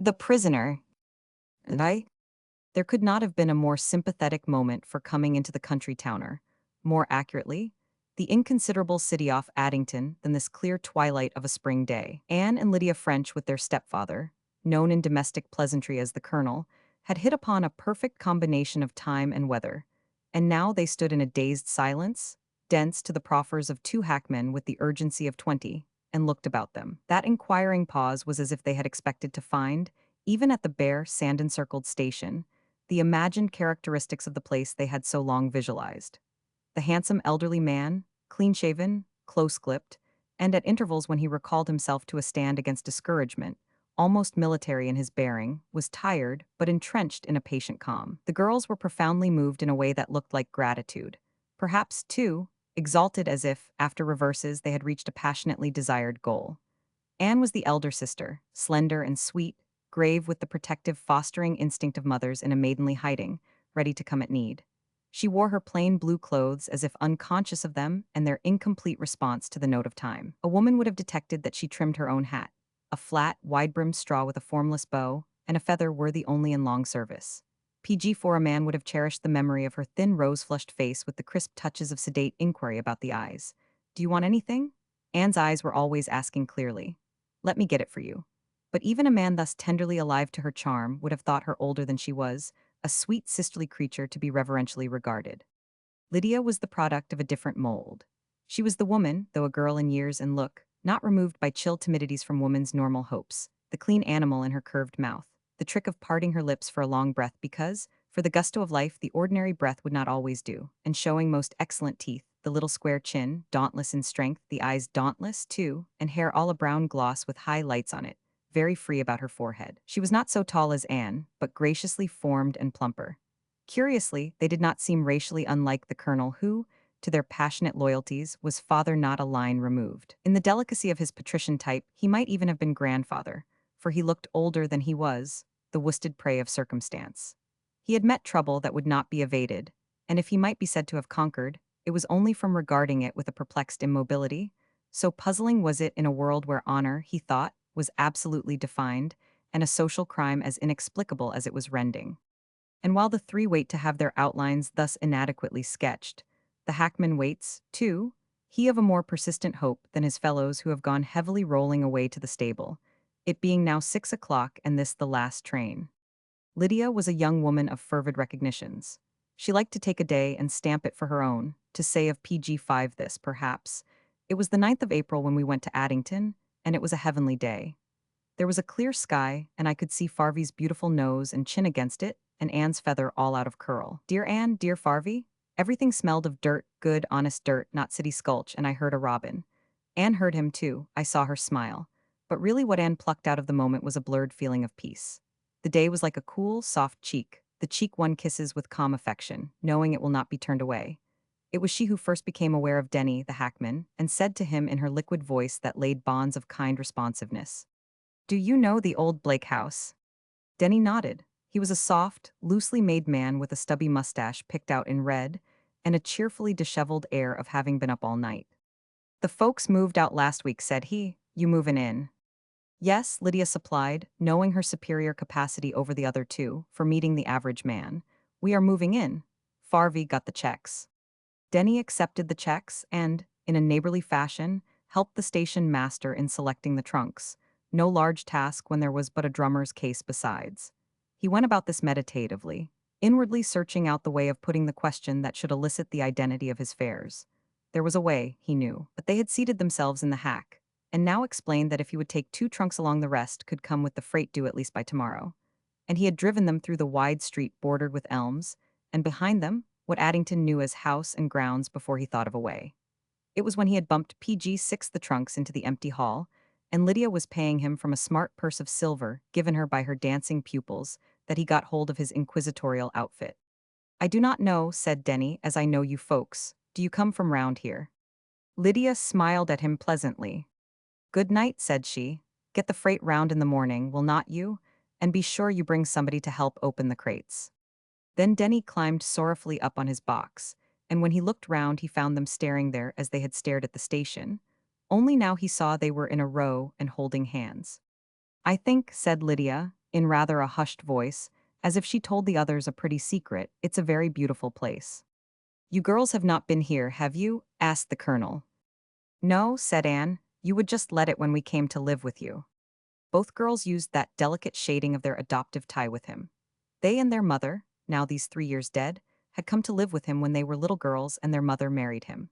The prisoner. And I? There could not have been a more sympathetic moment for coming into the country towner. More accurately, the inconsiderable city off Addington than this clear twilight of a spring day. Anne and Lydia French with their stepfather, known in domestic pleasantry as the Colonel, had hit upon a perfect combination of time and weather, and now they stood in a dazed silence, dense to the proffers of two hackmen with the urgency of 20, and looked about them. That inquiring pause was as if they had expected to find, even at the bare, sand-encircled station, the imagined characteristics of the place they had so long visualized. The handsome elderly man, clean-shaven, close-clipped, and at intervals when he recalled himself to a stand against discouragement, almost military in his bearing, was tired but entrenched in a patient calm. The girls were profoundly moved in a way that looked like gratitude. Perhaps, too, exalted as if, after reverses, they had reached a passionately desired goal. Anne was the elder sister, slender and sweet, grave with the protective, fostering instinct of mothers in a maidenly hiding, ready to come at need. She wore her plain blue clothes as if unconscious of them and their incomplete response to the note of time. A woman would have detected that she trimmed her own hat, a flat, wide-brimmed straw with a formless bow, and a feather worthy only in long service. PG for a man would have cherished the memory of her thin rose-flushed face with the crisp touches of sedate inquiry about the eyes. "Do you want anything?" Anne's eyes were always asking clearly. "Let me get it for you." But even a man thus tenderly alive to her charm would have thought her older than she was, a sweet sisterly creature to be reverentially regarded. Lydia was the product of a different mold. She was the woman, though a girl in years and look, not removed by chill timidities from woman's normal hopes, the clean animal in her curved mouth, the trick of parting her lips for a long breath because, for the gusto of life, the ordinary breath would not always do, and showing most excellent teeth, the little square chin, dauntless in strength, the eyes dauntless, too, and hair all a brown gloss with high lights on it, very free about her forehead. She was not so tall as Anne, but graciously formed and plumper. Curiously, they did not seem racially unlike the Colonel who, to their passionate loyalties, was father not a line removed. In the delicacy of his patrician type, he might even have been grandfather, for he looked older than he was, the worsted prey of circumstance. He had met trouble that would not be evaded, and if he might be said to have conquered, it was only from regarding it with a perplexed immobility. So puzzling was it in a world where honor, he thought, was absolutely defined, and a social crime as inexplicable as it was rending. And while the three wait to have their outlines thus inadequately sketched, the hackman waits, too, he of a more persistent hope than his fellows who have gone heavily rolling away to the stable, it being now 6 o'clock and this the last train. Lydia was a young woman of fervid recognitions. She liked to take a day and stamp it for her own, to say of PG5 this, perhaps. It was the 9th of April when we went to Addington, and it was a heavenly day. There was a clear sky, and I could see Farvy's beautiful nose and chin against it, and Anne's feather all out of curl. Dear Anne, dear Farvy, everything smelled of dirt, good, honest dirt, not city skulch, and I heard a robin. Anne heard him too, I saw her smile. But really what Anne plucked out of the moment was a blurred feeling of peace. The day was like a cool, soft cheek, the cheek one kisses with calm affection, knowing it will not be turned away. It was she who first became aware of Denny, the hackman, and said to him in her liquid voice that laid bonds of kind responsiveness, "Do you know the old Blake house?" Denny nodded. He was a soft, loosely made man with a stubby mustache picked out in red, and a cheerfully disheveled air of having been up all night. "The folks moved out last week," said he. "You movin' in?" "Yes," Lydia supplied, knowing her superior capacity over the other two, for meeting the average man. "We are moving in." Farvy got the checks. Denny accepted the checks and, in a neighborly fashion, helped the station master in selecting the trunks, no large task when there was but a drummer's case besides. He went about this meditatively, inwardly searching out the way of putting the question that should elicit the identity of his fares. There was a way, he knew, but they had seated themselves in the hack, and now explained that if he would take 2 trunks along the rest could come with the freight due at least by tomorrow. And he had driven them through the wide street bordered with elms, and behind them, what Addington knew as house and grounds before he thought of a way. It was when he had bumped PG6 the trunks into the empty hall, and Lydia was paying him from a smart purse of silver given her by her dancing pupils, that he got hold of his inquisitorial outfit. "I do not know," said Denny, "as I know you folks. Do you come from round here?" Lydia smiled at him pleasantly. "Good night," said she. "Get the freight round in the morning, will not you? And be sure you bring somebody to help open the crates." Then Denny climbed sorrowfully up on his box, and when he looked round he found them staring there as they had stared at the station. Only now he saw they were in a row and holding hands. "I think," said Lydia, in rather a hushed voice, as if she told the others a pretty secret. "It's a very beautiful place." "You girls have not been here, have you?" asked the colonel. "No," said Anne. "You would just let it when we came to live with you." Both girls used that delicate shading of their adoptive tie with him. They and their mother, now these 3 years dead, had come to live with him when they were little girls and their mother married him.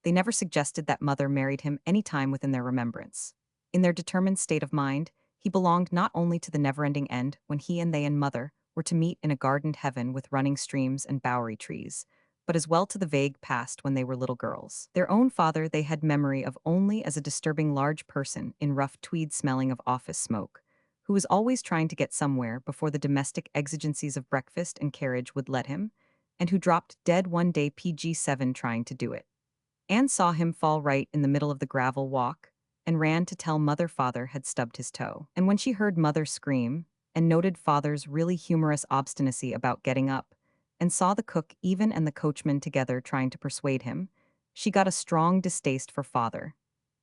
They never suggested that mother married him any time within their remembrance. In their determined state of mind, he belonged not only to the never-ending end when he and they and mother were to meet in a gardened heaven with running streams and bowery trees, but as well to the vague past when they were little girls. Their own father they had memory of only as a disturbing large person in rough tweed smelling of office smoke, who was always trying to get somewhere before the domestic exigencies of breakfast and carriage would let him, and who dropped dead one day PG-7 trying to do it. Anne saw him fall right in the middle of the gravel walk and ran to tell mother father had stubbed his toe. And when she heard mother scream and noted father's really humorous obstinacy about getting up and saw the cook even and the coachman together trying to persuade him, she got a strong distaste for father.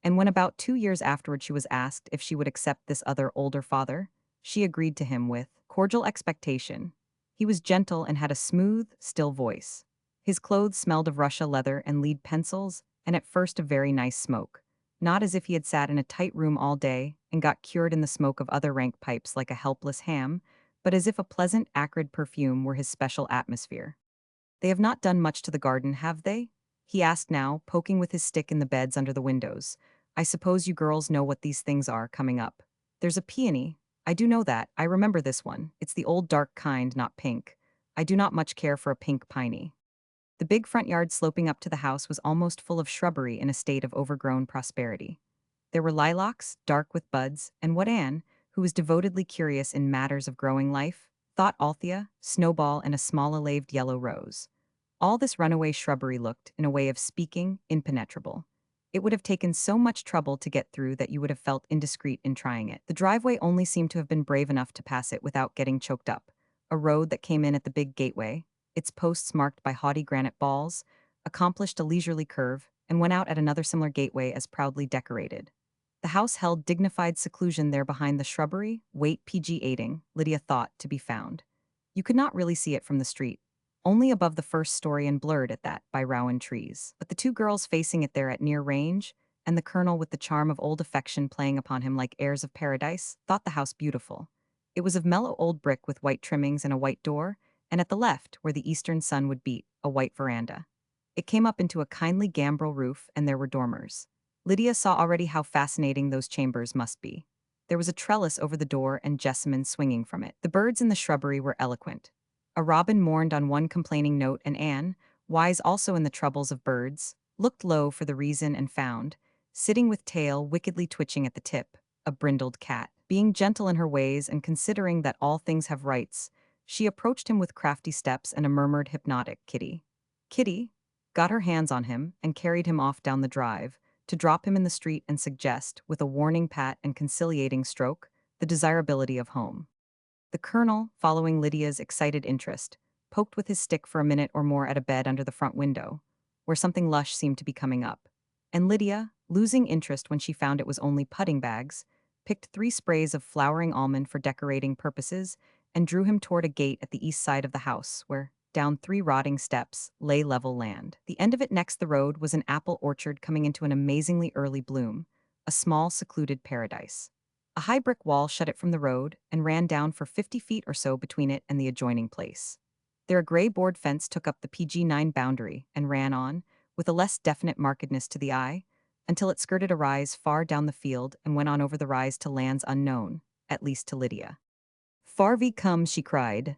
And when about 2 years afterward she was asked if she would accept this other older father, she agreed to him with cordial expectation. He was gentle and had a smooth, still voice. His clothes smelled of Russia leather and lead pencils, and at first a very nice smoke. Not as if he had sat in a tight room all day and got cured in the smoke of other rank pipes like a helpless ham, but as if a pleasant, acrid perfume were his special atmosphere. "They have not done much to the garden, have they?" he asked now, poking with his stick in the beds under the windows. "I suppose you girls know what these things are coming up. There's a peony. I do know that. I remember this one. It's the old dark kind, not pink. I do not much care for a pink piney." The big front yard sloping up to the house was almost full of shrubbery in a state of overgrown prosperity. There were lilacs, dark with buds, and what Anne, who was devotedly curious in matters of growing life, thought Althea, snowball, and a small alaved yellow rose. All this runaway shrubbery looked, in a way of speaking, impenetrable. It would have taken so much trouble to get through that you would have felt indiscreet in trying it. The driveway only seemed to have been brave enough to pass it without getting choked up. A road that came in at the big gateway, its posts marked by haughty granite balls, accomplished a leisurely curve, and went out at another similar gateway as proudly decorated. The house held dignified seclusion there behind the shrubbery, wait PG-8ing, Lydia thought, to be found. You could not really see it from the street, only above the first story and blurred at that by rowan trees. But the two girls facing it there at near range, and the colonel with the charm of old affection playing upon him like airs of paradise, thought the house beautiful. It was of mellow old brick with white trimmings and a white door, and at the left, where the eastern sun would beat, a white veranda. It came up into a kindly gambrel roof, and there were dormers. Lydia saw already how fascinating those chambers must be. There was a trellis over the door and jessamine swinging from it. The birds in the shrubbery were eloquent. A robin mourned on one complaining note, and Anne, wise also in the troubles of birds, looked low for the reason and found, sitting with tail wickedly twitching at the tip, a brindled cat. Being gentle in her ways and considering that all things have rights, she approached him with crafty steps and a murmured hypnotic "Kitty." Kitty got her hands on him and carried him off down the drive, to drop him in the street and suggest, with a warning pat and conciliating stroke, the desirability of home. The colonel, following Lydia's excited interest, poked with his stick for a minute or more at a bed under the front window, where something lush seemed to be coming up. And Lydia, losing interest when she found it was only pudding bags, picked 3 sprays of flowering almond for decorating purposes and drew him toward a gate at the east side of the house, where, down 3 rotting steps, lay level land. The end of it next the road was an apple orchard coming into an amazingly early bloom, a small secluded paradise. A high brick wall shut it from the road and ran down for 50 feet or so between it and the adjoining place. There a gray board fence took up the PG-9 boundary and ran on, with a less definite markedness to the eye, until it skirted a rise far down the field and went on over the rise to lands unknown, at least to Lydia. "Farvey comes," she cried.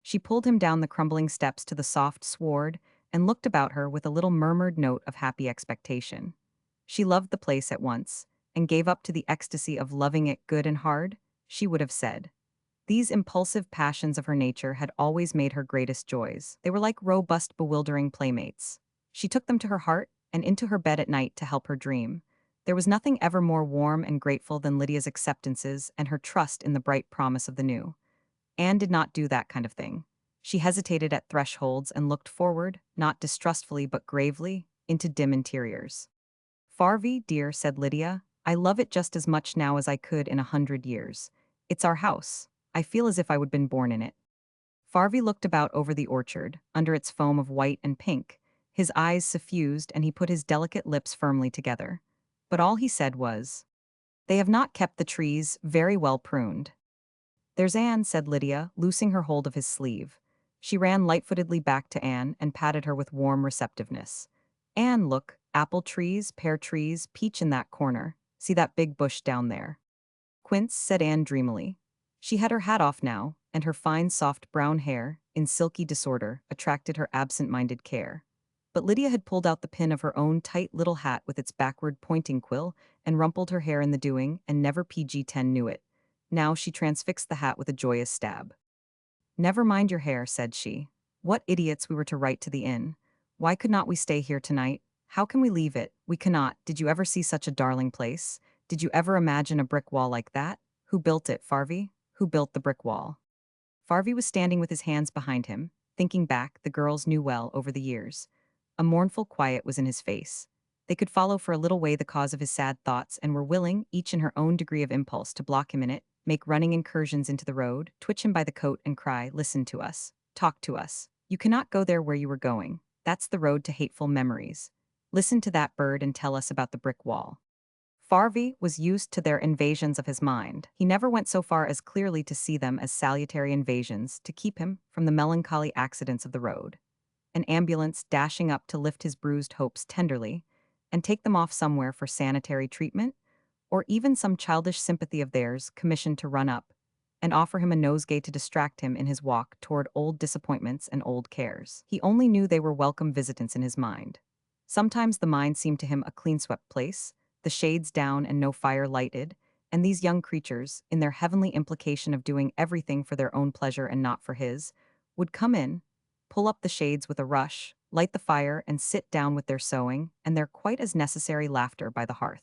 She pulled him down the crumbling steps to the soft sward and looked about her with a little murmured note of happy expectation. She loved the place at once, and gave up to the ecstasy of loving it good and hard, she would have said. These impulsive passions of her nature had always made her greatest joys. They were like robust, bewildering playmates. She took them to her heart and into her bed at night to help her dream. There was nothing ever more warm and grateful than Lydia's acceptances and her trust in the bright promise of the new. Anne did not do that kind of thing. She hesitated at thresholds and looked forward, not distrustfully but gravely, into dim interiors. "Farvey, dear," said Lydia, "I love it just as much now as I could in 100 years. It's our house. I feel as if I would been born in it. Farvey looked about over the orchard, under its foam of white and pink, his eyes suffused, and he put his delicate lips firmly together. But all he said was, "They have not kept the trees very well pruned." "There's Anne," said Lydia, loosing her hold of his sleeve. She ran lightfootedly back to Anne and patted her with warm receptiveness. "Anne, look, apple trees, pear trees, peach in that corner. See that big bush down there?" "Quince," said Anne dreamily. She had her hat off now, and her fine soft brown hair, in silky disorder, attracted her absent-minded care. But Lydia had pulled out the pin of her own tight little hat with its backward pointing quill, and rumpled her hair in the doing, and never PG-10 knew it. Now she transfixed the hat with a joyous stab. "Never mind your hair," said she. "What idiots we were to write to the inn. Why could not we stay here tonight? How can we leave it? We cannot. Did you ever see such a darling place? Did you ever imagine a brick wall like that? Who built it, Farvey? Who built the brick wall?" Farvey was standing with his hands behind him, thinking back, the girls knew well, over the years. A mournful quiet was in his face. They could follow for a little way the cause of his sad thoughts, and were willing, each in her own degree of impulse, to block him in it, make running incursions into the road, twitch him by the coat and cry, "Listen to us. Talk to us. You cannot go there where you were going. That's the road to hateful memories. Listen to that bird and tell us about the brick wall." Farvey was used to their invasions of his mind. He never went so far as clearly to see them as salutary invasions to keep him from the melancholy accidents of the road. An ambulance dashing up to lift his bruised hopes tenderly and take them off somewhere for sanitary treatment, or even some childish sympathy of theirs commissioned to run up and offer him a nosegay to distract him in his walk toward old disappointments and old cares. He only knew they were welcome visitants in his mind. Sometimes the mind seemed to him a clean-swept place, the shades down and no fire lighted, and these young creatures, in their heavenly implication of doing everything for their own pleasure and not for his, would come in, pull up the shades with a rush, light the fire, and sit down with their sewing and their quite as necessary laughter by the hearth.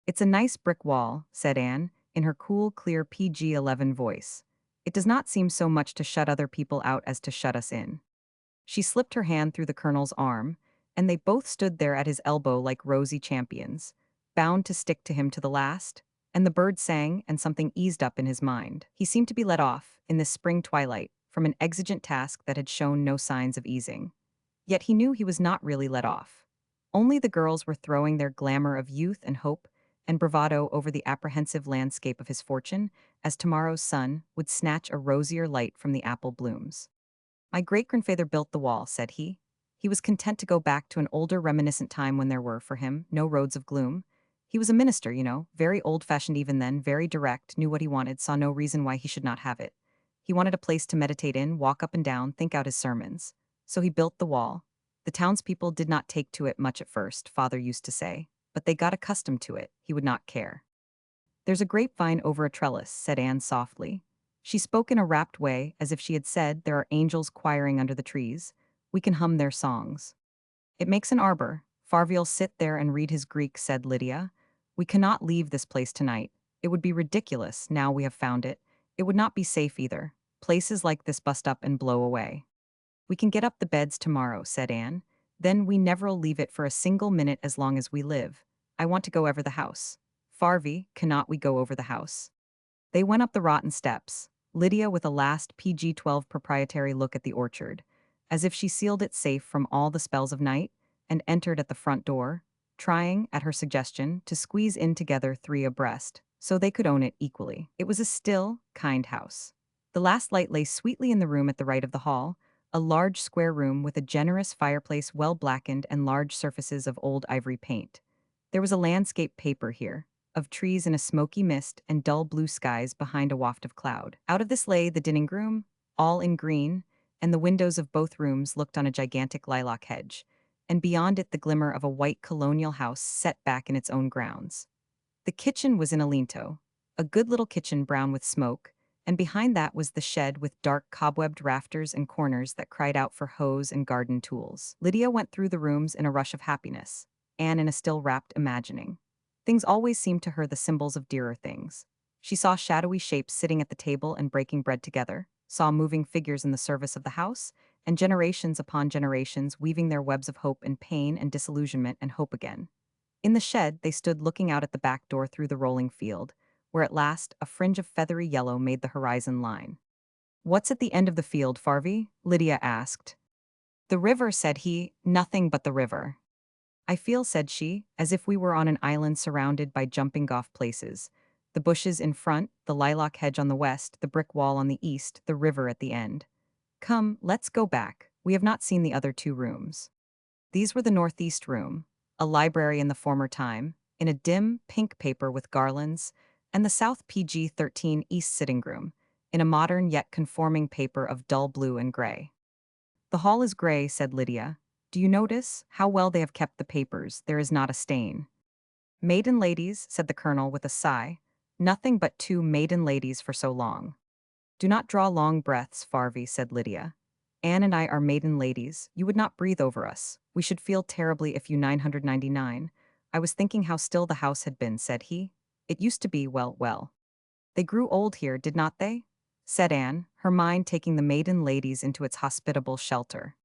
"It's a nice brick wall," said Anne, in her cool, clear PG-11 voice. "It does not seem so much to shut other people out as to shut us in." She slipped her hand through the colonel's arm, and they both stood there at his elbow like rosy champions, bound to stick to him to the last, and the bird sang and something eased up in his mind. He seemed to be let off, in this spring twilight, from an exigent task that had shown no signs of easing. Yet he knew he was not really let off. Only the girls were throwing their glamour of youth and hope and bravado over the apprehensive landscape of his fortune, as tomorrow's sun would snatch a rosier light from the apple blooms. "My great-grandfather built the wall," said he. He was content to go back to an older reminiscent time when there were, for him, no roads of gloom. He was a minister, you know, very old-fashioned even then, very direct, knew what he wanted, saw no reason why he should not have it. He wanted a place to meditate in, walk up and down, think out his sermons. So he built the wall. The townspeople did not take to it much at first, father used to say, but they got accustomed to it. He would not care. "There's a grapevine over a trellis," said Anne softly. She spoke in a rapt way, as if she had said, "There are angels choiring under the trees. We can hum their songs." "It makes an arbor. Farvey'll sit there and read his Greek," said Lydia. "We cannot leave this place tonight. It would be ridiculous, now we have found it. It would not be safe either. Places like this bust up and blow away." "We can get up the beds tomorrow," said Anne. "Then we never'll leave it for a single minute as long as we live. I want to go over the house. Farvey, cannot we go over the house?" They went up the rotten steps, Lydia with a last PG-12 proprietary look at the orchard, as if she sealed it safe from all the spells of night, and entered at the front door, trying, at her suggestion, to squeeze in together three abreast, so they could own it equally. It was a still, kind house. The last light lay sweetly in the room at the right of the hall, a large square room with a generous fireplace well blackened and large surfaces of old ivory paint. There was a landscape paper here, of trees in a smoky mist and dull blue skies behind a waft of cloud. Out of this lay the dining room, all in green, and the windows of both rooms looked on a gigantic lilac hedge, and beyond it the glimmer of a white colonial house set back in its own grounds. The kitchen was in a linto, a good little kitchen brown with smoke, and behind that was the shed with dark cobwebbed rafters and corners that cried out for hose and garden tools. Lydia went through the rooms in a rush of happiness, Anne in a still rapt imagining. Things always seemed to her the symbols of dearer things. She saw shadowy shapes sitting at the table and breaking bread together, saw moving figures in the service of the house, and generations upon generations weaving their webs of hope and pain and disillusionment and hope again. In the shed, they stood looking out at the back door through the rolling field, where at last a fringe of feathery yellow made the horizon line. "What's at the end of the field, Farvy?" Lydia asked. "The river," said he, "nothing but the river." "I feel," said she, "as if we were on an island surrounded by jumping-off places. The bushes in front, the lilac hedge on the west, the brick wall on the east, the river at the end. Come, let's go back. We have not seen the other two rooms." These were the northeast room, a library in the former time, in a dim, pink paper with garlands, and the south PG-13 east sitting room, in a modern yet conforming paper of dull blue and gray. "The hall is gray," said Lydia. "Do you notice how well they have kept the papers? There is not a stain." "Maiden ladies," said the colonel with a sigh. "Nothing but two maiden ladies for so long." "Do not draw long breaths, Farvy," said Lydia. "Anne and I are maiden ladies. You would not breathe over us. We should feel terribly if you 999. I was thinking how still the house had been," said he. "It used to be, well. They grew old here, did not they?" said Anne, her mind taking the maiden ladies into its hospitable shelter.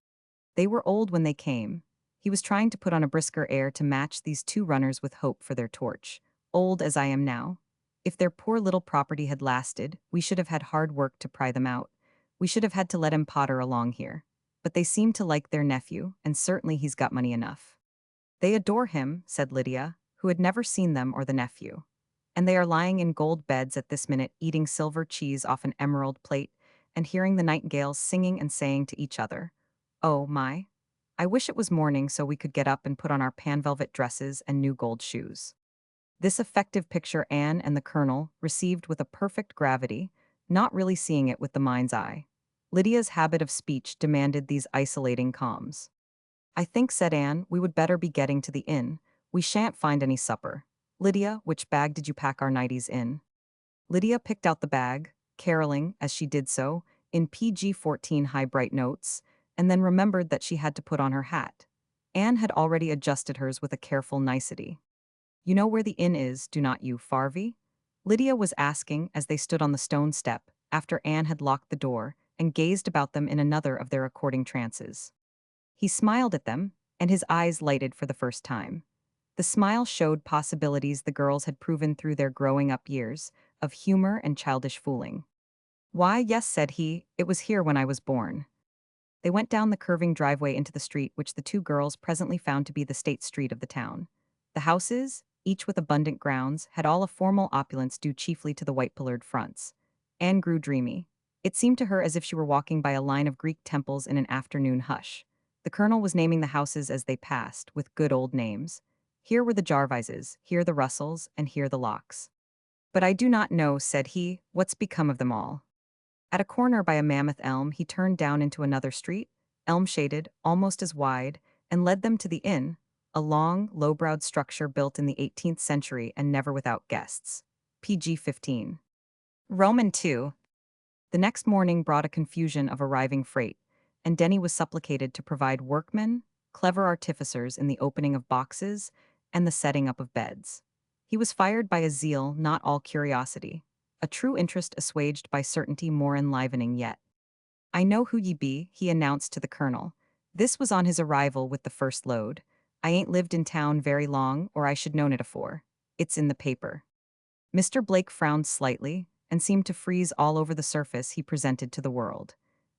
"They were old when they came." He was trying to put on a brisker air to match these two runners with hope for their torch. "Old as I am now. If their poor little property had lasted, we should have had hard work to pry them out. We should have had to let him potter along here. But they seem to like their nephew, and certainly he's got money enough." "They adore him," said Lydia, who had never seen them or the nephew. "And they are lying in gold beds at this minute, eating silver cheese off an emerald plate, and hearing the nightingales singing and saying to each other, 'Oh, my. I wish it was morning so we could get up and put on our pan-velvet dresses and new gold shoes.'" This effective picture Anne and the colonel received with a perfect gravity, not really seeing it with the mind's eye. Lydia's habit of speech demanded these isolating calms. "I think," said Anne, "we would better be getting to the inn. We shan't find any supper. Lydia, which bag did you pack our nighties in?" Lydia picked out the bag, caroling, as she did so, in PG-14 high bright notes, and then remembered that she had to put on her hat. Anne had already adjusted hers with a careful nicety. "You know where the inn is, do not you, Farvy?" Lydia was asking as they stood on the stone step, after Anne had locked the door, and gazed about them in another of their according trances. He smiled at them, and his eyes lighted for the first time. The smile showed possibilities the girls had proven through their growing-up years, of humor and childish fooling. "Why, yes," said he, "it was here when I was born." They went down the curving driveway into the street which the two girls presently found to be the state street of the town. The houses, each with abundant grounds, had all a formal opulence due chiefly to the white-pillared fronts. Anne grew dreamy. It seemed to her as if she were walking by a line of Greek temples in an afternoon hush. The colonel was naming the houses as they passed, with good old names. Here were the Jarvises, here the Russells, and here the Locks. "But I do not know," said he, "what's become of them all." At a corner by a mammoth elm he turned down into another street, elm-shaded, almost as wide, and led them to the inn, a long, low-browed structure built in the 18th century and never without guests. PG-15. Roman 2. The next morning brought a confusion of arriving freight, and Denny was supplicated to provide workmen, clever artificers in the opening of boxes, and the setting up of beds. He was fired by a zeal not all curiosity, a true interest assuaged by certainty more enlivening yet. "I know who ye be," he announced to the colonel. This was on his arrival with the first load. "I ain't lived in town very long, or I should known it afore. It's in the paper." Mr. Blake frowned slightly, and seemed to freeze all over the surface he presented to the world.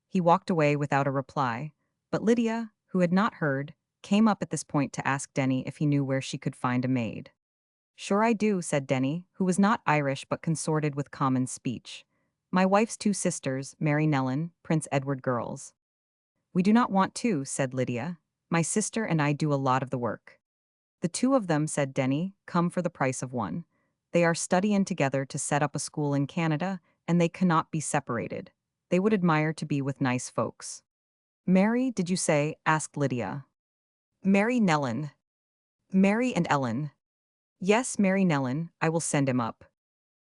He walked away without a reply, but Lydia, who had not heard, came up at this point to ask Denny if he knew where she could find a maid. "Sure I do," said Denny, who was not Irish but consorted with common speech. "My wife's two sisters, Mary Nellen, Prince Edward girls." "We do not want two," said Lydia. "My sister and I do a lot of the work." "The two of them," said Denny, "come for the price of one. They are studying together to set up a school in Canada, and they cannot be separated. They would admire to be with nice folks." "Mary, did you say?" asked Lydia. "Mary Nellen." "Mary and Ellen." "Yes, Mary Nellen, I will send him up."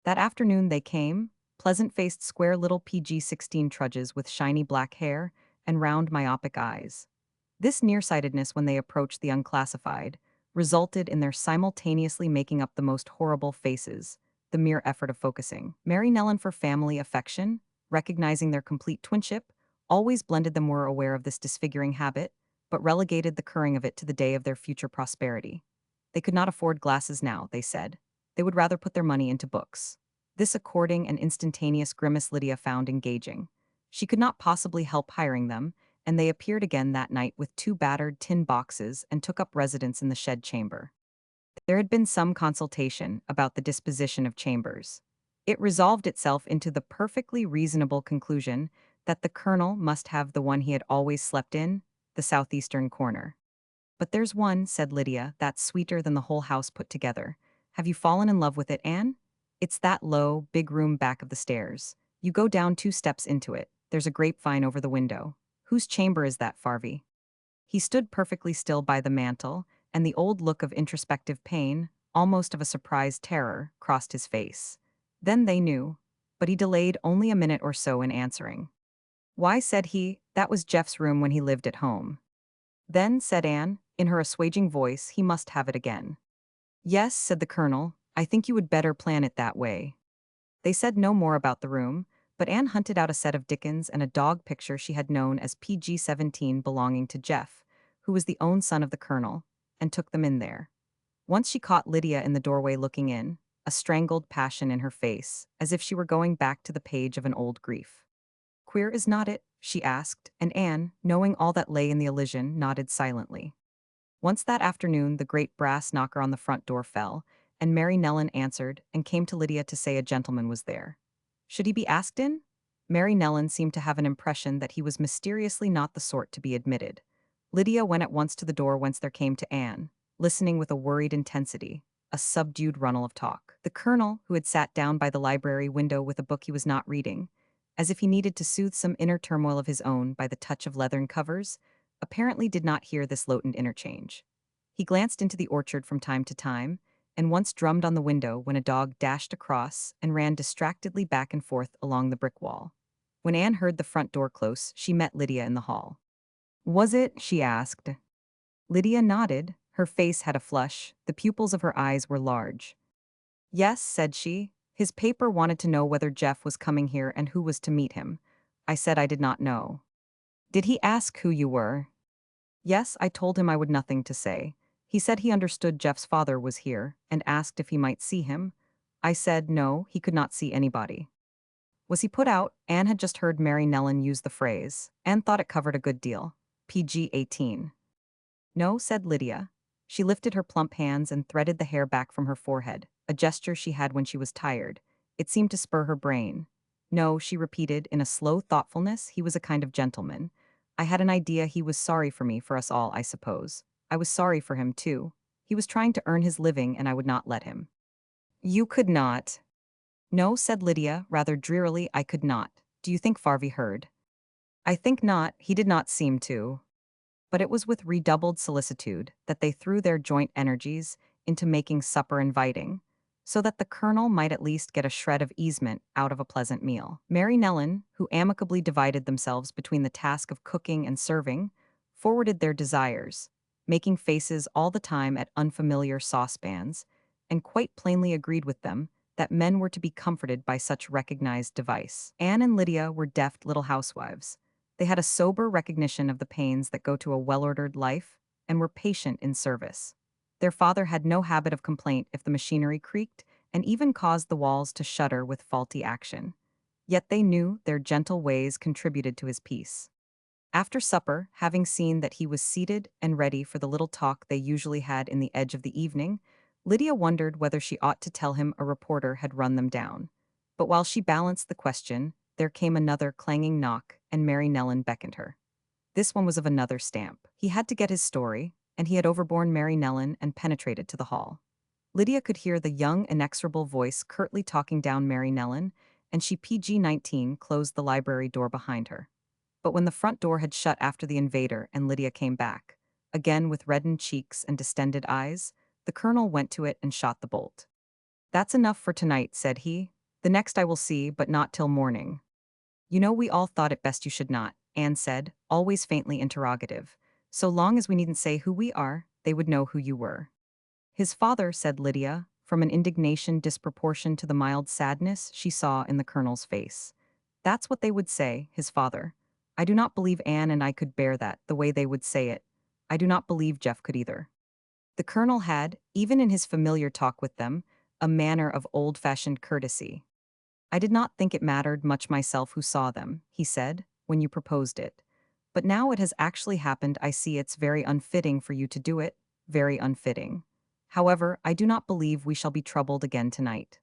That afternoon they came, pleasant-faced square little PG-16 trudges with shiny black hair and round myopic eyes. This nearsightedness when they approached the unclassified resulted in their simultaneously making up the most horrible faces, the mere effort of focusing. Mary Nellen for family affection, recognizing their complete twinship, always blended them were aware of this disfiguring habit, but relegated the curing of it to the day of their future prosperity. They could not afford glasses now, they said. They would rather put their money into books. This according and instantaneous grimace Lydia found engaging. She could not possibly help hiring them, and they appeared again that night with two battered tin boxes and took up residence in the shed chamber. There had been some consultation about the disposition of chambers. It resolved itself into the perfectly reasonable conclusion that the colonel must have the one he had always slept in, the southeastern corner. "But there's one," said Lydia, "that's sweeter than the whole house put together. Have you fallen in love with it, Anne? It's that low, big room back of the stairs. You go down 2 steps into it. There's a grapevine over the window. Whose chamber is that, Farvy?" He stood perfectly still by the mantel, and the old look of introspective pain, almost of a surprised terror, crossed his face. Then they knew, but he delayed only a minute or so in answering. "Why," said he, "that was Jeff's room when he lived at home." "Then," said Anne, in her assuaging voice, "he must have it again." "Yes," said the colonel, "I think you would better plan it that way." They said no more about the room, but Anne hunted out a set of Dickens and a dog picture she had known as PG-17 belonging to Jeff, who was the own son of the colonel, and took them in there. Once she caught Lydia in the doorway looking in, a strangled passion in her face, as if she were going back to the page of an old grief. "Queer, is not it?" she asked, and Anne, knowing all that lay in the elision, nodded silently. Once that afternoon the great brass knocker on the front door fell, and Mary Nellen answered and came to Lydia to say a gentleman was there. Should he be asked in? Mary Nellen seemed to have an impression that he was mysteriously not the sort to be admitted. Lydia went at once to the door whence there came to Anne, listening with a worried intensity, a subdued runnel of talk. The colonel, who had sat down by the library window with a book he was not reading, as if he needed to soothe some inner turmoil of his own by the touch of leathern covers, apparently did not hear this lotant interchange. He glanced into the orchard from time to time, and once drummed on the window when a dog dashed across and ran distractedly back and forth along the brick wall. When Anne heard the front door close, she met Lydia in the hall. "Was it?" she asked. Lydia nodded. Her face had a flush. The pupils of her eyes were large. "Yes," said she. "His paper wanted to know whether Jeff was coming here and who was to meet him. I said I did not know." "Did he ask who you were?" "Yes, I told him I would nothing to say. He said he understood Jeff's father was here, and asked if he might see him. I said no, he could not see anybody." "Was he put out?" Anne had just heard Mary Nellen use the phrase, and thought it covered a good deal. PG-18. "No," said Lydia. She lifted her plump hands and threaded the hair back from her forehead, a gesture she had when she was tired. It seemed to spur her brain. "No," she repeated in a slow thoughtfulness, "he was a kind of gentleman. I had an idea he was sorry for me, for us all, I suppose. I was sorry for him, too. He was trying to earn his living and I would not let him." "You could not." "No," said Lydia, rather drearily, "I could not. Do you think Farvy heard?" "I think not. He did not seem to." But it was with redoubled solicitude that they threw their joint energies into making supper inviting, so that the colonel might at least get a shred of easement out of a pleasant meal. Mary Nellen, who amicably divided themselves between the task of cooking and serving, forwarded their desires, making faces all the time at unfamiliar saucepans, and quite plainly agreed with them that men were to be comforted by such recognized device. Anne and Lydia were deft little housewives. They had a sober recognition of the pains that go to a well-ordered life and were patient in service. Their father had no habit of complaint if the machinery creaked and even caused the walls to shudder with faulty action. Yet they knew their gentle ways contributed to his peace. After supper, having seen that he was seated and ready for the little talk they usually had in the edge of the evening, Lydia wondered whether she ought to tell him a reporter had run them down. But while she balanced the question, there came another clanging knock, and Mary Nellen beckoned her. This one was of another stamp. He had to get his story, and he had overborne Mary Nellen and penetrated to the hall. Lydia could hear the young, inexorable voice curtly talking down Mary Nellen, and she PG-19 closed the library door behind her. But when the front door had shut after the invader and Lydia came back, again with reddened cheeks and distended eyes, the colonel went to it and shot the bolt. "That's enough for tonight," said he. "The next I will see, but not till morning." "You know we all thought it best you should not," Anne said, always faintly interrogative. "So long as we needn't say who we are, they would know who you were." "His father," said Lydia, from an indignation disproportioned to the mild sadness she saw in the colonel's face. "That's what they would say, his father. I do not believe Anne and I could bear that, the way they would say it. I do not believe Jeff could either." The colonel had, even in his familiar talk with them, a manner of old-fashioned courtesy. I did not think it mattered much myself who saw them, he said, when you proposed it. But now it has actually happened, I see it's very unfitting for you to do it, very unfitting. However, I do not believe we shall be troubled again tonight.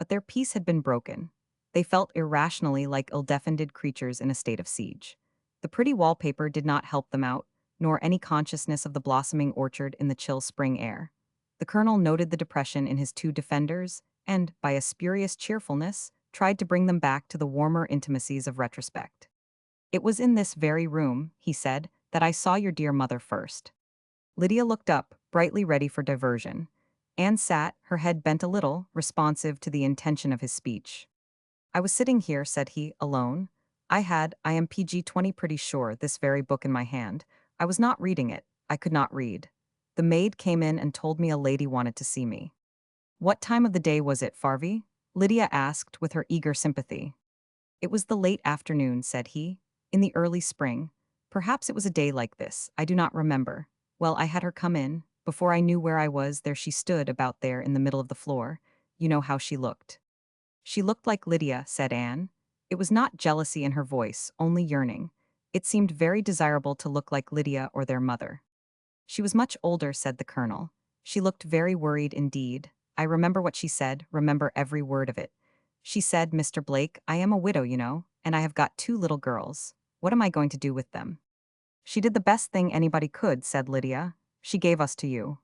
But their peace had been broken. They felt irrationally like ill-defended creatures in a state of siege. The pretty wallpaper did not help them out, nor any consciousness of the blossoming orchard in the chill spring air. The colonel noted the depression in his two defenders, and, by a spurious cheerfulness, tried to bring them back to the warmer intimacies of retrospect. "It was in this very room," he said, "that I saw your dear mother first." Lydia looked up, brightly ready for diversion. Anne sat, her head bent a little, responsive to the intention of his speech. "I was sitting here," said he, "alone. I am PG-20 pretty sure, this very book in my hand. I was not reading it. I could not read. The maid came in and told me a lady wanted to see me." "What time of the day was it, Farvy?" Lydia asked with her eager sympathy. "It was the late afternoon," said he, "in the early spring. Perhaps it was a day like this, I do not remember. Well, I had her come in. Before I knew where I was, there she stood, about there in the middle of the floor. You know how she looked." "She looked like Lydia," said Anne. It was not jealousy in her voice, only yearning. It seemed very desirable to look like Lydia or their mother. "She was much older," said the colonel. "She looked very worried indeed. I remember what she said, remember every word of it. She said, 'Mr. Blake, I am a widow, you know, and I have got two little girls. What am I going to do with them?' She did the best thing anybody could," said Lydia. "She gave us to you."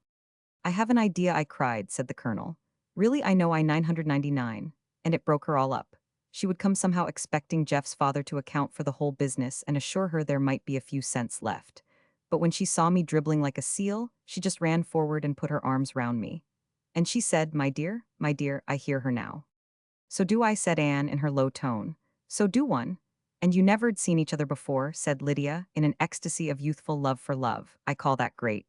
"I have an idea," I cried, said the colonel. "Really, I know I 999, and it broke her all up. She would come somehow expecting Jeff's father to account for the whole business and assure her there might be a few cents left. But when she saw me dribbling like a seal, she just ran forward and put her arms round me. And she said, 'My dear, I hear her now.'" "So do I," said Anne in her low tone. "So do one. And you never'd seen each other before," said Lydia, in an ecstasy of youthful love for love. "I call that great."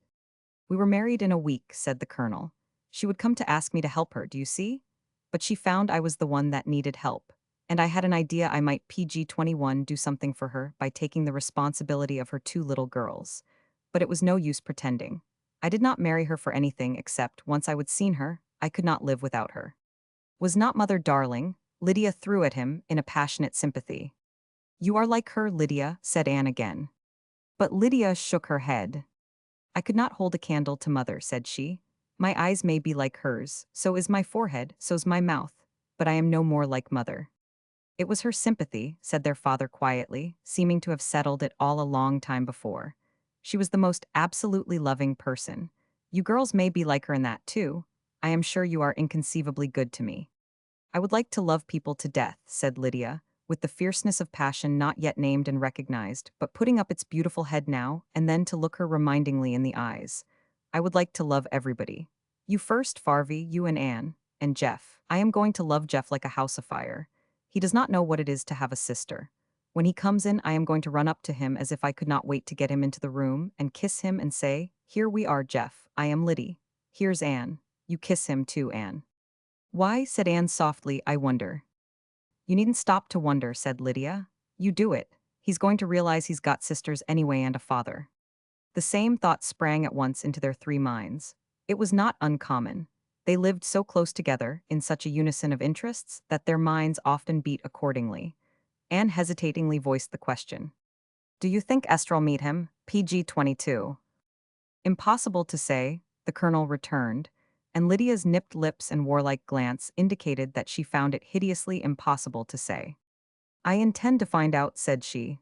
"We were married in a week," said the colonel. "She would come to ask me to help her, do you see? But she found I was the one that needed help. And I had an idea I might PG-21 do something for her by taking the responsibility of her two little girls. But it was no use pretending. I did not marry her for anything except, once I would seen her, I could not live without her." "Was not mother darling?" Lydia threw at him in a passionate sympathy. "You are like her, Lydia," said Anne again. But Lydia shook her head. "I could not hold a candle to mother," said she. "My eyes may be like hers, so is my forehead, so's my mouth, but I am no more like mother." "It was her sympathy," said their father quietly, seeming to have settled it all a long time before. "She was the most absolutely loving person. You girls may be like her in that too. I am sure you are inconceivably good to me." "I would like to love people to death," said Lydia, with the fierceness of passion not yet named and recognized, but putting up its beautiful head now and then to look her remindingly in the eyes. "I would like to love everybody. You first, Farvy, you and Anne, and Jeff. I am going to love Jeff like a house afire. He does not know what it is to have a sister. When he comes in, I am going to run up to him as if I could not wait to get him into the room and kiss him and say, 'Here we are, Jeff. I am Liddy. Here's Anne. You kiss him too, Anne.'" "Why," said Anne softly, "I wonder." "You needn't stop to wonder," said Lydia. "You do it. He's going to realize he's got sisters anyway and a father." The same thought sprang at once into their three minds. It was not uncommon. They lived so close together, in such a unison of interests, that their minds often beat accordingly. Anne hesitatingly voiced the question. "Do you think Estra'll meet him? PG-22. "Impossible to say," the colonel returned, and Lydia's nipped lips and warlike glance indicated that she found it hideously impossible to say. "I intend to find out," said she.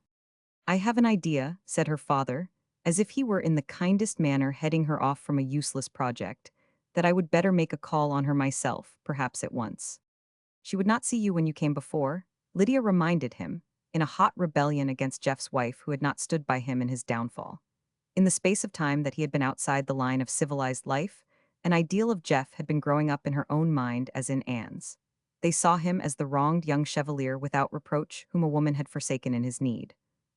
"I have an idea," said her father, as if he were in the kindest manner heading her off from a useless project, "that I would better make a call on her myself, perhaps at once." "She would not see you when you came before," Lydia reminded him, in a hot rebellion against Jeff's wife who had not stood by him in his downfall. In the space of time that he had been outside the line of civilized life, an ideal of Jeff had been growing up in her own mind as in Anne's. They saw him as the wronged young chevalier without reproach whom a woman had forsaken in his need.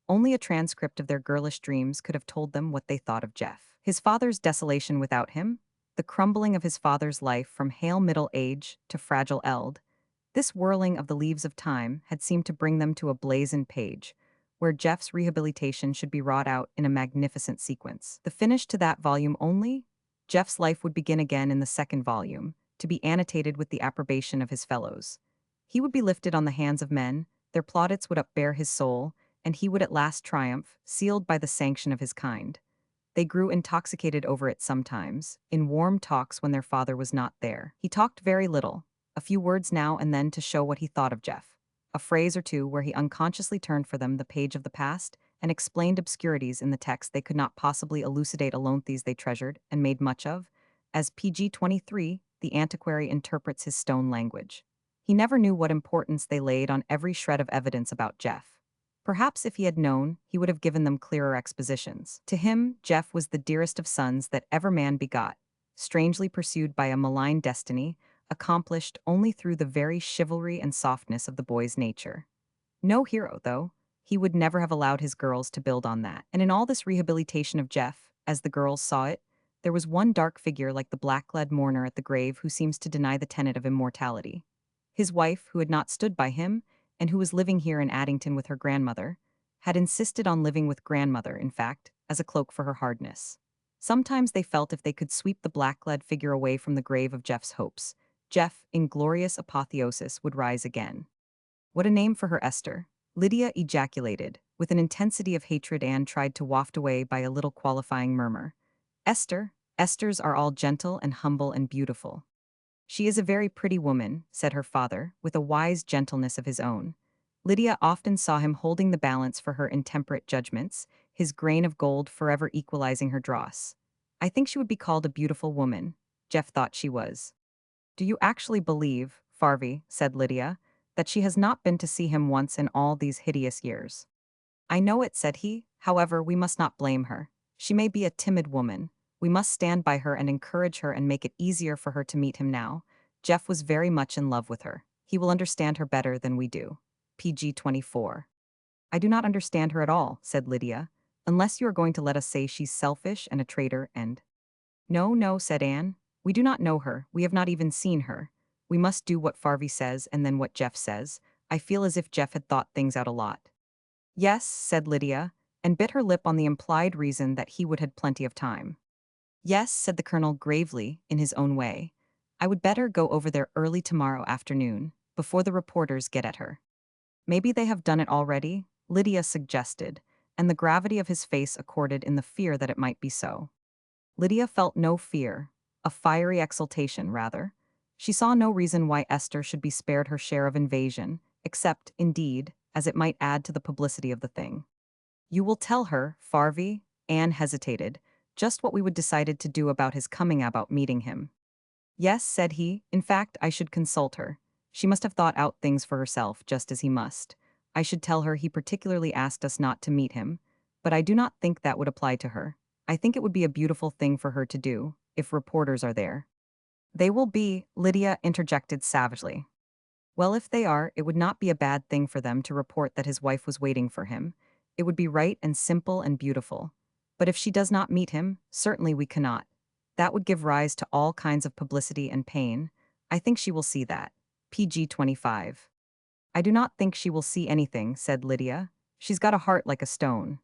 Only a transcript of their girlish dreams could have told them what they thought of Jeff. His father's desolation without him, the crumbling of his father's life from hale middle age to fragile eld, this whirling of the leaves of time had seemed to bring them to a blazoned page, where Jeff's rehabilitation should be wrought out in a magnificent sequence. The finish to that volume only, Jeff's life would begin again in the second volume, to be annotated with the approbation of his fellows. He would be lifted on the hands of men, their plaudits would upbear his soul, and he would at last triumph, sealed by the sanction of his kind. They grew intoxicated over it sometimes, in warm talks when their father was not there. He talked very little, a few words now and then to show what he thought of Jeff. A phrase or two where he unconsciously turned for them the page of the past and explained obscurities in the text they could not possibly elucidate alone these they treasured and made much of. As PG-23, the antiquary interprets his stone language. He never knew what importance they laid on every shred of evidence about Jeff. Perhaps if he had known, he would have given them clearer expositions. To him, Jeff was the dearest of sons that ever man begot, strangely pursued by a malign destiny, accomplished only through the very chivalry and softness of the boy's nature. No hero, though. He would never have allowed his girls to build on that. And in all this rehabilitation of Jeff, as the girls saw it, there was one dark figure like the black-clad mourner at the grave who seems to deny the tenet of immortality. His wife, who had not stood by him, and who was living here in Addington with her grandmother, had insisted on living with grandmother, in fact, as a cloak for her hardness. Sometimes they felt if they could sweep the black-clad figure away from the grave of Jeff's hopes, Jeff, in glorious apotheosis, would rise again. What a name for her, Esther! Lydia ejaculated, with an intensity of hatred Anne tried to waft away by a little qualifying murmur. Esther, Esters are all gentle and humble and beautiful. She is a very pretty woman, said her father, with a wise gentleness of his own. Lydia often saw him holding the balance for her intemperate judgments, his grain of gold forever equalizing her dross. I think she would be called a beautiful woman. Jeff thought she was. Do you actually believe, Farvey, said Lydia, that she has not been to see him once in all these hideous years? I know it, said he, however, we must not blame her. She may be a timid woman. We must stand by her and encourage her and make it easier for her to meet him now. Jeff was very much in love with her. He will understand her better than we do. PG-24. I do not understand her at all, said Lydia, unless you are going to let us say she's selfish and a traitor and… No, no, said Anne. We do not know her. We have not even seen her. We must do what Farvey says and then what Jeff says. I feel as if Jeff had thought things out a lot. Yes, said Lydia, and bit her lip on the implied reason that he would had plenty of time. Yes, said the colonel gravely, in his own way. I would better go over there early tomorrow afternoon, before the reporters get at her. Maybe they have done it already, Lydia suggested, and the gravity of his face accorded in the fear that it might be so. Lydia felt no fear, a fiery exultation, rather. She saw no reason why Esther should be spared her share of invasion, except, indeed, as it might add to the publicity of the thing. You will tell her, Farvey, Anne hesitated, just what we would decided to do about his coming about meeting him. Yes, said he, in fact, I should consult her. She must have thought out things for herself, just as he must. I should tell her he particularly asked us not to meet him, but I do not think that would apply to her. I think it would be a beautiful thing for her to do, if reporters are there. They will be, Lydia interjected savagely. Well, if they are, it would not be a bad thing for them to report that his wife was waiting for him. It would be right and simple and beautiful. But if she does not meet him, certainly we cannot. That would give rise to all kinds of publicity and pain. I think she will see that. PG-25. I do not think she will see anything, said Lydia. She's got a heart like a stone.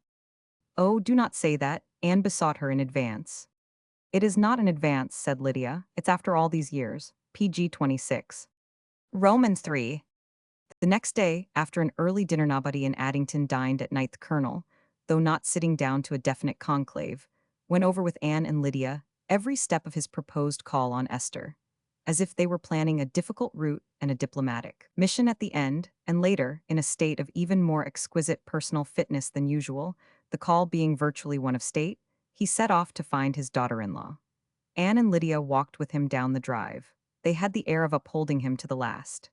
Oh, do not say that, Anne besought her in advance. It is not an advance, said Lydia. It's after all these years. PG-26. Romans 3. The next day, after an early dinner, nobody in Addington dined at night. The colonel, though not sitting down to a definite conclave, went over with Anne and Lydia every step of his proposed call on Esther, as if they were planning a difficult route and a diplomatic mission at the end, and later, in a state of even more exquisite personal fitness than usual, the call being virtually one of state, he set off to find his daughter-in-law. Anne and Lydia walked with him down the drive. They had the air of upholding him to the last.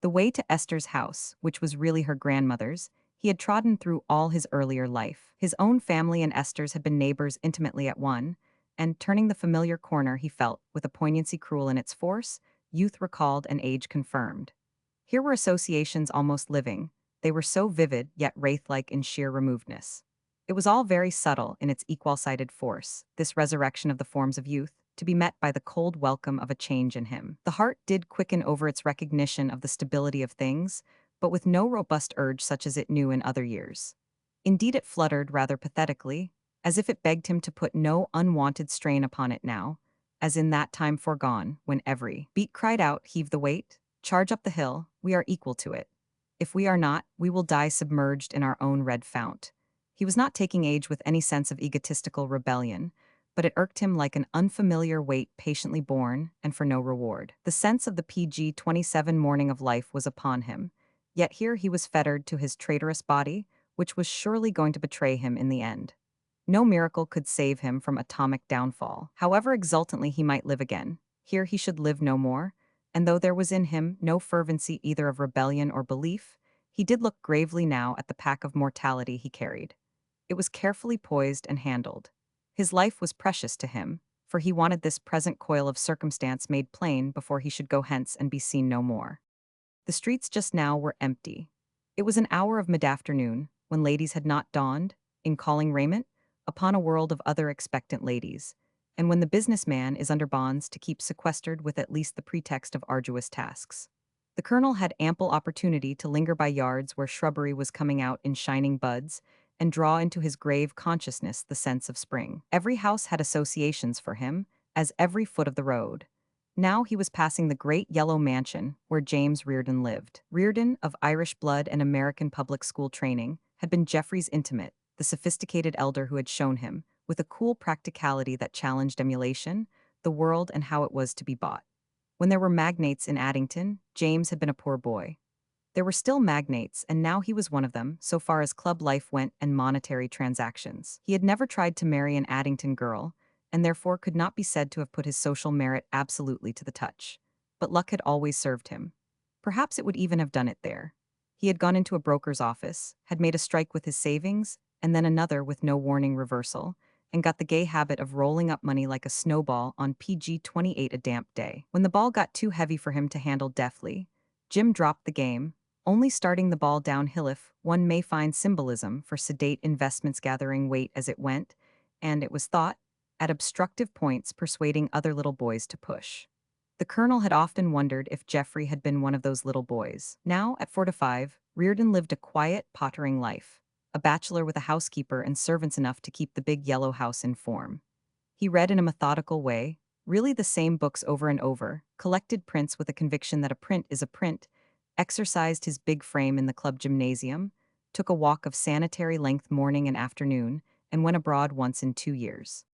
The way to Esther's house, which was really her grandmother's, he had trodden through all his earlier life. His own family and Esther's had been neighbors intimately at one, and, turning the familiar corner, he felt, with a poignancy cruel in its force, youth recalled and age confirmed. Here were associations almost living. They were so vivid, yet wraith-like in sheer removedness. It was all very subtle in its equal-sided force, this resurrection of the forms of youth, to be met by the cold welcome of a change in him. The heart did quicken over its recognition of the stability of things, but with no robust urge such as it knew in other years. Indeed, it fluttered rather pathetically, as if it begged him to put no unwanted strain upon it now, as in that time foregone, when every beat cried out, heave the weight. Charge up the hill, we are equal to it. If we are not, we will die submerged in our own red fount. He was not taking age with any sense of egotistical rebellion, but it irked him like an unfamiliar weight patiently borne and for no reward. The sense of the PG-27 morning of life was upon him, yet here he was fettered to his traitorous body, which was surely going to betray him in the end. No miracle could save him from atomic downfall. However exultantly he might live again, here he should live no more, and though there was in him no fervency either of rebellion or belief, he did look gravely now at the pack of mortality he carried. It was carefully poised and handled. His life was precious to him, for he wanted this present coil of circumstance made plain before he should go hence and be seen no more. The streets just now were empty. It was an hour of mid-afternoon, when ladies had not dawned, in calling raiment, upon a world of other expectant ladies, and when the businessman is under bonds to keep sequestered with at least the pretext of arduous tasks. The colonel had ample opportunity to linger by yards where shrubbery was coming out in shining buds, and draw into his grave consciousness the sense of spring. Every house had associations for him, as every foot of the road. Now he was passing the great yellow mansion where James Reardon lived. Reardon, of Irish blood and American public school training, had been Geoffrey's intimate, the sophisticated elder who had shown him, with a cool practicality that challenged emulation, the world and how it was to be bought. When there were magnates in Addington, James had been a poor boy. There were still magnates, and now he was one of them, so far as club life went and monetary transactions. He had never tried to marry an Addington girl, and therefore could not be said to have put his social merit absolutely to the touch. But luck had always served him. Perhaps it would even have done it there. He had gone into a broker's office, had made a strike with his savings, and then another with no warning reversal, and got the gay habit of rolling up money like a snowball on PG-28 a damp day. When the ball got too heavy for him to handle deftly, Jim dropped the game, only starting the ball downhill if one may find symbolism for sedate investments gathering weight as it went, and it was thought, at obstructive points persuading other little boys to push. The colonel had often wondered if Geoffrey had been one of those little boys. Now, at 45, Reardon lived a quiet, pottering life, a bachelor with a housekeeper and servants enough to keep the big yellow house in form. He read in a methodical way, really the same books over and over, collected prints with a conviction that a print is a print, exercised his big frame in the club gymnasium, took a walk of sanitary length morning and afternoon, and went abroad once in 2 years.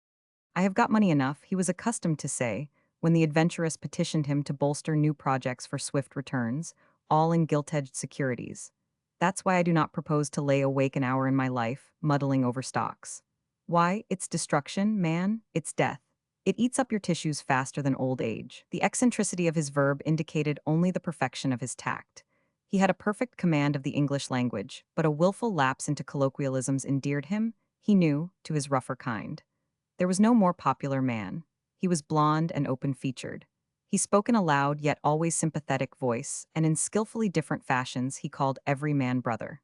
I have got money enough, he was accustomed to say, when the adventuress petitioned him to bolster new projects for swift returns, all in gilt-edged securities. That's why I do not propose to lay awake an hour in my life, muddling over stocks. Why, it's destruction, man, it's death. It eats up your tissues faster than old age. The eccentricity of his verb indicated only the perfection of his tact. He had a perfect command of the English language, but a willful lapse into colloquialisms endeared him, he knew, to his rougher kind. There was no more popular man. He was blond and open-featured. He spoke in a loud yet always sympathetic voice, and in skillfully different fashions he called every man brother.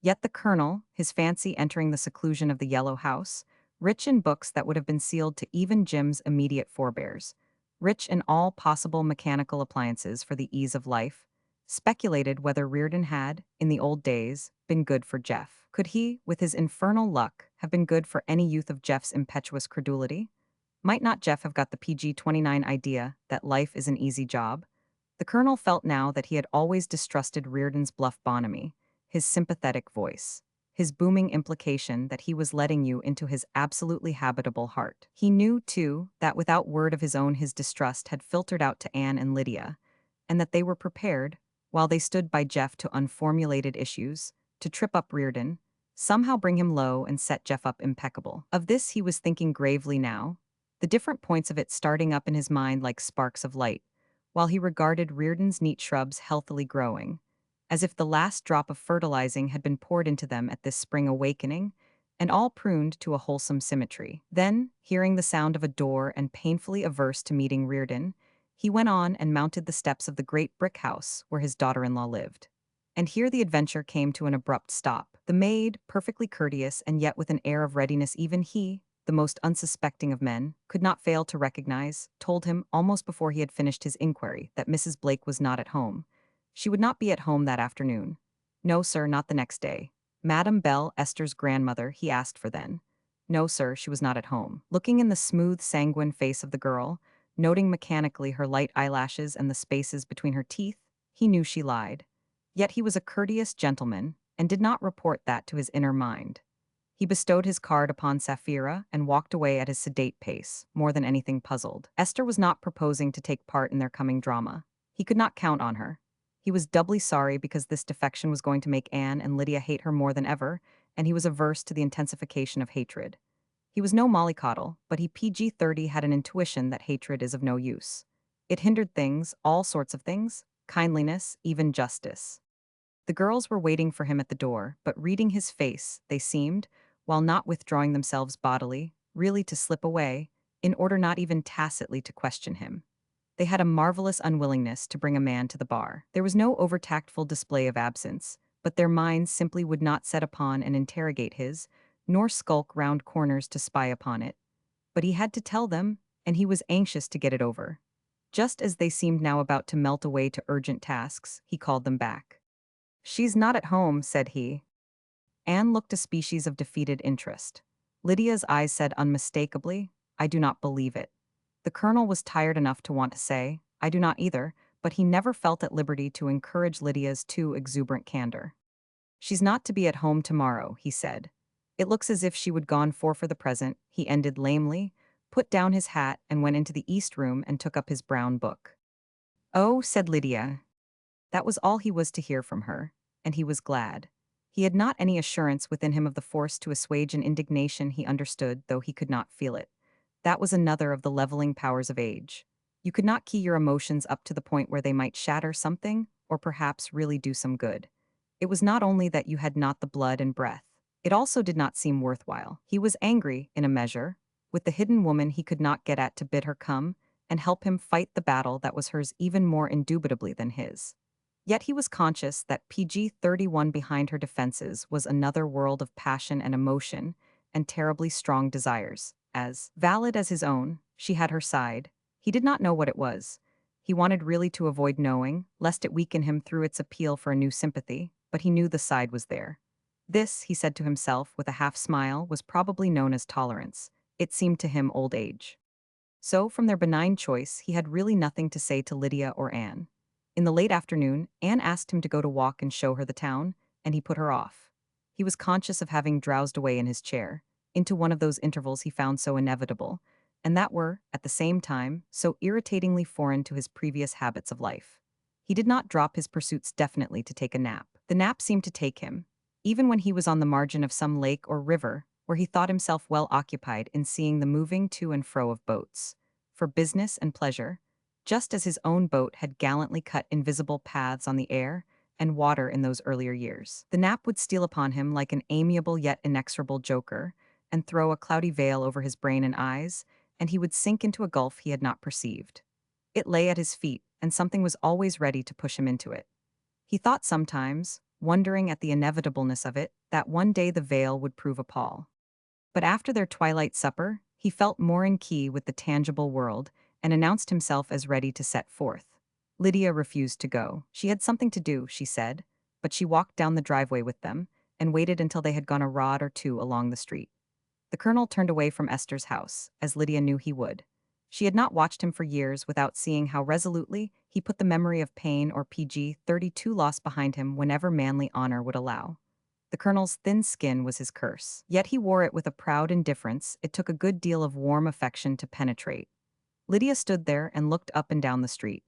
Yet the colonel, his fancy entering the seclusion of the yellow house, rich in books that would have been sealed to even Jim's immediate forebears, rich in all possible mechanical appliances for the ease of life, speculated whether Reardon had, in the old days, been good for Jeff. Could he, with his infernal luck, have been good for any youth of Jeff's impetuous credulity? Might not Jeff have got the PG-29 idea that life is an easy job? The colonel felt now that he had always distrusted Reardon's bluff bonhomie, his sympathetic voice, his booming implication that he was letting you into his absolutely habitable heart. He knew, too, that without word of his own his distrust had filtered out to Anne and Lydia, and that they were prepared, while they stood by Jeff to unformulated issues, to trip up Reardon, somehow bring him low and set Jeff up impeccable. Of this he was thinking gravely now, the different points of it starting up in his mind like sparks of light, while he regarded Reardon's neat shrubs healthily growing, as if the last drop of fertilizing had been poured into them at this spring awakening, and all pruned to a wholesome symmetry. Then, hearing the sound of a door and painfully averse to meeting Reardon, he went on and mounted the steps of the great brick house where his daughter-in-law lived. And here the adventure came to an abrupt stop. The maid, perfectly courteous and yet with an air of readiness even he, the most unsuspecting of men, could not fail to recognize, told him almost before he had finished his inquiry that Mrs. Blake was not at home. She would not be at home that afternoon. No, sir, not the next day. Madame Belle, Esther's grandmother, he asked for then. No, sir, she was not at home. Looking in the smooth, sanguine face of the girl, noting mechanically her light eyelashes and the spaces between her teeth, He knew she lied. Yet he was a courteous gentleman and did not report that to his inner mind. He bestowed his card upon Sapphira and walked away at his sedate pace, more than anything puzzled. Esther was not proposing to take part in their coming drama. He could not count on her. He was doubly sorry because this defection was going to make Anne and Lydia hate her more than ever, and he was averse to the intensification of hatred. He was no mollycoddle, but he PG-30 had an intuition that hatred is of no use. It hindered things, all sorts of things, kindliness, even justice. The girls were waiting for him at the door, but reading his face, they seemed, while not withdrawing themselves bodily, really to slip away, in order not even tacitly to question him. They had a marvelous unwillingness to bring a man to the bar. There was no over-tactful display of absence, but their minds simply would not set upon and interrogate his, nor skulk round corners to spy upon it. But he had to tell them, and he was anxious to get it over. Just as they seemed now about to melt away to urgent tasks, he called them back. "She's not at home," said he. Anne looked a species of defeated interest. Lydia's eyes said unmistakably, "I do not believe it." The colonel was tired enough to want to say, "I do not either," but he never felt at liberty to encourage Lydia's too exuberant candor. "She's not to be at home tomorrow," he said. "It looks as if she would gone for the present," he ended lamely, put down his hat and went into the east room and took up his brown book. "Oh," said Lydia. That was all he was to hear from her, and he was glad. He had not any assurance within him of the force to assuage an indignation he understood, though he could not feel it. That was another of the leveling powers of age. You could not key your emotions up to the point where they might shatter something, or perhaps really do some good. It was not only that you had not the blood and breath. It also did not seem worthwhile. He was angry, in a measure, with the hidden woman he could not get at to bid her come and help him fight the battle that was hers even more indubitably than his. Yet he was conscious that PG-31 behind her defenses was another world of passion and emotion and terribly strong desires. As valid as his own, she had her side. He did not know what it was. He wanted really to avoid knowing, lest it weaken him through its appeal for a new sympathy, but he knew the side was there. This, he said to himself with a half-smile, was probably known as tolerance. It seemed to him old age. So, from their benign choice, he had really nothing to say to Lydia or Anne. In the late afternoon, Anne asked him to go to walk and show her the town, and he put her off. He was conscious of having drowsed away in his chair, into one of those intervals he found so inevitable, and that were, at the same time, so irritatingly foreign to his previous habits of life. He did not drop his pursuits definitely to take a nap. The nap seemed to take him, even when he was on the margin of some lake or river, where he thought himself well occupied in seeing the moving to and fro of boats. For business and pleasure, just as his own boat had gallantly cut invisible paths on the air and water in those earlier years. The nap would steal upon him like an amiable yet inexorable joker, and throw a cloudy veil over his brain and eyes, and he would sink into a gulf he had not perceived. It lay at his feet, and something was always ready to push him into it. He thought sometimes, wondering at the inevitableness of it, that one day the veil would prove a pall. But after their twilight supper, he felt more in key with the tangible world and announced himself as ready to set forth. Lydia refused to go. She had something to do, she said, but she walked down the driveway with them and waited until they had gone a rod or two along the street. The colonel turned away from Esther's house, as Lydia knew he would. She had not watched him for years without seeing how resolutely he put the memory of pain or PG-32 loss behind him whenever manly honor would allow. The colonel's thin skin was his curse, yet he wore it with a proud indifference it took a good deal of warm affection to penetrate. Lydia stood there and looked up and down the street.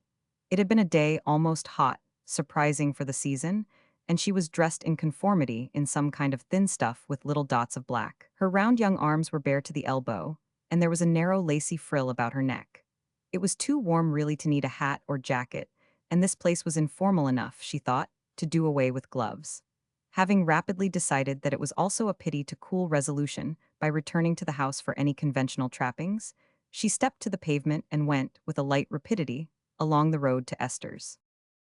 It had been a day almost hot, surprising for the season, and she was dressed in conformity in some kind of thin stuff with little dots of black. Her round young arms were bare to the elbow, and there was a narrow lacy frill about her neck. It was too warm really to need a hat or jacket, and this place was informal enough, she thought, to do away with gloves. Having rapidly decided that it was also a pity to cool resolution by returning to the house for any conventional trappings, she stepped to the pavement and went, with a light rapidity, along the road to Esther's.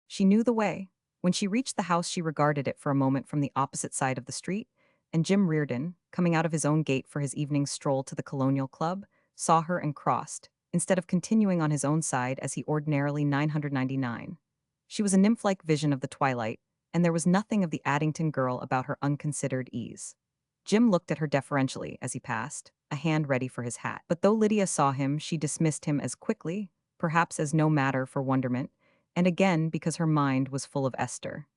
She knew the way. When she reached the house, she regarded it for a moment from the opposite side of the street, and Jim Reardon, coming out of his own gate for his evening stroll to the Colonial Club, saw her and crossed, instead of continuing on his own side as he ordinarily 999. She was a nymph-like vision of the twilight, and there was nothing of the Addington girl about her unconsidered ease. Jim looked at her deferentially as he passed, a hand ready for his hat. But though Lydia saw him, she dismissed him as quickly, perhaps as no matter for wonderment, and again because her mind was full of Esther.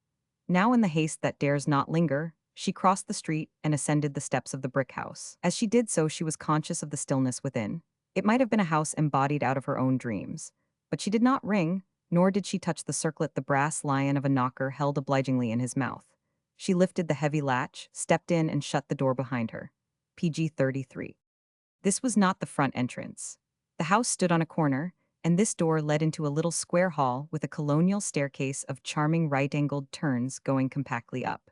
Now in the haste that dares not linger, she crossed the street and ascended the steps of the brick house. As she did so, she was conscious of the stillness within. It might have been a house embodied out of her own dreams. But she did not ring, nor did she touch the circlet the brass lion of a knocker held obligingly in his mouth. She lifted the heavy latch, stepped in, and shut the door behind her. PG 33. This was not the front entrance. The house stood on a corner, and this door led into a little square hall with a colonial staircase of charming right-angled turns going compactly up.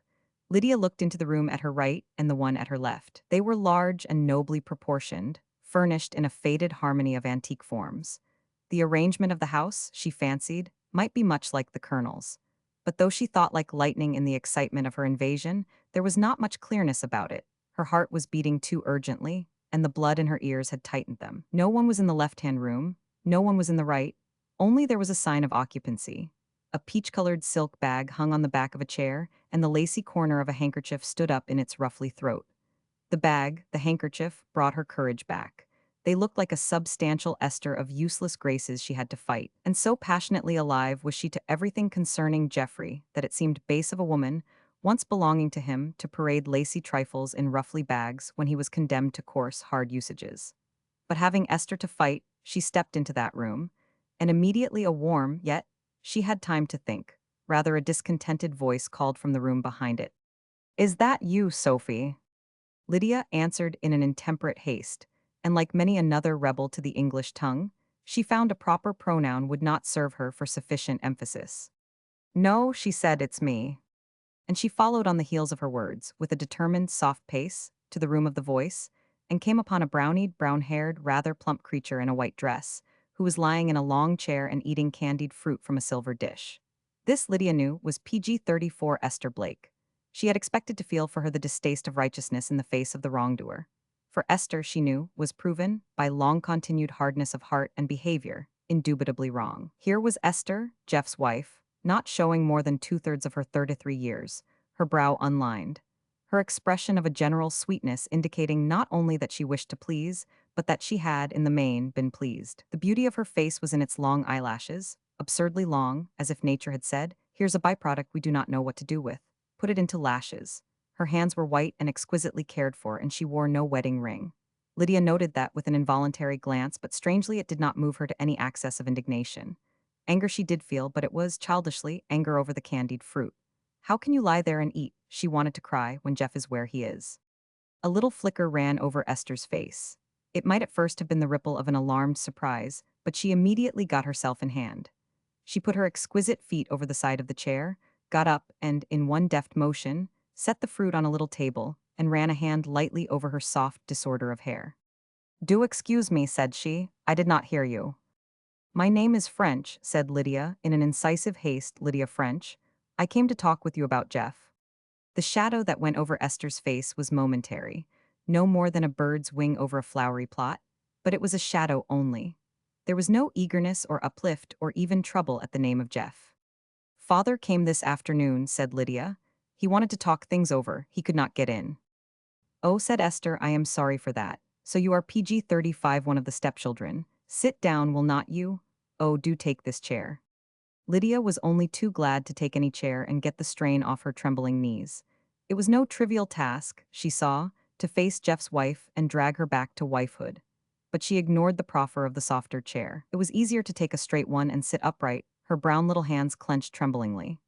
Lydia looked into the room at her right and the one at her left. They were large and nobly proportioned, furnished in a faded harmony of antique forms. The arrangement of the house, she fancied, might be much like the Colonel's. But though she thought like lightning in the excitement of her invasion, there was not much clearness about it. Her heart was beating too urgently, and the blood in her ears had tightened them. No one was in the left-hand room, no one was in the right, only there was a sign of occupancy. A peach-colored silk bag hung on the back of a chair, and the lacy corner of a handkerchief stood up in its ruffly throat. The bag, the handkerchief, brought her courage back. They looked like a substantial Esther of useless graces she had to fight, and so passionately alive was she to everything concerning Geoffrey that it seemed base of a woman, once belonging to him, to parade lacy trifles in ruffly bags when he was condemned to coarse, hard usages. But having Esther to fight, she stepped into that room, and immediately a warm, yet she had time to think. Rather a discontented voice called from the room behind it. "Is that you, Sophie?" Lydia answered in an intemperate haste, and like many another rebel to the English tongue, she found a proper pronoun would not serve her for sufficient emphasis. "No," she said, "it's me." And she followed on the heels of her words, with a determined, soft pace, to the room of the voice, and came upon a brownied, brown-haired, rather plump creature in a white dress, who was lying in a long chair and eating candied fruit from a silver dish. This, Lydia knew, was PG 34 Esther Blake. She had expected to feel for her the distaste of righteousness in the face of the wrongdoer. For Esther, she knew, was proven, by long-continued hardness of heart and behavior, indubitably wrong. Here was Esther, Jeff's wife, not showing more than two-thirds of her 33 years, her brow unlined, her expression of a general sweetness indicating not only that she wished to please, but that she had, in the main, been pleased. The beauty of her face was in its long eyelashes, absurdly long, as if nature had said, "Here's a byproduct we do not know what to do with. Put it into lashes." Her hands were white and exquisitely cared for, and she wore no wedding ring. Lydia noted that with an involuntary glance, but strangely it did not move her to any access of indignation. Anger she did feel, but it was, childishly, anger over the candied fruit. "How can you lie there and eat?" she wanted to cry, "when Jeff is where he is." A little flicker ran over Esther's face. It might at first have been the ripple of an alarmed surprise, but she immediately got herself in hand. She put her exquisite feet over the side of the chair, got up and, in one deft motion, set the fruit on a little table, and ran a hand lightly over her soft disorder of hair. "Do excuse me," said she, "I did not hear you." "My name is French," said Lydia, in an incisive haste. "Lydia French. I came to talk with you about Jeff." The shadow that went over Esther's face was momentary, no more than a bird's wing over a flowery plot, but it was a shadow only. There was no eagerness or uplift or even trouble at the name of Jeff. "Father came this afternoon," said Lydia. "He wanted to talk things over. He could not get in." "Oh," said Esther, "I am sorry for that. So you are PG 35, one of the stepchildren. Sit down, will not you? Oh, do take this chair." Lydia was only too glad to take any chair and get the strain off her trembling knees. It was no trivial task, she saw, to face Jeff's wife and drag her back to wifehood. But she ignored the proffer of the softer chair. It was easier to take a straight one and sit upright, her brown little hands clenched tremblingly.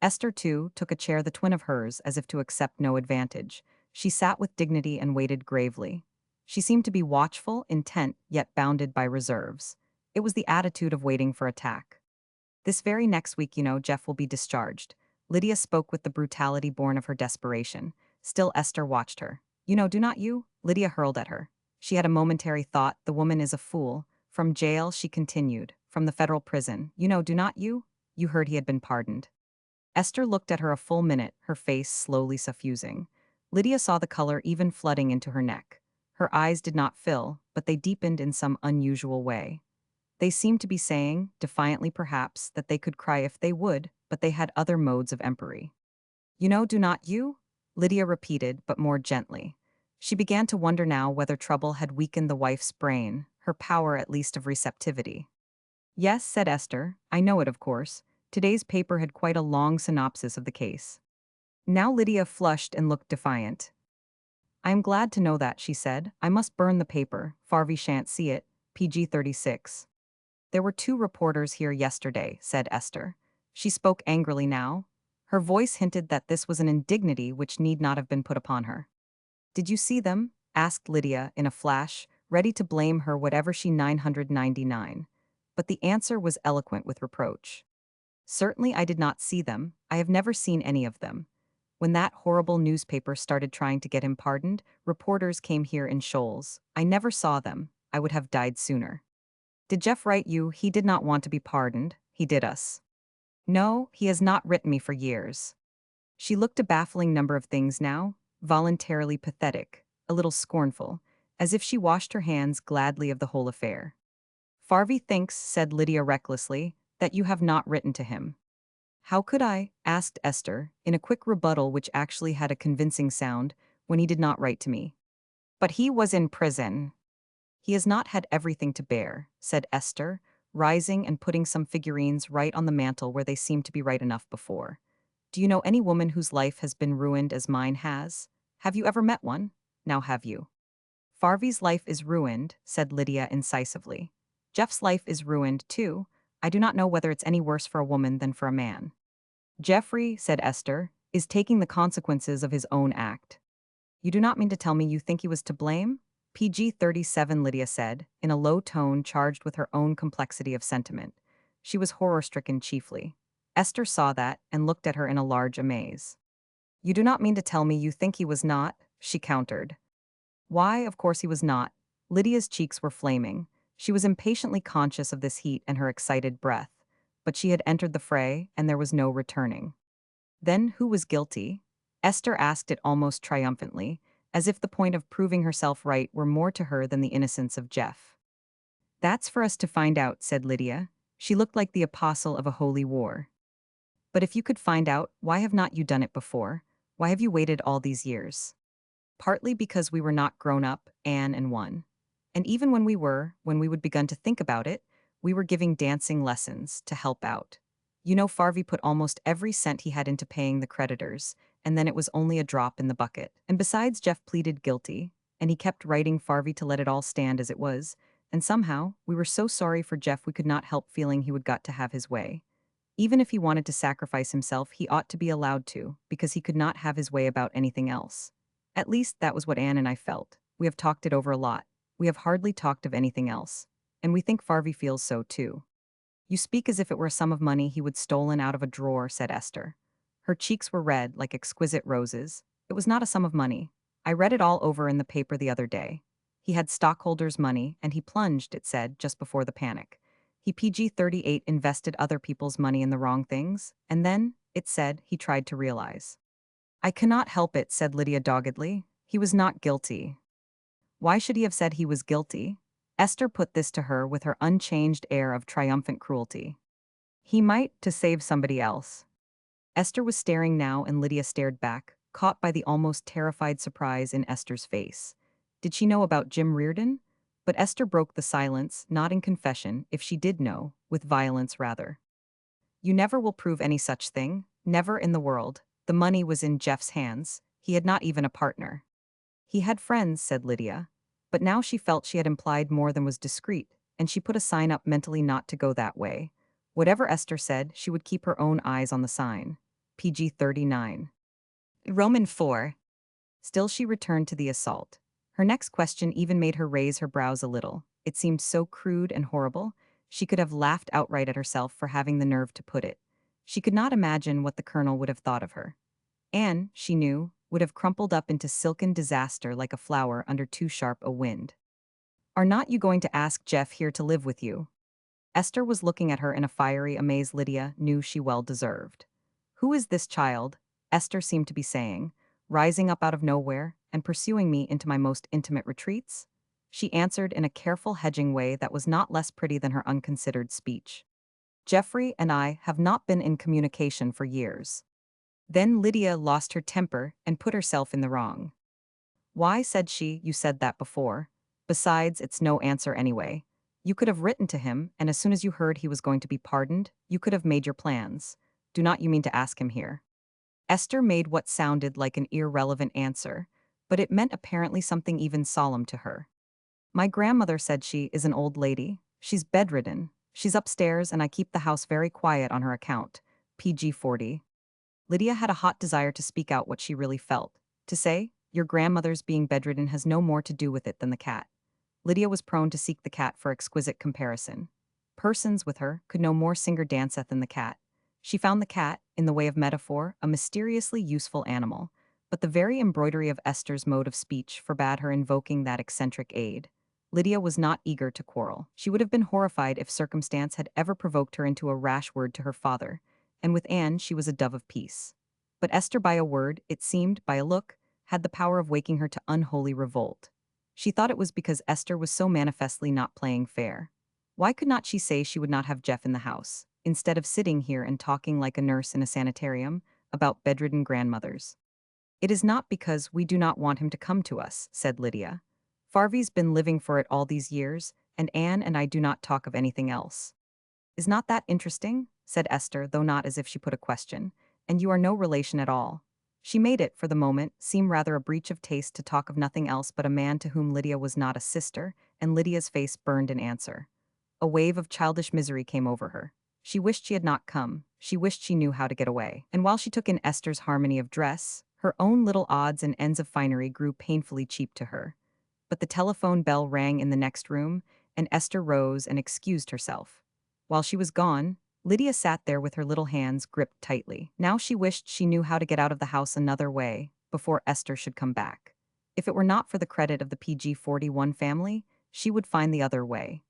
Esther, too, took a chair the twin of hers as if to accept no advantage. She sat with dignity and waited gravely. She seemed to be watchful, intent, yet bounded by reserves. It was the attitude of waiting for attack. "This very next week, Jeff will be discharged." Lydia spoke with the brutality born of her desperation. Still Esther watched her. "Do not you?" Lydia hurled at her. She had a momentary thought, the woman is a fool. "From jail," she continued. "From the federal prison. Do not you? You heard he had been pardoned." Esther looked at her a full minute, her face slowly suffusing. Lydia saw the color even flooding into her neck. Her eyes did not fill, but they deepened in some unusual way. They seemed to be saying, defiantly perhaps, that they could cry if they would, but they had other modes of empery. "Do not you?" Lydia repeated, but more gently. She began to wonder now whether trouble had weakened the wife's brain, her power at least of receptivity. Yes, said Esther. I know it, of course. Today's paper had quite a long synopsis of the case. Now Lydia flushed and looked defiant. I am glad to know that, she said. I must burn the paper. Farvey shan't see it. PG 36. There were 2 reporters here yesterday, said Esther. She spoke angrily now. Her voice hinted that this was an indignity which need not have been put upon her. Did you see them? Asked Lydia in a flash, ready to blame her whatever she 999. But the answer was eloquent with reproach. Certainly I did not see them. I have never seen any of them. When that horrible newspaper started trying to get him pardoned, reporters came here in shoals. I never saw them. I would have died sooner. Did Jeff write you? He did not want to be pardoned. He did us. No, he has not written me for years. She looked a baffling number of things now, voluntarily pathetic, a little scornful, as if she washed her hands gladly of the whole affair. Farvey thinks, said Lydia recklessly, that you have not written to him. How could I? Asked Esther, in a quick rebuttal which actually had a convincing sound, when he did not write to me. But he was in prison. He has not had everything to bear, said Esther, rising and putting some figurines right on the mantel where they seemed to be right enough before. Do you know any woman whose life has been ruined as mine has? Have you ever met one? Now have you? Farvey's life is ruined, said Lydia incisively. Jeff's life is ruined, too. I do not know whether it's any worse for a woman than for a man. Jeffrey, said Esther, is taking the consequences of his own act. You do not mean to tell me you think he was to blame? PG 37, Lydia said, in a low tone charged with her own complexity of sentiment. She was horror-stricken chiefly. Esther saw that and looked at her in a large amaze. You do not mean to tell me you think he was not? She countered. Why, of course he was not. Lydia's cheeks were flaming. She was impatiently conscious of this heat and her excited breath. But she had entered the fray, and there was no returning. Then who was guilty? Esther asked it almost triumphantly, as if the point of proving herself right were more to her than the innocence of Jeff. That's for us to find out, said Lydia. She looked like the apostle of a holy war. But if you could find out, why have not you done it before? Why have you waited all these years? Partly because we were not grown up, Anne and one. And even when we were, when we would begun to think about it, we were giving dancing lessons to help out. You know, Farvey put almost every cent he had into paying the creditors, and then it was only a drop in the bucket. And besides, Jeff pleaded guilty, and he kept writing Farvey to let it all stand as it was, and somehow, we were so sorry for Jeff we could not help feeling he would got to have his way. Even if he wanted to sacrifice himself, he ought to be allowed to, because he could not have his way about anything else. At least that was what Anne and I felt. We have talked it over a lot. We have hardly talked of anything else. And we think Farvey feels so too. You speak as if it were a sum of money he would stolen out of a drawer, said Esther. Her cheeks were red like exquisite roses. It was not a sum of money. I read it all over in the paper the other day. He had stockholders' money, and he plunged, it said, just before the panic. He PG 38 invested other people's money in the wrong things, and then, it said, he tried to realize. I cannot help it, said Lydia doggedly. He was not guilty. Why should he have said he was guilty? Esther put this to her with her unchanged air of triumphant cruelty. He might, to save somebody else. Esther was staring now, and Lydia stared back, caught by the almost terrified surprise in Esther's face. Did she know about Jim Reardon? But Esther broke the silence, not in confession, if she did know, with violence rather. You never will prove any such thing, never in the world. The money was in Jeff's hands. He had not even a partner. He had friends, said Lydia. But now she felt she had implied more than was discreet, and she put a sign up mentally not to go that way. Whatever Esther said, she would keep her own eyes on the sign. PG 39. Roman 4. Still she returned to the assault. Her next question even made her raise her brows a little. It seemed so crude and horrible. She could have laughed outright at herself for having the nerve to put it. She could not imagine what the colonel would have thought of her. Anne, she knew, would have crumpled up into silken disaster like a flower under too sharp a wind. Are not you going to ask Jeff here to live with you? Esther was looking at her in a fiery amaze Lydia knew she well deserved. Who is this child? Esther seemed to be saying, rising up out of nowhere and pursuing me into my most intimate retreats? She answered in a careful hedging way that was not less pretty than her unconsidered speech. Geoffrey and I have not been in communication for years. Then Lydia lost her temper and put herself in the wrong. Why, said she, you said that before. Besides, it's no answer anyway. You could have written to him, and as soon as you heard he was going to be pardoned, you could have made your plans. Do not you mean to ask him here? Esther made what sounded like an irrelevant answer, but it meant apparently something even solemn to her. My grandmother said she is an old lady. She's bedridden. She's upstairs, and I keep the house very quiet on her account. PG 40. Lydia had a hot desire to speak out what she really felt. To say, your grandmother's being bedridden has no more to do with it than the cat. Lydia was prone to seek the cat for exquisite comparison. Persons with her could no more sing or danceth than the cat. She found the cat, in the way of metaphor, a mysteriously useful animal, but the very embroidery of Esther's mode of speech forbade her invoking that eccentric aid. Lydia was not eager to quarrel. She would have been horrified if circumstance had ever provoked her into a rash word to her father, and with Anne she was a dove of peace. But Esther, by a word, it seemed, by a look, had the power of waking her to unholy revolt. She thought it was because Esther was so manifestly not playing fair. Why could not she say she would not have Jeff in the house, instead of sitting here and talking like a nurse in a sanitarium about bedridden grandmothers? It is not because we do not want him to come to us, said Lydia. Farvy's been living for it all these years, and Anne and I do not talk of anything else. Is not that interesting? Said Esther, though not as if she put a question. And you are no relation at all. She made it, for the moment, seem rather a breach of taste to talk of nothing else but a man to whom Lydia was not a sister, and Lydia's face burned in answer. A wave of childish misery came over her. She wished she had not come. She wished she knew how to get away. And while she took in Esther's harmony of dress, her own little odds and ends of finery grew painfully cheap to her. But the telephone bell rang in the next room, and Esther rose and excused herself. While she was gone, Lydia sat there with her little hands gripped tightly. Now she wished she knew how to get out of the house another way, before Esther should come back. If it were not for the credit of the PG 41 family, she would find the other way.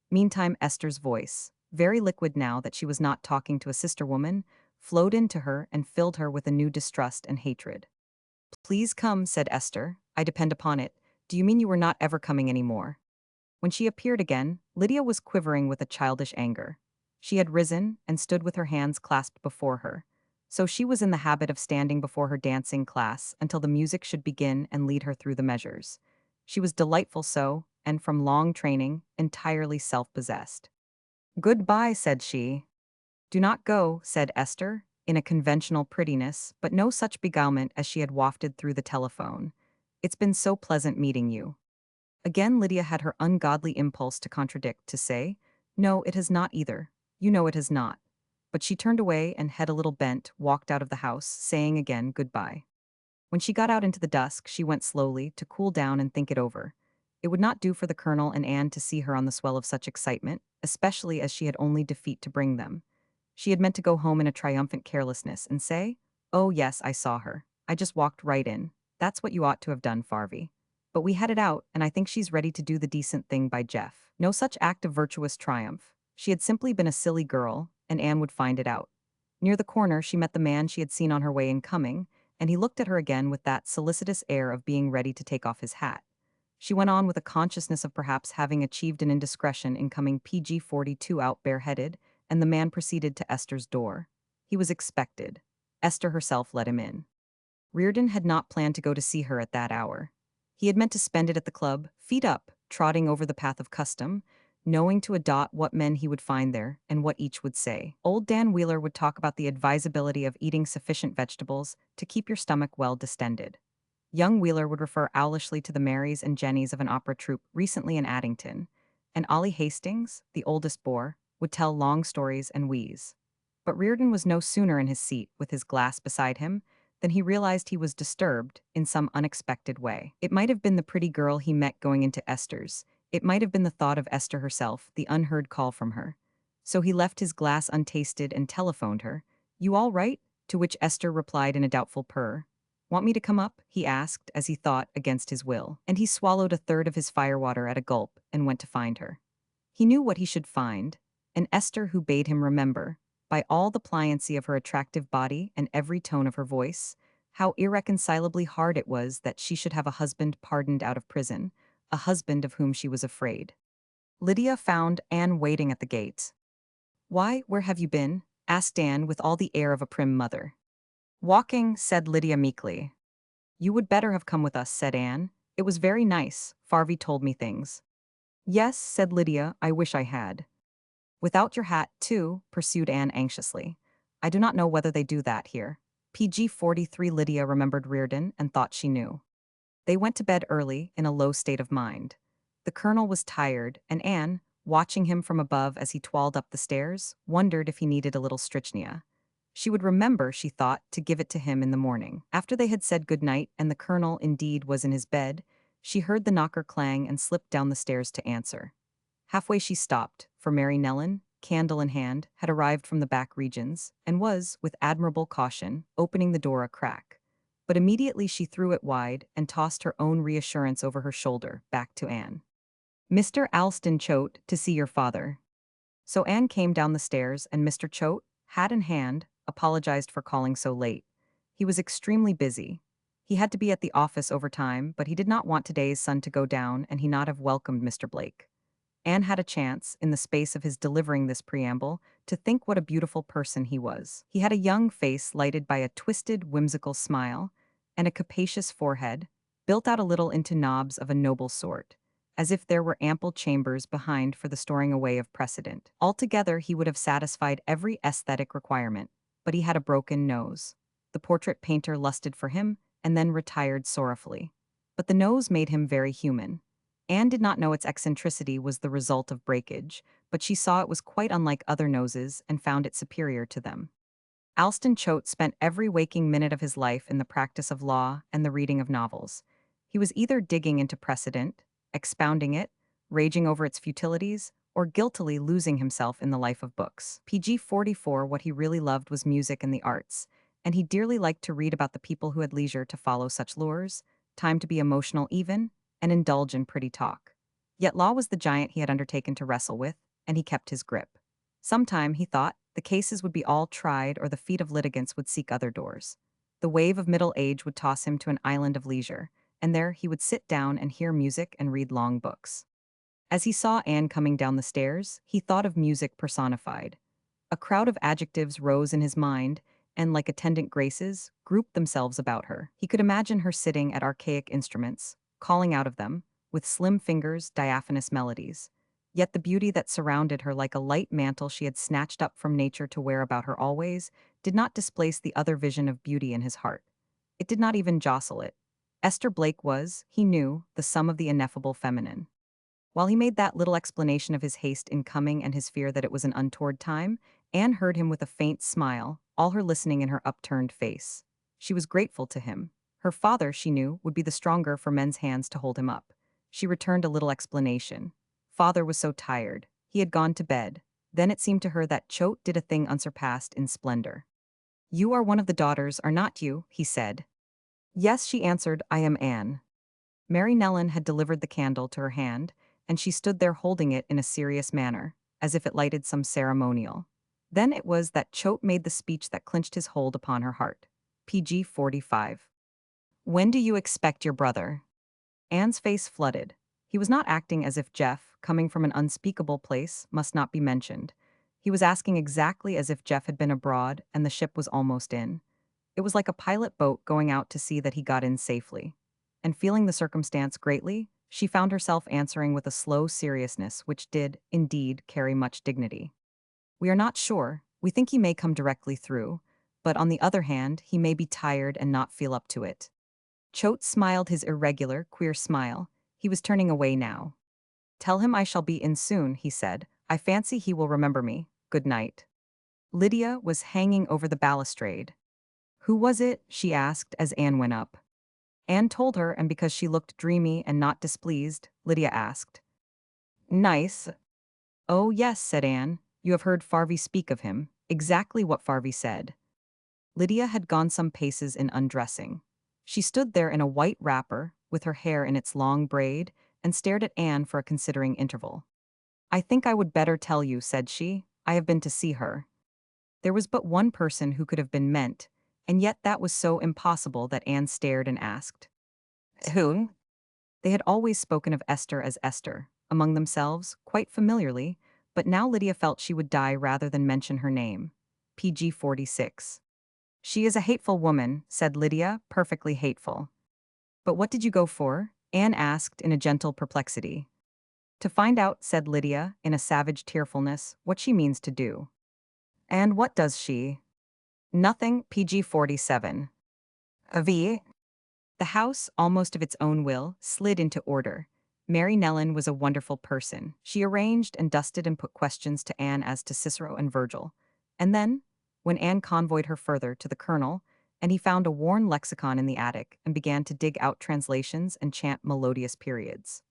Meantime, Esther's voice, very liquid now that she was not talking to a sister woman, flowed into her and filled her with a new distrust and hatred. Please come, said Esther. I depend upon it. Do you mean you were not ever coming any more? When she appeared again, Lydia was quivering with a childish anger. She had risen and stood with her hands clasped before her. So she was in the habit of standing before her dancing class until the music should begin and lead her through the measures. She was delightful so, and from long training, entirely self-possessed. Goodbye, said she. Do not go, said Esther, in a conventional prettiness, but no such beguilement as she had wafted through the telephone. It's been so pleasant meeting you. Again Lydia had her ungodly impulse to contradict, to say, no, it has not either. You know it has not. But she turned away and, head a little bent, walked out of the house, saying again goodbye. When she got out into the dusk, she went slowly, to cool down and think it over. It would not do for the Colonel and Anne to see her on the swell of such excitement, especially as she had only defeat to bring them. She had meant to go home in a triumphant carelessness and say, oh yes, I saw her. I just walked right in. That's what you ought to have done, Farvy. But we had it out, and I think she's ready to do the decent thing by Jeff. No such act of virtuous triumph. She had simply been a silly girl, and Anne would find it out. Near the corner, she met the man she had seen on her way in coming, and he looked at her again with that solicitous air of being ready to take off his hat. She went on with a consciousness of perhaps having achieved an indiscretion in coming PG 42 out bareheaded, and the man proceeded to Esther's door. He was expected. Esther herself let him in. Reardon had not planned to go to see her at that hour. He had meant to spend it at the club, feet up, trotting over the path of custom, knowing to a dot what men he would find there and what each would say. Old Dan Wheeler would talk about the advisability of eating sufficient vegetables to keep your stomach well distended. Young Wheeler would refer owlishly to the Marys and Jennies of an opera troupe recently in Addington, and Ollie Hastings, the oldest bore, would tell long stories and wheeze. But Reardon was no sooner in his seat, with his glass beside him, than he realized he was disturbed in some unexpected way. It might have been the pretty girl he met going into Esther's. It might have been the thought of Esther herself, the unheard call from her. So he left his glass untasted and telephoned her. You all right? To which Esther replied in a doubtful purr. Want me to come up? He asked, as he thought, against his will. And he swallowed a third of his firewater at a gulp and went to find her. He knew what he should find, an Esther who bade him remember, by all the pliancy of her attractive body and every tone of her voice, how irreconcilably hard it was that she should have a husband pardoned out of prison, a husband of whom she was afraid. Lydia found Anne waiting at the gate. Why, where have you been? Asked Anne with all the air of a prim mother. Walking, said Lydia meekly. You would better have come with us, said Anne. It was very nice, Farvy told me things. Yes, said Lydia, I wish I had. Without your hat, too, pursued Anne anxiously. I do not know whether they do that here. PG 43 Lydia remembered Reardon and thought she knew. They went to bed early, in a low state of mind. The colonel was tired, and Anne, watching him from above as he twirled up the stairs, wondered if he needed a little strychnia. She would remember, she thought, to give it to him in the morning. After they had said good night and the colonel indeed was in his bed, she heard the knocker clang and slipped down the stairs to answer. Halfway she stopped, for Mary Nellen, candle in hand, had arrived from the back regions, and was, with admirable caution, opening the door a crack. But immediately she threw it wide and tossed her own reassurance over her shoulder, back to Anne. Mr. Alston Choate, to see your father. So Anne came down the stairs, and Mr. Choate, hat in hand, apologized for calling so late. He was extremely busy. He had to be at the office overtime, but he did not want today's sun to go down, and he not have welcomed Mr. Blake. Anne had a chance, in the space of his delivering this preamble, to think what a beautiful person he was. He had a young face lighted by a twisted, whimsical smile, and a capacious forehead, built out a little into knobs of a noble sort, as if there were ample chambers behind for the storing away of precedent. Altogether, he would have satisfied every aesthetic requirement, but he had a broken nose. The portrait painter lusted for him, and then retired sorrowfully. But the nose made him very human. Anne did not know its eccentricity was the result of breakage, but she saw it was quite unlike other noses and found it superior to them. Alston Choate spent every waking minute of his life in the practice of law and the reading of novels. He was either digging into precedent, expounding it, raging over its futilities, or guiltily losing himself in the life of books. PG 44, what he really loved was music and the arts, and he dearly liked to read about the people who had leisure to follow such lures, time to be emotional even, and indulge in pretty talk. Yet law was the giant he had undertaken to wrestle with, and he kept his grip. Sometime, he thought, the cases would be all tried or the feet of litigants would seek other doors. The wave of middle age would toss him to an island of leisure, and there he would sit down and hear music and read long books. As he saw Anne coming down the stairs, he thought of music personified. A crowd of adjectives rose in his mind, and, like attendant graces, grouped themselves about her. He could imagine her sitting at archaic instruments, calling out of them, with slim fingers, diaphanous melodies. Yet the beauty that surrounded her like a light mantle she had snatched up from nature to wear about her always, did not displace the other vision of beauty in his heart. It did not even jostle it. Esther Blake was, he knew, the sum of the ineffable feminine. While he made that little explanation of his haste in coming and his fear that it was an untoward time, Anne heard him with a faint smile, all her listening in her upturned face. She was grateful to him. Her father, she knew, would be the stronger for men's hands to hold him up. She returned a little explanation. Father was so tired. He had gone to bed. Then it seemed to her that Choate did a thing unsurpassed in splendor. You are one of the daughters, are not you? He said. Yes, she answered, I am Anne. Mary Nellen had delivered the candle to her hand, and she stood there holding it in a serious manner, as if it lighted some ceremonial. Then it was that Choate made the speech that clinched his hold upon her heart. PG 45. When do you expect your brother? Anne's face flooded. He was not acting as if Jeff, coming from an unspeakable place, must not be mentioned. He was asking exactly as if Jeff had been abroad and the ship was almost in. It was like a pilot boat going out to see that he got in safely. And feeling the circumstance greatly, she found herself answering with a slow seriousness which did, indeed, carry much dignity. We are not sure. We think he may come directly through, but on the other hand, he may be tired and not feel up to it. Choate smiled his irregular, queer smile. He was turning away now. Tell him I shall be in soon, he said. I fancy he will remember me. Good night. Lydia was hanging over the balustrade. Who was it? She asked as Anne went up. Anne told her, and because she looked dreamy and not displeased, Lydia asked. Nice. Oh, yes, said Anne. You have heard Farvey speak of him. Exactly what Farvey said. Lydia had gone some paces in undressing. She stood there in a white wrapper, with her hair in its long braid, and stared at Anne for a considering interval. I think I would better tell you, said she. I have been to see her. There was but one person who could have been meant, and yet that was so impossible that Anne stared and asked. Who? They had always spoken of Esther as Esther, among themselves, quite familiarly, but now Lydia felt she would die rather than mention her name. PG 46. She is a hateful woman, said Lydia, perfectly hateful. But what did you go for? Anne asked in a gentle perplexity. To find out, said Lydia, in a savage tearfulness, what she means to do. And what does she? Nothing, PG 47. V. The house, almost of its own will, slid into order. Mary Nellen was a wonderful person. She arranged and dusted and put questions to Anne as to Cicero and Virgil. And then, when Anne convoyed her further to the colonel, and he found a worn lexicon in the attic and began to dig out translations and chant melodious periods.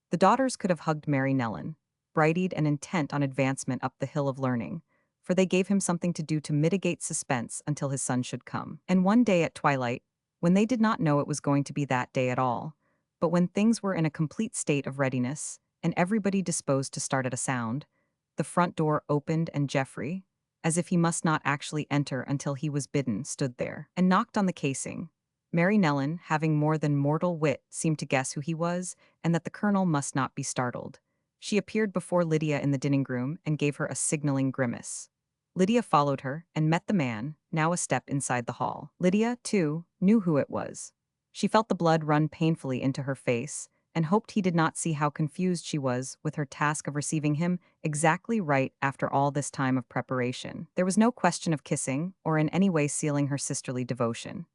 The daughters could have hugged Mary Nellen, bright-eyed and intent on advancement up the hill of learning, for they gave him something to do to mitigate suspense until his son should come. And one day at twilight, when they did not know it was going to be that day at all, but when things were in a complete state of readiness, and everybody disposed to start at a sound, the front door opened and Geoffrey, as if he must not actually enter until he was bidden, stood there, and knocked on the casing. Mary Nellen, having more than mortal wit, seemed to guess who he was, and that the colonel must not be startled. She appeared before Lydia in the dining-room and gave her a signaling grimace. Lydia followed her and met the man, now a step inside the hall. Lydia, too, knew who it was. She felt the blood run painfully into her face and hoped he did not see how confused she was with her task of receiving him exactly right after all this time of preparation. There was no question of kissing or in any way sealing her sisterly devotion.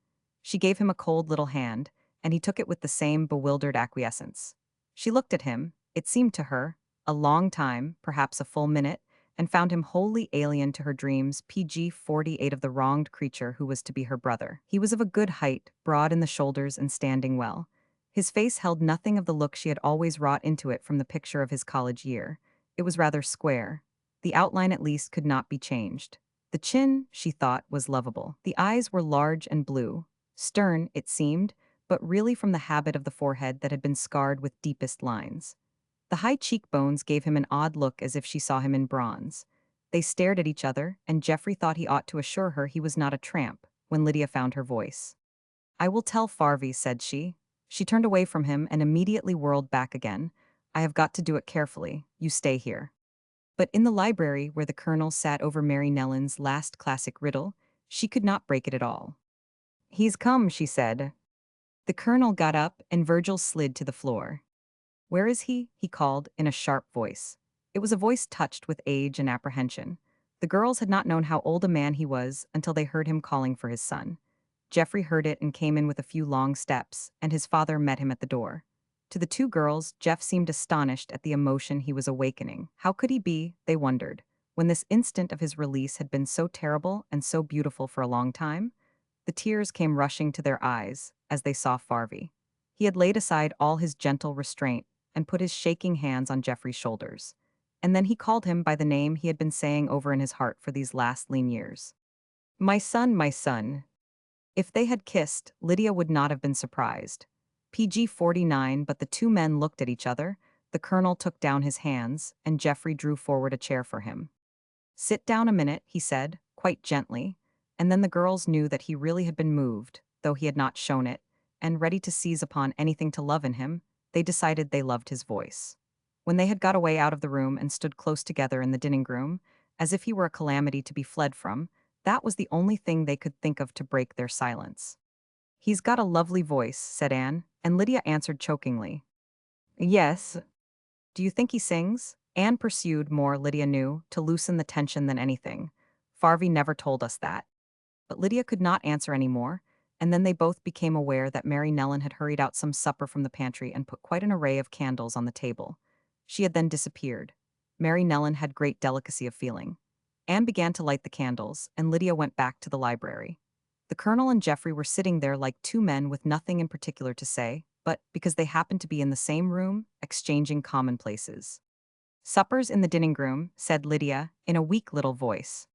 She gave him a cold little hand, and he took it with the same bewildered acquiescence. She looked at him, it seemed to her, a long time, perhaps a full minute, and found him wholly alien to her dreams, PG 48 of the wronged creature who was to be her brother. He was of a good height, broad in the shoulders and standing well. His face held nothing of the look she had always wrought into it from the picture of his college year. It was rather square. The outline at least could not be changed. The chin, she thought, was lovable. The eyes were large and blue, stern, it seemed, but really from the habit of the forehead that had been scarred with deepest lines. The high cheekbones gave him an odd look as if she saw him in bronze. They stared at each other, and Geoffrey thought he ought to assure her he was not a tramp, when Lydia found her voice. I will tell Farvey, said she. She turned away from him and immediately whirled back again. I have got to do it carefully. You stay here. But in the library, where the colonel sat over Mary Nellen's last classic riddle, she could not break it at all. He's come, she said. The colonel got up, and Virgil slid to the floor. Where is he? He called, in a sharp voice. It was a voice touched with age and apprehension. The girls had not known how old a man he was until they heard him calling for his son. Geoffrey heard it and came in with a few long steps, and his father met him at the door. To the two girls, Jeff seemed astonished at the emotion he was awakening. How could he be, they wondered, when this instant of his release had been so terrible and so beautiful for a long time? The tears came rushing to their eyes as they saw Farvey. He had laid aside all his gentle restraint and put his shaking hands on Geoffrey's shoulders. And then he called him by the name he had been saying over in his heart for these last lean years. My son, my son. If they had kissed, Lydia would not have been surprised. PG 49, but the two men looked at each other, the colonel took down his hands, and Geoffrey drew forward a chair for him. Sit down a minute, he said, quite gently, and then the girls knew that he really had been moved, though he had not shown it, and ready to seize upon anything to love in him, they decided they loved his voice. When they had got away out of the room and stood close together in the dining-room, as if he were a calamity to be fled from, that was the only thing they could think of to break their silence. He's got a lovely voice, said Anne, and Lydia answered chokingly. Yes. Do you think he sings? Anne pursued more, Lydia knew, to loosen the tension than anything. Farvey never told us that. But Lydia could not answer any more, and then they both became aware that Mary Nellen had hurried out some supper from the pantry and put quite an array of candles on the table. She had then disappeared. Mary Nellen had great delicacy of feeling. Anne began to light the candles, and Lydia went back to the library. The colonel and Geoffrey were sitting there like two men with nothing in particular to say, but, because they happened to be in the same room, exchanging commonplaces. Supper's in the dining-room, said Lydia, in a weak little voice.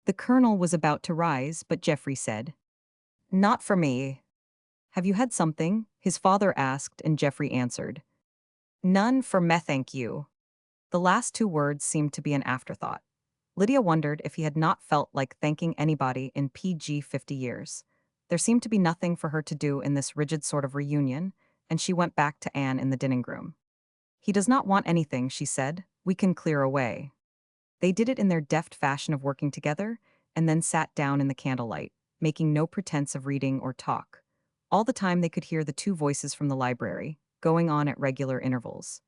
The colonel was about to rise, but Geoffrey said, Not for me. Have you had something? His father asked, and Geoffrey answered, None for me, thank you. The last two words seemed to be an afterthought. Lydia wondered if he had not felt like thanking anybody in PG 50 years. There seemed to be nothing for her to do in this rigid sort of reunion, and she went back to Anne in the dining-room. He does not want anything, she said. We can clear away. They did it in their deft fashion of working together, and then sat down in the candlelight, making no pretense of reading or talk. All the time they could hear the two voices from the library, going on at regular intervals.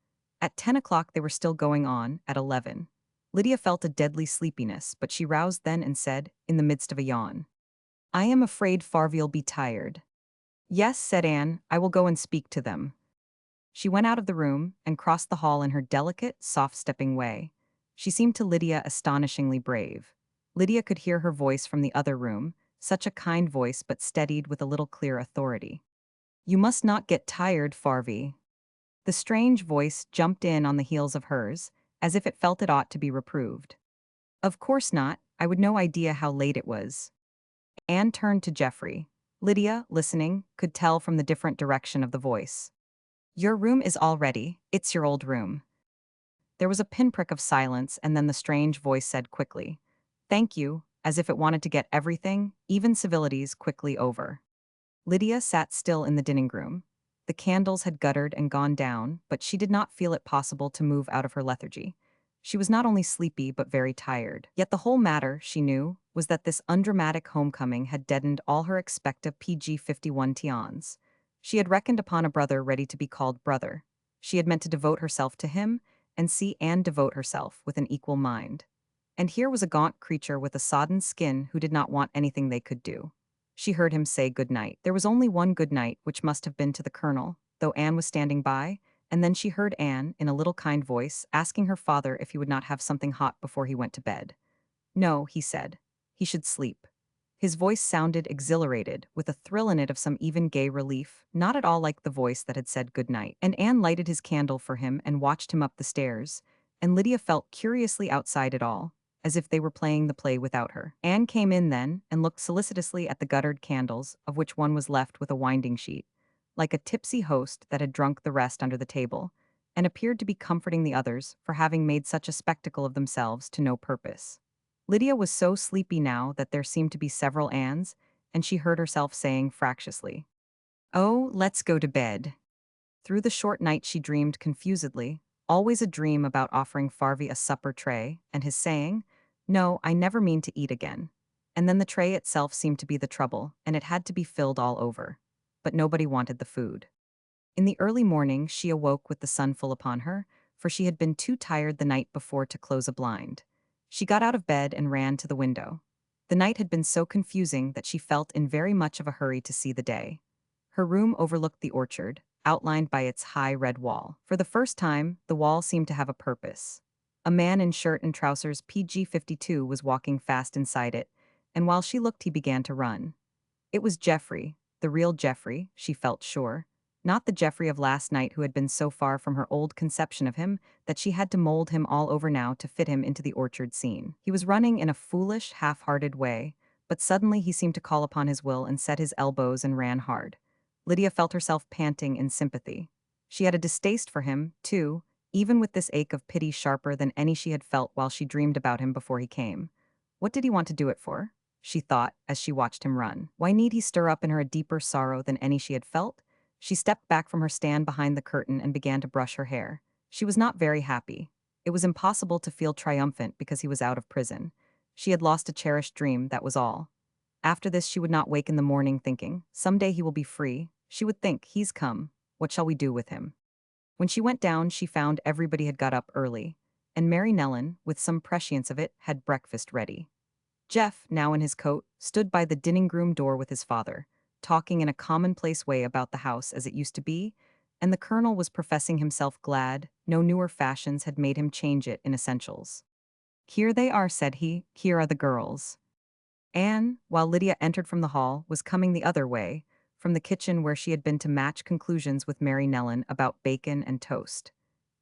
At 10 o'clock they were still going on, at 11. Lydia felt a deadly sleepiness, but she roused then and said, in the midst of a yawn, "I am afraid Farvi'll be tired." "Yes," said Anne, "I will go and speak to them." She went out of the room and crossed the hall in her delicate, soft-stepping way. She seemed to Lydia astonishingly brave. Lydia could hear her voice from the other room, such a kind voice but steadied with a little clear authority. "You must not get tired, Farvi." The strange voice jumped in on the heels of hers, as if it felt it ought to be reproved. "Of course not, I would no idea how late it was." Anne turned to Geoffrey. Lydia, listening, could tell from the different direction of the voice. "Your room is all ready, it's your old room." There was a pinprick of silence, and then the strange voice said quickly, "Thank you," as if it wanted to get everything, even civilities, quickly over. Lydia sat still in the dining room. The candles had guttered and gone down, but she did not feel it possible to move out of her lethargy. She was not only sleepy but very tired. Yet the whole matter, she knew, was that this undramatic homecoming had deadened all her expected PG-51 tions. She had reckoned upon a brother ready to be called brother. She had meant to devote herself to him, and see Anne devote herself with an equal mind. And here was a gaunt creature with a sodden skin who did not want anything they could do. She heard him say good night. There was only one good night, which must have been to the colonel, though Anne was standing by, and then she heard Anne, in a little kind voice, asking her father if he would not have something hot before he went to bed. No, he said. He should sleep. His voice sounded exhilarated, with a thrill in it of some even gay relief, not at all like the voice that had said good night. And Anne lighted his candle for him and watched him up the stairs, and Lydia felt curiously outside it all, as if they were playing the play without her. Anne came in then and looked solicitously at the guttered candles, of which one was left with a winding sheet, like a tipsy host that had drunk the rest under the table, and appeared to be comforting the others for having made such a spectacle of themselves to no purpose. Lydia was so sleepy now that there seemed to be several Annes, and she heard herself saying fractiously, "Oh, let's go to bed." Through the short night she dreamed confusedly, always a dream about offering Farvi a supper tray, and his saying, "No, I never mean to eat again." And then the tray itself seemed to be the trouble, and it had to be filled all over. But nobody wanted the food. In the early morning she awoke with the sun full upon her, for she had been too tired the night before to close a blind. She got out of bed and ran to the window. The night had been so confusing that she felt in very much of a hurry to see the day. Her room overlooked the orchard, outlined by its high red wall. For the first time, the wall seemed to have a purpose. A man in shirt and trousers PG-52 was walking fast inside it, and while she looked he began to run. It was Geoffrey, the real Geoffrey, she felt sure. Not the Geoffrey of last night who had been so far from her old conception of him that she had to mold him all over now to fit him into the orchard scene. He was running in a foolish, half-hearted way, but suddenly he seemed to call upon his will and set his elbows and ran hard. Lydia felt herself panting in sympathy. She had a distaste for him, too, even with this ache of pity sharper than any she had felt while she dreamed about him before he came. What did he want to do it for? She thought, as she watched him run. Why need he stir up in her a deeper sorrow than any she had felt? She stepped back from her stand behind the curtain and began to brush her hair. She was not very happy. It was impossible to feel triumphant because he was out of prison. She had lost a cherished dream, that was all. After this she would not wake in the morning thinking, "Someday he will be free." She would think, "He's come. What shall we do with him?" When she went down she found everybody had got up early, and Mary Nellen, with some prescience of it, had breakfast ready. Jeff, now in his coat, stood by the dining-room door with his father, talking in a commonplace way about the house as it used to be, and the colonel was professing himself glad no newer fashions had made him change it in essentials. "Here they are," said he, "here are the girls." Anne, while Lydia entered from the hall, was coming the other way, from the kitchen where she had been to match conclusions with Mary Nellen about bacon and toast.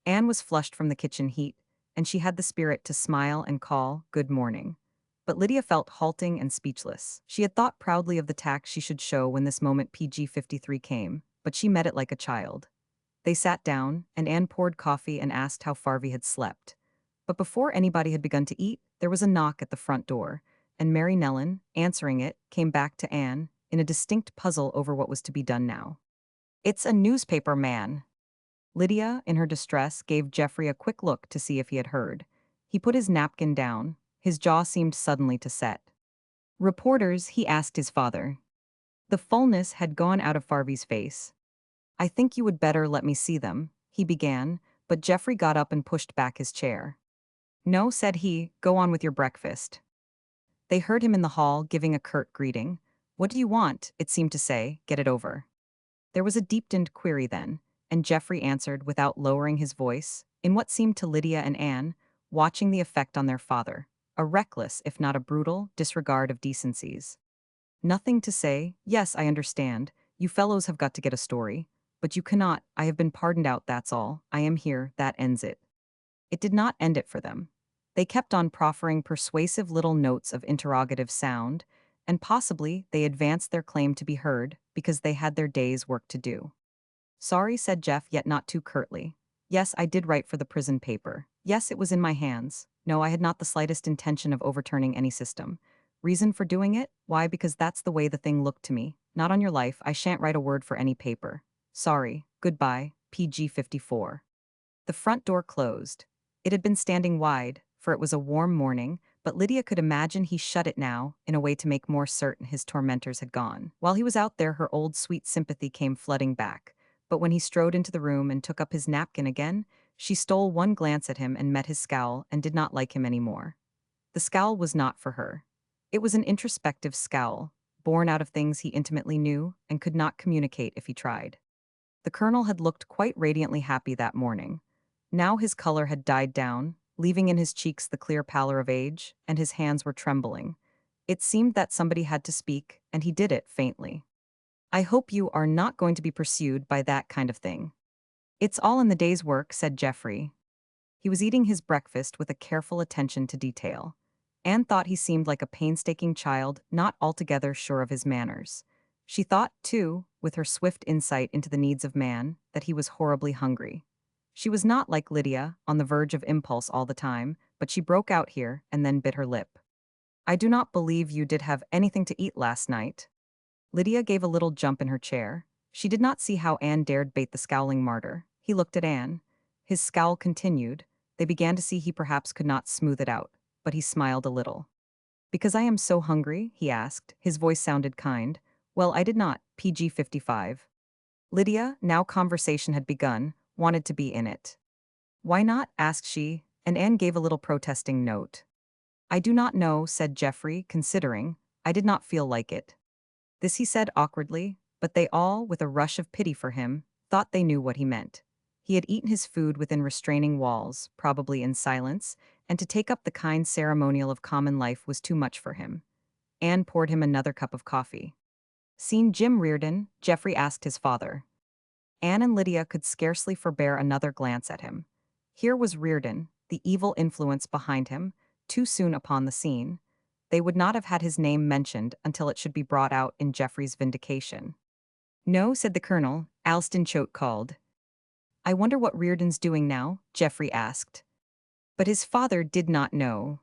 Anne was flushed from the kitchen heat, and she had the spirit to smile and call, "Good morning." But Lydia felt halting and speechless. She had thought proudly of the tact she should show when this moment PG-53 came, but she met it like a child. They sat down, and Anne poured coffee and asked how Farvi had slept. But before anybody had begun to eat, there was a knock at the front door, and Mary Nellen, answering it, came back to Anne, in a distinct puzzle over what was to be done now. "It's a newspaper man." Lydia, in her distress, gave Geoffrey a quick look to see if he had heard. He put his napkin down. His jaw seemed suddenly to set. "Reporters," he asked his father. The fullness had gone out of Farvi's face. "I think you would better let me see them," he began, but Geoffrey got up and pushed back his chair. "No," said he, "go on with your breakfast." They heard him in the hall giving a curt greeting. "What do you want?" it seemed to say, "get it over." There was a deepened query then, and Geoffrey answered without lowering his voice, in what seemed to Lydia and Anne, watching the effect on their father, a reckless, if not a brutal, disregard of decencies. "Nothing to say. Yes, I understand. You fellows have got to get a story. But you cannot. I have been pardoned out, that's all. I am here, that ends it." It did not end it for them. They kept on proffering persuasive little notes of interrogative sound, and possibly they advanced their claim to be heard because they had their day's work to do. "Sorry," said Jeff, yet not too curtly. "Yes, I did write for the prison paper. Yes, it was in my hands. No, I had not the slightest intention of overturning any system. Reason for doing it? Why, because that's the way the thing looked to me. Not on your life, I shan't write a word for any paper. Sorry. Goodbye, PG 54. The front door closed. It had been standing wide, for it was a warm morning, but Lydia could imagine he shut it now, in a way to make more certain his tormentors had gone. While he was out there, her old sweet sympathy came flooding back. But when he strode into the room and took up his napkin again, she stole one glance at him and met his scowl and did not like him any more. The scowl was not for her. It was an introspective scowl, born out of things he intimately knew and could not communicate if he tried. The colonel had looked quite radiantly happy that morning. Now his color had died down, leaving in his cheeks the clear pallor of age, and his hands were trembling. It seemed that somebody had to speak, and he did it faintly. "I hope you are not going to be pursued by that kind of thing." "It's all in the day's work," said Geoffrey. He was eating his breakfast with a careful attention to detail. Anne thought he seemed like a painstaking child, not altogether sure of his manners. She thought, too, with her swift insight into the needs of man, that he was horribly hungry. She was not like Lydia, on the verge of impulse all the time, but she broke out here and then bit her lip. "I do not believe you did have anything to eat last night." Lydia gave a little jump in her chair. She did not see how Anne dared bait the scowling martyr. He looked at Anne. His scowl continued. They began to see he perhaps could not smooth it out, but he smiled a little. "Because I am so hungry?" he asked. His voice sounded kind. "Well, I did not, PG 55. Lydia, now conversation had begun, wanted to be in it. "Why not?" asked she, and Anne gave a little protesting note. "I do not know," said Geoffrey, considering. "I did not feel like it." This he said awkwardly, but they all, with a rush of pity for him, thought they knew what he meant. He had eaten his food within restraining walls, probably in silence, and to take up the kind ceremonial of common life was too much for him. Anne poured him another cup of coffee. "Seen Jim Reardon?" Geoffrey asked his father. Anne and Lydia could scarcely forbear another glance at him. Here was Reardon, the evil influence behind him, too soon upon the scene. They would not have had his name mentioned until it should be brought out in Geoffrey's vindication. "No," said the colonel. Alston Choate called. "I wonder what Reardon's doing now?" Geoffrey asked. But his father did not know.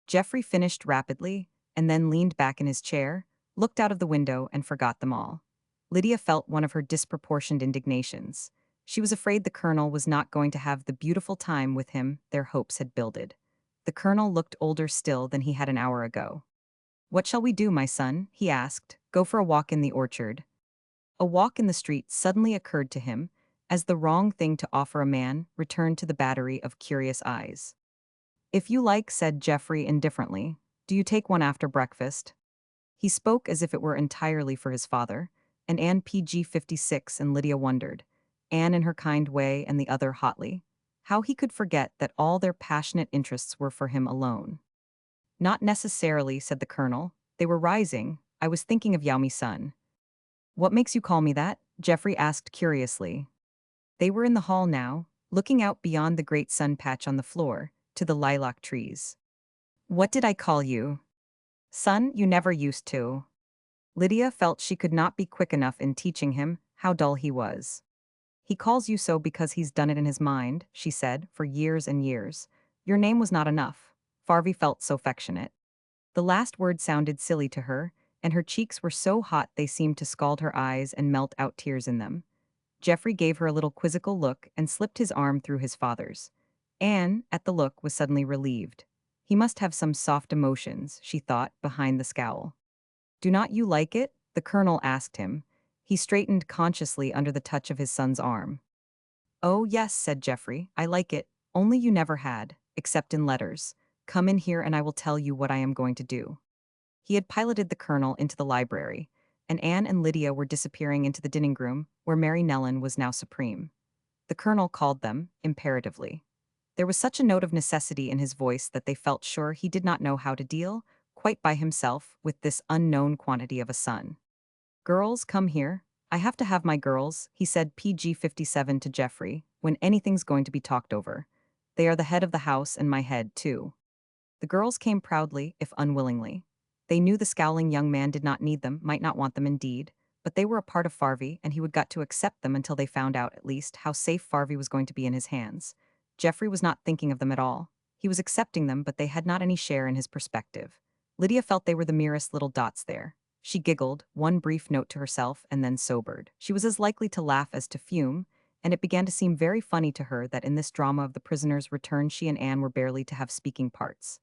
Geoffrey finished rapidly, and then leaned back in his chair, looked out of the window, and forgot them all. Lydia felt one of her disproportioned indignations. She was afraid the colonel was not going to have the beautiful time with him their hopes had builded. The colonel looked older still than he had an hour ago. "What shall we do, my son?" he asked. "Go for a walk in the orchard?" A walk in the street suddenly occurred to him, as the wrong thing to offer a man returned to the battery of curious eyes. "If you like," said Geoffrey indifferently. "Do you take one after breakfast?" He spoke as if it were entirely for his father, and Anne PG 56 and Lydia wondered, Anne in her kind way and the other hotly, how he could forget that all their passionate interests were for him alone. "Not necessarily," said the colonel. "They were rising. I was thinking of Yaomi-san." "What makes you call me that?" Geoffrey asked curiously. They were in the hall now, looking out beyond the great sun patch on the floor, to the lilac trees. "What did I call you?" "Son, you never used to." Lydia felt she could not be quick enough in teaching him how dull he was. "He calls you so because he's done it in his mind," she said, "for years and years. Your name was not enough." Farvey felt so affectionate. The last word sounded silly to her, and her cheeks were so hot they seemed to scald her eyes and melt out tears in them. Geoffrey gave her a little quizzical look and slipped his arm through his father's. Anne, at the look, was suddenly relieved. He must have some soft emotions, she thought, behind the scowl. "Do not you like it?" the colonel asked him. He straightened consciously under the touch of his son's arm. Oh, yes, said Geoffrey, I like it, only you never had, except in letters. Come in here and I will tell you what I am going to do. He had piloted the colonel into the library, and Anne and Lydia were disappearing into the dining room, where Mary Nellen was now supreme. The colonel called them, imperatively. There was such a note of necessity in his voice that they felt sure he did not know how to deal, quite by himself, with this unknown quantity of a son. Girls, come here. I have to have my girls, he said PG-57 to Geoffrey, when anything's going to be talked over. They are the head of the house and my head, too. The girls came proudly, if unwillingly. They knew the scowling young man did not need them, might not want them indeed, but they were a part of Farvey, and he would got to accept them until they found out, at least, how safe Farvey was going to be in his hands. Geoffrey was not thinking of them at all. He was accepting them, but they had not any share in his perspective. Lydia felt they were the merest little dots there. She giggled, one brief note to herself, and then sobered. She was as likely to laugh as to fume, and it began to seem very funny to her that in this drama of the prisoner's return she and Anne were barely to have speaking parts.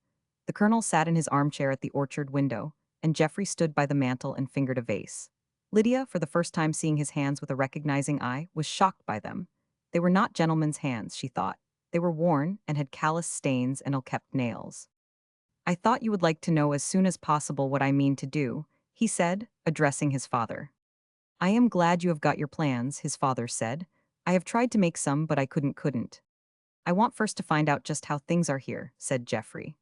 The colonel sat in his armchair at the orchard window, and Geoffrey stood by the mantel and fingered a vase. Lydia, for the first time seeing his hands with a recognizing eye, was shocked by them. They were not gentlemen's hands, she thought. They were worn and had callous stains and ill-kept nails. I thought you would like to know as soon as possible what I mean to do, he said, addressing his father. I am glad you have got your plans, his father said. I have tried to make some, but I couldn't. I want first to find out just how things are here, said Geoffrey.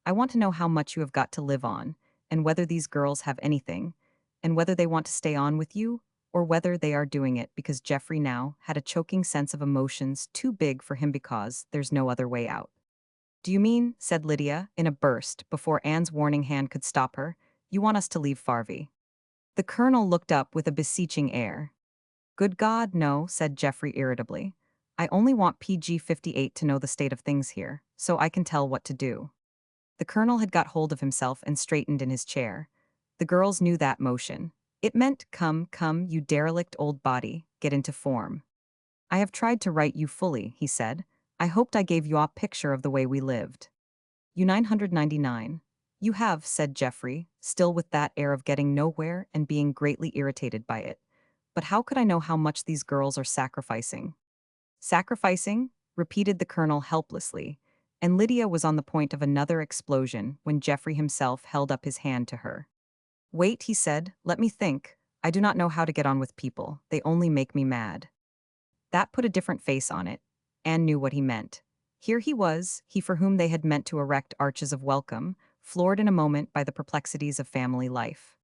I want to know how much you have got to live on, and whether these girls have anything, and whether they want to stay on with you, or whether they are doing it because Geoffrey now had a choking sense of emotions too big for him because there's no other way out. Do you mean, said Lydia, in a burst, before Anne's warning hand could stop her, you want us to leave Farvey? The colonel looked up with a beseeching air. Good God, no, said Geoffrey irritably. I only want PG-58 to know the state of things here, so I can tell what to do. The colonel had got hold of himself and straightened in his chair. The girls knew that motion. It meant, come, you derelict old body, get into form. I have tried to write you fully, he said. I hoped I gave you a picture of the way we lived. You 999. You have, said Geoffrey, still with that air of getting nowhere and being greatly irritated by it. But how could I know how much these girls are sacrificing? Sacrificing? Repeated the colonel helplessly, and Lydia was on the point of another explosion when Geoffrey himself held up his hand to her. Wait, he said, let me think. I do not know how to get on with people, they only make me mad. That put a different face on it. Anne knew what he meant. Here he was, he for whom they had meant to erect arches of welcome, floored in a moment by the perplexities of family life.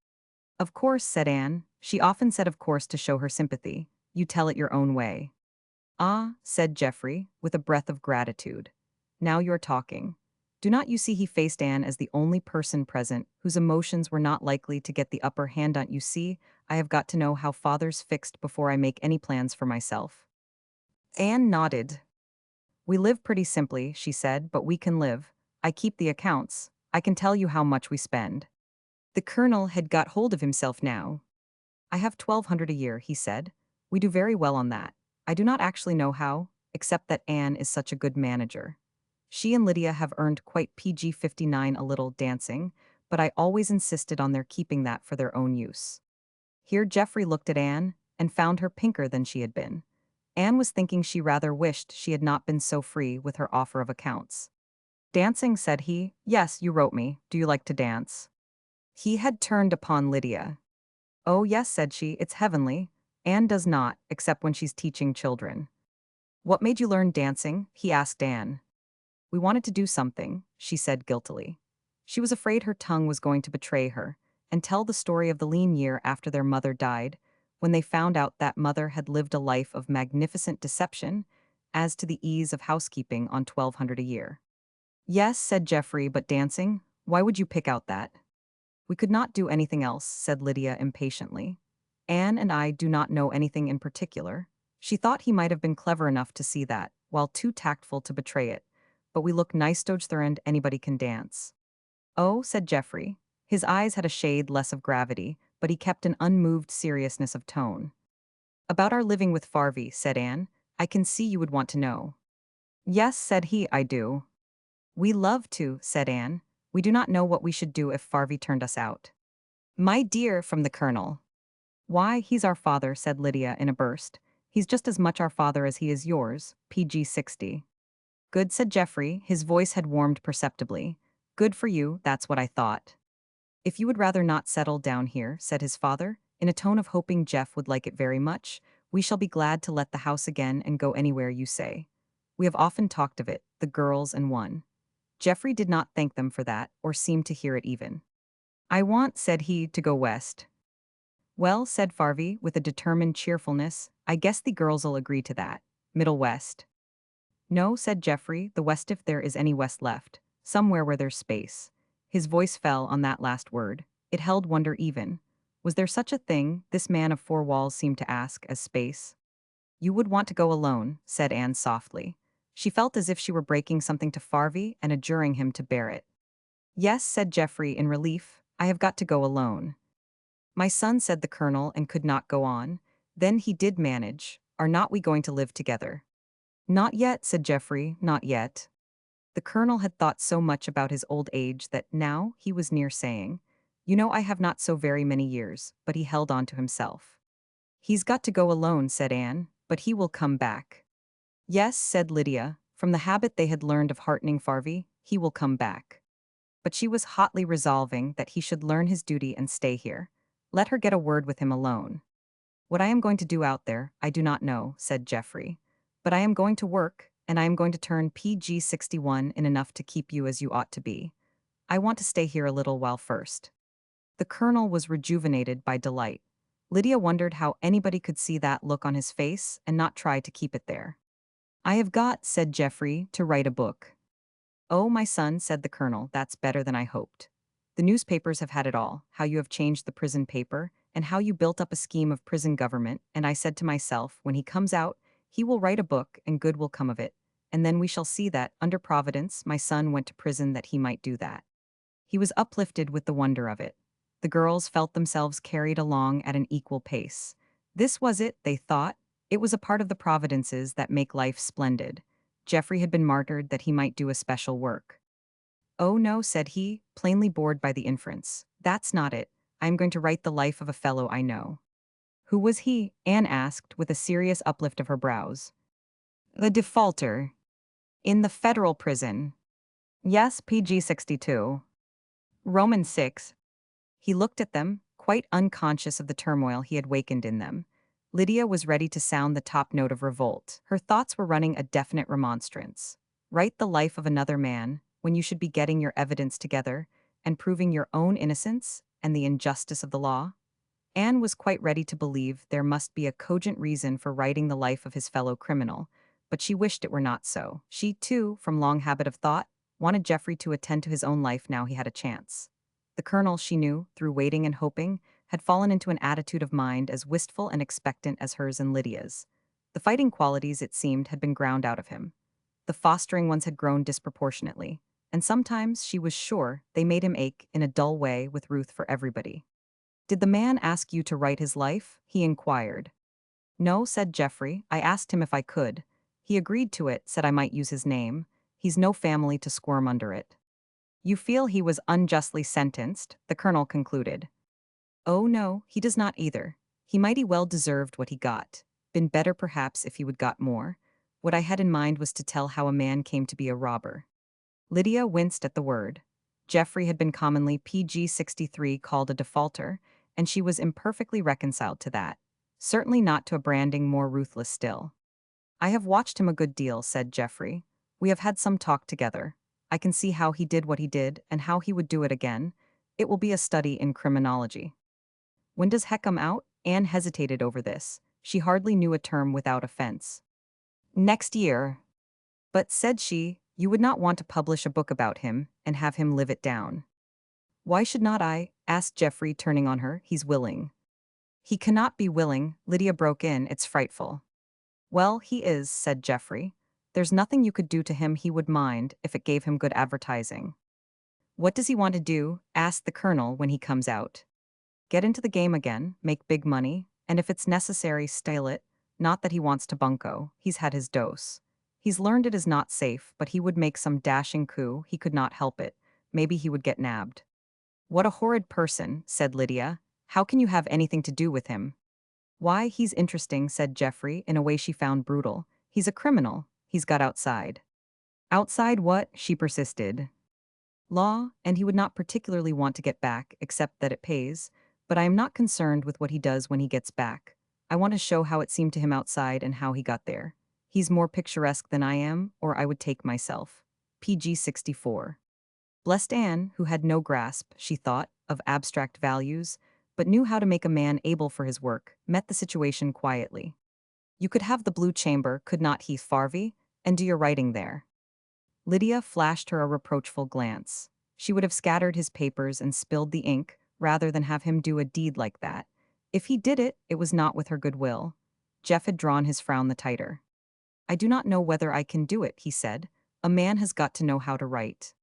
Of course, said Anne. She often said of course to show her sympathy. You tell it your own way. Ah, said Geoffrey, with a breath of gratitude. Now you're talking. Do not you see he faced Anne as the only person present whose emotions were not likely to get the upper hand on you see, I have got to know how father's fixed before I make any plans for myself. Anne nodded. We live pretty simply, she said, but we can live. I keep the accounts. I can tell you how much we spend. The colonel had got hold of himself now. I have 1,200 a year, he said. We do very well on that. I do not actually know how, except that Anne is such a good manager. She and Lydia have earned quite PG-59 a little dancing, but I always insisted on their keeping that for their own use. Here Geoffrey looked at Anne and found her pinker than she had been. Anne was thinking she rather wished she had not been so free with her offer of accounts. Dancing, said he. Yes, you wrote me. Do you like to dance? He had turned upon Lydia. Oh, yes, said she, it's heavenly. Anne does not, except when she's teaching children. What made you learn dancing? He asked Anne. We wanted to do something, she said guiltily. She was afraid her tongue was going to betray her and tell the story of the lean year after their mother died, when they found out that mother had lived a life of magnificent deception as to the ease of housekeeping on 1,200 a year. Yes, said Geoffrey, but dancing? Why would you pick out that? We could not do anything else, said Lydia impatiently. Anne and I do not know anything in particular. She thought he might have been clever enough to see that, while too tactful to betray it. But we look nice and anybody can dance. Oh, said Geoffrey. His eyes had a shade less of gravity, but he kept an unmoved seriousness of tone. About our living with Farvey, said Anne. I can see you would want to know. Yes, said he, I do. We love to, said Anne. We do not know what we should do if Farvey turned us out. My dear, from the colonel. Why, he's our father, said Lydia in a burst. He's just as much our father as he is yours, PG 60. Good, said Geoffrey, his voice had warmed perceptibly. Good for you, that's what I thought. If you would rather not settle down here, said his father, in a tone of hoping Jeff would like it very much, we shall be glad to let the house again and go anywhere you say. We have often talked of it, the girls and one. Geoffrey did not thank them for that, or seem to hear it even. I want, said he, to go west. Well, said Farvey, with a determined cheerfulness, I guess the girls'll agree to that. Middle West. No, said Geoffrey, the West if there is any West left. Somewhere where there's space. His voice fell on that last word. It held wonder even. Was there such a thing, this man of four walls seemed to ask, as space? You would want to go alone, said Anne softly. She felt as if she were breaking something to Farvey and adjuring him to bear it. Yes, said Geoffrey in relief, I have got to go alone. My son, said the colonel, and could not go on. Then he did manage. Are not we going to live together? Not yet, said Geoffrey, not yet. The colonel had thought so much about his old age that now he was near saying, You know I have not so very many years, but he held on to himself. He's got to go alone, said Anne, but he will come back. Yes, said Lydia, from the habit they had learned of heartening Farvey, he will come back. But she was hotly resolving that he should learn his duty and stay here. Let her get a word with him alone. What I am going to do out there, I do not know, said Geoffrey. But I am going to work, and I am going to turn PG 61 in enough to keep you as you ought to be. I want to stay here a little while first. The colonel was rejuvenated by delight. Lydia wondered how anybody could see that look on his face and not try to keep it there. I have got, said Geoffrey, to write a book. Oh, my son, said the colonel, that's better than I hoped. The newspapers have had it all, how you have changed the prison paper, and how you built up a scheme of prison government, and I said to myself, when he comes out, he will write a book and good will come of it, and then we shall see that, under Providence, my son went to prison that he might do that. He was uplifted with the wonder of it. The girls felt themselves carried along at an equal pace. This was it, they thought. It was a part of the providences that make life splendid. Geoffrey had been martyred that he might do a special work. Oh no, said he, plainly bored by the inference. That's not it. I am going to write the life of a fellow I know. Who was he? Anne asked, with a serious uplift of her brows. The defaulter. In the federal prison. Yes, PG 62. Roman 6. He looked at them, quite unconscious of the turmoil he had wakened in them. Lydia was ready to sound the top note of revolt. Her thoughts were running a definite remonstrance. Write the life of another man, when you should be getting your evidence together, and proving your own innocence and the injustice of the law? Anne was quite ready to believe there must be a cogent reason for writing the life of his fellow criminal, but she wished it were not so. She, too, from long habit of thought, wanted Geoffrey to attend to his own life now he had a chance. The colonel, she knew, through waiting and hoping, had fallen into an attitude of mind as wistful and expectant as hers and Lydia's. The fighting qualities, it seemed, had been ground out of him. The fostering ones had grown disproportionately, and sometimes, she was sure, they made him ache in a dull way with Ruth for everybody. Did the man ask you to write his life? He inquired. No, said Geoffrey, I asked him if I could. He agreed to it, said I might use his name. He's no family to squirm under it. You feel he was unjustly sentenced, the colonel concluded. Oh no, he does not either. He mighty well deserved what he got. Been better perhaps if he would got more. What I had in mind was to tell how a man came to be a robber. Lydia winced at the word. Geoffrey had been commonly PG 63 called a defaulter, and she was imperfectly reconciled to that. Certainly not to a branding more ruthless still. I have watched him a good deal, said Geoffrey. We have had some talk together. I can see how he did what he did and how he would do it again. It will be a study in criminology. When does Heck come out? Anne hesitated over this. She hardly knew a term without offense. Next year. But, said she, you would not want to publish a book about him and have him live it down. Why should not I? Asked Geoffrey, turning on her. He's willing. He cannot be willing, Lydia broke in, it's frightful. Well, he is, said Geoffrey. There's nothing you could do to him he would mind if it gave him good advertising. What does he want to do? Asked the colonel when he comes out. Get into the game again, make big money, and if it's necessary, stale it. Not that he wants to bunco, he's had his dose. He's learned it is not safe, but he would make some dashing coup, he could not help it. Maybe he would get nabbed. What a horrid person, said Lydia. How can you have anything to do with him? Why, he's interesting, said Jeffrey in a way she found brutal. He's a criminal. He's got outside. Outside what? She persisted. Law, and he would not particularly want to get back, except that it pays. But I am not concerned with what he does when he gets back. I want to show how it seemed to him outside and how he got there. He's more picturesque than I am, or I would take myself. PG 64. Blessed Anne, who had no grasp, she thought, of abstract values, but knew how to make a man able for his work, met the situation quietly. You could have the blue chamber, could not Heath Farvey, and do your writing there. Lydia flashed her a reproachful glance. She would have scattered his papers and spilled the ink, rather than have him do a deed like that. If he did it, it was not with her good will. Jeff had drawn his frown the tighter. I do not know whether I can do it, he said. A man has got to know how to write.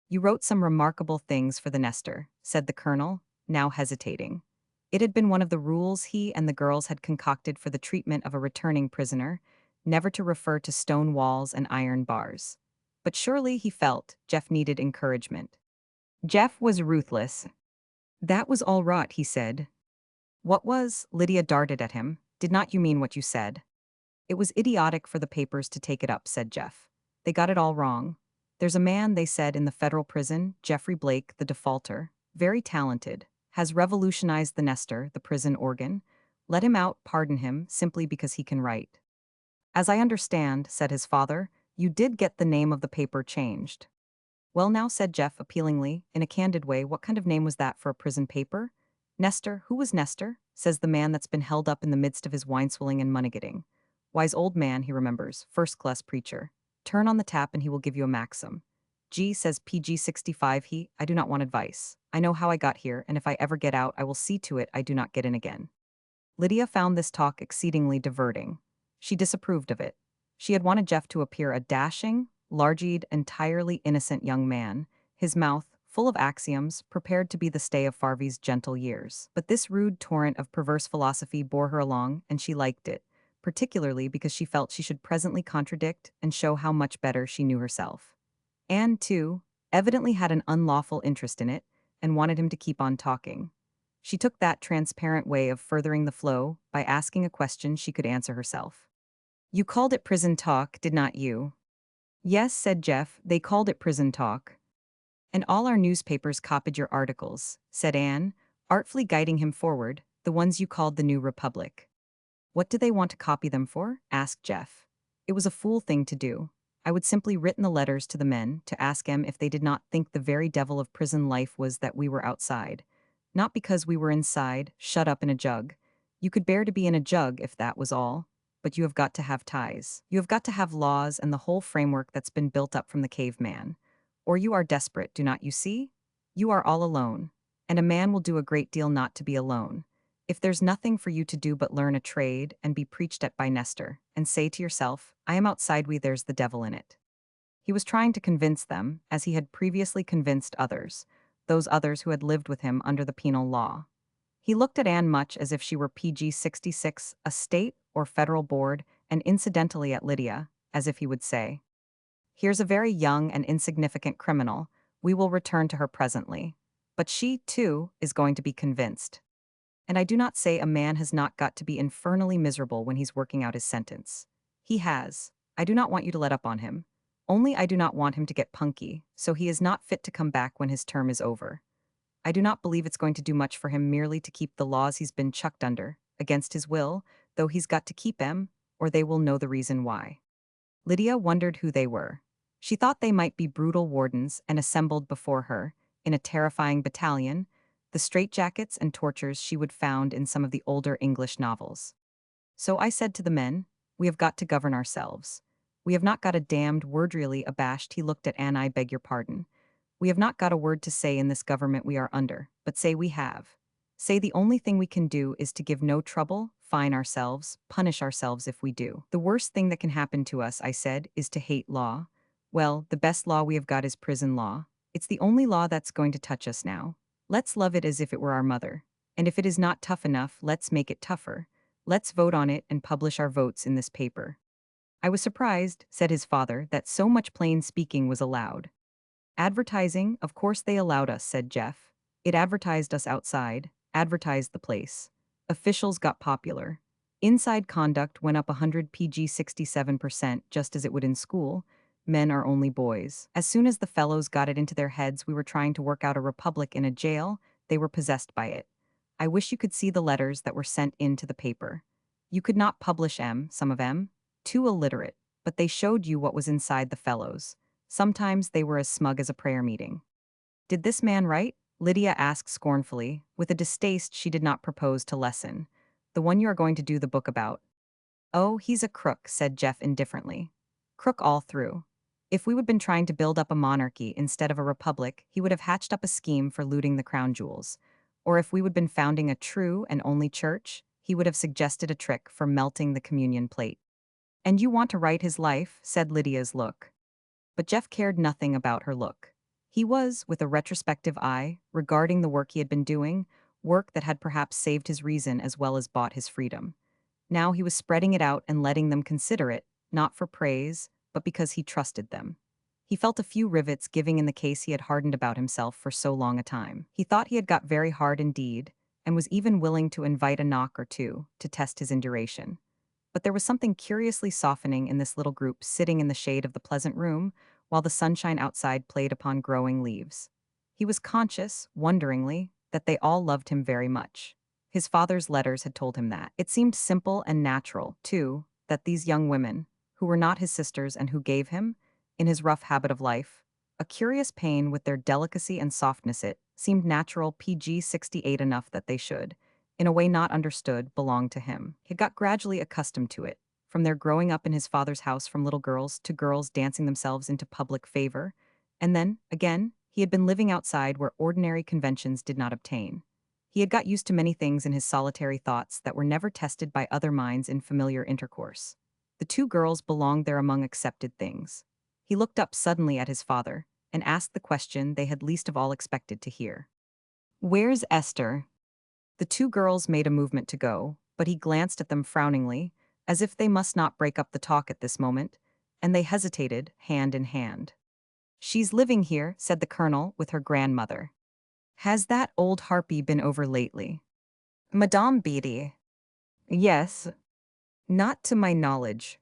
You wrote some remarkable things for the Nestor, said the colonel, now hesitating. It had been one of the rules he and the girls had concocted for the treatment of a returning prisoner, never to refer to stone walls and iron bars. But surely, he felt, Jeff needed encouragement. Jeff was ruthless. That was all rot, he said. What was? Lydia darted at him. Did not you mean what you said? It was idiotic for the papers to take it up, said Jeff. They got it all wrong. There's a man, they said, in the federal prison, Jeffrey Blake, the defaulter, very talented, has revolutionized the Nestor, the prison organ. Let him out, pardon him, simply because he can write. As I understand, said his father, you did get the name of the paper changed. Well now, said Jeff appealingly, in a candid way, what kind of name was that for a prison paper? Nestor, who was Nestor? Says the man that's been held up in the midst of his wine-swilling and money-getting. Wise old man, he remembers, first-class preacher. Turn on the tap and he will give you a maxim. G, says PG 65, I do not want advice. I know how I got here, and if I ever get out, I will see to it I do not get in again. Lydia found this talk exceedingly diverting. She disapproved of it. She had wanted Jeff to appear a dashing, large-eyed, entirely innocent young man, his mouth, full of axioms, prepared to be the stay of Farvey's gentle years. But this rude torrent of perverse philosophy bore her along, and she liked it, particularly because she felt she should presently contradict and show how much better she knew herself. Anne, too, evidently had an unlawful interest in it, and wanted him to keep on talking. She took that transparent way of furthering the flow by asking a question she could answer herself. You called it prison talk, did not you? Yes, said Jeff, they called it prison talk. And all our newspapers copied your articles, said Anne, artfully guiding him forward, the ones you called the New Republic. What do they want to copy them for? Asked Jeff. It was a fool thing to do. I would simply written the letters to the men to ask them if they did not think the very devil of prison life was that we were outside. Not because we were inside, shut up in a jug. You could bear to be in a jug if that was all. But you have got to have ties. You have got to have laws and the whole framework that's been built up from the caveman. Or you are desperate, do not you see? You are all alone. And a man will do a great deal not to be alone. If there's nothing for you to do but learn a trade and be preached at by Nestor, and say to yourself, I am outside there's the devil in it. He was trying to convince them, as he had previously convinced others, those others who had lived with him under the penal law. He looked at Anne much as if she were PG 66, a state or federal board, and incidentally at Lydia, as if he would say, here's a very young and insignificant criminal, we will return to her presently. But she, too, is going to be convinced. And I do not say a man has not got to be infernally miserable when he's working out his sentence. He has. I do not want you to let up on him. Only I do not want him to get punky, so he is not fit to come back when his term is over. I do not believe it's going to do much for him merely to keep the laws he's been chucked under, against his will, though he's got to keep 'em, or they will know the reason why. Lydia wondered who they were. She thought they might be brutal wardens and assembled before her, in a terrifying battalion, the straitjackets and tortures she would found in some of the older English novels. So I said to the men, we have got to govern ourselves. We have not got a damned word. Really abashed, he looked at Anne. I beg your pardon. We have not got a word to say in this government we are under, but say we have. Say the only thing we can do is to give no trouble, fine ourselves, punish ourselves if we do. The worst thing that can happen to us, I said, is to hate law. Well, the best law we have got is prison law. It's the only law that's going to touch us now. Let's love it as if it were our mother. And if it is not tough enough, let's make it tougher. Let's vote on it and publish our votes in this paper. I was surprised, said his father, that so much plain speaking was allowed. Advertising, of course they allowed us, said Jeff. It advertised us outside, advertised the place. Officials got popular. Inside conduct went up 100 PG 67%, just as it would in school. Men are only boys. As soon as the fellows got it into their heads we were trying to work out a republic in a jail, they were possessed by it. I wish you could see the letters that were sent in to the paper. You could not publish some of them, too illiterate, but they showed you what was inside the fellows. Sometimes they were as smug as a prayer meeting. Did this man write? Lydia asked scornfully, with a distaste she did not propose to lessen. The one you are going to do the book about. Oh, he's a crook, said Jeff indifferently. Crook all through. If we would been trying to build up a monarchy instead of a republic, he would have hatched up a scheme for looting the crown jewels. Or if we would been founding a true and only church, he would have suggested a trick for melting the communion plate. And you want to write his life, said Lydia's look. But Jeff cared nothing about her look. He was, with a retrospective eye, regarding the work he had been doing, work that had perhaps saved his reason as well as bought his freedom. Now he was spreading it out and letting them consider it, not for praise, but because he trusted them. He felt a few rivets giving in the case he had hardened about himself for so long a time. He thought he had got very hard indeed, and was even willing to invite a knock or two to test his enduration. But there was something curiously softening in this little group sitting in the shade of the pleasant room, while the sunshine outside played upon growing leaves. He was conscious, wonderingly, that they all loved him very much. His father's letters had told him that. It seemed simple and natural, too, that these young women, who were not his sisters and who gave him, in his rough habit of life, a curious pain with their delicacy and softness, it seemed natural PG 68 enough that they should, in a way not understood, belong to him. He got gradually accustomed to it, from their growing up in his father's house from little girls to girls dancing themselves into public favor, and then, again, he had been living outside where ordinary conventions did not obtain. He had got used to many things in his solitary thoughts that were never tested by other minds in familiar intercourse. The two girls belonged there among accepted things. He looked up suddenly at his father and asked the question they had least of all expected to hear. "Where's Esther?" The two girls made a movement to go, but he glanced at them frowningly, as if they must not break up the talk at this moment, and they hesitated, hand in hand. "She's living here," said the colonel, with her grandmother. "Has that old harpy been over lately?" "Madame Beatty." "Yes." "Not to my knowledge."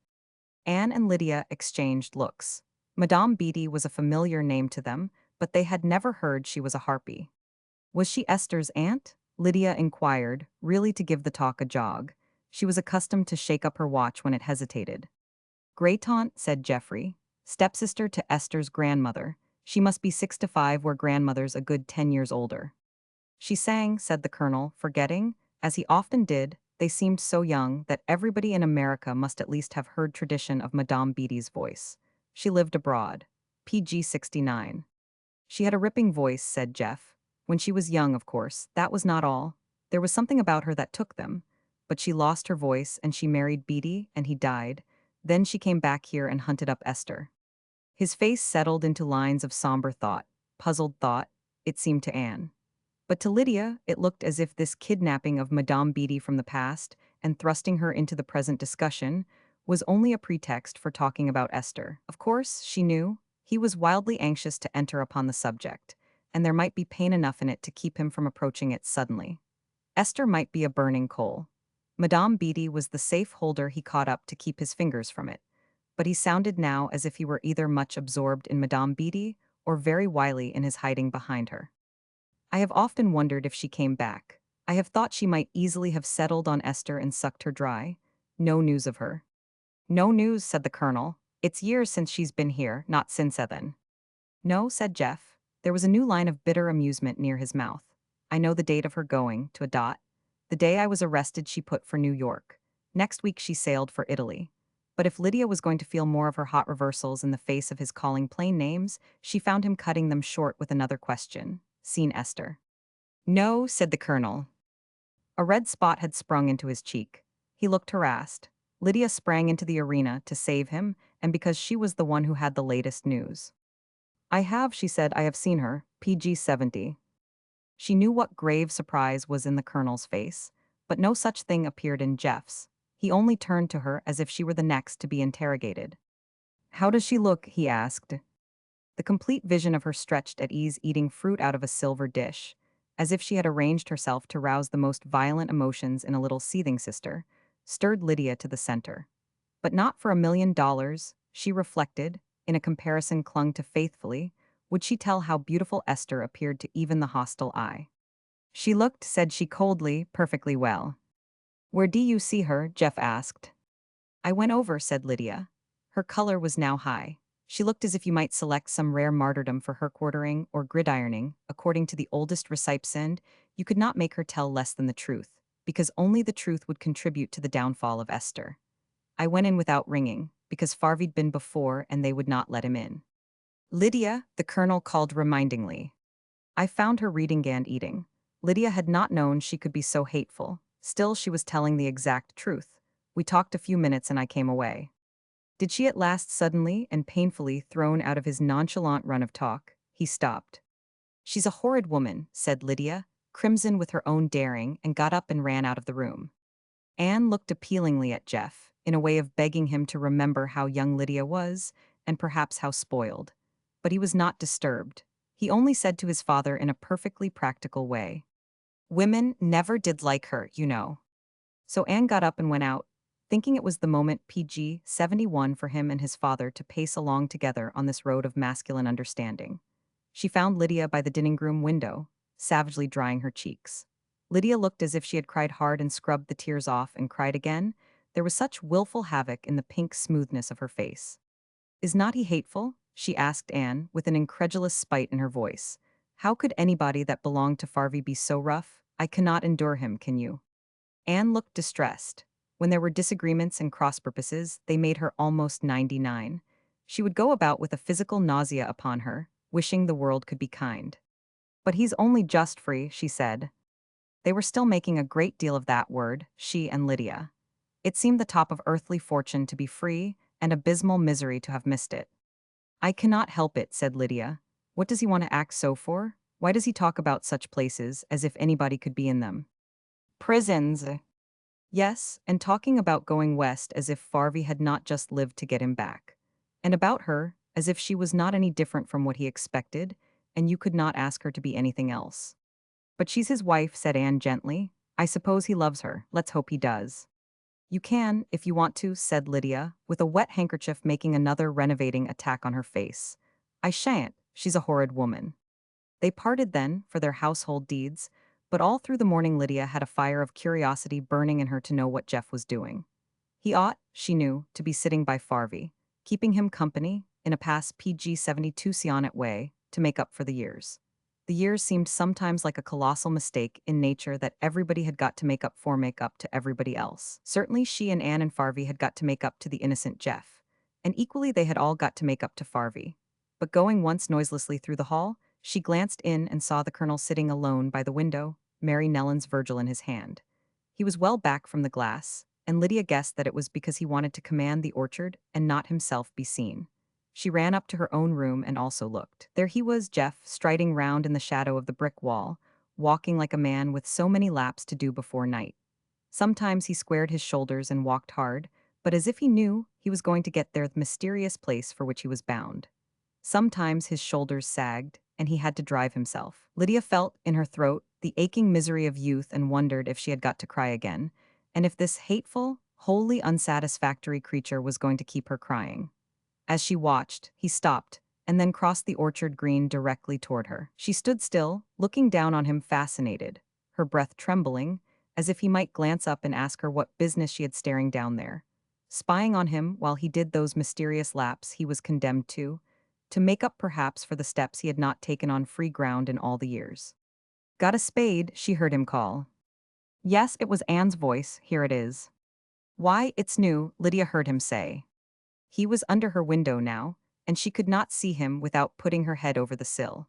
Anne and Lydia exchanged looks. Madame Beatty was a familiar name to them, but they had never heard she was a harpy. Was she Esther's aunt? Lydia inquired, really to give the talk a jog. She was accustomed to shake up her watch when it hesitated. "Great-aunt," said Geoffrey. "Stepsister to Esther's grandmother. She must be 6 to 5 where grandmother's a good 10 years older." "She sang," said the colonel, forgetting, as he often did, they seemed so young that everybody in America must at least have heard tradition of Madame Beatty's voice. "She lived abroad." PG 69. "She had a ripping voice," said Jeff. "When she was young, of course, that was not all. There was something about her that took them. But she lost her voice and she married Beatty and he died. Then she came back here and hunted up Esther." His face settled into lines of somber thought, puzzled thought, it seemed to Anne. But to Lydia, it looked as if this kidnapping of Madame Beatty from the past and thrusting her into the present discussion was only a pretext for talking about Esther. Of course, she knew, he was wildly anxious to enter upon the subject, and there might be pain enough in it to keep him from approaching it suddenly. Esther might be a burning coal. Madame Beatty was the safe holder he caught up to keep his fingers from it. But he sounded now as if he were either much absorbed in Madame Beatty or very wily in his hiding behind her. "I have often wondered if she came back. I have thought she might easily have settled on Esther and sucked her dry. No news of her." "No news," said the colonel. "It's years since she's been here, not since then." "No," said Jeff. There was a new line of bitter amusement near his mouth. "I know the date of her going, to a dot. The day I was arrested she put for New York. Next week she sailed for Italy." But if Lydia was going to feel more of her hot reversals in the face of his calling plain names, she found him cutting them short with another question. "Seen Esther?" "No," said the colonel. A red spot had sprung into his cheek. He looked harassed. Lydia sprang into the arena to save him, and because she was the one who had the latest news. "I have," she said, "I have seen her, PG 70. She knew what grave surprise was in the colonel's face, but no such thing appeared in Jeff's. He only turned to her as if she were the next to be interrogated. "How does she look?" he asked. The complete vision of her stretched at ease eating fruit out of a silver dish, as if she had arranged herself to rouse the most violent emotions in a little seething sister, stirred Lydia to the center. But not for $1 million, she reflected, in a comparison clung to faithfully, would she tell how beautiful Esther appeared to even the hostile eye. She looked, said she coldly, perfectly well. Where do you see her? Jeff asked. I went over, said Lydia. Her color was now high. She looked as if you might select some rare martyrdom for her quartering or gridironing. According to the oldest recipient, you could not make her tell less than the truth, because only the truth would contribute to the downfall of Esther. I went in without ringing, because Farvi'd been before and they would not let him in. Lydia, the colonel called remindingly. I found her reading and eating. Lydia had not known she could be so hateful. Still, she was telling the exact truth. We talked a few minutes and I came away. Did she at last suddenly and painfully thrown out of his nonchalant run of talk? He stopped. She's a horrid woman, said Lydia, crimson with her own daring, and got up and ran out of the room. Anne looked appealingly at Jeff, in a way of begging him to remember how young Lydia was, and perhaps how spoiled. But he was not disturbed. He only said to his father in a perfectly practical way, women never did like her, you know. So Anne got up and went out, thinking it was the moment PG 71 for him and his father to pace along together on this road of masculine understanding. She found Lydia by the dining room window, savagely drying her cheeks. Lydia looked as if she had cried hard and scrubbed the tears off and cried again. There was such willful havoc in the pink smoothness of her face. Is not he hateful? She asked Anne, with an incredulous spite in her voice. How could anybody that belonged to Farvi be so rough? I cannot endure him, can you? Anne looked distressed. When there were disagreements and cross-purposes, they made her almost 99. She would go about with a physical nausea upon her, wishing the world could be kind. But he's only just free, she said. They were still making a great deal of that word, she and Lydia. It seemed the top of earthly fortune to be free, and abysmal misery to have missed it. I cannot help it, said Lydia. What does he want to act so for? Why does he talk about such places, as if anybody could be in them? Prisons. Yes, and talking about going west as if Farvi had not just lived to get him back. And about her, as if she was not any different from what he expected, and you could not ask her to be anything else. But she's his wife, said Anne gently. I suppose he loves her. Let's hope he does. You can, if you want to, said Lydia, with a wet handkerchief making another renovating attack on her face. I shan't. She's a horrid woman. They parted then, for their household deeds, but all through the morning Lydia had a fire of curiosity burning in her to know what Jeff was doing. He ought, she knew, to be sitting by Farvi, keeping him company, in a past PG 72 Sionnet way, to make up for the years. The years seemed sometimes like a colossal mistake in nature that everybody had got to make up to everybody else. Certainly she and Anne and Farvi had got to make up to the innocent Jeff, and equally they had all got to make up to Farvi. But going once noiselessly through the hall, she glanced in and saw the colonel sitting alone by the window, Mary Nellan's Virgil in his hand. He was well back from the glass, and Lydia guessed that it was because he wanted to command the orchard and not himself be seen. She ran up to her own room and also looked. There he was, Jeff, striding round in the shadow of the brick wall, walking like a man with so many laps to do before night. Sometimes he squared his shoulders and walked hard, but as if he knew he was going to get there the mysterious place for which he was bound. Sometimes his shoulders sagged, and he had to drive himself. Lydia felt, in her throat, the aching misery of youth and wondered if she had got to cry again, and if this hateful, wholly unsatisfactory creature was going to keep her crying. As she watched, he stopped, and then crossed the orchard green directly toward her. She stood still, looking down on him fascinated, her breath trembling, as if he might glance up and ask her what business she had staring down there. Spying on him while he did those mysterious laps he was condemned to make up perhaps for the steps he had not taken on free ground in all the years. Got a spade, she heard him call. Yes, it was Anne's voice, here it is. Why, it's new, Lydia heard him say. He was under her window now, and she could not see him without putting her head over the sill.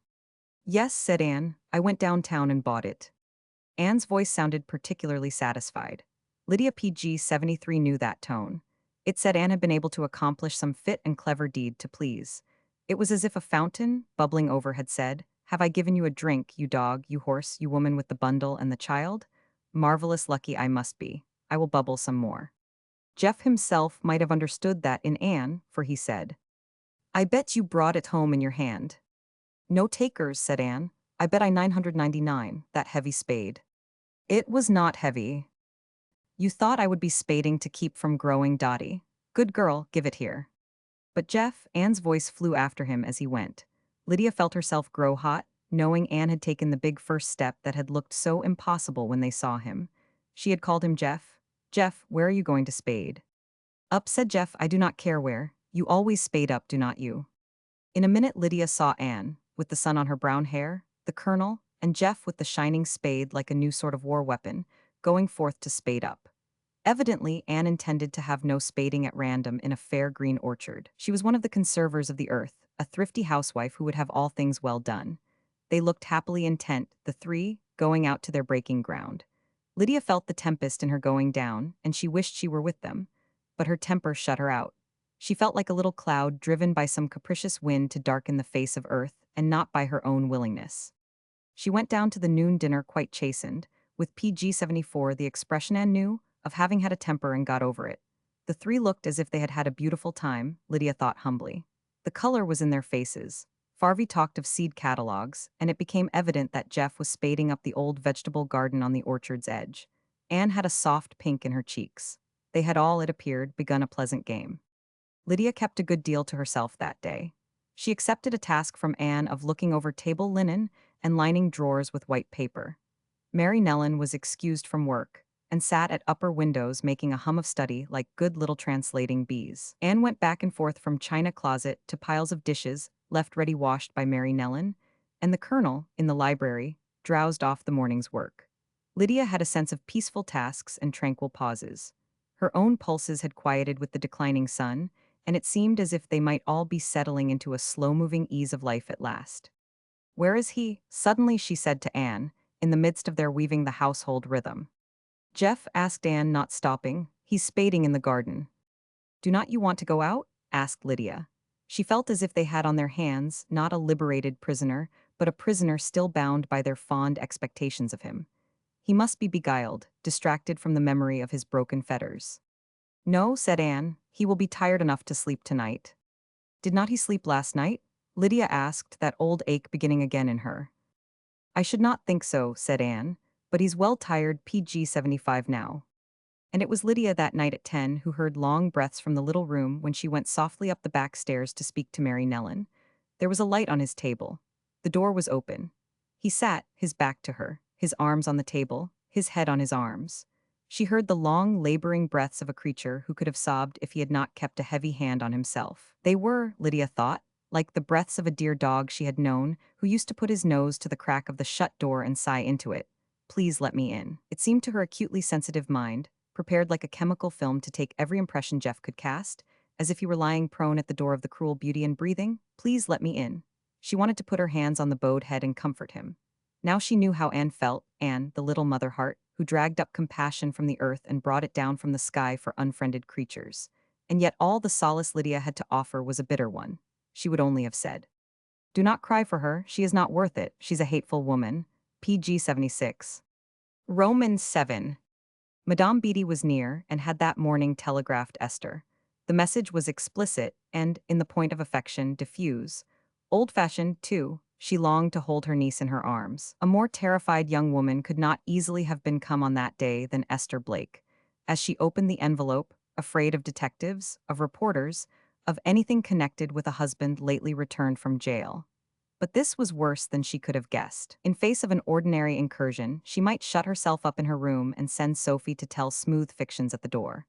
Yes, said Anne, I went downtown and bought it. Anne's voice sounded particularly satisfied. Lydia PG 73 knew that tone. It said Anne had been able to accomplish some fit and clever deed to please. It was as if a fountain, bubbling over, had said, Have I given you a drink, you dog, you horse, you woman with the bundle and the child? Marvelous lucky I must be. I will bubble some more. Jeff himself might have understood that in Anne, for he said, I bet you brought it home in your hand. No takers, said Anne. I bet I 999, that heavy spade. It was not heavy. You thought I would be spading to keep from growing dotty. Good girl, give it here. But Jeff, Anne's voice flew after him as he went. Lydia felt herself grow hot, knowing Anne had taken the big first step that had looked so impossible when they saw him. She had called him Jeff. Jeff, where are you going to spade? Up, said Jeff, I do not care where. You always spade up, do not you? In a minute Lydia saw Anne, with the sun on her brown hair, the colonel, and Jeff with the shining spade like a new sort of war weapon, going forth to spade up. Evidently, Anne intended to have no spading at random in a fair green orchard. She was one of the conservers of the earth, a thrifty housewife who would have all things well done. They looked happily intent, the three, going out to their breaking ground. Lydia felt the tempest in her going down, and she wished she were with them. But her temper shut her out. She felt like a little cloud driven by some capricious wind to darken the face of earth, and not by her own willingness. She went down to the noon dinner quite chastened, with PG-74 the expression Anne knew, of having had a temper and got over it. The three looked as if they had had a beautiful time, Lydia thought humbly. The color was in their faces. Farvey talked of seed catalogs, and it became evident that Jeff was spading up the old vegetable garden on the orchard's edge. Anne had a soft pink in her cheeks. They had all, it appeared, begun a pleasant game. Lydia kept a good deal to herself that day. She accepted a task from Anne of looking over table linen and lining drawers with white paper. Mary Nellen was excused from work and sat at upper windows making a hum of study like good little translating bees. Anne went back and forth from china closet to piles of dishes left ready washed by Mary Nellen, and the colonel, in the library, drowsed off the morning's work. Lydia had a sense of peaceful tasks and tranquil pauses. Her own pulses had quieted with the declining sun, and it seemed as if they might all be settling into a slow-moving ease of life at last. Where is he? Suddenly she said to Anne, in the midst of their weaving the household rhythm. Jeff, asked Anne, not stopping. He's spading in the garden. Do not you want to go out? Asked Lydia. She felt as if they had on their hands not a liberated prisoner, but a prisoner still bound by their fond expectations of him. He must be beguiled, distracted from the memory of his broken fetters. No, said Anne, he will be tired enough to sleep tonight. Did not he sleep last night? Lydia asked, that old ache beginning again in her. I should not think so, said Anne, but he's well tired PG-75 now. And it was Lydia that night at 10 who heard long breaths from the little room when she went softly up the back stairs to speak to Mary Nellen. There was a light on his table. The door was open. He sat, his back to her, his arms on the table, his head on his arms. She heard the long, laboring breaths of a creature who could have sobbed if he had not kept a heavy hand on himself. They were, Lydia thought, like the breaths of a dear dog she had known, who used to put his nose to the crack of the shut door and sigh into it. Please let me in. It seemed to her acutely sensitive mind, prepared like a chemical film to take every impression Jeff could cast, as if he were lying prone at the door of the cruel beauty and breathing, please let me in. She wanted to put her hands on the bowed head and comfort him. Now she knew how Anne felt, Anne, the little mother heart, who dragged up compassion from the earth and brought it down from the sky for unfriended creatures. And yet all the solace Lydia had to offer was a bitter one. She would only have said, do not cry for her, she is not worth it, she's a hateful woman. PG-76. Romans 7. Madame Beatty was near and had that morning telegraphed Esther. The message was explicit and, in the point of affection, diffuse. Old-fashioned, too, she longed to hold her niece in her arms. A more terrified young woman could not easily have been come on that day than Esther Blake. As she opened the envelope, afraid of detectives, of reporters, of anything connected with a husband lately returned from jail. But this was worse than she could have guessed. In face of an ordinary incursion, she might shut herself up in her room and send Sophie to tell smooth fictions at the door.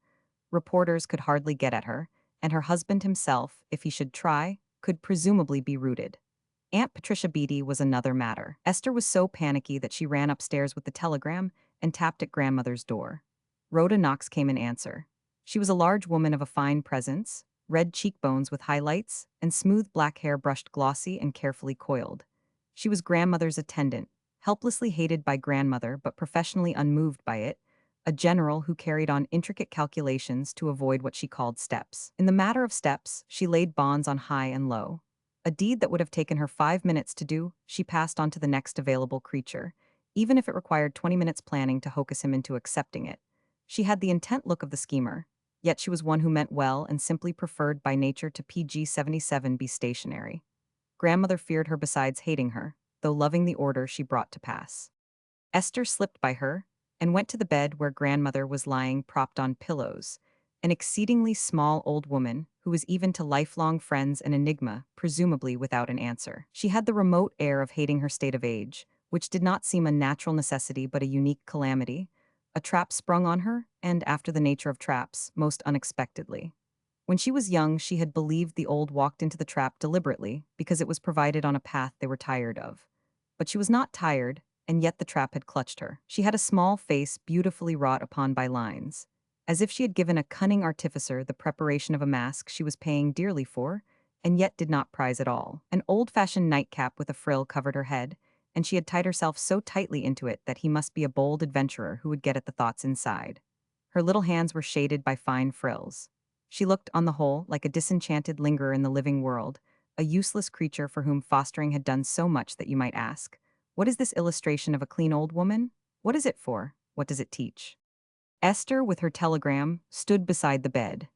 Reporters could hardly get at her, and her husband himself, if he should try, could presumably be rooted. Aunt Patricia Beatty was another matter. Esther was so panicky that she ran upstairs with the telegram and tapped at grandmother's door. Rhoda Knox came in answer. She was a large woman of a fine presence, red cheekbones with highlights, and smooth black hair brushed glossy and carefully coiled. She was grandmother's attendant, helplessly hated by grandmother but professionally unmoved by it, a general who carried on intricate calculations to avoid what she called steps. In the matter of steps, she laid bonds on high and low. A deed that would have taken her 5 minutes to do, she passed on to the next available creature, even if it required 20 minutes planning to hocus him into accepting it. She had the intent look of the schemer, yet she was one who meant well and simply preferred by nature to PG-77 be stationary. Grandmother feared her besides hating her, though loving the order she brought to pass. Esther slipped by her, and went to the bed where grandmother was lying propped on pillows, an exceedingly small old woman who was even to lifelong friends an enigma, presumably without an answer. She had the remote air of hating her state of age, which did not seem a natural necessity but a unique calamity, a trap sprung on her, and, after the nature of traps, most unexpectedly. When she was young, she had believed the old walked into the trap deliberately because it was provided on a path they were tired of. But she was not tired, and yet the trap had clutched her. She had a small face beautifully wrought upon by lines, as if she had given a cunning artificer the preparation of a mask she was paying dearly for, and yet did not prize at all. An old-fashioned nightcap with a frill covered her head, and she had tied herself so tightly into it that he must be a bold adventurer who would get at the thoughts inside. Her little hands were shaded by fine frills. She looked, on the whole, like a disenchanted lingerer in the living world, a useless creature for whom fostering had done so much that you might ask, what is this illustration of a clean old woman? What is it for? What does it teach? Esther, with her telegram, stood beside the bed.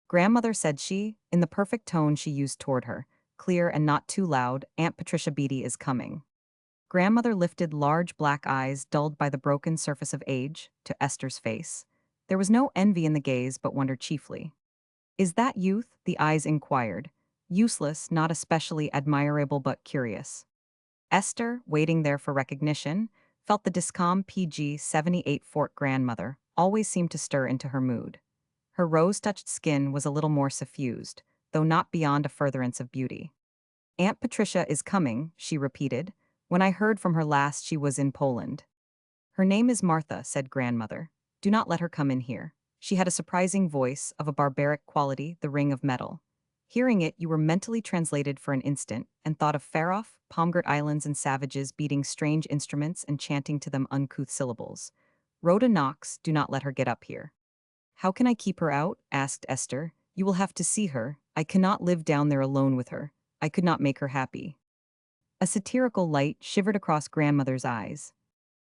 Grandmother, said she, in the perfect tone she used toward her, clear and not too loud, Aunt Patricia Beatty is coming. Grandmother lifted large black eyes dulled by the broken surface of age to Esther's face. There was no envy in the gaze, but wonder chiefly. Is that youth? The eyes inquired. Useless, not especially admirable but curious. Esther, waiting there for recognition, felt the discom PG 78 Fort grandmother always seemed to stir into her mood. Her rose-touched skin was a little more suffused, though not beyond a furtherance of beauty. Aunt Patricia is coming, she repeated. When I heard from her last she was in Poland. Her name is Martha, said grandmother. Do not let her come in here. She had a surprising voice, of a barbaric quality, the ring of metal. Hearing it, you were mentally translated for an instant, and thought of far-off, palm-girt islands and savages beating strange instruments and chanting to them uncouth syllables. Rhoda Knox, do not let her get up here. How can I keep her out? Asked Esther. You will have to see her. I cannot live down there alone with her. I could not make her happy. A satirical light shivered across grandmother's eyes.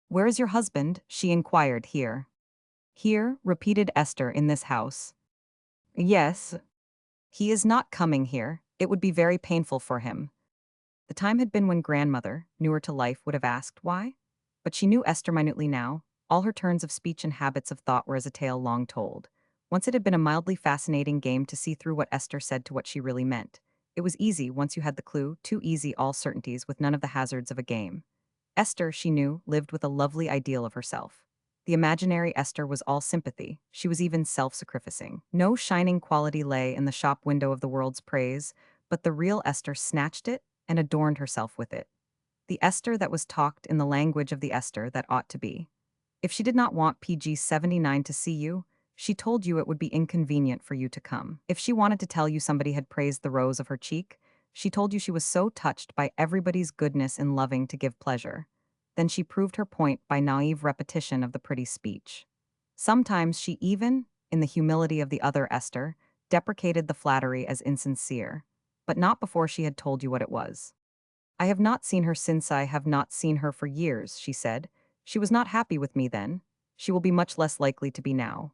Where is your husband? She inquired. Here. Here, repeated Esther, in this house. Yes. He is not coming here. It would be very painful for him. The time had been when grandmother, newer to life, would have asked why. But she knew Esther minutely now. All her turns of speech and habits of thought were as a tale long told. Once it had been a mildly fascinating game to see through what Esther said to what she really meant. It was easy once you had the clue, too easy all certainties with none of the hazards of a game. Esther, she knew, lived with a lovely ideal of herself. The imaginary Esther was all sympathy, she was even self-sacrificing. No shining quality lay in the shop window of the world's praise, but the real Esther snatched it and adorned herself with it. The Esther that was talked in the language of the Esther that ought to be. If she did not want PG 79 to see you, she told you it would be inconvenient for you to come. If she wanted to tell you somebody had praised the rose of her cheek, she told you she was so touched by everybody's goodness in loving to give pleasure. Then she proved her point by naive repetition of the pretty speech. Sometimes she even, in the humility of the other Esther, deprecated the flattery as insincere, but not before she had told you what it was. I have not seen her since I have not seen her for years, she said. She was not happy with me then. She will be much less likely to be now.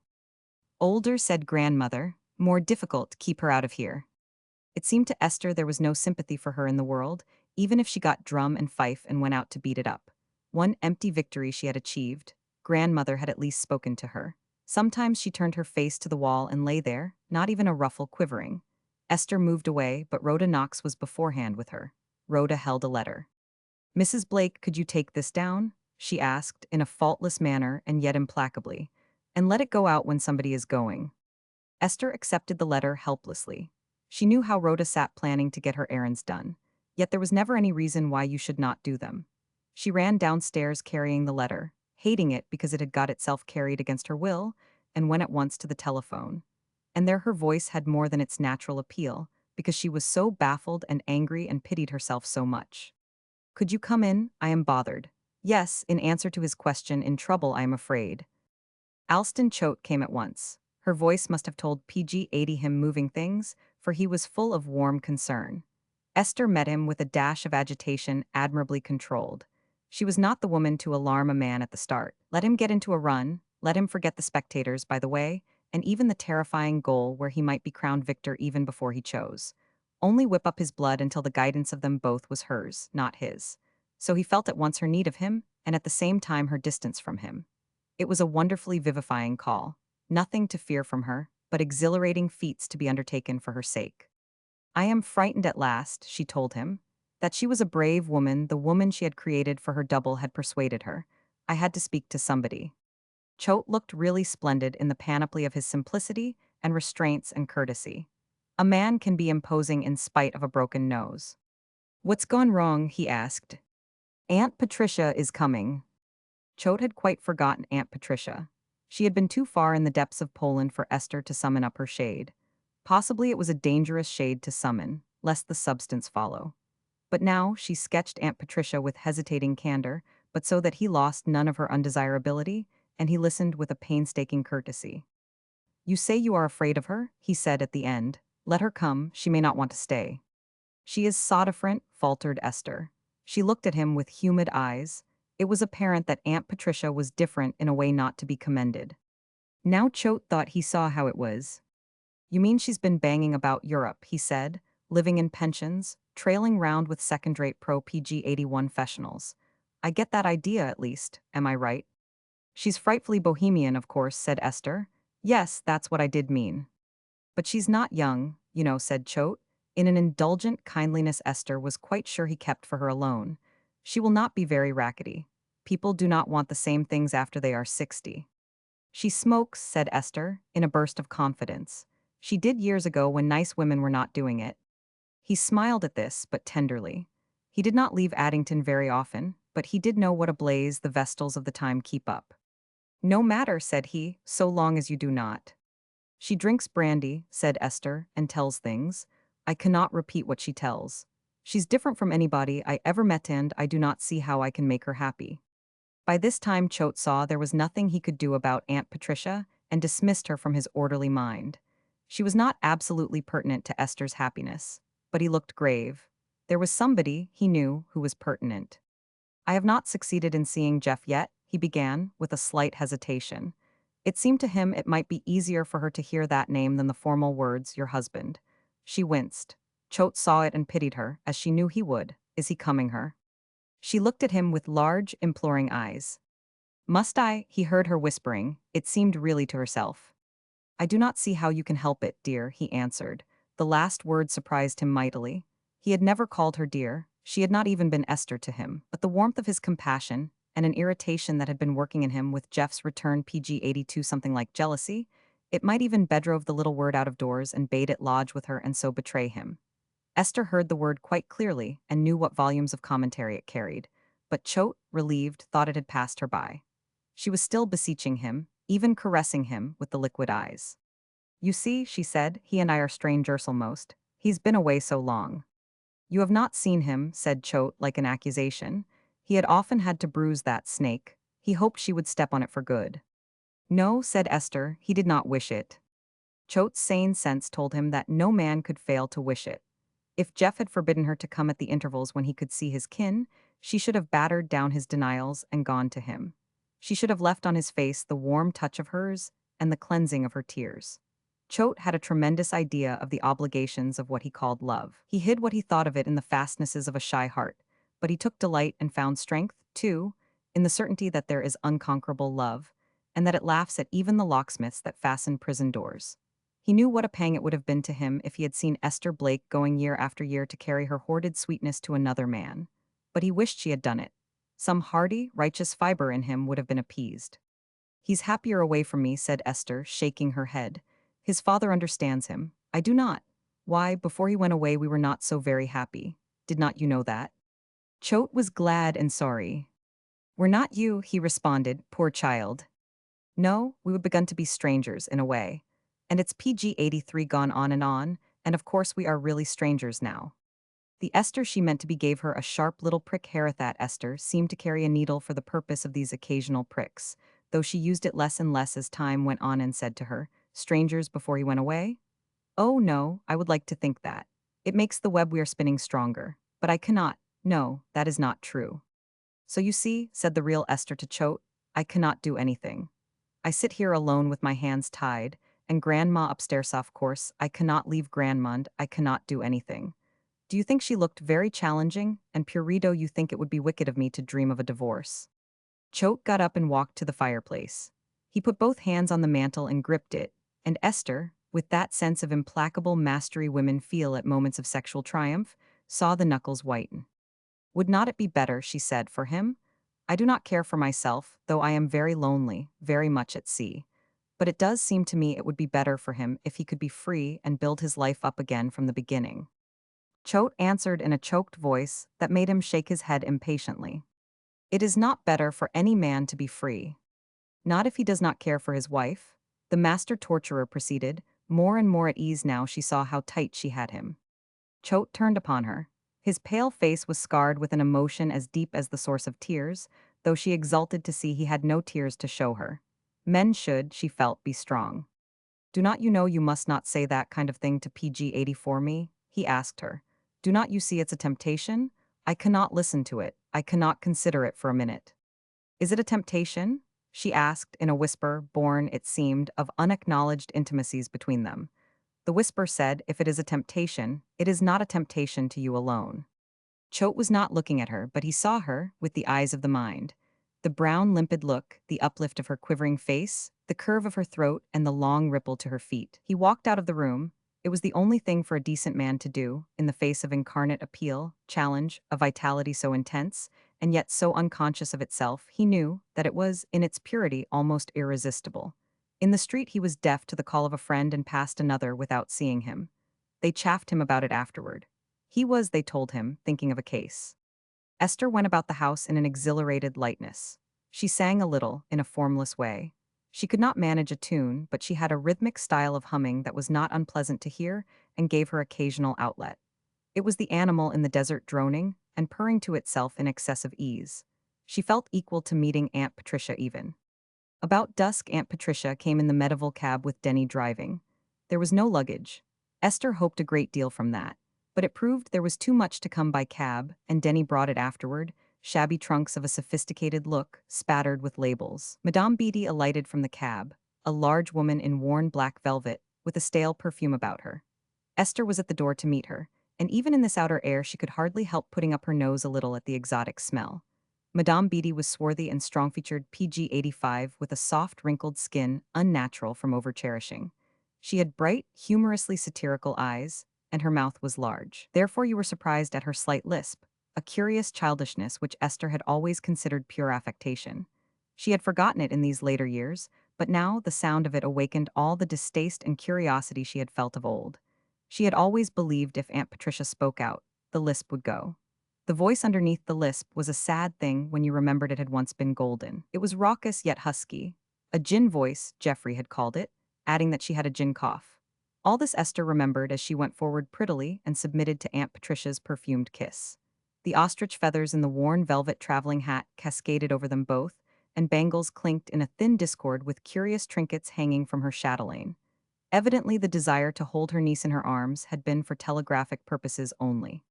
Older, said grandmother, more difficult to keep her out of here. It seemed to Esther there was no sympathy for her in the world, even if she got drum and fife and went out to beat it up. One empty victory she had achieved, grandmother had at least spoken to her. Sometimes she turned her face to the wall and lay there, not even a ruffle quivering. Esther moved away, but Rhoda Knox was beforehand with her. Rhoda held a letter. Mrs. Blake, could you take this down? She asked, in a faultless manner and yet implacably. And let it go out when somebody is going. Esther accepted the letter helplessly. She knew how Rhoda sat planning to get her errands done, yet there was never any reason why you should not do them. She ran downstairs carrying the letter, hating it because it had got itself carried against her will, and went at once to the telephone. And there her voice had more than its natural appeal, because she was so baffled and angry and pitied herself so much. Could you come in? I am bothered. Yes, in answer to his question, in trouble, I am afraid. Alston Choate came at once. Her voice must have told PG 80 him moving things, for he was full of warm concern. Esther met him with a dash of agitation admirably controlled. She was not the woman to alarm a man at the start. Let him get into a run, let him forget the spectators, by the way, and even the terrifying goal where he might be crowned victor even before he chose. Only whip up his blood until the guidance of them both was hers, not his. So he felt at once her need of him, and at the same time her distance from him. It was a wonderfully vivifying call. Nothing to fear from her, but exhilarating feats to be undertaken for her sake. I am frightened at last, she told him. That she was a brave woman, the woman she had created for her double had persuaded her. I had to speak to somebody. Choate looked really splendid in the panoply of his simplicity and restraints and courtesy. A man can be imposing in spite of a broken nose. What's gone wrong? He asked. Aunt Patricia is coming. Choate had quite forgotten Aunt Patricia. She had been too far in the depths of Poland for Esther to summon up her shade. Possibly it was a dangerous shade to summon, lest the substance follow. But now she sketched Aunt Patricia with hesitating candor, but so that he lost none of her undesirability, and he listened with a painstaking courtesy. You say you are afraid of her, he said at the end. Let her come, she may not want to stay. She is so different, faltered Esther. She looked at him with humid eyes. It was apparent that Aunt Patricia was different in a way not to be commended. Now Choate thought he saw how it was. You mean she's been banging about Europe, he said, living in pensions, trailing round with second-rate pro-PG 81 professionals. I get that idea, at least, am I right? She's frightfully bohemian, of course, said Esther. Yes, that's what I did mean. But she's not young, said Choate. In an indulgent kindliness Esther was quite sure he kept for her alone. She will not be very rackety. People do not want the same things after they are 60. She smokes, said Esther, in a burst of confidence. She did years ago when nice women were not doing it. He smiled at this, but tenderly. He did not leave Addington very often, but he did know what a blaze the Vestals of the time keep up. No matter, said he, so long as you do not. She drinks brandy, said Esther, and tells things. I cannot repeat what she tells. She's different from anybody I ever met and I do not see how I can make her happy. By this time Choate saw there was nothing he could do about Aunt Patricia and dismissed her from his orderly mind. She was not absolutely pertinent to Esther's happiness, but he looked grave. There was somebody, he knew, who was pertinent. I have not succeeded in seeing Jeff yet, he began, with a slight hesitation. It seemed to him it might be easier for her to hear that name than the formal words, your husband. She winced. Choate saw it and pitied her, as she knew he would. Is he coming her? She looked at him with large, imploring eyes. Must I? He heard her whispering. It seemed really to herself. I do not see how you can help it, dear, he answered. The last word surprised him mightily. He had never called her dear. She had not even been Esther to him, but the warmth of his compassion, and an irritation that had been working in him with Jeff's return PG 82 something like jealousy, it might even bedrove the little word out of doors and bade it lodge with her and so betray him. Esther heard the word quite clearly and knew what volumes of commentary it carried, but Choate, relieved, thought it had passed her by. She was still beseeching him, even caressing him with the liquid eyes. You see, she said, he and I are strangers almost. He's been away so long. You have not seen him, said Choate like an accusation. He had often had to bruise that snake. He hoped she would step on it for good. No, said Esther, he did not wish it. Choate's sane sense told him that no man could fail to wish it. If Jeff had forbidden her to come at the intervals when he could see his kin, she should have battered down his denials and gone to him. She should have left on his face the warm touch of hers and the cleansing of her tears. Choate had a tremendous idea of the obligations of what he called love. He hid what he thought of it in the fastnesses of a shy heart, but he took delight and found strength, too, in the certainty that there is unconquerable love, and that it laughs at even the locksmiths that fasten prison doors. He knew what a pang it would have been to him if he had seen Esther Blake going year after year to carry her hoarded sweetness to another man. But he wished she had done it. Some hardy, righteous fiber in him would have been appeased. He's happier away from me, said Esther, shaking her head. His father understands him. I do not. Why, before he went away we were not so very happy. Did not you know that? Choate was glad and sorry. We're not you, he responded, poor child. No, we had begun to be strangers, in a way. And it's PG 83 gone on, and of course we are really strangers now. The Esther she meant to be gave her a sharp little prick hair. That Esther seemed to carry a needle for the purpose of these occasional pricks, though she used it less and less as time went on and said to her, strangers before he went away? Oh no, I would like to think that. It makes the web we are spinning stronger. But I cannot. No, that is not true. So you see, said the real Esther to Choate, I cannot do anything. I sit here alone with my hands tied, and Grandma upstairs, of course. I cannot leave Grandmund, I cannot do anything. Do you think she looked very challenging? And Purido, you think it would be wicked of me to dream of a divorce? Choate got up and walked to the fireplace. He put both hands on the mantel and gripped it, and Esther, with that sense of implacable mastery women feel at moments of sexual triumph, saw the knuckles whiten. Would not it be better, she said, for him? I do not care for myself, though I am very lonely, very much at sea. But it does seem to me it would be better for him if he could be free and build his life up again from the beginning. Choate answered in a choked voice that made him shake his head impatiently. It is not better for any man to be free. Not if he does not care for his wife. The master torturer proceeded, more and more at ease now she saw how tight she had him. Choate turned upon her. His pale face was scarred with an emotion as deep as the source of tears, though she exulted to see he had no tears to show her. Men should, she felt, be strong. Do not you know you must not say that kind of thing to PG-84 me? He asked her. Do not you see it's a temptation? I cannot listen to it. I cannot consider it for a minute. Is it a temptation? She asked in a whisper born, it seemed, of unacknowledged intimacies between them. The whisper said, if it is a temptation, it is not a temptation to you alone. Choate was not looking at her, but he saw her with the eyes of the mind. The brown, limpid look, the uplift of her quivering face, the curve of her throat, and the long ripple to her feet. He walked out of the room. It was the only thing for a decent man to do, in the face of incarnate appeal, challenge, a vitality so intense, and yet so unconscious of itself, he knew that it was, in its purity, almost irresistible. In the street he was deaf to the call of a friend and passed another without seeing him. They chaffed him about it afterward. He was, they told him, thinking of a case. Esther went about the house in an exhilarated lightness. She sang a little, in a formless way. She could not manage a tune, but she had a rhythmic style of humming that was not unpleasant to hear and gave her occasional outlet. It was the animal in the desert droning and purring to itself in excessive ease. She felt equal to meeting Aunt Patricia even. About dusk Aunt Patricia came in the medieval cab with Denny driving. There was no luggage. Esther hoped a great deal from that. But it proved there was too much to come by cab, and Denny brought it afterward, shabby trunks of a sophisticated look, spattered with labels. Madame Beatty alighted from the cab, a large woman in worn black velvet, with a stale perfume about her. Esther was at the door to meet her, and even in this outer air she could hardly help putting up her nose a little at the exotic smell. Madame Beatty was swarthy and strong-featured PG-85 with a soft, wrinkled skin unnatural from over-cherishing. She had bright, humorously satirical eyes, and her mouth was large. Therefore you were surprised at her slight lisp, a curious childishness which Esther had always considered pure affectation. She had forgotten it in these later years, but now the sound of it awakened all the distaste and curiosity she had felt of old. She had always believed if Aunt Patricia spoke out, the lisp would go. The voice underneath the lisp was a sad thing when you remembered it had once been golden. It was raucous yet husky. A gin voice, Geoffrey had called it, adding that she had a gin cough. All this Esther remembered as she went forward prettily and submitted to Aunt Patricia's perfumed kiss. The ostrich feathers in the worn velvet traveling hat cascaded over them both, and bangles clinked in a thin discord with curious trinkets hanging from her chatelaine. Evidently the desire to hold her niece in her arms had been for telegraphic purposes only.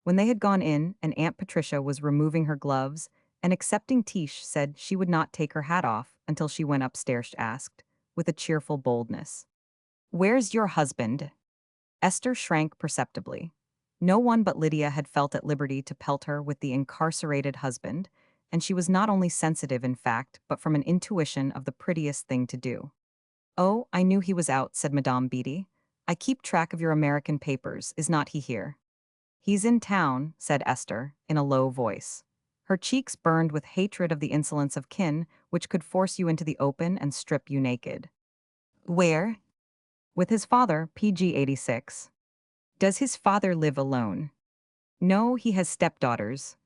When they had gone in and Aunt Patricia was removing her gloves, an accepting Tish said she would not take her hat off until she went upstairs, asked, with a cheerful boldness. "Where's your husband?" Esther shrank perceptibly. No one but Lydia had felt at liberty to pelt her with the incarcerated husband, and she was not only sensitive in fact, but from an intuition of the prettiest thing to do. "Oh, I knew he was out," said Madame Beatty. "I keep track of your American papers, is not he here?" "He's in town," said Esther, in a low voice. Her cheeks burned with hatred of the insolence of kin which could force you into the open and strip you naked. "Where?" "With his father, PG-86. "Does his father live alone?" "No, he has stepdaughters."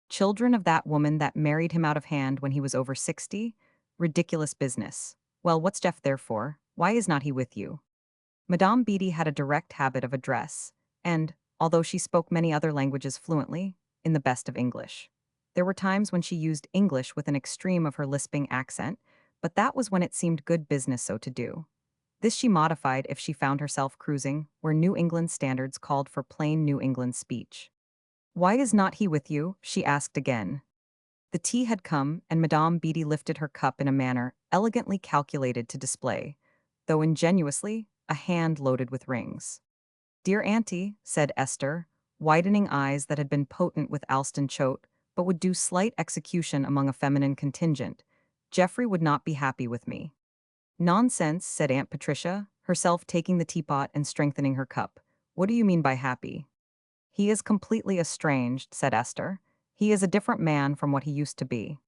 "Children of that woman that married him out of hand when he was over 60? Ridiculous business. Well, what's Jeff there for? Why is not he with you?" Madame Beatty had a direct habit of address, and, although she spoke many other languages fluently, in the best of English. There were times when she used English with an extreme of her lisping accent, but that was when it seemed good business so to do. This she modified if she found herself cruising where New England standards called for plain New England speech. "Why is not he with you?" she asked again. The tea had come, and Madame Beatty lifted her cup in a manner elegantly calculated to display, though ingenuously, a hand loaded with rings. "Dear Auntie," said Esther, widening eyes that had been potent with Alston Choate, but would do slight execution among a feminine contingent. Geoffrey would not be happy with me. Nonsense, said Aunt Patricia, herself taking the teapot and strengthening her cup. What do you mean by happy? He is completely estranged, said Esther. He is a different man from what he used to be.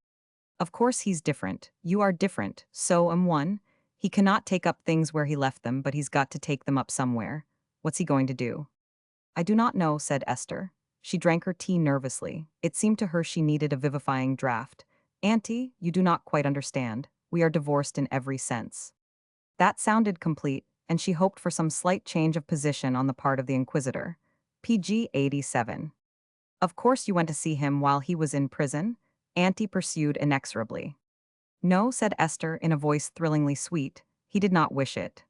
Of course he's different. You are different. So am one. He cannot take up things where he left them, but he's got to take them up somewhere. What's he going to do? I do not know, said Esther. She drank her tea nervously. It seemed to her she needed a vivifying draught. Auntie, you do not quite understand. We are divorced in every sense. That sounded complete, and she hoped for some slight change of position on the part of the Inquisitor. PG 87. Of course you went to see him while he was in prison? Auntie pursued inexorably. No, said Esther in a voice thrillingly sweet. He did not wish it.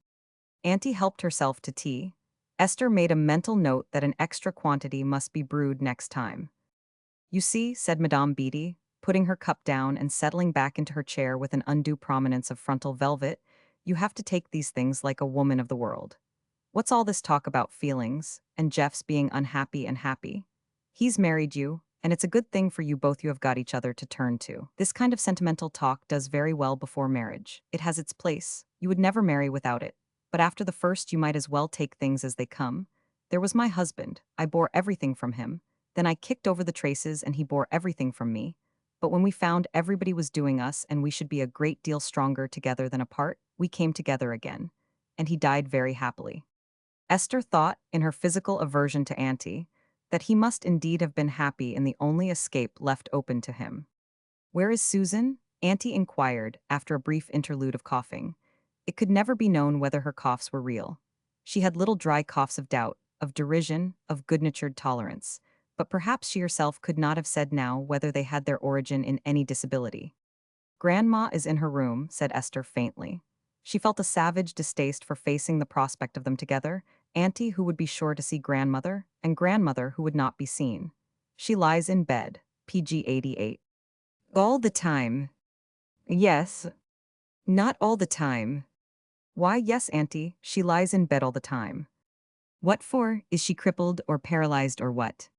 Auntie helped herself to tea. Esther made a mental note that an extra quantity must be brewed next time. You see, said Madame Beatty, putting her cup down and settling back into her chair with an undue prominence of frontal velvet, you have to take these things like a woman of the world. What's all this talk about feelings, and Jeff's being unhappy and happy? He's married you, and it's a good thing for you both you have got each other to turn to. This kind of sentimental talk does very well before marriage. It has its place. You would never marry without it. But after the first you might as well take things as they come. There was my husband. I bore everything from him. Then I kicked over the traces and he bore everything from me. But when we found everybody was doing us and we should be a great deal stronger together than apart, we came together again. And he died very happily. Esther thought, in her physical aversion to Auntie, that he must indeed have been happy in the only escape left open to him. Where is Susan? Auntie inquired, after a brief interlude of coughing. It could never be known whether her coughs were real. She had little dry coughs of doubt, of derision, of good-natured tolerance, but perhaps she herself could not have said now whether they had their origin in any disability. Grandma is in her room, said Esther faintly. She felt a savage distaste for facing the prospect of them together, Auntie who would be sure to see grandmother, and grandmother who would not be seen. She lies in bed, PG 88. All the time. Yes. Not all the time. Why, yes, Auntie, she lies in bed all the time. What for? Is she crippled or paralyzed or what?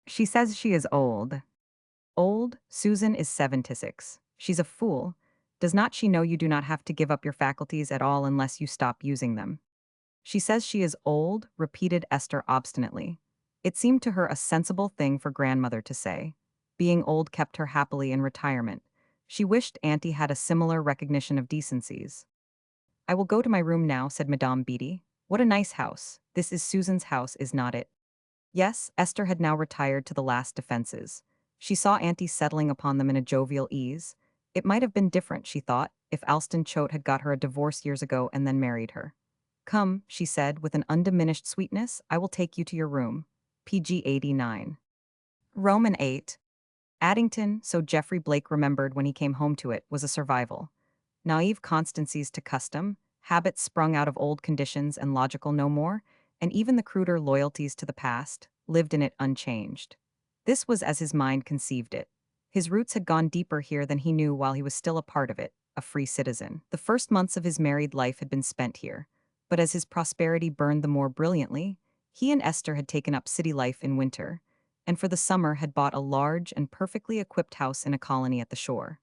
She says she is old. Old? Susan is 76. She's a fool. Does not she know you do not have to give up your faculties at all unless you stop using them? She says she is old, repeated Esther obstinately. It seemed to her a sensible thing for grandmother to say. Being old kept her happily in retirement. She wished Auntie had a similar recognition of decencies. I will go to my room now, said Madame Beatty. What a nice house. This is Susan's house, is not it? Yes, Esther had now retired to the last defenses. She saw Auntie settling upon them in a jovial ease. It might have been different, she thought, if Alston Choate had got her a divorce years ago and then married her. Come, she said, with an undiminished sweetness, I will take you to your room. PG 89. Roman 8. Addington, so Geoffrey Blake remembered when he came home to it, was a survival. Naive constancies to custom, habits sprung out of old conditions and logical no more, and even the cruder loyalties to the past, lived in it unchanged. This was as his mind conceived it. His roots had gone deeper here than he knew while he was still a part of it, a free citizen. The first months of his married life had been spent here, but as his prosperity burned the more brilliantly, he and Esther had taken up city life in winter, and for the summer had bought a large and perfectly equipped house in a colony at the shore.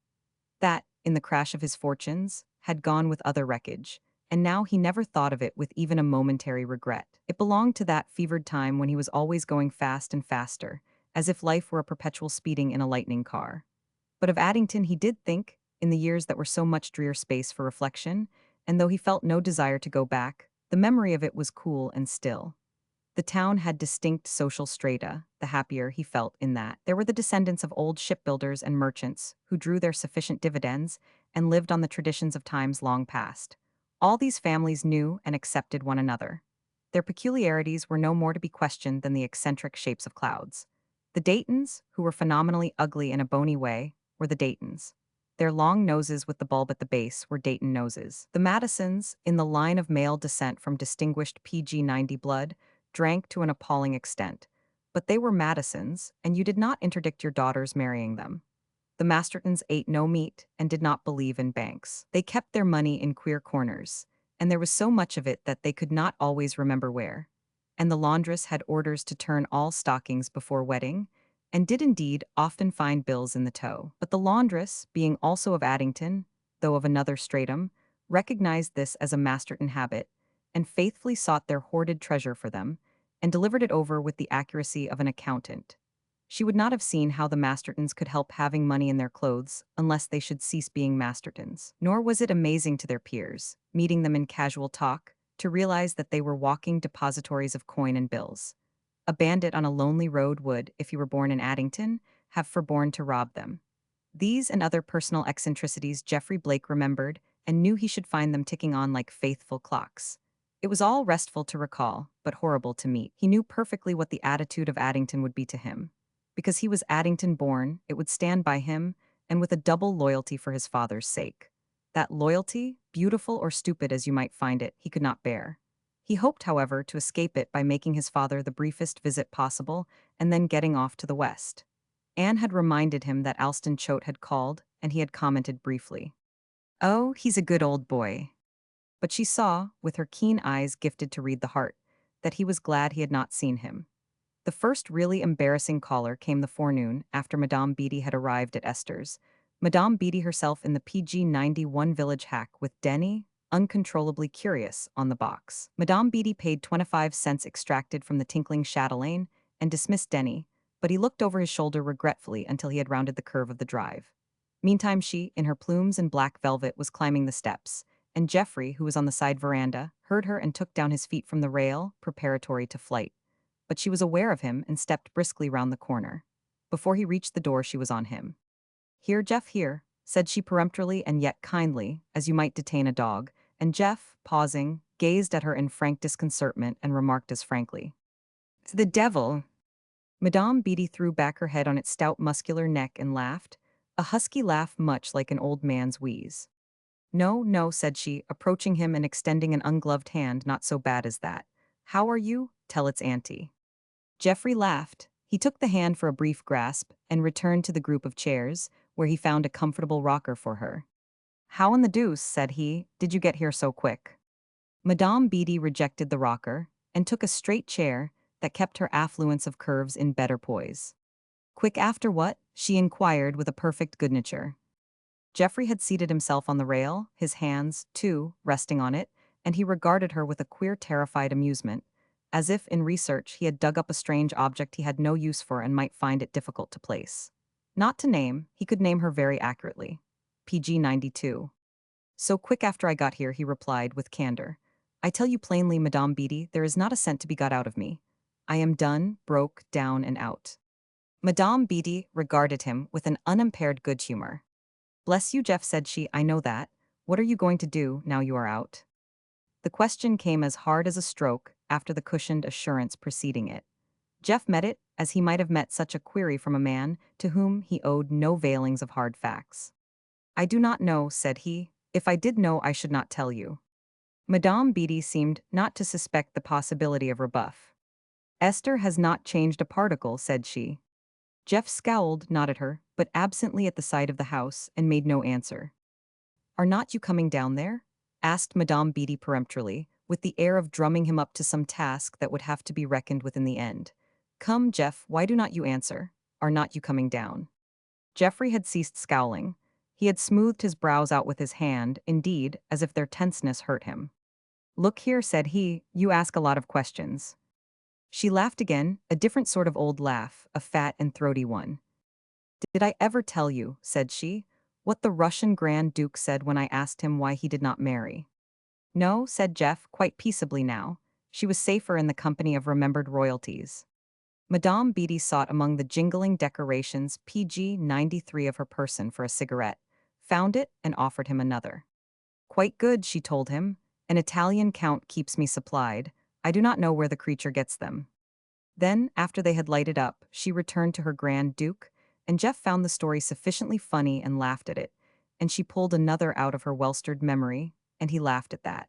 That, in the crash of his fortunes, had gone with other wreckage, and now he never thought of it with even a momentary regret. It belonged to that fevered time when he was always going fast and faster, as if life were a perpetual speeding in a lightning car. But of Addington he did think, in the years that were so much drear space for reflection, and though he felt no desire to go back, the memory of it was cool and still. The town had distinct social strata, the happier he felt in that. There were the descendants of old shipbuilders and merchants who drew their sufficient dividends and lived on the traditions of times long past. All these families knew and accepted one another. Their peculiarities were no more to be questioned than the eccentric shapes of clouds. The Daytons, who were phenomenally ugly in a bony way, were the Daytons. Their long noses with the bulb at the base were Dayton noses. The Madisons, in the line of male descent from distinguished PG 90 blood, drank to an appalling extent. But they were Madisons, and you did not interdict your daughters marrying them. The Mastertons ate no meat and did not believe in banks. They kept their money in queer corners, and there was so much of it that they could not always remember where. And the laundress had orders to turn all stockings before wedding, and did indeed often find bills in the toe. But the laundress, being also of Addington, though of another stratum, recognized this as a Masterton habit, and faithfully sought their hoarded treasure for them, and delivered it over with the accuracy of an accountant. She would not have seen how the Mastertons could help having money in their clothes unless they should cease being Mastertons. Nor was it amazing to their peers, meeting them in casual talk, to realize that they were walking depositories of coin and bills. A bandit on a lonely road would, if he were born in Addington, have forborne to rob them. These and other personal eccentricities Geoffrey Blake remembered and knew he should find them ticking on like faithful clocks. It was all restful to recall, but horrible to meet. He knew perfectly what the attitude of Addington would be to him. Because he was Addington born, it would stand by him, and with a double loyalty for his father's sake. That loyalty, beautiful or stupid as you might find it, he could not bear. He hoped, however, to escape it by making his father the briefest visit possible and then getting off to the west. Anne had reminded him that Alston Choate had called, and he had commented briefly, "Oh, he's a good old boy." But she saw, with her keen eyes gifted to read the heart, that he was glad he had not seen him. The first really embarrassing caller came the forenoon after Madame Beatty had arrived at Esther's. Madame Beatty herself in the PG 91 village hack with Denny, uncontrollably curious, on the box. Madame Beatty paid 25 cents extracted from the tinkling chatelaine and dismissed Denny, but he looked over his shoulder regretfully until he had rounded the curve of the drive. Meantime she, in her plumes and black velvet, was climbing the steps, and Geoffrey, who was on the side veranda, heard her and took down his feet from the rail, preparatory to flight. But she was aware of him and stepped briskly round the corner. Before he reached the door she was on him. "Here, Jeff, here," said she peremptorily and yet kindly, as you might detain a dog, and Jeff, pausing, gazed at her in frank disconcertment and remarked as frankly, "The devil." Madame Beatty threw back her head on its stout muscular neck and laughed, a husky laugh much like an old man's wheeze. "No, no," said she, approaching him and extending an ungloved hand, "not so bad as that. How are you? Tell its auntie." Geoffrey laughed. He took the hand for a brief grasp and returned to the group of chairs, where he found a comfortable rocker for her. "How in the deuce," said he, "did you get here so quick?" Madame Beatty rejected the rocker and took a straight chair that kept her affluence of curves in better poise. "Quick after what?" she inquired with a perfect good nature. Geoffrey had seated himself on the rail, his hands, too, resting on it, and he regarded her with a queer terrified amusement, as if, in research, he had dug up a strange object he had no use for and might find it difficult to place. Not to name, he could name her very accurately. PG 92. "So quick after I got here," he replied with candor. "I tell you plainly, Madame Beatty, there is not a cent to be got out of me. I am done, broke, down, and out." Madame Beatty regarded him with an unimpaired good humor. "Bless you, Jeff," said she, "I know that. What are you going to do, now you are out?" The question came as hard as a stroke after the cushioned assurance preceding it. Jeff met it as he might have met such a query from a man to whom he owed no veilings of hard facts. "I do not know," said he. "If I did know, I should not tell you." Madame Beatty seemed not to suspect the possibility of rebuff. "Esther has not changed a particle," said she. Jeff scowled, nodded her, but absently at the side of the house, and made no answer. "Are not you coming down there?" asked Madame Beatty peremptorily, with the air of drumming him up to some task that would have to be reckoned with in the end. "Come, Jeff, why do not you answer? Are not you coming down?" Geoffrey had ceased scowling. He had smoothed his brows out with his hand, indeed, as if their tenseness hurt him. "Look here," said he, "you ask a lot of questions." She laughed again, a different sort of old laugh, a fat and throaty one. "Did I ever tell you," said she, "what the Russian Grand Duke said when I asked him why he did not marry?" "No," said Jeff, quite peaceably now. She was safer in the company of remembered royalties. Madame Beatty sought among the jingling decorations PG 93 of her person for a cigarette, found it, and offered him another. "Quite good," she told him. "An Italian count keeps me supplied. I do not know where the creature gets them." Then, after they had lighted up, she returned to her Grand Duke, and Jeff found the story sufficiently funny and laughed at it, and she pulled another out of her well-stirred memory, and he laughed at that.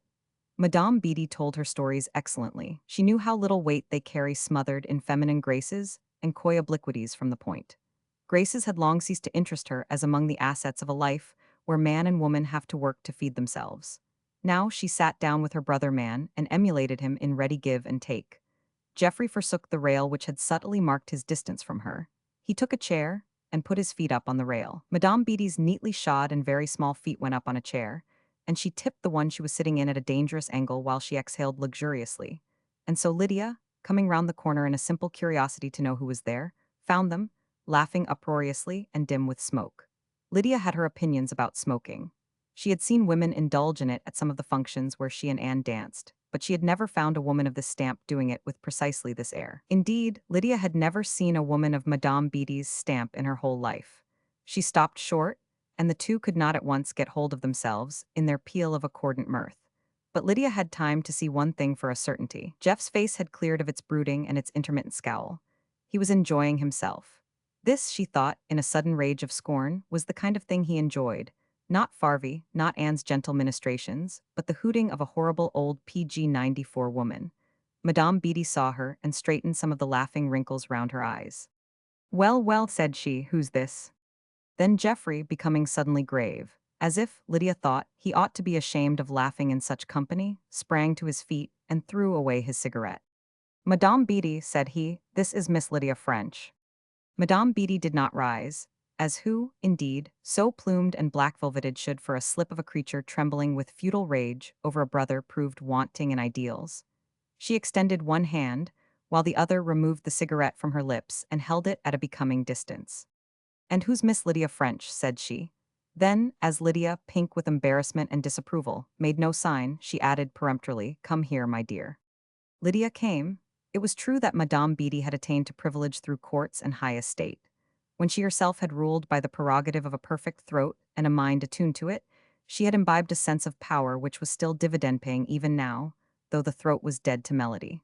Madame Beatty told her stories excellently. She knew how little weight they carry smothered in feminine graces and coy obliquities from the point. Graces had long ceased to interest her as among the assets of a life where man and woman have to work to feed themselves. Now she sat down with her brother man and emulated him in ready give and take. Geoffrey forsook the rail which had subtly marked his distance from her. He took a chair and put his feet up on the rail. Madame Beatty's neatly shod and very small feet went up on a chair, and she tipped the one she was sitting in at a dangerous angle while she exhaled luxuriously. And so Lydia, coming round the corner in a simple curiosity to know who was there, found them, laughing uproariously and dim with smoke. Lydia had her opinions about smoking. She had seen women indulge in it at some of the functions where she and Anne danced, but she had never found a woman of this stamp doing it with precisely this air. Indeed, Lydia had never seen a woman of Madame Beatty's stamp in her whole life. She stopped short, and the two could not at once get hold of themselves in their peal of accordant mirth. But Lydia had time to see one thing for a certainty. Jeff's face had cleared of its brooding and its intermittent scowl. He was enjoying himself. This, she thought, in a sudden rage of scorn, was the kind of thing he enjoyed. Not Farvey, not Anne's gentle ministrations, but the hooting of a horrible old PG-94 woman. Madame Beatty saw her and straightened some of the laughing wrinkles round her eyes. "Well, well," said she, "who's this?" Then Geoffrey, becoming suddenly grave, as if, Lydia thought, he ought to be ashamed of laughing in such company, sprang to his feet and threw away his cigarette. "Madame Beatty," said he, "this is Miss Lydia French." Madame Beatty did not rise, as who, indeed, so plumed and black-velveted should for a slip of a creature trembling with futile rage over a brother proved wanting in ideals. She extended one hand, while the other removed the cigarette from her lips and held it at a becoming distance. "And who's Miss Lydia French?" said she. Then, as Lydia, pink with embarrassment and disapproval, made no sign, she added peremptorily, "Come here, my dear." Lydia came. It was true that Madame Beatty had attained to privilege through courts and high estate. When she herself had ruled by the prerogative of a perfect throat and a mind attuned to it, she had imbibed a sense of power which was still dividend-paying even now, though the throat was dead to melody.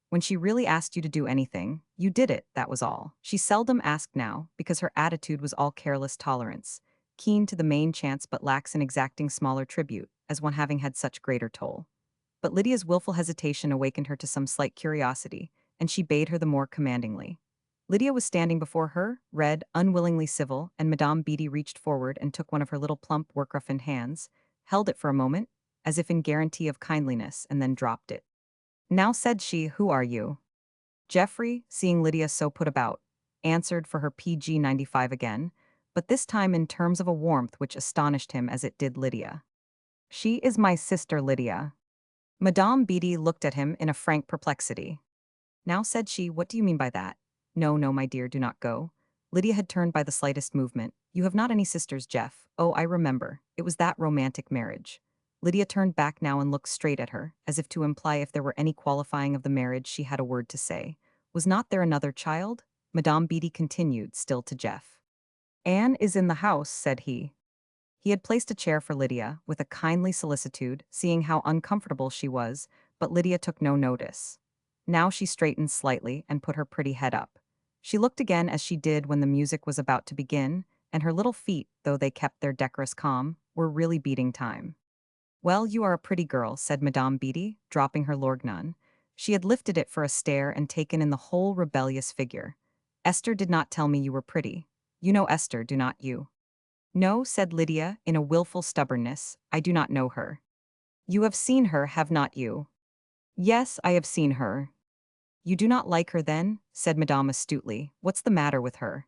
When she really asked you to do anything, you did it, that was all. She seldom asked now, because her attitude was all careless tolerance, keen to the main chance but lax in exacting smaller tribute, as one having had such greater toll. But Lydia's willful hesitation awakened her to some slight curiosity, and she bade her the more commandingly. Lydia was standing before her, red, unwillingly civil, and Madame Beatty reached forward and took one of her little plump, work-roughened hands, held it for a moment, as if in guarantee of kindliness, and then dropped it. "Now," said she, "who are you?" Geoffrey, seeing Lydia so put about, answered for her PG-95 again, but this time in terms of a warmth which astonished him as it did Lydia. "She is my sister Lydia." Madame Beatty looked at him in a frank perplexity. "Now," said she, "what do you mean by that?" "No, no, my dear, do not go." Lydia had turned by the slightest movement. "You have not any sisters, Jeff." "Oh, I remember. It was that romantic marriage." Lydia turned back now and looked straight at her, as if to imply if there were any qualifying of the marriage she had a word to say. "Was not there another child?" Madame Beatty continued, still to Jeff. "Anne is in the house," said he. He had placed a chair for Lydia, with a kindly solicitude, seeing how uncomfortable she was, but Lydia took no notice. Now she straightened slightly and put her pretty head up. She looked again as she did when the music was about to begin, and her little feet, though they kept their decorous calm, were really beating time. "Well, you are a pretty girl," said Madame Beatty, dropping her lorgnon. She had lifted it for a stare and taken in the whole rebellious figure. "Esther did not tell me you were pretty. You know Esther, do not you?" "No," said Lydia, in a wilful stubbornness, "I do not know her." "You have seen her, have not you?" "Yes, I have seen her." "You do not like her then?" said Madame astutely. "What's the matter with her?"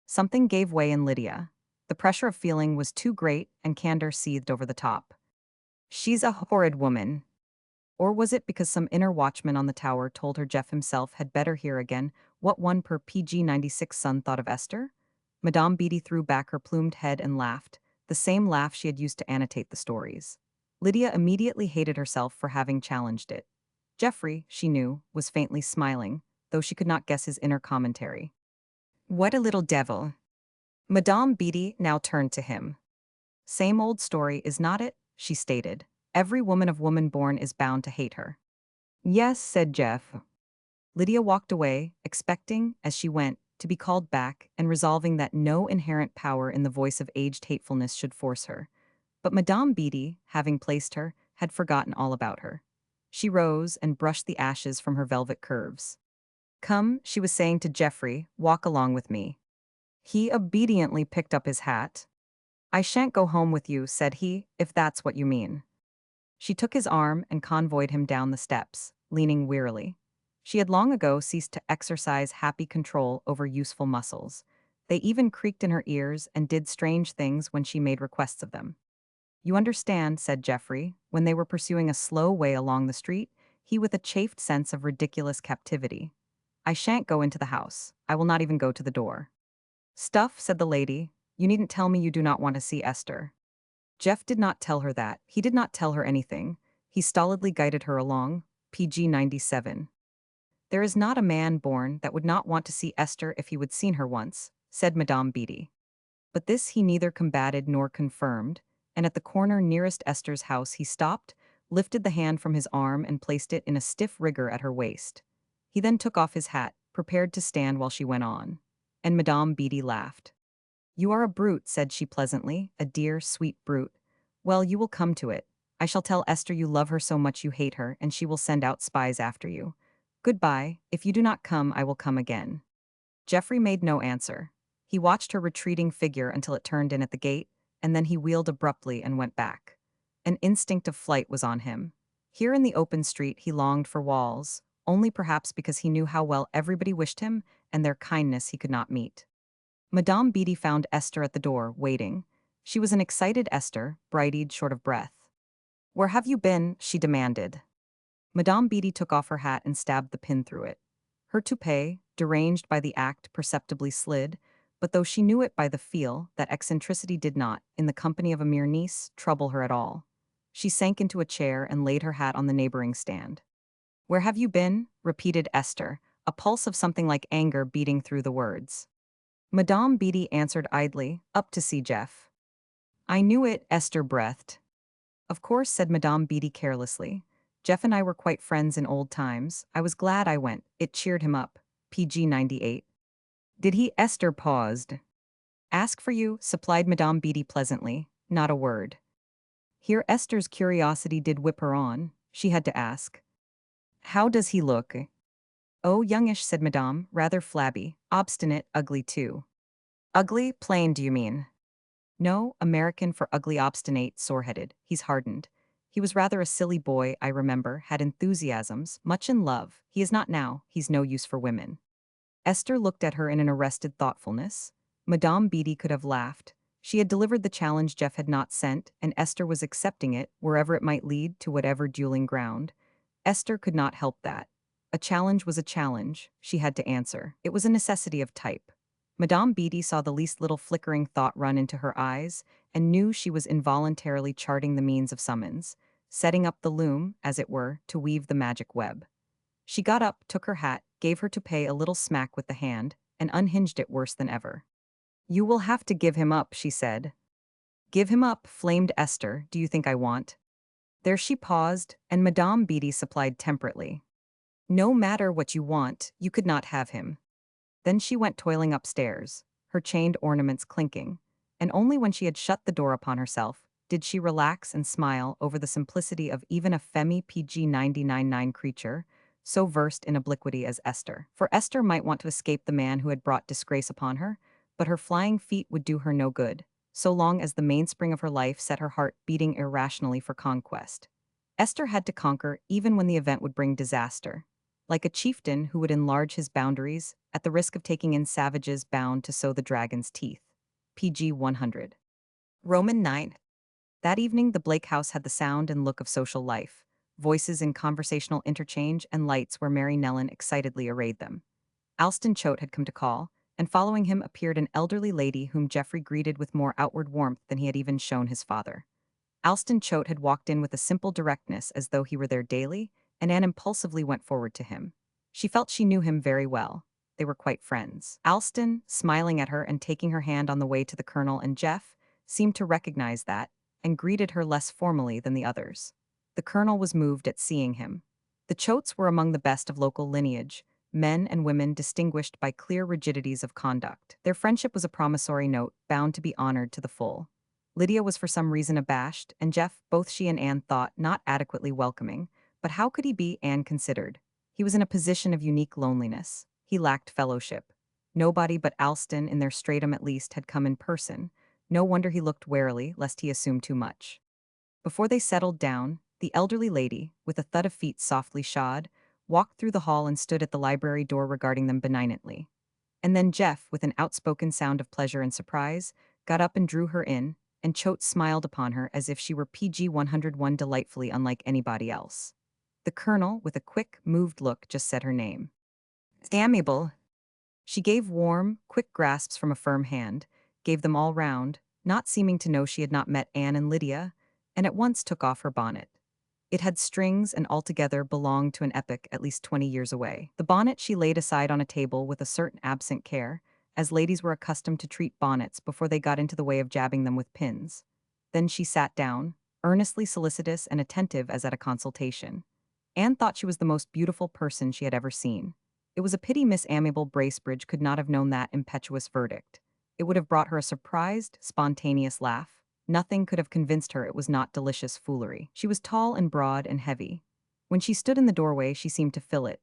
Something gave way in Lydia. The pressure of feeling was too great, and candor seethed over the top. "She's a horrid woman." Or was it because some inner watchman on the tower told her Jeff himself had better hear again what one per PG-96 son thought of Esther? Madame Beatty threw back her plumed head and laughed, the same laugh she had used to annotate the stories. Lydia immediately hated herself for having challenged it. Geoffrey, she knew, was faintly smiling, though she could not guess his inner commentary. "What a little devil." Madame Beatty now turned to him. "Same old story, is not it?" she stated. "Every woman of woman born is bound to hate her." "Yes," said Jeff. Lydia walked away, expecting, as she went, to be called back and resolving that no inherent power in the voice of aged hatefulness should force her. But Madame Beatty, having placed her, had forgotten all about her. She rose and brushed the ashes from her velvet curves. "Come," she was saying to Geoffrey, "walk along with me." He obediently picked up his hat. "I shan't go home with you," said he, "if that's what you mean." She took his arm and convoyed him down the steps, leaning wearily. She had long ago ceased to exercise happy control over useful muscles. They even creaked in her ears and did strange things when she made requests of them. You understand, said Geoffrey, when they were pursuing a slow way along the street, he with a chafed sense of ridiculous captivity. I shan't go into the house. I will not even go to the door. Stuff, said the lady. You needn't tell me you do not want to see Esther. Jeff did not tell her that. He did not tell her anything. He stolidly guided her along. PG 97. There is not a man born that would not want to see Esther if he would seen her once, said Madame Beatty. But this he neither combated nor confirmed, and at the corner nearest Esther's house he stopped, lifted the hand from his arm and placed it in a stiff rigor at her waist. He then took off his hat, prepared to stand while she went on. And Madame Beatty laughed. You are a brute, said she pleasantly, a dear, sweet brute. Well, you will come to it. I shall tell Esther you love her so much you hate her, and she will send out spies after you. Goodbye. If you do not come, I will come again. Geoffrey made no answer. He watched her retreating figure until it turned in at the gate, and then he wheeled abruptly and went back. An instinct of flight was on him. Here in the open street he longed for walls, only perhaps because he knew how well everybody wished him, and their kindness he could not meet. Madame Beatty found Esther at the door, waiting. She was an excited Esther, bright-eyed, short of breath. Where have you been? She demanded. Madame Beatty took off her hat and stabbed the pin through it. Her toupee, deranged by the act, perceptibly slid, but though she knew it by the feel, that eccentricity did not, in the company of a mere niece, trouble her at all. She sank into a chair and laid her hat on the neighboring stand. Where have you been? Repeated Esther, a pulse of something like anger beating through the words. Madame Beatty answered idly, up to see Jeff. I knew it, Esther breathed. Of course, said Madame Beatty carelessly. Jeff and I were quite friends in old times. I was glad I went. It cheered him up. PG 98. Did he? Esther paused. Ask for you, supplied Madame Beatty pleasantly. Not a word. Here Esther's curiosity did whip her on. She had to ask. How does he look? Oh, youngish, said Madame, rather flabby, obstinate, ugly too. Ugly, plain, do you mean? No, American for ugly, obstinate, sore-headed. He's hardened. He was rather a silly boy, I remember, had enthusiasms, much in love. He is not now. He's no use for women. Esther looked at her in an arrested thoughtfulness. Madame Beatty could have laughed. She had delivered the challenge Jeff had not sent, and Esther was accepting it, wherever it might lead to whatever dueling ground. Esther could not help that. A challenge was a challenge. She had to answer. It was a necessity of type. Madame Beatty saw the least little flickering thought run into her eyes, and knew she was involuntarily charting the means of summons, setting up the loom, as it were, to weave the magic web. She got up, took her hat, gave her toupee a little smack with the hand, and unhinged it worse than ever. You will have to give him up, she said. Give him up, flamed Esther, do you think I want? There she paused, and Madame Beatty supplied temperately. No matter what you want, you could not have him. Then she went toiling upstairs, her chained ornaments clinking, and only when she had shut the door upon herself did she relax and smile over the simplicity of even a Femi PG 99 creature, so versed in obliquity as Esther. For Esther might want to escape the man who had brought disgrace upon her, but her flying feet would do her no good, so long as the mainspring of her life set her heart beating irrationally for conquest. Esther had to conquer even when the event would bring disaster. Like a chieftain who would enlarge his boundaries at the risk of taking in savages bound to sow the dragon's teeth. PG 100. Roman 9. That evening, the Blake house had the sound and look of social life, voices in conversational interchange and lights where Mary Nellen excitedly arrayed them. Alston Choate had come to call, and following him appeared an elderly lady whom Geoffrey greeted with more outward warmth than he had even shown his father. Alston Choate had walked in with a simple directness as though he were there daily, and Anne impulsively went forward to him. She felt she knew him very well. They were quite friends. Alston, smiling at her and taking her hand on the way to the Colonel and Jeff, seemed to recognize that, and greeted her less formally than the others. The Colonel was moved at seeing him. The Choates were among the best of local lineage, men and women distinguished by clear rigidities of conduct. Their friendship was a promissory note, bound to be honored to the full. Lydia was for some reason abashed, and Jeff, both she and Anne thought, not adequately welcoming. But how could he be, Anne considered? He was in a position of unique loneliness. He lacked fellowship. Nobody but Alston, in their stratum at least, had come in person. No wonder he looked warily, lest he assume too much. Before they settled down, the elderly lady, with a thud of feet softly shod, walked through the hall and stood at the library door regarding them benignantly. And then Jeff, with an outspoken sound of pleasure and surprise, got up and drew her in, and Choate smiled upon her as if she were PG 101, delightfully unlike anybody else. The colonel, with a quick, moved look, just said her name. Amiable. She gave warm, quick grasps from a firm hand, gave them all round, not seeming to know she had not met Anne and Lydia, and at once took off her bonnet. It had strings and altogether belonged to an epoch at least 20 years away. The bonnet she laid aside on a table with a certain absent care, as ladies were accustomed to treat bonnets before they got into the way of jabbing them with pins. Then she sat down, earnestly solicitous and attentive as at a consultation. Anne thought she was the most beautiful person she had ever seen. It was a pity Miss Amiable Bracebridge could not have known that impetuous verdict. It would have brought her a surprised, spontaneous laugh. Nothing could have convinced her it was not delicious foolery. She was tall and broad and heavy. When she stood in the doorway, she seemed to fill it.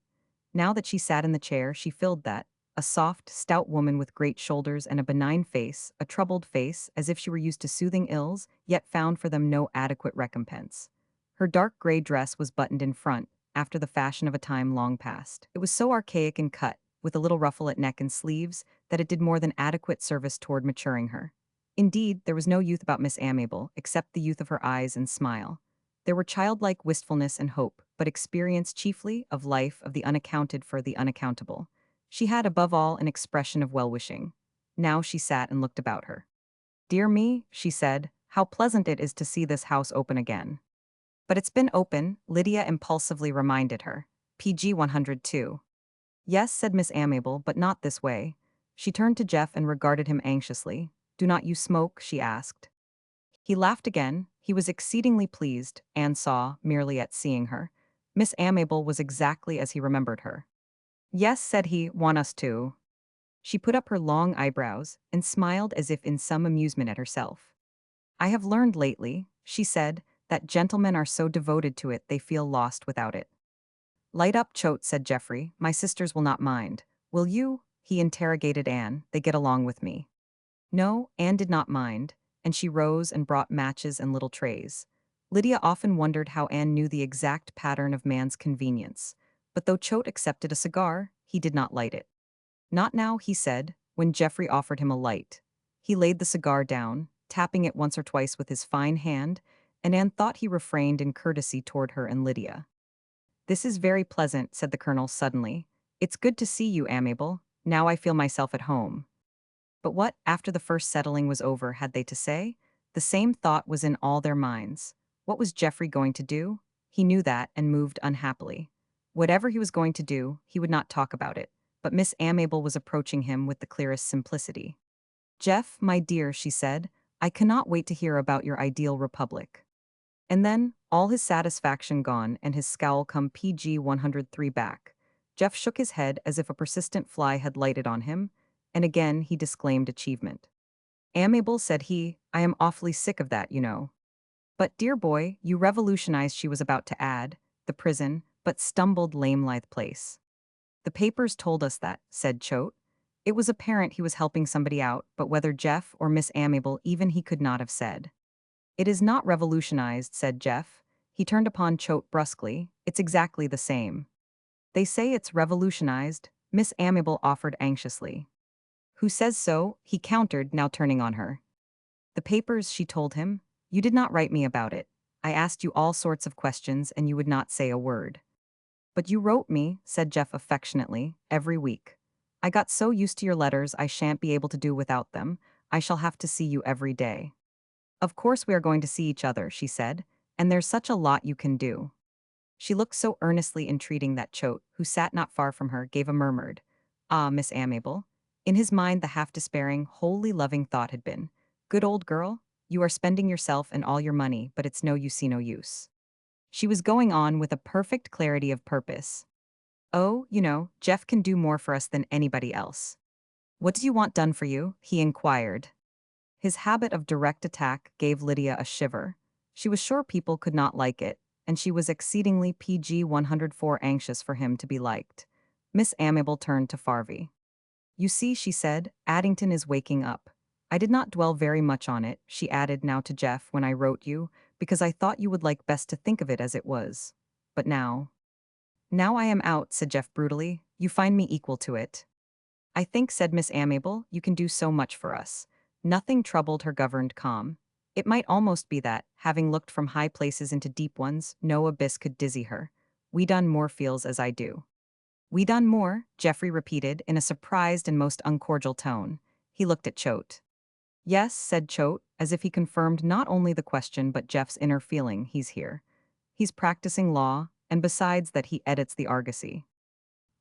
Now that she sat in the chair, she filled that. A soft, stout woman with great shoulders and a benign face, a troubled face, as if she were used to soothing ills, yet found for them no adequate recompense. Her dark gray dress was buttoned in front, after the fashion of a time long past. It was so archaic in cut, with a little ruffle at neck and sleeves, that it did more than adequate service toward maturing her. Indeed, there was no youth about Miss Amiable, except the youth of her eyes and smile. There were childlike wistfulness and hope, but experience chiefly of life, of the unaccounted for the unaccountable. She had above all an expression of well-wishing. Now she sat and looked about her. "Dear me," she said, "how pleasant it is to see this house open again." "But it's been open," Lydia impulsively reminded her. PG 102. "Yes," said Miss Amiable, "but not this way." She turned to Jeff and regarded him anxiously. "Do not you smoke?" she asked. He laughed again. He was exceedingly pleased, Anne saw, merely at seeing her. Miss Amiable was exactly as he remembered her. "Yes," said he, "want us to." She put up her long eyebrows and smiled as if in some amusement at herself. "I have learned lately," she said, "that gentlemen are so devoted to it they feel lost without it." "Light up, Choate," said Geoffrey. "My sisters will not mind. Will you?" he interrogated Anne. "They get along with me." No, Anne did not mind, and she rose and brought matches and little trays. Lydia often wondered how Anne knew the exact pattern of man's convenience, but though Choate accepted a cigar, he did not light it. "Not now," he said, when Geoffrey offered him a light. He laid the cigar down, tapping it once or twice with his fine hand, and Anne thought he refrained in courtesy toward her and Lydia. "This is very pleasant," said the colonel suddenly. "It's good to see you, Amiable. Now I feel myself at home." But what, after the first settling was over, had they to say? The same thought was in all their minds. What was Geoffrey going to do? He knew that and moved unhappily. Whatever he was going to do, he would not talk about it, but Miss Amiable was approaching him with the clearest simplicity. "Jeff, my dear," she said, "I cannot wait to hear about your ideal republic." And then, all his satisfaction gone and his scowl come PG 103 back, Jeff shook his head as if a persistent fly had lighted on him, and again he disclaimed achievement. "Amiable," said he, "I am awfully sick of that, you know." "But, dear boy, you revolutionized," she was about to add, "the prison, but stumbled lame-lithe place." "The papers told us that," said Choate. It was apparent he was helping somebody out, but whether Jeff or Miss Amiable even he could not have said. "It is not revolutionized," said Jeff. He turned upon Choate brusquely. "It's exactly the same." "They say it's revolutionized," Miss Amiable offered anxiously. "Who says so?" he countered, now turning on her. "The papers," she told him. "You did not write me about it. I asked you all sorts of questions and you would not say a word." "But you wrote me," said Jeff affectionately, "every week. I got so used to your letters I shan't be able to do without them. I shall have to see you every day." "Of course we are going to see each other," she said, "and there's such a lot you can do." She looked so earnestly entreating that Choate, who sat not far from her, gave a murmured, "Ah, Miss Amiable." In his mind the half-despairing, wholly loving thought had been, "Good old girl, you are spending yourself and all your money, but it's no use, see no use." She was going on with a perfect clarity of purpose. "Oh, you know, Jeff can do more for us than anybody else." "What do you want done for you?" he inquired. His habit of direct attack gave Lydia a shiver. She was sure people could not like it, and she was exceedingly PG 104 anxious for him to be liked. Miss Amiable turned to Farvey. "You see," she said, "Addington is waking up. I did not dwell very much on it," she added now to Jeff, "when I wrote you, because I thought you would like best to think of it as it was. But now—" "Now I am out," said Jeff brutally. "You find me equal to it." "I think," said Miss Amiable, "you can do so much for us." Nothing troubled her governed calm. It might almost be that, having looked from high places into deep ones, no abyss could dizzy her. "We done more feels as I do." "We done more," Geoffrey repeated in a surprised and most uncordial tone. He looked at Choate. "Yes," said Choate, as if he confirmed not only the question but Jeff's inner feeling, "he's here. He's practicing law, and besides that he edits the Argosy."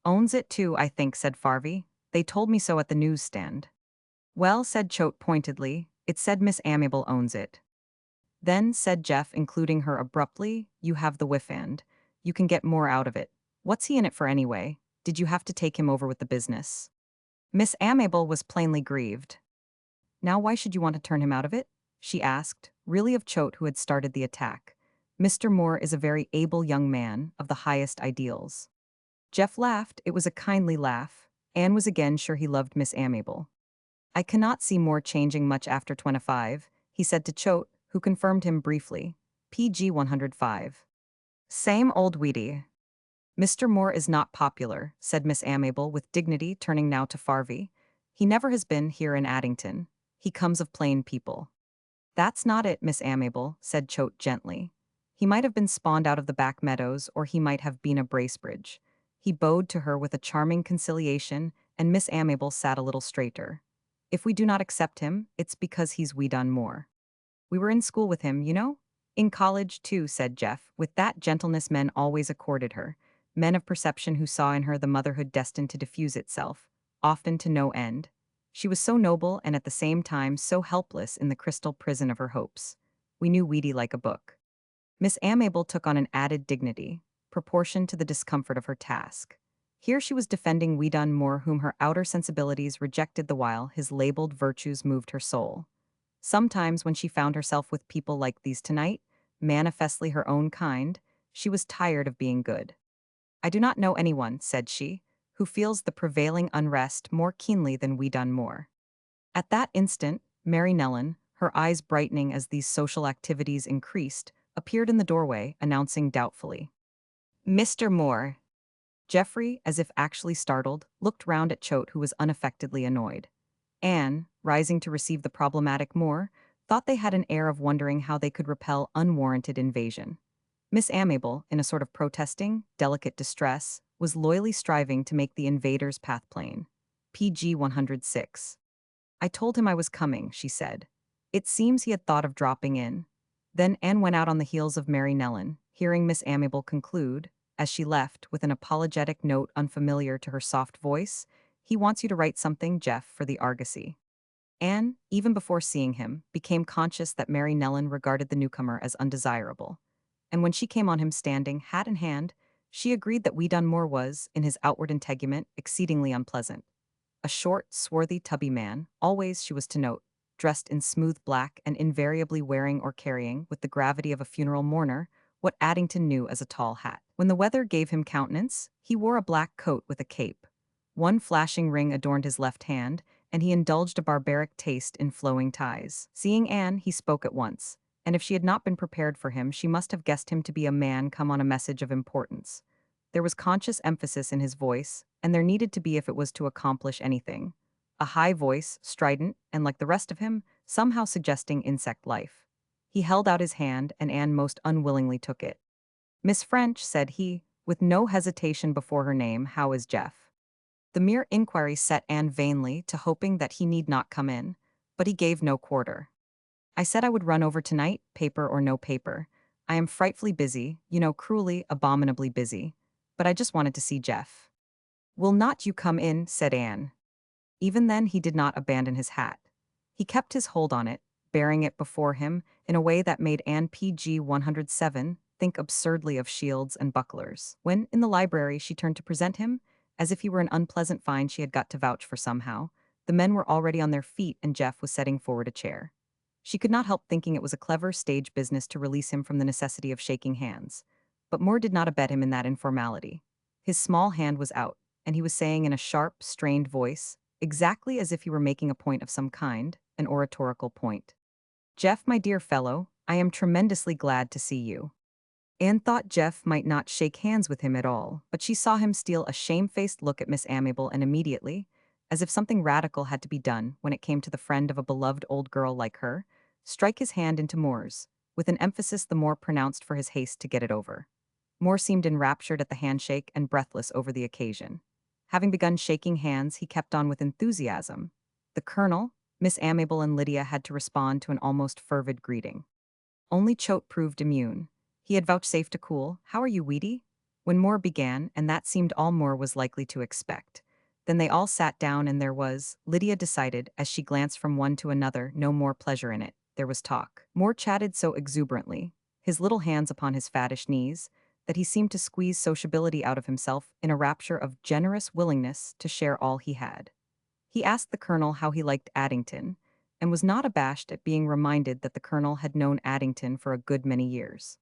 "Owns it too, I think," said Farvey. "They told me so at the newsstand." "Well," said Choate pointedly, "it said Miss Amiable owns it." "Then," said Jeff, including her abruptly, "you have the whiff and you can get more out of it. What's he in it for anyway? Did you have to take him over with the business?" Miss Amiable was plainly grieved. "Now why should you want to turn him out of it?" she asked, really of Choate who had started the attack. "Mr. Moore is a very able young man, of the highest ideals." Jeff laughed. It was a kindly laugh. Anne was again sure he loved Miss Amiable. "I cannot see Moore changing much after 25, he said to Choate, who confirmed him briefly. PG 105. "Same old weedy." "Mr. Moore is not popular," said Miss Amiable with dignity, turning now to Farvey. "He never has been here in Addington. He comes of plain people." "That's not it, Miss Amiable," said Choate gently. "He might have been spawned out of the back meadows, or he might have been a Bracebridge." He bowed to her with a charming conciliation, and Miss Amiable sat a little straighter. "If we do not accept him, it's because he's we done more. We were in school with him, you know?" "In college, too," said Jeff, with that gentleness men always accorded her, men of perception who saw in her the motherhood destined to diffuse itself, often to no end. She was so noble and at the same time so helpless in the crystal prison of her hopes. "We knew Weedy like a book." Miss Amiable took on an added dignity, proportioned to the discomfort of her task. Here she was defending Weedon Moore, whom her outer sensibilities rejected the while his labeled virtues moved her soul. Sometimes when she found herself with people like these tonight, manifestly her own kind, she was tired of being good. "I do not know anyone," said she, "who feels the prevailing unrest more keenly than we done more." At that instant, Mary Nellen, her eyes brightening as these social activities increased, appeared in the doorway, announcing doubtfully, "Mr. Moore." Geoffrey, as if actually startled, looked round at Choate, who was unaffectedly annoyed. Anne, rising to receive the problematic Moore, thought they had an air of wondering how they could repel unwarranted invasion. Miss Amiable, in a sort of protesting, delicate distress, was loyally striving to make the invader's path plain. PG 106. "I told him I was coming," she said. It seems he had thought of dropping in. Then Anne went out on the heels of Mary Nellen, hearing Miss Amiable conclude, as she left, with an apologetic note unfamiliar to her soft voice, "He wants you to write something, Jeff, for the Argosy." Anne, even before seeing him, became conscious that Mary Nellen regarded the newcomer as undesirable. And when she came on him standing, hat in hand, she agreed that Wee Dunmore was, in his outward integument, exceedingly unpleasant. A short, swarthy, tubby man, always, she was to note, dressed in smooth black and invariably wearing or carrying, with the gravity of a funeral mourner, what Addington knew as a tall hat. When the weather gave him countenance, he wore a black coat with a cape. One flashing ring adorned his left hand, and he indulged a barbaric taste in flowing ties. Seeing Anne, he spoke at once, and if she had not been prepared for him, she must have guessed him to be a man come on a message of importance. There was conscious emphasis in his voice, and there needed to be if it was to accomplish anything. A high voice, strident, and like the rest of him, somehow suggesting insect life. He held out his hand, and Anne most unwillingly took it. "Miss French," said he, with no hesitation before her name, "how is Jeff?" The mere inquiry set Anne vainly to hoping that he need not come in, but he gave no quarter. "I said I would run over tonight, paper or no paper. I am frightfully busy, you know, cruelly, abominably busy. But I just wanted to see Jeff." "Will not you come in?" said Anne. Even then he did not abandon his hat. He kept his hold on it, bearing it before him in a way that made Anne PG 107 think absurdly of shields and bucklers. When, in the library, she turned to present him, as if he were an unpleasant find she had got to vouch for somehow, the men were already on their feet and Jeff was setting forward a chair. She could not help thinking it was a clever stage business to release him from the necessity of shaking hands. But Moore did not abet him in that informality. His small hand was out, and he was saying in a sharp, strained voice, exactly as if he were making a point of some kind, an oratorical point, "Jeff, my dear fellow, I am tremendously glad to see you." Anne thought Jeff might not shake hands with him at all, but she saw him steal a shamefaced look at Miss Amiable and immediately, as if something radical had to be done when it came to the friend of a beloved old girl like her, strike his hand into Moore's, with an emphasis the more pronounced for his haste to get it over. Moore seemed enraptured at the handshake and breathless over the occasion. Having begun shaking hands, he kept on with enthusiasm. The colonel, Miss Amable and Lydia had to respond to an almost fervid greeting. Only Choate proved immune. He had vouchsafed to cool, "How are you, Weedy?" When Moore began, and that seemed all Moore was likely to expect. Then they all sat down and there was, Lydia decided, as she glanced from one to another, no more pleasure in it. There was talk. Moore chatted so exuberantly, his little hands upon his fattish knees, that he seemed to squeeze sociability out of himself in a rapture of generous willingness to share all he had. He asked the colonel how he liked Addington, and was not abashed at being reminded that the colonel had known Addington for a good many years.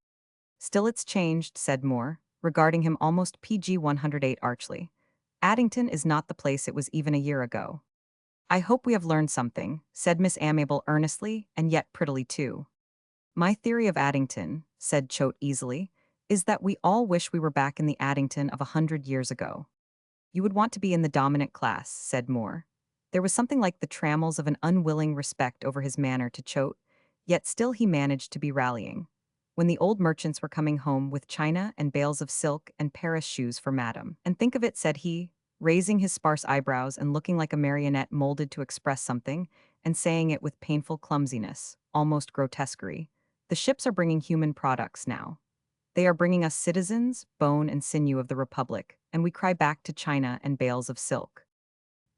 "Still it's changed," said Moore, regarding him almost PG 108 archly. "Addington is not the place it was even a year ago." "I hope we have learned something," said Miss Amable earnestly, and yet prettily too. "My theory of Addington," said Choate easily, "is that we all wish we were back in the Addington of 100 years ago." "You would want to be in the dominant class," said Moore. There was something like the trammels of an unwilling respect over his manner to Choate, yet still he managed to be rallying. When the old merchants were coming home with china and bales of silk and Paris shoes for madam. "And think of it," said he, raising his sparse eyebrows and looking like a marionette molded to express something, and saying it with painful clumsiness, almost grotesquerie. "The ships are bringing human products now. They are bringing us citizens, bone and sinew of the Republic, and we cry back to China and bales of silk."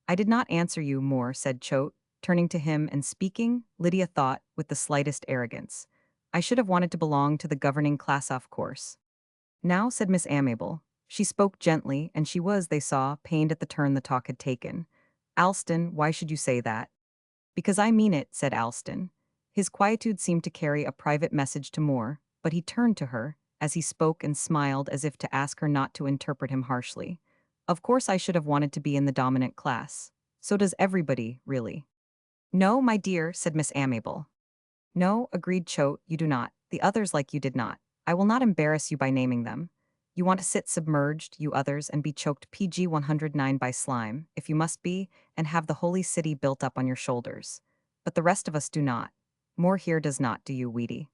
"I did not answer you, Moore," said Choate, turning to him and speaking, Lydia thought, with the slightest arrogance. "I should have wanted to belong to the governing class, of course." "Now," said Miss Amable. She spoke gently, and she was, they saw, pained at the turn the talk had taken. "Alston, why should you say that?" "Because I mean it," said Alston. His quietude seemed to carry a private message to Moore, but he turned to her, as he spoke, and smiled as if to ask her not to interpret him harshly. "Of course I should have wanted to be in the dominant class. So does everybody, really." "No, my dear," said Miss Amable. "No," agreed Choate, "you do not. The others like you did not. I will not embarrass you by naming them. You want to sit submerged, you others, and be choked PG 109 by slime, if you must be, and have the holy city built up on your shoulders. But the rest of us do not. More here does not, do you, Weedy?"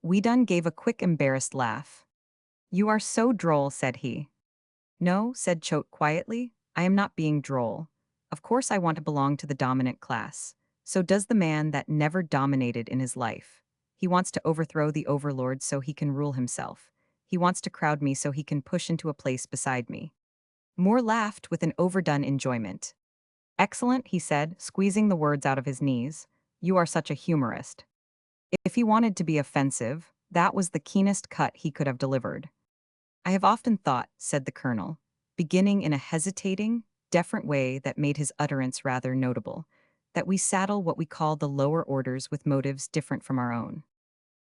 Weedon gave a quick embarrassed laugh. "You are so droll," said he. "No," said Choate quietly, "I am not being droll. Of course I want to belong to the dominant class. So does the man that never dominated in his life. He wants to overthrow the overlord so he can rule himself. He wants to crowd me so he can push into a place beside me." Moore laughed with an overdone enjoyment. "Excellent," he said, squeezing the words out of his knees. "You are such a humorist." If he wanted to be offensive, that was the keenest cut he could have delivered. "I have often thought," said the colonel, beginning in a hesitating, deferent way that made his utterance rather notable, "that we saddle what we call the lower orders with motives different from our own."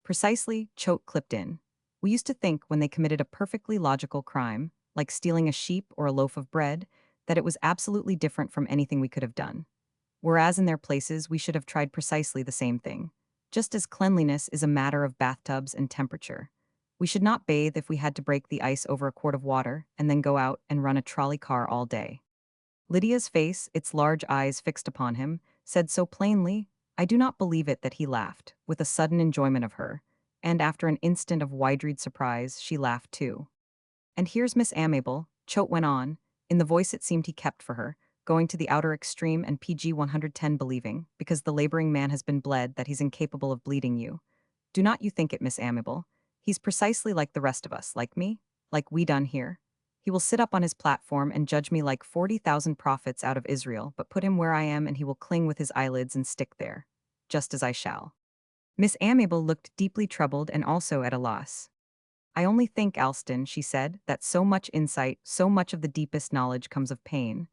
"Precisely," Choate clipped in. "We used to think when they committed a perfectly logical crime, like stealing a sheep or a loaf of bread, that it was absolutely different from anything we could have done. Whereas in their places we should have tried precisely the same thing. Just as cleanliness is a matter of bathtubs and temperature. We should not bathe if we had to break the ice over a quart of water and then go out and run a trolley car all day." Lydia's face, its large eyes fixed upon him, said so plainly, "I do not believe it," that he laughed, with a sudden enjoyment of her, and after an instant of wide-eyed surprise, she laughed too. "And here's Miss Amable," Choate went on, in the voice it seemed he kept for her, going to the outer extreme and PG 110 believing, because the laboring man has been bled, that he's incapable of bleeding you. "Do not you think it, Miss Amable? He's precisely like the rest of us, like me, like we done here. He will sit up on his platform and judge me like 40,000 prophets out of Israel, but put him where I am and he will cling with his eyelids and stick there. Just as I shall." Miss Amable looked deeply troubled and also at a loss. "I only think, Alston," she said, "that so much insight, so much of the deepest knowledge comes of pain.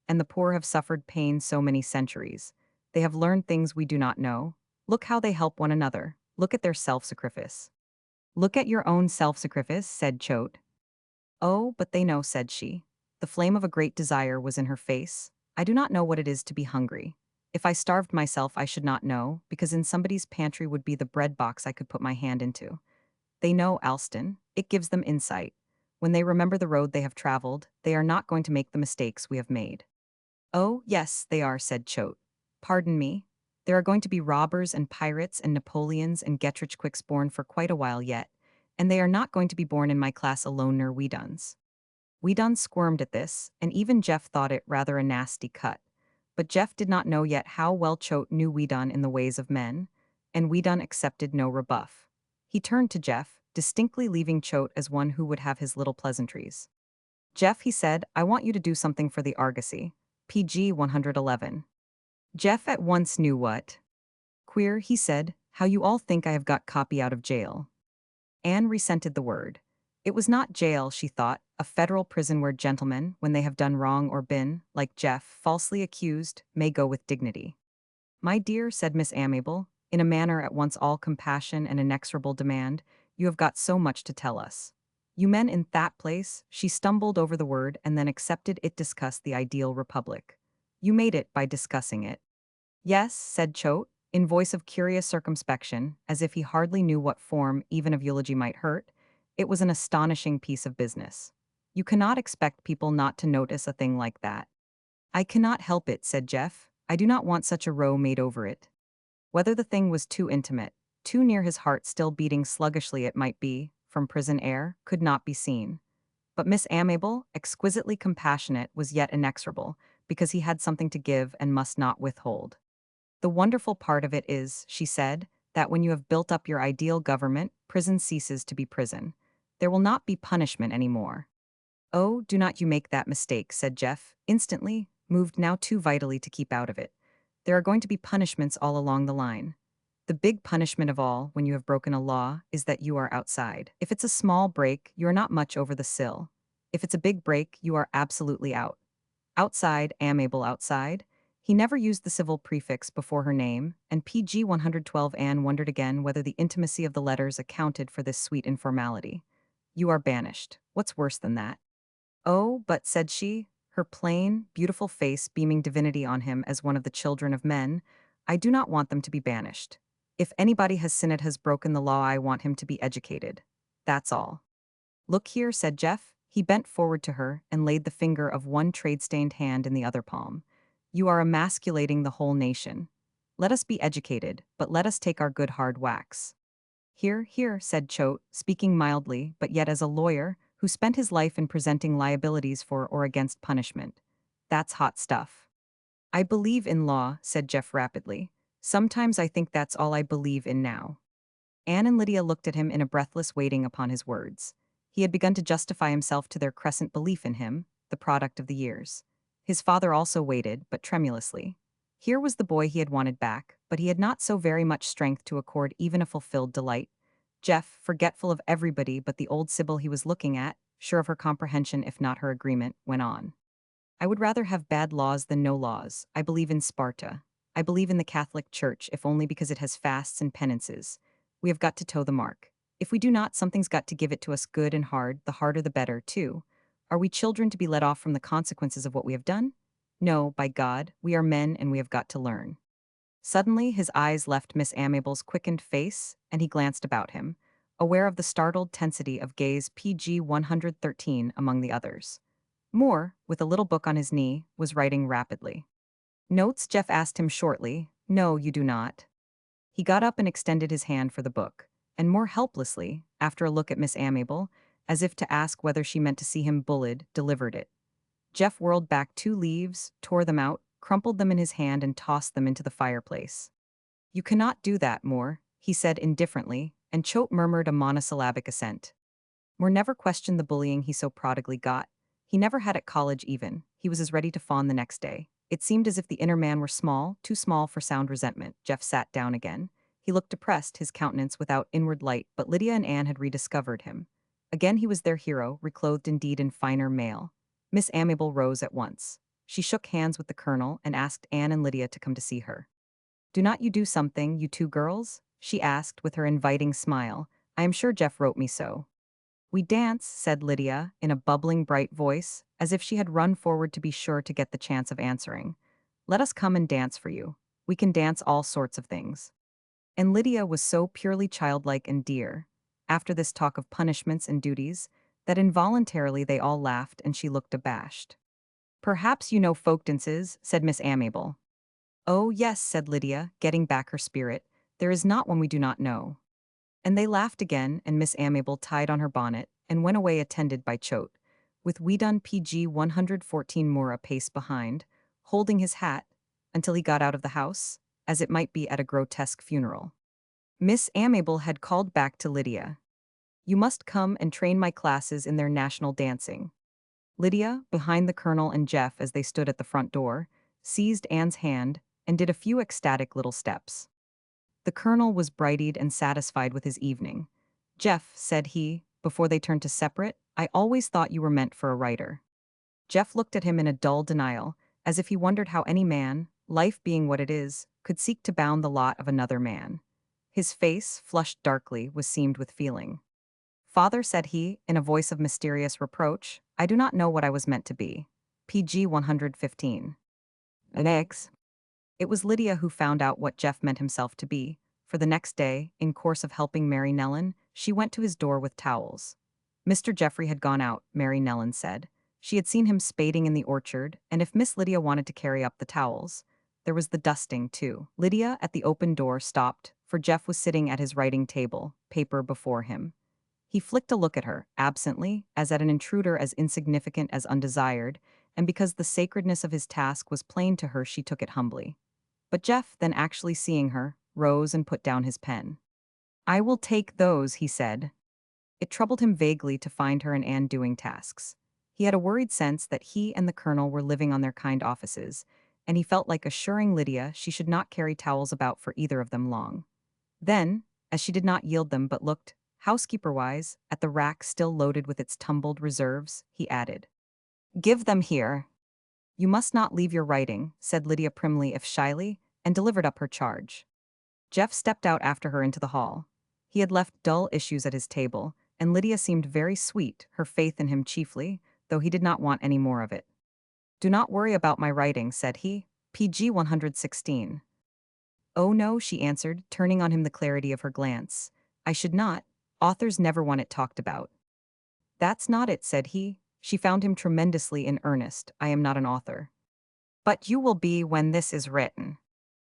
And the poor have suffered pain so many centuries. They have learned things we do not know. Look how they help one another. Look at their self-sacrifice." "Look at your own self-sacrifice," said Choate. "Oh, but they know," said she. The flame of a great desire was in her face. "I do not know what it is to be hungry. If I starved myself I should not know, because in somebody's pantry would be the bread box I could put my hand into. They know, Alston. It gives them insight. When they remember the road they have traveled, they are not going to make the mistakes we have made." Oh, yes, they are, said Choate. Pardon me. There are going to be robbers and pirates and Napoleons and Getrich Quicks born for quite a while yet, and they are not going to be born in my class alone nor Weeduns. Weedon squirmed at this, and even Jeff thought it rather a nasty cut. But Jeff did not know yet how well Choate knew Weedon in the ways of men, and Weedon accepted no rebuff. He turned to Jeff, distinctly leaving Choate as one who would have his little pleasantries. Jeff, he said, I want you to do something for the Argosy. PG 111. Jeff at once knew what. Queer, he said, how you all think I have got copy out of jail. Anne resented the word. It was not jail, she thought, a federal prison where gentlemen, when they have done wrong or been, like Jeff, falsely accused, may go with dignity. My dear, said Miss Amable, in a manner at once all compassion and inexorable demand, you have got so much to tell us. You men in that place, she stumbled over the word and then accepted it discussed the ideal republic. You made it by discussing it. Yes, said Choate, in voice of curious circumspection, as if he hardly knew what form even of eulogy might hurt. It was an astonishing piece of business. You cannot expect people not to notice a thing like that. I cannot help it, said Jeff. I do not want such a row made over it. Whether the thing was too intimate, too near his heart still beating sluggishly it might be, from prison air, could not be seen. But Miss Amable, exquisitely compassionate, was yet inexorable, because he had something to give and must not withhold. The wonderful part of it is, she said, that when you have built up your ideal government, prison ceases to be prison. There will not be punishment any more. Oh, do not you make that mistake, said Jeff, instantly, moved now too vitally to keep out of it. There are going to be punishments all along the line. The big punishment of all, when you have broken a law, is that you are outside. If it's a small break, you are not much over the sill. If it's a big break, you are absolutely out. Outside, Amable outside. He never used the civil prefix before her name, and PG 112 Anne wondered again whether the intimacy of the letters accounted for this sweet informality. You are banished. What's worse than that? Oh, but, said she, her plain, beautiful face beaming divinity on him as one of the children of men, I do not want them to be banished. If anybody has sinned has broken the law, I want him to be educated. That's all. Look here, said Jeff. He bent forward to her and laid the finger of one trade-stained hand in the other palm. You are emasculating the whole nation. Let us be educated, but let us take our good hard whacks. Here, here, said Choate, speaking mildly, but yet as a lawyer who spent his life in presenting liabilities for or against punishment. That's hot stuff. I believe in law, said Jeff rapidly. Sometimes I think that's all I believe in now. Anne and Lydia looked at him in a breathless waiting upon his words. He had begun to justify himself to their crescent belief in him, the product of the years. His father also waited, but tremulously. Here was the boy he had wanted back, but he had not so very much strength to accord even a fulfilled delight. Jeff, forgetful of everybody but the old Sybil he was looking at, sure of her comprehension if not her agreement, went on. I would rather have bad laws than no laws. I believe in Sparta. I believe in the Catholic Church, if only because it has fasts and penances. We have got to toe the mark. If we do not, something's got to give it to us good and hard, the harder the better, too. Are we children to be let off from the consequences of what we have done? No, by God, we are men and we have got to learn. Suddenly, his eyes left Miss Amable's quickened face, and he glanced about him, aware of the startled tensity of gaze PG 113 among the others. Moore, with a little book on his knee, was writing rapidly. Notes, Jeff asked him shortly. No, you do not. He got up and extended his hand for the book, and more helplessly, after a look at Miss Amable, as if to ask whether she meant to see him bullied, delivered it. Jeff whirled back 2 leaves, tore them out, crumpled them in his hand and tossed them into the fireplace. You cannot do that, Moore, he said indifferently, and Choate murmured a monosyllabic assent. Moore never questioned the bullying he so prodigally got. He never had at college even. He was as ready to fawn the next day. It seemed as if the inner man were small, too small for sound resentment. Jeff sat down again. He looked depressed, his countenance without inward light, but Lydia and Anne had rediscovered him. Again he was their hero, reclothed indeed in finer mail. Miss Amable rose at once. She shook hands with the colonel and asked Anne and Lydia to come to see her. Do not you do something, you two girls? She asked with her inviting smile. I am sure Jeff wrote me so. We dance, said Lydia, in a bubbling bright voice, as if she had run forward to be sure to get the chance of answering. Let us come and dance for you. We can dance all sorts of things. And Lydia was so purely childlike and dear, after this talk of punishments and duties, that involuntarily they all laughed and she looked abashed. Perhaps you know folk dances, said Miss Amable. Oh, yes, said Lydia, getting back her spirit. There is not one we do not know. And they laughed again, and Miss Amable tied on her bonnet and went away attended by Choate, with Weedon PG 114 more a pace behind, holding his hat, until he got out of the house, as it might be at a grotesque funeral. Miss Amable had called back to Lydia. You must come and train my classes in their national dancing. Lydia, behind the Colonel and Jeff as they stood at the front door, seized Anne's hand and did a few ecstatic little steps. The Colonel was brightened and satisfied with his evening. Jeff, said he, before they turned to separate, I always thought you were meant for a writer. Jeff looked at him in a dull denial, as if he wondered how any man, life being what it is, could seek to bound the lot of another man. His face, flushed darkly, was seamed with feeling. Father, said he, in a voice of mysterious reproach, I do not know what I was meant to be. PG 115. Next. It was Lydia who found out what Jeff meant himself to be, for the next day, in course of helping Mary Nellen, she went to his door with towels. Mr. Jeffrey had gone out, Mary Nellen said. She had seen him spading in the orchard, and if Miss Lydia wanted to carry up the towels, there was the dusting, too. Lydia, at the open door, stopped, for Jeff was sitting at his writing table, paper before him. He flicked a look at her, absently, as at an intruder as insignificant as undesired, and because the sacredness of his task was plain to her, she took it humbly. But Jeff, then actually seeing her, rose and put down his pen. I will take those, he said. It troubled him vaguely to find her and Anne doing tasks. He had a worried sense that he and the Colonel were living on their kind offices, and he felt like assuring Lydia she should not carry towels about for either of them long. Then, as she did not yield them but looked, housekeeper-wise, at the rack still loaded with its tumbled reserves, he added, Give them here. You must not leave your writing, said Lydia primly if shyly, and delivered up her charge. Jeff stepped out after her into the hall. He had left dull issues at his table, and Lydia seemed very sweet, her faith in him chiefly, though he did not want any more of it. Do not worry about my writing, said he. PG 116. Oh no, she answered, turning on him the clarity of her glance. I should not. Authors never want it talked about. That's not it, said he. She found him tremendously in earnest. I am not an author. But you will be when this is written.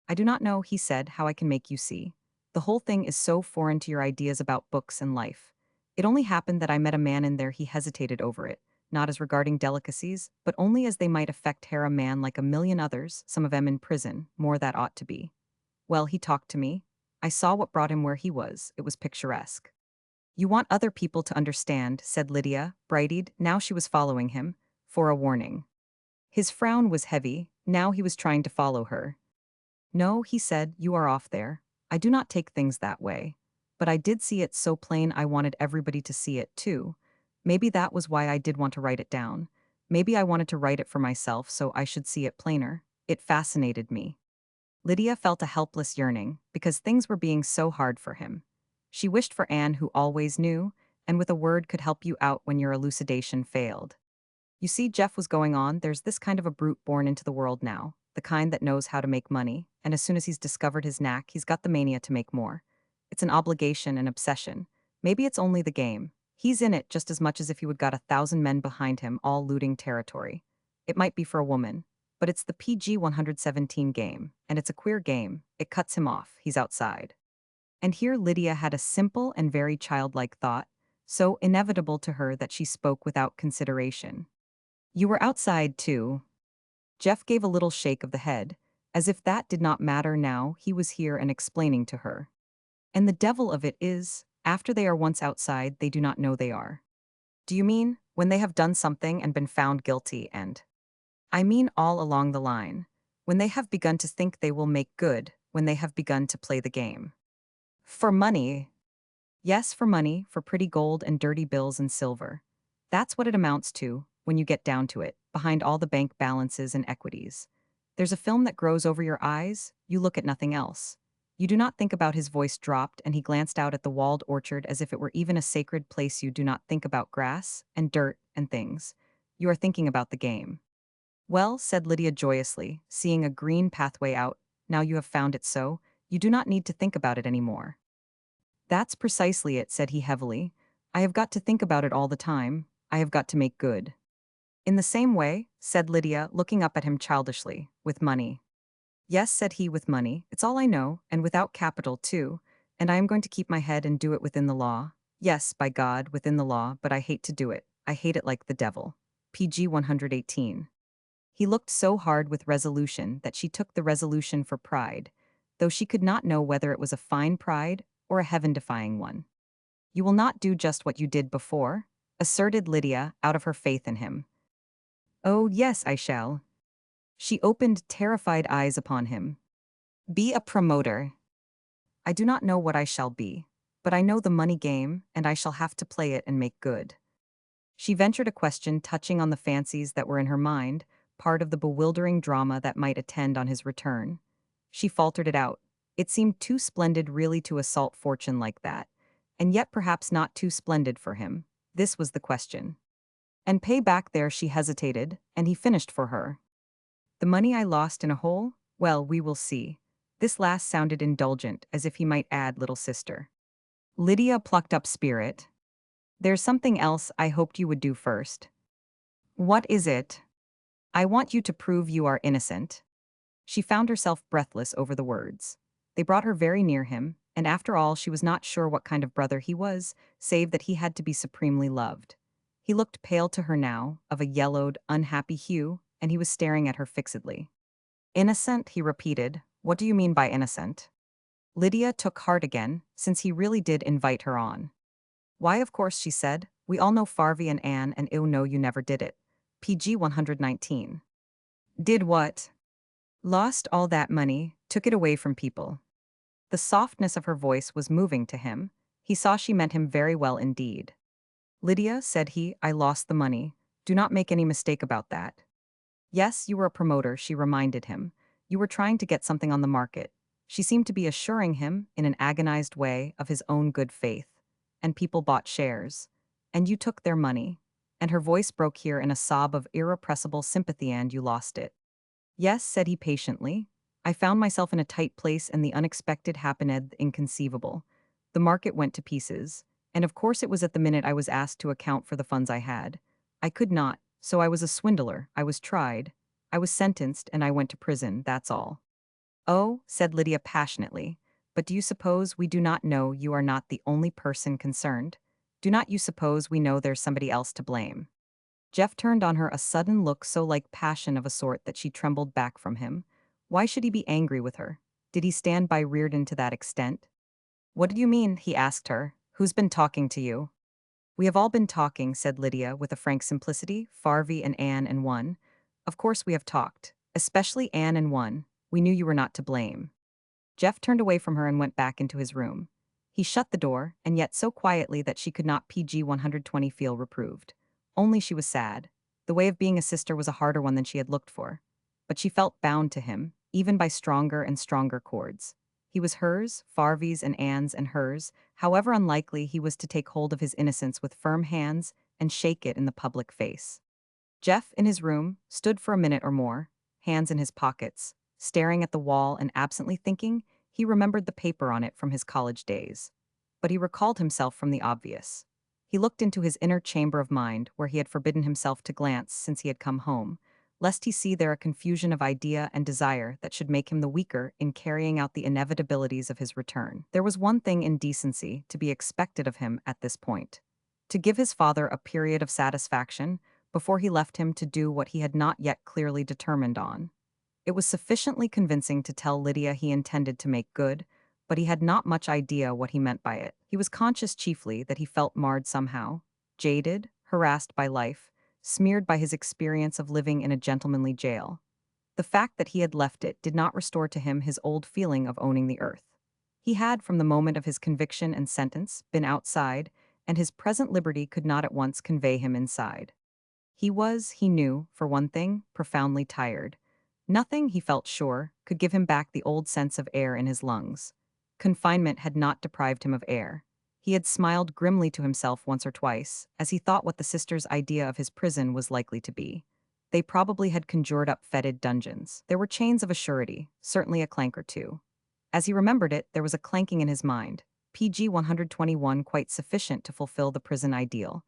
I do not know, he said, how I can make you see. The whole thing is so foreign to your ideas about books and life. It only happened that I met a man in there he hesitated over it, not as regarding delicacies, but only as they might affect hair a man like a million others, some of them in prison, more that ought to be. Well, he talked to me. I saw what brought him where he was. It was picturesque. You want other people to understand, said Lydia, brightened, now she was following him, for a warning. His frown was heavy, now he was trying to follow her. No, he said, you are off there. I do not take things that way. But I did see it so plain I wanted everybody to see it too. Maybe that was why I did want to write it down. Maybe I wanted to write it for myself so I should see it plainer. It fascinated me. Lydia felt a helpless yearning, because things were being so hard for him. She wished for Anne who always knew, and with a word could help you out when your elucidation failed. You see, Jeff was going on, there's this kind of a brute born into the world now, the kind that knows how to make money, and as soon as he's discovered his knack, he's got the mania to make more. It's an obligation, an obsession. Maybe it's only the game. He's in it just as much as if he would got 1,000 men behind him, all looting territory. It might be for a woman, but it's the PG 117 game, and it's a queer game. It cuts him off, he's outside. And here Lydia had a simple and very childlike thought, so inevitable to her that she spoke without consideration. You were outside, too. Jeff gave a little shake of the head, as if that did not matter now he was here and explaining to her. And the devil of it is, after they are once outside, they do not know they are. Do you mean, when they have done something and been found guilty and… I mean all along the line. When they have begun to think they will make good, when they have begun to play the game. For money. Yes, for money, for pretty gold and dirty bills and silver. That's what it amounts to, when you get down to it, behind all the bank balances and equities. There's a film that grows over your eyes, you look at nothing else. You do not think about. His voice dropped and he glanced out at the walled orchard as if it were even a sacred place. You do not think about grass and dirt and things. You are thinking about the game. Well, said Lydia joyously, seeing a green pathway out, now you have found it so, you do not need to think about it anymore. That's precisely it, said he heavily. I have got to think about it all the time. I have got to make good. In the same way, said Lydia, looking up at him childishly, with money. Yes, said he, with money. It's all I know, and without capital, too. And I am going to keep my head and do it within the law. Yes, by God, within the law, but I hate to do it. I hate it like the devil. PG 118. He looked so hard with resolution that she took the resolution for pride, though she could not know whether it was a fine pride or a heaven-defying one. You will not do just what you did before, asserted Lydia, out of her faith in him. Oh, yes, I shall. She opened terrified eyes upon him. Be a promoter. I do not know what I shall be, but I know the money game, and I shall have to play it and make good. She ventured a question touching on the fancies that were in her mind, part of the bewildering drama that might attend on his return. She faltered it out. It seemed too splendid really to assault fortune like that, and yet perhaps not too splendid for him. This was the question. And pay back there, she hesitated, and he finished for her. The money I lost in a hole? Well, we will see. This last sounded indulgent, as if he might add little sister. Lydia plucked up spirit. There's something else I hoped you would do first. What is it? I want you to prove you are innocent. She found herself breathless over the words. They brought her very near him, and after all she was not sure what kind of brother he was, save that he had to be supremely loved. He looked pale to her now, of a yellowed, unhappy hue, and he was staring at her fixedly. Innocent, he repeated. What do you mean by innocent? Lydia took heart again, since he really did invite her on. Why, of course, she said. We all know Farvey and Anne, and you know you never did it. PG 119. Did what? Lost all that money, took it away from people. The softness of her voice was moving to him. He saw she meant him very well indeed. Lydia, said he, I lost the money. Do not make any mistake about that. Yes, you were a promoter, she reminded him. You were trying to get something on the market. She seemed to be assuring him, in an agonized way, of his own good faith. And people bought shares. And you took their money. And her voice broke here in a sob of irrepressible sympathy, and you lost it. Yes, said he patiently. I found myself in a tight place, and the unexpected happened, the inconceivable. The market went to pieces. And of course it was at the minute I was asked to account for the funds I had. I could not, so I was a swindler. I was tried. I was sentenced, and I went to prison, that's all. Oh, said Lydia passionately, but do you suppose we do not know you are not the only person concerned? Do not you suppose we know there's somebody else to blame? Jeff turned on her a sudden look so like passion of a sort that she trembled back from him. Why should he be angry with her? Did he stand by Reardon to that extent? What do you mean? He asked her. Who's been talking to you? We have all been talking, said Lydia with a frank simplicity, Farvey and Anne and one. Of course we have talked, especially Anne and one. We knew you were not to blame. Jeff turned away from her and went back into his room. He shut the door, and yet so quietly that she could not PG 120 feel reproved. Only she was sad. The way of being a sister was a harder one than she had looked for. But she felt bound to him, even by stronger and stronger cords. He was hers, Farvey's and Anne's and hers, however unlikely he was to take hold of his innocence with firm hands and shake it in the public face. Jeff, in his room, stood for a minute or more, hands in his pockets, staring at the wall and absently thinking. He remembered the paper on it from his college days. But he recalled himself from the obvious. He looked into his inner chamber of mind, where he had forbidden himself to glance since he had come home, lest he see there a confusion of idea and desire that should make him the weaker in carrying out the inevitabilities of his return. There was one thing in decency to be expected of him at this point: to give his father a period of satisfaction before he left him to do what he had not yet clearly determined on. It was sufficiently convincing to tell Lydia he intended to make good, but he had not much idea what he meant by it. He was conscious chiefly that he felt marred somehow, jaded, harassed by life, smeared by his experience of living in a gentlemanly jail. The fact that he had left it did not restore to him his old feeling of owning the earth. He had, from the moment of his conviction and sentence, been outside, and his present liberty could not at once convey him inside. He was, he knew, for one thing, profoundly tired. Nothing, he felt sure, could give him back the old sense of air in his lungs. Confinement had not deprived him of air. He had smiled grimly to himself once or twice, as he thought what the sisters' idea of his prison was likely to be. They probably had conjured up fetid dungeons. There were chains of a surety, certainly a clank or two. As he remembered it, there was a clanking in his mind, PG 121 quite sufficient to fulfill the prison ideal.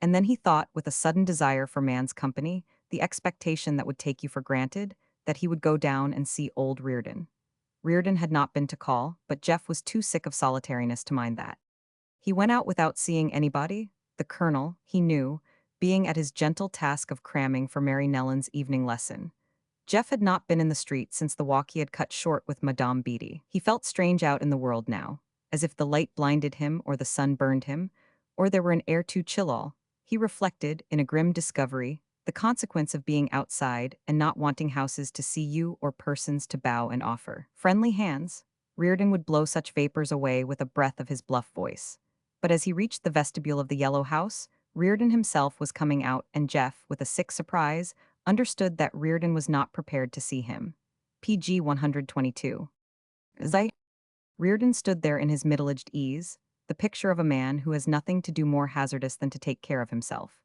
And then he thought, with a sudden desire for man's company, the expectation that would take you for granted, that he would go down and see old Reardon. Reardon had not been to call, but Jeff was too sick of solitariness to mind that. He went out without seeing anybody, the colonel, he knew, being at his gentle task of cramming for Mary Nellen's evening lesson. Jeff had not been in the street since the walk he had cut short with Madame Beatty. He felt strange out in the world now, as if the light blinded him or the sun burned him, or there were an air too chill all. He reflected, in a grim discovery, the consequence of being outside and not wanting houses to see you or persons to bow and offer friendly hands. Reardon would blow such vapors away with a breath of his bluff voice. But as he reached the vestibule of the yellow house, Reardon himself was coming out, and Jeff, with a sick surprise, understood that Reardon was not prepared to see him. PG 122. Zai. Reardon stood there in his middle-aged ease, the picture of a man who has nothing to do more hazardous than to take care of himself.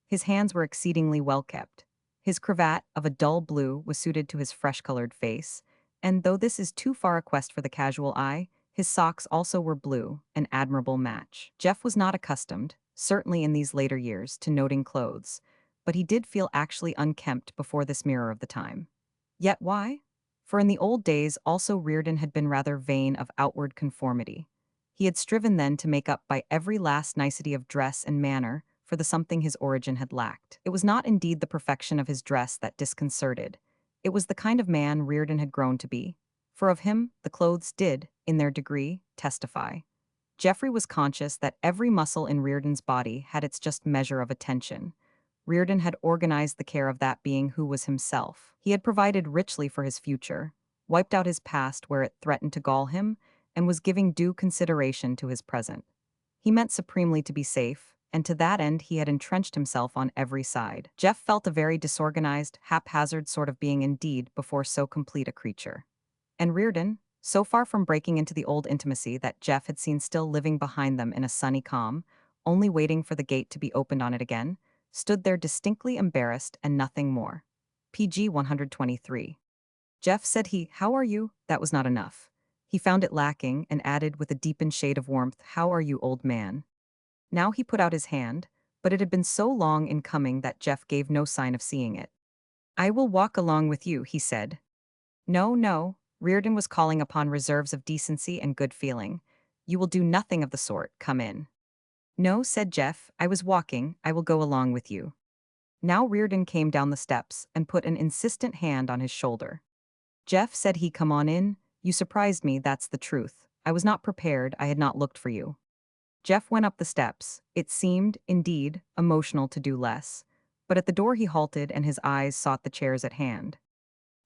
His hands were exceedingly well kept. His cravat, of a dull blue, was suited to his fresh-colored face, and though this is too far a quest for the casual eye, his socks also were blue, an admirable match. Jeff was not accustomed, certainly in these later years, to noting clothes, but he did feel actually unkempt before this mirror of the time. Yet why? For in the old days also Reardon had been rather vain of outward conformity. He had striven then to make up by every last nicety of dress and manner for the something his origin had lacked. It was not indeed the perfection of his dress that disconcerted. It was the kind of man Reardon had grown to be. For of him, the clothes did, in their degree, testify. Geoffrey was conscious that every muscle in Reardon's body had its just measure of attention. Reardon had organized the care of that being who was himself. He had provided richly for his future, wiped out his past where it threatened to gall him, and was giving due consideration to his present. He meant supremely to be safe, and to that end he had entrenched himself on every side. Jeff felt a very disorganized, haphazard sort of being indeed before so complete a creature. And Reardon, so far from breaking into the old intimacy that Jeff had seen still living behind them in a sunny calm, only waiting for the gate to be opened on it again, stood there distinctly embarrassed and nothing more. PG 123. Jeff said how are you? That was not enough. He found it lacking and added with a deepened shade of warmth, how are you, old man? Now he put out his hand, but it had been so long in coming that Jeff gave no sign of seeing it. I will walk along with you, he said. No, no, Reardon was calling upon reserves of decency and good feeling. You will do nothing of the sort, come in. No, said Jeff, I was walking, I will go along with you. Now Reardon came down the steps and put an insistent hand on his shoulder. Jeff said he come on in, you surprised me, that's the truth. I was not prepared, I had not looked for you. Jeff went up the steps. It seemed, indeed, emotional to do less, but at the door he halted and his eyes sought the chairs at hand.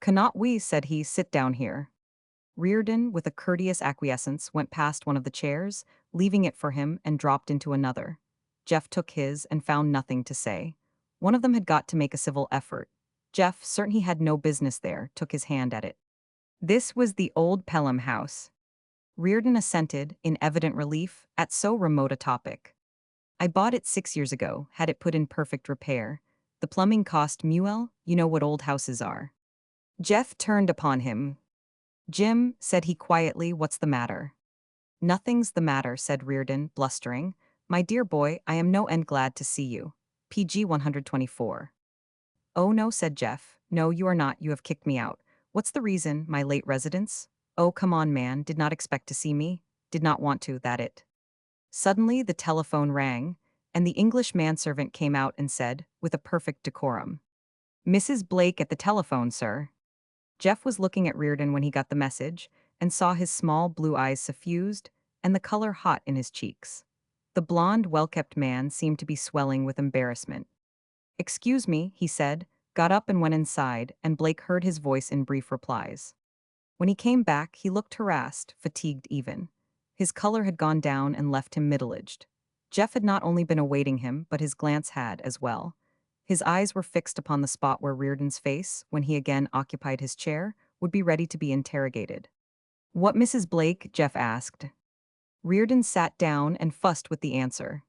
Cannot we, said he, sit down here? Reardon, with a courteous acquiescence, went past one of the chairs, leaving it for him, and dropped into another. Jeff took his and found nothing to say. One of them had got to make a civil effort. Jeff, certain he had no business there, took his hand at it. This was the old Pelham house. Reardon assented, in evident relief, at so remote a topic. I bought it 6 years ago, had it put in perfect repair. The plumbing cost Mewell, you know what old houses are. Jeff turned upon him. Jim, said he quietly, what's the matter? Nothing's the matter, said Reardon, blustering. My dear boy, I am no end glad to see you. PG 124. Oh no, said Jeff. No, you are not, you have kicked me out. What's the reason, my late residence? Oh, come on, man, did not expect to see me. Did not want to, that it. Suddenly the telephone rang, and the English manservant came out and said, with a perfect decorum, Mrs. Blake at the telephone, sir. Jeff was looking at Reardon when he got the message, and saw his small blue eyes suffused, and the color hot in his cheeks. The blond, well-kept man seemed to be swelling with embarrassment. Excuse me, he said, got up and went inside, and Blake heard his voice in brief replies. When he came back, he looked harassed, fatigued even. His color had gone down and left him middle-aged. Jeff had not only been awaiting him, but his glance had, as well. His eyes were fixed upon the spot where Reardon's face, when he again occupied his chair, would be ready to be interrogated. What Mrs. Blake? Jeff asked. Reardon sat down and fussed with the answer.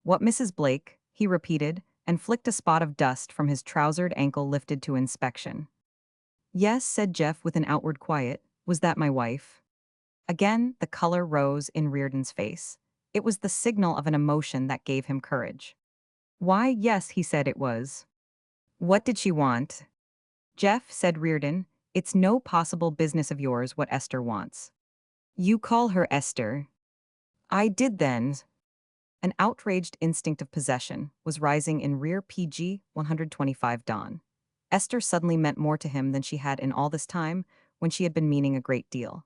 What Mrs. Blake? He repeated, and flicked a spot of dust from his trousered ankle lifted to inspection. Yes, said Jeff with an outward quiet, was that my wife? Again, the color rose in Reardon's face. It was the signal of an emotion that gave him courage. Why, yes, he said it was. What did she want? Jeff, said Reardon, it's no possible business of yours what Esther wants. You call her Esther. I did then. An outraged instinct of possession was rising in rear PG 125 Dawn. Esther suddenly meant more to him than she had in all this time, when she had been meaning a great deal.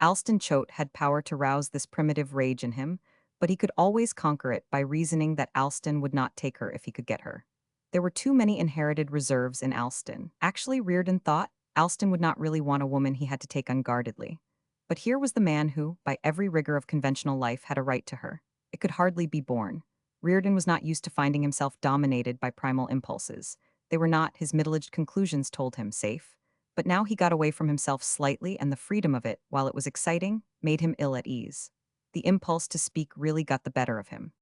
Alston Choate had power to rouse this primitive rage in him, but he could always conquer it by reasoning that Alston would not take her if he could get her. There were too many inherited reserves in Alston. Actually, Reardon thought Alston would not really want a woman he had to take unguardedly. But here was the man who, by every rigor of conventional life, had a right to her. It could hardly be borne. Reardon was not used to finding himself dominated by primal impulses. They were not, his middle-aged conclusions told him, safe. But now he got away from himself slightly, and the freedom of it, while it was exciting, made him ill at ease. The impulse to speak really got the better of him.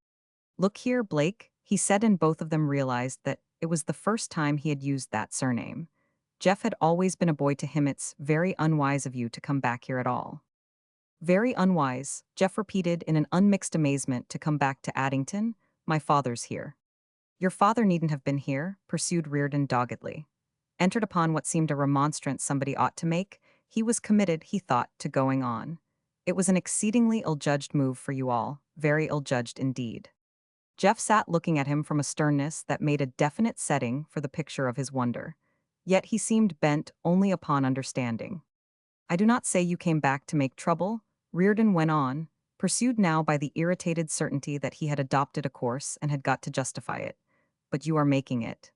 Look here, Blake, he said, and both of them realized that it was the first time he had used that surname. Jeff had always been a boy to him. It's very unwise of you to come back here at all. Very unwise, Jeff repeated in an unmixed amazement. To come back to Addington? My father's here. Your father needn't have been here, pursued Reardon doggedly. Entered upon what seemed a remonstrance somebody ought to make, he was committed, he thought, to going on. It was an exceedingly ill-judged move for you all, very ill-judged indeed. Jeff sat looking at him from a sternness that made a definite setting for the picture of his wonder. Yet he seemed bent only upon understanding. I do not say you came back to make trouble, Reardon went on, pursued now by the irritated certainty that he had adopted a course and had got to justify it. But you are making it.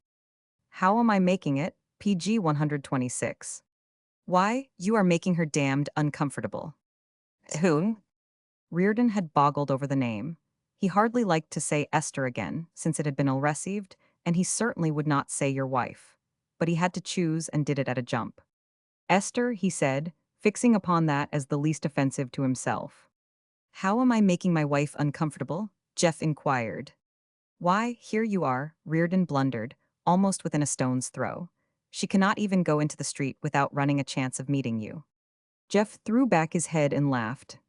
How am I making it? PG 126. Why, you are making her damned uncomfortable. Who? Reardon had boggled over the name. He hardly liked to say Esther again, since it had been ill-received, and he certainly would not say your wife. But he had to choose and did it at a jump. Esther, he said, fixing upon that as the least offensive to himself. How am I making my wife uncomfortable? Jeff inquired. Why, here you are, Reardon blundered, almost within a stone's throw. She cannot even go into the street without running a chance of meeting you. Jeff threw back his head and laughed.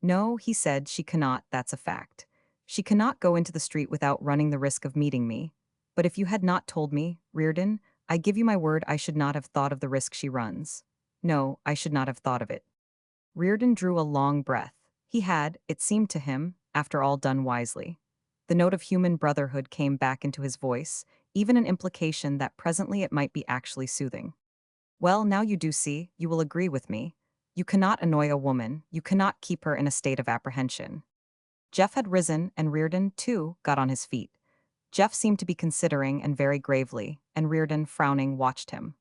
No, he said, she cannot, that's a fact. She cannot go into the street without running the risk of meeting me. But if you had not told me, Reardon, I give you my word I should not have thought of the risk she runs. No, I should not have thought of it. Reardon drew a long breath. He had, it seemed to him, after all done wisely. The note of human brotherhood came back into his voice, even an implication that presently it might be actually soothing. Well, now you do see, you will agree with me. You cannot annoy a woman, you cannot keep her in a state of apprehension. Jeff had risen, and Reardon, too, got on his feet. Jeff seemed to be considering and very gravely, and Reardon, frowning, watched him.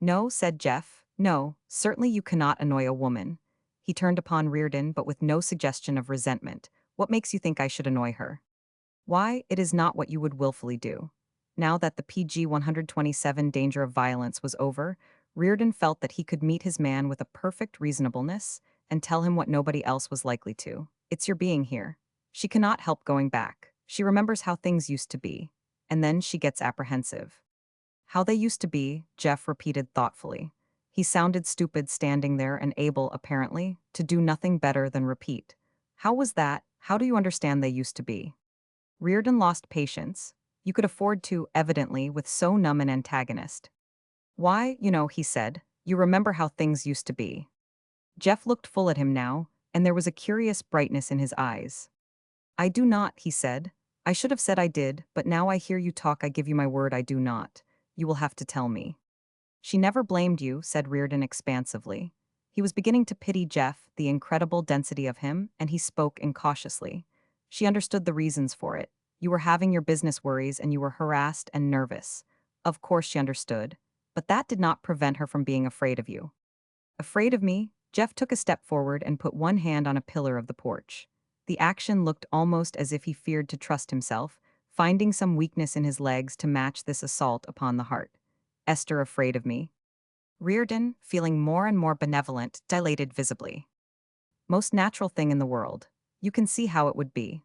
No, said Jeff, no, certainly you cannot annoy a woman. He turned upon Reardon, but with no suggestion of resentment. What makes you think I should annoy her? Why, it is not what you would willfully do. Now that the PG 127 danger of violence was over, Reardon felt that he could meet his man with a perfect reasonableness and tell him what nobody else was likely to. It's your being here. She cannot help going back. She remembers how things used to be. And then she gets apprehensive. How they used to be, Jeff repeated thoughtfully. He sounded stupid standing there and able, apparently, to do nothing better than repeat. How was that? How do you understand they used to be? Reardon lost patience. You could afford to, evidently, with so numb an antagonist. Why, he said, you remember how things used to be. Jeff looked full at him now, and there was a curious brightness in his eyes. I do not, he said. I should have said I did, but now I hear you talk, I give you my word I do not. You will have to tell me. She never blamed you, said Reardon expansively. He was beginning to pity Jeff, the incredible density of him, and he spoke incautiously. She understood the reasons for it. You were having your business worries and you were harassed and nervous. Of course she understood. But that did not prevent her from being afraid of you. Afraid of me? Jeff took a step forward and put one hand on a pillar of the porch. The action looked almost as if he feared to trust himself, finding some weakness in his legs to match this assault upon the heart. Esther afraid of me? Reardon, feeling more and more benevolent, dilated visibly. Most natural thing in the world. You can see how it would be.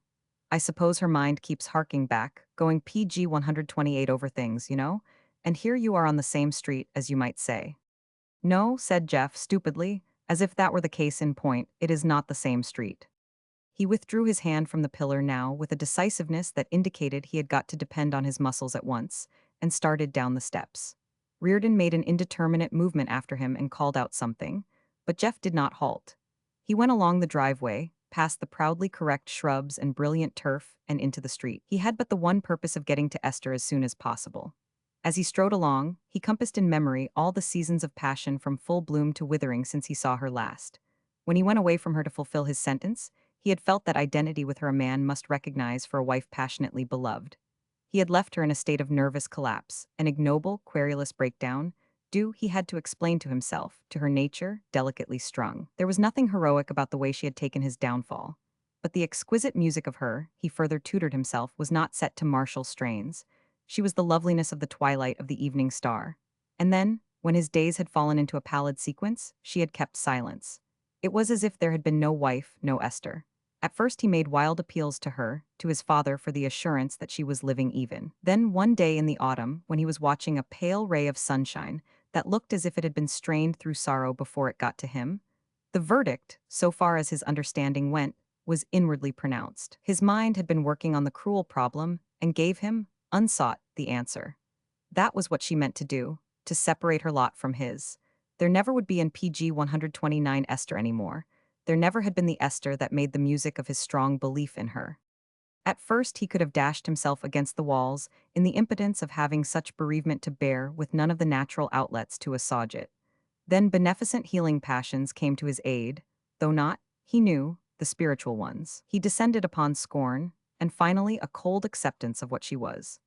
I suppose her mind keeps harking back, going PG 128 over things, and here you are on the same street, as you might say. No, said Jeff stupidly, as if that were the case in point, it is not the same street. He withdrew his hand from the pillar now with a decisiveness that indicated he had got to depend on his muscles at once, and started down the steps. Reardon made an indeterminate movement after him and called out something, but Jeff did not halt. He went along the driveway, past the proudly correct shrubs and brilliant turf, and into the street. He had but the one purpose of getting to Esther as soon as possible. As he strode along, he compassed in memory all the seasons of passion from full bloom to withering since he saw her last. When he went away from her to fulfill his sentence, he had felt that identity with her a man must recognize for a wife passionately beloved. He had left her in a state of nervous collapse, an ignoble, querulous breakdown, due, he had to explain to himself, to her nature, delicately strung. There was nothing heroic about the way she had taken his downfall. But the exquisite music of her, he further tutored himself, was not set to martial strains. She was the loveliness of the twilight of the evening star. And then, when his days had fallen into a pallid sequence, she had kept silence. It was as if there had been no wife, no Esther. At first he made wild appeals to her, to his father for the assurance that she was living even. Then one day in the autumn, when he was watching a pale ray of sunshine that looked as if it had been strained through sorrow before it got to him, the verdict, so far as his understanding went, was inwardly pronounced. His mind had been working on the cruel problem and gave him, unsought, the answer. That was what she meant to do, to separate her lot from his. There never would be in PG 129 Esther anymore. There never had been the Esther that made the music of his strong belief in her. At first he could have dashed himself against the walls in the impotence of having such bereavement to bear with none of the natural outlets to assuage it. Then beneficent healing passions came to his aid, though not, he knew, the spiritual ones. He descended upon scorn, and finally a cold acceptance of what she was.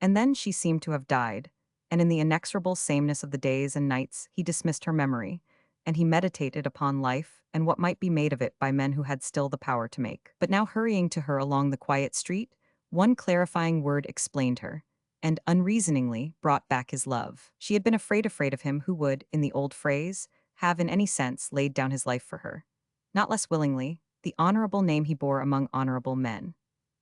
And then she seemed to have died, and in the inexorable sameness of the days and nights he dismissed her memory, and he meditated upon life and what might be made of it by men who had still the power to make. But now hurrying to her along the quiet street, one clarifying word explained her, and unreasoningly brought back his love. She had been afraid of him who would, in the old phrase, have in any sense laid down his life for her. Not less willingly, the honorable name he bore among honorable men.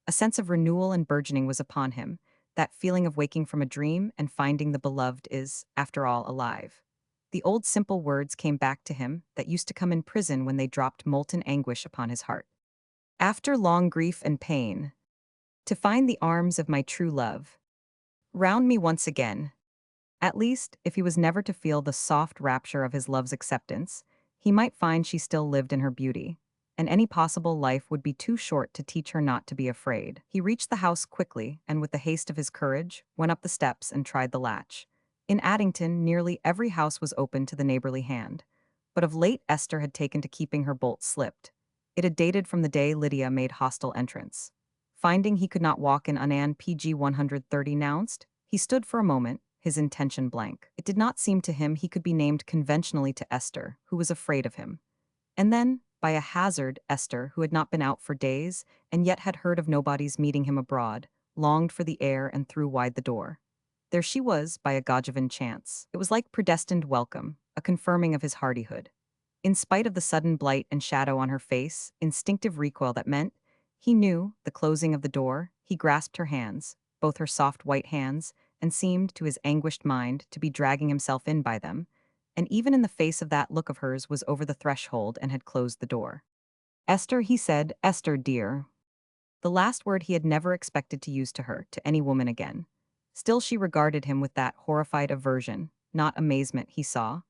A sense of renewal and burgeoning was upon him, that feeling of waking from a dream and finding the beloved is, after all, alive. The old simple words came back to him that used to come in prison when they dropped molten anguish upon his heart. After long grief and pain, to find the arms of my true love round me once again. At least, if he was never to feel the soft rapture of his love's acceptance, he might find she still lived in her beauty, and any possible life would be too short to teach her not to be afraid. He reached the house quickly, and with the haste of his courage, went up the steps and tried the latch. In Addington, nearly every house was open to the neighborly hand, but of late Esther had taken to keeping her bolt slipped. It had dated from the day Lydia made hostile entrance. Finding he could not walk in Annan PG 130 announced, he stood for a moment, his intention blank. It did not seem to him he could be named conventionally to Esther, who was afraid of him. And then, by a hazard, Esther, who had not been out for days, and yet had heard of nobody's meeting him abroad, longed for the air and threw wide the door. There she was, by a Gogevan chance. It was like predestined welcome, a confirming of his hardihood. In spite of the sudden blight and shadow on her face, instinctive recoil that meant, he knew, the closing of the door, he grasped her hands, both her soft white hands, and seemed, to his anguished mind, to be dragging himself in by them, and even in the face of that look of hers was over the threshold and had closed the door. Esther, he said, Esther, dear. The last word he had never expected to use to her, to any woman again. Still she regarded him with that horrified aversion, not amazement, he saw.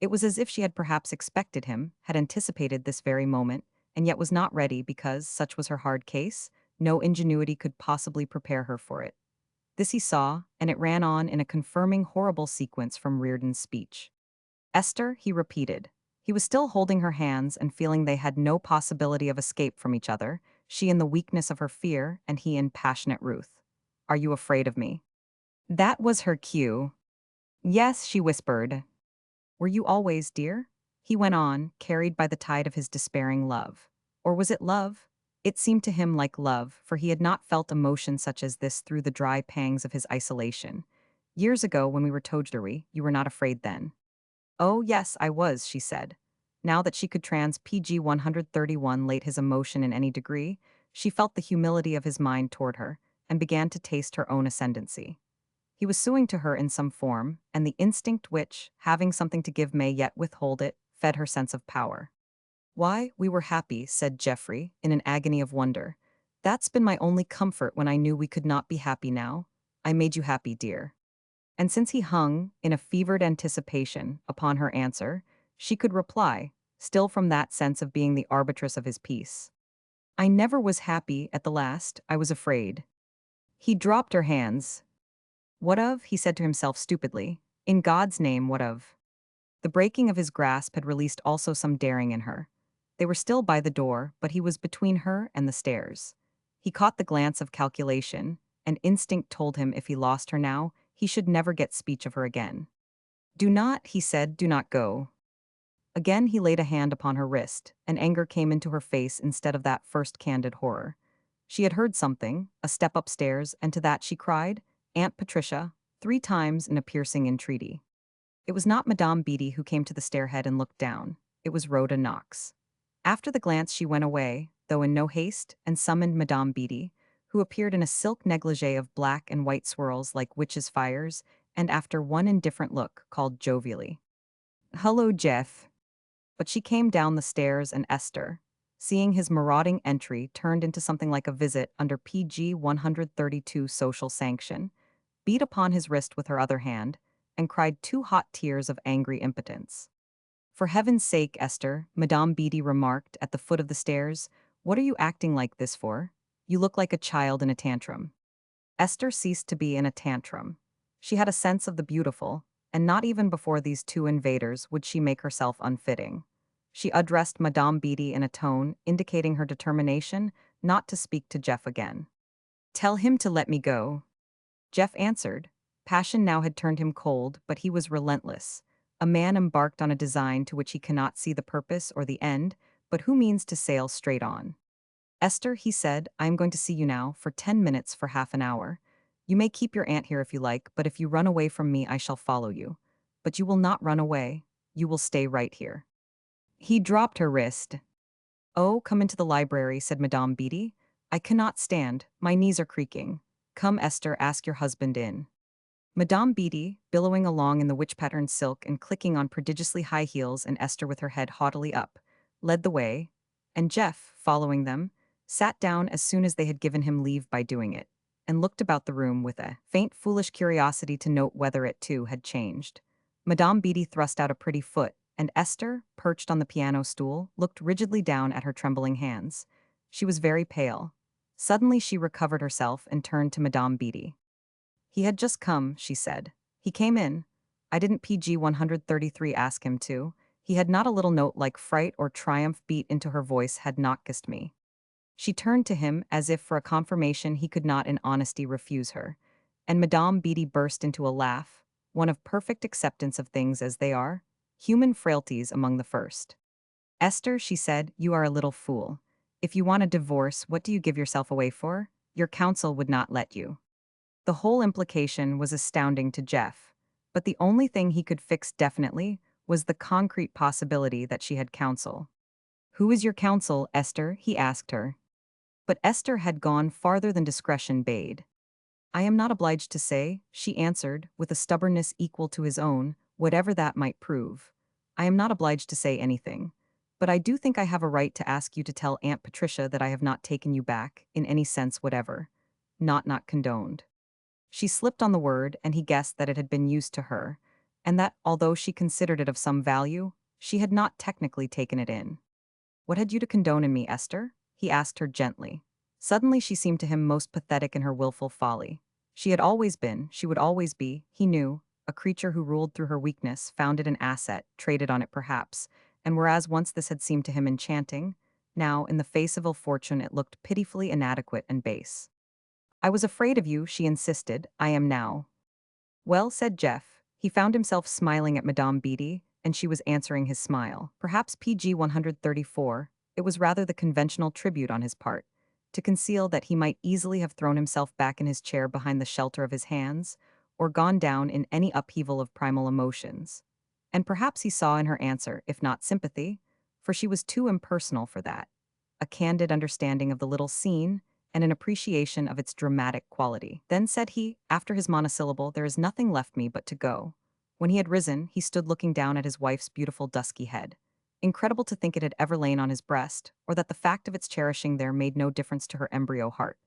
It was as if she had perhaps expected him, had anticipated this very moment, and yet was not ready because, such was her hard case, no ingenuity could possibly prepare her for it. This he saw, and it ran on in a confirming horrible sequence from Reardon's speech. Esther, he repeated. He was still holding her hands and feeling they had no possibility of escape from each other, she in the weakness of her fear and he in passionate ruth. Are you afraid of me? That was her cue. Yes, she whispered. Were you always, dear? He went on, carried by the tide of his despairing love. Or was it love? It seemed to him like love, for he had not felt emotion such as this through the dry pangs of his isolation. Years ago, when we were Tojdari, you were not afraid then. Oh, yes, I was, she said. Now that she could PG 131 late his emotion in any degree, she felt the humility of his mind toward her, and began to taste her own ascendancy. He was suing to her in some form, and the instinct which, having something to give may yet withhold it, fed her sense of power. Why, we were happy, said Geoffrey, in an agony of wonder. That's been my only comfort when I knew we could not be happy now. I made you happy, dear. And since he hung, in a fevered anticipation, upon her answer, she could reply, still from that sense of being the arbitress of his peace. I never was happy at the last, I was afraid. He dropped her hands. What of? He said to himself stupidly. In God's name, what of? The breaking of his grasp had released also some daring in her. They were still by the door, but he was between her and the stairs. He caught the glance of calculation, and instinct told him if he lost her now, he should never get speech of her again. Do not, he said, do not go. Again he laid a hand upon her wrist, and anger came into her face instead of that first candid horror. She had heard something, a step upstairs, and to that she cried, Aunt Patricia, 3 times in a piercing entreaty. It was not Madame Beatty who came to the stairhead and looked down. It was Rhoda Knox. After the glance she went away, though in no haste, and summoned Madame Beatty, who appeared in a silk negligee of black and white swirls like witches' fires, and after one indifferent look, called jovially, "Hello, Jeff." But she came down the stairs and Esther, seeing his marauding entry turned into something like a visit under PG 132 social sanction, beat upon his wrist with her other hand, and cried 2 hot tears of angry impotence. For heaven's sake, Esther, Madame Beatty remarked at the foot of the stairs, what are you acting like this for? You look like a child in a tantrum. Esther ceased to be in a tantrum. She had a sense of the beautiful, and not even before these 2 invaders would she make herself unfitting. She addressed Madame Beatty in a tone indicating her determination not to speak to Jeff again. Tell him to let me go. Jeff answered. Passion now had turned him cold, but he was relentless. A man embarked on a design to which he cannot see the purpose or the end, but who means to sail straight on. Esther, he said, I am going to see you now, for 10 minutes, for half an hour. You may keep your aunt here if you like, but if you run away from me, I shall follow you. But you will not run away. You will stay right here. He dropped her wrist. Oh, come into the library, said Madame Beatty. I cannot stand. My knees are creaking. Come, Esther, ask your husband in. Madame Beatty, billowing along in the witch-patterned silk and clicking on prodigiously high heels, and Esther with her head haughtily up, led the way, and Jeff, following them, sat down as soon as they had given him leave by doing it, and looked about the room with a faint foolish curiosity to note whether it too had changed. Madame Beatty thrust out a pretty foot, and Esther, perched on the piano stool, looked rigidly down at her trembling hands. She was very pale. Suddenly she recovered herself and turned to Madame Beatty. He had just come, she said. He came in. I didn't PG 133 ask him to. He had not a little note like fright or triumph beat into her voice had not kissed me. She turned to him as if for a confirmation he could not in honesty refuse her, and Madame Beatty burst into a laugh, one of perfect acceptance of things as they are, human frailties among the first. Esther, she said, you are a little fool. If you want a divorce, what do you give yourself away for? Your counsel would not let you. The whole implication was astounding to Jeff, but the only thing he could fix definitely was the concrete possibility that she had counsel. Who is your counsel, Esther? He asked her. But Esther had gone farther than discretion bade. I am not obliged to say, she answered, with a stubbornness equal to his own, whatever that might prove. I am not obliged to say anything. But I do think I have a right to ask you to tell Aunt Patricia that I have not taken you back, in any sense whatever. Not condoned. She slipped on the word, and he guessed that it had been used to her, and that, although she considered it of some value, she had not technically taken it in. What had you to condone in me, Esther? He asked her gently. Suddenly she seemed to him most pathetic in her willful folly. She had always been, she would always be, he knew, a creature who ruled through her weakness, found it an asset, traded on it perhaps, and whereas once this had seemed to him enchanting, now, in the face of ill fortune, it looked pitifully inadequate and base. I was afraid of you, she insisted. I am now. Well, said Jeff. He found himself smiling at Madame Beatty, and she was answering his smile. Perhaps PG 134, it was rather the conventional tribute on his part, to conceal that he might easily have thrown himself back in his chair behind the shelter of his hands, or gone down in any upheaval of primal emotions. And perhaps he saw in her answer, if not sympathy, for she was too impersonal for that, a candid understanding of the little scene, and an appreciation of its dramatic quality. Then said he, after his monosyllable, there is nothing left me but to go. When he had risen, he stood looking down at his wife's beautiful dusky head. Incredible to think it had ever lain on his breast, or that the fact of its cherishing there made no difference to her embryo heart.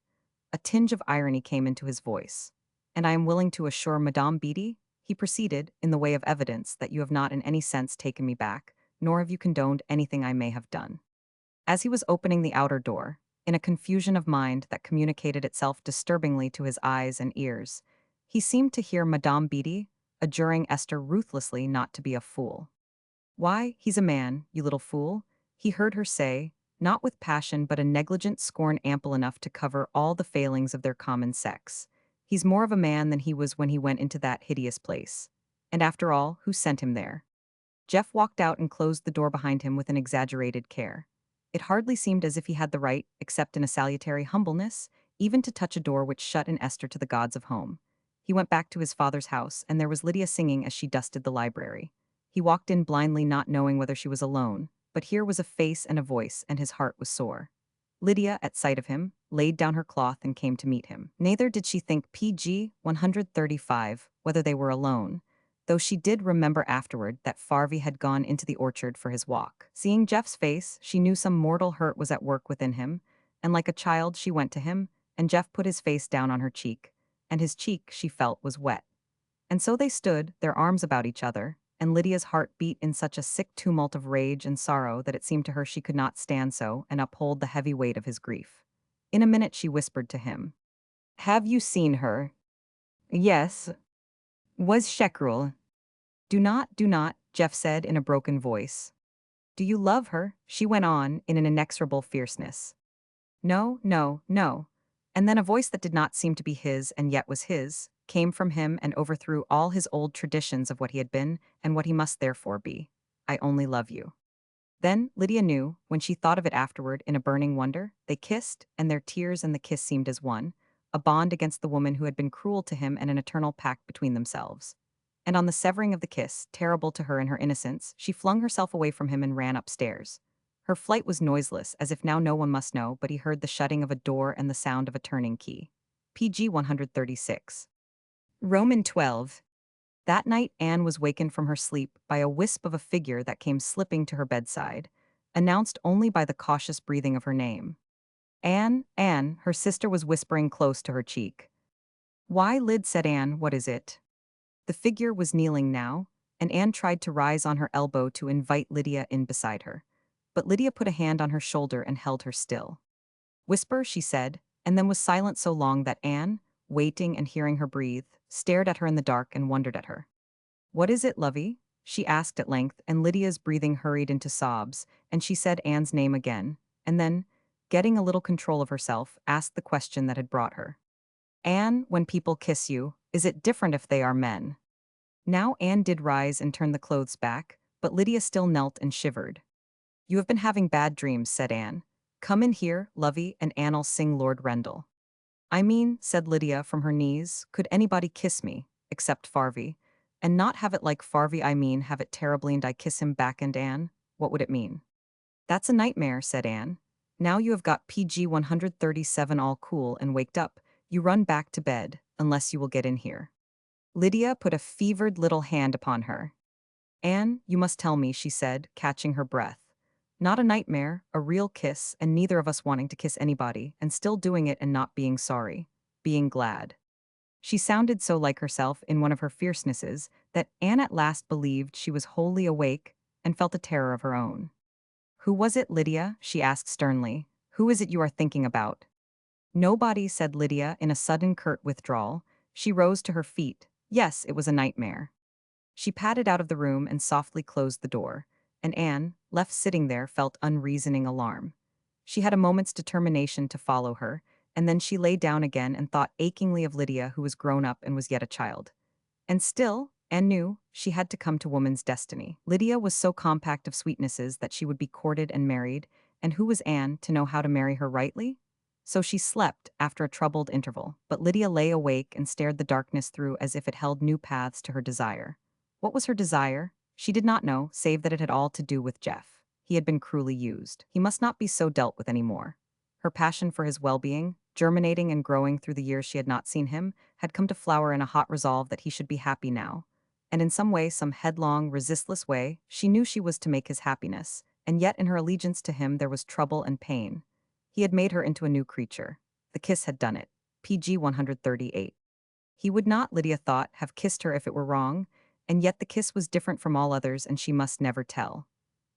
A tinge of irony came into his voice. "And I am willing to assure Madame Beatty," he proceeded, "in the way of evidence, that you have not in any sense taken me back, nor have you condoned anything I may have done." As he was opening the outer door, in a confusion of mind that communicated itself disturbingly to his eyes and ears, he seemed to hear Madame Beatty adjuring Esther ruthlessly not to be a fool. "Why, he's a man, you little fool," he heard her say, not with passion but a negligent scorn ample enough to cover all the failings of their common sex. "He's more of a man than he was when he went into that hideous place. And after all, who sent him there?" Jeff walked out and closed the door behind him with an exaggerated care. It hardly seemed as if he had the right, except in a salutary humbleness, even to touch a door which shut in Esther to the gods of home. He went back to his father's house, and there was Lydia singing as she dusted the library. He walked in blindly, not knowing whether she was alone, but here was a face and a voice, and his heart was sore. Lydia, at sight of him, laid down her cloth and came to meet him. Neither did she think PG 135 whether they were alone, though she did remember afterward that Farvey had gone into the orchard for his walk. Seeing Jeff's face, she knew some mortal hurt was at work within him, and like a child she went to him, and Jeff put his face down on her cheek, and his cheek, she felt, was wet. And so they stood, their arms about each other, and Lydia's heart beat in such a sick tumult of rage and sorrow that it seemed to her she could not stand so and uphold the heavy weight of his grief. In a minute she whispered to him, "Have you seen her?" "Yes." "Was Shekrul?" Do not," Jeff said in a broken voice. "Do you love her?" she went on in an inexorable fierceness. "No, no, no." And then a voice that did not seem to be his and yet was his, came from him and overthrew all his old traditions of what he had been and what he must therefore be. "I only love you." Then, Lydia knew, when she thought of it afterward in a burning wonder, they kissed, and their tears and the kiss seemed as one, a bond against the woman who had been cruel to him and an eternal pact between themselves. And on the severing of the kiss, terrible to her in her innocence, she flung herself away from him and ran upstairs. Her flight was noiseless, as if now no one must know, but he heard the shutting of a door and the sound of a turning key. PG 136. Roman 12. That night Anne was wakened from her sleep by a wisp of a figure that came slipping to her bedside, announced only by the cautious breathing of her name. "Anne, Anne," her sister was whispering close to her cheek. "Why, Lyd," said Anne, "what is it?" The figure was kneeling now, and Anne tried to rise on her elbow to invite Lydia in beside her. But Lydia put a hand on her shoulder and held her still. "Whisper," she said, and then was silent so long that Anne, waiting and hearing her breathe, stared at her in the dark and wondered at her. "What is it, lovey?" she asked at length, and Lydia's breathing hurried into sobs, and she said Anne's name again, and then, getting a little control of herself, asked the question that had brought her. "Anne, when people kiss you, is it different if they are men?" Now Anne did rise and turn the clothes back, but Lydia still knelt and shivered. "You have been having bad dreams," said Anne. "Come in here, lovey, and Anne'll sing Lord Rendell." "I mean," said Lydia from her knees, "could anybody kiss me, except Farvey? And not have it like Farvey, I mean, have it terribly and I kiss him back, and Anne? What would it mean?" "That's a nightmare," said Anne. "Now you have got PG 137 all cool and waked up, you run back to bed, unless you will get in here." Lydia put a fevered little hand upon her. "Anne, you must tell me," she said, catching her breath. "Not a nightmare, a real kiss, and neither of us wanting to kiss anybody, and still doing it and not being sorry. Being glad." She sounded so like herself in one of her fiercenesses that Anne at last believed she was wholly awake and felt a terror of her own. "Who was it, Lydia?" she asked sternly. "Who is it you are thinking about?" "Nobody," said Lydia in a sudden curt withdrawal. She rose to her feet. Yes, it was a nightmare. She padded out of the room and softly closed the door, and Anne, left sitting there, felt unreasoning alarm. She had a moment's determination to follow her, and then she lay down again and thought achingly of Lydia, who was grown up and was yet a child. And still, Anne knew, she had to come to woman's destiny. Lydia was so compact of sweetnesses that she would be courted and married, and who was Anne to know how to marry her rightly? So she slept after a troubled interval, but Lydia lay awake and stared the darkness through as if it held new paths to her desire. What was her desire? She did not know, save that it had all to do with Jeff. He had been cruelly used. He must not be so dealt with any more. Her passion for his well-being, germinating and growing through the years she had not seen him, had come to flower in a hot resolve that he should be happy now. and in some way, some headlong, resistless way, she knew she was to make his happiness, and yet in her allegiance to him there was trouble and pain. He had made her into a new creature. The kiss had done it. PG 138. He would not, Lydia thought, have kissed her if it were wrong, and yet the kiss was different from all others and she must never tell.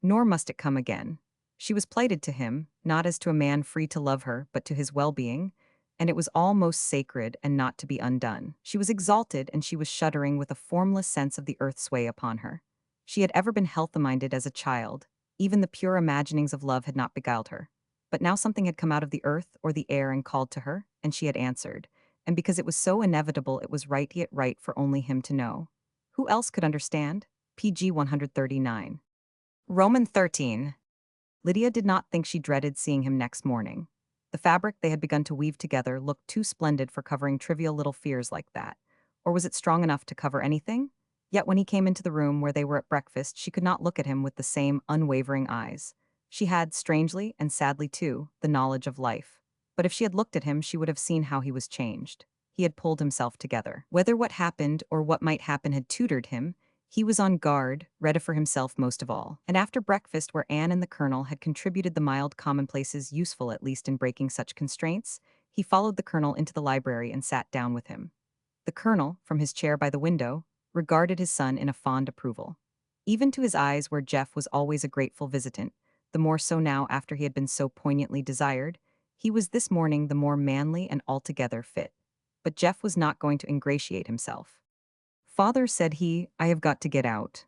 Nor must it come again. She was plighted to him, not as to a man free to love her, but to his well-being, and it was almost sacred and not to be undone. She was exalted and she was shuddering with a formless sense of the earth's sway upon her. She had ever been health-minded as a child. Even the pure imaginings of love had not beguiled her. But now something had come out of the earth or the air and called to her, and she had answered. And because it was so inevitable, it was right yet right for only him to know. Who else could understand? PG 139. Roman 13. Lydia did not think she dreaded seeing him next morning. The fabric they had begun to weave together looked too splendid for covering trivial little fears like that. Or was it strong enough to cover anything? Yet when he came into the room where they were at breakfast, she could not look at him with the same unwavering eyes. She had, strangely and sadly too, the knowledge of life. But if she had looked at him, she would have seen how he was changed. He had pulled himself together. Whether what happened or what might happen had tutored him, he was on guard, ready for himself most of all. And after breakfast, where Anne and the Colonel had contributed the mild commonplaces useful at least in breaking such constraints, he followed the Colonel into the library and sat down with him. The Colonel, from his chair by the window, regarded his son in a fond approval. Even to his eyes, where Jeff was always a grateful visitant, the more so now after he had been so poignantly desired, he was this morning the more manly and altogether fit. But Jeff was not going to ingratiate himself. "Father," said he, "I have got to get out."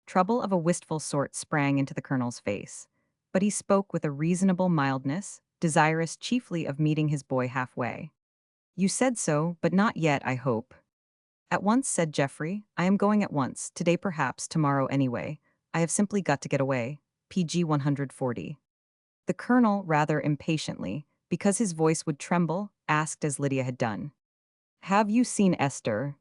Trouble of a wistful sort sprang into the Colonel's face, but he spoke with a reasonable mildness, desirous chiefly of meeting his boy halfway. "You said so, but not yet, I hope." "At once," said Geoffrey. "I am going at once, today perhaps, tomorrow anyway. I have simply got to get away." PG 140. The Colonel, rather impatiently, because his voice would tremble, asked as Lydia had done. "Have you seen Esther?"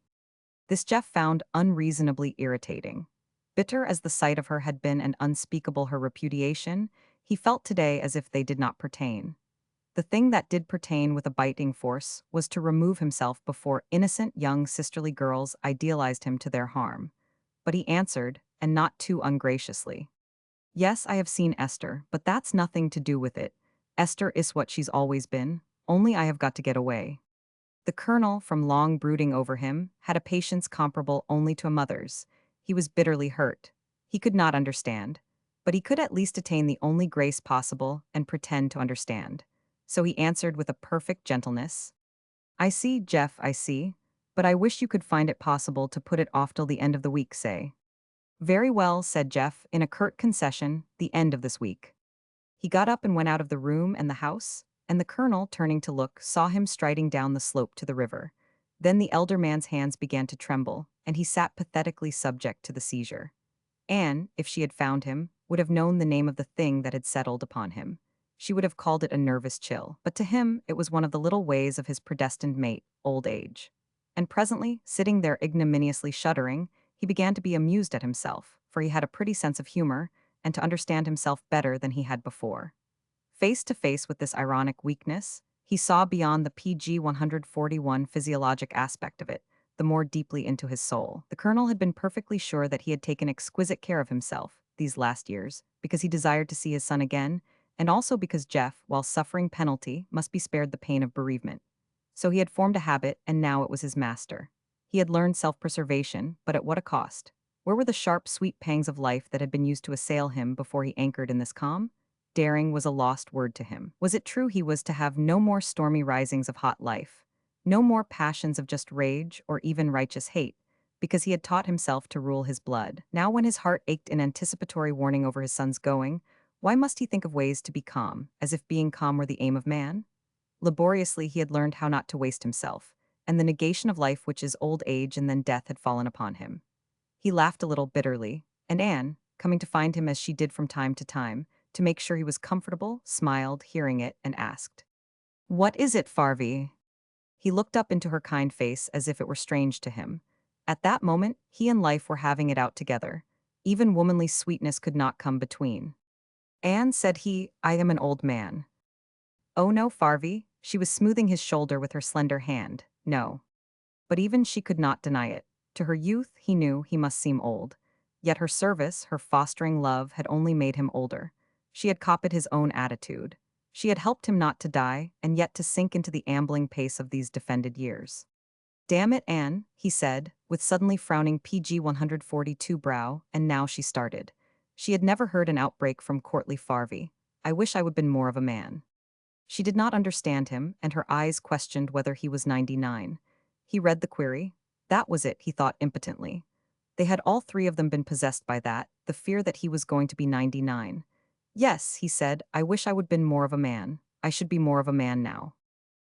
This Jeff found unreasonably irritating. Bitter as the sight of her had been and unspeakable her repudiation, he felt today as if they did not pertain. The thing that did pertain with a biting force was to remove himself before innocent young sisterly girls idealized him to their harm. But he answered, and not too ungraciously. "Yes, I have seen Esther, but that's nothing to do with it. Esther is what she's always been, only I have got to get away." The Colonel, from long brooding over him, had a patience comparable only to a mother's. He was bitterly hurt. He could not understand. But he could at least attain the only grace possible and pretend to understand. So he answered with a perfect gentleness, "I see, Jeff, I see. But I wish you could find it possible to put it off till the end of the week, say." "Very well," said Jeff, in a curt concession, "the end of this week." He got up and went out of the room and the house, and the Colonel, turning to look, saw him striding down the slope to the river. Then the elder man's hands began to tremble, and he sat pathetically subject to the seizure. Anne, if she had found him, would have known the name of the thing that had settled upon him. She would have called it a nervous chill, but to him it was one of the little ways of his predestined mate, old age. And presently, sitting there ignominiously shuddering, he began to be amused at himself, for he had a pretty sense of humor, and to understand himself better than he had before. Face to face with this ironic weakness, he saw beyond the PG 141 physiologic aspect of it, the more deeply into his soul. The Colonel had been perfectly sure that he had taken exquisite care of himself these last years, because he desired to see his son again, and also because Jeff, while suffering penalty, must be spared the pain of bereavement. So he had formed a habit, and now it was his master. He had learned self-preservation, but at what a cost? Where were the sharp, sweet pangs of life that had been used to assail him before he anchored in this calm? Daring was a lost word to him. Was it true he was to have no more stormy risings of hot life, no more passions of just rage or even righteous hate, because he had taught himself to rule his blood? Now when his heart ached in anticipatory warning over his son's going, why must he think of ways to be calm, as if being calm were the aim of man? Laboriously he had learned how not to waste himself, and the negation of life which is old age and then death had fallen upon him. He laughed a little bitterly, and Anne, coming to find him as she did from time to make sure he was comfortable, smiled, hearing it, and asked, "What is it, Farvey?" He looked up into her kind face as if it were strange to him. At that moment, he and life were having it out together. Even womanly sweetness could not come between. "Anne," said he, "I am an old man." "Oh no, Farvey." She was smoothing his shoulder with her slender hand. "No." But even she could not deny it. To her youth, he knew he must seem old. Yet her service, her fostering love, had only made him older. She had copied his own attitude. She had helped him not to die, and yet to sink into the ambling pace of these defended years. "Damn it, Anne," he said, with suddenly frowning PG 142 brow, and now she started. She had never heard an outbreak from courtly Farvey. "I wish I would been more of a man." She did not understand him, and her eyes questioned whether he was 99. He read the query. That was it, he thought impotently. They had all three of them been possessed by that, the fear that he was going to be 99. "Yes," he said, "I wish I would been more of a man. I should be more of a man now."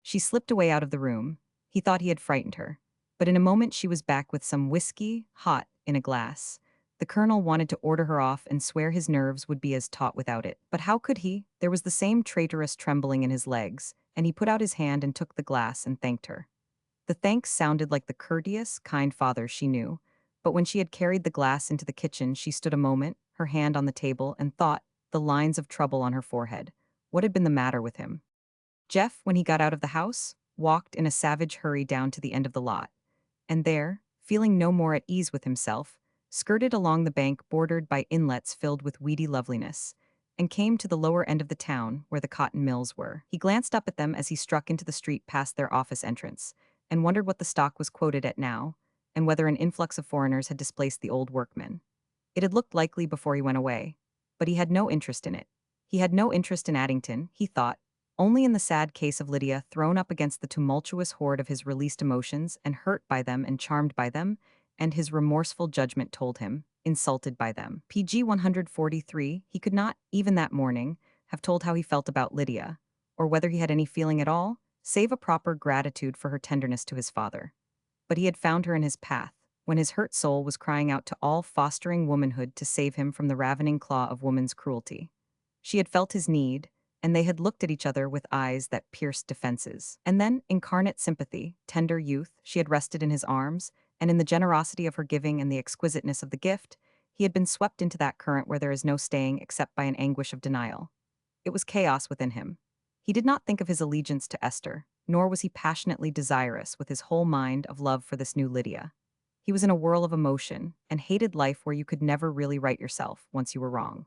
She slipped away out of the room. He thought he had frightened her. But in a moment she was back with some whiskey, hot, in a glass. The colonel wanted to order her off and swear his nerves would be as taut without it. But how could he? There was the same traitorous trembling in his legs, and he put out his hand and took the glass and thanked her. The thanks sounded like the courteous, kind father she knew. But when she had carried the glass into the kitchen, she stood a moment, her hand on the table, and thought, the lines of trouble on her forehead. What had been the matter with him? Jeff, when he got out of the house, walked in a savage hurry down to the end of the lot, and there, feeling no more at ease with himself, skirted along the bank bordered by inlets filled with weedy loveliness, and came to the lower end of the town where the cotton mills were. He glanced up at them as he struck into the street past their office entrance, and wondered what the stock was quoted at now, and whether an influx of foreigners had displaced the old workmen. It had looked likely before he went away, but he had no interest in it. He had no interest in Addington, he thought, only in the sad case of Lydia thrown up against the tumultuous horde of his released emotions and hurt by them and charmed by them, and his remorseful judgment told him, insulted by them. PG 143, he could not, even that morning, have told how he felt about Lydia, or whether he had any feeling at all, save a proper gratitude for her tenderness to his father. But he had found her in his path, when his hurt soul was crying out to all fostering womanhood to save him from the ravening claw of woman's cruelty. She had felt his need, and they had looked at each other with eyes that pierced defenses. And then, incarnate sympathy, tender youth, she had rested in his arms, and in the generosity of her giving and the exquisiteness of the gift, he had been swept into that current where there is no staying except by an anguish of denial. It was chaos within him. He did not think of his allegiance to Esther, nor was he passionately desirous with his whole mind of love for this new Lydia. He was in a whirl of emotion, and hated life where you could never really right yourself once you were wrong.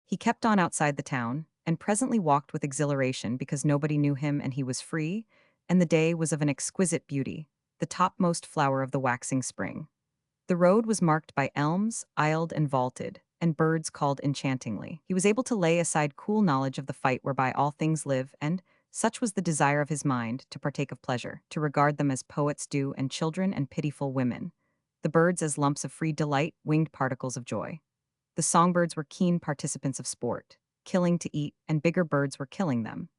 He kept on outside the town, and presently walked with exhilaration because nobody knew him and he was free, and the day was of an exquisite beauty, the topmost flower of the waxing spring. The road was marked by elms, aisled and vaulted, and birds called enchantingly. He was able to lay aside cool knowledge of the fight whereby all things live, and, such was the desire of his mind, to partake of pleasure, to regard them as poets do and children and pitiful women, the birds as lumps of free delight, winged particles of joy. The songbirds were keen participants of sport, killing to eat, and bigger birds were killing them.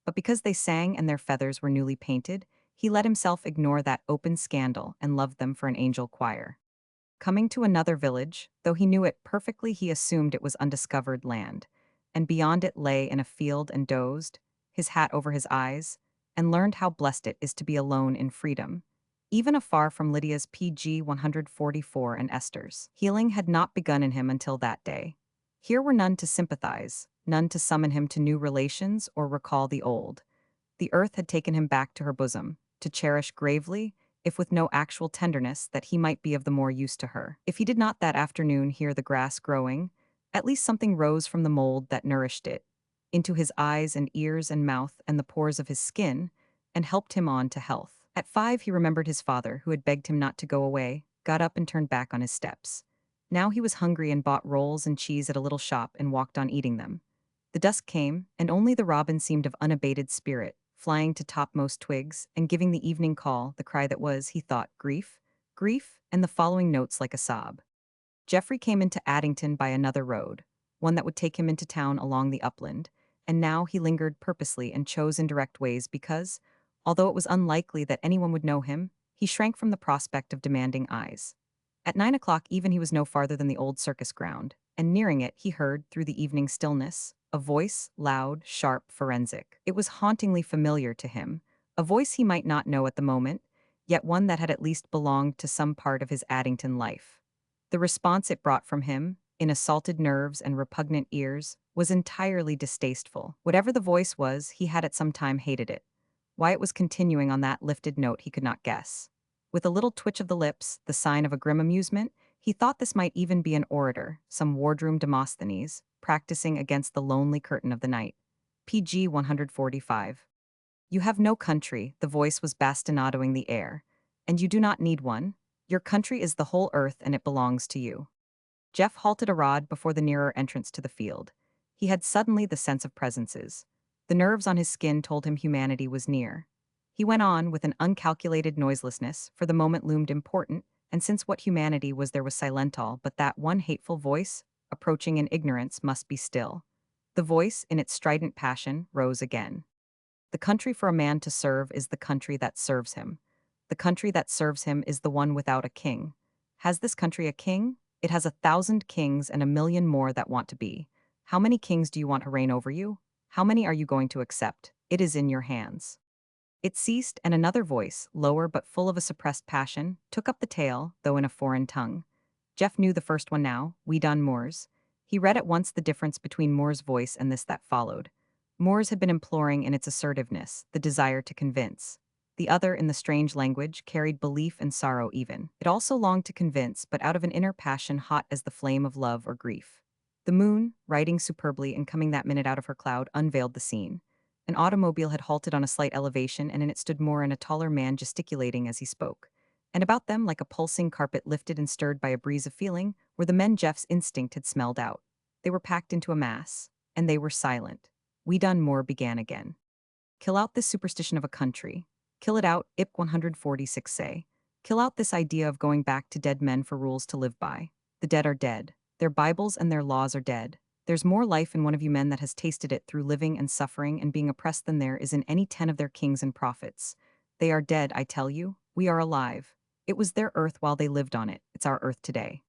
But because they sang and their feathers were newly painted, he let himself ignore that open scandal and loved them for an angel choir. Coming to another village, though he knew it perfectly, he assumed it was undiscovered land, and beyond it lay in a field and dozed, his hat over his eyes, and learned how blessed it is to be alone in freedom, even afar from Lydia's PG 144 and Esther's. Healing had not begun in him until that day. Here were none to sympathize, none to summon him to new relations or recall the old. The earth had taken him back to her bosom, to cherish gravely, if with no actual tenderness, that he might be of the more use to her. If he did not that afternoon hear the grass growing, at least something rose from the mold that nourished it, into his eyes and ears and mouth and the pores of his skin, and helped him on to health. At 5 he remembered his father, who had begged him not to go away, got up and turned back on his steps. Now he was hungry and bought rolls and cheese at a little shop and walked on eating them. The dusk came, and only the robin seemed of unabated spirit, flying to topmost twigs, and giving the evening call, the cry that was, he thought, grief, grief, and the following notes like a sob. Geoffrey came into Addington by another road, one that would take him into town along the upland, and now he lingered purposely and chose indirect ways because, although it was unlikely that anyone would know him, he shrank from the prospect of demanding eyes. At 9 o'clock even he was no farther than the old circus ground, and nearing it he heard, through the evening stillness, a voice, loud, sharp, forensic. It was hauntingly familiar to him, a voice he might not know at the moment, yet one that had at least belonged to some part of his Addington life. The response it brought from him, in assaulted nerves and repugnant ears, was entirely distasteful. Whatever the voice was, he had at some time hated it. Why it was continuing on that lifted note he could not guess. With a little twitch of the lips, the sign of a grim amusement, he thought this might even be an orator, some wardroom Demosthenes, practicing against the lonely curtain of the night. PG 145. You have no country, the voice was bastinadoing the air. And you do not need one. Your country is the whole earth and it belongs to you. Jeff halted a rod before the nearer entrance to the field. He had suddenly the sense of presences. The nerves on his skin told him humanity was near. He went on with an uncalculated noiselessness, for the moment loomed important, and since what humanity was there was silentall, but that one hateful voice, approaching in ignorance, must be still. The voice, in its strident passion, rose again. The country for a man to serve is the country that serves him. The country that serves him is the one without a king. Has this country a king? It has 1,000 kings and 1,000,000 more that want to be. How many kings do you want to reign over you? How many are you going to accept? It is in your hands. It ceased, and another voice, lower but full of a suppressed passion, took up the tale, though in a foreign tongue. Jeff knew the first one now, we done Moors. He read at once the difference between Moore's voice and this that followed. Moore's had been imploring in its assertiveness, the desire to convince. The other, in the strange language, carried belief and sorrow even. It also longed to convince, but out of an inner passion hot as the flame of love or grief. The moon, riding superbly and coming that minute out of her cloud, unveiled the scene. An automobile had halted on a slight elevation, and in it stood Moore and a taller man gesticulating as he spoke. And about them, like a pulsing carpet lifted and stirred by a breeze of feeling, were the men Jeff's instinct had smelled out. They were packed into a mass, and they were silent. We done Moore began again. Kill out this superstition of a country. Kill it out, IP 146 say. Kill out this idea of going back to dead men for rules to live by. The dead are dead. Their Bibles and their laws are dead. There's more life in one of you men that has tasted it through living and suffering and being oppressed than there is in any 10 of their kings and prophets. They are dead, I tell you. We are alive. It was their earth while they lived on it. It's our earth today.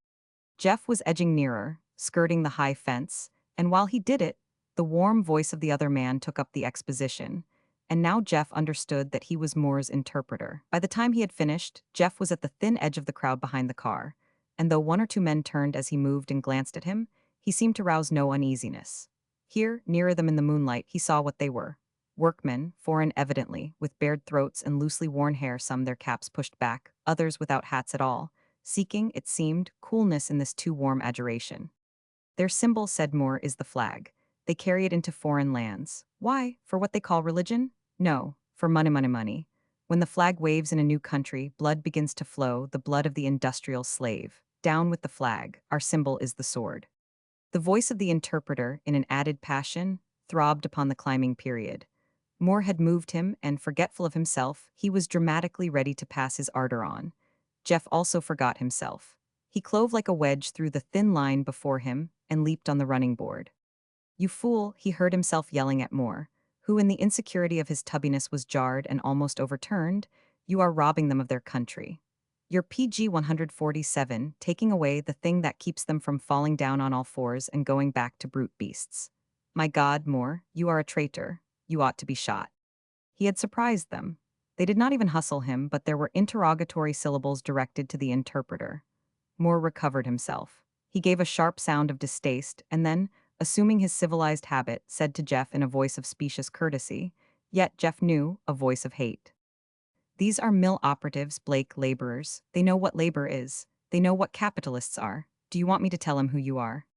Jeff was edging nearer, skirting the high fence, and while he did it, the warm voice of the other man took up the exposition, and now Jeff understood that he was Moore's interpreter. By the time he had finished, Jeff was at the thin edge of the crowd behind the car, and though one or two men turned as he moved and glanced at him, he seemed to rouse no uneasiness. Here, nearer them in the moonlight, he saw what they were. Workmen, foreign evidently, with bared throats and loosely worn hair, some their caps pushed back, others without hats at all, seeking, it seemed, coolness in this too warm adjuration. Their symbol, said Moore, is the flag. They carry it into foreign lands. Why? For what they call religion? No, for money, money, money. When the flag waves in a new country, blood begins to flow, the blood of the industrial slave. Down with the flag. Our symbol is the sword. The voice of the interpreter, in an added passion, throbbed upon the climbing period. Moore had moved him, and, forgetful of himself, he was dramatically ready to pass his ardor on. Jeff also forgot himself. He clove like a wedge through the thin line before him and leaped on the running board. You fool, he heard himself yelling at Moore, who in the insecurity of his tubbiness was jarred and almost overturned. You are robbing them of their country. Your PG 147, taking away the thing that keeps them from falling down on all fours and going back to brute beasts. My God, Moore, you are a traitor. You ought to be shot. He had surprised them. They did not even hustle him, but there were interrogatory syllables directed to the interpreter. Moore recovered himself. He gave a sharp sound of distaste, and then, assuming his civilized habit, said to Jeff in a voice of specious courtesy, yet Jeff knew, a voice of hate. These are mill operatives, Blake laborers. They know what labor is. They know what capitalists are. Do you want me to tell him who you are?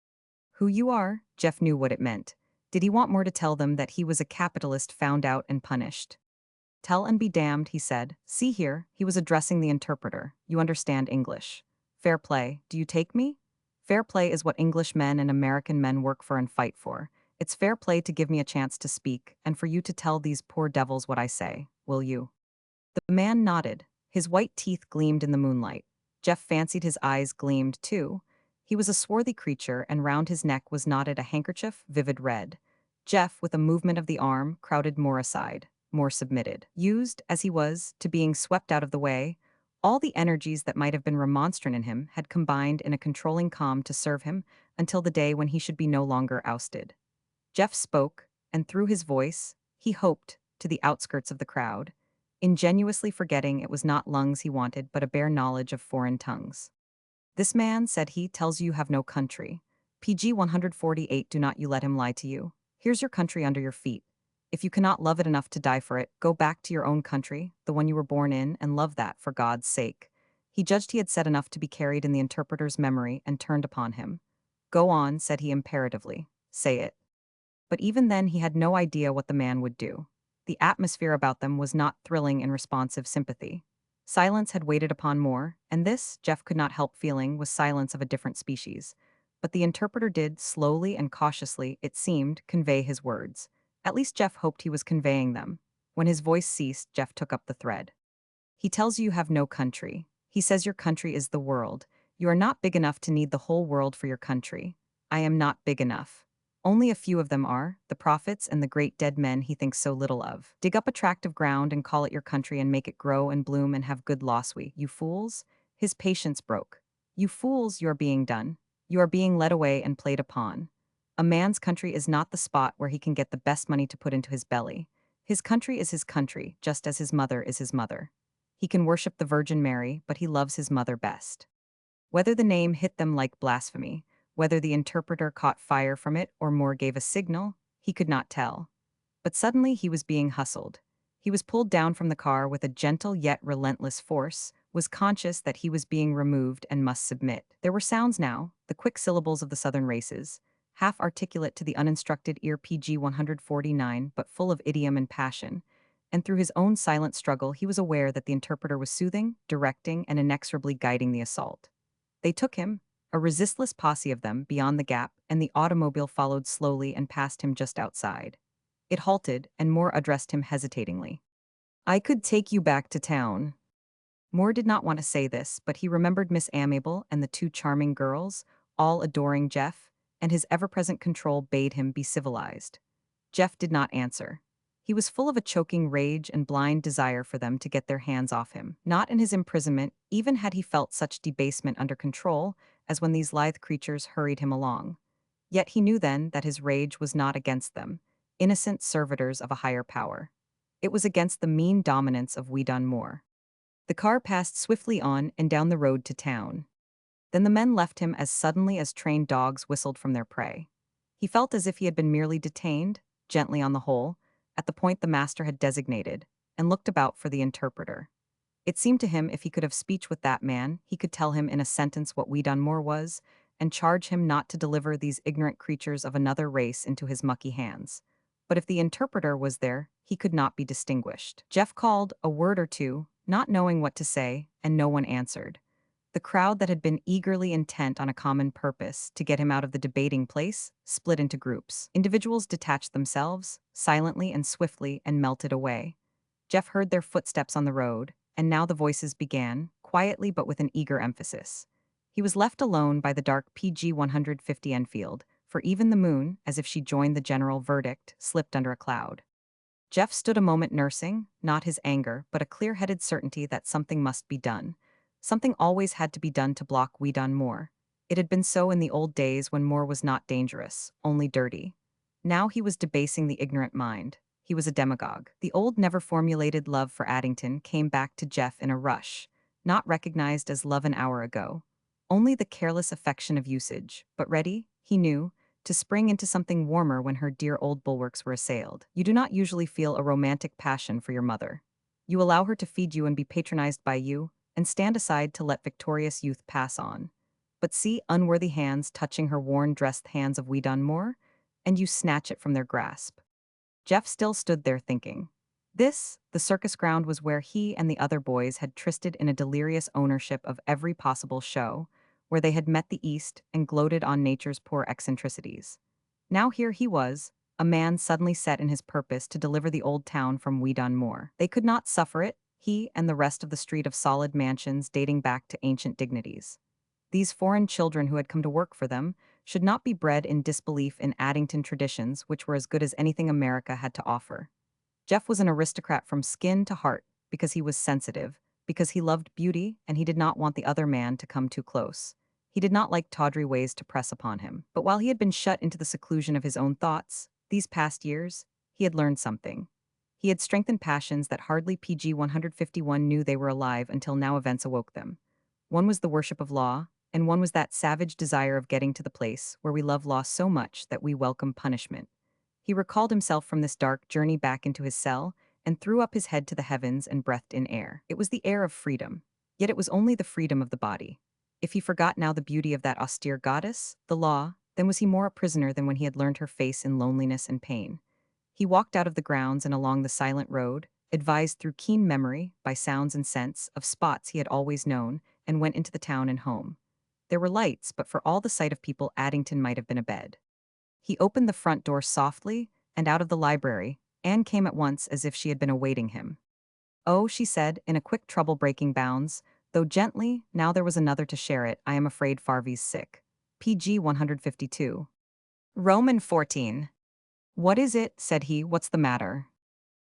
Who you are? Jeff knew what it meant. Did he want Moore to tell them that he was a capitalist found out and punished? Tell and be damned, he said. See here, he was addressing the interpreter. You understand English. Fair play. Do you take me? Fair play is what English men and American men work for and fight for. It's fair play to give me a chance to speak, and for you to tell these poor devils what I say. Will you? The man nodded. His white teeth gleamed in the moonlight. Jeff fancied his eyes gleamed, too. He was a swarthy creature, and round his neck was knotted a handkerchief, vivid red. Jeff, with a movement of the arm, crowded Moore aside. Moore submitted. Used, as he was, to being swept out of the way, all the energies that might have been remonstrant in him had combined in a controlling calm to serve him until the day when he should be no longer ousted. Jeff spoke, and through his voice, he hoped, to the outskirts of the crowd, ingenuously forgetting it was not lungs he wanted but a bare knowledge of foreign tongues. This man, said he, tells you have no country. PG 148, do not you let him lie to you. Here's your country under your feet. If you cannot love it enough to die for it, go back to your own country, the one you were born in, and love that for God's sake. He judged he had said enough to be carried in the interpreter's memory and turned upon him. Go on, said he imperatively. Say it. But even then he had no idea what the man would do. The atmosphere about them was not thrilling in responsive sympathy. Silence had waited upon more, and this, Jeff could not help feeling, was silence of a different species. But the interpreter did, slowly and cautiously, it seemed, convey his words. At least Jeff hoped he was conveying them. When his voice ceased, Jeff took up the thread. He tells you have no country. He says your country is the world. You are not big enough to need the whole world for your country. I am not big enough. Only a few of them are, the prophets and the great dead men he thinks so little of. Dig up a tract of ground and call it your country and make it grow and bloom and have good losswe, you fools. His patience broke. You fools, you are being done. You are being led away and played upon. A man's country is not the spot where he can get the best money to put into his belly. His country is his country, just as his mother is his mother. He can worship the Virgin Mary, but he loves his mother best. Whether the name hit them like blasphemy, whether the interpreter caught fire from it or more gave a signal, he could not tell. But suddenly he was being hustled. He was pulled down from the car with a gentle yet relentless force, was conscious that he was being removed and must submit. There were sounds now, the quick syllables of the southern races, half articulate to the uninstructed ear PG 149 but full of idiom and passion. And through his own silent struggle he was aware that the interpreter was soothing, directing, and inexorably guiding the assault. They took him, a resistless posse of them, beyond the gap, and the automobile followed slowly and passed him just outside. It halted, and Moore addressed him hesitatingly. I could take you back to town. Moore did not want to say this, but he remembered Miss Amable and the two charming girls, all adoring Jeff, and his ever-present control bade him be civilized. Jeff did not answer. He was full of a choking rage and blind desire for them to get their hands off him. Not in his imprisonment, even had he felt such debasement under control, as when these lithe creatures hurried him along. Yet he knew then that his rage was not against them, innocent servitors of a higher power. It was against the mean dominance of Weedon Moore. The car passed swiftly on and down the road to town. Then the men left him as suddenly as trained dogs whistled from their prey. He felt as if he had been merely detained, gently on the whole, at the point the master had designated, and looked about for the interpreter. It seemed to him if he could have speech with that man, he could tell him in a sentence what Weedon Moore was, and charge him not to deliver these ignorant creatures of another race into his mucky hands. But if the interpreter was there, he could not be distinguished. Jeff called a word or two, not knowing what to say, and no one answered. The crowd that had been eagerly intent on a common purpose to get him out of the debating place split into groups. Individuals detached themselves, silently and swiftly, and melted away. Jeff heard their footsteps on the road, and now the voices began, quietly but with an eager emphasis. He was left alone by the dark PG 150 Enfield, for even the moon, as if she joined the general verdict, slipped under a cloud. Jeff stood a moment nursing, not his anger, but a clear-headed certainty that something must be done. Something always had to be done to block Weedon Moore. It had been so in the old days when Moore was not dangerous, only dirty. Now he was debasing the ignorant mind. He was a demagogue. The old never-formulated love for Addington came back to Jeff in a rush, not recognized as love an hour ago. Only the careless affection of usage, but ready, he knew, to spring into something warmer when her dear old bulwarks were assailed. You do not usually feel a romantic passion for your mother. You allow her to feed you and be patronized by you, and stand aside to let victorious youth pass on. But see unworthy hands touching her worn-dressed hands of Weedon Moore, and you snatch it from their grasp. Jeff still stood there thinking. This, the circus ground, was where he and the other boys had trysted in a delirious ownership of every possible show, where they had met the East and gloated on nature's poor eccentricities. Now here he was, a man suddenly set in his purpose to deliver the old town from Weedon Moor. They could not suffer it, he and the rest of the street of solid mansions dating back to ancient dignities. These foreign children who had come to work for them should not be bred in disbelief in Addington traditions which were as good as anything America had to offer. Jeff was an aristocrat from skin to heart because he was sensitive, because he loved beauty and he did not want the other man to come too close. He did not like tawdry ways to press upon him. But while he had been shut into the seclusion of his own thoughts, these past years, he had learned something. He had strengthened passions that hardly PG 151 knew they were alive until now events awoke them. One was the worship of law, and one was that savage desire of getting to the place where we love law so much that we welcome punishment. He recalled himself from this dark journey back into his cell and threw up his head to the heavens and breathed in air. It was the air of freedom, yet it was only the freedom of the body. If he forgot now the beauty of that austere goddess, the law, then was he more a prisoner than when he had learned her face in loneliness and pain. He walked out of the grounds and along the silent road, advised through keen memory, by sounds and scents, of spots he had always known, and went into the town and home. There were lights, but for all the sight of people, Addington might have been abed. He opened the front door softly, and out of the library, Anne came at once as if she had been awaiting him. "Oh," she said, in a quick trouble-breaking bounds, though gently, now there was another to share it. "I am afraid Farvy's sick." PG 152. Roman 14. "What is it?" said he. "What's the matter?"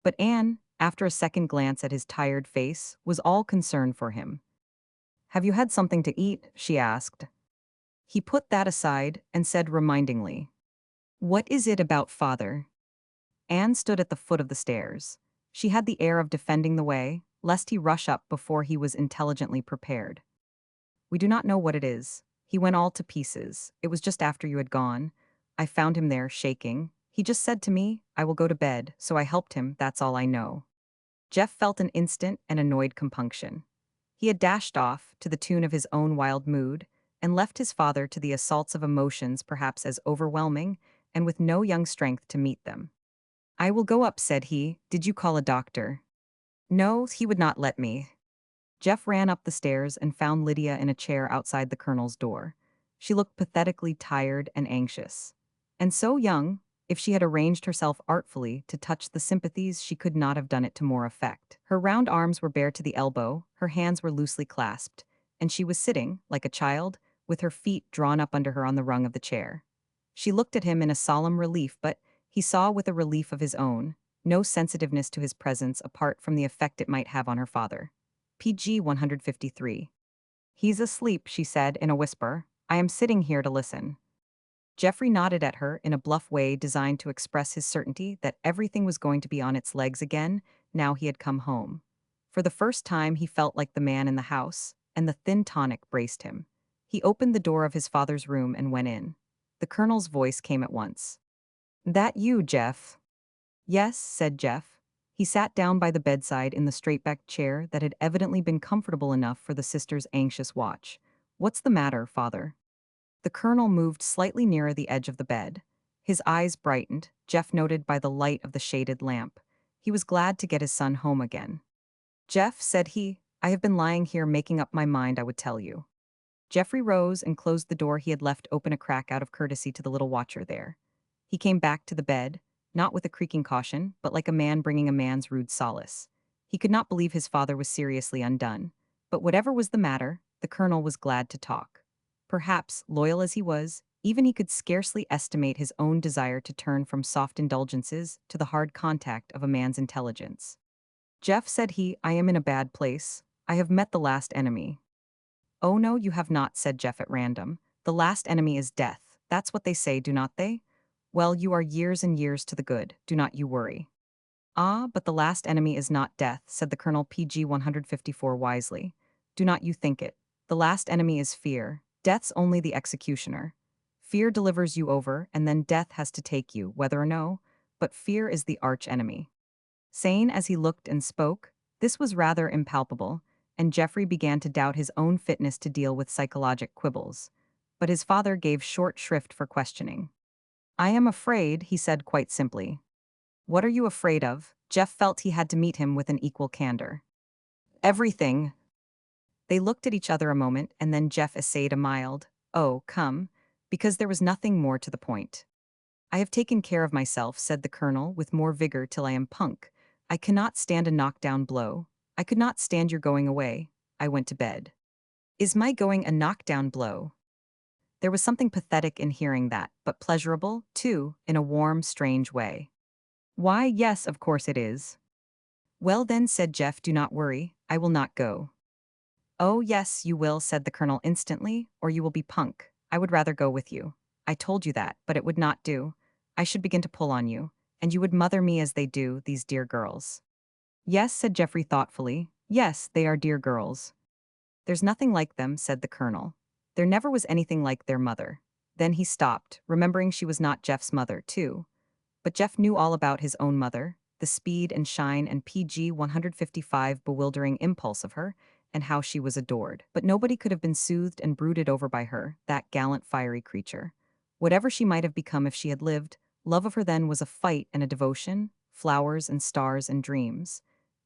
But Anne, after a second glance at his tired face, was all concern for him. "Have you had something to eat?" she asked. He put that aside and said remindingly, "What is it about father?" Anne stood at the foot of the stairs. She had the air of defending the way, lest he rush up before he was intelligently prepared. "We do not know what it is. He went all to pieces. It was just after you had gone. I found him there, shaking. He just said to me, 'I will go to bed,' so I helped him, that's all I know." Jeff felt an instant and annoyed compunction. He had dashed off, to the tune of his own wild mood, and left his father to the assaults of emotions perhaps as overwhelming, and with no young strength to meet them. "I will go up," said he. "Did you call a doctor?" "No, he would not let me." Jeff ran up the stairs and found Lydia in a chair outside the colonel's door. She looked pathetically tired and anxious. And so young, if she had arranged herself artfully to touch the sympathies, she could not have done it to more effect. Her round arms were bare to the elbow, her hands were loosely clasped, and she was sitting, like a child, with her feet drawn up under her on the rung of the chair. She looked at him in a solemn relief, but he saw with a relief of his own, no sensitiveness to his presence apart from the effect it might have on her father. PG 153. "He's asleep," she said in a whisper. "I am sitting here to listen." Geoffrey nodded at her in a bluff way designed to express his certainty that everything was going to be on its legs again now he had come home. For the first time he felt like the man in the house, and the thin tonic braced him. He opened the door of his father's room and went in. The colonel's voice came at once. "That you, Jeff?" "Yes," said Jeff. He sat down by the bedside in the straight-backed chair that had evidently been comfortable enough for the sister's anxious watch. "What's the matter, father?" The colonel moved slightly nearer the edge of the bed. His eyes brightened, Jeff noted by the light of the shaded lamp. He was glad to get his son home again. "Jeff," said he, "I have been lying here making up my mind I would tell you." Geoffrey rose and closed the door he had left open a crack out of courtesy to the little watcher there. He came back to the bed, not with a creaking caution, but like a man bringing a man's rude solace. He could not believe his father was seriously undone. But whatever was the matter, the colonel was glad to talk. Perhaps, loyal as he was, even he could scarcely estimate his own desire to turn from soft indulgences to the hard contact of a man's intelligence. "Jeff," said he, "I am in a bad place. I have met the last enemy." "Oh no, you have not," said Jeff at random. "The last enemy is death. That's what they say, do not they? Well, you are years and years to the good, do not you worry." "Ah, but the last enemy is not death," said the colonel. PG 154 wisely. "Do not you think it. The last enemy is fear. Death's only the executioner. Fear delivers you over, and then death has to take you, whether or no, but fear is the arch-enemy." Sane as he looked and spoke, this was rather impalpable, and Geoffrey began to doubt his own fitness to deal with psychologic quibbles. But his father gave short shrift for questioning. "I am afraid," he said quite simply. "What are you afraid of?" Jeff felt he had to meet him with an equal candor. "Everything." They looked at each other a moment, and then Jeff essayed a mild, "Oh, come," because there was nothing more to the point. "I have taken care of myself," said the colonel with more vigor, "till I am punk. I cannot stand a knockdown blow. I could not stand your going away. I went to bed." "Is my going a knockdown blow?" There was something pathetic in hearing that, but pleasurable, too, in a warm, strange way. "Why, yes, of course it is." "Well then," said Jeff, "do not worry. I will not go." "Oh yes, you will," said the colonel instantly, "or you will be punk. I would rather go with you. I told you that, but it would not do. I should begin to pull on you, and you would mother me as they do, these dear girls." "Yes," said Geoffrey thoughtfully. "Yes, they are dear girls." "There's nothing like them," said the colonel. "There never was anything like their mother." Then he stopped, remembering she was not Jeff's mother, too. But Jeff knew all about his own mother, the speed and shine and PG 155 bewildering impulse of her, and how she was adored. But nobody could have been soothed and brooded over by her, that gallant fiery creature. Whatever she might have become if she had lived, love of her then was a fight and a devotion, flowers and stars and dreams.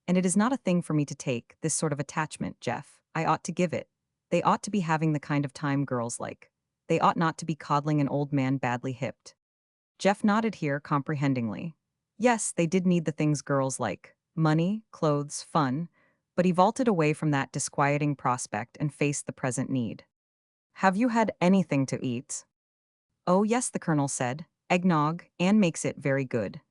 And it is not a thing for me to take, this sort of attachment, Jeff. I ought to give it. They ought to be having the kind of time girls like. They ought not to be coddling an old man badly hipped. Jeff nodded here comprehendingly. Yes, they did need the things girls like money, clothes, fun, but he vaulted away from that disquieting prospect and faced the present need. Have you had anything to eat? Oh, yes, the colonel said. Eggnog, Anne makes it very good.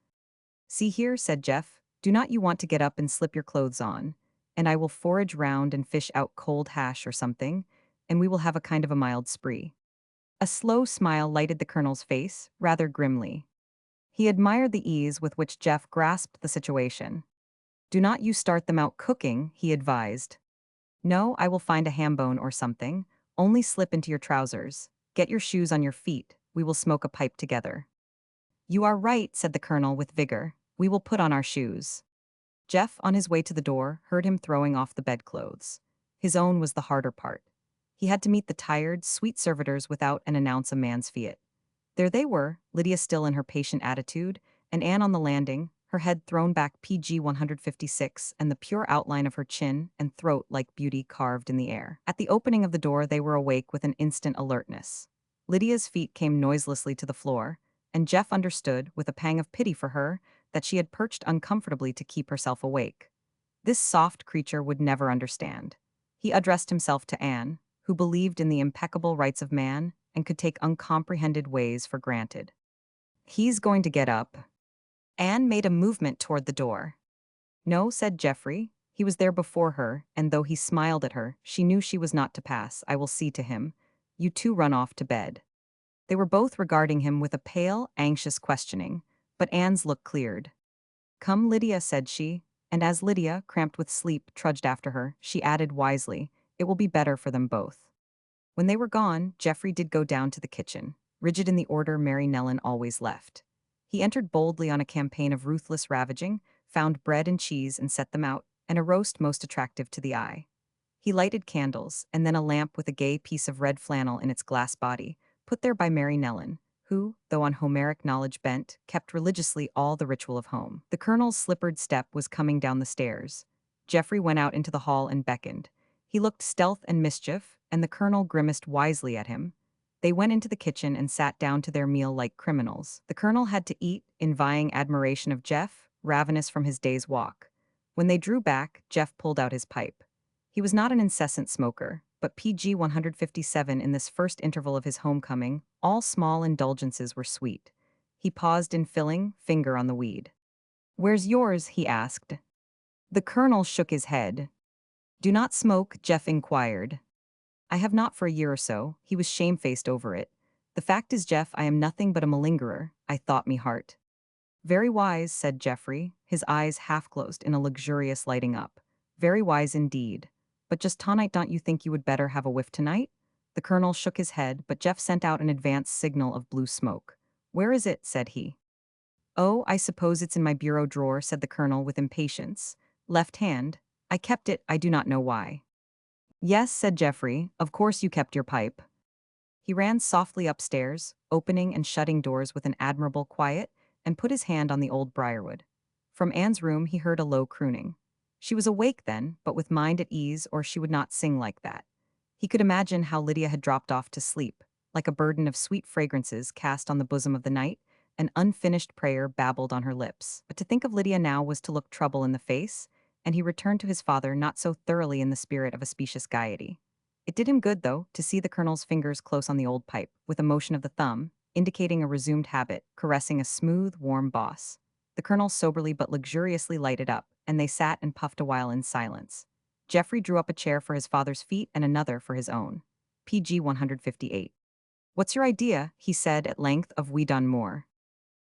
See here, said Jeff, do not you want to get up and slip your clothes on, and I will forage round and fish out cold hash or something, and we will have a kind of a mild spree. A slow smile lighted the colonel's face, rather grimly. He admired the ease with which Jeff grasped the situation. Do not you start them out cooking, he advised. No, I will find a ham bone or something. Only slip into your trousers. Get your shoes on your feet. We will smoke a pipe together. You are right, said the colonel with vigor. We will put on our shoes. Jeff, on his way to the door, heard him throwing off the bedclothes. His own was the harder part. He had to meet the tired, sweet servitors without and announce a man's fiat. There they were, Lydia still in her patient attitude, and Anne on the landing, her head thrown back PG 156 and the pure outline of her chin and throat like beauty carved in the air. At the opening of the door they were awake with an instant alertness. Lydia's feet came noiselessly to the floor, and Jeff understood, with a pang of pity for her, that she had perched uncomfortably to keep herself awake. This soft creature would never understand. He addressed himself to Anne, who believed in the impeccable rights of man and could take uncomprehended ways for granted. He's going to get up. Anne made a movement toward the door. No, said Geoffrey. He was there before her, and though he smiled at her, she knew she was not to pass. I will see to him. You two run off to bed. They were both regarding him with a pale, anxious questioning, but Anne's look cleared. Come, Lydia, said she, and as Lydia, cramped with sleep, trudged after her, she added wisely, it will be better for them both. When they were gone, Geoffrey did go down to the kitchen, rigid in the order Mary Nellen always left. He entered boldly on a campaign of ruthless ravaging, found bread and cheese and set them out, and a roast most attractive to the eye. He lighted candles, and then a lamp with a gay piece of red flannel in its glass body, put there by Mary Nellen, who, though on Homeric knowledge bent, kept religiously all the ritual of home. The colonel's slippered step was coming down the stairs. Geoffrey went out into the hall and beckoned. He looked stealth and mischief, and the colonel grimaced wisely at him. They went into the kitchen and sat down to their meal like criminals. The colonel had to eat, in vying admiration of Jeff, ravenous from his day's walk. When they drew back, Jeff pulled out his pipe. He was not an incessant smoker, but PG 157 in this first interval of his homecoming, all small indulgences were sweet. He paused in filling, finger on the weed. Where's yours? He asked. The colonel shook his head. Do not smoke, Jeff inquired. I have not for a year or so. He was shamefaced over it. The fact is, Jeff, I am nothing but a malingerer, I thought me heart. Very wise, said Geoffrey, his eyes half-closed in a luxurious lighting up. Very wise indeed. But just tonight, don't you think you would better have a whiff tonight? The colonel shook his head, but Jeff sent out an advance signal of blue smoke. Where is it? Said he. Oh, I suppose it's in my bureau drawer, said the colonel with impatience. Left hand. I kept it, I do not know why. Yes, said Geoffrey, of course you kept your pipe. He ran softly upstairs, opening and shutting doors with an admirable quiet, and put his hand on the old briarwood. From Anne's room he heard a low crooning. She was awake then, but with mind at ease, or she would not sing like that. He could imagine how Lydia had dropped off to sleep, like a burden of sweet fragrances cast on the bosom of the night, an unfinished prayer babbled on her lips. But to think of Lydia now was to look trouble in the face, and he returned to his father not so thoroughly in the spirit of a specious gaiety. It did him good, though, to see the colonel's fingers close on the old pipe, with a motion of the thumb, indicating a resumed habit, caressing a smooth, warm boss. The colonel soberly but luxuriously lighted up, and they sat and puffed a while in silence. Geoffrey drew up a chair for his father's feet and another for his own. PG 158. What's your idea? He said at length of we done more.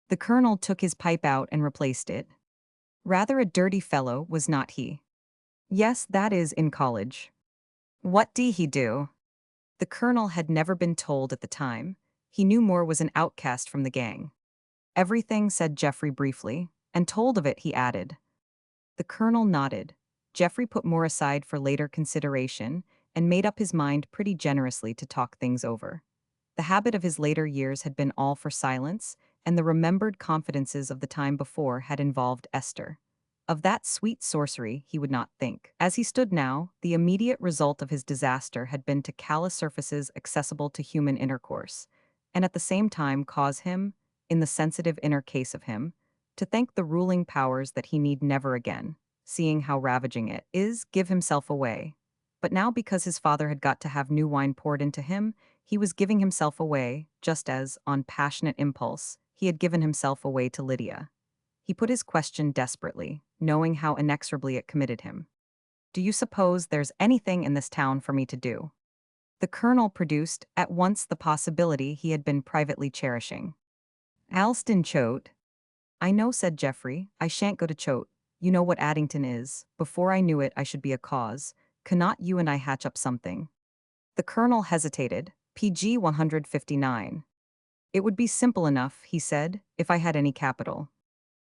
The colonel took his pipe out and replaced it. Rather a dirty fellow, was not he? Yes, that is, in college. What did he do? The colonel had never been told at the time. He knew Moore was an outcast from the gang. Everything, said Geoffrey briefly, and told of it, he added. The colonel nodded. Geoffrey put more aside for later consideration and made up his mind pretty generously to talk things over. The habit of his later years had been all for silence, and the remembered confidences of the time before had involved Esther. Of that sweet sorcery he would not think. As he stood now, the immediate result of his disaster had been to callous surfaces accessible to human intercourse, and at the same time cause him, in the sensitive inner case of him, to thank the ruling powers that he need never again, seeing how ravaging it is, give himself away. But now, because his father had got to have new wine poured into him, he was giving himself away, just as, on passionate impulse, he had given himself away to Lydia. He put his question desperately, knowing how inexorably it committed him. Do you suppose there's anything in this town for me to do? The colonel produced at once the possibility he had been privately cherishing. Alston Choate. I know, said Geoffrey, I shan't go to Choate. You know what Addington is. Before I knew it, I should be a cause. Cannot you and I hatch up something? The colonel hesitated. PG 159. It would be simple enough, he said, if I had any capital.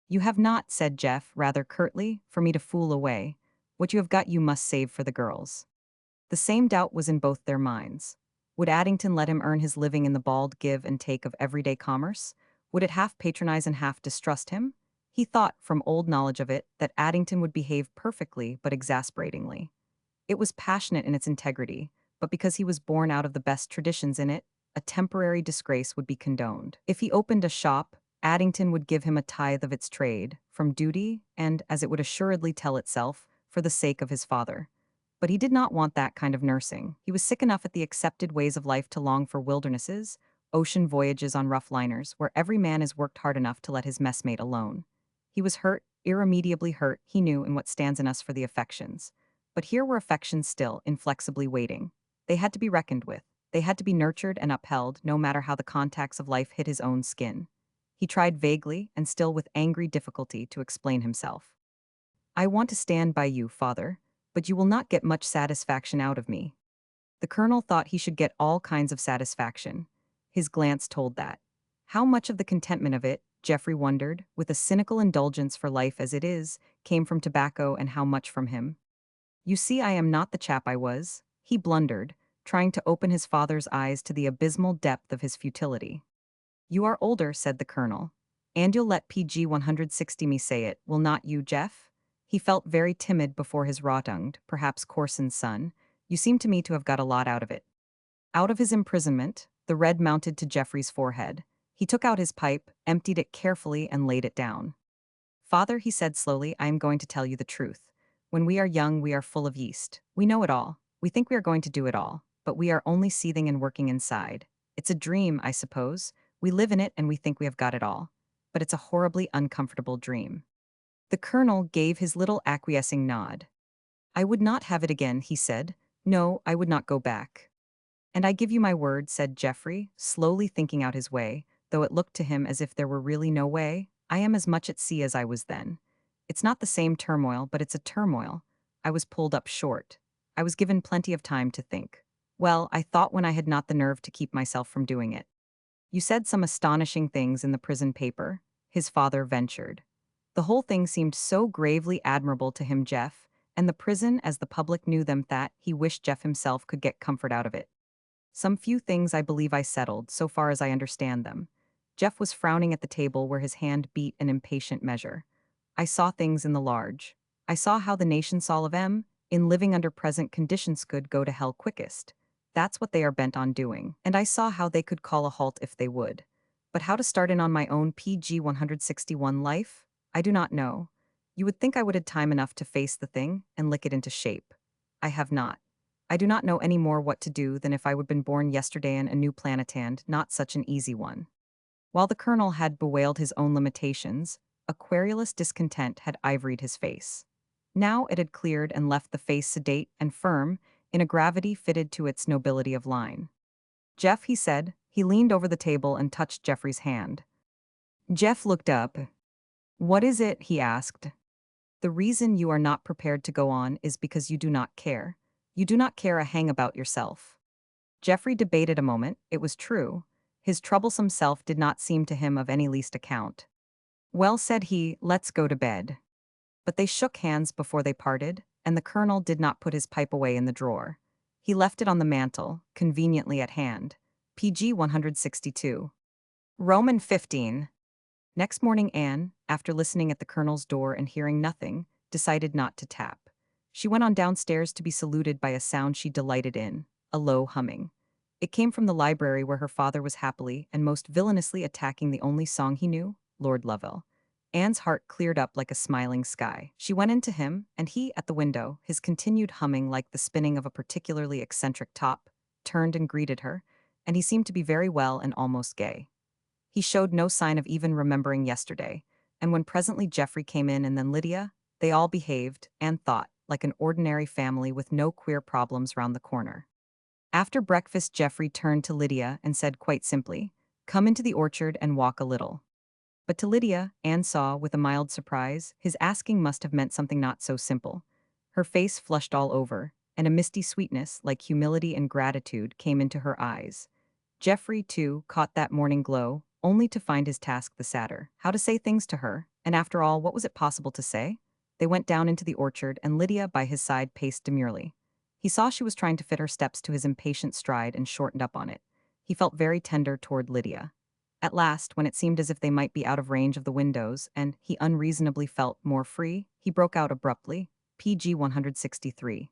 You have not, said Jeff, rather curtly, for me to fool away. What you have got you must save for the girls. The same doubt was in both their minds. Would Addington let him earn his living in the bald give and take of everyday commerce? Would it half patronize and half distrust him? He thought, from old knowledge of it, that Addington would behave perfectly but exasperatingly. It was passionate in its integrity, but because he was born out of the best traditions in it, a temporary disgrace would be condoned. If he opened a shop, Addington would give him a tithe of its trade, from duty, and, as it would assuredly tell itself, for the sake of his father. But he did not want that kind of nursing. He was sick enough at the accepted ways of life to long for wildernesses, ocean voyages on rough liners, where every man is worked hard enough to let his messmate alone. He was hurt, irremediably hurt, he knew, in what stands in us for the affections. But here were affections still, inflexibly waiting. They had to be reckoned with. They had to be nurtured and upheld, no matter how the contacts of life hit his own skin. He tried vaguely, and still with angry difficulty, to explain himself. I want to stand by you, father, but you will not get much satisfaction out of me. The colonel thought he should get all kinds of satisfaction. His glance told that. How much of the contentment of it, Geoffrey wondered, with a cynical indulgence for life as it is, came from tobacco and how much from him? You see, I am not the chap I was, he blundered, trying to open his father's eyes to the abysmal depth of his futility. You are older, said the colonel. And you'll let PG 160 me say it, will not you, Jeff? He felt very timid before his rotund, perhaps coarsened son. You seem to me to have got a lot out of it. Out of his imprisonment, the red mounted to Geoffrey's forehead. He took out his pipe, emptied it carefully, and laid it down. Father, he said slowly, I am going to tell you the truth. When we are young, we are full of yeast. We know it all. We think we are going to do it all. But we are only seething and working inside. It's a dream, I suppose. We live in it and we think we have got it all. But it's a horribly uncomfortable dream. The colonel gave his little acquiescing nod. I would not have it again, he said. No, I would not go back. And I give you my word, said Geoffrey, slowly thinking out his way, though it looked to him as if there were really no way. I am as much at sea as I was then. It's not the same turmoil, but it's a turmoil. I was pulled up short. I was given plenty of time to think. Well, I thought when I had not the nerve to keep myself from doing it. You said some astonishing things in the prison paper, his father ventured. The whole thing seemed so gravely admirable to him, Jeff, and the prison as the public knew them, that he wished Jeff himself could get comfort out of it. Some few things I believe I settled, so far as I understand them. Jeff was frowning at the table where his hand beat an impatient measure. I saw things in the large. I saw how the nation Saul of M, in living under present conditions, could go to hell quickest. That's what they are bent on doing. And I saw how they could call a halt if they would. But how to start in on my own PG 161 life? I do not know. You would think I would have time enough to face the thing and lick it into shape. I have not. I do not know any more what to do than if I would been born yesterday in a new planet, and not such an easy one. While the colonel had bewailed his own limitations, a querulous discontent had ivoried his face. Now it had cleared and left the face sedate and firm, in a gravity fitted to its nobility of line. Jeff, he said. He leaned over the table and touched Geoffrey's hand. Jeff looked up. What is it? He asked. The reason you are not prepared to go on is because you do not care. You do not care a hang about yourself. Geoffrey debated a moment. It was true. His troublesome self did not seem to him of any least account. "Well," said he, "let's go to bed." But they shook hands before they parted, and the colonel did not put his pipe away in the drawer. He left it on the mantel, conveniently at hand. PG 162. Roman 15. Next morning Anne, after listening at the colonel's door and hearing nothing, decided not to tap. She went on downstairs to be saluted by a sound she delighted in, a low humming. It came from the library where her father was happily and most villainously attacking the only song he knew, Lord Lovell. Anne's heart cleared up like a smiling sky. She went in to him, and he, at the window, his continued humming like the spinning of a particularly eccentric top, turned and greeted her, and he seemed to be very well and almost gay. He showed no sign of even remembering yesterday, and when presently Geoffrey came in and then Lydia, they all behaved, Anne thought, like an ordinary family with no queer problems round the corner. After breakfast Geoffrey turned to Lydia and said quite simply, "Come into the orchard and walk a little." But to Lydia, Anne saw, with a mild surprise, his asking must have meant something not so simple. Her face flushed all over, and a misty sweetness, like humility and gratitude, came into her eyes. Geoffrey, too, caught that morning glow, only to find his task the sadder. How to say things to her, and after all, what was it possible to say? They went down into the orchard, and Lydia, by his side, paced demurely. He saw she was trying to fit her steps to his impatient stride and shortened up on it. He felt very tender toward Lydia. At last, when it seemed as if they might be out of range of the windows, and he unreasonably felt more free, he broke out abruptly, PG 163.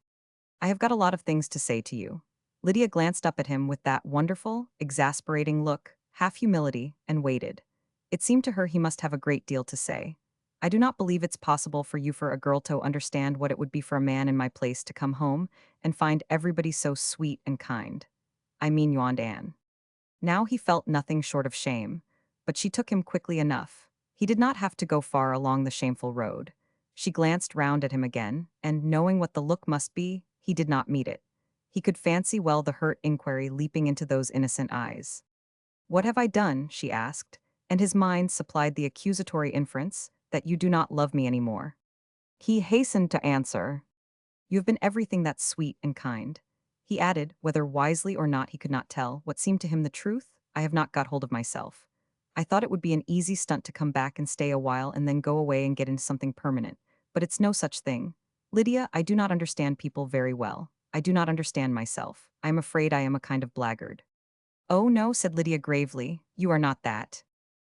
"I have got a lot of things to say to you." Lydia glanced up at him with that wonderful, exasperating look, half humility, and waited. It seemed to her he must have a great deal to say. "I do not believe it's possible for you for a girl to understand what it would be for a man in my place to come home and find everybody so sweet and kind. I mean," yawned Anne. Now he felt nothing short of shame, but she took him quickly enough. He did not have to go far along the shameful road. She glanced round at him again, and, knowing what the look must be, he did not meet it. He could fancy well the hurt inquiry leaping into those innocent eyes. "What have I done?" she asked, and his mind supplied the accusatory inference that you do not love me any more. He hastened to answer, "You have been everything that's sweet and kind." He added, whether wisely or not he could not tell, what seemed to him the truth, "I have not got hold of myself. I thought it would be an easy stunt to come back and stay a while and then go away and get into something permanent, but it's no such thing. Lydia, I do not understand people very well. I do not understand myself. I am afraid I am a kind of blackguard." "Oh no," said Lydia gravely, "you are not that."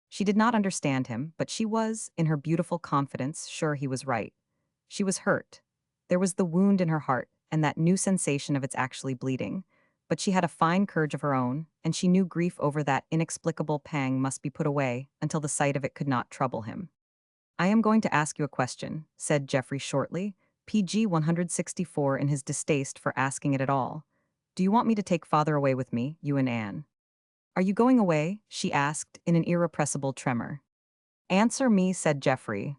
She did not understand him, but she was, in her beautiful confidence, sure he was right. She was hurt. There was the wound in her heart, and that new sensation of its actually bleeding. But she had a fine courage of her own, and she knew grief over that inexplicable pang must be put away until the sight of it could not trouble him. "I am going to ask you a question," said Geoffrey shortly, PG 164 in his distaste for asking it at all. "Do you want me to take father away with me, you and Anne?" "Are you going away?" she asked in an irrepressible tremor. "Answer me," said Geoffrey.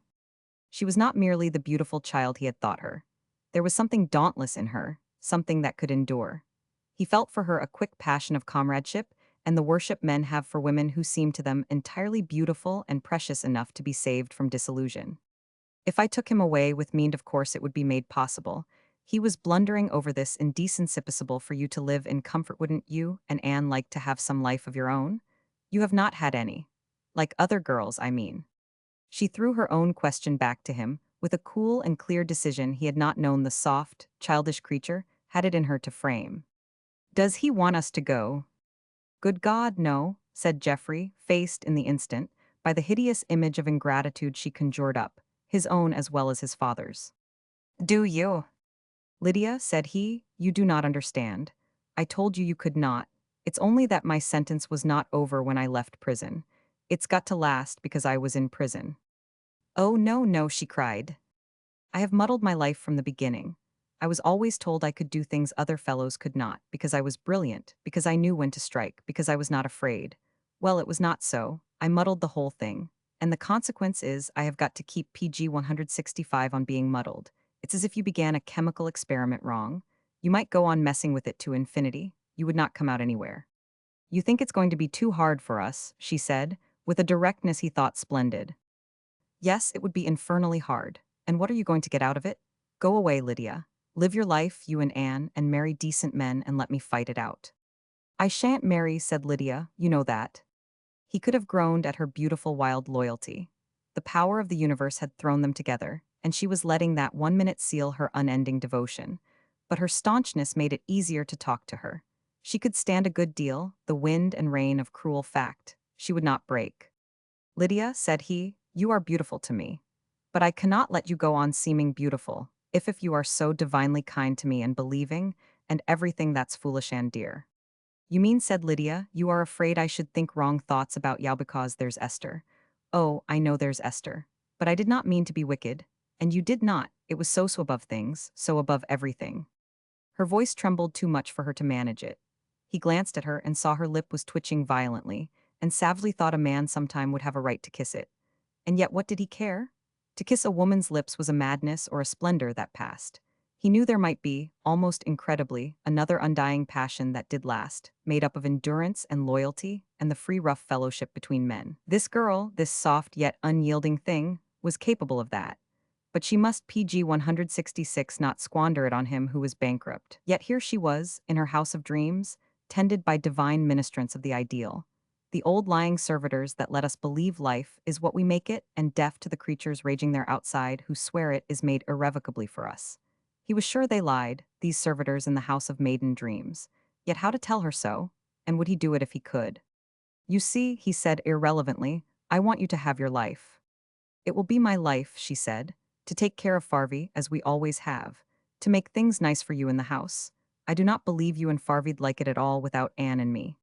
She was not merely the beautiful child he had thought her. There was something dauntless in her, something that could endure. He felt for her a quick passion of comradeship and the worship men have for women who seemed to them entirely beautiful and precious enough to be saved from disillusion. "If I took him away with me, of course it would be made possible. He was blundering over this indecency possible for you to live in comfort, wouldn't you, and Anne, like to have some life of your own? You have not had any. Like other girls, I mean." She threw her own question back to him, with a cool and clear decision he had not known the soft, childish creature had it in her to frame. "Does he want us to go?" "Good God, no," said Geoffrey, faced in the instant by the hideous image of ingratitude she conjured up, his own as well as his father's. "Do you?" "Lydia," said he, "you do not understand. I told you you could not. It's only that my sentence was not over when I left prison. It's got to last because I was in prison." "Oh, no, no," she cried. "I have muddled my life from the beginning. I was always told I could do things other fellows could not, because I was brilliant, because I knew when to strike, because I was not afraid. Well, it was not so. I muddled the whole thing. And the consequence is I have got to keep PG 165 on being muddled. It's as if you began a chemical experiment wrong. You might go on messing with it to infinity. You would not come out anywhere. You think it's going to be too hard for us," she said, with a directness he thought splendid. "Yes, it would be infernally hard. And what are you going to get out of it? Go away, Lydia. Live your life, you and Anne, and marry decent men and let me fight it out." I shan't marry, said Lydia, you know that. He could have groaned at her beautiful wild loyalty. The power of the universe had thrown them together, and she was letting that 1 minute seal her unending devotion. But her staunchness made it easier to talk to her. She could stand a good deal, the wind and rain of cruel fact. She would not break. Lydia, said he, you are beautiful to me. But I cannot let you go on seeming beautiful, if you are so divinely kind to me and believing, and everything that's foolish and dear. You mean, said Lydia, you are afraid I should think wrong thoughts about Yao because there's Esther. Oh, I know there's Esther. But I did not mean to be wicked. And you did not, it was so above things, so above everything. Her voice trembled too much for her to manage it. He glanced at her and saw her lip was twitching violently, and savagely thought a man sometime would have a right to kiss it. And yet what did he care? To kiss a woman's lips was a madness or a splendor that passed. He knew there might be, almost incredibly, another undying passion that did last, made up of endurance and loyalty and the free rough fellowship between men. This girl, this soft yet unyielding thing, was capable of that. But she must PG 166 not squander it on him who was bankrupt. Yet here she was, in her house of dreams, tended by divine ministrants of the ideal. The old lying servitors that let us believe life is what we make it, and deaf to the creatures raging there outside who swear it is made irrevocably for us. He was sure they lied, these servitors in the house of maiden dreams. Yet how to tell her so? And would he do it if he could? You see, he said irrelevantly, I want you to have your life. It will be my life, she said, to take care of Farvey as we always have, to make things nice for you in the house. I do not believe you and Farvey'd like it at all without Anne and me.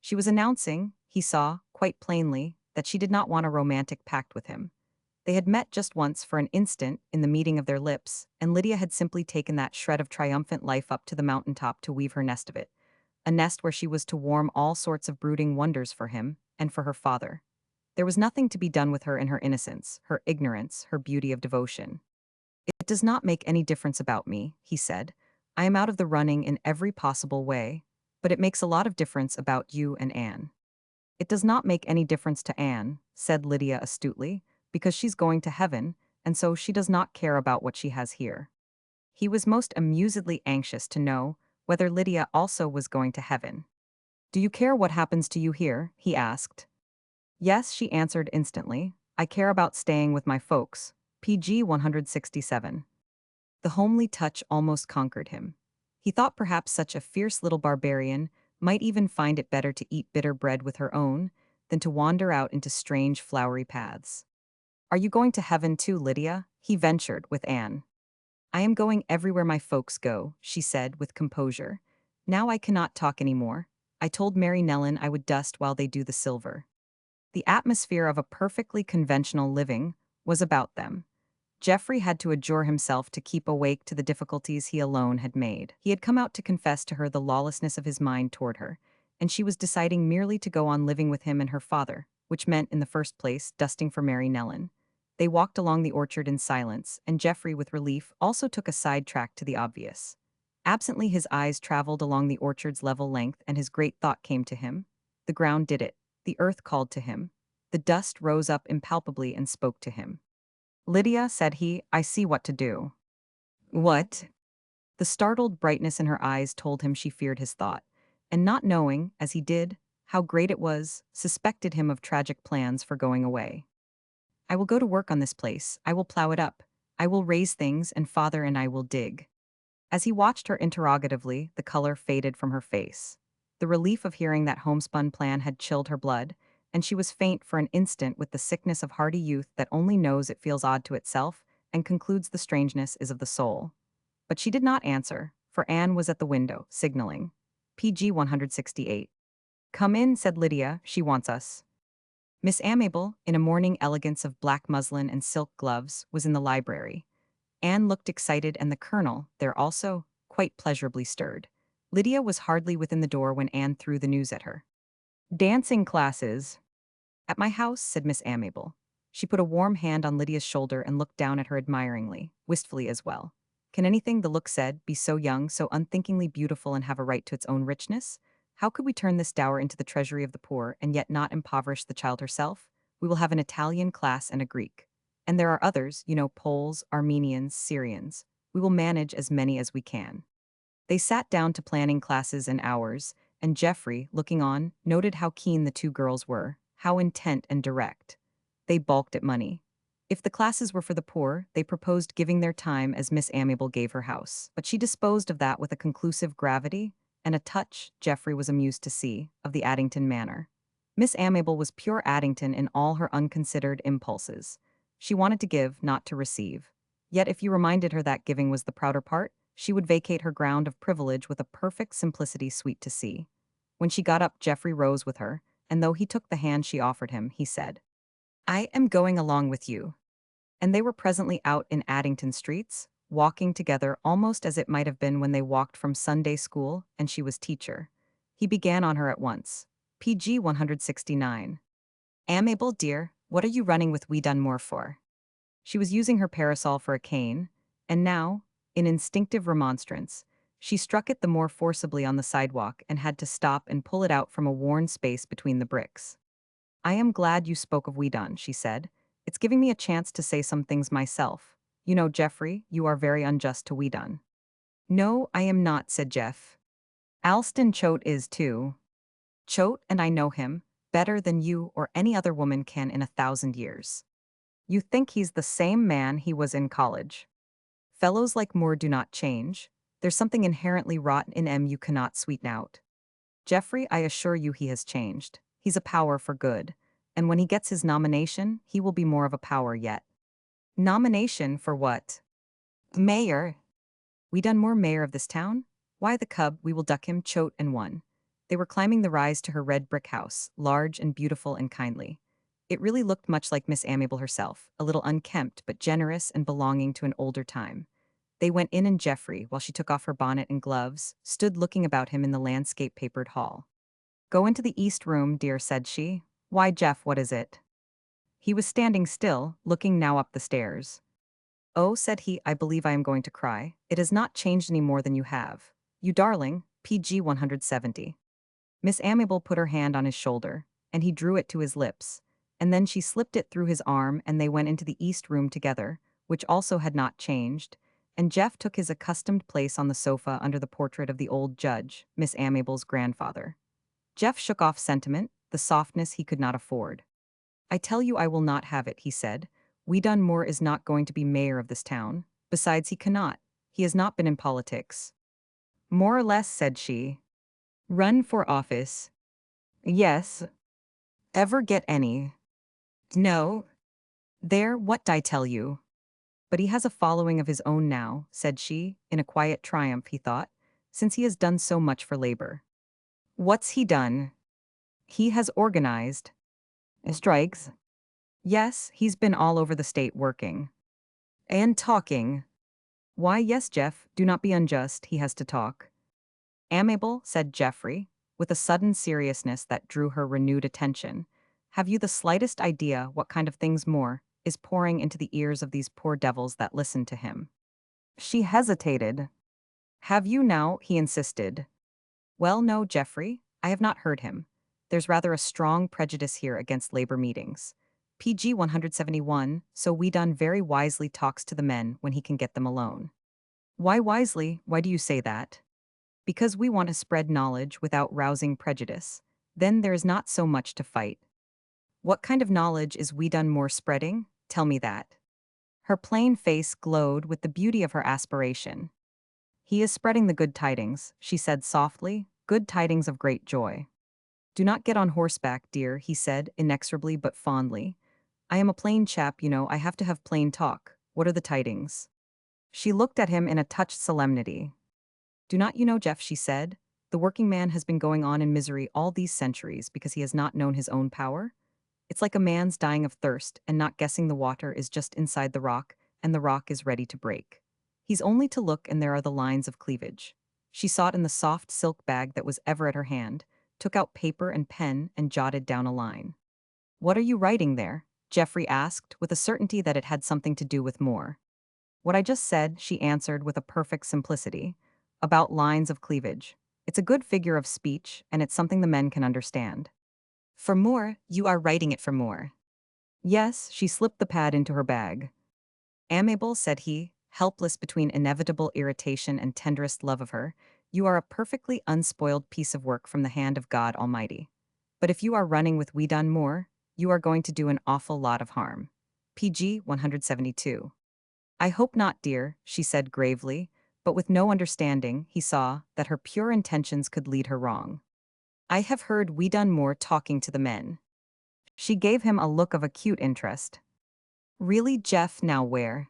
She was announcing, he saw, quite plainly, that she did not want a romantic pact with him. They had met just once for an instant in the meeting of their lips, and Lydia had simply taken that shred of triumphant life up to the mountaintop to weave her nest of it, a nest where she was to warm all sorts of brooding wonders for him and for her father. There was nothing to be done with her in her innocence, her ignorance, her beauty of devotion. It does not make any difference about me, he said. I am out of the running in every possible way, but it makes a lot of difference about you and Anne. It does not make any difference to Anne, said Lydia astutely, because she's going to heaven, and so she does not care about what she has here. He was most amusedly anxious to know whether Lydia also was going to heaven. Do you care what happens to you here? He asked. Yes, she answered instantly. I care about staying with my folks. PG 167. The homely touch almost conquered him. He thought perhaps such a fierce little barbarian might even find it better to eat bitter bread with her own than to wander out into strange flowery paths. Are you going to heaven too, Lydia? He ventured with Anne. I am going everywhere my folks go, she said with composure. Now I cannot talk any more. I told Mary Nellen I would dust while they do the silver. The atmosphere of a perfectly conventional living was about them. Geoffrey had to adjure himself to keep awake to the difficulties he alone had made. He had come out to confess to her the lawlessness of his mind toward her, and she was deciding merely to go on living with him and her father, which meant, in the first place, dusting for Mary Nellen. They walked along the orchard in silence, and Geoffrey, with relief, also took a side track to the obvious. Absently his eyes traveled along the orchard's level length, and his great thought came to him. The ground did it. The earth called to him. The dust rose up impalpably and spoke to him. Lydia, said he, I see what to do. What? The startled brightness in her eyes told him she feared his thought, and not knowing, as he did, how great it was, suspected him of tragic plans for going away. I will go to work on this place, I will plow it up, I will raise things, and father and I will dig. As he watched her interrogatively, the color faded from her face. The relief of hearing that homespun plan had chilled her blood, and she was faint for an instant with the sickness of hardy youth that only knows it feels odd to itself and concludes the strangeness is of the soul. But she did not answer, for Anne was at the window, signaling. PG 168. Come in, said Lydia, she wants us. Miss Amable, in a morning elegance of black muslin and silk gloves, was in the library. Anne looked excited and the colonel, there also, quite pleasurably stirred. Lydia was hardly within the door when Anne threw the news at her. Dancing classes. At my house, said Miss Amable. She put a warm hand on Lydia's shoulder and looked down at her admiringly, wistfully as well. Can anything, the look said, be so young, so unthinkingly beautiful and have a right to its own richness? How could we turn this dower into the treasury of the poor and yet not impoverish the child herself? We will have an Italian class and a Greek. And there are others, Poles, Armenians, Syrians. We will manage as many as we can. They sat down to planning classes and hours, and Geoffrey, looking on, noted how keen the two girls were, how intent and direct. They balked at money. If the classes were for the poor, they proposed giving their time as Miss Amiable gave her house, but she disposed of that with a conclusive gravity and a touch, Geoffrey was amused to see, of the Addington manner. Miss Amiable was pure Addington in all her unconsidered impulses. She wanted to give, not to receive. Yet if you reminded her that giving was the prouder part, she would vacate her ground of privilege with a perfect simplicity sweet to see. When she got up, Geoffrey rose with her, and though he took the hand she offered him, he said, "I am going along with you." And they were presently out in Addington streets, walking together almost as it might have been when they walked from Sunday school and she was teacher. He began on her at once. PG 169. "Amiable, dear, what are you running with Wee Dunmore for?" She was using her parasol for a cane, and now, in instinctive remonstrance, she struck it the more forcibly on the sidewalk and had to stop and pull it out from a worn space between the bricks. "I am glad you spoke of Weedon," she said. "It's giving me a chance to say some things myself. You know, Geoffrey, you are very unjust to Weedon." "No, I am not," said Jeff. "Alston Choate is too. Choate, and I know him, better than you or any other woman can in 1,000 years. You think he's the same man he was in college. Fellows like Moore do not change. There's something inherently rotten in him you cannot sweeten out. Geoffrey, I assure you he has changed. He's a power for good. And when he gets his nomination, he will be more of a power yet." "Nomination for what?" "Mayor." "We done more mayor of this town? Why the cub, we will duck him, Choate and one." They were climbing the rise to her red brick house, large and beautiful and kindly. It really looked much like Miss Amiable herself, a little unkempt but generous and belonging to an older time. They went in and Geoffrey, while she took off her bonnet and gloves, stood looking about him in the landscape-papered hall. "Go into the east room, dear," said she. "Why, Jeff, what is it?" He was standing still, looking now up the stairs. "Oh," said he, "I believe I am going to cry. It has not changed any more than you have. You darling, PG 170. Miss Amiable put her hand on his shoulder, and he drew it to his lips, and then she slipped it through his arm and they went into the east room together, which also had not changed, and Jeff took his accustomed place on the sofa under the portrait of the old judge, Miss Amable's grandfather. Jeff shook off sentiment, the softness he could not afford. "I tell you I will not have it," he said. "Wee Dunmore is not going to be mayor of this town. Besides, he cannot. He has not been in politics." "More or less," said she. "Run for office?" "Yes." "Ever get any?" "No." "There, what 'd I tell you?" "But he has a following of his own now," said she, in a quiet triumph, he thought, "since he has done so much for labor." "What's he done?" "He has organized." "Strikes?" "Yes, he's been all over the state working." "And talking." "Why, yes, Jeff, do not be unjust, he has to talk." "Amiable," said Geoffrey, with a sudden seriousness that drew her renewed attention, "have you the slightest idea what kind of things Moore is pouring into the ears of these poor devils that listen to him?" She hesitated. "Have you now?" he insisted. "Well, no, Geoffrey, I have not heard him. There's rather a strong prejudice here against labor meetings. PG 171, so we done very wisely talks to the men when he can get them alone." "Why wisely? Why do you say that?" "Because we want to spread knowledge without rousing prejudice. Then there is not so much to fight." "What kind of knowledge is we done more spreading? Tell me that." Her plain face glowed with the beauty of her aspiration. "He is spreading the good tidings," she said softly, "good tidings of great joy." "Do not get on horseback, dear," he said, inexorably but fondly. "I am a plain chap, you know, I have to have plain talk. What are the tidings?" She looked at him in a touched solemnity. "Do not you know, Jeff," she said, "the working man has been going on in misery all these centuries because he has not known his own power? It's like a man's dying of thirst and not guessing the water is just inside the rock and the rock is ready to break. He's only to look and there are the lines of cleavage." She sought in the soft silk bag that was ever at her hand, took out paper and pen and jotted down a line. "What are you writing there?" Geoffrey asked, with a certainty that it had something to do with Moore. "What I just said," she answered with a perfect simplicity, "about lines of cleavage. It's a good figure of speech, and it's something the men can understand." "For Moore, you are writing it for Moore." "Yes," she slipped the pad into her bag. "Amiable," said he, helpless between inevitable irritation and tenderest love of her, You are a perfectly unspoiled piece of work from the hand of God Almighty. But if you are running with we done more, you are going to do an awful lot of harm. PG 172. I hope not, dear, she said gravely, but with no understanding, he saw that her pure intentions could lead her wrong. I have heard we done more talking to the men. She gave him a look of acute interest. Really, Jeff, now where?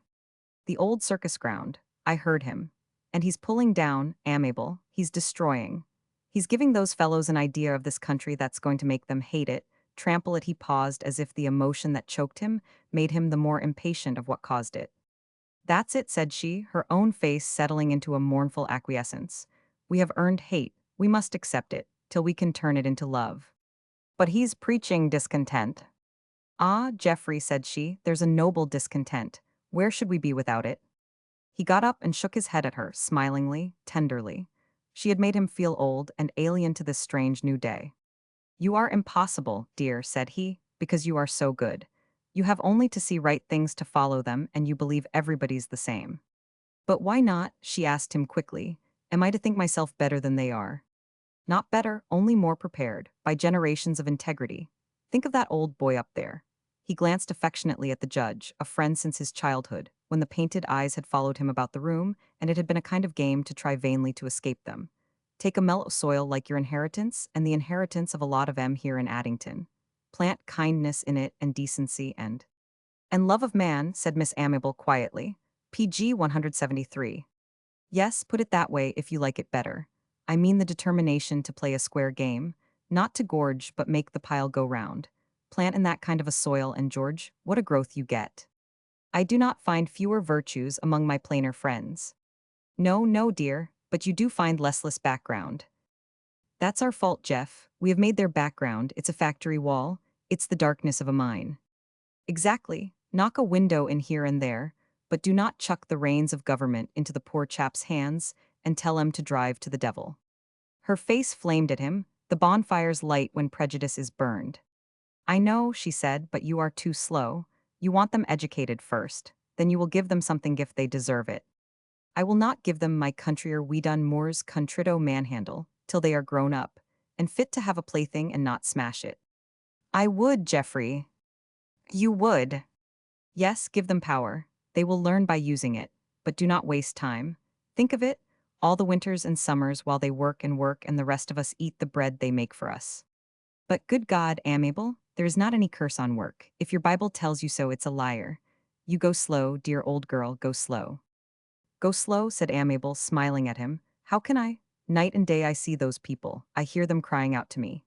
The old circus ground. I heard him. And he's pulling down, amiable, he's destroying. He's giving those fellows an idea of this country that's going to make them hate it, trample it. He paused as if the emotion that choked him made him the more impatient of what caused it. That's it, said she, her own face settling into a mournful acquiescence. We have earned hate, we must accept it, till we can turn it into love. But he's preaching discontent. Ah, Geoffrey, said she, there's a noble discontent. Where should we be without it? He got up and shook his head at her, smilingly, tenderly. She had made him feel old and alien to this strange new day. You are impossible, dear, said he, because you are so good. You have only to see right things to follow them, and you believe everybody's the same. But why not? She asked him quickly. Am I to think myself better than they are? Not better, only more prepared, by generations of integrity. Think of that old boy up there. He glanced affectionately at the judge, a friend since his childhood, when the painted eyes had followed him about the room, and it had been a kind of game to try vainly to escape them. Take a mellow soil like your inheritance, and the inheritance of a lot of 'em here in Addington. Plant kindness in it and decency and love of man, said Miss Amiable quietly. PG 173. Yes, put it that way if you like it better. I mean the determination to play a square game, not to gorge but make the pile go round. Plant in that kind of a soil and George, what a growth you get. I do not find fewer virtues among my plainer friends. No, no, dear, but you do find less background. That's our fault, Jeff. We have made their background, it's a factory wall, it's the darkness of a mine. Exactly. Knock a window in here and there, but do not chuck the reins of government into the poor chap's hands and tell him to drive to the devil. Her face flamed at him, the bonfire's light when prejudice is burned. I know, she said, but you are too slow. You want them educated first, then you will give them something if they deserve it. I will not give them my country or we done more's contrito manhandle till they are grown up, and fit to have a plaything and not smash it. I would, Geoffrey. You would. Yes, give them power. They will learn by using it, but do not waste time. Think of it, all the winters and summers while they work and the rest of us eat the bread they make for us. But good God, amiable, there is not any curse on work. If your Bible tells you so, it's a liar. You go slow, dear old girl, go slow. Go slow, said amiable, smiling at him. How can I? Night and day I see those people. I hear them crying out to me.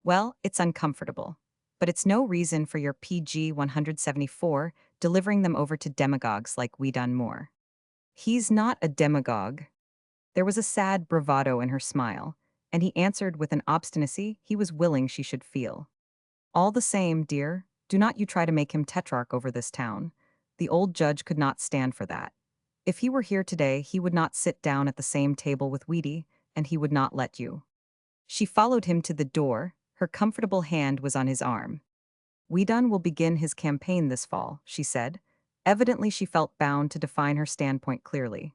Well, it's uncomfortable. But it's no reason for your PG 174 delivering them over to demagogues like we done more. He's not a demagogue. There was a sad bravado in her smile, and he answered with an obstinacy he was willing she should feel. All the same, dear, do not you try to make him tetrarch over this town. The old judge could not stand for that. If he were here today, he would not sit down at the same table with Weedy, and he would not let you. She followed him to the door, her comfortable hand was on his arm. Weedon will begin his campaign this fall, she said. Evidently she felt bound to define her standpoint clearly.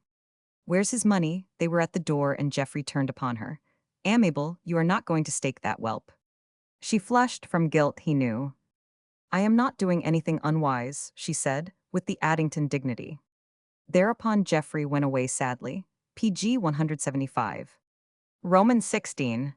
Where's his money? They were at the door and Geoffrey turned upon her. Amiable, you are not going to stake that whelp. She flushed from guilt, he knew. I am not doing anything unwise, she said, with the Addington dignity. Thereupon Geoffrey went away sadly. PG 175. Romans 16.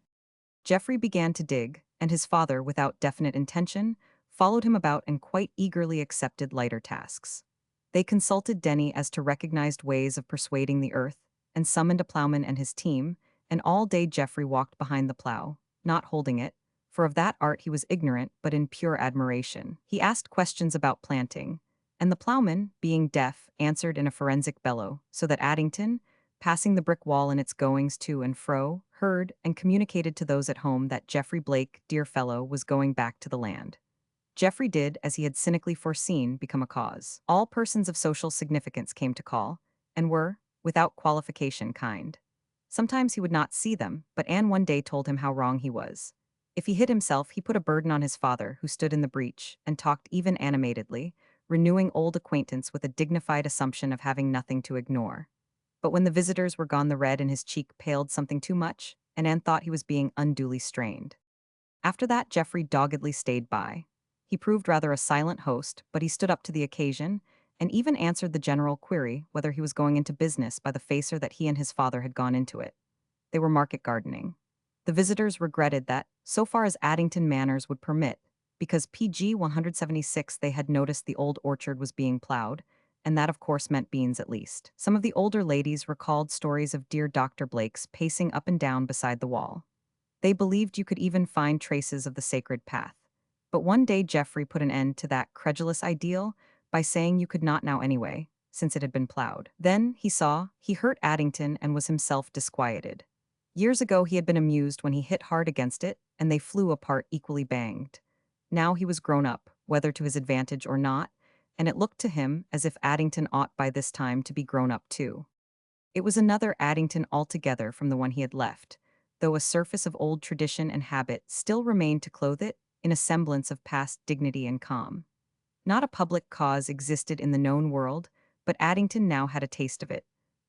Geoffrey began to dig, and his father, without definite intention, followed him about and quite eagerly accepted lighter tasks. They consulted Denny as to recognized ways of persuading the earth, and summoned a plowman and his team, and all day Geoffrey walked behind the plow, not holding it, for of that art he was ignorant but in pure admiration. He asked questions about planting, and the plowman, being deaf, answered in a forensic bellow, so that Addington, passing the brick wall in its goings to and fro, heard and communicated to those at home that Geoffrey Blake, dear fellow, was going back to the land. Geoffrey did, as he had cynically foreseen, become a cause. All persons of social significance came to call, and were, without qualification, kind. Sometimes he would not see them, but Anne one day told him how wrong he was. If he hid himself, he put a burden on his father, who stood in the breach, and talked even animatedly, renewing old acquaintance with a dignified assumption of having nothing to ignore. But when the visitors were gone, the red in his cheek paled something too much, and Anne thought he was being unduly strained. After that, Geoffrey doggedly stayed by. He proved rather a silent host, but he stood up to the occasion, and even answered the general query whether he was going into business by the facer that he and his father had gone into it. They were market gardening. The visitors regretted that, so far as Addington manners would permit, because PG 176 they had noticed the old orchard was being plowed, and that of course meant beans at least. Some of the older ladies recalled stories of dear Dr. Blake's pacing up and down beside the wall. They believed you could even find traces of the sacred path. But one day Geoffrey put an end to that credulous ideal by saying you could not now anyway, since it had been plowed. Then, he hurt Addington and was himself disquieted. Years ago he had been amused when he hit hard against it, and they flew apart equally banged. Now he was grown up, whether to his advantage or not, and it looked to him as if Addington ought by this time to be grown up too. It was another Addington altogether from the one he had left, though a surface of old tradition and habit still remained to clothe it in a semblance of past dignity and calm. Not a public cause existed in the known world, but Addington now had a taste of it,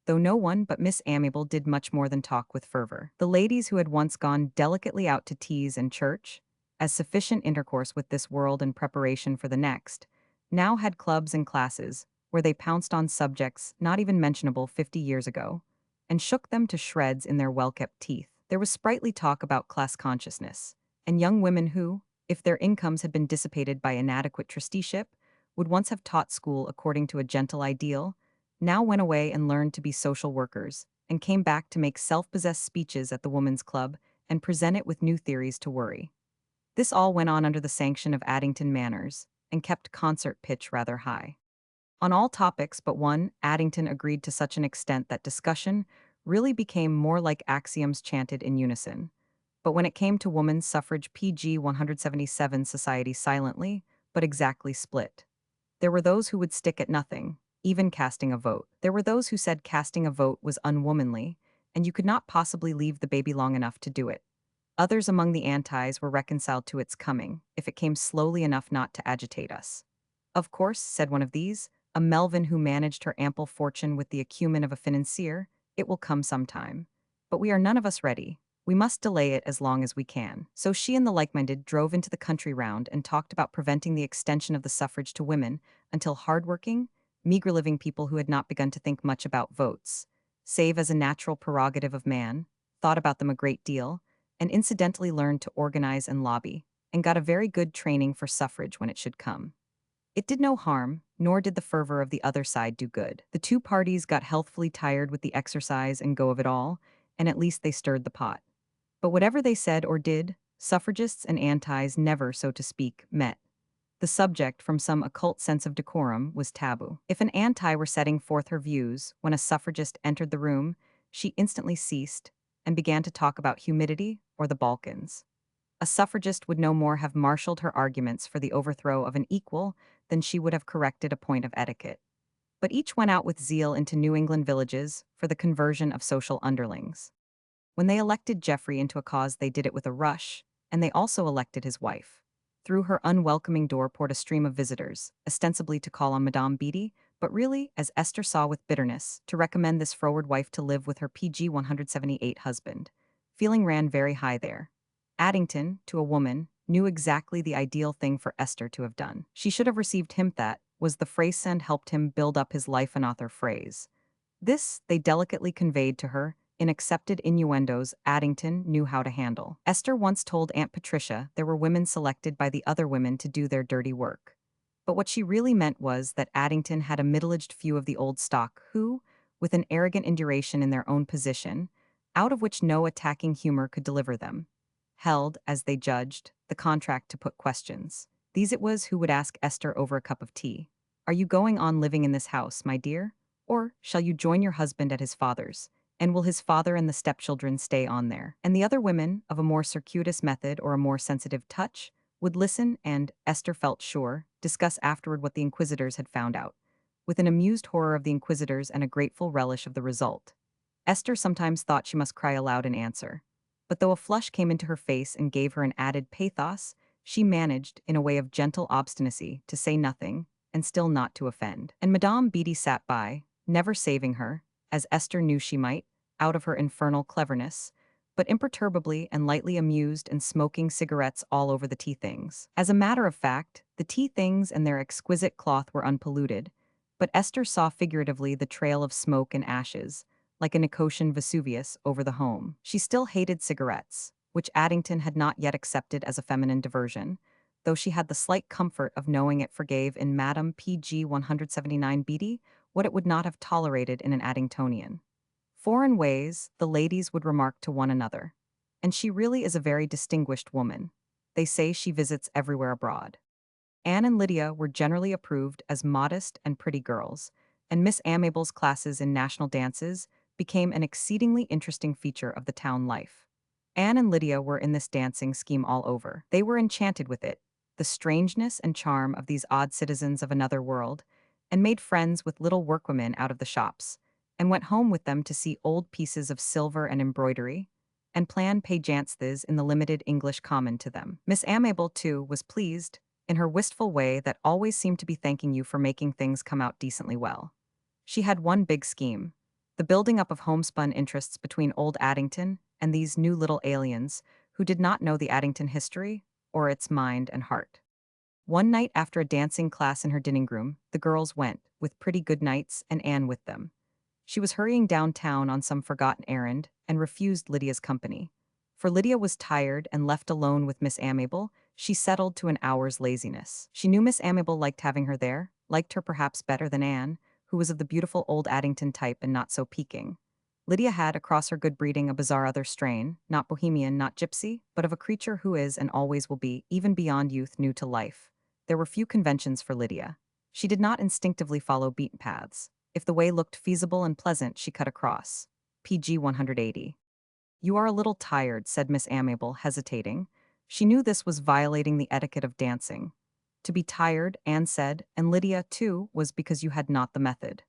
though no one but Miss Amiable did much more than talk with fervor. The ladies who had once gone delicately out to teas and church, as sufficient intercourse with this world in preparation for the next, now had clubs and classes, where they pounced on subjects not even mentionable 50 years ago, and shook them to shreds in their well-kept teeth. There was sprightly talk about class consciousness, and young women who, if their incomes had been dissipated by inadequate trusteeship, would once have taught school according to a gentle ideal, now went away and learned to be social workers, and came back to make self-possessed speeches at the Woman's Club and present it with new theories to worry. This all went on under the sanction of Addington manners, and kept concert pitch rather high. On all topics but one, Addington agreed to such an extent that discussion really became more like axioms chanted in unison. But when it came to woman's suffrage, PG 177 society silently, but exactly split. There were those who would stick at nothing, even casting a vote. There were those who said casting a vote was unwomanly, and you could not possibly leave the baby long enough to do it. Others among the antis were reconciled to its coming, if it came slowly enough not to agitate us. Of course, said one of these, a Melvin who managed her ample fortune with the acumen of a financier, it will come sometime. But we are none of us ready. We must delay it as long as we can. So she and the like-minded drove into the country round and talked about preventing the extension of the suffrage to women until hard-working, meager-living people who had not begun to think much about votes, save as a natural prerogative of man, thought about them a great deal, and incidentally learned to organize and lobby, and got a very good training for suffrage when it should come. It did no harm, nor did the fervor of the other side do good. The two parties got healthfully tired with the exercise and go of it all, and at least they stirred the pot. But whatever they said or did, suffragists and antis never, so to speak, met. The subject, from some occult sense of decorum, was taboo. If an anti were setting forth her views, when a suffragist entered the room, she instantly ceased and began to talk about humidity or the Balkans. A suffragist would no more have marshaled her arguments for the overthrow of an equal than she would have corrected a point of etiquette. But each went out with zeal into New England villages for the conversion of social underlings. When they elected Geoffrey into a cause, they did it with a rush, and they also elected his wife. Through her unwelcoming door poured a stream of visitors, ostensibly to call on Madame Beatty, but really, as Esther saw with bitterness, to recommend this froward wife to live with her PG 178 husband. Feeling ran very high there. Addington, to a woman, knew exactly the ideal thing for Esther to have done. She should have received him, that was the phrase, and helped him build up his life, an author phrase. This they delicately conveyed to her in accepted innuendos Addington knew how to handle. Esther once told Aunt Patricia there were women selected by the other women to do their dirty work. But what she really meant was that Addington had a middle-aged few of the old stock who, with an arrogant induration in their own position, out of which no attacking humor could deliver them, held, as they judged, the contract to put questions. These it was who would ask Esther over a cup of tea, "Are you going on living in this house, my dear? Or shall you join your husband at his father's? And will his father and the stepchildren stay on there?" And the other women, of a more circuitous method or a more sensitive touch, would listen and, Esther felt sure, discuss afterward what the inquisitors had found out, with an amused horror of the inquisitors and a grateful relish of the result. Esther sometimes thought she must cry aloud in answer. But though a flush came into her face and gave her an added pathos, she managed, in a way of gentle obstinacy, to say nothing, and still not to offend. And Madame Beatty sat by, never saving her, as Esther knew she might, out of her infernal cleverness, but imperturbably and lightly amused and smoking cigarettes all over the tea things. As a matter of fact, the tea things and their exquisite cloth were unpolluted, but Esther saw figuratively the trail of smoke and ashes, like a Nicotian Vesuvius, over the home. She still hated cigarettes, which Addington had not yet accepted as a feminine diversion, though she had the slight comfort of knowing it forgave in Madame PG 179 Beatty what it would not have tolerated in an Addingtonian. Foreign ways, the ladies would remark to one another. And she really is a very distinguished woman. They say she visits everywhere abroad. Anne and Lydia were generally approved as modest and pretty girls, and Miss Amabel's classes in national dances became an exceedingly interesting feature of the town life. Anne and Lydia were in this dancing scheme all over. They were enchanted with it, the strangeness and charm of these odd citizens of another world, and made friends with little workwomen out of the shops, and went home with them to see old pieces of silver and embroidery, and plan pageantses in the limited English common to them. Miss Amabel, too, was pleased, in her wistful way that always seemed to be thanking you for making things come out decently well. She had one big scheme, the building up of homespun interests between old Addington and these new little aliens who did not know the Addington history or its mind and heart. One night after a dancing class in her dining room, the girls went, with pretty good nights and Anne with them. She was hurrying downtown on some forgotten errand and refused Lydia's company. For Lydia was tired and left alone with Miss Amabel, she settled to an hour's laziness. She knew Miss Amabel liked having her there, liked her perhaps better than Anne, who was of the beautiful old Addington type and not so piquing. Lydia had across her good breeding a bizarre other strain, not bohemian, not gypsy, but of a creature who is and always will be, even beyond youth, new to life. There were few conventions for Lydia. She did not instinctively follow beaten paths. If the way looked feasible and pleasant, she cut across. PG 180. You are a little tired, said Miss Amabel, hesitating. She knew this was violating the etiquette of dancing. To be tired, Anne said, and Lydia, too, was because you had not the method.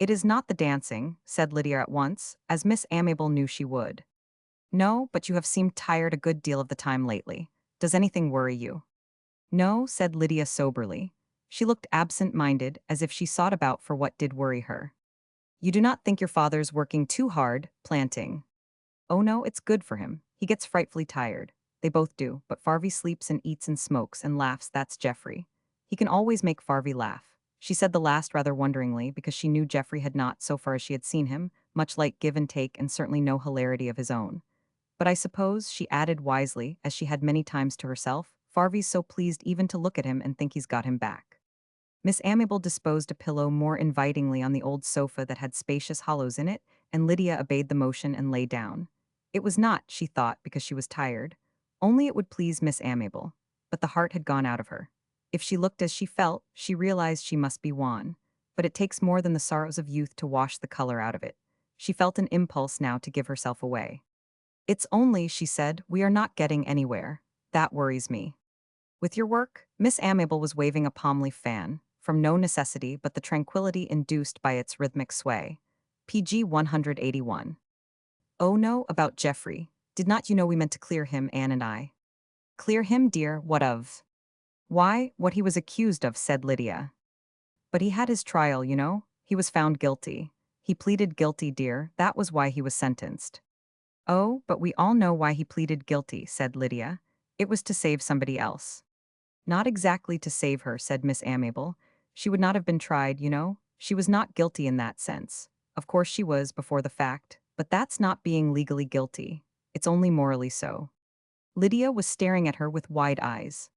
It is not the dancing, said Lydia at once, as Miss Amabel knew she would. No, but you have seemed tired a good deal of the time lately. Does anything worry you? No, said Lydia soberly. She looked absent-minded, as if she sought about for what did worry her. You do not think your father's working too hard, planting? Oh no, it's good for him. He gets frightfully tired. They both do, but Farvey sleeps and eats and smokes and laughs, that's Geoffrey. He can always make Farvey laugh. She said the last rather wonderingly, because she knew Geoffrey had not, so far as she had seen him, much like give and take and certainly no hilarity of his own. But I suppose, she added wisely, as she had many times to herself, Farvey's so pleased even to look at him and think he's got him back. Miss Amabel disposed a pillow more invitingly on the old sofa that had spacious hollows in it, and Lydia obeyed the motion and lay down. It was not, she thought, because she was tired. Only it would please Miss Amabel. But the heart had gone out of her. If she looked as she felt, she realized she must be wan. But it takes more than the sorrows of youth to wash the color out of it. She felt an impulse now to give herself away. It's only, she said, we are not getting anywhere. That worries me. With your work? Miss Amabel was waving a palm leaf fan, from no necessity but the tranquility induced by its rhythmic sway. PG 181. Oh no, about Geoffrey. Did not you know we meant to clear him, Anne and I? Clear him, dear, what of? Why, what he was accused of, said Lydia. But he had his trial, you know. He was found guilty. He pleaded guilty, dear, that was why he was sentenced. Oh, but we all know why he pleaded guilty, said Lydia. It was to save somebody else. Not exactly to save her, said Miss Amabel. She would not have been tried, you know. She was not guilty in that sense. Of course she was, before the fact, but that's not being legally guilty. It's only morally so. Lydia was staring at her with wide eyes.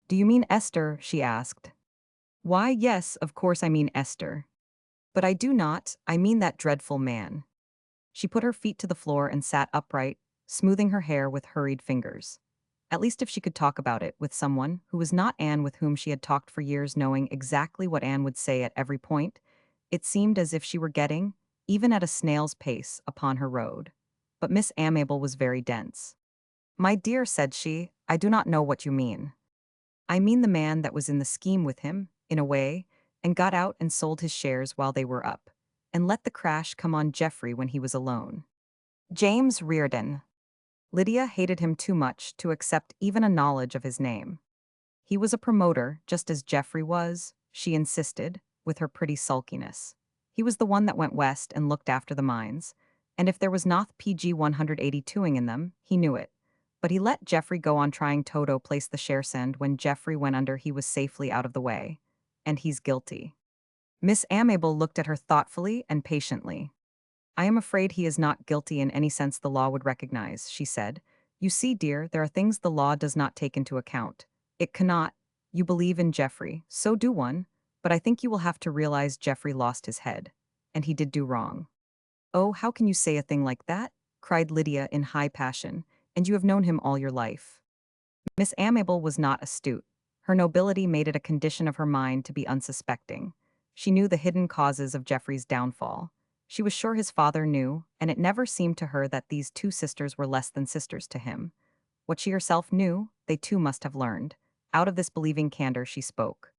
Do you mean Esther? She asked. Why, yes, of course I mean Esther. But I do not, I mean that dreadful man. She put her feet to the floor and sat upright, smoothing her hair with hurried fingers. At least if she could talk about it with someone who was not Anne, with whom she had talked for years, knowing exactly what Anne would say at every point, it seemed as if she were getting, even at a snail's pace, upon her road. But Miss Amabel was very dense. My dear, said she, I do not know what you mean. I mean the man that was in the scheme with him, in a way, and got out and sold his shares while they were up, and let the crash come on Geoffrey when he was alone. James Reardon. Lydia hated him too much to accept even a knowledge of his name. He was a promoter, just as Geoffrey was, she insisted, with her pretty sulkiness. He was the one that went west and looked after the mines. And if there was not PG 182ing in them, he knew it. But he let Jeffrey go on trying Toto place the share send when Jeffrey went under he was safely out of the way. And he's guilty. Miss Amable looked at her thoughtfully and patiently. I am afraid he is not guilty in any sense the law would recognize, she said. You see, dear, there are things the law does not take into account. It cannot. You believe in Jeffrey, so do one, but I think you will have to realize Jeffrey lost his head. And he did do wrong. Oh, how can you say a thing like that? Cried Lydia in high passion, and you have known him all your life. Miss Amable was not astute. Her nobility made it a condition of her mind to be unsuspecting. She knew the hidden causes of Geoffrey's downfall. She was sure his father knew, and it never seemed to her that these two sisters were less than sisters to him. What she herself knew, they too must have learned. Out of this believing candor she spoke.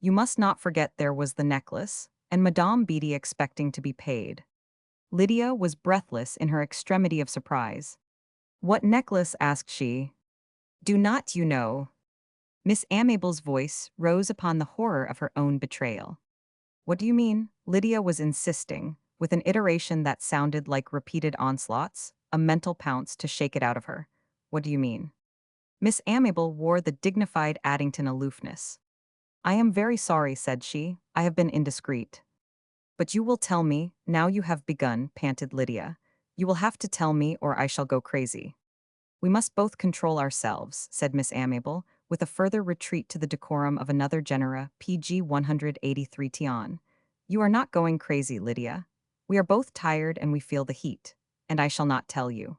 You must not forget there was the necklace, and Madame Beatty expecting to be paid. Lydia was breathless in her extremity of surprise. What necklace? Asked she. Do not you know? Miss Amable's voice rose upon the horror of her own betrayal. What do you mean? Lydia was insisting, with an iteration that sounded like repeated onslaughts, a mental pounce to shake it out of her. What do you mean? Miss Amable wore the dignified Addington aloofness. I am very sorry, said she. I have been indiscreet. But you will tell me, now you have begun, panted Lydia. You will have to tell me or I shall go crazy. We must both control ourselves, said Miss Amable, with a further retreat to the decorum of another genera, PG 183 Tion. You are not going crazy, Lydia. We are both tired and we feel the heat, and I shall not tell you.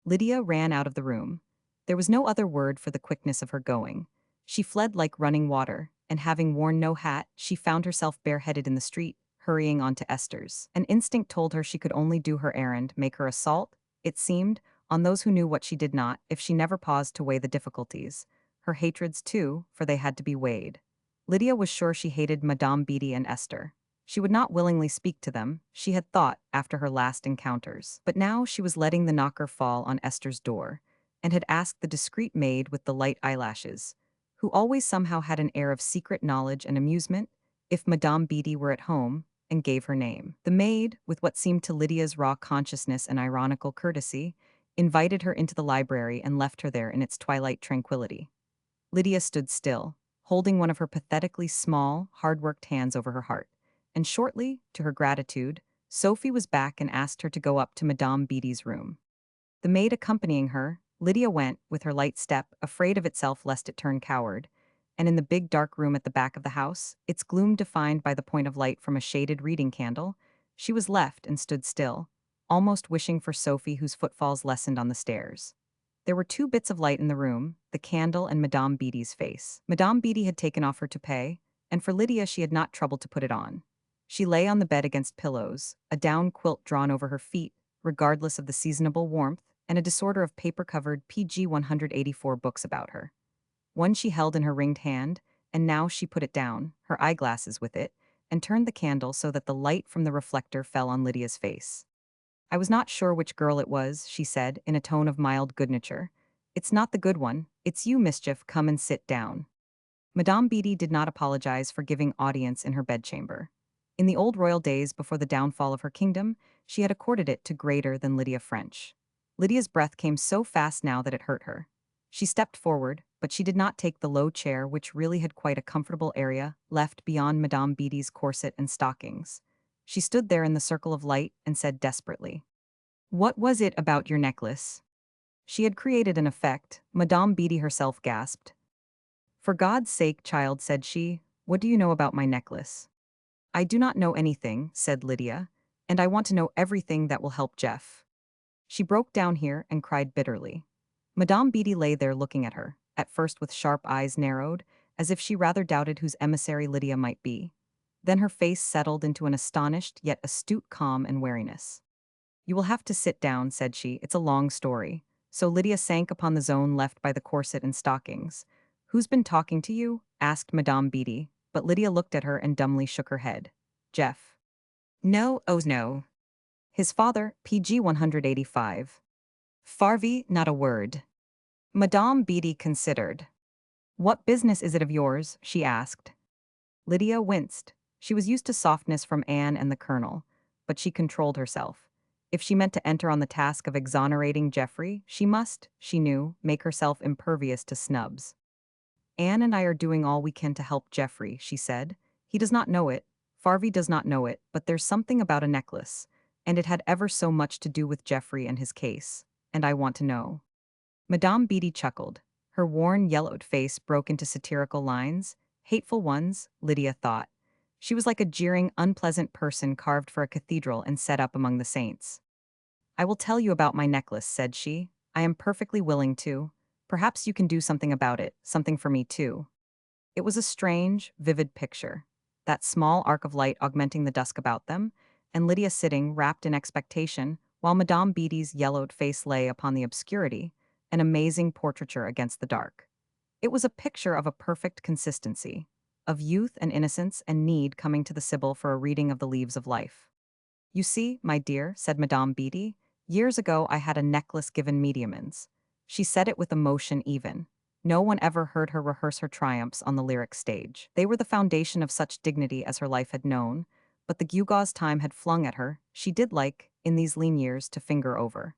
Lydia ran out of the room. There was no other word for the quickness of her going. She fled like running water, and having worn no hat, she found herself bareheaded in the street, hurrying on to Esther's. An instinct told her she could only do her errand, make her assault, it seemed, on those who knew what she did not, if she never paused to weigh the difficulties. Her hatreds, too, for they had to be weighed. Lydia was sure she hated Madame Beatty and Esther. She would not willingly speak to them, she had thought, after her last encounters. But now she was letting the knocker fall on Esther's door, and had asked the discreet maid with the light eyelashes, who always somehow had an air of secret knowledge and amusement, if Madame Beatty were at home, and gave her name. The maid, with what seemed to Lydia's raw consciousness and ironical courtesy, invited her into the library and left her there in its twilight tranquility. Lydia stood still, holding one of her pathetically small, hard-worked hands over her heart, and shortly, to her gratitude, Sophie was back and asked her to go up to Madame Beatty's room. The maid accompanying her, Lydia went, with her light step, afraid of itself lest it turn coward, and in the big dark room at the back of the house, its gloom defined by the point of light from a shaded reading candle, she was left and stood still, almost wishing for Sophie whose footfalls lessened on the stairs. There were two bits of light in the room, the candle and Madame Beatty's face. Madame Beatty had taken off her toupee, and for Lydia she had not troubled to put it on. She lay on the bed against pillows, a down quilt drawn over her feet, regardless of the seasonable warmth, and a disorder of paper-covered PG 184 books about her. One she held in her ringed hand, and now she put it down, her eyeglasses with it, and turned the candle so that the light from the reflector fell on Lydia's face. I was not sure which girl it was, she said, in a tone of mild good-nature. It's not the good one, it's you, mischief, come and sit down. Madame Beatty did not apologize for giving audience in her bedchamber. In the old royal days before the downfall of her kingdom, she had accorded it to greater than Lydia French. Lydia's breath came so fast now that it hurt her. She stepped forward, but she did not take the low chair which really had quite a comfortable area left beyond Madame Beatty's corset and stockings. She stood there in the circle of light and said desperately, "What was it about your necklace?" She had created an effect, Madame Beatty herself gasped. "For God's sake, child," said she, "what do you know about my necklace?" "I do not know anything," said Lydia, "and I want to know everything that will help Jeff." She broke down here and cried bitterly. Madame Beatty lay there looking at her, at first with sharp eyes narrowed, as if she rather doubted whose emissary Lydia might be. Then her face settled into an astonished yet astute calm and wariness. "You will have to sit down," said she, "it's a long story." So Lydia sank upon the zone left by the corset and stockings. "Who's been talking to you?" asked Madame Beatty, but Lydia looked at her and dumbly shook her head. "Jeff." "No, oh no. His father, PG 185. Farvey, not a word." Madame Beatty considered. "What business is it of yours?" she asked. Lydia winced. She was used to softness from Anne and the Colonel, but she controlled herself. If she meant to enter on the task of exonerating Geoffrey, she must, she knew, make herself impervious to snubs. Anne and I are doing all we can to help Geoffrey, she said. He does not know it. Farvey does not know it, but there's something about a necklace, and it had ever so much to do with Geoffrey and his case, and I want to know. Madame Beatty chuckled. Her worn, yellowed face broke into satirical lines, hateful ones, Lydia thought. She was like a jeering, unpleasant person carved for a cathedral and set up among the saints. I will tell you about my necklace, said she. I am perfectly willing to. Perhaps you can do something about it, something for me too. It was a strange, vivid picture. That small arc of light augmenting the dusk about them, and Lydia sitting, wrapped in expectation, while Madame Beatty's yellowed face lay upon the obscurity, an amazing portraiture against the dark. It was a picture of a perfect consistency, of youth and innocence and need coming to the Sibyl for a reading of the leaves of life. You see, my dear, said Madame Beatty, years ago I had a necklace given mediumins. She said it with emotion even. No one ever heard her rehearse her triumphs on the lyric stage. They were the foundation of such dignity as her life had known, but the gewgaw's time had flung at her, she did like, in these lean years, to finger over.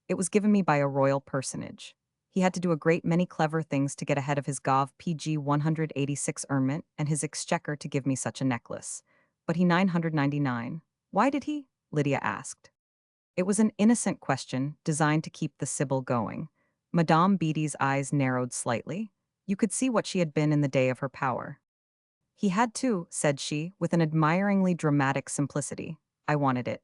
It was given me by a royal personage. He had to do a great many clever things to get ahead of his Gov. PG 186 ermine and his exchequer to give me such a necklace. But he 999. Why did he? Lydia asked. It was an innocent question, designed to keep the Sibyl going. Madame Beatty's eyes narrowed slightly. You could see what she had been in the day of her power. He had too, said she, with an admiringly dramatic simplicity. I wanted it.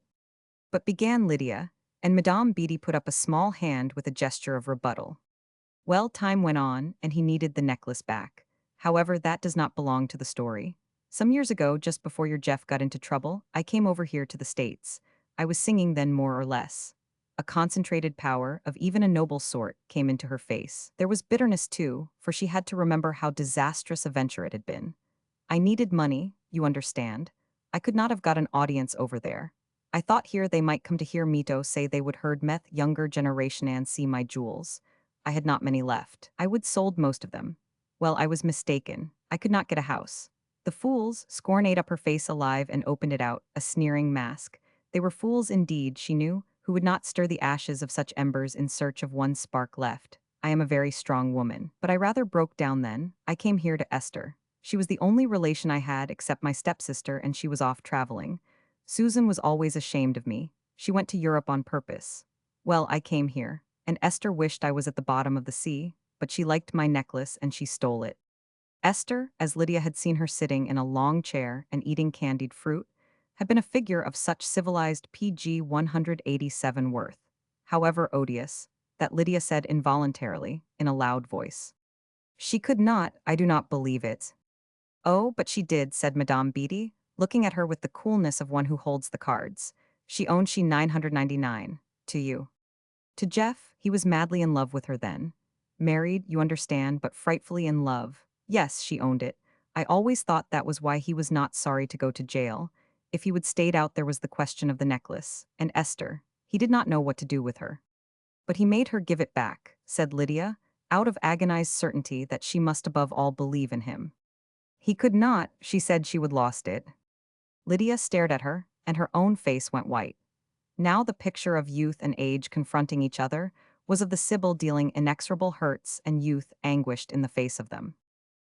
But began Lydia, and Madame Beatty put up a small hand with a gesture of rebuttal. Well, time went on, and he needed the necklace back. However, that does not belong to the story. Some years ago, just before your Jeff got into trouble, I came over here to the States. I was singing then more or less. A concentrated power, of even a noble sort, came into her face. There was bitterness too, for she had to remember how disastrous a venture it had been. I needed money, you understand. I could not have got an audience over there. I thought here they might come to hear Mito say they would heard meth younger generation and see my jewels. I had not many left. I would sold most of them. Well, I was mistaken. I could not get a house. The fools, scorn ate up her face alive and opened it out, a sneering mask. They were fools indeed, she knew, who would not stir the ashes of such embers in search of one spark left. I am a very strong woman, but I rather broke down then. I came here to Esther. She was the only relation I had except my stepsister, and she was off traveling. Susan was always ashamed of me. She went to Europe on purpose. Well, I came here, and Esther wished I was at the bottom of the sea, but she liked my necklace and she stole it. Esther, as Lydia had seen her sitting in a long chair and eating candied fruit, had been a figure of such civilized PG 187 worth, however odious, that Lydia said involuntarily, in a loud voice. She could not, I do not believe it. Oh, but she did, said Madame Beatty, looking at her with the coolness of one who holds the cards. She owned she 999. To you. To Jeff, he was madly in love with her then. Married, you understand, but frightfully in love. Yes, she owned it. I always thought that was why he was not sorry to go to jail. If he would stayed out, there was the question of the necklace. And Esther. He did not know what to do with her. But he made her give it back, said Lydia, out of agonized certainty that she must above all believe in him. He could not, she said she would lost it. Lydia stared at her, and her own face went white. Now the picture of youth and age confronting each other was of the Sibyl dealing inexorable hurts and youth anguished in the face of them.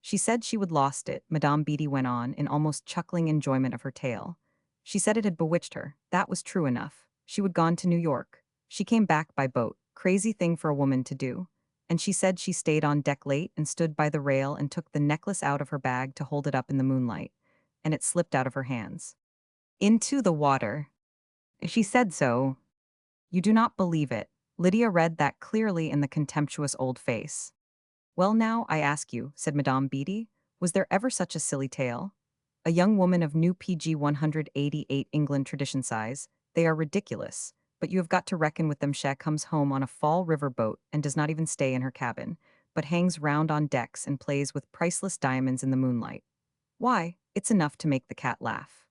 She said she would lost it, Madame Beatty went on in almost chuckling enjoyment of her tale. She said it had bewitched her, that was true enough. She would gone to New York. She came back by boat, crazy thing for a woman to do. And she said she stayed on deck late and stood by the rail and took the necklace out of her bag to hold it up in the moonlight. And it slipped out of her hands. Into the water. She said so. You do not believe it. Lydia read that clearly in the contemptuous old face. Well now, I ask you, said Madame Beatty, was there ever such a silly tale? A young woman of new PG 188 England tradition size, they are ridiculous, but you have got to reckon with them. She comes home on a Fall River boat and does not even stay in her cabin, but hangs round on decks and plays with priceless diamonds in the moonlight. Why, it's enough to make the cat laugh.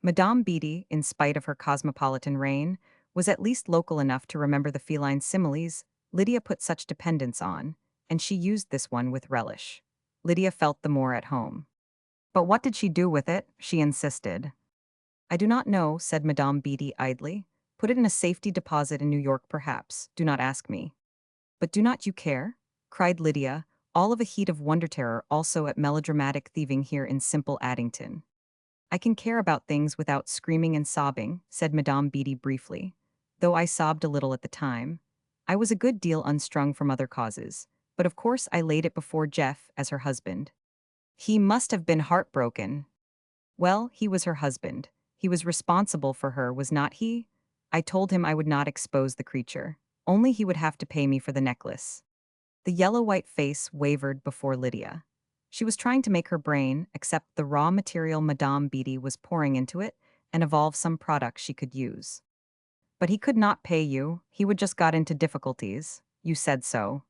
Madame Beatty, in spite of her cosmopolitan reign, was at least local enough to remember the feline similes Lydia put such dependence on, and she used this one with relish. Lydia felt the more at home. But what did she do with it? She insisted. I do not know, said Madame Beatty idly. Put it in a safety deposit in New York, perhaps. Do not ask me. But do not you care? Cried Lydia, all of a heat of wonder-terror also at melodramatic thieving here in simple Addington. I can care about things without screaming and sobbing, said Madame Beatty briefly, though I sobbed a little at the time. I was a good deal unstrung from other causes, but of course I laid it before Jeff as her husband. He must have been heartbroken. Well, he was her husband. He was responsible for her, was not he? I told him I would not expose the creature. Only he would have to pay me for the necklace. The yellow-white face wavered before Lydia. She was trying to make her brain accept the raw material Madame Beatty was pouring into it and evolve some product she could use. But he could not pay you, he would just got into difficulties. You said so.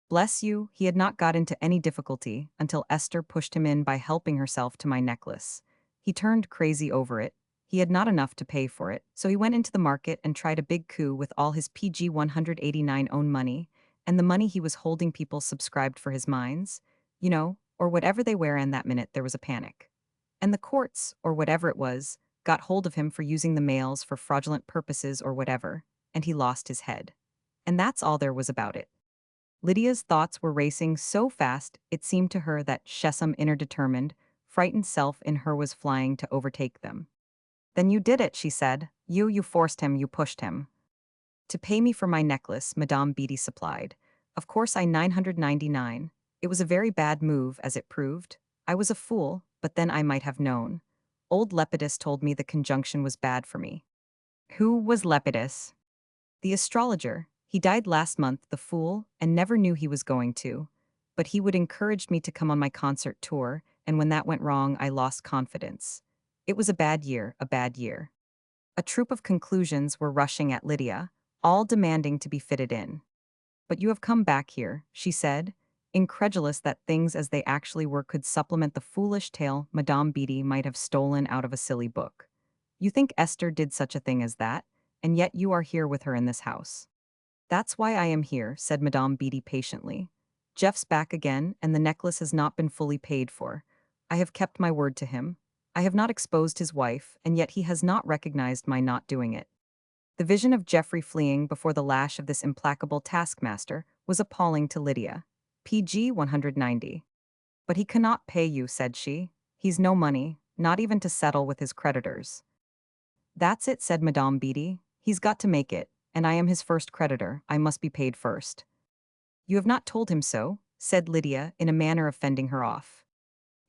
Bless you, he had not got into any difficulty until Esther pushed him in by helping herself to my necklace. He turned crazy over it. He had not enough to pay for it, so he went into the market and tried a big coup with all his PG 189 own money, and the money he was holding people subscribed for his mines, or whatever they were, and that minute there was a panic. And the courts, or whatever it was, got hold of him for using the mails for fraudulent purposes or whatever, and he lost his head. And that's all there was about it. Lydia's thoughts were racing so fast it seemed to her that Shesam inner determined, frightened self in her was flying to overtake them. Then you did it, she said. You forced him, you pushed him. To pay me for my necklace, Madame Beatty supplied. Of course I 999. It was a very bad move, as it proved. I was a fool, but then I might have known. Old Lepidus told me the conjunction was bad for me. Who was Lepidus? The astrologer. He died last month, the fool, and never knew he was going to. But he would encourage me to come on my concert tour, and when that went wrong, I lost confidence. It was a bad year, a bad year. A troop of conclusions were rushing at Lydia, all demanding to be fitted in. But you have come back here, she said, incredulous that things as they actually were could supplement the foolish tale Madame Beatty might have stolen out of a silly book. You think Esther did such a thing as that, and yet you are here with her in this house. That's why I am here, said Madame Beatty patiently. Jeff's back again, and the necklace has not been fully paid for. I have kept my word to him. I have not exposed his wife, and yet he has not recognized my not doing it. The vision of Geoffrey fleeing before the lash of this implacable taskmaster was appalling to Lydia. PG 190. But he cannot pay you, said she. He's no money, not even to settle with his creditors. That's it, said Madame Beatty. He's got to make it, and I am his first creditor. I must be paid first. You have not told him so, said Lydia in a manner of fending her off.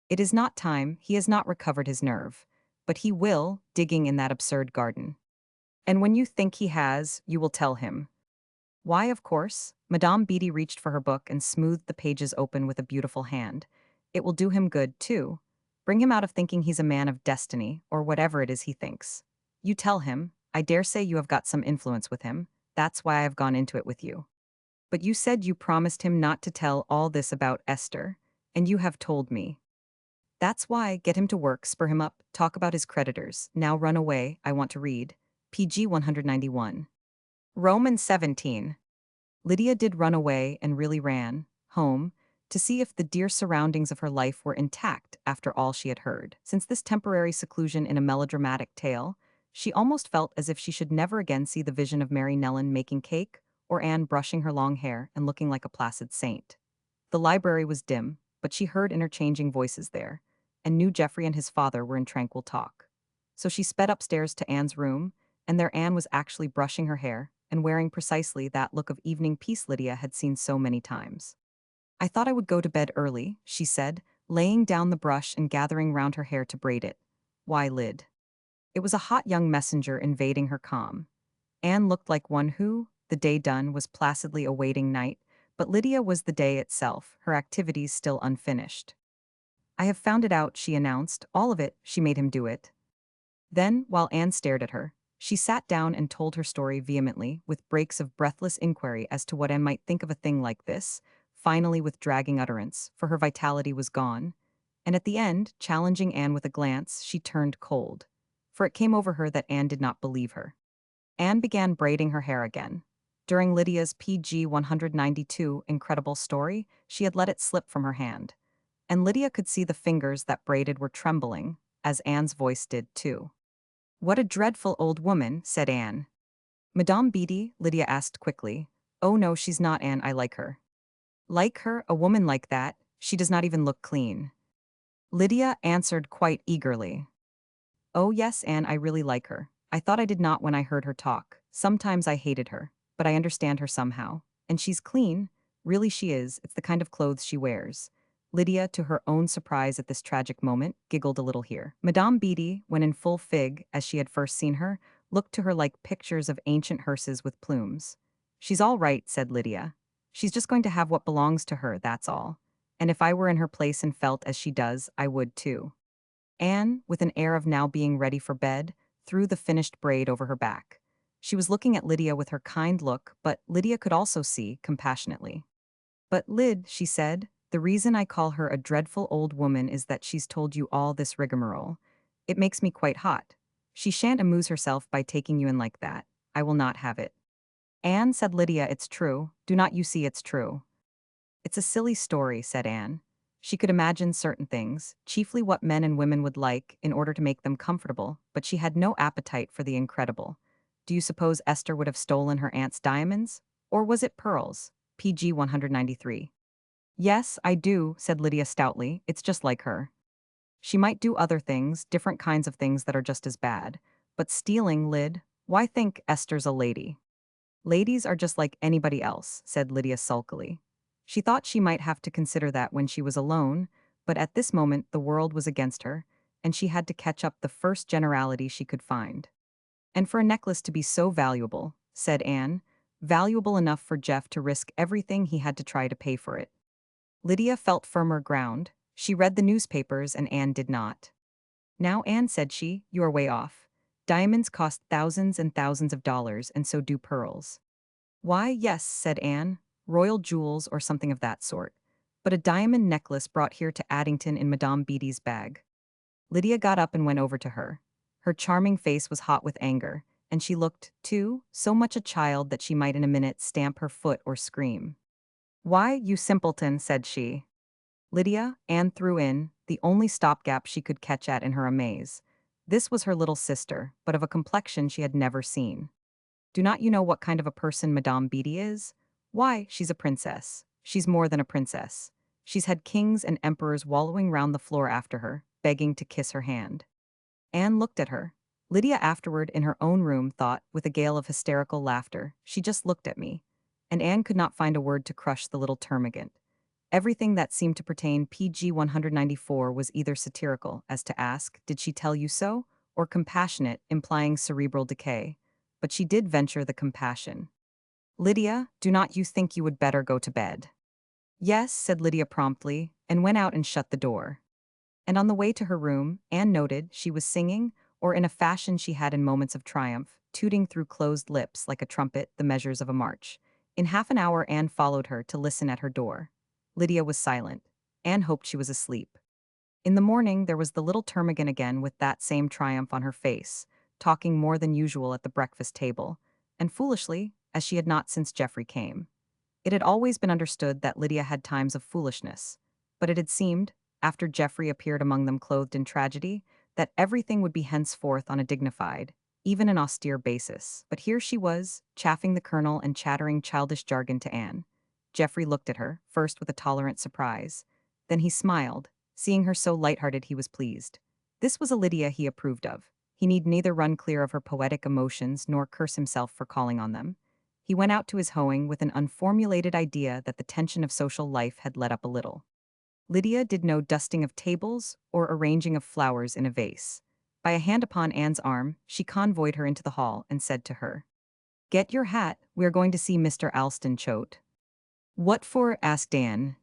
It is not time, he has not recovered his nerve. But he will, digging in that absurd garden. And when you think he has, you will tell him. Why, of course. Madame Beatty reached for her book and smoothed the pages open with a beautiful hand. It will do him good, too. Bring him out of thinking he's a man of destiny, or whatever it is he thinks. You tell him. I dare say you have got some influence with him. That's why I have gone into it with you. But you said you promised him not to tell all this about Esther, and you have told me. That's why, get him to work, spur him up, talk about his creditors. Now run away, I want to read. PG 191. Romans 17. Lydia did run away and really ran, home, to see if the dear surroundings of her life were intact after all she had heard. Since this temporary seclusion in a melodramatic tale, she almost felt as if she should never again see the vision of Mary Nellen making cake, or Anne brushing her long hair and looking like a placid saint. The library was dim, but she heard interchanging voices there, and knew Geoffrey and his father were in tranquil talk. So she sped upstairs to Anne's room, and there Anne was actually brushing her hair and wearing precisely that look of evening peace Lydia had seen so many times. I thought I would go to bed early, she said, laying down the brush and gathering round her hair to braid it. Why, Lyd? It was a hot young messenger invading her calm. Anne looked like one who, the day done, was placidly awaiting night, but Lydia was the day itself, her activities still unfinished. I have found it out, she announced, all of it. She made him do it. Then, while Anne stared at her, she sat down and told her story vehemently, with breaks of breathless inquiry as to what Anne might think of a thing like this, finally with dragging utterance, for her vitality was gone, and at the end, challenging Anne with a glance, she turned cold. For it came over her that Anne did not believe her. Anne began braiding her hair again. During Lydia's PG 192 incredible story, she had let it slip from her hand. and Lydia could see the fingers that braided were trembling, as Anne's voice did too. "What a dreadful old woman," said Anne. "Madame Beatty?" Lydia asked quickly. "Oh no, she's not, Anne, I like her." "Like her, a woman like that? She does not even look clean." Lydia answered quite eagerly. "Oh yes, Anne, I really like her. I thought I did not when I heard her talk. Sometimes I hated her, but I understand her somehow. And she's clean. Really she is, it's the kind of clothes she wears." Lydia, to her own surprise at this tragic moment, giggled a little here. Madame Beatty, when in full fig, as she had first seen her, looked to her like pictures of ancient hearses with plumes. "She's all right," said Lydia. "She's just going to have what belongs to her, that's all. And if I were in her place and felt as she does, I would too." Anne, with an air of now being ready for bed, threw the finished braid over her back. She was looking at Lydia with her kind look, but Lydia could also see compassionately. "But Lyd," she said, "the reason I call her a dreadful old woman is that she's told you all this rigmarole. It makes me quite hot. She shan't amuse herself by taking you in like that. I will not have it." "Anne," said Lydia, "it's true. Do not you see it's true?" "It's a silly story," said Anne. She could imagine certain things, chiefly what men and women would like, in order to make them comfortable, but she had no appetite for the incredible. "Do you suppose Esther would have stolen her aunt's diamonds? Or was it pearls?" PG 193. "Yes, I do," said Lydia stoutly. "It's just like her. She might do other things, different kinds of things that are just as bad. But stealing, Lyd, why think Esther's a lady?" "Ladies are just like anybody else," said Lydia sulkily. She thought she might have to consider that when she was alone, but at this moment the world was against her, and she had to catch up the first generality she could find. "And for a necklace to be so valuable," said Anne, "valuable enough for Jeff to risk everything he had to try to pay for it." Lydia felt firmer ground. She read the newspapers and Anne did not. "Now, Anne," said she, "you are way off. Diamonds cost thousands and thousands of dollars, and so do pearls." "Why, yes," said Anne, "royal jewels or something of that sort. But a diamond necklace brought here to Addington in Madame Beatty's bag." Lydia got up and went over to her. Her charming face was hot with anger, and she looked, too, so much a child that she might in a minute stamp her foot or scream. "Why, you simpleton," said she. Lydia, Anne threw in, the only stopgap she could catch at in her amaze. This was her little sister, but of a complexion she had never seen. "Do not you know what kind of a person Madame Beatty is? Why, she's a princess. She's more than a princess. She's had kings and emperors wallowing round the floor after her, begging to kiss her hand." Anne looked at her. Lydia afterward in her own room thought, with a gale of hysterical laughter, "She just looked at me." And Anne could not find a word to crush the little termagant. Everything that seemed to pertain PG 194 was either satirical, as to ask, "Did she tell you so?" or compassionate, implying cerebral decay. But she did venture the compassion. "Lydia, do not you think you would better go to bed?" "Yes," said Lydia promptly, and went out and shut the door. And on the way to her room, Anne noted she was singing, or in a fashion she had in moments of triumph, tooting through closed lips like a trumpet the measures of a march. In half an hour Anne followed her to listen at her door. Lydia was silent. Anne hoped she was asleep. In the morning there was the little termagant again with that same triumph on her face, talking more than usual at the breakfast table, and foolishly, as she had not since Geoffrey came. It had always been understood that Lydia had times of foolishness, but it had seemed, after Geoffrey appeared among them clothed in tragedy, that everything would be henceforth on a dignified, even an austere basis. But here she was, chaffing the colonel and chattering childish jargon to Anne. Geoffrey looked at her, first with a tolerant surprise. Then he smiled. Seeing her so light-hearted, he was pleased. This was a Lydia he approved of. He need neither run clear of her poetic emotions nor curse himself for calling on them. He went out to his hoeing with an unformulated idea that the tension of social life had let up a little. Lydia did no dusting of tables or arranging of flowers in a vase. By a hand upon Anne's arm, she convoyed her into the hall and said to her, "Get your hat, we are going to see Mr. Alston Choate." "What for?" asked Anne.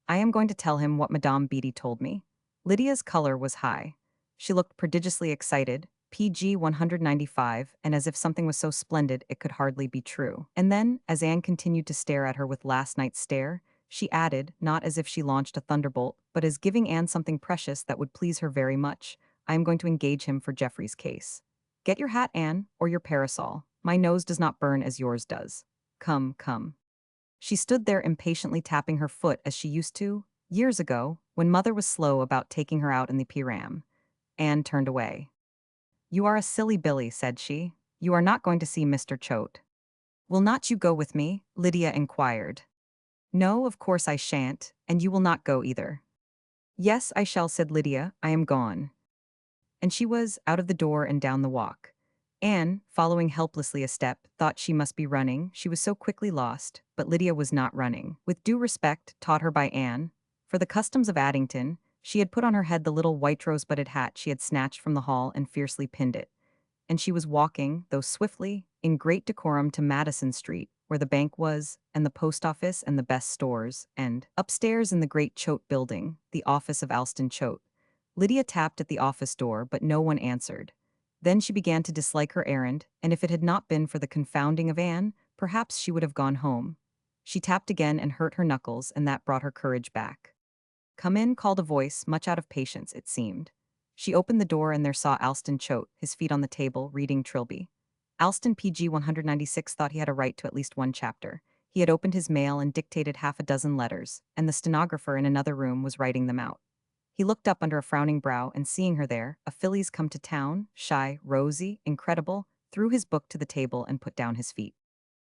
"I am going to tell him what Madame Beatty told me." Lydia's color was high. She looked prodigiously excited, PG 195, and as if something was so splendid it could hardly be true. And then, as Anne continued to stare at her with last night's stare, she added, not as if she launched a thunderbolt, but as giving Anne something precious that would please her very much, "I am going to engage him for Geoffrey's case. Get your hat, Anne, or your parasol. My nose does not burn as yours does. Come, come." She stood there impatiently tapping her foot as she used to, years ago, When mother was slow about taking her out in the piram, Anne turned away. "You are a silly Billy," said she. "You are not going to see Mr. Choate." "Will not you go with me?" Lydia inquired. "No, of course I shan't, and you will not go either." "Yes, I shall," said Lydia. "I am gone." And she was out of the door and down the walk. Anne, following helplessly a step, thought she must be running, she was so quickly lost, but Lydia was not running. With due respect, taught her by Anne, for the customs of Addington, she had put on her head the little white rose-budded hat she had snatched from the hall and fiercely pinned it. And she was walking, though swiftly, in great decorum to Madison Street, where the bank was, and the post office and the best stores, and, upstairs in the great Choate building, the office of Alston Choate. Lydia tapped at the office door, but no one answered. Then she began to dislike her errand, and if it had not been for the confounding of Anne, perhaps she would have gone home. She tapped again and hurt her knuckles, and that brought her courage back. "Come in," called a voice, much out of patience, it seemed. She opened the door and there saw Alston Choate, his feet on the table, reading Trilby. Alston PG 196 thought he had a right to at least one chapter. He had opened his mail and dictated half a dozen letters, and the stenographer in another room was writing them out. He looked up under a frowning brow and seeing her there, a filly's come to town, shy, rosy, incredible, threw his book to the table and put down his feet.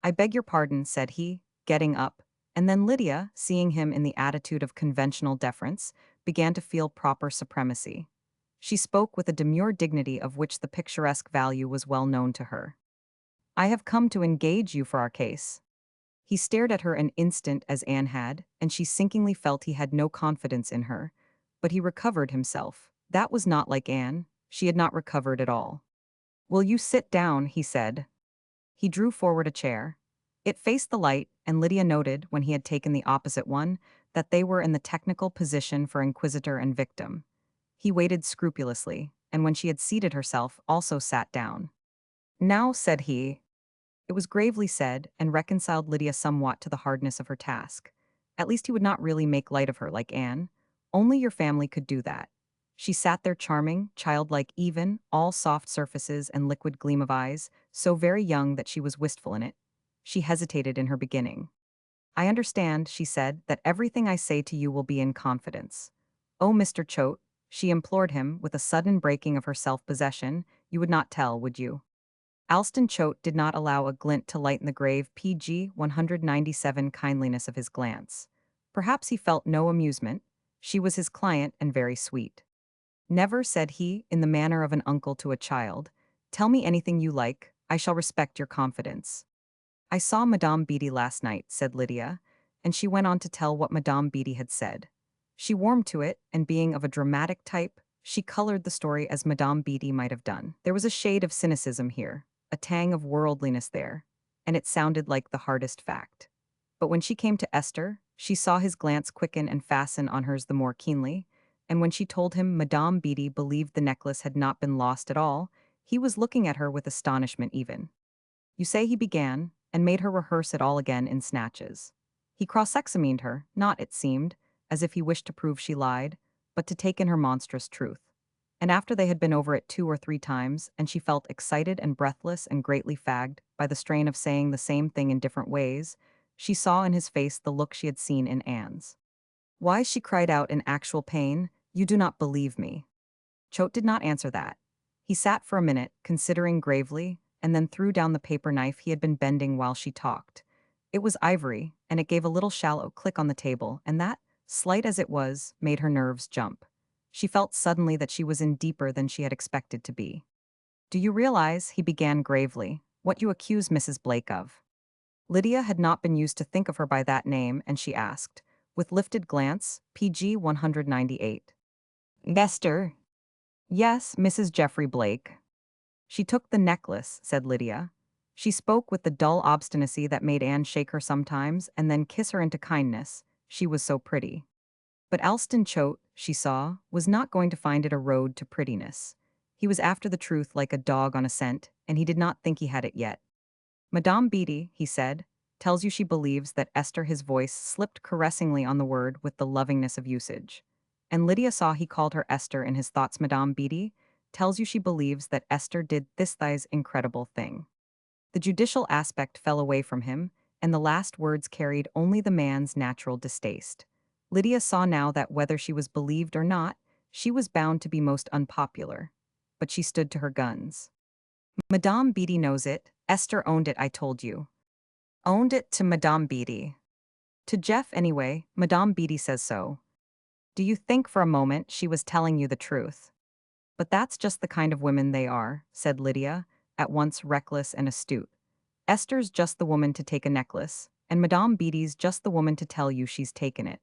"I beg your pardon," said he, getting up, and then Lydia, seeing him in the attitude of conventional deference, began to feel proper supremacy. She spoke with a demure dignity of which the picturesque value was well known to her. "I have come to engage you for our case." He stared at her an instant as Anne had, and she sinkingly felt he had no confidence in her. But he recovered himself. That was not like Anne. She had not recovered at all. "Will you sit down?" he said. He drew forward a chair. It faced the light, and Lydia noted, when he had taken the opposite one, that they were in the technical position for inquisitor and victim. He waited scrupulously, and when she had seated herself, also sat down. "Now," said he. It was gravely said, and reconciled Lydia somewhat to the hardness of her task. At least he would not really make light of her like Anne. Only your family could do that. She sat there charming, childlike even, all soft surfaces and liquid gleam of eyes, so very young that she was wistful in it. She hesitated in her beginning. "I understand," she said, "that everything I say to you will be in confidence." "Oh, Mr. Choate," she implored him, with a sudden breaking of her self-possession, "you would not tell, would you?" Alston Choate did not allow a glint to lighten the grave PG 197 kindliness of his glance. Perhaps he felt no amusement. She was his client and very sweet. "Never," said he, in the manner of an uncle to a child. "Tell me anything you like. I shall respect your confidence." "I saw Madame Beatty last night," said Lydia, and she went on to tell what Madame Beatty had said. She warmed to it, and being of a dramatic type, she colored the story as Madame Beatty might have done. There was a shade of cynicism here, a tang of worldliness there, and it sounded like the hardest fact. But when she came to Esther, she saw his glance quicken and fasten on hers the more keenly, and when she told him Madame Beatty believed the necklace had not been lost at all, he was looking at her with astonishment even. "You say," he began, and made her rehearse it all again in snatches. He cross-examined her, not, it seemed, as if he wished to prove she lied, but to take in her monstrous truth. And after they had been over it 2 or 3 times, and she felt excited and breathless and greatly fagged by the strain of saying the same thing in different ways, she saw in his face the look she had seen in Anne's. "Why," she cried out in actual pain, "you do not believe me." Choate did not answer that. He sat for a minute, considering gravely, and then threw down the paper knife he had been bending while she talked. It was ivory, and it gave a little shallow click on the table, and that, slight as it was, made her nerves jump. She felt suddenly that she was in deeper than she had expected to be. "Do you realize," he began gravely, "what you accuse Mrs. Blake of?" Lydia had not been used to think of her by that name, and she asked, with lifted glance, PG 198. "Esther?" "Yes, Mrs. Geoffrey Blake." "She took the necklace," said Lydia. She spoke with the dull obstinacy that made Anne shake her sometimes and then kiss her into kindness. She was so pretty. But Alston Choate, she saw, was not going to find it a road to prettiness. He was after the truth like a dog on a scent, and he did not think he had it yet. "Madame Beatty," he said, "tells you she believes that Esther," his voice slipped caressingly on the word with the lovingness of usage. And Lydia saw he called her Esther in his thoughts. "Madame Beatty tells you she believes that Esther did this thigh's incredible thing." The judicial aspect fell away from him, and the last words carried only the man's natural distaste. Lydia saw now that whether she was believed or not, she was bound to be most unpopular. But she stood to her guns. Madame Beatty knows it. Esther owned it, I told you. Owned it to Madame Beatty. To Jeff anyway, Madame Beatty says so. Do you think for a moment she was telling you the truth? But that's just the kind of women they are, said Lydia, at once reckless and astute. Esther's just the woman to take a necklace, and Madame Beatty's just the woman to tell you she's taken it.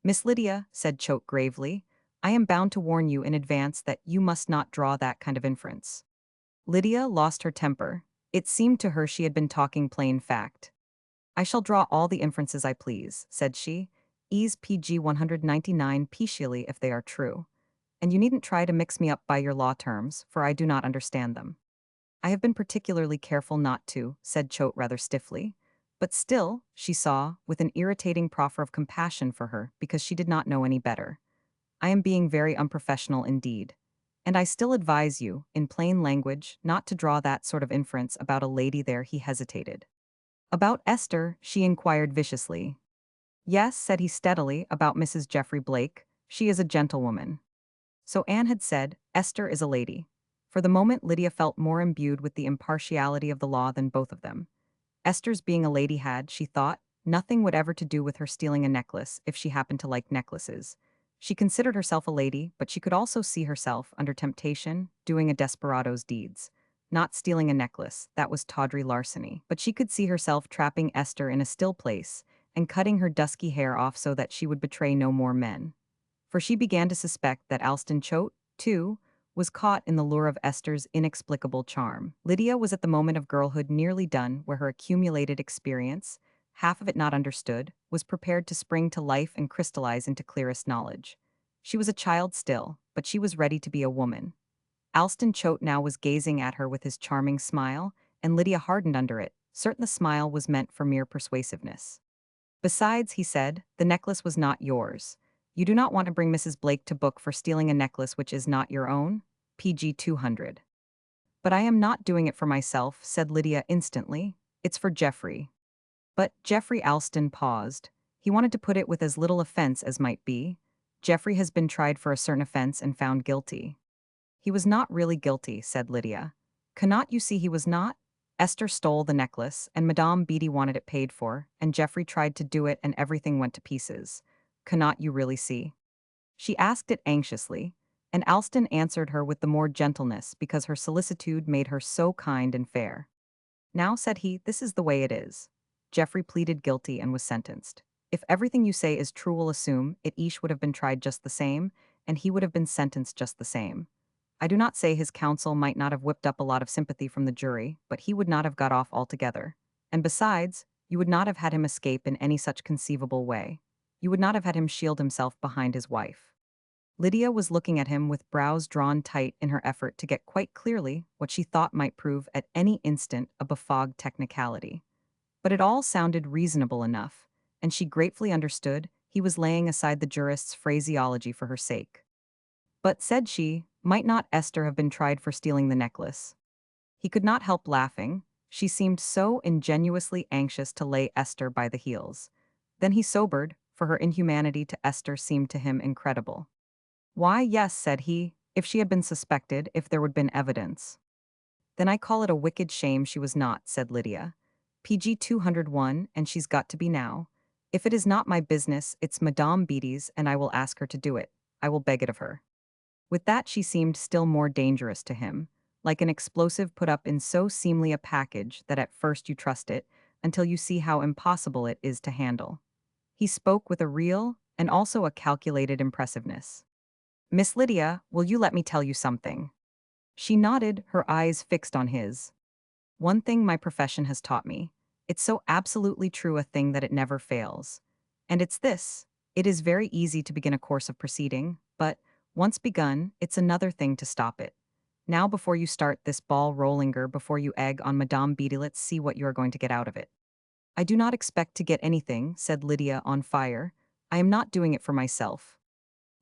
Miss Lydia, said Choate gravely, I am bound to warn you in advance that you must not draw that kind of inference. Lydia lost her temper. It seemed to her she had been talking plain fact. I shall draw all the inferences I please, said she. Ease PG 199 peacefully if they are true. And you needn't try to mix me up by your law terms, for I do not understand them. I have been particularly careful not to, said Choate rather stiffly. But still, she saw, with an irritating proffer of compassion for her because she did not know any better. I am being very unprofessional indeed. And I still advise you, in plain language, not to draw that sort of inference about a lady there. He hesitated. About Esther, she inquired viciously. Yes, said he steadily, about Mrs. Geoffrey Blake. She is a gentlewoman. So Anne had said, Esther is a lady. For the moment Lydia felt more imbued with the impartiality of the law than both of them. Esther's being a lady had, she thought, nothing whatever to do with her stealing a necklace if she happened to like necklaces. She considered herself a lady, but she could also see herself, under temptation, doing a desperado's deeds. Not stealing a necklace, that was tawdry larceny, but she could see herself trapping Esther in a still place and cutting her dusky hair off so that she would betray no more men. For she began to suspect that Alston Choate, too, was caught in the lure of Esther's inexplicable charm. Lydia was at the moment of girlhood nearly done where her accumulated experience, half of it not understood, was prepared to spring to life and crystallize into clearest knowledge. She was a child still, but she was ready to be a woman. Alston Choate now was gazing at her with his charming smile, and Lydia hardened under it, certain the smile was meant for mere persuasiveness. Besides, he said, the necklace was not yours. You do not want to bring Mrs. Blake to book for stealing a necklace which is not your own? PG 200. But I am not doing it for myself, said Lydia instantly. It's for Geoffrey. But Geoffrey Alston paused. He wanted to put it with as little offense as might be. Geoffrey has been tried for a certain offense and found guilty. He was not really guilty, said Lydia. Cannot you see he was not? Esther stole the necklace, and Madame Beatty wanted it paid for, and Geoffrey tried to do it and everything went to pieces. Cannot you really see? She asked it anxiously, and Alston answered her with the more gentleness because her solicitude made her so kind and fair. Now, said he, this is the way it is. Geoffrey pleaded guilty and was sentenced. If everything you say is true, we'll assume it each would have been tried just the same, and he would have been sentenced just the same. I do not say his counsel might not have whipped up a lot of sympathy from the jury, but he would not have got off altogether. And besides, you would not have had him escape in any such conceivable way. You would not have had him shield himself behind his wife. Lydia was looking at him with brows drawn tight in her effort to get quite clearly what she thought might prove at any instant a befogged technicality. But it all sounded reasonable enough, and she gratefully understood he was laying aside the jurist's phraseology for her sake. But, said she, might not Esther have been tried for stealing the necklace? He could not help laughing. She seemed so ingenuously anxious to lay Esther by the heels. Then he sobered, for her inhumanity to Esther seemed to him incredible. Why, yes, said he, if she had been suspected, if there would been evidence. Then I call it a wicked shame she was not, said Lydia. PG 201, and she's got to be now. If it is not my business, it's Madame Beatty's, and I will ask her to do it. I will beg it of her. With that she seemed still more dangerous to him, like an explosive put up in so seemly a package that at first you trust it, until you see how impossible it is to handle. He spoke with a real, and also a calculated impressiveness. Miss Lydia, will you let me tell you something? She nodded, her eyes fixed on his. One thing my profession has taught me. It's so absolutely true a thing that it never fails. And it's this. It is very easy to begin a course of proceeding, but, once begun, it's another thing to stop it. Now before you start this ball rollinger, before you egg on Madame Beatty, let's see what you are going to get out of it. I do not expect to get anything, said Lydia on fire. I am not doing it for myself.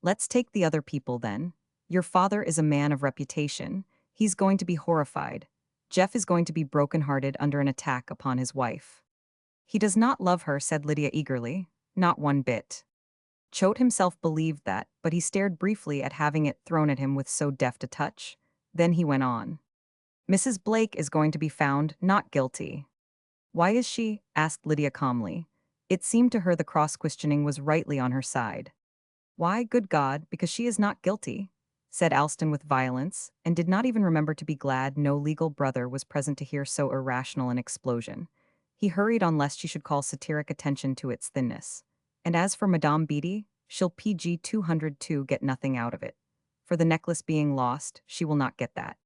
Let's take the other people then. Your father is a man of reputation. He's going to be horrified. Jeff is going to be broken-hearted under an attack upon his wife. He does not love her, said Lydia eagerly. Not one bit. Choate himself believed that, but he stared briefly at having it thrown at him with so deft a touch. Then he went on. Mrs. Blake is going to be found not guilty. Why is she? Asked Lydia calmly. It seemed to her the cross-questioning was rightly on her side. Why, good God, because she is not guilty, said Alston with violence, and did not even remember to be glad no legal brother was present to hear so irrational an explosion. He hurried on lest she should call satiric attention to its thinness. And as for Madame Beatty, she'll PG 202 get nothing out of it. For the necklace being lost, she will not get that.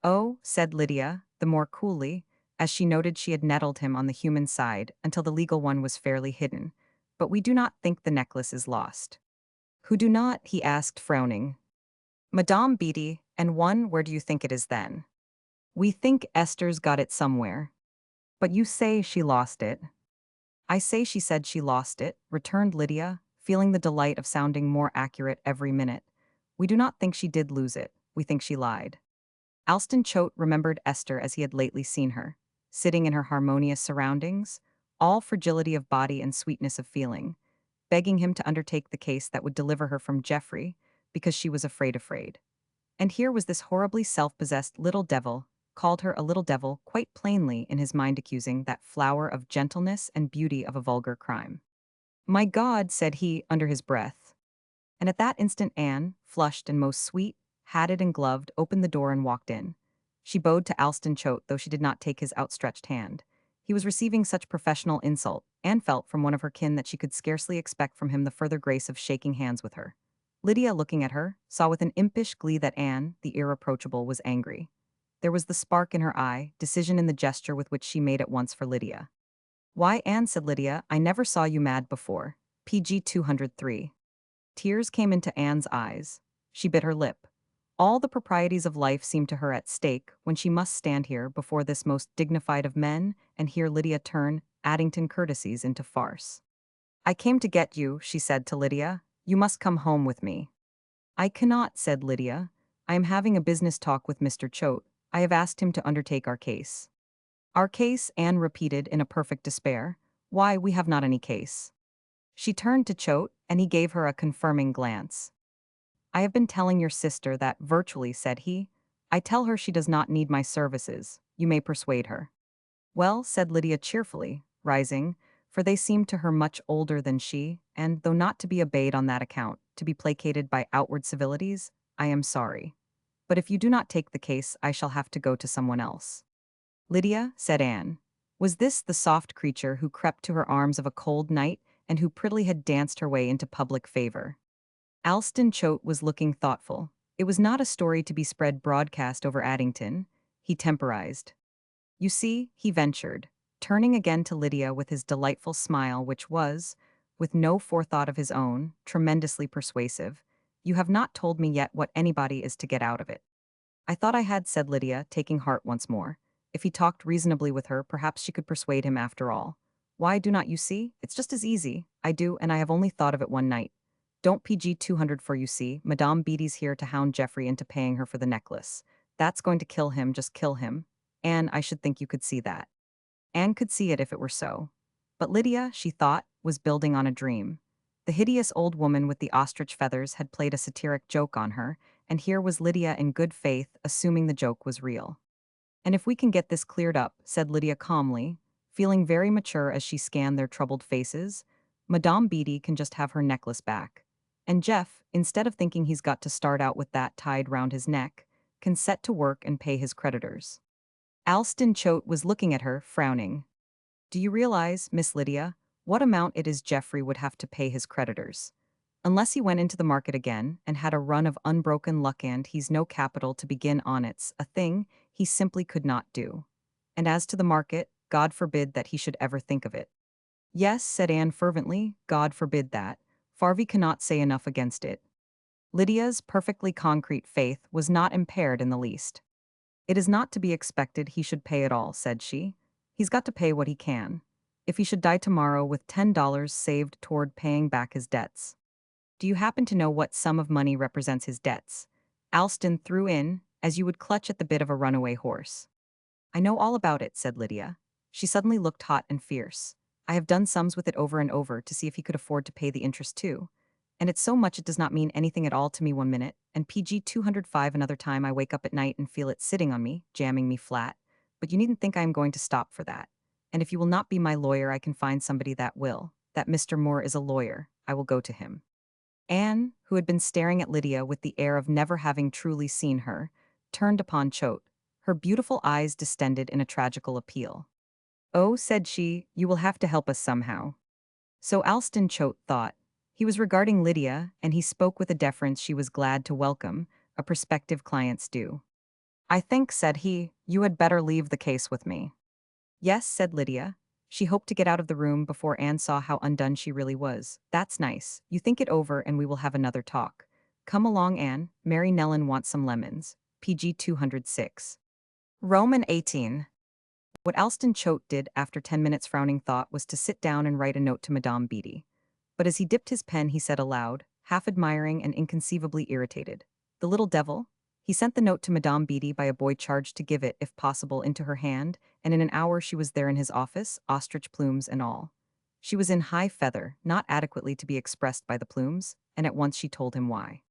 Oh, said Lydia, the more coolly, as she noted she had nettled him on the human side until the legal one was fairly hidden. But we do not think the necklace is lost. Who do not? He asked, frowning. Madame Beatty, and one, where do you think it is then? We think Esther's got it somewhere. But you say she lost it. I say she said she lost it, returned Lydia, feeling the delight of sounding more accurate every minute. We do not think she did lose it, we think she lied. Alston Choate remembered Esther as he had lately seen her, sitting in her harmonious surroundings, all fragility of body and sweetness of feeling, begging him to undertake the case that would deliver her from Geoffrey, because she was afraid. And here was this horribly self-possessed little devil, called her a little devil quite plainly in his mind, accusing that flower of gentleness and beauty of a vulgar crime. My God, said he under his breath. And at that instant Anne, flushed and most sweet, hatted and gloved, opened the door and walked in. She bowed to Alston Choate, though she did not take his outstretched hand. He was receiving such professional insult, Anne felt from one of her kin, that she could scarcely expect from him the further grace of shaking hands with her. Lydia, looking at her, saw with an impish glee that Anne, the irreproachable, was angry. There was the spark in her eye, decision in the gesture with which she made at once for Lydia. Why, Anne, said Lydia, I never saw you mad before. PG 203. Tears came into Anne's eyes. She bit her lip. All the proprieties of life seemed to her at stake when she must stand here before this most dignified of men and hear Lydia turn Addington courtesies into farce. I came to get you, she said to Lydia. You must come home with me. I cannot, said Lydia. I am having a business talk with Mr. Choate. I have asked him to undertake our case. Our case, Anne repeated in a perfect despair. Why, we have not any case. She turned to Choate, and he gave her a confirming glance. I have been telling your sister that virtually, said he. I tell her she does not need my services. You may persuade her. Well, said Lydia cheerfully, rising, for they seemed to her much older than she, and, though not to be obeyed on that account, to be placated by outward civilities, I am sorry. But if you do not take the case, I shall have to go to someone else. Lydia, said Anne. Was this the soft creature who crept to her arms of a cold night, and who prettily had danced her way into public favor? Alston Choate was looking thoughtful. It was not a story to be spread broadcast over Addington. He temporized. You see, he ventured, turning again to Lydia with his delightful smile, which was, with no forethought of his own, tremendously persuasive. You have not told me yet what anybody is to get out of it. I thought I had, said Lydia, taking heart once more. If he talked reasonably with her, perhaps she could persuade him after all. Why, do not you see? It's just as easy. I do, and I have only thought of it one night. Don't PG 200 for, you see. Madame Beatty's here to hound Geoffrey into paying her for the necklace. That's going to kill him, just kill him. Anne, I should think you could see that. Anne could see it if it were so. But Lydia, she thought, was building on a dream. The hideous old woman with the ostrich feathers had played a satiric joke on her, and here was Lydia in good faith, assuming the joke was real. And if we can get this cleared up, said Lydia calmly, feeling very mature as she scanned their troubled faces, Madame Beatty can just have her necklace back. And Jeff, instead of thinking he's got to start out with that tied round his neck, can set to work and pay his creditors. Alston Choate was looking at her, frowning. Do you realize, Miss Lydia, what amount it is Geoffrey would have to pay his creditors? Unless he went into the market again and had a run of unbroken luck, and he's no capital to begin on, it's a thing he simply could not do. And as to the market, God forbid that he should ever think of it. Yes, said Anne fervently, God forbid that. Farvey cannot say enough against it. Lydia's perfectly concrete faith was not impaired in the least. It is not to be expected he should pay it all, said she. He's got to pay what he can. If he should die tomorrow with $10 saved toward paying back his debts. Do you happen to know what sum of money represents his debts? Alston threw in, as you would clutch at the bit of a runaway horse. I know all about it, said Lydia. She suddenly looked hot and fierce. I have done sums with it over and over to see if he could afford to pay the interest too. And it's so much it does not mean anything at all to me 1 minute, and PG 205 another time I wake up at night and feel it sitting on me, jamming me flat. But you needn't think I am going to stop for that. And if you will not be my lawyer, I can find somebody that will. That Mr. Moore is a lawyer. I will go to him. Anne, who had been staring at Lydia with the air of never having truly seen her, turned upon Choate, her beautiful eyes distended in a tragical appeal. "Oh," said she, "you will have to help us somehow." So Alston Choate thought. He was regarding Lydia, and he spoke with a deference she was glad to welcome, a prospective client's due. "I think," said he, "you had better leave the case with me." "Yes," said Lydia. She hoped to get out of the room before Anne saw how undone she really was. "That's nice. You think it over and we will have another talk. Come along, Anne. Mary Nellen wants some lemons." PG 206. Roman 18. What Alston Choate did after 10 minutes frowning thought was to sit down and write a note to Madame Beatty. But as he dipped his pen he said aloud, half admiring and inconceivably irritated, "The little devil." He sent the note to Madame Beatty by a boy charged to give it, if possible, into her hand, and in an hour she was there in his office, ostrich plumes and all. She was in high feather, not adequately to be expressed by the plumes, and at once she told him why.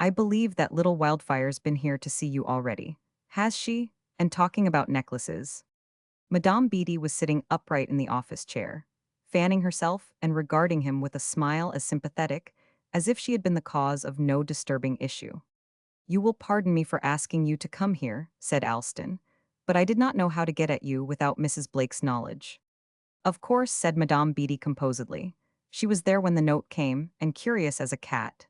"I believe that little Wildfire's been here to see you already." "Has she? And talking about necklaces." Madame Beatty was sitting upright in the office chair, fanning herself and regarding him with a smile as sympathetic as if she had been the cause of no disturbing issue. "You will pardon me for asking you to come here," said Alston, "but I did not know how to get at you without Mrs. Blake's knowledge." "Of course," said Madame Beatty composedly. "She was there when the note came, and curious as a cat."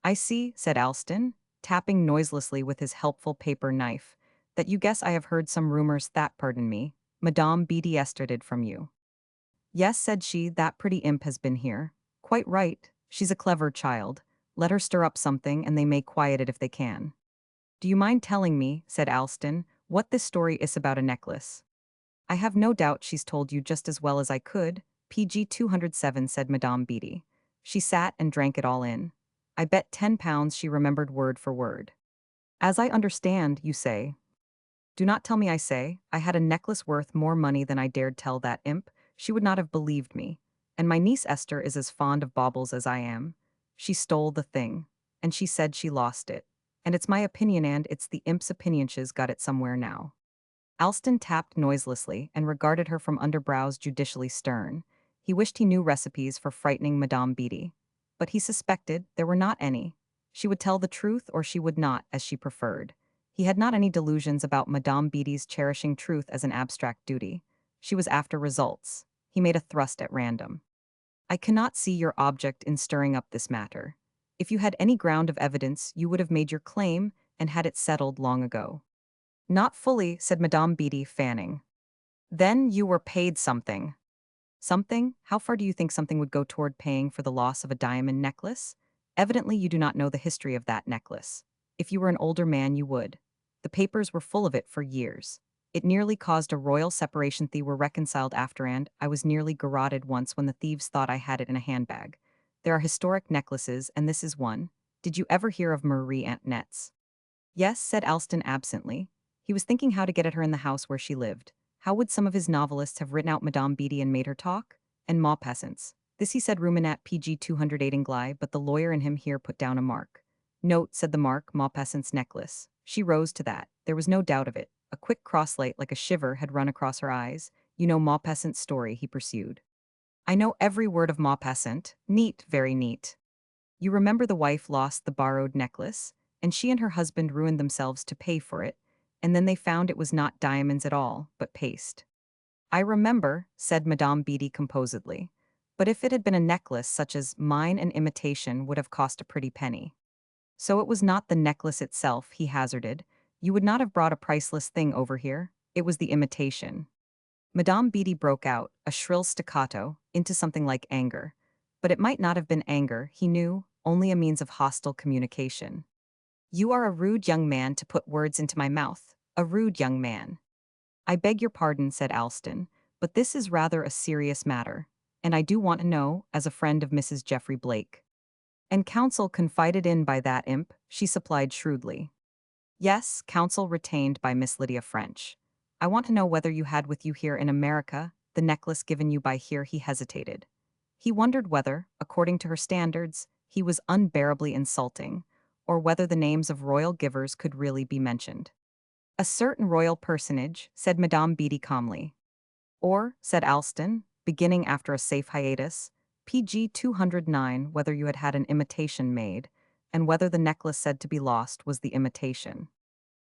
"I see," said Alston, tapping noiselessly with his helpful paper knife, "that you guess I have heard some rumors that, pardon me, Madame Beatty esterted from you." "Yes," said she, "that pretty imp has been here." "Quite right. She's a clever child. Let her stir up something and they may quiet it if they can." "Do you mind telling me," said Alston, "what this story is about a necklace?" "I have no doubt she's told you just as well as I could." PG 207, said Madame Beatty. She sat and drank it all in. "I bet £10 she remembered word for word." "As I understand, you say." "Do not tell me I say. I had a necklace worth more money than I dared tell that imp. She would not have believed me. And my niece Esther is as fond of baubles as I am. She stole the thing. And she said she lost it. And it's my opinion and it's the imp's opinion she's got it somewhere now." Alston tapped noiselessly and regarded her from under brows judicially stern. He wished he knew recipes for frightening Madame Beatty. But he suspected there were not any. She would tell the truth or she would not, as she preferred. He had not any delusions about Madame Beatty's cherishing truth as an abstract duty. She was after results. He made a thrust at random. "I cannot see your object in stirring up this matter. If you had any ground of evidence, you would have made your claim and had it settled long ago." "Not fully," said Madame Beatty, fanning. "Then you were paid something." "Something? How far do you think something would go toward paying for the loss of a diamond necklace? Evidently you do not know the history of that necklace. If you were an older man, you would. The papers were full of it for years. It nearly caused a royal separation. They were reconciled after, and I was nearly garroted once when the thieves thought I had it in a handbag. There are historic necklaces, and this is one. Did you ever hear of Marie Antoinette's?" "Yes," said Alston absently. He was thinking how to get at her in the house where she lived. How would some of his novelists have written out Madame Beatty and made her talk? And Maupassant's. This he said ruminat PG 208 in Gly, but the lawyer in him here put down a mark. "Note," said the mark, "Maupassant's necklace." She rose to that. There was no doubt of it. A quick crosslight like a shiver had run across her eyes. "You know Maupassant's story," he pursued. "I know every word of Maupassant. Neat, very neat. You remember the wife lost the borrowed necklace, and she and her husband ruined themselves to pay for it, and then they found it was not diamonds at all, but paste." "I remember," said Madame Beatty composedly. "But if it had been a necklace such as mine, an imitation would have cost a pretty penny." "So it was not the necklace itself," he hazarded. "You would not have brought a priceless thing over here. It was the imitation." Madame Beatty broke out, a shrill staccato, into something like anger. But it might not have been anger, he knew, only a means of hostile communication. "You are a rude young man to put words into my mouth. A rude young man." "I beg your pardon," said Alston, "but this is rather a serious matter, and I do want to know, as a friend of Mrs. Geoffrey Blake." "And counsel confided in by that imp," she supplied shrewdly. "Yes, counsel retained by Miss Lydia French. I want to know whether you had with you here in America the necklace given you by." Here he hesitated. He wondered whether, according to her standards, he was unbearably insulting, or whether the names of royal givers could really be mentioned. A certain royal personage, said Madame Beatty calmly. Or, said Alston, beginning after a safe hiatus, PG 209 whether you had had an imitation made, and whether the necklace said to be lost was the imitation.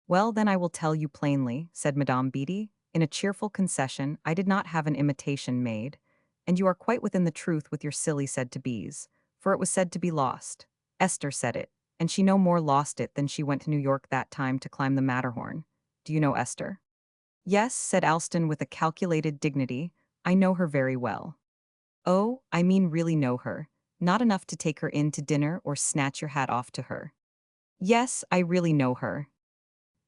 Well, then I will tell you plainly, said Madame Beatty, in a cheerful concession, I did not have an imitation made, and you are quite within the truth with your silly said to be's, for it was said to be lost. Esther said it, and she no more lost it than she went to New York that time to climb the Matterhorn. Do you know Esther? Yes, said Alston with a calculated dignity, I know her very well. Oh, I mean really know her. Not enough to take her in to dinner or snatch your hat off to her. Yes, I really know her.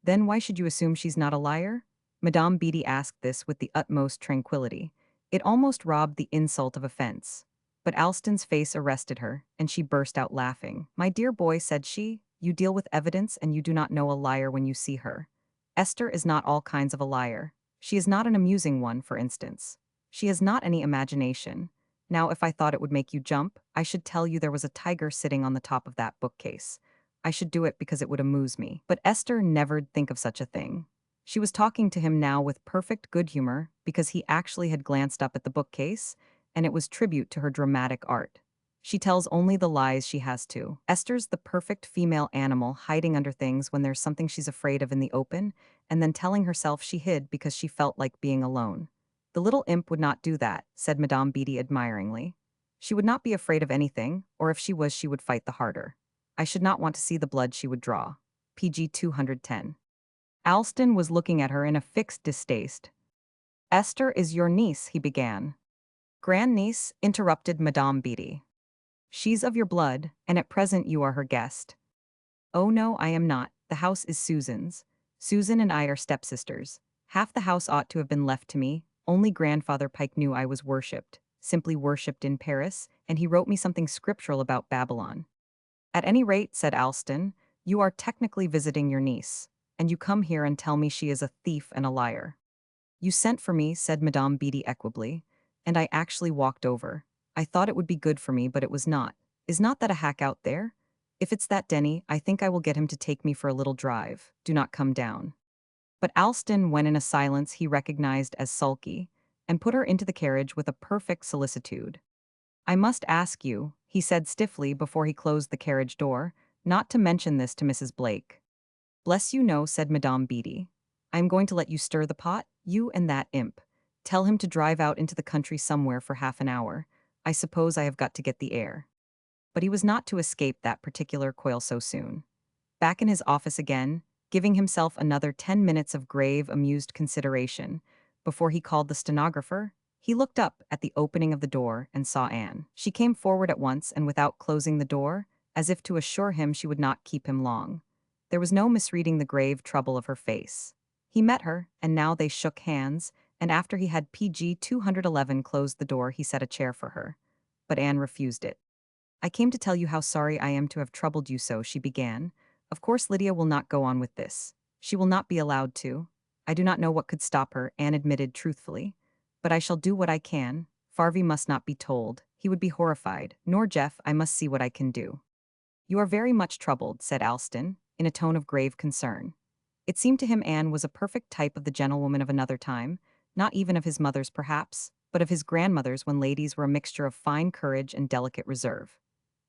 Then why should you assume she's not a liar? Madame Beatty asked this with the utmost tranquillity. It almost robbed the insult of offense. But Alston's face arrested her, and she burst out laughing. My dear boy, said she, you deal with evidence and you do not know a liar when you see her. Esther is not all kinds of a liar. She is not an amusing one, for instance. She has not any imagination. Now, if I thought it would make you jump, I should tell you there was a tiger sitting on the top of that bookcase. I should do it because it would amuse me. But Esther never'd think of such a thing. She was talking to him now with perfect good humor because he actually had glanced up at the bookcase, and it was tribute to her dramatic art. She tells only the lies she has to. Esther's the perfect female animal hiding under things when there's something she's afraid of in the open, and then telling herself she hid because she felt like being alone. The little imp would not do that, said Madame Beatty admiringly. She would not be afraid of anything, or if she was, she would fight the harder. I should not want to see the blood she would draw. PG 210. Alston was looking at her in a fixed distaste. Esther is your niece, he began. Grandniece, interrupted Madame Beatty. She's of your blood, and at present you are her guest. Oh no, I am not. The house is Susan's. Susan and I are stepsisters. Half the house ought to have been left to me. Only Grandfather Pike knew I was worshipped, simply worshipped in Paris, and he wrote me something scriptural about Babylon. At any rate, said Alston, you are technically visiting your niece, and you come here and tell me she is a thief and a liar. You sent for me, said Madame Beatty equably, and I actually walked over. I thought it would be good for me, but it was not. Is not that a hack out there? If it's that Denny, I think I will get him to take me for a little drive. Do not come down. But Alston went in a silence he recognized as sulky, and put her into the carriage with a perfect solicitude. I must ask you, he said stiffly before he closed the carriage door, not to mention this to Mrs. Blake. Bless you, no, said Madame Beatty. I am going to let you stir the pot, you and that imp. Tell him to drive out into the country somewhere for half an hour. I suppose I have got to get the air. But he was not to escape that particular coil so soon. Back in his office again, giving himself another 10 minutes of grave, amused consideration, before he called the stenographer, he looked up at the opening of the door and saw Anne. She came forward at once and without closing the door, as if to assure him she would not keep him long. There was no misreading the grave trouble of her face. He met her, and now they shook hands, and after he had PG 211 closed the door, he set a chair for her. But Anne refused it. I came to tell you how sorry I am to have troubled you so, she began. Of course Lydia will not go on with this. She will not be allowed to. I do not know what could stop her, Anne admitted truthfully. But I shall do what I can. Farvey must not be told. He would be horrified. Nor Jeff, I must see what I can do. You are very much troubled, said Alston, in a tone of grave concern. It seemed to him Anne was a perfect type of the gentlewoman of another time, not even of his mother's perhaps, but of his grandmother's when ladies were a mixture of fine courage and delicate reserve.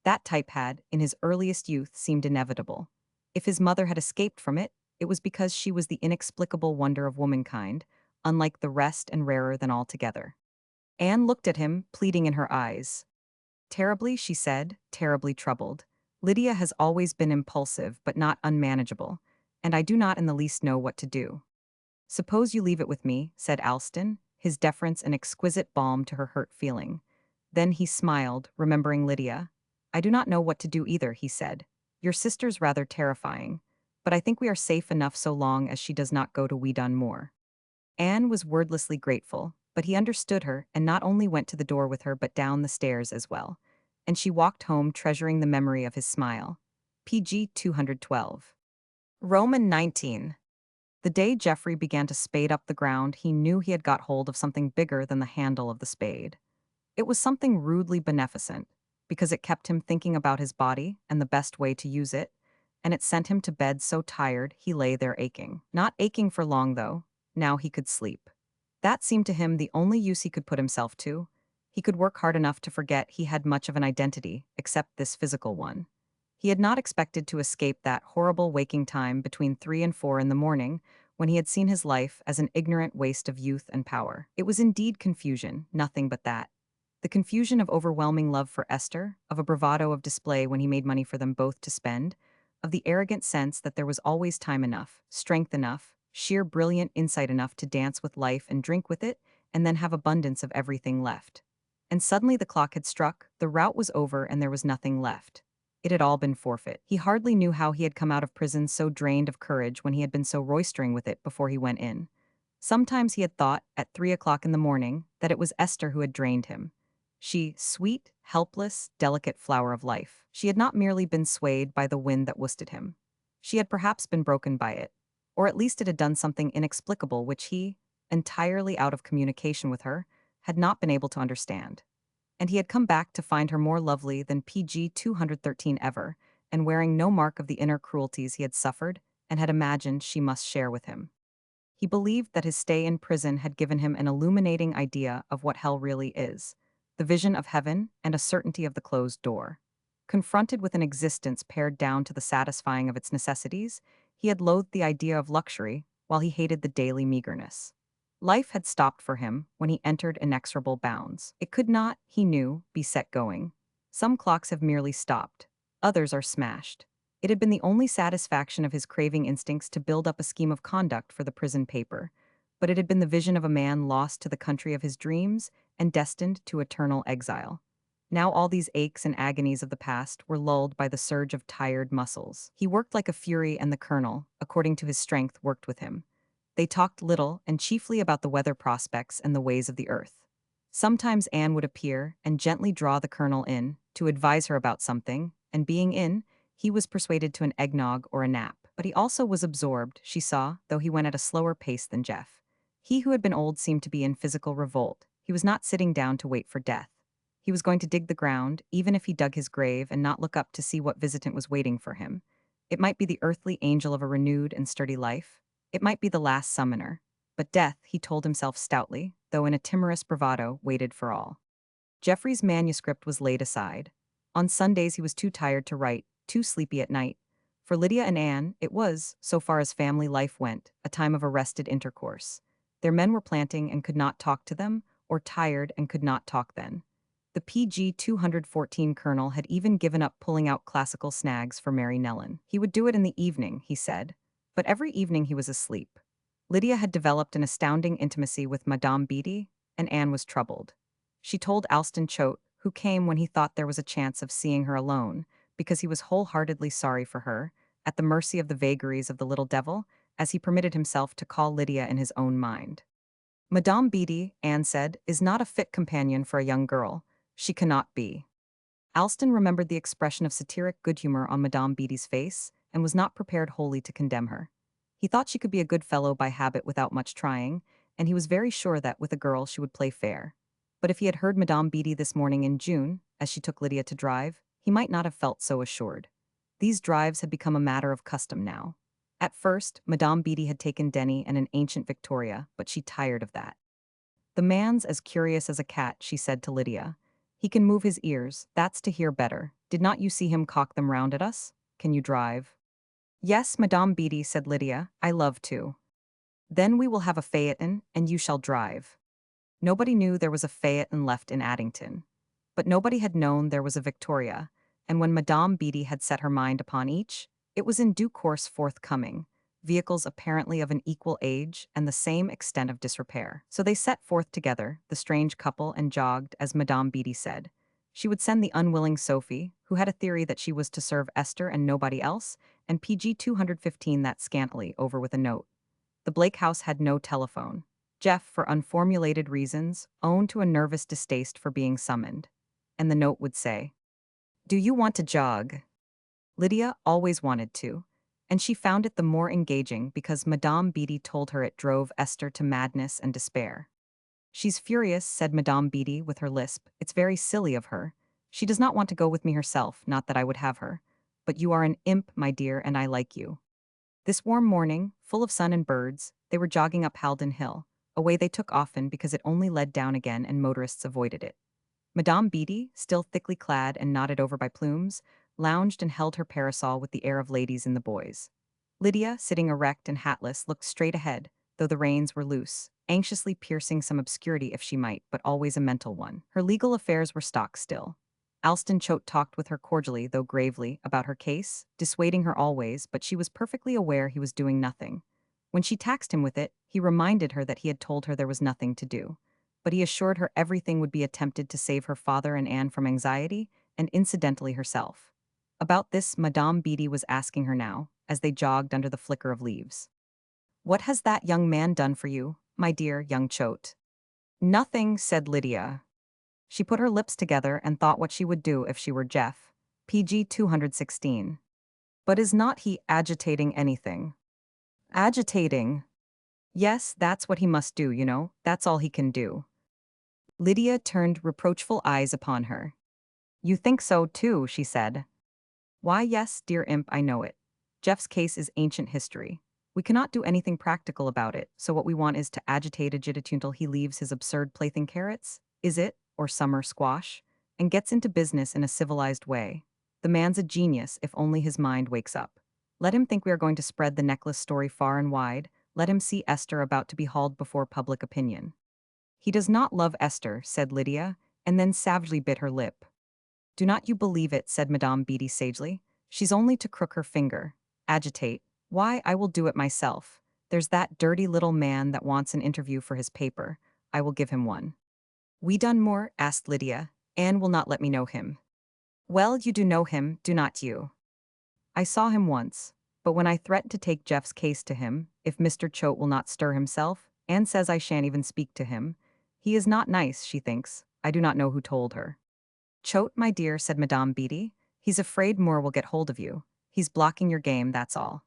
That type had, in his earliest youth, seemed inevitable. If his mother had escaped from it, it was because she was the inexplicable wonder of womankind, unlike the rest and rarer than altogether. Anne looked at him, pleading in her eyes. Terribly, she said, terribly troubled. Lydia has always been impulsive but not unmanageable, and I do not in the least know what to do. Suppose you leave it with me, said Alston, his deference an exquisite balm to her hurt feeling. Then he smiled, remembering Lydia. I do not know what to do either, he said. Your sister's rather terrifying, but I think we are safe enough so long as she does not go to Weedon Moor. Anne was wordlessly grateful, but he understood her and not only went to the door with her but down the stairs as well. And she walked home treasuring the memory of his smile. PG 212. Roman 19. The day Geoffrey began to spade up the ground, he knew he had got hold of something bigger than the handle of the spade. It was something rudely beneficent. because it kept him thinking about his body and the best way to use it, and it sent him to bed so tired he lay there aching. Not aching for long, though. Now he could sleep. That seemed to him the only use he could put himself to. He could work hard enough to forget he had much of an identity, except this physical one. He had not expected to escape that horrible waking time between 3 and 4 in the morning, when he had seen his life as an ignorant waste of youth and power. It was indeed confusion, nothing but that. The confusion of overwhelming love for Esther, of a bravado of display when he made money for them both to spend, of the arrogant sense that there was always time enough, strength enough, sheer brilliant insight enough to dance with life and drink with it, and then have abundance of everything left. And suddenly the clock had struck, the rout was over, and there was nothing left. It had all been forfeit. He hardly knew how he had come out of prison so drained of courage when he had been so roistering with it before he went in. Sometimes he had thought, at 3 o'clock in the morning, that it was Esther who had drained him. She, sweet, helpless, delicate flower of life. She had not merely been swayed by the wind that worsted him. She had perhaps been broken by it. Or at least it had done something inexplicable which he, entirely out of communication with her, had not been able to understand. And he had come back to find her more lovely than PG 213 ever, and wearing no mark of the inner cruelties he had suffered and had imagined she must share with him. He believed that his stay in prison had given him an illuminating idea of what hell really is, the vision of heaven and a certainty of the closed door. Confronted with an existence pared down to the satisfying of its necessities, he had loathed the idea of luxury while he hated the daily meagerness. Life had stopped for him when he entered inexorable bounds. It could not, he knew, be set going. Some clocks have merely stopped. Others are smashed. It had been the only satisfaction of his craving instincts to build up a scheme of conduct for the prison paper, but it had been the vision of a man lost to the country of his dreams and destined to eternal exile. Now all these aches and agonies of the past were lulled by the surge of tired muscles. He worked like a fury, and the colonel, according to his strength, worked with him. They talked little and chiefly about the weather prospects and the ways of the earth. Sometimes Anne would appear and gently draw the colonel in to advise her about something, and being in, he was persuaded to an eggnog or a nap. But he also was absorbed, she saw, though he went at a slower pace than Jeff. He who had been old seemed to be in physical revolt. He was not sitting down to wait for death. He was going to dig the ground, even if he dug his grave, and not look up to see what visitant was waiting for him. It might be the earthly angel of a renewed and sturdy life. It might be the last summoner. But death, he told himself stoutly, though in a timorous bravado, waited for all. Geoffrey's manuscript was laid aside. On Sundays he was too tired to write, too sleepy at night. For Lydia and Anne, it was, so far as family life went, a time of arrested intercourse. Their men were planting and could not talk to them, or tired and could not talk then. The PG 214 colonel had even given up pulling out classical snags for Mary Nellen. He would do it in the evening, he said. But every evening he was asleep. Lydia had developed an astounding intimacy with Madame Beatty, and Anne was troubled. She told Alston Choate, who came when he thought there was a chance of seeing her alone, because he was wholeheartedly sorry for her, at the mercy of the vagaries of the little devil, as he permitted himself to call Lydia in his own mind. Madame Beatty, Anne said, is not a fit companion for a young girl. She cannot be. Alston remembered the expression of satiric good humor on Madame Beatty's face, and was not prepared wholly to condemn her. He thought she could be a good fellow by habit without much trying, and he was very sure that, with a girl, she would play fair. But if he had heard Madame Beatty this morning in June, as she took Lydia to drive, he might not have felt so assured. These drives had become a matter of custom now. At first, Madame Beatty had taken Denny and an ancient Victoria, but she tired of that. The man's as curious as a cat, she said to Lydia. He can move his ears, that's to hear better. Did not you see him cock them round at us? Can you drive? Yes, Madame Beatty, said Lydia, I love to. Then we will have a phaeton, and you shall drive. Nobody knew there was a phaeton left in Addington. But nobody had known there was a Victoria, and when Madame Beatty had set her mind upon each, it was in due course forthcoming, vehicles apparently of an equal age and the same extent of disrepair. So they set forth together, the strange couple, and jogged, as Madame Beatty said. She would send the unwilling Sophie, who had a theory that she was to serve Esther and nobody else, and PG 215 that scantily, over with a note. The Blake house had no telephone. Jeff, for unformulated reasons, owned to a nervous distaste for being summoned. And the note would say, Do you want to jog? Lydia always wanted to, and she found it the more engaging because Madame Beatty told her it drove Esther to madness and despair. She's furious, said Madame Beatty with her lisp. It's very silly of her. She does not want to go with me herself, not that I would have her. But you are an imp, my dear, and I like you. This warm morning, full of sun and birds, they were jogging up Haldon Hill, a way they took often because it only led down again and motorists avoided it. Madame Beatty, still thickly clad and knotted over by plumes, lounged and held her parasol with the air of ladies in the boys. Lydia, sitting erect and hatless, looked straight ahead, though the reins were loose, anxiously piercing some obscurity if she might, but always a mental one. Her legal affairs were stock still. Alston Choate talked with her cordially, though gravely, about her case, dissuading her always, but she was perfectly aware he was doing nothing. When she taxed him with it, he reminded her that he had told her there was nothing to do. But he assured her everything would be attempted to save her father and Anne from anxiety, and incidentally herself. About this, Madame Beatty was asking her now, as they jogged under the flicker of leaves. "What has that young man done for you, my dear young Choate?" "Nothing," said Lydia. She put her lips together and thought what she would do if she were Jeff. PG 216. "But is not he agitating anything?" "Agitating? Yes, that's what he must do, you know. That's all he can do." Lydia turned reproachful eyes upon her. "You think so, too," she said. "Why, yes, dear imp, I know it. Jeff's case is ancient history. We cannot do anything practical about it, so what we want is to agitate until he leaves his absurd plaything carrots, is it, or summer squash, and gets into business in a civilized way. The man's a genius if only his mind wakes up. Let him think we are going to spread the necklace story far and wide, let him see Esther about to be hauled before public opinion." "He does not love Esther," said Lydia, and then savagely bit her lip. "Do not you believe it," said Madame Beatty sagely. "She's only to crook her finger. Agitate. Why, I will do it myself. There's that dirty little man that wants an interview for his paper. I will give him one." "We Dunmore?" asked Lydia. "Anne will not let me know him." "Well, you do know him, do not you?" "I saw him once. But when I threaten to take Jeff's case to him, if Mr. Choate will not stir himself, Anne says I shan't even speak to him. He is not nice, she thinks. I do not know who told her." "Choate, my dear," said Madame Beatty. "He's afraid Moore will get hold of you. He's blocking your game, that's all."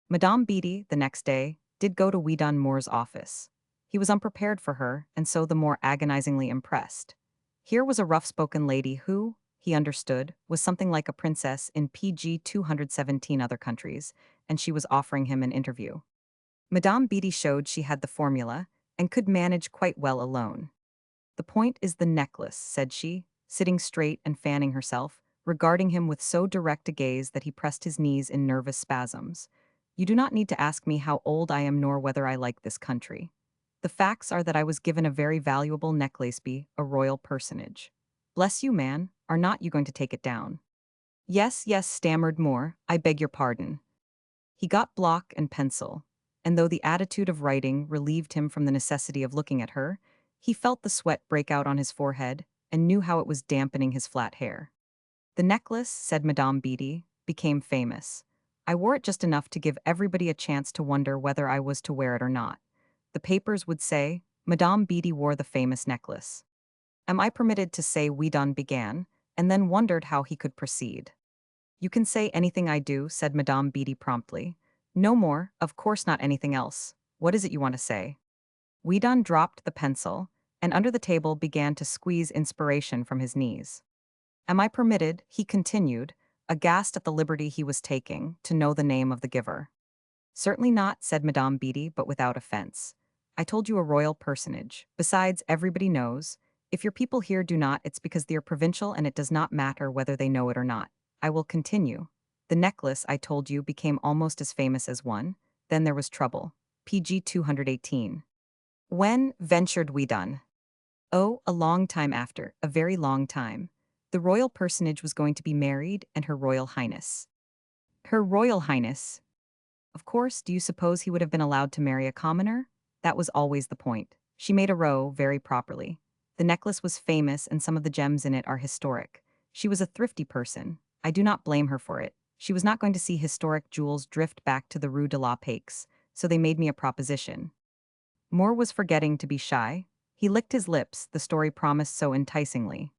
Madame Beatty, the next day, did go to Weedon Moore's office. He was unprepared for her, and so the more agonizingly impressed. Here was a rough-spoken lady who, he understood, was something like a princess in PG 217 other countries, and she was offering him an interview. Madame Beatty showed she had the formula, and could manage quite well alone. "The point is the necklace," said she, sitting straight and fanning herself, regarding him with so direct a gaze that he pressed his knees in nervous spasms. "You do not need to ask me how old I am nor whether I like this country. The facts are that I was given a very valuable necklace by a royal personage. Bless you, man, are not you going to take it down?" "Yes, yes," stammered Moore, "I beg your pardon." He got block and pencil, and though the attitude of writing relieved him from the necessity of looking at her, he felt the sweat break out on his forehead and knew how it was dampening his flat hair. "The necklace," said Madame Beatty, "became famous. I wore it just enough to give everybody a chance to wonder whether I was to wear it or not. The papers would say, 'Madame Beatty wore the famous necklace.' Am I permitted to say Weedon began, and then wondered how he could proceed?" "You can say anything I do," said Madame Beatty promptly. "No more, of course not anything else. What is it you want to say?" Weedon dropped the pencil, and under the table began to squeeze inspiration from his knees. "Am I permitted," he continued, aghast at the liberty he was taking, "to know the name of the giver?" "Certainly not," said Madame Beatty, but without offense. "I told you a royal personage. Besides, everybody knows. If your people here do not, it's because they are provincial and it does not matter whether they know it or not. I will continue. The necklace, I told you, became almost as famous as one. Then there was trouble. PG 218. When ventured we done? Oh, a long time after, a very long time. The royal personage was going to be married, and Her Royal Highness. Her Royal Highness. Of course, do you suppose he would have been allowed to marry a commoner? That was always the point. She made a row, very properly. The necklace was famous, and some of the gems in it are historic. She was a thrifty person. I do not blame her for it. She was not going to see historic jewels drift back to the Rue de la Paix, so they made me a proposition." Moore was forgetting to be shy. He licked his lips, the story promised so enticingly.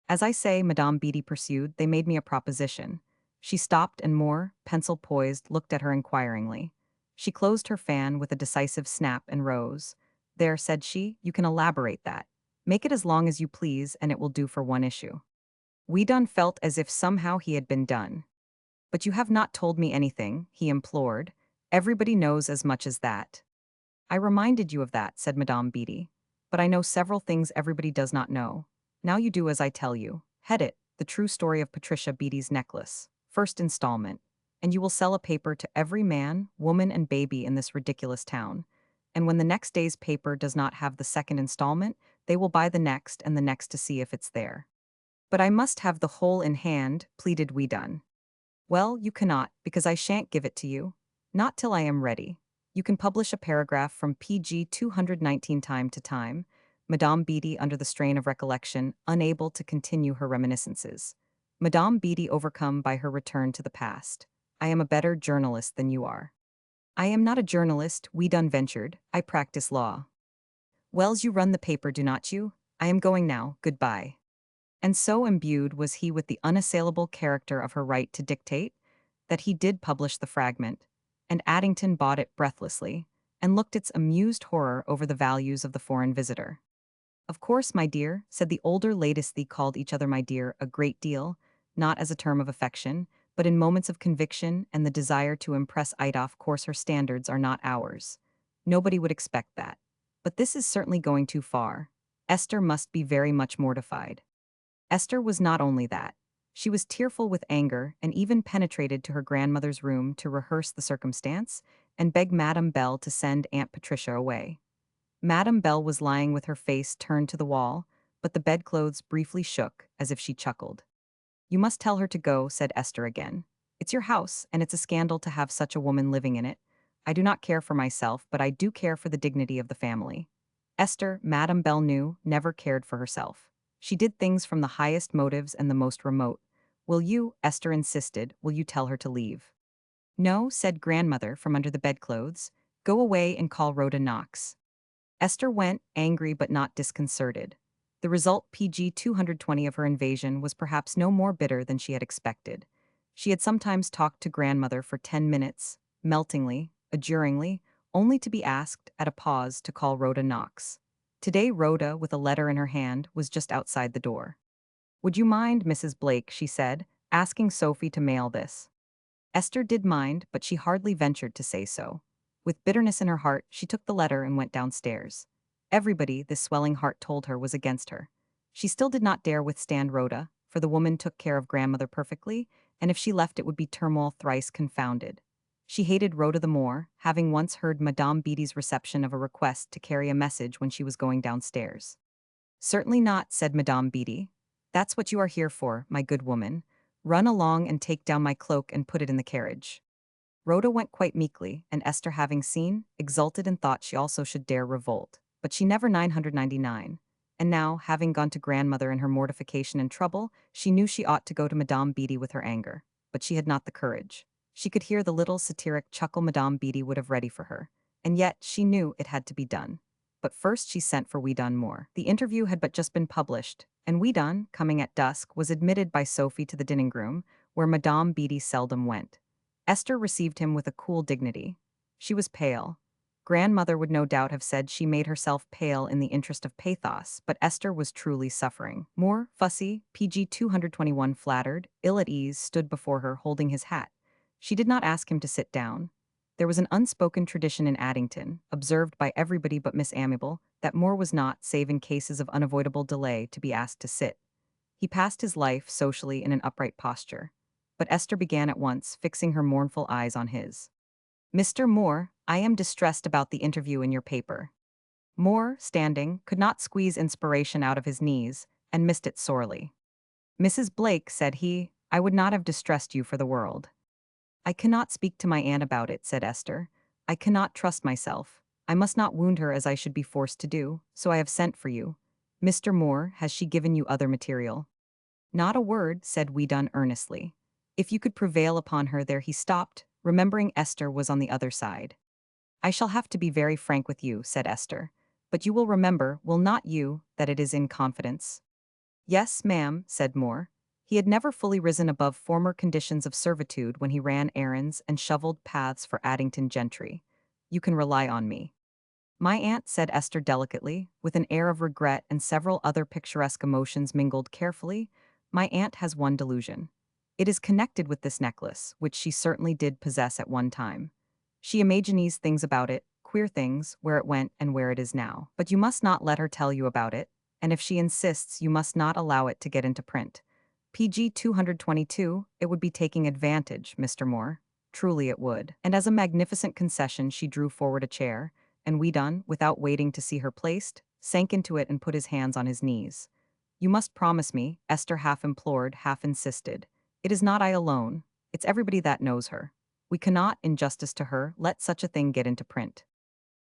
"As I say," Madame Beatty pursued, "they made me a proposition." She stopped and Moore, pencil poised, looked at her inquiringly. She closed her fan with a decisive snap and rose. "There," said she, "you can elaborate that. Make it as long as you please, and it will do for one issue." Weedon felt as if somehow he had been done. But you have not told me anything, he implored. Everybody knows as much as that. I reminded you of that, said Madame Beatty. But I know several things everybody does not know. Now you do as I tell you. Head it, The True Story of Patricia Beatty's Necklace. First installment. And you will sell a paper to every man, woman, and baby in this ridiculous town. And when the next day's paper does not have the second installment, they will buy the next and the next to see if it's there. But I must have the whole in hand, pleaded Weedon. Well, you cannot, because I shan't give it to you. Not till I am ready. You can publish a paragraph from PG 219 time to time, Madame Beatty under the strain of recollection, unable to continue her reminiscences. Madame Beatty overcome by her return to the past. I am a better journalist than you are. I am not a journalist, Weedon ventured. I practice law. Wells, you run the paper, do not you? I am going now, goodbye. And so imbued was he with the unassailable character of her right to dictate, that he did publish the fragment, and Addington bought it breathlessly, and looked its amused horror over the values of the foreign visitor. Of course, my dear, said the older ladies. They called each other my dear a great deal, not as a term of affection, but in moments of conviction and the desire to impress Ida. Of course, her standards are not ours. Nobody would expect that. But this is certainly going too far. Esther must be very much mortified. Esther was not only that. She was tearful with anger and even penetrated to her grandmother's room to rehearse the circumstance and beg Madame Belle to send Aunt Patricia away. Madame Belle was lying with her face turned to the wall, but the bedclothes briefly shook as if she chuckled. You must tell her to go, said Esther again. It's your house, and it's a scandal to have such a woman living in it. I do not care for myself, but I do care for the dignity of the family. Esther, Madame Belle knew, never cared for herself. She did things from the highest motives and the most remote. Will you, Esther insisted, will you tell her to leave? No, said grandmother from under the bedclothes. Go away and call Rhoda Knox. Esther went, angry but not disconcerted. The result, PG 220 of her invasion, was perhaps no more bitter than she had expected. She had sometimes talked to grandmother for 10 minutes, meltingly, adjuringly, only to be asked, at a pause, to call Rhoda Knox. Today Rhoda, with a letter in her hand, was just outside the door. Would you mind, Mrs. Blake, she said, asking Sophie to mail this? Esther did mind, but she hardly ventured to say so. With bitterness in her heart, she took the letter and went downstairs. Everybody, this swelling heart told her, was against her. She still did not dare withstand Rhoda, for the woman took care of grandmother perfectly, and if she left it would be turmoil thrice confounded. She hated Rhoda the more, having once heard Madame Beatty's reception of a request to carry a message when she was going downstairs. Certainly not, said Madame Beatty. That's what you are here for, my good woman. Run along and take down my cloak and put it in the carriage. Rhoda went quite meekly, and Esther, having seen, exulted and thought she also should dare revolt. But she never 999. And now, having gone to grandmother in her mortification and trouble, she knew she ought to go to Madame Beatty with her anger. But she had not the courage. She could hear the little satiric chuckle Madame Beatty would have ready for her. And yet, she knew it had to be done. But first she sent for Weedon Moore. The interview had but just been published, and Weedon, coming at dusk, was admitted by Sophie to the dining room, where Madame Beatty seldom went. Esther received him with a cool dignity. She was pale. Grandmother would no doubt have said she made herself pale in the interest of pathos, but Esther was truly suffering. Moore, fussy, PG 221 flattered, ill at ease, stood before her holding his hat. She did not ask him to sit down. There was an unspoken tradition in Addington, observed by everybody but Miss Amiable, that Moore was not, save in cases of unavoidable delay, to be asked to sit. He passed his life, socially, in an upright posture. But Esther began at once, fixing her mournful eyes on his. Mr. Moore, I am distressed about the interview in your paper. Moore, standing, could not squeeze inspiration out of his knees, and missed it sorely. Mrs. Blake, said he, I would not have distressed you for the world. I cannot speak to my aunt about it, said Esther. I cannot trust myself. I must not wound her as I should be forced to do, so I have sent for you. Mr. Moore, has she given you other material? Not a word, said Weedon earnestly. If you could prevail upon her. There he stopped, remembering Esther was on the other side. I shall have to be very frank with you, said Esther. But you will remember, will not you, that it is in confidence? Yes, ma'am, said Moore. He had never fully risen above former conditions of servitude when he ran errands and shoveled paths for Addington gentry. You can rely on me. My aunt, said Esther delicately, with an air of regret and several other picturesque emotions mingled carefully, My aunt has one delusion. It is connected with this necklace, which she certainly did possess at one time. She imagines things about it, queer things, where it went and where it is now. But you must not let her tell you about it, and if she insists, you must not allow it to get into print. PG 222, it would be taking advantage, Mr. Moore. Truly it would. And as a magnificent concession, she drew forward a chair, and Weedon, without waiting to see her placed, sank into it and put his hands on his knees. You must promise me, Esther half implored, half insisted. It is not I alone, it's everybody that knows her. We cannot, in justice to her, let such a thing get into print.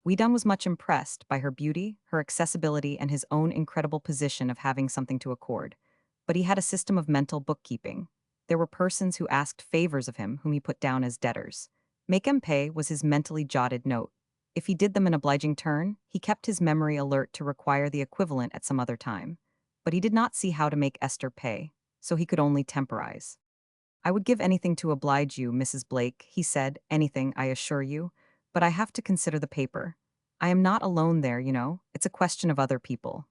Weedon was much impressed by her beauty, her accessibility, and his own incredible position of having something to accord. But he had a system of mental bookkeeping. There were persons who asked favors of him whom he put down as debtors. Make 'em pay was his mentally jotted note. If he did them an obliging turn, he kept his memory alert to require the equivalent at some other time. But he did not see how to make Esther pay, so he could only temporize. I would give anything to oblige you, Mrs. Blake, he said, anything, I assure you, but I have to consider the paper. I am not alone there, you know, it's a question of other people.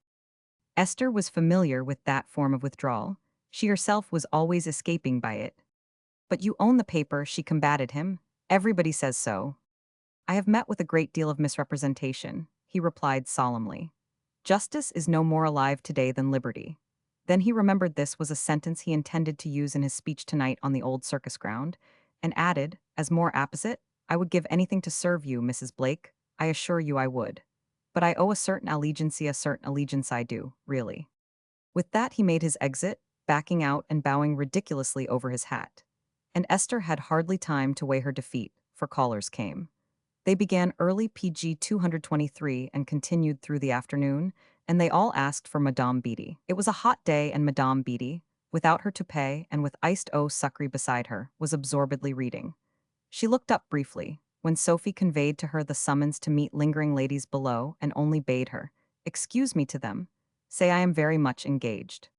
Esther was familiar with that form of withdrawal. She herself was always escaping by it. But you own the paper, she combated him. Everybody says so. I have met with a great deal of misrepresentation, he replied solemnly. Justice is no more alive today than liberty. Then he remembered this was a sentence he intended to use in his speech tonight on the old circus ground, and added, as more apposite, I would give anything to serve you, Mrs. Blake. I assure you I would. But I owe a certain allegiance I do, really. With that he made his exit, backing out and bowing ridiculously over his hat. And Esther had hardly time to weigh her defeat, for callers came. They began early PG 223 and continued through the afternoon, and they all asked for Madame Beatty. It was a hot day, and Madame Beatty, without her toupee and with iced eau sucré beside her, was absorbedly reading. She looked up briefly, when Sophie conveyed to her the summons to meet lingering ladies below, and only bade her, excuse me to them, say I am very much engaged.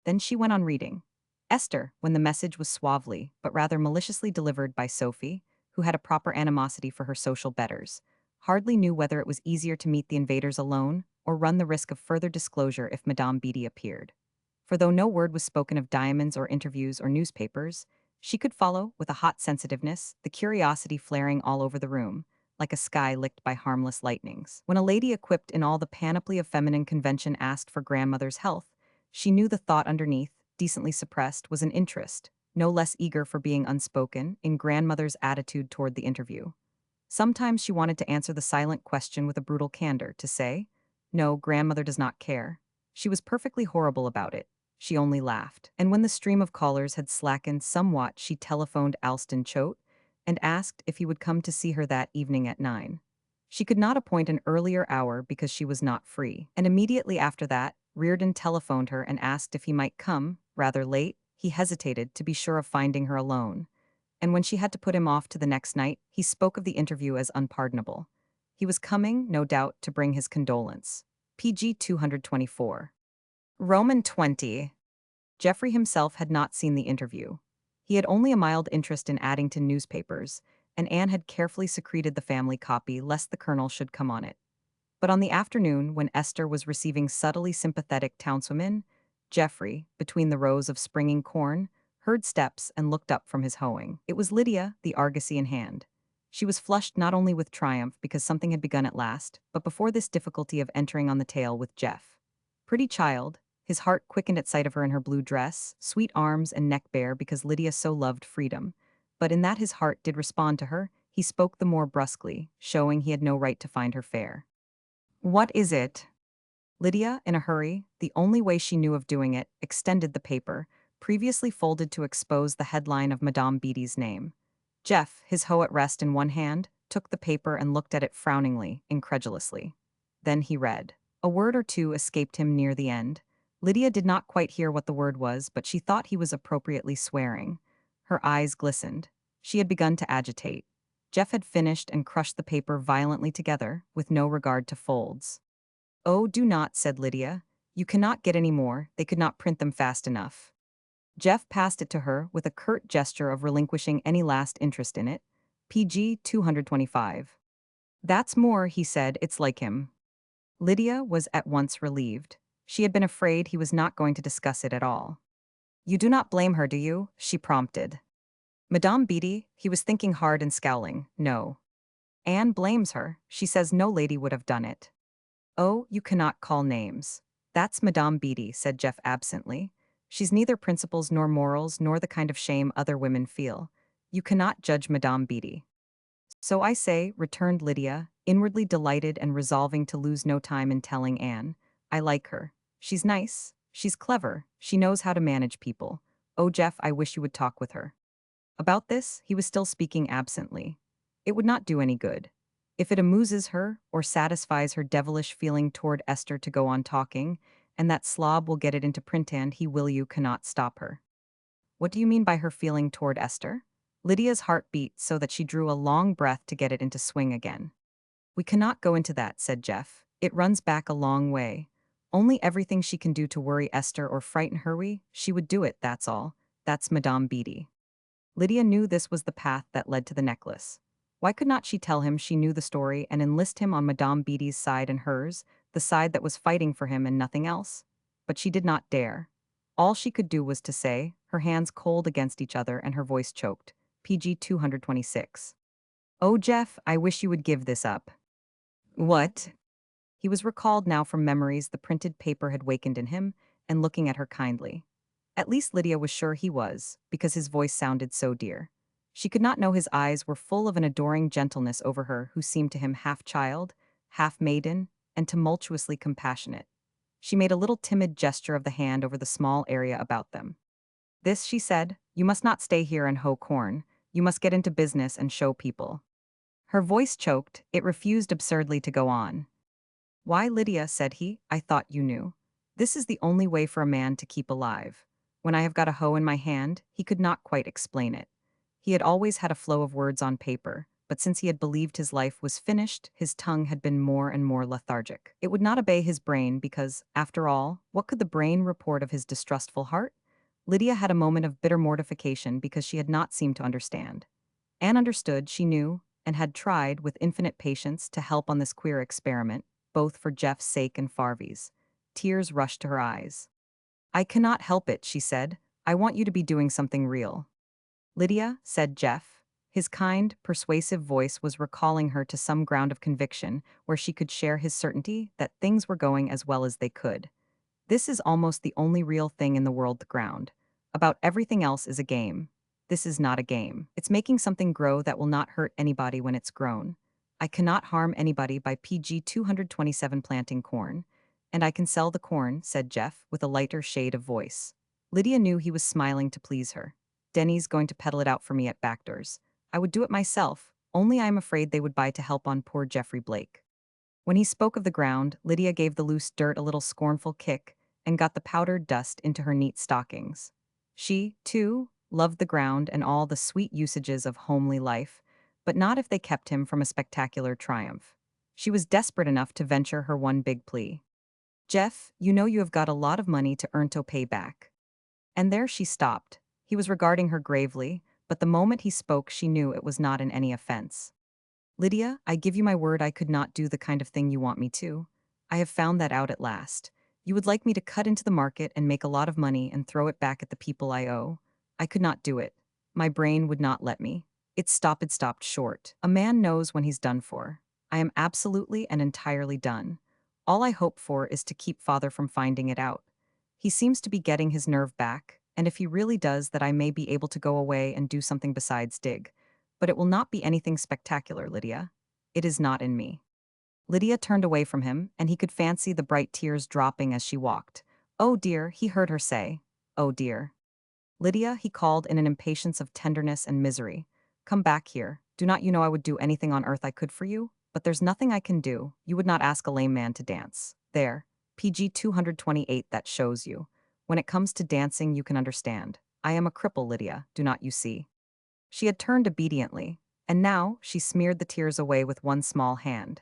Then she went on reading. Esther, when the message was suavely, but rather maliciously delivered by Sophie, who had a proper animosity for her social betters, hardly knew whether it was easier to meet the invaders alone or run the risk of further disclosure if Madame Beatty appeared. For though no word was spoken of diamonds or interviews or newspapers, she could follow, with a hot sensitiveness, the curiosity flaring all over the room, like a sky licked by harmless lightnings. When a lady equipped in all the panoply of feminine convention asked for grandmother's health, she knew the thought underneath, decently suppressed, was an interest, no less eager for being unspoken, in grandmother's attitude toward the interview. Sometimes she wanted to answer the silent question with a brutal candor, to say, no, grandmother does not care. She was perfectly horrible about it. She only laughed. And when the stream of callers had slackened somewhat, she telephoned Alston Choate and asked if he would come to see her that evening at 9. She could not appoint an earlier hour because she was not free. And immediately after that, Reardon telephoned her and asked if he might come, rather late. He hesitated, to be sure of finding her alone. And when she had to put him off to the next night, he spoke of the interview as unpardonable. He was coming, no doubt, to bring his condolence. PG 224. Roman 20. Geoffrey himself had not seen the interview. He had only a mild interest in Addington newspapers, and Anne had carefully secreted the family copy lest the colonel should come on it. But on the afternoon, when Esther was receiving subtly sympathetic townswomen, Geoffrey, between the rows of springing corn, heard steps and looked up from his hoeing. It was Lydia, the argosy in hand. She was flushed not only with triumph because something had begun at last, but before this difficulty of entering on the tale with Jeff. Pretty child, his heart quickened at sight of her in her blue dress, sweet arms and neck bare because Lydia so loved freedom. But in that his heart did respond to her, he spoke the more brusquely, showing he had no right to find her fair. What is it? Lydia, in a hurry, the only way she knew of doing it, extended the paper, previously folded to expose the headline of Madame Beatty's name. Jeff, his hoe at rest in one hand, took the paper and looked at it frowningly, incredulously. Then he read. A word or two escaped him near the end. Lydia did not quite hear what the word was, but she thought he was appropriately swearing. Her eyes glistened. She had begun to agitate. Jeff had finished and crushed the paper violently together, with no regard to folds. Oh, do not, said Lydia. You cannot get any more, they could not print them fast enough. Jeff passed it to her with a curt gesture of relinquishing any last interest in it. PG 225. That's more, he said, it's like him. Lydia was at once relieved. She had been afraid he was not going to discuss it at all. You do not blame her, do you? She prompted. Madame Beatty, he was thinking hard and scowling. No. Anne blames her. She says no lady would have done it. Oh, you cannot call names. That's Madame Beatty, said Jeff absently. She's neither principles nor morals nor the kind of shame other women feel. You cannot judge Madame Beatty. So I say, returned Lydia, inwardly delighted and resolving to lose no time in telling Anne. I like her. She's nice. She's clever. She knows how to manage people. Oh, Jeff, I wish you would talk with her. About this, he was still speaking absently. It would not do any good. If it amuses her or satisfies her devilish feeling toward Esther to go on talking, and that slob will get it into print and he will you cannot stop her. What do you mean by her feeling toward Esther? Lydia's heart beat so that she drew a long breath to get it into swing again. We cannot go into that, said Jeff. It runs back a long way. Only everything she can do to worry Esther or frighten her, she would do it, that's all. That's Madame Beatty. Lydia knew this was the path that led to the necklace. Why could not she tell him she knew the story and enlist him on Madame Beatty's side and hers, the side that was fighting for him and nothing else? But she did not dare. All she could do was to say, her hands cold against each other and her voice choked. PG 226. Oh, Jeff, I wish you would give this up. What? He was recalled now from memories the printed paper had wakened in him, and looking at her kindly. At least Lydia was sure he was, because his voice sounded so dear. She could not know his eyes were full of an adoring gentleness over her who seemed to him half child, half maiden, and tumultuously compassionate. She made a little timid gesture of the hand over the small area about them. This, she said, you must not stay here and hoe corn. You must get into business and show people. Her voice choked, it refused absurdly to go on. Why, Lydia, said he, I thought you knew. This is the only way for a man to keep alive. When I have got a hoe in my hand, he could not quite explain it. He had always had a flow of words on paper, but since he had believed his life was finished, his tongue had been more and more lethargic. It would not obey his brain because, after all, what could the brain report of his distrustful heart? Lydia had a moment of bitter mortification because she had not seemed to understand. Anne understood, she knew, and had tried, with infinite patience, to help on this queer experiment, both for Jeff's sake and Farvy's. Tears rushed to her eyes. I cannot help it, she said. I want you to be doing something real. Lydia, said Jeff. His kind, persuasive voice was recalling her to some ground of conviction where she could share his certainty that things were going as well as they could. This is almost the only real thing in the world, the ground. About everything else is a game. This is not a game. It's making something grow that will not hurt anybody when it's grown. I cannot harm anybody by PG 227 planting corn. And I can sell the corn, said Jeff, with a lighter shade of voice. Lydia knew he was smiling to please her. Denny's going to peddle it out for me at Backdoors. I would do it myself, only I am afraid they would buy to help on poor Geoffrey Blake. When he spoke of the ground, Lydia gave the loose dirt a little scornful kick and got the powdered dust into her neat stockings. She, too, loved the ground and all the sweet usages of homely life, but not if they kept him from a spectacular triumph. She was desperate enough to venture her one big plea. Jeff, you know you have got a lot of money to earn to pay back. And there she stopped. He was regarding her gravely, but the moment he spoke she knew it was not in any offense. Lydia, I give you my word I could not do the kind of thing you want me to. I have found that out at last. You would like me to cut into the market and make a lot of money and throw it back at the people I owe. I could not do it. My brain would not let me. It stopped short. A man knows when he's done for. I am absolutely and entirely done. All I hope for is to keep father from finding it out. He seems to be getting his nerve back, and if he really does that I may be able to go away and do something besides dig. But it will not be anything spectacular, Lydia. It is not in me. Lydia turned away from him, and he could fancy the bright tears dropping as she walked. Oh dear, he heard her say. Oh dear. Lydia, he called in an impatience of tenderness and misery. Come back here. Do not you know I would do anything on earth I could for you? But there's nothing I can do. You would not ask a lame man to dance. There. PG 228 that shows you. When it comes to dancing you can understand. I am a cripple, Lydia, do not you see? She had turned obediently, and now she smeared the tears away with one small hand.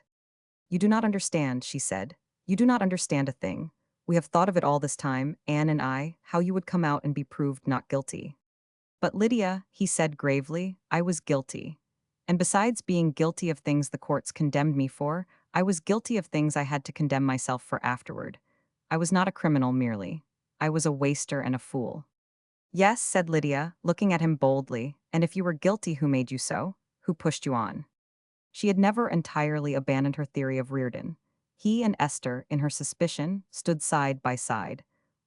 You do not understand, she said. You do not understand a thing. We have thought of it all this time, Anne and I, how you would come out and be proved not guilty. But Lydia, he said gravely, I was guilty. And besides being guilty of things the courts condemned me for, I was guilty of things I had to condemn myself for afterward. I was not a criminal merely. I was a waster and a fool. Yes, said Lydia, looking at him boldly, and if you were guilty, who made you so? Who pushed you on? She had never entirely abandoned her theory of Reardon. He and Esther, in her suspicion, stood side by side.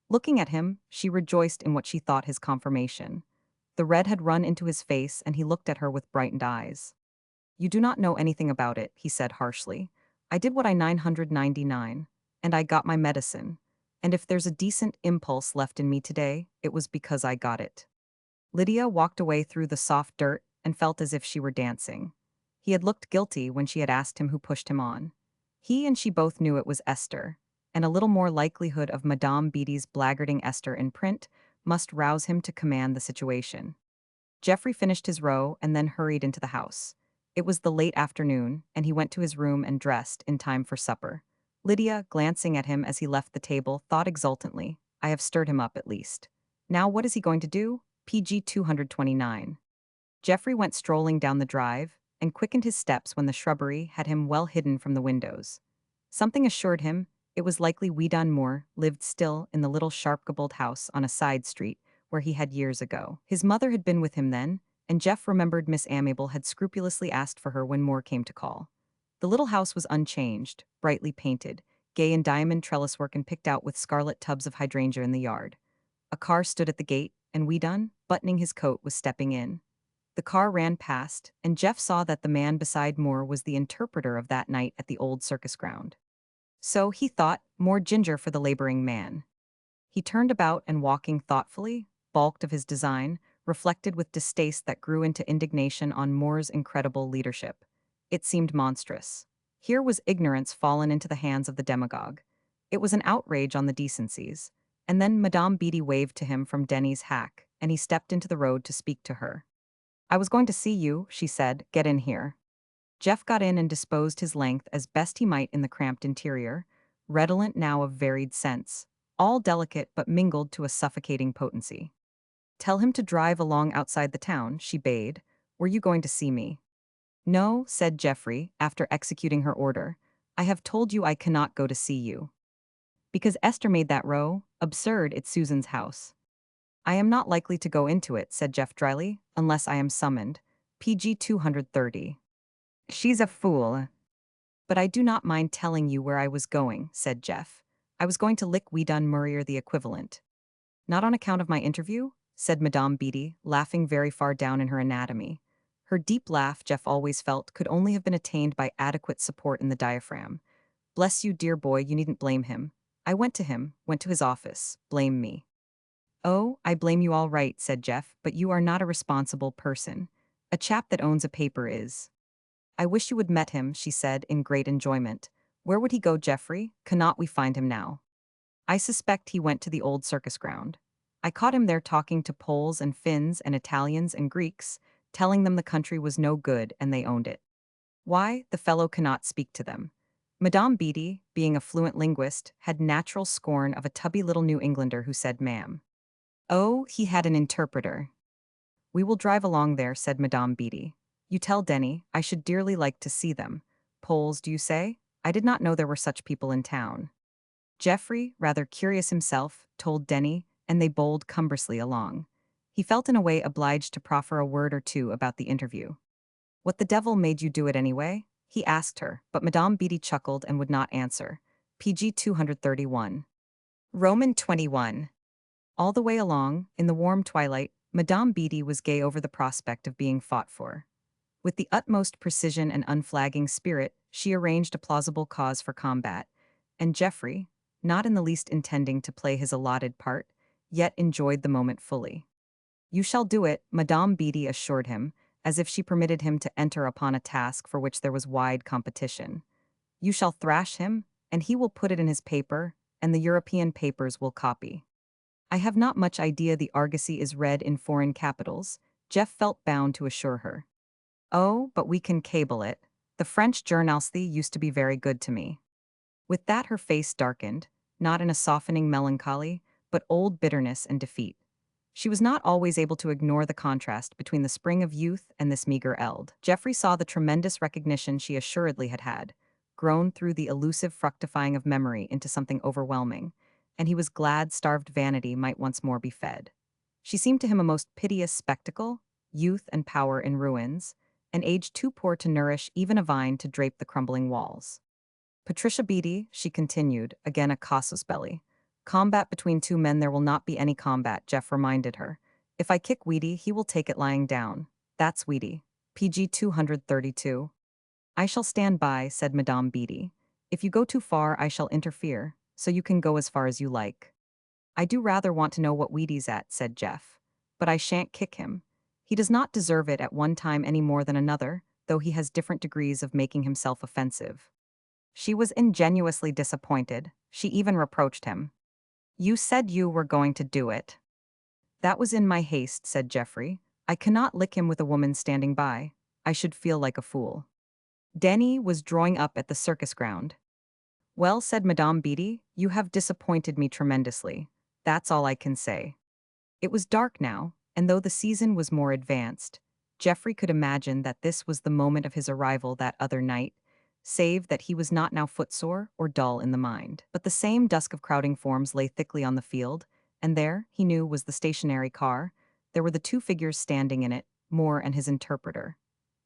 Looking at him, she rejoiced in what she thought his confirmation. The red had run into his face, and he looked at her with brightened eyes. You do not know anything about it, he said harshly. I did what I 999, and I got my medicine. And if there's a decent impulse left in me today, it was because I got it. Lydia walked away through the soft dirt and felt as if she were dancing. He had looked guilty when she had asked him who pushed him on. He and she both knew it was Esther, and a little more likelihood of Madame Beatty's blackguarding Esther in print must rouse him to command the situation. Geoffrey finished his row and then hurried into the house. It was the late afternoon, and he went to his room and dressed in time for supper. Lydia, glancing at him as he left the table, thought exultantly, I have stirred him up at least. Now what is he going to do? PG 229. Geoffrey went strolling down the drive and quickened his steps when the shrubbery had him well hidden from the windows. Something assured him it was likely Weedon Moore lived still in the little sharp-gabled house on a side street where he had years ago. His mother had been with him then, and Jeff remembered Miss Amable had scrupulously asked for her when Moore came to call. The little house was unchanged, brightly painted, gay in diamond trellis work and picked out with scarlet tubs of hydrangea in the yard. A car stood at the gate, and Weedon, buttoning his coat, was stepping in. The car ran past, and Jeff saw that the man beside Moore was the interpreter of that night at the old circus ground. So, he thought, more ginger for the laboring man. He turned about and walking thoughtfully, balked of his design, reflected with distaste that grew into indignation on Moore's incredible leadership. It seemed monstrous. Here was ignorance fallen into the hands of the demagogue. It was an outrage on the decencies. And then Madame Beatty waved to him from Denny's hack, and he stepped into the road to speak to her. I was going to see you, she said, get in here. Jeff got in and disposed his length as best he might in the cramped interior, redolent now of varied scents, all delicate but mingled to a suffocating potency. Tell him to drive along outside the town, she bade. Were you going to see me? No, said Geoffrey, after executing her order. I have told you I cannot go to see you. Because Esther made that row, absurd, it's Susan's house. I am not likely to go into it, said Jeff dryly, unless I am summoned. PG 230. She's a fool. But I do not mind telling you where I was going, said Jeff. I was going to lick Weedon Murrier the equivalent. Not on account of my interview, said Madame Beatty, laughing very far down in her anatomy. Her deep laugh, Jeff always felt, could only have been attained by adequate support in the diaphragm. Bless you, dear boy, you needn't blame him. I went to his office. Blame me. Oh, I blame you all right, said Jeff, but you are not a responsible person. A chap that owns a paper is. I wish you would met him, she said in great enjoyment. Where would he go, Geoffrey? Cannot we find him now? I suspect he went to the old circus ground. I caught him there talking to Poles and Finns and Italians and Greeks, telling them the country was no good and they owned it. Why, the fellow cannot speak to them. Madame Beatty, being a fluent linguist, had natural scorn of a tubby little New Englander who said ma'am. Oh, he had an interpreter. We will drive along there, said Madame Beatty. You tell Denny, I should dearly like to see them. Poles, do you say? I did not know there were such people in town. Geoffrey, rather curious himself, told Denny, and they bowled cumbrously along. He felt in a way obliged to proffer a word or two about the interview. What the devil made you do it anyway? He asked her, but Madame Beatty chuckled and would not answer. PG 231. Roman 21. All the way along, in the warm twilight, Madame Beatty was gay over the prospect of being fought for. With the utmost precision and unflagging spirit, she arranged a plausible cause for combat, and Geoffrey, not in the least intending to play his allotted part, yet enjoyed the moment fully. You shall do it, Madame Beatty assured him, as if she permitted him to enter upon a task for which there was wide competition. You shall thrash him, and he will put it in his paper, and the European papers will copy. I have not much idea the argosy is read in foreign capitals, Jeff felt bound to assure her. Oh, but we can cable it. The French journalsty used to be very good to me. With that her face darkened, not in a softening melancholy, but old bitterness and defeat. She was not always able to ignore the contrast between the spring of youth and this meager eld. Geoffrey saw the tremendous recognition she assuredly had had, grown through the elusive fructifying of memory into something overwhelming, and he was glad starved vanity might once more be fed. She seemed to him a most piteous spectacle, youth and power in ruins, an age too poor to nourish even a vine to drape the crumbling walls. Patricia Beatty, she continued, again a casus belli. Combat between two men, there will not be any combat, Jeff reminded her. If I kick Weedy, he will take it lying down. That's Weedy. PG 232. I shall stand by, said Madame Beatty. If you go too far, I shall interfere, so you can go as far as you like. I do rather want to know what Weedy's at, said Jeff. But I shan't kick him. He does not deserve it at one time any more than another, though he has different degrees of making himself offensive. She was ingenuously disappointed. She even reproached him. You said you were going to do it. That was in my haste, said Geoffrey. I cannot lick him with a woman standing by. I should feel like a fool. Denny was drawing up at the circus ground. Well, said Madame Beatty, you have disappointed me tremendously. That's all I can say. It was dark now, and though the season was more advanced, Geoffrey could imagine that this was the moment of his arrival that other night, save that he was not now footsore or dull in the mind. But the same dusk of crowding forms lay thickly on the field, and there, he knew, was the stationary car. There were the two figures standing in it, Moore and his interpreter.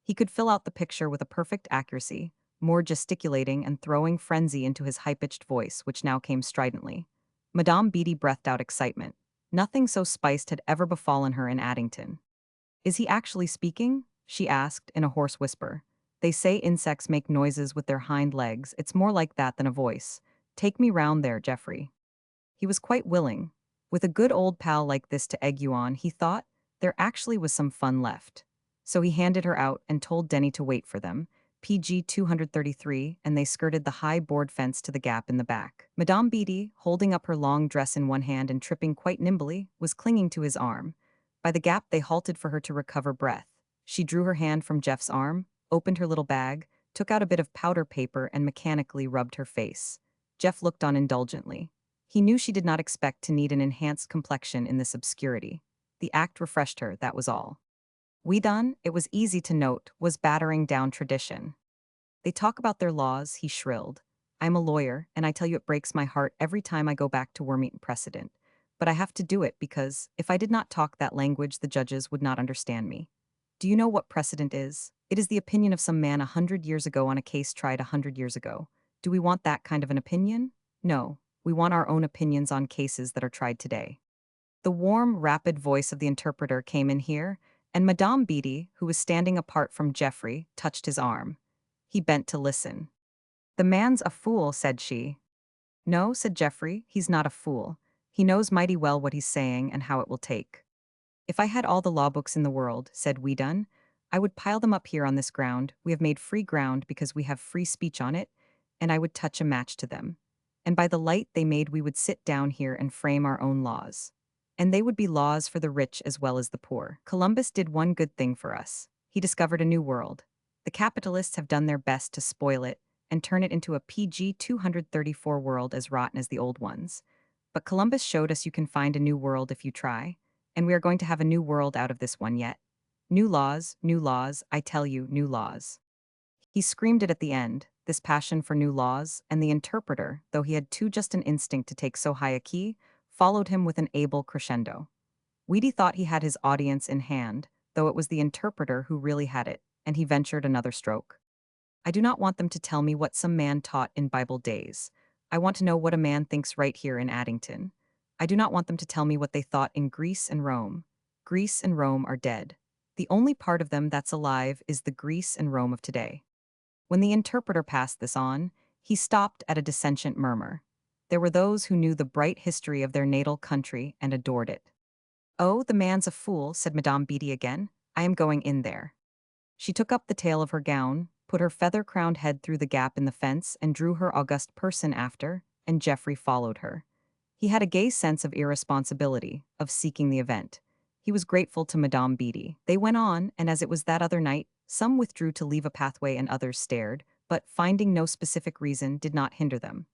He could fill out the picture with a perfect accuracy, Moore gesticulating and throwing frenzy into his high-pitched voice, which now came stridently. Madame Beatty breathed out excitement. Nothing so spiced had ever befallen her in Addington. Is he actually speaking? She asked in a hoarse whisper. They say insects make noises with their hind legs. It's more like that than a voice. Take me round there, Geoffrey. He was quite willing. With a good old pal like this to egg you on, he thought, there actually was some fun left. So he handed her out and told Denny to wait for them, PG 233, and they skirted the high board fence to the gap in the back. Madame Beatty, holding up her long dress in one hand and tripping quite nimbly, was clinging to his arm. By the gap they halted for her to recover breath. She drew her hand from Jeff's arm, opened her little bag, took out a bit of powder paper and mechanically rubbed her face. Jeff looked on indulgently. He knew she did not expect to need an enhanced complexion in this obscurity. The act refreshed her, that was all. We done, it was easy to note, was battering down tradition. They talk about their laws, he shrilled. I'm a lawyer, and I tell you it breaks my heart every time I go back to worm-eaten precedent. But I have to do it because, if I did not talk that language, the judges would not understand me. Do you know what precedent is? It is the opinion of some man 100 years ago on a case tried 100 years ago. Do we want that kind of an opinion? No, we want our own opinions on cases that are tried today. The warm, rapid voice of the interpreter came in here, and Madame Beatty, who was standing apart from Geoffrey, touched his arm. He bent to listen. The man's a fool, said she. No, said Geoffrey, he's not a fool. He knows mighty well what he's saying and how it will take. If I had all the law books in the world, said Weedon, I would pile them up here on this ground. We have made free ground because we have free speech on it, and I would touch a match to them. And by the light they made we would sit down here and frame our own laws. And they would be laws for the rich as well as the poor. Columbus did one good thing for us. He discovered a new world. The capitalists have done their best to spoil it and turn it into a PG 234 world as rotten as the old ones. But Columbus showed us you can find a new world if you try, and we are going to have a new world out of this one yet. New laws, I tell you, new laws. He screamed it at the end, this passion for new laws, and the interpreter, though he had too just an instinct to take so high a key, followed him with an able crescendo. Weedy thought he had his audience in hand, though it was the interpreter who really had it, and he ventured another stroke. I do not want them to tell me what some man taught in Bible days. I want to know what a man thinks right here in Addington. I do not want them to tell me what they thought in Greece and Rome. Greece and Rome are dead. The only part of them that's alive is the Greece and Rome of today. When the interpreter passed this on, he stopped at a dissentient murmur. There were those who knew the bright history of their natal country and adored it. Oh, the man's a fool, said Madame Beatty again. I am going in there. She took up the tail of her gown, put her feather-crowned head through the gap in the fence, and drew her august person after, and Geoffrey followed her. He had a gay sense of irresponsibility, of seeking the event. He was grateful to Madame Beatty. They went on, and as it was that other night, some withdrew to leave a pathway and others stared, but, finding no specific reason, did not hinder them.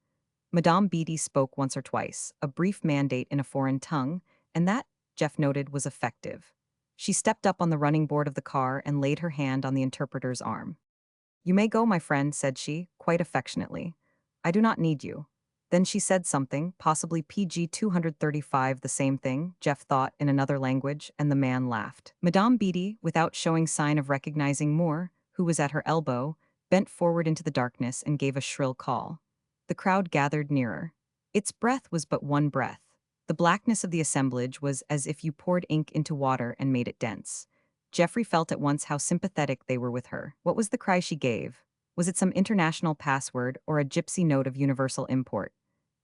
Madame Beatty spoke once or twice, a brief mandate in a foreign tongue, and that, Jeff noted, was effective. She stepped up on the running board of the car and laid her hand on the interpreter's arm. You may go, my friend, said she, quite affectionately. I do not need you. Then she said something, possibly PG 235, the same thing, Jeff thought, in another language, and the man laughed. Madame Beatty, without showing sign of recognizing Moore, who was at her elbow, bent forward into the darkness and gave a shrill call. The crowd gathered nearer. Its breath was but one breath. The blackness of the assemblage was as if you poured ink into water and made it dense. Jeffrey felt at once how sympathetic they were with her. What was the cry she gave? Was it some international password or a gypsy note of universal import?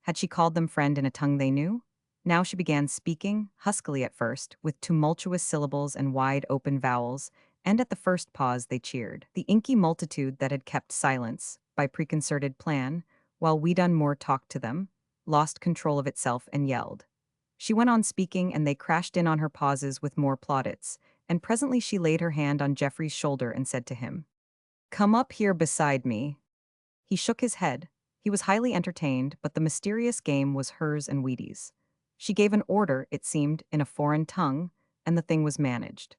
Had she called them friend in a tongue they knew? Now she began speaking, huskily at first, with tumultuous syllables and wide-open vowels, and at the first pause they cheered. The inky multitude that had kept silence, by preconcerted plan, while Moore talked to them, lost control of itself and yelled. She went on speaking and they crashed in on her pauses with more plaudits, and presently she laid her hand on Geoffrey's shoulder and said to him, "Come up here beside me." He shook his head. He was highly entertained, but the mysterious game was hers and Wheaties. She gave an order, it seemed, in a foreign tongue, and the thing was managed.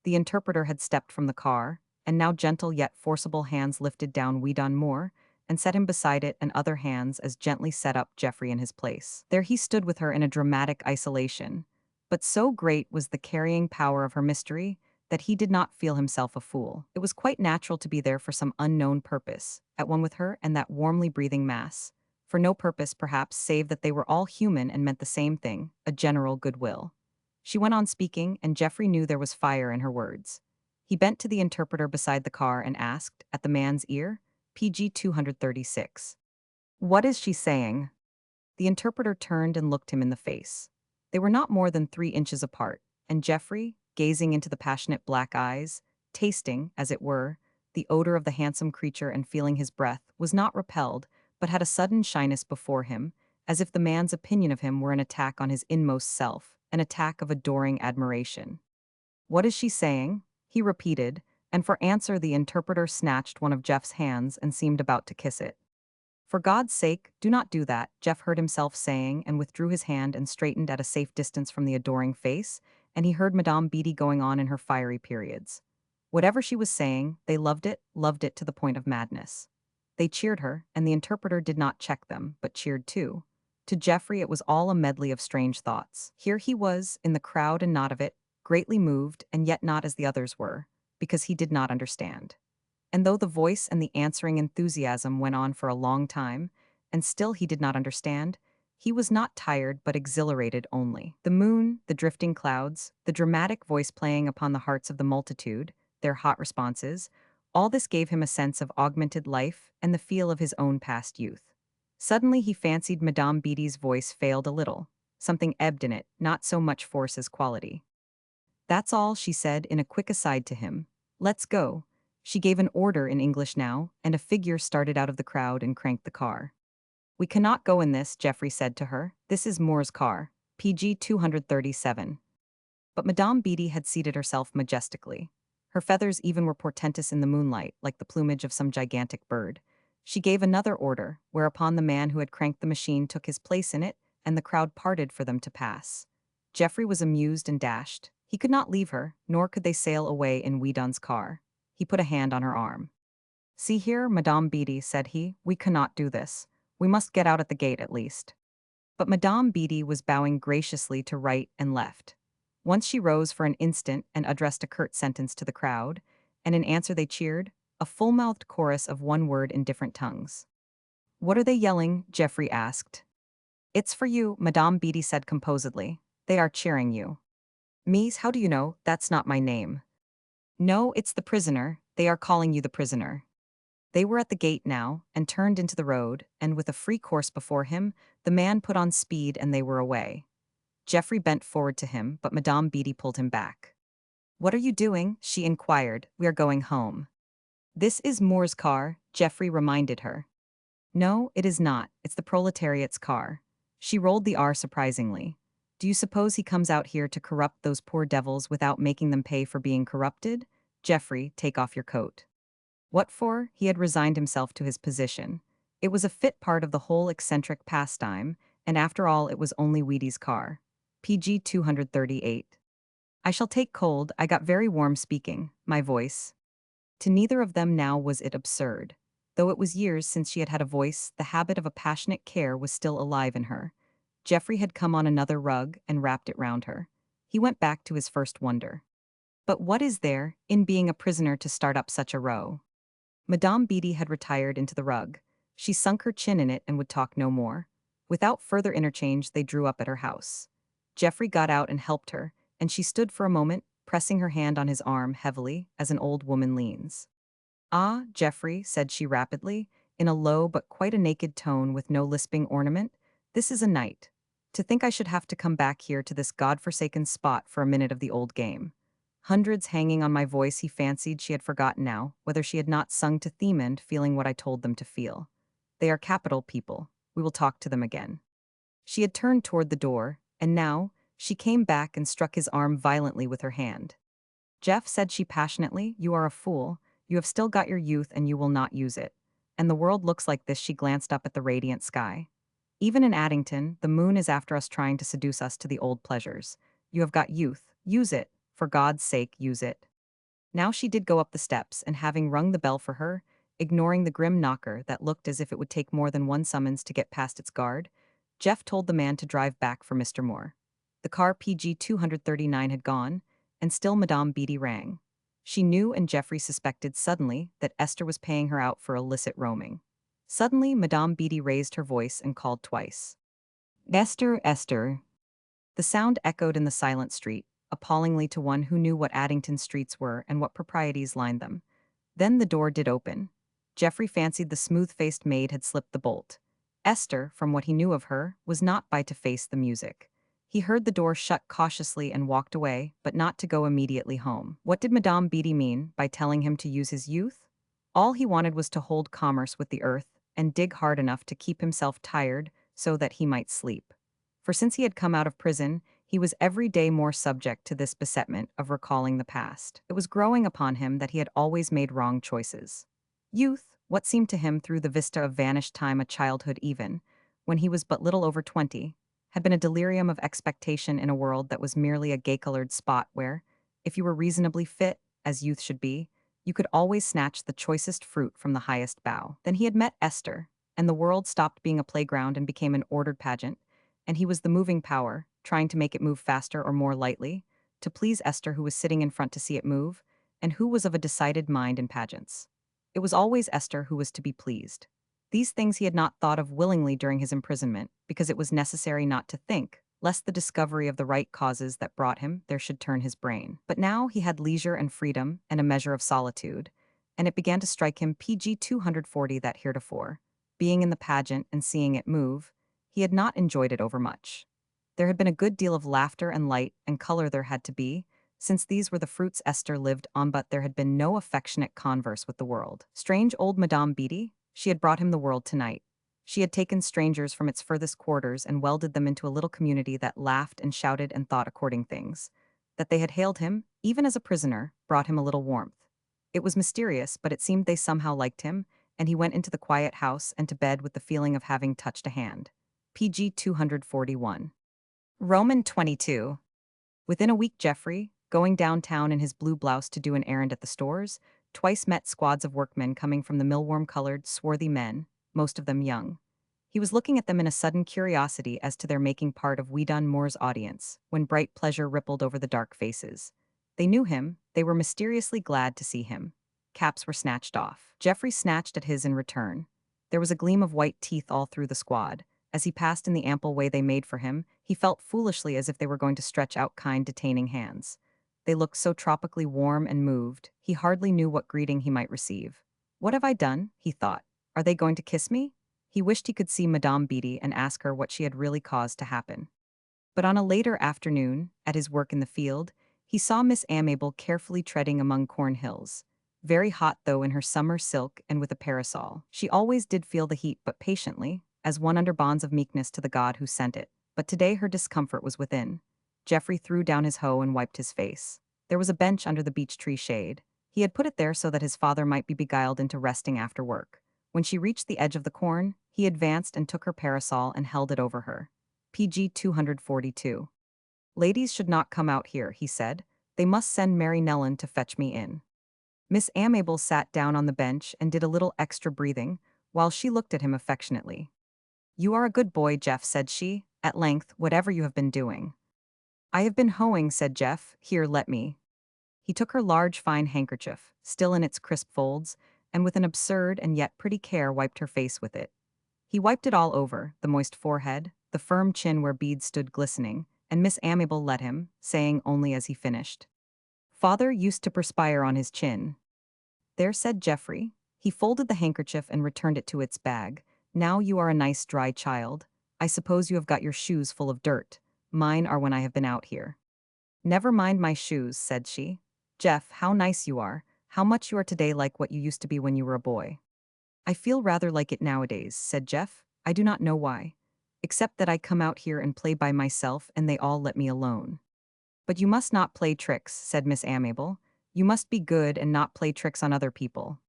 The interpreter had stepped from the car, and now gentle yet forcible hands lifted down Moore and set him beside it, and other hands as gently set up Geoffrey in his place. There he stood with her in a dramatic isolation. But so great was the carrying power of her mystery that he did not feel himself a fool. It was quite natural to be there for some unknown purpose, at one with her and that warmly breathing mass. For no purpose, perhaps, save that they were all human and meant the same thing, a general goodwill. She went on speaking, and Geoffrey knew there was fire in her words. He bent to the interpreter beside the car and asked, at the man's ear, PG 236. "What is she saying?" The interpreter turned and looked him in the face. They were not more than 3 inches apart, and Geoffrey, gazing into the passionate black eyes, tasting, as it were, the odor of the handsome creature and feeling his breath, was not repelled, but had a sudden shyness before him, as if the man's opinion of him were an attack on his inmost self, an attack of adoring admiration. "What is she saying?" he repeated, and for answer the interpreter snatched one of Jeff's hands and seemed about to kiss it. "For God's sake, do not do that," Jeff heard himself saying, and withdrew his hand and straightened at a safe distance from the adoring face, and he heard Madame Beatty going on in her fiery periods. Whatever she was saying, they loved it to the point of madness. They cheered her, and the interpreter did not check them, but cheered too. To Geoffrey it was all a medley of strange thoughts. Here he was, in the crowd and not of it, greatly moved, and yet not as the others were, because he did not understand. And though the voice and the answering enthusiasm went on for a long time, and still he did not understand, he was not tired but exhilarated only. The moon, the drifting clouds, the dramatic voice playing upon the hearts of the multitude, their hot responses, all this gave him a sense of augmented life and the feel of his own past youth. Suddenly he fancied Madame Beatty's voice failed a little. Something ebbed in it, not so much force as quality. "That's all," she said in a quick aside to him. "Let's go." She gave an order in English now, and a figure started out of the crowd and cranked the car. "We cannot go in this," Geoffrey said to her. "This is Moore's car, PG 237. But Madame Beatty had seated herself majestically. Her feathers even were portentous in the moonlight, like the plumage of some gigantic bird. She gave another order, whereupon the man who had cranked the machine took his place in it, and the crowd parted for them to pass. Geoffrey was amused and dashed. He could not leave her, nor could they sail away in Weedon's car. He put a hand on her arm. "See here, Madame Beatty," said he, "we cannot do this. We must get out at the gate at least." But Madame Beatty was bowing graciously to right and left. Once she rose for an instant and addressed a curt sentence to the crowd, and in answer they cheered, a full-mouthed chorus of one word in different tongues. "What are they yelling?" Geoffrey asked. "It's for you," Madame Beatty said composedly. "They are cheering you." "Mies, how do you know? That's not my name." "No, it's the prisoner. They are calling you the prisoner." They were at the gate now, and turned into the road, and with a free course before him, the man put on speed and they were away. Geoffrey bent forward to him, but Madame Beatty pulled him back. "What are you doing?" she inquired. "We are going home." "This is Moore's car," Geoffrey reminded her. "No, it is not. It's the proletariat's car." She rolled the R surprisingly. "Do you suppose he comes out here to corrupt those poor devils without making them pay for being corrupted? Geoffrey, take off your coat." What for? He had resigned himself to his position. It was a fit part of the whole eccentric pastime, and after all it was only Wheaties' car. PG 238. "I shall take cold, I got very warm speaking, my voice." To neither of them now was it absurd. Though it was years since she had had a voice, the habit of a passionate care was still alive in her. Geoffrey had come on another rug and wrapped it round her. He went back to his first wonder. But what is there, in being a prisoner to start up such a row? Madame Beatty had retired into the rug. She sunk her chin in it and would talk no more. Without further interchange, they drew up at her house. Geoffrey got out and helped her, and she stood for a moment, pressing her hand on his arm heavily, as an old woman leans. "Ah, Geoffrey," said she rapidly, in a low but quite a naked tone with no lisping ornament, "this is a night. To think I should have to come back here to this god-forsaken spot for a minute of the old game." Hundreds hanging on my voice, he fancied she had forgotten now, whether she had not sung to theme end, feeling what I told them to feel. "They are capital people. We will talk to them again." She had turned toward the door, and now, she came back and struck his arm violently with her hand. "Jeff," said she passionately, "you are a fool. You have still got your youth and you will not use it. And the world looks like this." She glanced up at the radiant sky. "Even in Addington, the moon is after us trying to seduce us to the old pleasures. You have got youth. Use it. For God's sake, use it." Now she did go up the steps, and having rung the bell for her, ignoring the grim knocker that looked as if it would take more than one summons to get past its guard, Jeff told the man to drive back for Mr. Moore. The car PG 239 had gone, and still Madame Beatty rang. She knew, and Geoffrey suspected suddenly, that Esther was paying her out for illicit roaming. Suddenly, Madame Beatty raised her voice and called twice. "Esther, Esther." The sound echoed in the silent street, appallingly to one who knew what Addington streets were and what proprieties lined them. Then the door did open. Geoffrey fancied the smooth-faced maid had slipped the bolt. Esther, from what he knew of her, was not by to face the music. He heard the door shut cautiously and walked away, but not to go immediately home. What did Madame Beatty mean by telling him to use his youth? All he wanted was to hold commerce with the earth and dig hard enough to keep himself tired so that he might sleep. For since he had come out of prison, he was every day more subject to this besetment of recalling the past. It was growing upon him that he had always made wrong choices. Youth, what seemed to him through the vista of vanished time a childhood even, when he was but little over 20, had been a delirium of expectation in a world that was merely a gay-colored spot where, if you were reasonably fit, as youth should be, you could always snatch the choicest fruit from the highest bough. Then he had met Esther, and the world stopped being a playground and became an ordered pageant, and he was the moving power, trying to make it move faster or more lightly, to please Esther, who was sitting in front to see it move, and who was of a decided mind in pageants. It was always Esther who was to be pleased. These things he had not thought of willingly during his imprisonment, because it was necessary not to think, lest the discovery of the right causes that brought him there should turn his brain. But now he had leisure and freedom and a measure of solitude, and it began to strike him PG 240 that heretofore, being in the pageant and seeing it move, he had not enjoyed it overmuch. There had been a good deal of laughter and light and color there had to be, since these were the fruits Esther lived on, but there had been no affectionate converse with the world. Strange old Madame Beatty, she had brought him the world tonight. She had taken strangers from its furthest quarters and welded them into a little community that laughed and shouted and thought according things. That they had hailed him, even as a prisoner, brought him a little warmth. It was mysterious, but it seemed they somehow liked him, and he went into the quiet house and to bed with the feeling of having touched a hand. PG 241. Roman 22. Within a week, Geoffrey, going downtown in his blue blouse to do an errand at the stores, twice met squads of workmen coming from the millworm-colored, swarthy men, most of them young. He was looking at them in a sudden curiosity as to their making part of Weedon Moore's audience, when bright pleasure rippled over the dark faces. They knew him, they were mysteriously glad to see him. Caps were snatched off. Geoffrey snatched at his in return. There was a gleam of white teeth all through the squad. As he passed in the ample way they made for him, he felt foolishly as if they were going to stretch out kind, detaining hands. They looked so tropically warm and moved, he hardly knew what greeting he might receive. "What have I done?" he thought. "Are they going to kiss me?" He wished he could see Madame Beatty and ask her what she had really caused to happen. But on a later afternoon, at his work in the field, he saw Miss Amable carefully treading among cornhills. Very hot, though, in her summer silk and with a parasol. She always did feel the heat, but patiently, as one under bonds of meekness to the God who sent it. But today her discomfort was within. Geoffrey threw down his hoe and wiped his face. There was a bench under the beech tree shade. He had put it there so that his father might be beguiled into resting after work. When she reached the edge of the corn, he advanced and took her parasol and held it over her. PG 242. "Ladies should not come out here," he said. "They must send Mary Nellen to fetch me in." Miss Amable sat down on the bench and did a little extra breathing, while she looked at him affectionately. "You are a good boy, Jeff," said she, at length, "whatever you have been doing." "I have been hoeing," said Jeff. "Here, let me." He took her large fine handkerchief, still in its crisp folds, and with an absurd and yet pretty care wiped her face with it. He wiped it all over, the moist forehead, the firm chin where beads stood glistening, and Miss Amable let him, saying only as he finished, "Father used to perspire on his chin." "There," said Geoffrey. He folded the handkerchief and returned it to its bag. "Now you are a nice dry child. I suppose you have got your shoes full of dirt. Mine are when I have been out here." "Never mind my shoes," said she. "Jeff, how nice you are. How much you are today like what you used to be when you were a boy." "I feel rather like it nowadays," said Jeff. "I do not know why. Except that I come out here and play by myself and they all let me alone." "But you must not play tricks," said Miss Amable. "You must be good and not play tricks on other people."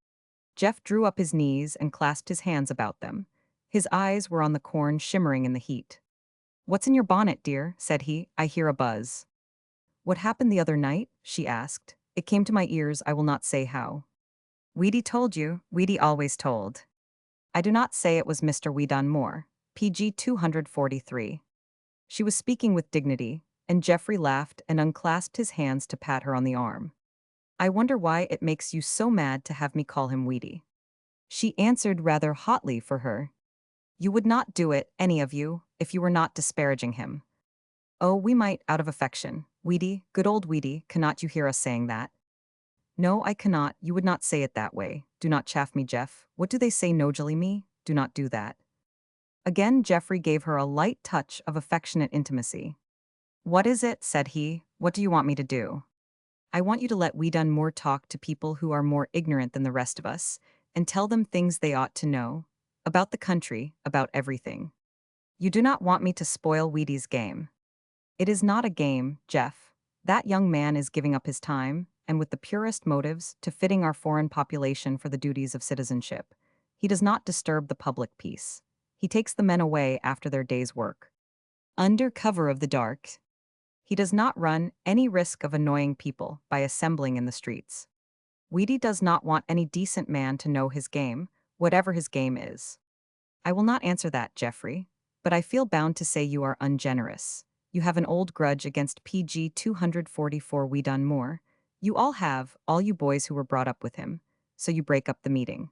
Jeff drew up his knees and clasped his hands about them. His eyes were on the corn shimmering in the heat. "What's in your bonnet, dear?" said he. "I hear a buzz." "What happened the other night?" she asked. "It came to my ears, I will not say how." "Weedy told you," Weedy always told. "I do not say it was Mr. Weedon Moore." PG 243. She was speaking with dignity, and Geoffrey laughed and unclasped his hands to pat her on the arm. "I wonder why it makes you so mad to have me call him Weedy." She answered rather hotly for her. "You would not do it, any of you, if you were not disparaging him." "Oh, we might, out of affection. Weedy, good old Weedy, cannot you hear us saying that?" "No, I cannot, you would not say it that way. Do not chaff me, Jeff. What do they say nogally me? Do not do that." Again Geoffrey gave her a light touch of affectionate intimacy. "What is it?" said he. "What do you want me to do?" "I want you to let Weedon Moore talk to people who are more ignorant than the rest of us, and tell them things they ought to know. About the country, about everything. You do not want me to spoil Weedy's game." "It is not a game, Jeff. That young man is giving up his time, and with the purest motives, to fitting our foreign population for the duties of citizenship. He does not disturb the public peace. He takes the men away after their day's work, under cover of the dark. He does not run any risk of annoying people by assembling in the streets. Weedy does not want any decent man to know his game, whatever his game is." "I will not answer that, Geoffrey, but I feel bound to say you are ungenerous. You have an old grudge against PG 244 Weedon Moore. You all have, all you boys who were brought up with him, so you break up the meeting."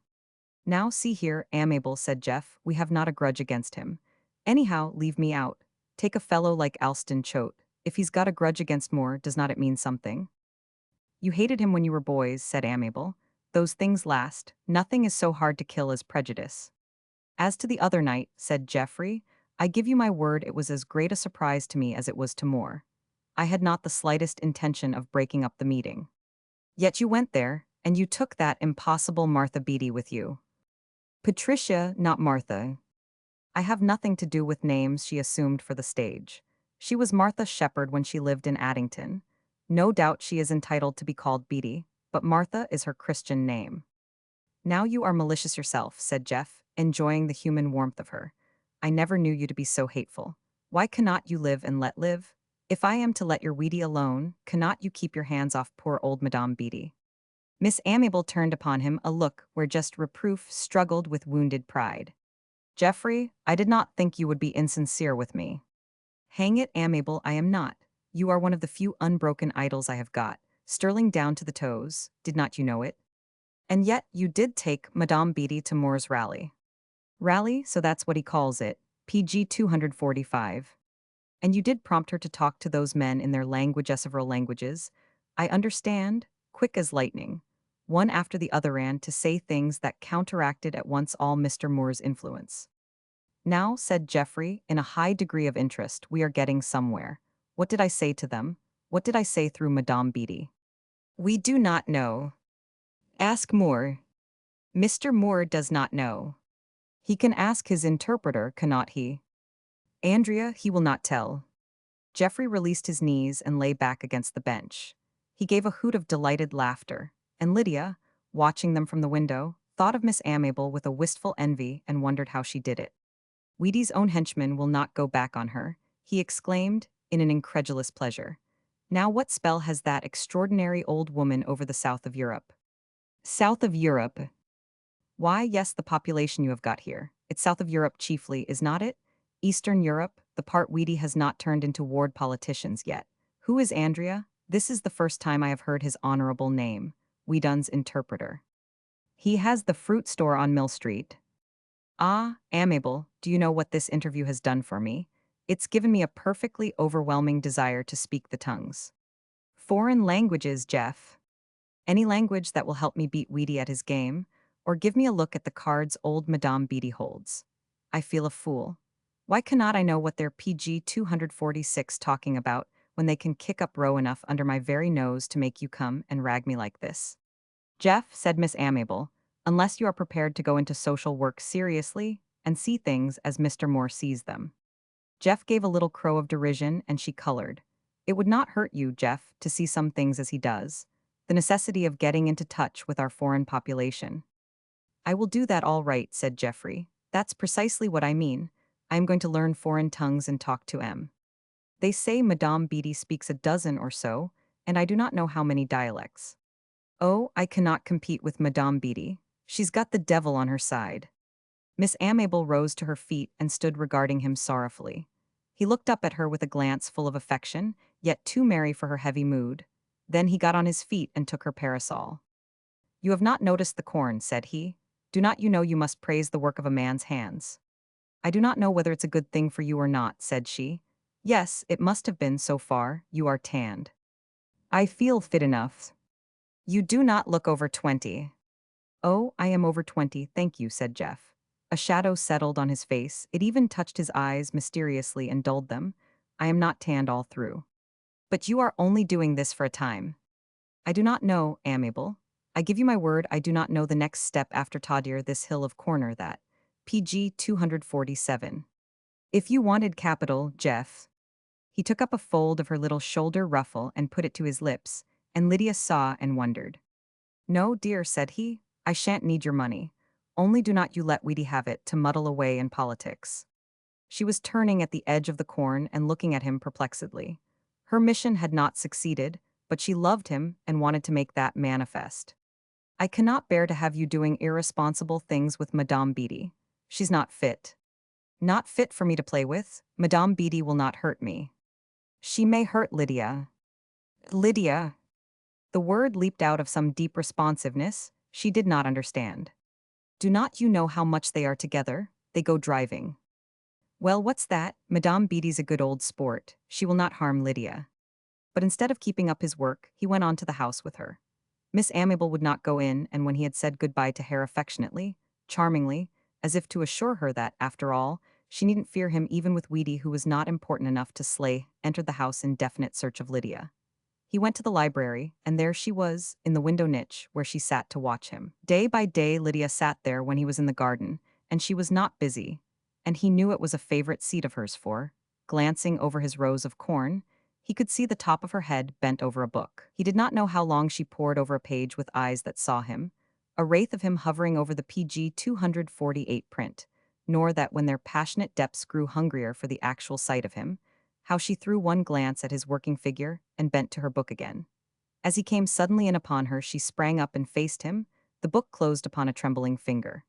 "Now see here, Amable," said Jeff, "we have not a grudge against him. Anyhow, leave me out. Take a fellow like Alston Choate. If he's got a grudge against Moore, does not it mean something?" "You hated him when you were boys," said Amable. "Those things last. Nothing is so hard to kill as prejudice." "As to the other night," said Geoffrey, "I give you my word it was as great a surprise to me as it was to Moore. I had not the slightest intention of breaking up the meeting. Yet you went there, and you took that impossible Martha Beatty with you." "Patricia, not Martha." "I have nothing to do with names she assumed for the stage. She was Martha Shepherd when she lived in Addington. No doubt she is entitled to be called Beatty, but Martha is her Christian name." "Now you are malicious yourself," said Jeff, enjoying the human warmth of her. "I never knew you to be so hateful. Why cannot you live and let live? If I am to let your Weedy alone, cannot you keep your hands off poor old Madame Beatty?" Miss Amable turned upon him a look where just reproof struggled with wounded pride. "Geoffrey, I did not think you would be insincere with me." "Hang it, Amable, I am not. You are one of the few unbroken idols I have got, sterling down to the toes, did not you know it? And yet you did take Madame Beatty to Moore's rally." "Rally, so that's what he calls it, PG 245. "And you did prompt her to talk to those men in their language several languages. I understand, quick as lightning. One after the other ran to say things that counteracted at once all Mr. Moore's influence." "Now," said Geoffrey, in a high degree of interest, "we are getting somewhere. What did I say to them? What did I say through Madame Beatty?" "We do not know. Ask Moore." "Mr. Moore does not know. He can ask his interpreter, cannot he?" "Andrea, he will not tell." Geoffrey released his knees and lay back against the bench. He gave a hoot of delighted laughter, and Lydia, watching them from the window, thought of Miss Amable with a wistful envy and wondered how she did it. "Weedy's own henchman will not go back on her," he exclaimed, in an incredulous pleasure. "Now what spell has that extraordinary old woman over the south of Europe?" South of Europe. Why, yes, the population you have got here. It's south of Europe chiefly, is not it? Eastern Europe, the part Weedy has not turned into ward politicians yet. Who is Andrea? This is the first time I have heard his honorable name. Weedon's interpreter. He has the fruit store on Mill Street. Ah, amiable, do you know what this interview has done for me? It's given me a perfectly overwhelming desire to speak the tongues. Foreign languages, Jeff. Any language that will help me beat Weedy at his game, or give me a look at the cards old Madame Beatty holds. I feel a fool. Why cannot I know what they're PG 246 talking about when they can kick up row enough under my very nose to make you come and rag me like this? Jeff, said Miss Amiable, unless you are prepared to go into social work seriously and see things as Mr. Moore sees them. Jeff gave a little crow of derision and she colored. It would not hurt you, Jeff, to see some things as he does. The necessity of getting into touch with our foreign population. I will do that all right, said Geoffrey. That's precisely what I mean. I am going to learn foreign tongues and talk to M. They say Madame Beatty speaks a dozen or so, and I do not know how many dialects. Oh, I cannot compete with Madame Beatty. She's got the devil on her side. Miss Amable rose to her feet and stood regarding him sorrowfully. He looked up at her with a glance full of affection, yet too merry for her heavy mood. Then he got on his feet and took her parasol. You have not noticed the corn, said he. Do not you know you must praise the work of a man's hands? I do not know whether it's a good thing for you or not, said she. Yes, it must have been so far, you are tanned. I feel fit enough. You do not look over 20. Oh, I am over 20, thank you, said Jeff. A shadow settled on his face, it even touched his eyes mysteriously and dulled them. I am not tanned all through. But you are only doing this for a time. I do not know, amiable. I give you my word I do not know the next step after Tadir this hill of corner that. PG 247. If you wanted capital, Jeff. He took up a fold of her little shoulder ruffle and put it to his lips, and Lydia saw and wondered. No, dear, said he, I shan't need your money. Only do not you let Weedy have it to muddle away in politics. She was turning at the edge of the corn and looking at him perplexedly. Her mission had not succeeded, but she loved him and wanted to make that manifest. I cannot bear to have you doing irresponsible things with Madame Beatty. She's not fit. Not fit for me to play with. Madame Beatty will not hurt me. She may hurt Lydia. Lydia. The word leaped out of some deep responsiveness she did not understand. Do not you know how much they are together? They go driving. Well, what's that? Madame Beatty's a good old sport. She will not harm Lydia. But instead of keeping up his work, he went on to the house with her. Miss Amable would not go in, and when he had said goodbye to Hare affectionately, charmingly, as if to assure her that, after all, she needn't fear him even with Weedy, who was not important enough to slay, entered the house in definite search of Lydia. He went to the library, and there she was, in the window niche, where she sat to watch him. Day by day Lydia sat there when he was in the garden, and she was not busy, and he knew it was a favorite seat of hers for, glancing over his rows of corn, he could see the top of her head bent over a book. He did not know how long she pored over a page with eyes that saw him, a wraith of him hovering over the PG 248 print, nor that when their passionate depths grew hungrier for the actual sight of him, how she threw one glance at his working figure and bent to her book again. As he came suddenly in upon her, she sprang up and faced him, the book closed upon a trembling finger.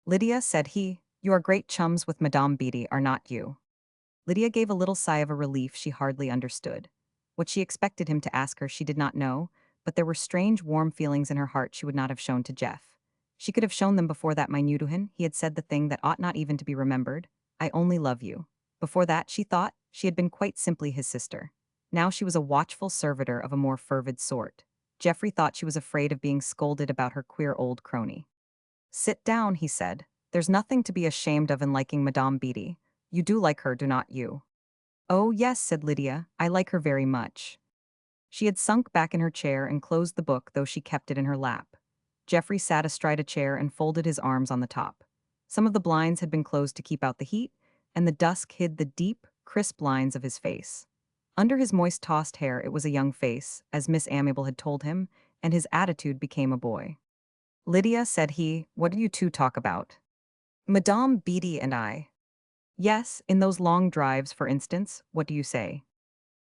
Lydia, said he, you are great chums with Madame Beatty, are not you? Lydia gave a little sigh of a relief she hardly understood. What she expected him to ask her she did not know, but there were strange warm feelings in her heart she would not have shown to Jeff. She could have shown them before that minuto he had said the thing that ought not even to be remembered, I only love you. Before that, she thought, she had been quite simply his sister. Now she was a watchful servitor of a more fervid sort. Geoffrey thought she was afraid of being scolded about her queer old crony. Sit down, he said. There's nothing to be ashamed of in liking Madame Beatty. You do like her, do not you? Oh, yes, said Lydia, I like her very much. She had sunk back in her chair and closed the book, though she kept it in her lap. Geoffrey sat astride a chair and folded his arms on the top. Some of the blinds had been closed to keep out the heat, and the dusk hid the deep, crisp lines of his face. Under his moist tossed hair it was a young face, as Miss Amable had told him, and his attitude became a boy. Lydia, said he, what did you two talk about? Madame Beatty and I. Yes, in those long drives, for instance, what do you say?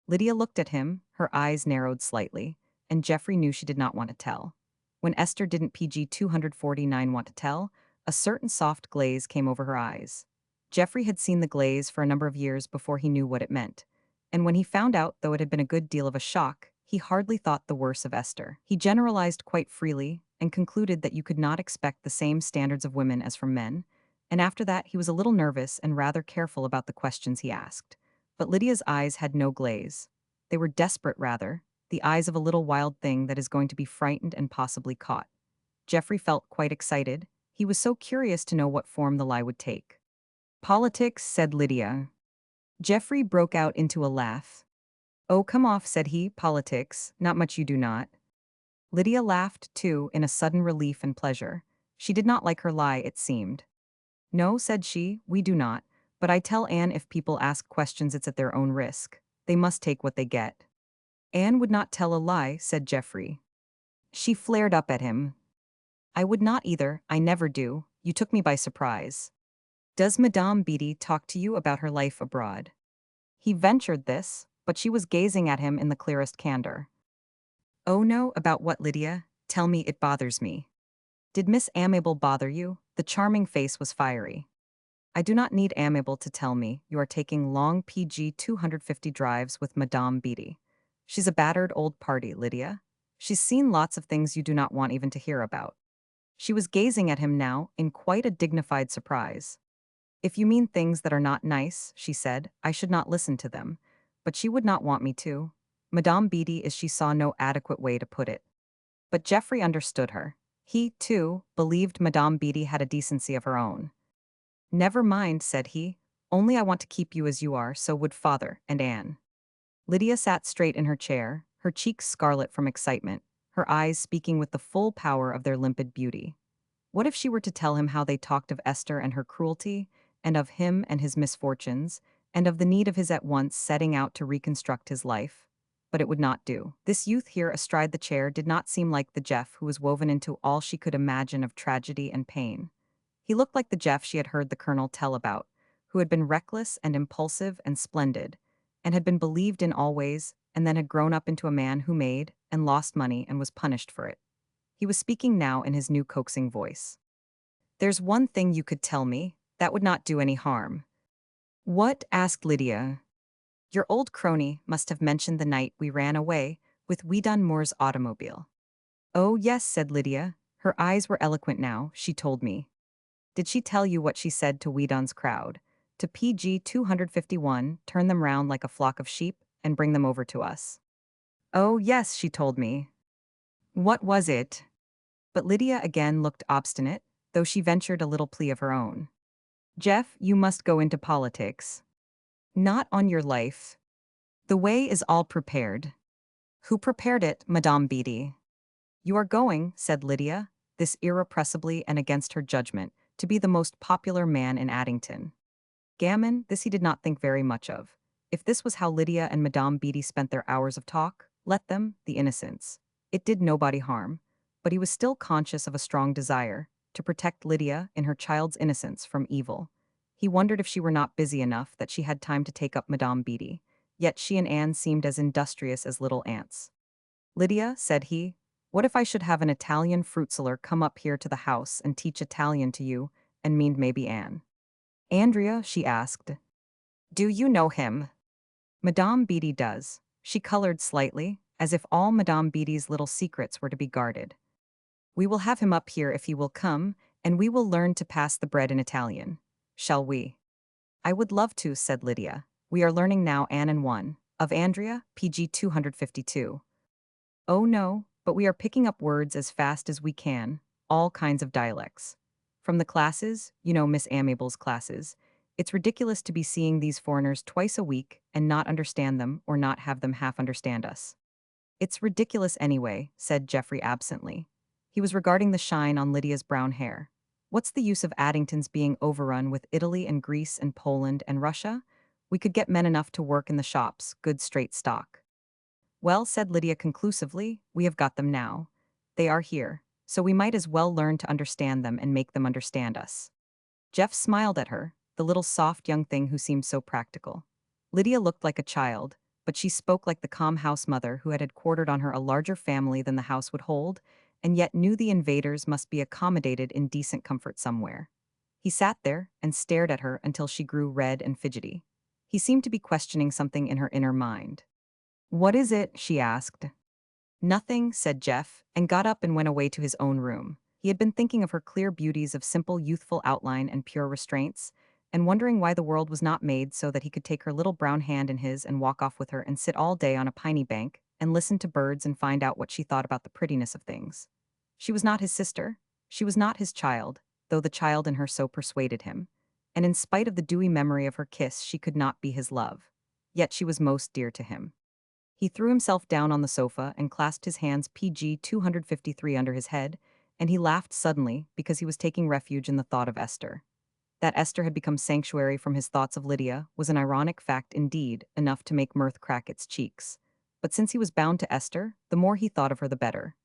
Lydia looked at him, her eyes narrowed slightly, and Geoffrey knew she did not want to tell. When Esther didn't PG 249 want to tell, a certain soft glaze came over her eyes. Jeffrey had seen the glaze for a number of years before he knew what it meant. And when he found out, though it had been a good deal of a shock, he hardly thought the worse of Esther. He generalized quite freely and concluded that you could not expect the same standards of women as from men, and after that he was a little nervous and rather careful about the questions he asked. But Lydia's eyes had no glaze. They were desperate, rather, the eyes of a little wild thing that is going to be frightened and possibly caught. Jeffrey felt quite excited. He was so curious to know what form the lie would take. "Politics," said Lydia. Jeffrey broke out into a laugh. "Oh, come off," said he, "politics, not much you do not." Lydia laughed, too, in a sudden relief and pleasure. She did not like her lie, it seemed. "No," said she, "we do not, but I tell Anne if people ask questions it's at their own risk. They must take what they get." "Anne would not tell a lie," said Jeffrey. She flared up at him. "I would not either, I never do. You took me by surprise. Does Madame Beatty talk to you about her life abroad?" He ventured this, but she was gazing at him in the clearest candor. "Oh no, about what, Lydia? Tell me, it bothers me." "Did Miss Amiable bother you?" The charming face was fiery. "I do not need Amiable to tell me you are taking long PG 250 drives with Madame Beatty. She's a battered old party, Lydia. She's seen lots of things you do not want even to hear about." She was gazing at him now in quite a dignified surprise. "If you mean things that are not nice," she said, "I should not listen to them. But she would not want me to. Madame Beatty is she saw no adequate way to put it." But Geoffrey understood her. He, too, believed Madame Beatty had a decency of her own. "Never mind," said he. "Only I want to keep you as you are, so would father and Anne." Lydia sat straight in her chair, her cheeks scarlet from excitement, her eyes speaking with the full power of their limpid beauty. What if she were to tell him how they talked of Esther and her cruelty, and of him and his misfortunes, and of the need of his at once setting out to reconstruct his life? But it would not do. This youth here astride the chair did not seem like the Jeff who was woven into all she could imagine of tragedy and pain. He looked like the Jeff she had heard the Colonel tell about, who had been reckless and impulsive and splendid, and had been believed in always, and then had grown up into a man who made and lost money and was punished for it. He was speaking now in his new coaxing voice. "There's one thing you could tell me, that would not do any harm." "What?" asked Lydia. "Your old crony must have mentioned the night we ran away with Weedon Moore's automobile." "Oh, yes," said Lydia. Her eyes were eloquent now, she told me. "Did she tell you what she said to Weedon's crowd? To PG 251, turn them round like a flock of sheep and bring them over to us?" "Oh, yes," she told me. "What was it?" But Lydia again looked obstinate, though she ventured a little plea of her own. "Jeff, you must go into politics." "Not on your life. The way is all prepared." "Who prepared it, Madame Beatty?" "You are going," said Lydia, this irrepressibly and against her judgment, "to be the most popular man in Addington." Gammon, this he did not think very much of. If this was how Lydia and Madame Beatty spent their hours of talk, let them, the innocents. It did nobody harm. But he was still conscious of a strong desire to protect Lydia in her child's innocence from evil. He wondered if she were not busy enough that she had time to take up Madame Beatty, yet she and Anne seemed as industrious as little ants. "Lydia," said he, "what if I should have an Italian fruit seller come up here to the house and teach Italian to you, and mean maybe Anne?" "Andrea," she asked. "Do you know him?" "Madame Beatty does." She colored slightly, as if all Madame Beatty's little secrets were to be guarded. "We will have him up here if he will come, and we will learn to pass the bread in Italian. Shall we?" "I would love to," said Lydia. "We are learning now Anne and 1, of Andrea, PG 252. "Oh no, but we are picking up words as fast as we can, all kinds of dialects. From the classes, you know Miss Amable's classes, it's ridiculous to be seeing these foreigners twice a week and not understand them or not have them half understand us." "It's ridiculous anyway," said Geoffrey absently. He was regarding the shine on Lydia's brown hair. "What's the use of Addington's being overrun with Italy and Greece and Poland and Russia? We could get men enough to work in the shops, good straight stock." "Well," said Lydia conclusively, "we have got them now. They are here, so we might as well learn to understand them and make them understand us." Jeff smiled at her, the little soft young thing who seemed so practical. Lydia looked like a child, but she spoke like the calm house mother who had quartered on her a larger family than the house would hold, and yet knew the invaders must be accommodated in decent comfort somewhere. He sat there and stared at her until she grew red and fidgety. He seemed to be questioning something in her inner mind. "What is it?" she asked. "Nothing," said Jeff, and got up and went away to his own room. He had been thinking of her clear beauties of simple youthful outline and pure restraints, and wondering why the world was not made so that he could take her little brown hand in his and walk off with her and sit all day on a piney bank and listen to birds and find out what she thought about the prettiness of things. She was not his sister. She was not his child, though the child in her so persuaded him. And in spite of the dewy memory of her kiss, she could not be his love. Yet she was most dear to him. He threw himself down on the sofa and clasped his hands PG 253 under his head, and he laughed suddenly because he was taking refuge in the thought of Esther. That Esther had become sanctuary from his thoughts of Lydia was an ironic fact indeed, enough to make mirth crack its cheeks. But since he was bound to Esther, the more he thought of her the better.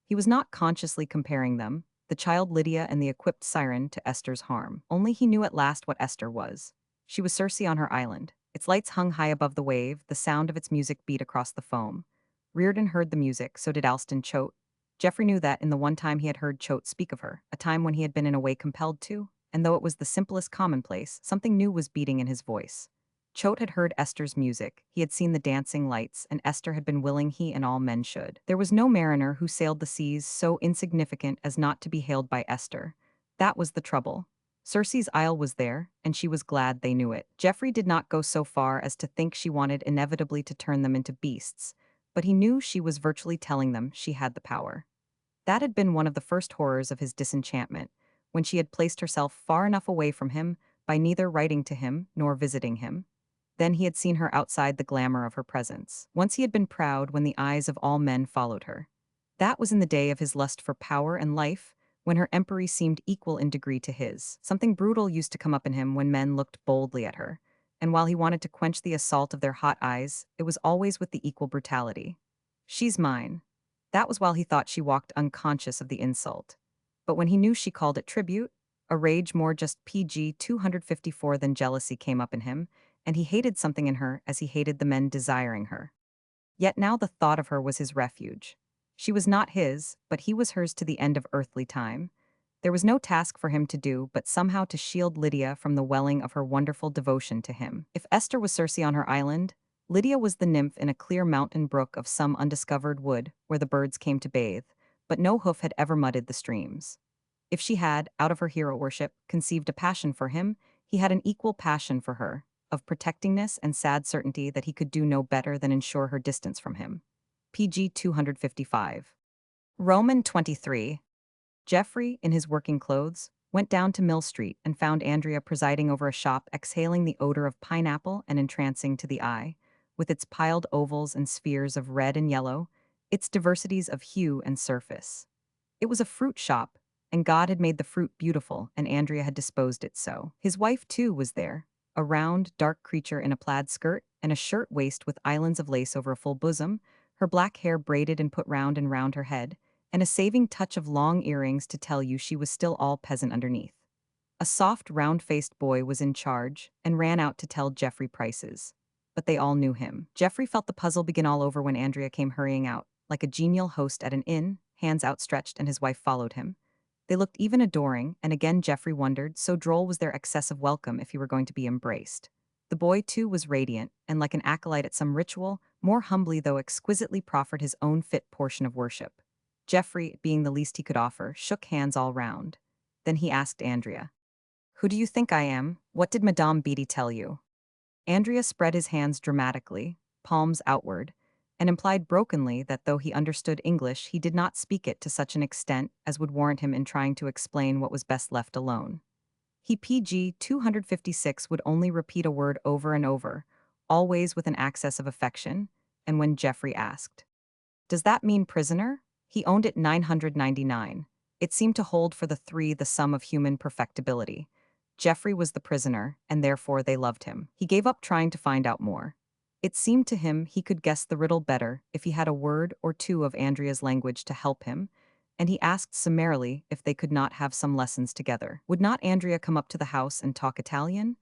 He was not consciously comparing them, the child Lydia and the equipped siren, to Esther's harm. Only he knew at last what Esther was. She was Circe on her island. Its lights hung high above the wave, the sound of its music beat across the foam. Reardon heard the music, so did Alston Choate. Geoffrey knew that in the one time he had heard Choate speak of her, a time when he had been in a way compelled to, and though it was the simplest commonplace, something new was beating in his voice. Choate had heard Esther's music, he had seen the dancing lights, and Esther had been willing he and all men should. There was no mariner who sailed the seas so insignificant as not to be hailed by Esther. That was the trouble. Circe's Isle was there, and she was glad they knew it. Geoffrey did not go so far as to think she wanted inevitably to turn them into beasts, but he knew she was virtually telling them she had the power. That had been one of the first horrors of his disenchantment, when she had placed herself far enough away from him by neither writing to him nor visiting him. Then he had seen her outside the glamour of her presence. Once he had been proud when the eyes of all men followed her. That was in the day of his lust for power and life, when her empery seemed equal in degree to his. Something brutal used to come up in him when men looked boldly at her, and while he wanted to quench the assault of their hot eyes, it was always with the equal brutality. "She's mine." That was while he thought she walked unconscious of the insult. But when he knew she called it tribute, a rage more just PG 254 than jealousy came up in him, and he hated something in her as he hated the men desiring her. Yet now the thought of her was his refuge. She was not his, but he was hers to the end of earthly time. There was no task for him to do but somehow to shield Lydia from the welling of her wonderful devotion to him. If Esther was Circe on her island, Lydia was the nymph in a clear mountain brook of some undiscovered wood where the birds came to bathe, but no hoof had ever muddied the streams. If she had, out of her hero worship, conceived a passion for him, he had an equal passion for her, of protectingness and sad certainty that he could do no better than ensure her distance from him. PG 255. Roman 23. Geoffrey, in his working clothes, went down to Mill Street and found Andrea presiding over a shop exhaling the odor of pineapple and entrancing to the eye, with its piled ovals and spheres of red and yellow, its diversities of hue and surface. It was a fruit shop, and God had made the fruit beautiful, and Andrea had disposed it so. His wife, too, was there, a round, dark creature in a plaid skirt and a shirt waist with islands of lace over a full bosom, her black hair braided and put round and round her head, and a saving touch of long earrings to tell you she was still all peasant underneath. A soft, round-faced boy was in charge and ran out to tell Geoffrey prices. But they all knew him. Geoffrey felt the puzzle begin all over when Andrea came hurrying out, like a genial host at an inn, hands outstretched, and his wife followed him. They looked even adoring, and again Geoffrey wondered, so droll was their excess of welcome if he were going to be embraced. The boy, too, was radiant, and like an acolyte at some ritual, more humbly though exquisitely proffered his own fit portion of worship. Geoffrey, being the least he could offer, shook hands all round. Then he asked Andrea, "Who do you think I am? What did Madame Beatty tell you?" Andrea spread his hands dramatically, palms outward, and implied brokenly that though he understood English, he did not speak it to such an extent as would warrant him in trying to explain what was best left alone. He PG 256 would only repeat a word over and over, always with an access of affection, and when Geoffrey asked, "Does that mean prisoner?" he owned it 999. It seemed to hold for the three the sum of human perfectibility. Geoffrey was the prisoner, and therefore they loved him. He gave up trying to find out more. It seemed to him he could guess the riddle better if he had a word or two of Andrea's language to help him, and he asked summarily if they could not have some lessons together. Would not Andrea come up to the house and talk Italian?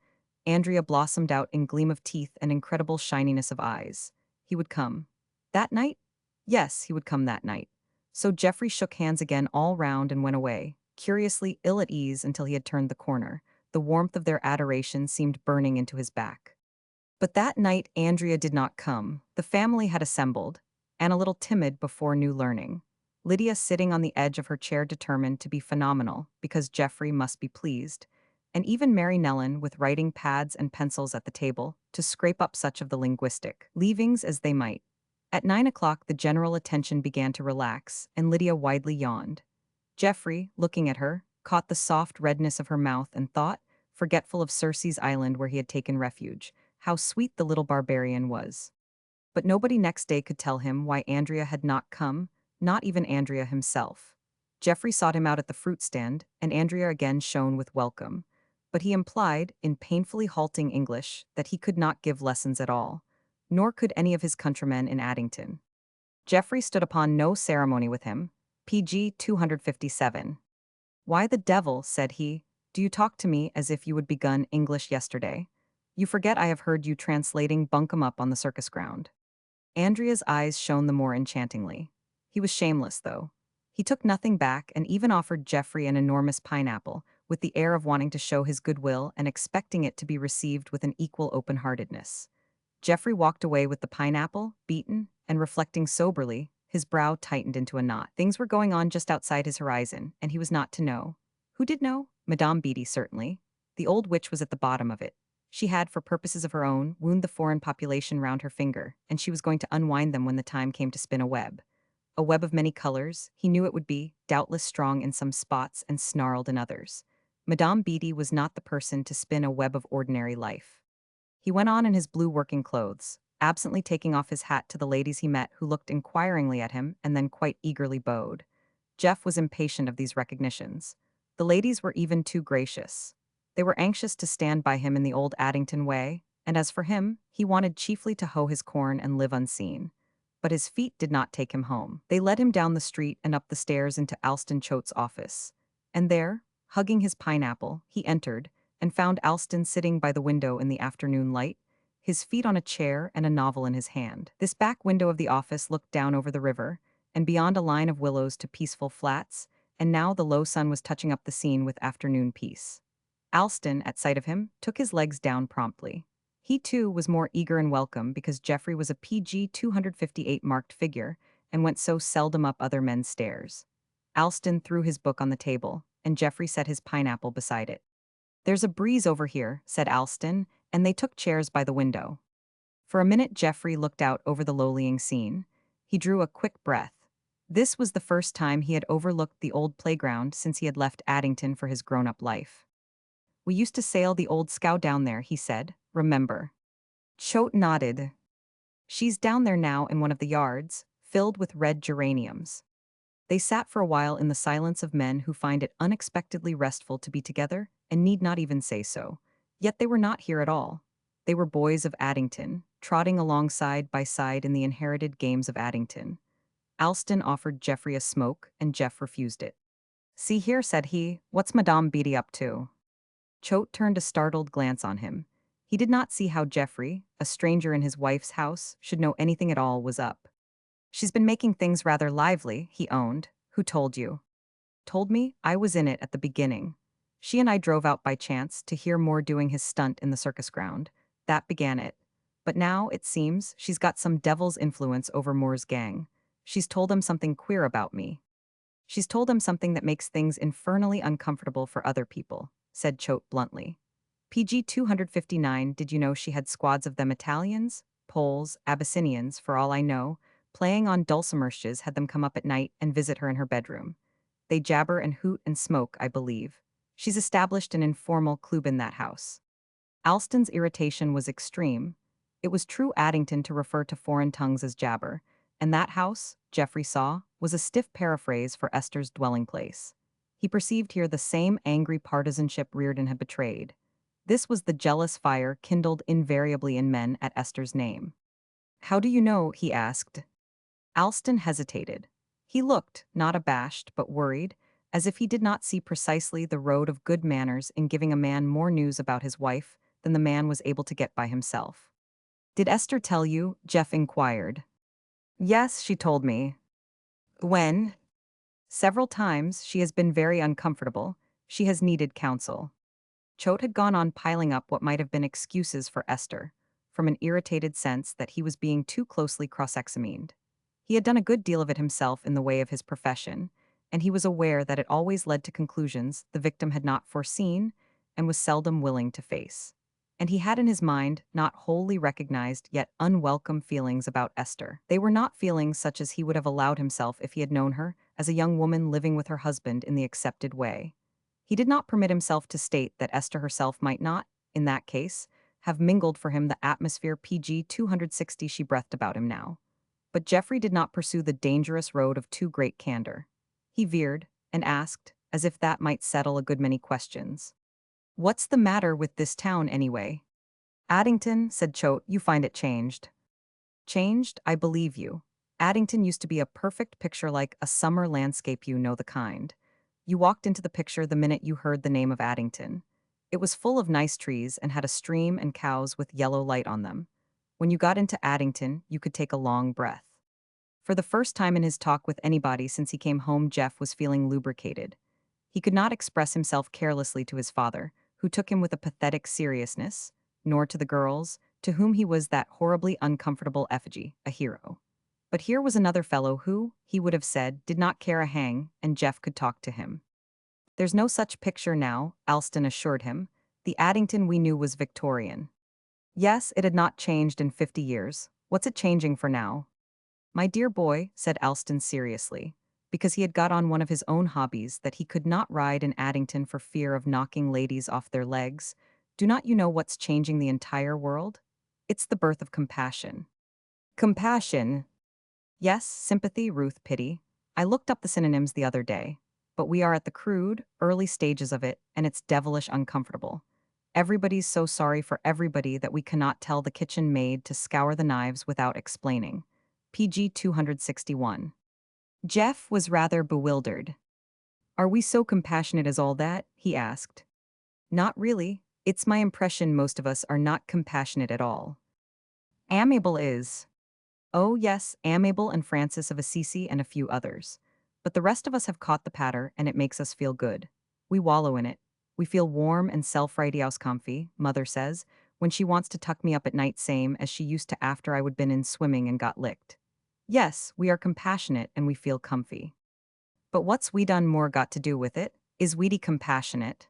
Andrea blossomed out in gleam of teeth and incredible shininess of eyes. He would come. That night? Yes, he would come that night. So Geoffrey shook hands again all round and went away, curiously ill at ease until he had turned the corner. The warmth of their adoration seemed burning into his back. But that night Andrea did not come. The family had assembled, and a little timid before new learning. Lydia sitting on the edge of her chair determined to be phenomenal, because Geoffrey must be pleased, and even Mary Nellen with writing pads and pencils at the table, to scrape up such of the linguistic leavings as they might. At 9 o'clock the general attention began to relax, and Lydia widely yawned. Geoffrey, looking at her, caught the soft redness of her mouth and thought, forgetful of Circe's island where he had taken refuge, how sweet the little barbarian was. But nobody next day could tell him why Andrea had not come, not even Andrea himself. Geoffrey sought him out at the fruit stand, and Andrea again shone with welcome. But he implied, in painfully halting English, that he could not give lessons at all, nor could any of his countrymen in Addington. Geoffrey stood upon no ceremony with him. PG 257. Why the devil, said he, do you talk to me as if you had begun English yesterday? You forget I have heard you translating Bunkum Up on the circus ground. Andrea's eyes shone the more enchantingly. He was shameless, though. He took nothing back and even offered Geoffrey an enormous pineapple, with the air of wanting to show his goodwill and expecting it to be received with an equal open-heartedness. Geoffrey walked away with the pineapple, beaten, and reflecting soberly, his brow tightened into a knot. Things were going on just outside his horizon, and he was not to know. Who did know? Madame Beatty, certainly. The old witch was at the bottom of it. She had, for purposes of her own, wound the foreign population round her finger, and she was going to unwind them when the time came to spin a web. A web of many colors, he knew it would be, doubtless strong in some spots and snarled in others. Madame Beatty was not the person to spin a web of ordinary life. He went on in his blue working clothes, absently taking off his hat to the ladies he met who looked inquiringly at him and then quite eagerly bowed. Jeff was impatient of these recognitions. The ladies were even too gracious. They were anxious to stand by him in the old Addington way, and as for him, he wanted chiefly to hoe his corn and live unseen. But his feet did not take him home. They led him down the street and up the stairs into Alston Choate's office. And there, hugging his pineapple, he entered, and found Alston sitting by the window in the afternoon light, his feet on a chair and a novel in his hand. This back window of the office looked down over the river, and beyond a line of willows to peaceful flats, and now the low sun was touching up the scene with afternoon peace. Alston, at sight of him, took his legs down promptly. He, too, was more eager and welcome because Geoffrey was a PG 258 marked figure and went so seldom up other men's stairs. Alston threw his book on the table, and Geoffrey set his pineapple beside it. There's a breeze over here, said Alston, and they took chairs by the window. For a minute Geoffrey looked out over the lowlying scene. He drew a quick breath. This was the first time he had overlooked the old playground since he had left Addington for his grown-up life. We used to sail the old scow down there, he said, remember. Choate nodded. She's down there now in one of the yards, filled with red geraniums. They sat for a while in the silence of men who find it unexpectedly restful to be together and need not even say so. Yet they were not here at all. They were boys of Addington, trotting along side by side in the inherited games of Addington. Alston offered Geoffrey a smoke, and Jeff refused it. See here, said he, what's Madame Beatty up to? Choate turned a startled glance on him. He did not see how Geoffrey, a stranger in his wife's house, should know anything at all was up. She's been making things rather lively, he owned. Who told you? Told me. I was in it at the beginning. She and I drove out by chance to hear Moore doing his stunt in the circus ground. That began it. But now, it seems, she's got some devil's influence over Moore's gang. She's told them something queer about me. She's told them something that makes things infernally uncomfortable for other people, said Choate bluntly. PG 259, did you know she had squads of them Italians, Poles, Abyssinians, for all I know, playing on dulcimershes had them come up at night and visit her in her bedroom. They jabber and hoot and smoke, I believe. She's established an informal club in that house. Alston's irritation was extreme. It was true Addington to refer to foreign tongues as jabber, and that house, Geoffrey saw, was a stiff paraphrase for Esther's dwelling place. He perceived here the same angry partisanship Reardon had betrayed. This was the jealous fire kindled invariably in men at Esther's name. How do you know? He asked. Alston hesitated. He looked, not abashed, but worried, as if he did not see precisely the road of good manners in giving a man more news about his wife than the man was able to get by himself. Did Esther tell you? Jeff inquired. Yes, she told me. When? Several times she has been very uncomfortable. She has needed counsel. Choate had gone on piling up what might have been excuses for Esther, from an irritated sense that he was being too closely cross-examined. He had done a good deal of it himself in the way of his profession, and he was aware that it always led to conclusions the victim had not foreseen and was seldom willing to face. And he had in his mind not wholly recognized yet unwelcome feelings about Esther. They were not feelings such as he would have allowed himself if he had known her as a young woman living with her husband in the accepted way. He did not permit himself to state that Esther herself might not, in that case, have mingled for him the atmosphere PG 260 she breathed about him now. But Geoffrey did not pursue the dangerous road of too great candor. He veered and asked, as if that might settle a good many questions. "What's the matter with this town, anyway?" "Addington," said Choate, "you find it changed." "Changed? I believe you. Addington used to be a perfect picture, like a summer landscape, you know the kind. You walked into the picture the minute you heard the name of Addington. It was full of nice trees and had a stream and cows with yellow light on them. When you got into Addington, you could take a long breath." For the first time in his talk with anybody since he came home, Jeff was feeling lubricated. He could not express himself carelessly to his father, who took him with a pathetic seriousness, nor to the girls, to whom he was that horribly uncomfortable effigy, a hero. But here was another fellow who, he would have said, did not care a hang, and Jeff could talk to him. "There's no such picture now," Alston assured him. "The Addington we knew was Victorian." "Yes, it had not changed in 50 years. What's it changing for now?" "My dear boy," said Alston seriously, because he had got on one of his own hobbies that he could not ride in Addington for fear of knocking ladies off their legs, "do not you know what's changing the entire world? It's the birth of compassion." "Compassion?" "Yes, sympathy, Ruth, pity. I looked up the synonyms the other day. But we are at the crude, early stages of it, and it's devilish uncomfortable. Everybody's so sorry for everybody that we cannot tell the kitchen maid to scour the knives without explaining." PG 261. Jeff was rather bewildered. "Are we so compassionate as all that?" he asked. "Not really. It's my impression most of us are not compassionate at all. Amiable is. Oh yes, Amiable and Francis of Assisi and a few others. But the rest of us have caught the patter and it makes us feel good. We wallow in it. We feel warm and self-righteous comfy, Mother says, when she wants to tuck me up at night, same as she used to after I would been in swimming and got licked. Yes, we are compassionate and we feel comfy. But what's we done more got to do with it? Is Weedy compassionate?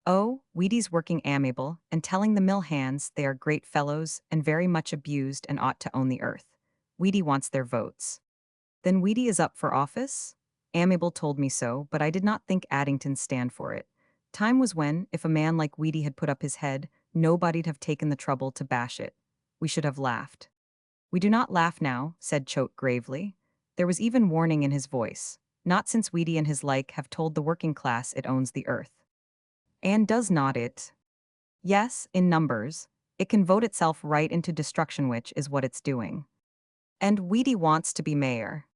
Oh, Weedy's working amiable and telling the mill hands they are great fellows and very much abused and ought to own the earth. Weedy wants their votes. Then Weedy is up for office? Amiable told me so, but I did not think Addington stand for it. Time was when, if a man like Weedy had put up his head, nobody'd have taken the trouble to bash it. We should have laughed. "We do not laugh now," said Choate gravely. There was even warning in his voice. "Not since Weedy and his like have told the working class it owns the earth." "And does not it?" "Yes, in numbers. It can vote itself right into destruction, which is what it's doing. And Weedy wants to be mayor.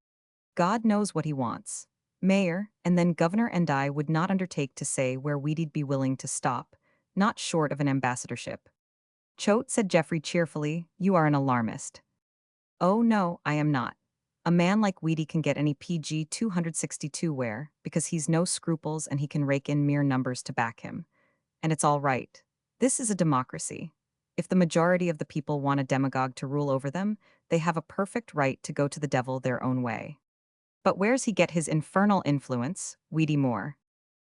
God knows what he wants. Mayor, and then governor, and I would not undertake to say where Weedy'd be willing to stop, not short of an ambassadorship." "Choate," said Geoffrey cheerfully, "you are an alarmist." "Oh no, I am not. A man like Weedy can get any PG 262 where, because he's no scruples and he can rake in mere numbers to back him. And it's all right. This is a democracy. If the majority of the people want a demagogue to rule over them, they have a perfect right to go to the devil their own way. But where's he get his infernal influence, Weedy Moore?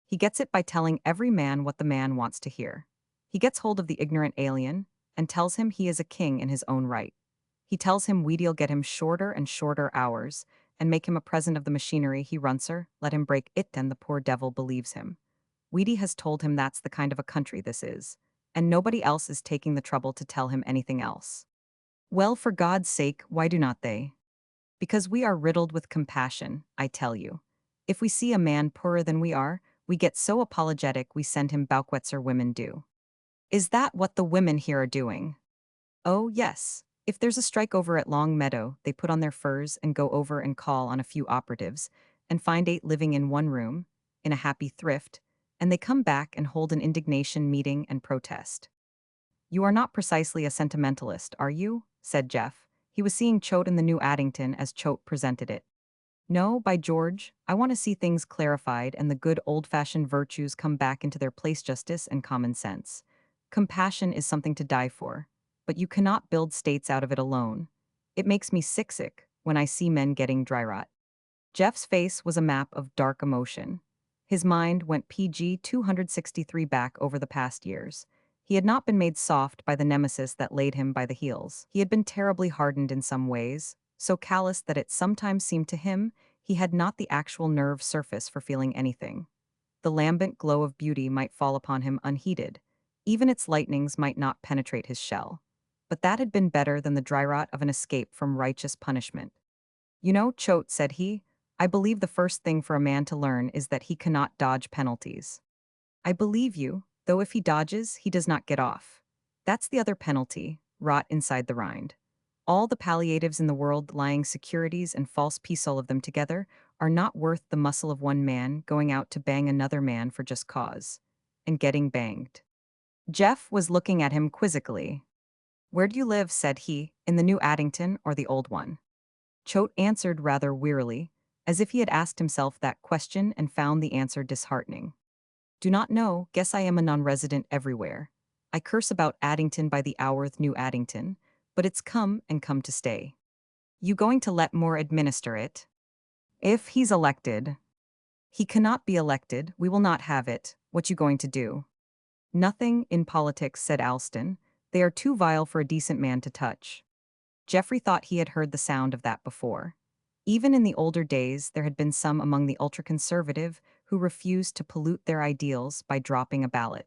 He gets it by telling every man what the man wants to hear. He gets hold of the ignorant alien and tells him he is a king in his own right. He tells him Weedy'll get him shorter and shorter hours and make him a present of the machinery he runs her, let him break it, and the poor devil believes him. Weedy has told him that's the kind of a country this is, and nobody else is taking the trouble to tell him anything else. Well, for God's sake, why do not they? Because we are riddled with compassion, I tell you. If we see a man poorer than we are, we get so apologetic we send him Bauquetzer women do. Is that what the women here are doing? Oh, yes. If there's a strike over at Long Meadow, they put on their furs and go over and call on a few operatives, and find 8 living in one room, in a happy thrift, and they come back and hold an indignation meeting and protest. You are not precisely a sentimentalist, are you? Said Jeff. He was seeing Choate in the new Addington as Choate presented it. No, by George, I want to see things clarified and the good old-fashioned virtues come back into their place justice and common sense. Compassion is something to die for, but you cannot build states out of it alone. It makes me sick when I see men getting dry rot. Jeff's face was a map of dark emotion. His mind went PG 263 back over the past years. He had not been made soft by the nemesis that laid him by the heels. He had been terribly hardened in some ways, so callous that it sometimes seemed to him he had not the actual nerve surface for feeling anything. The lambent glow of beauty might fall upon him unheeded. Even its lightnings might not penetrate his shell. But that had been better than the dry rot of an escape from righteous punishment. You know, Choate, said he, I believe the first thing for a man to learn is that he cannot dodge penalties. I believe you, though if he dodges, he does not get off. That's the other penalty, rot inside the rind. All the palliatives in the world, lying securities and false peace, all of them together, are not worth the muscle of one man going out to bang another man for just cause. And getting banged. Jeff was looking at him quizzically. Where do you live, said he, in the new Addington or the old one? Choate answered rather wearily, as if he had asked himself that question and found the answer disheartening. Do not know, guess I am a non-resident everywhere. I curse about Addington by the hourth new Addington, but it's come and come to stay. You going to let Moore administer it? If he's elected. He cannot be elected, we will not have it, what you going to do? Nothing in politics, said Alston. They are too vile for a decent man to touch. Geoffrey thought he had heard the sound of that before. Even in the older days, there had been some among the ultra-conservative who refused to pollute their ideals by dropping a ballot.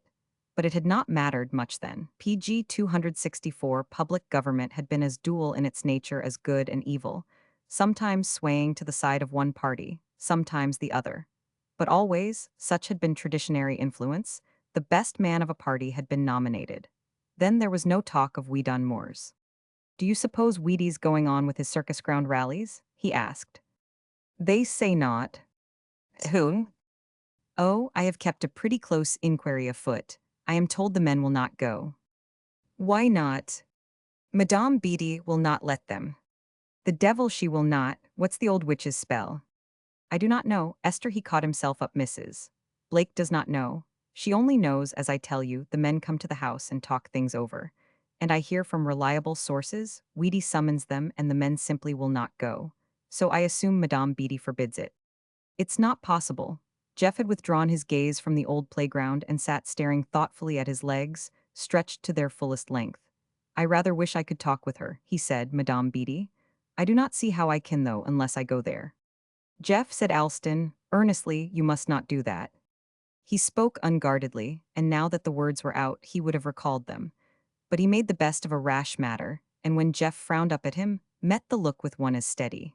But it had not mattered much then. PG 264 public government had been as dual in its nature as good and evil, sometimes swaying to the side of one party, sometimes the other. But always, such had been traditionary influence, the best man of a party had been nominated. Then there was no talk of we done Moors. Do you suppose Wheaty's going on with his circus ground rallies? He asked. They say not. Who? Oh, I have kept a pretty close inquiry afoot. I am told the men will not go. Why not? Madame Beatty will not let them. The devil she will not. What's the old witch's spell? I do not know. Esther, he caught himself up, Mrs. Blake does not know. She only knows, as I tell you, the men come to the house and talk things over. And I hear from reliable sources, Weedy summons them and the men simply will not go. So I assume Madame Beatty forbids it. It's not possible. Jeff had withdrawn his gaze from the old playground and sat staring thoughtfully at his legs, stretched to their fullest length. I rather wish I could talk with her, he said, Madame Beatty. I do not see how I can, though, unless I go there. Jeff, said Alston, earnestly, you must not do that. He spoke unguardedly, and now that the words were out, he would have recalled them. But he made the best of a rash matter, and when Jeff frowned up at him, met the look with one as steady.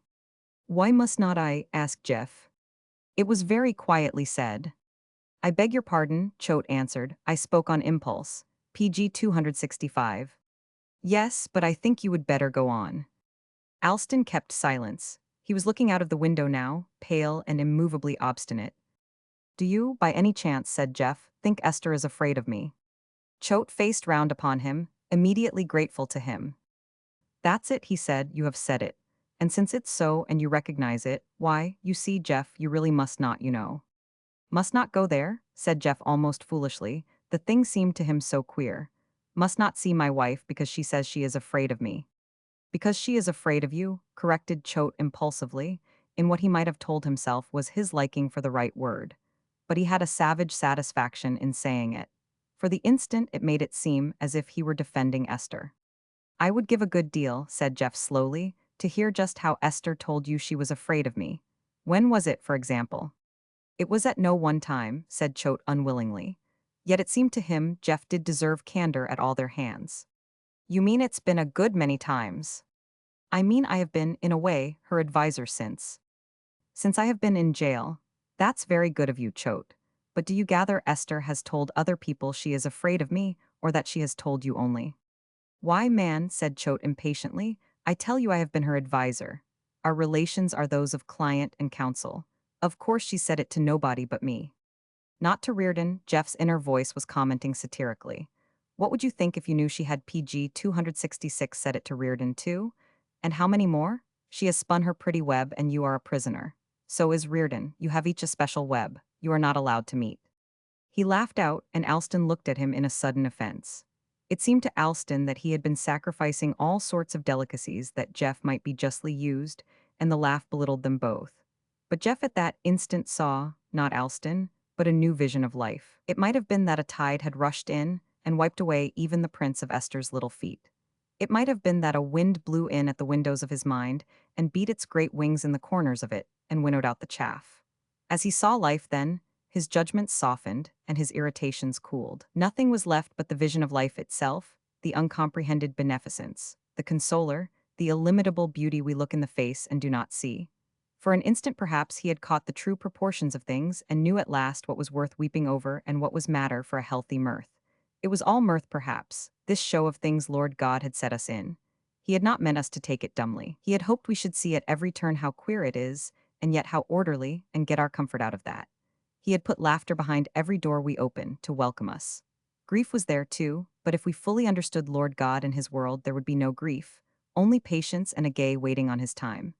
Why must not I? Asked Jeff. It was very quietly said. I beg your pardon, Choate answered. I spoke on impulse. PG 265. Yes, but I think you would better go on. Alston kept silence. He was looking out of the window now, pale and immovably obstinate. Do you, by any chance, said Jeff, think Esther is afraid of me? Choate faced round upon him, immediately grateful to him. That's it, he said, you have said it. And since it's so and you recognize it, why, you see, Jeff, you really must not, you know. Must not go there, said Jeff almost foolishly. The thing seemed to him so queer. Must not see my wife because she says she is afraid of me. Because she is afraid of you, corrected Choate impulsively, in what he might have told himself was his liking for the right word. But he had a savage satisfaction in saying it. For the instant it made it seem as if he were defending Esther. I would give a good deal, said Jeff slowly, to hear just how Esther told you she was afraid of me. When was it, for example? It was at no one time, said Choate unwillingly. Yet it seemed to him Jeff did deserve candor at all their hands. You mean it's been a good many times? I mean I have been, in a way, her advisor since. Since I have been in jail. That's very good of you, Choate. But do you gather Esther has told other people she is afraid of me, or that she has told you only? Why, man, said Choate impatiently, I tell you I have been her advisor. Our relations are those of client and counsel. Of course she said it to nobody but me. Not to Reardon, Jeff's inner voice was commenting satirically. What would you think if you knew she had PG 266 said it to Reardon too? And how many more? She has spun her pretty web and you are a prisoner. So is Reardon. You have each a special web. You are not allowed to meet. He laughed out, and Alston looked at him in a sudden offense. It seemed to Alston that he had been sacrificing all sorts of delicacies that Jeff might be justly used, and the laugh belittled them both. But Jeff at that instant saw, not Alston, but a new vision of life. It might have been that a tide had rushed in and wiped away even the prints of Esther's little feet. It might have been that a wind blew in at the windows of his mind and beat its great wings in the corners of it and winnowed out the chaff. As he saw life then, his judgments softened and his irritations cooled. Nothing was left but the vision of life itself, the uncomprehended beneficence, the consoler, the illimitable beauty we look in the face and do not see. For an instant perhaps he had caught the true proportions of things and knew at last what was worth weeping over and what was matter for a healthy mirth. It was all mirth perhaps, this show of things Lord God had set us in. He had not meant us to take it dumbly. He had hoped we should see at every turn how queer it is, and yet how orderly, and get our comfort out of that. He had put laughter behind every door we open to welcome us. Grief was there too, but if we fully understood Lord God and his world, there would be no grief, only patience and a gay waiting on his time.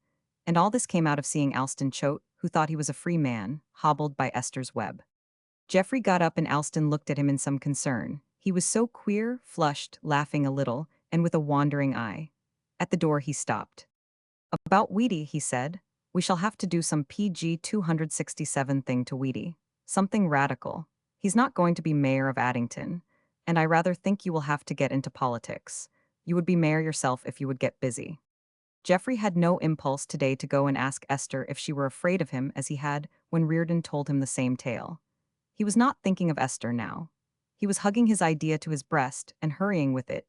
And all this came out of seeing Alston Choate, who thought he was a free man, hobbled by Esther's web. Geoffrey got up and Alston looked at him in some concern. He was so queer, flushed, laughing a little, and with a wandering eye. At the door he stopped. About Weedy, he said. We shall have to do some PG 267 thing to Weedy. Something radical. He's not going to be mayor of Addington, and I rather think you will have to get into politics. You would be mayor yourself if you would get busy. Geoffrey had no impulse today to go and ask Esther if she were afraid of him as he had when Reardon told him the same tale. He was not thinking of Esther now. He was hugging his idea to his breast and hurrying with it,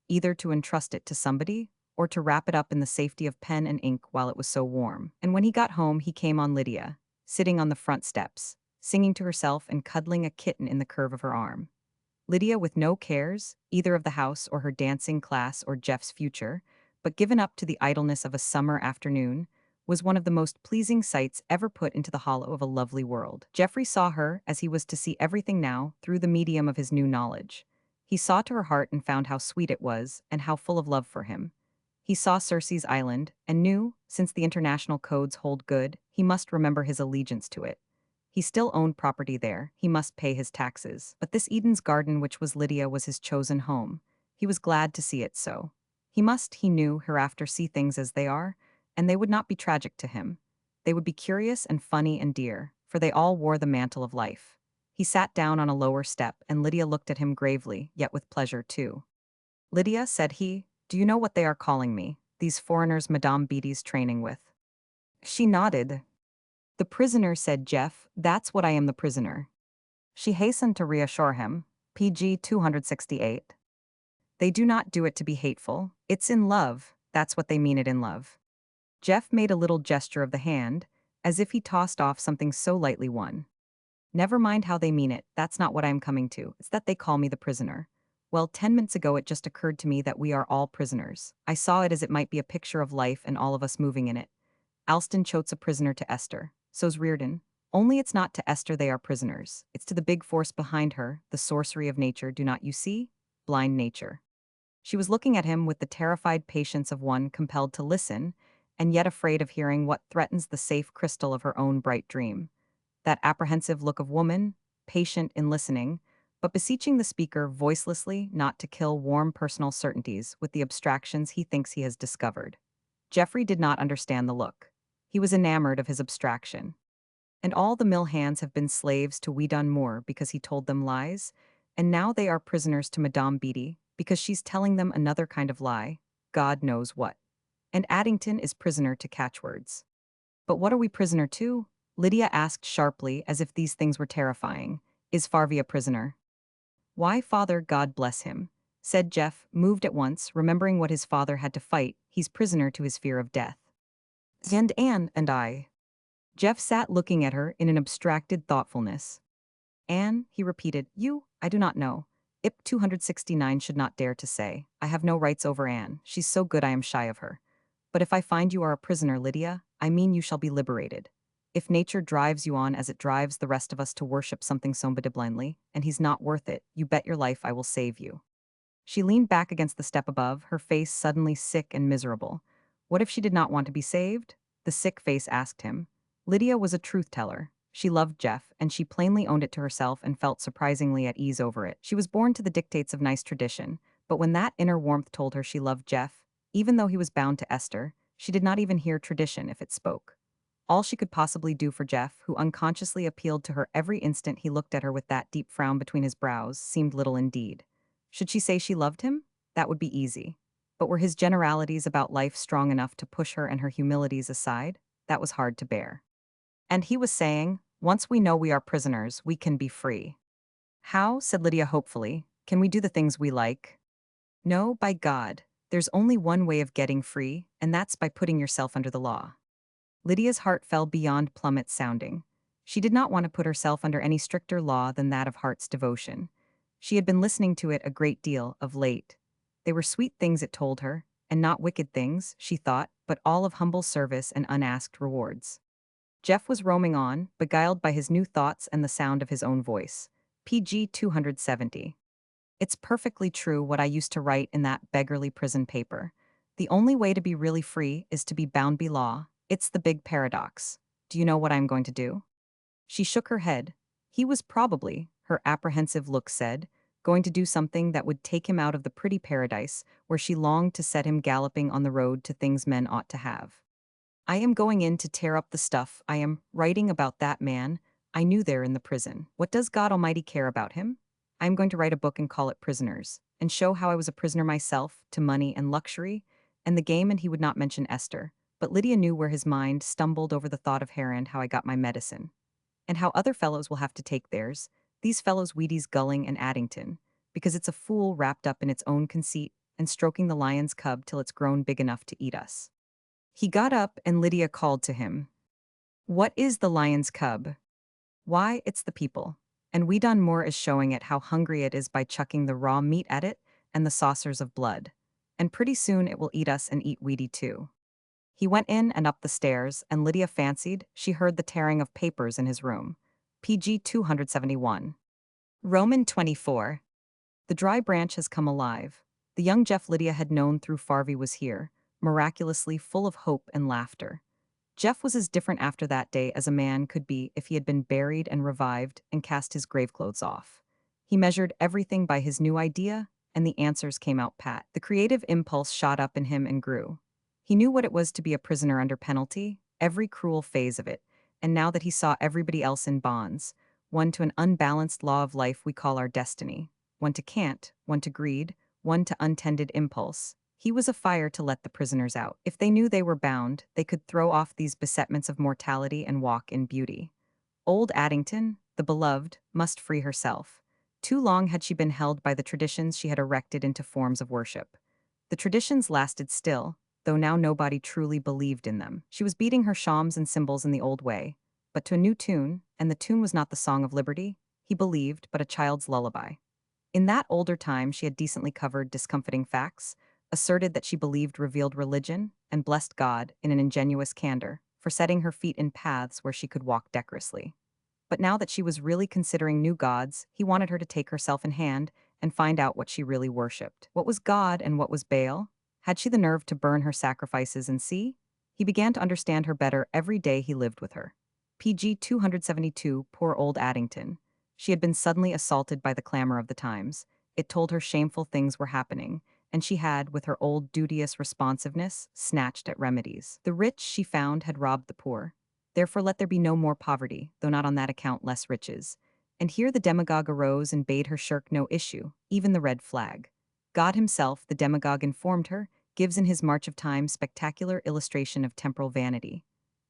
either to entrust it to somebody or to wrap it up in the safety of pen and ink while it was so warm. And when he got home, he came on Lydia, sitting on the front steps, singing to herself and cuddling a kitten in the curve of her arm. Lydia with no cares, either of the house or her dancing class or Jeff's future, but given up to the idleness of a summer afternoon, was one of the most pleasing sights ever put into the hollow of a lovely world. Geoffrey saw her, as he was to see everything now, through the medium of his new knowledge. He saw to her heart and found how sweet it was, and how full of love for him. He saw Circe's island, and knew, since the international codes hold good, he must remember his allegiance to it. He still owned property there, he must pay his taxes. But this Eden's garden which was Lydia was his chosen home. He was glad to see it so. He must, he knew, hereafter see things as they are, and they would not be tragic to him. They would be curious and funny and dear, for they all wore the mantle of life. He sat down on a lower step, and Lydia looked at him gravely, yet with pleasure too. Lydia, said he, do you know what they are calling me, these foreigners Madame Beattie's training with? She nodded. The prisoner, said Jeff, that's what I am, the prisoner. She hastened to reassure him, PG 268. They do not do it to be hateful, it's in love, that's what they mean it in love. Jeff made a little gesture of the hand, as if he tossed off something so lightly won. Never mind how they mean it, that's not what I'm coming to, it's that they call me the prisoner. Well, 10 minutes ago it just occurred to me that we are all prisoners. I saw it as it might be a picture of life and all of us moving in it. Alston Choate's a prisoner to Esther, so's Reardon. Only it's not to Esther they are prisoners, it's to the big force behind her, the sorcery of nature, do not you see? Blind nature. She was looking at him with the terrified patience of one compelled to listen, and yet afraid of hearing what threatens the safe crystal of her own bright dream. That apprehensive look of woman, patient in listening, but beseeching the speaker voicelessly not to kill warm personal certainties with the abstractions he thinks he has discovered. Geoffrey did not understand the look. He was enamored of his abstraction. And all the mill hands have been slaves to Weedon Moore because he told them lies, and now they are prisoners to Madame Beattie because she's telling them another kind of lie, God knows what. And Addington is prisoner to catchwords. But what are we prisoner to? Lydia asked sharply, as if these things were terrifying. Is Farvey a prisoner? Why, father, God bless him, said Jeff, moved at once, remembering what his father had to fight. He's prisoner to his fear of death. And Anne and I. Jeff sat looking at her in an abstracted thoughtfulness. Anne, he repeated, you, I do not know. IP 269 should not dare to say. I have no rights over Anne. She's so good I am shy of her. But if I find you are a prisoner, Lydia, I mean you shall be liberated. If nature drives you on as it drives the rest of us to worship something so blindly, and he's not worth it, you bet your life I will save you. She leaned back against the step above, her face suddenly sick and miserable. What if she did not want to be saved? The sick face asked him. Lydia was a truth-teller. She loved Jeff, and she plainly owned it to herself and felt surprisingly at ease over it. She was born to the dictates of nice tradition, but when that inner warmth told her she loved Jeff, even though he was bound to Esther, she did not even hear tradition if it spoke. All she could possibly do for Jeff, who unconsciously appealed to her every instant he looked at her with that deep frown between his brows, seemed little indeed. Should she say she loved him? That would be easy. But were his generalities about life strong enough to push her and her humilities aside? That was hard to bear. And he was saying, once we know we are prisoners, we can be free. How? Said Lydia hopefully. Can we do the things we like? No, by God. There's only one way of getting free, and that's by putting yourself under the law. Lydia's heart fell beyond plummet sounding. She did not want to put herself under any stricter law than that of heart's devotion. She had been listening to it a great deal of late. They were sweet things it told her, and not wicked things, she thought, but all of humble service and unasked rewards. Jeff was roaming on, beguiled by his new thoughts and the sound of his own voice. PG 270. It's perfectly true what I used to write in that beggarly prison paper. The only way to be really free is to be bound by law. It's the big paradox. Do you know what I'm going to do? She shook her head. He was probably, her apprehensive look said, going to do something that would take him out of the pretty paradise where she longed to set him galloping on the road to things men ought to have. I am going in to tear up the stuff I am writing about that man I knew there in the prison. What does God Almighty care about him? I am going to write a book and call it Prisoners, and show how I was a prisoner myself to money and luxury, and the game, and he would not mention Esther. But Lydia knew where his mind stumbled over the thought of Harand, how I got my medicine, and how other fellows will have to take theirs, these fellows Wheaties, Gulling, and Addington, because it's a fool wrapped up in its own conceit and stroking the lion's cub till it's grown big enough to eat us. He got up and Lydia called to him. What is the lion's cub? Why, it's the people. And we done more is showing it how hungry it is by chucking the raw meat at it and the saucers of blood. And pretty soon it will eat us and eat Weedy too. He went in and up the stairs, and Lydia fancied she heard the tearing of papers in his room. PG 271. Roman 24. The dry branch has come alive. The young Jeff Lydia had known through Farvey was here, miraculously full of hope and laughter. Jeff was as different after that day as a man could be if he had been buried and revived and cast his graveclothes off. He measured everything by his new idea, and the answers came out pat. The creative impulse shot up in him and grew. He knew what it was to be a prisoner under penalty, every cruel phase of it, and now that he saw everybody else in bonds, one to an unbalanced law of life we call our destiny, one to cant, one to greed, one to untended impulse, he was afire to let the prisoners out. If they knew they were bound, they could throw off these besetments of mortality and walk in beauty. Old Addington, the beloved, must free herself. Too long had she been held by the traditions she had erected into forms of worship. The traditions lasted still, though now nobody truly believed in them. She was beating her shawms and cymbals in the old way, but to a new tune, and the tune was not the Song of Liberty, he believed, but a child's lullaby. In that older time she had decently covered discomfiting facts, asserted that she believed revealed religion, and blessed God, in an ingenuous candor, for setting her feet in paths where she could walk decorously. But now that she was really considering new gods, he wanted her to take herself in hand and find out what she really worshipped. What was God and what was Baal? Had she the nerve to burn her sacrifices and see? He began to understand her better every day he lived with her. PG 272. Poor old Addington. She had been suddenly assaulted by the clamor of the times. It told her shameful things were happening, and she had, with her old duteous responsiveness, snatched at remedies. The rich, she found, had robbed the poor. Therefore let there be no more poverty, though not on that account less riches. And here the demagogue arose and bade her shirk no issue, even the red flag. God himself, the demagogue informed her, gives in his March of Time spectacular illustration of temporal vanity.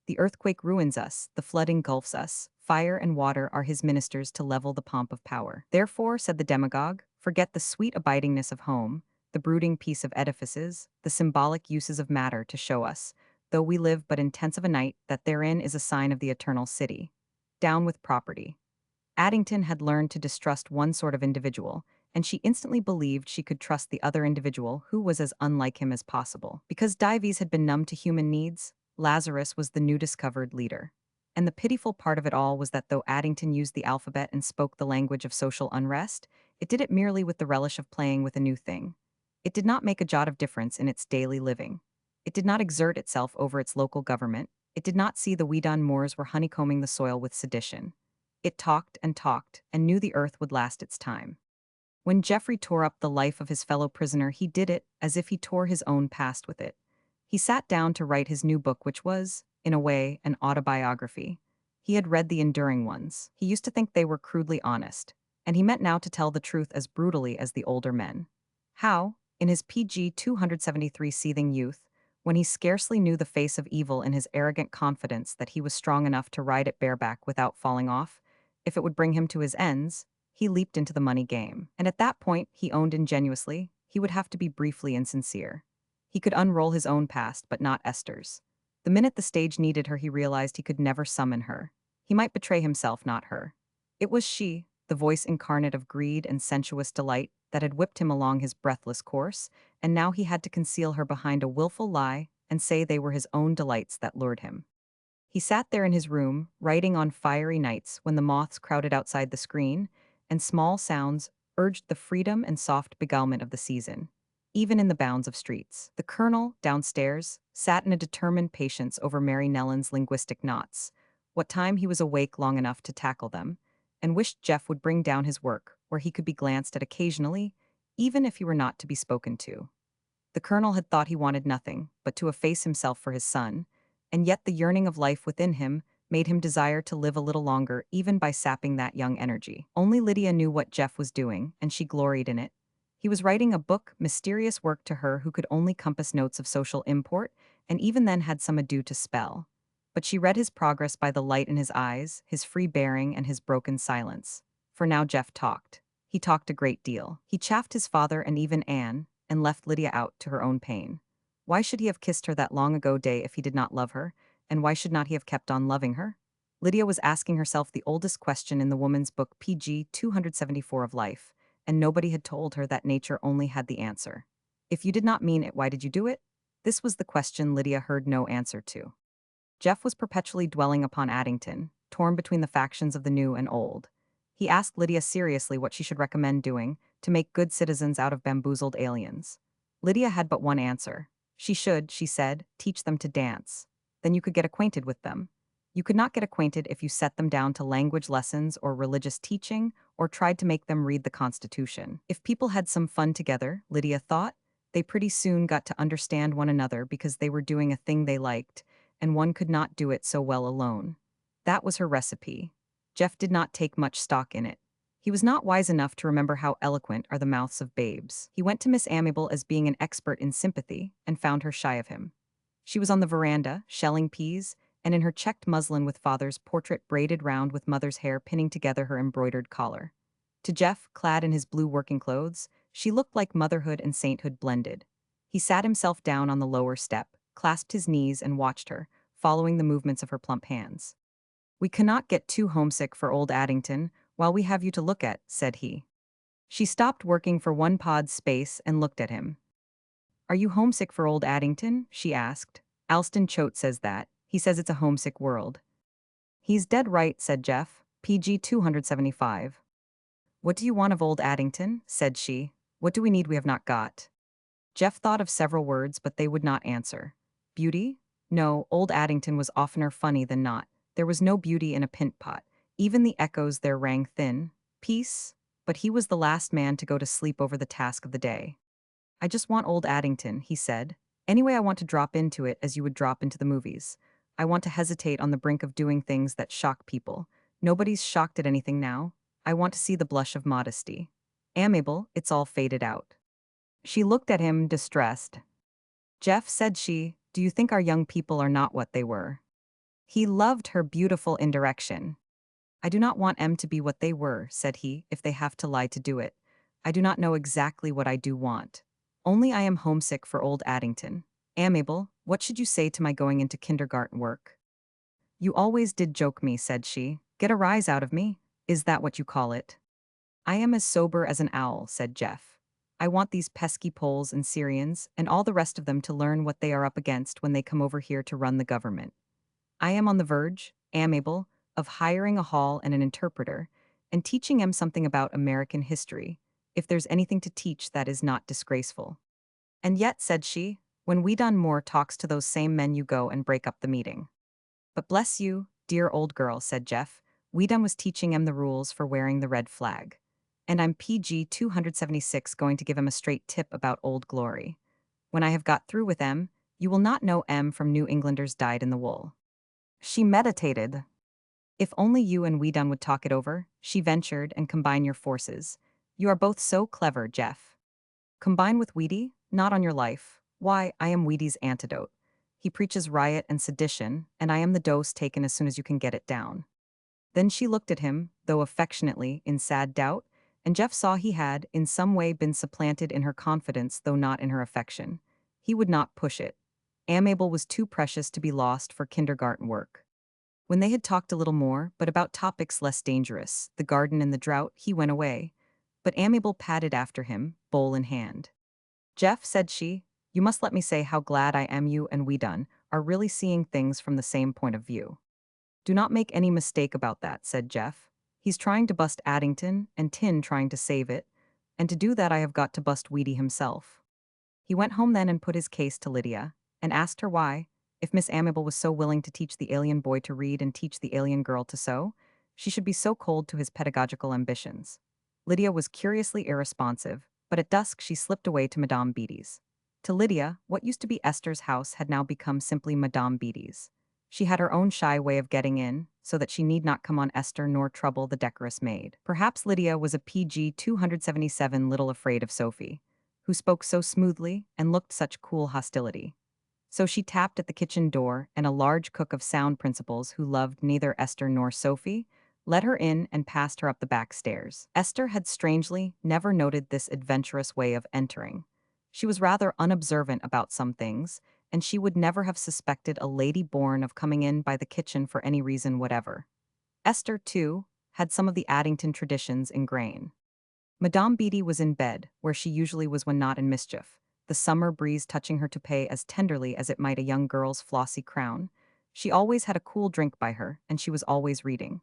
The earthquake ruins us, the flood engulfs us, fire and water are his ministers to level the pomp of power. Therefore, said the demagogue, forget the sweet abidingness of home, the brooding peace of edifices, the symbolic uses of matter to show us, though we live but in tents of a night, that therein is a sign of the eternal city. Down with property. Addington had learned to distrust one sort of individual, and she instantly believed she could trust the other individual who was as unlike him as possible. Because Dives had been numb to human needs, Lazarus was the new discovered leader. And the pitiful part of it all was that though Addington used the alphabet and spoke the language of social unrest, it did it merely with the relish of playing with a new thing. It did not make a jot of difference in its daily living. It did not exert itself over its local government, It did not see the Weedon Moors were honeycombing the soil with sedition. It talked, and knew the earth would last its time. When Geoffrey tore up the life of his fellow prisoner, he did it as if he tore his own past with it. He sat down to write his new book, which was, in a way, an autobiography. He had read the enduring ones. He used to think they were crudely honest, and he meant now to tell the truth as brutally as the older men. How, in his PG 273 seething youth, when he scarcely knew the face of evil in his arrogant confidence that he was strong enough to ride it bareback without falling off, if it would bring him to his ends, he leaped into the money game. And at that point, he owned ingenuously, he would have to be briefly insincere. He could unroll his own past, but not Esther's. The minute the stage needed her, he realized he could never summon her. He might betray himself, not her. It was she, the voice incarnate of greed and sensuous delight, that had whipped him along his breathless course, and now he had to conceal her behind a willful lie and say they were his own delights that lured him. He sat there in his room, writing on fiery nights when the moths crowded outside the screen, and small sounds urged the freedom and soft beguilement of the season, even in the bounds of streets. The colonel, downstairs, sat in a determined patience over Mary Nellen's linguistic knots, what time he was awake long enough to tackle them, and wished Jeff would bring down his work, where he could be glanced at occasionally, even if he were not to be spoken to. The colonel had thought he wanted nothing but to efface himself for his son, and yet the yearning of life within him made him desire to live a little longer even by sapping that young energy. Only Lydia knew what Jeff was doing, and she gloried in it. He was writing a book, mysterious work to her who could only compass notes of social import, and even then had some ado to spell. But she read his progress by the light in his eyes, his free bearing, and his broken silence. For now Jeff talked. He talked a great deal. He chaffed his father and even Anne, and left Lydia out to her own pain. Why should he have kissed her that long ago day if he did not love her, and why should not he have kept on loving her? Lydia was asking herself the oldest question in the woman's book PG 274 of life, and nobody had told her that nature only had the answer. If you did not mean it, why did you do it? This was the question Lydia heard no answer to. Jeff was perpetually dwelling upon Addington, torn between the factions of the new and old. He asked Lydia seriously what she should recommend doing to make good citizens out of bamboozled aliens. Lydia had but one answer. She should, she said, teach them to dance. Then you could get acquainted with them. You could not get acquainted if you set them down to language lessons or religious teaching or tried to make them read the Constitution. If people had some fun together, Lydia thought, they pretty soon got to understand one another because they were doing a thing they liked, and one could not do it so well alone. That was her recipe. Jeff did not take much stock in it. He was not wise enough to remember how eloquent are the mouths of babes. He went to Miss Amiable as being an expert in sympathy and found her shy of him. She was on the veranda, shelling peas, and in her checked muslin with father's portrait braided round with mother's hair pinning together her embroidered collar. To Jeff, clad in his blue working clothes, she looked like motherhood and sainthood blended. He sat himself down on the lower step, clasped his knees and watched her, following the movements of her plump hands. "We cannot get too homesick for old Addington, while we have you to look at," said he. She stopped working for one pod's space and looked at him. "Are you homesick for old Addington?" she asked. "Alston Choate says that. He says it's a homesick world." "He's dead right," said Jeff. PG 275. "What do you want of old Addington?" said she. "What do we need we have not got?" Jeff thought of several words, but they would not answer. Beauty? No, old Addington was oftener funny than not. There was no beauty in a pint pot. Even the echoes there rang thin. Peace? But he was the last man to go to sleep over the task of the day. "I just want old Addington," he said. "Anyway, I want to drop into it as you would drop into the movies. I want to hesitate on the brink of doing things that shock people. Nobody's shocked at anything now. I want to see the blush of modesty. Amiable, it's all faded out." She looked at him, distressed. "Jeff," said she, "do you think our young people are not what they were?" He loved her beautiful indirection. "I do not want em to be what they were," said he, "if they have to lie to do it. I do not know exactly what I do want. Only I am homesick for old Addington. Amiable, what should you say to my going into kindergarten work?" "You always did joke me," said she. "Get a rise out of me? Is that what you call it?" "I am as sober as an owl," said Jeff. "I want these pesky Poles and Syrians and all the rest of them to learn what they are up against when they come over here to run the government. I am on the verge, amiable, of hiring a hall and an interpreter, and teaching em something about American history, if there's anything to teach that is not disgraceful. And yet," said she, "when Weedon Moore talks to those same men you go and break up the meeting." But bless you, dear old girl, said Jeff. Weedon was teaching him the rules for wearing the red flag. And I'm PG 276 going to give him a straight tip about Old Glory. When I have got through with M, you will not know M from New Englanders dyed in the wool. She meditated. If only you and Weedon would talk it over, she ventured, and combine your forces. You are both so clever, Jeff. Combine with Weedy? Not on your life. Why, I am Weedy's antidote. He preaches riot and sedition, and I am the dose taken as soon as you can get it down. Then she looked at him, though affectionately, in sad doubt, and Jeff saw he had, in some way, been supplanted in her confidence, though not in her affection. He would not push it. Amable was too precious to be lost for kindergarten work. When they had talked a little more, but about topics less dangerous, the garden and the drought, he went away. But Amable padded after him, bowl in hand. Jeff, said she, you must let me say how glad I am you and Weedon are really seeing things from the same point of view. Do not make any mistake about that, said Jeff. He's trying to bust Addington, and Tin trying to save it, and to do that I have got to bust Weedy himself. He went home then and put his case to Lydia, and asked her why, if Miss Amable was so willing to teach the alien boy to read and teach the alien girl to sew, she should be so cold to his pedagogical ambitions. Lydia was curiously irresponsive, but at dusk she slipped away to Madame Beatty's. To Lydia, what used to be Esther's house had now become simply Madame Beatty's. She had her own shy way of getting in, so that she need not come on Esther nor trouble the decorous maid. Perhaps Lydia was a PG 277 little afraid of Sophie, who spoke so smoothly and looked such cool hostility. So she tapped at the kitchen door, and a large cook of sound principles who loved neither Esther nor Sophie let her in and passed her up the back stairs. Esther had strangely never noted this adventurous way of entering. She was rather unobservant about some things, and she would never have suspected a lady born of coming in by the kitchen for any reason whatever. Esther, too, had some of the Addington traditions in grain. Madame Beatty was in bed, where she usually was when not in mischief, the summer breeze touching her toupee as tenderly as it might a young girl's flossy crown. She always had a cool drink by her, and she was always reading.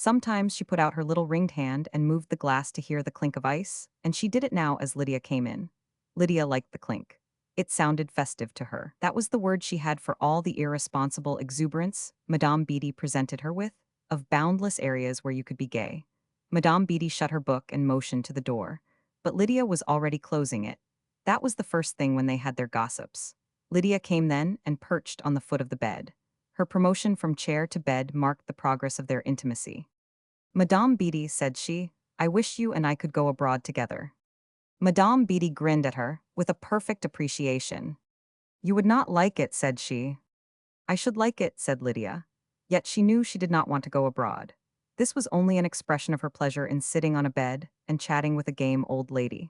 Sometimes she put out her little ringed hand and moved the glass to hear the clink of ice, and she did it now as Lydia came in. Lydia liked the clink. It sounded festive to her. That was the word she had for all the irresponsible exuberance Madame Beatty presented her with, of boundless areas where you could be gay. Madame Beatty shut her book and motioned to the door, but Lydia was already closing it. That was the first thing when they had their gossips. Lydia came then and perched on the foot of the bed. Her promotion from chair to bed marked the progress of their intimacy. Madame Beatty, said she, I wish you and I could go abroad together. Madame Beatty grinned at her, with a perfect appreciation. You would not like it, said she. I should like it, said Lydia. Yet she knew she did not want to go abroad. This was only an expression of her pleasure in sitting on a bed and chatting with a game old lady.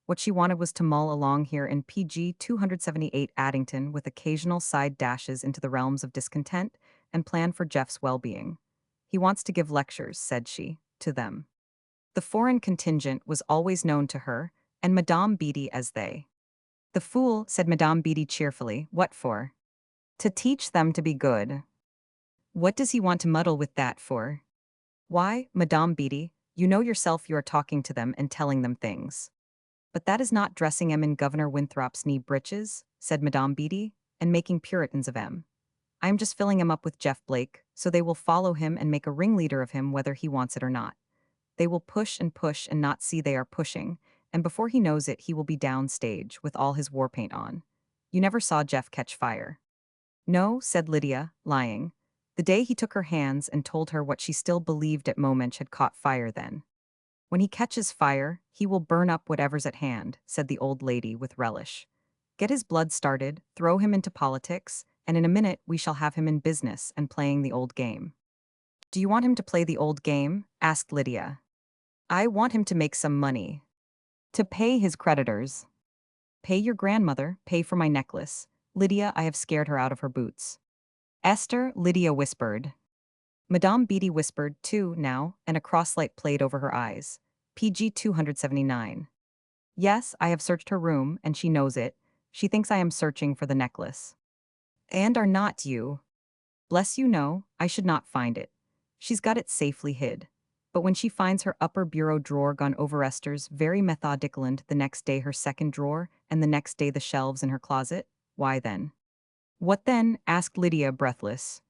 What she wanted was to mull along here in PG 278 Addington with occasional side dashes into the realms of discontent and plan for Jeff's well-being. He wants to give lectures, said she, to them. The foreign contingent was always known to her, and Madame Beatty as they. The fool, said Madame Beatty cheerfully, what for? To teach them to be good. What does he want to muddle with that for? Why, Madame Beatty, you know yourself you are talking to them and telling them things. But that is not dressing em in Governor Winthrop's knee breeches, said Madame Beatty, and making Puritans of em. I am just filling em up with Jeff Blake, so they will follow him and make a ringleader of him whether he wants it or not. They will push and not see they are pushing, and before he knows it he will be down stage with all his war paint on. You never saw Jeff catch fire. No, said Lydia, lying. The day he took her hands and told her what she still believed at Momench had caught fire then. When he catches fire, he will burn up whatever's at hand, said the old lady with relish. Get his blood started, throw him into politics, and in a minute we shall have him in business and playing the old game. Do you want him to play the old game? Asked Lydia. I want him to make some money. To pay his creditors. Pay your grandmother, pay for my necklace. Lydia, I have scared her out of her boots. Esther, Lydia whispered. Madame Beatty whispered, too, now, and a crosslight played over her eyes. PG 279. Yes, I have searched her room, and she knows it. She thinks I am searching for the necklace. And are not you? Bless you, no, I should not find it. She's got it safely hid. But when she finds her upper bureau drawer gone over Esther's very methodical and the next day her second drawer, and the next day the shelves in her closet, why then? What then? Asked Lydia, breathless.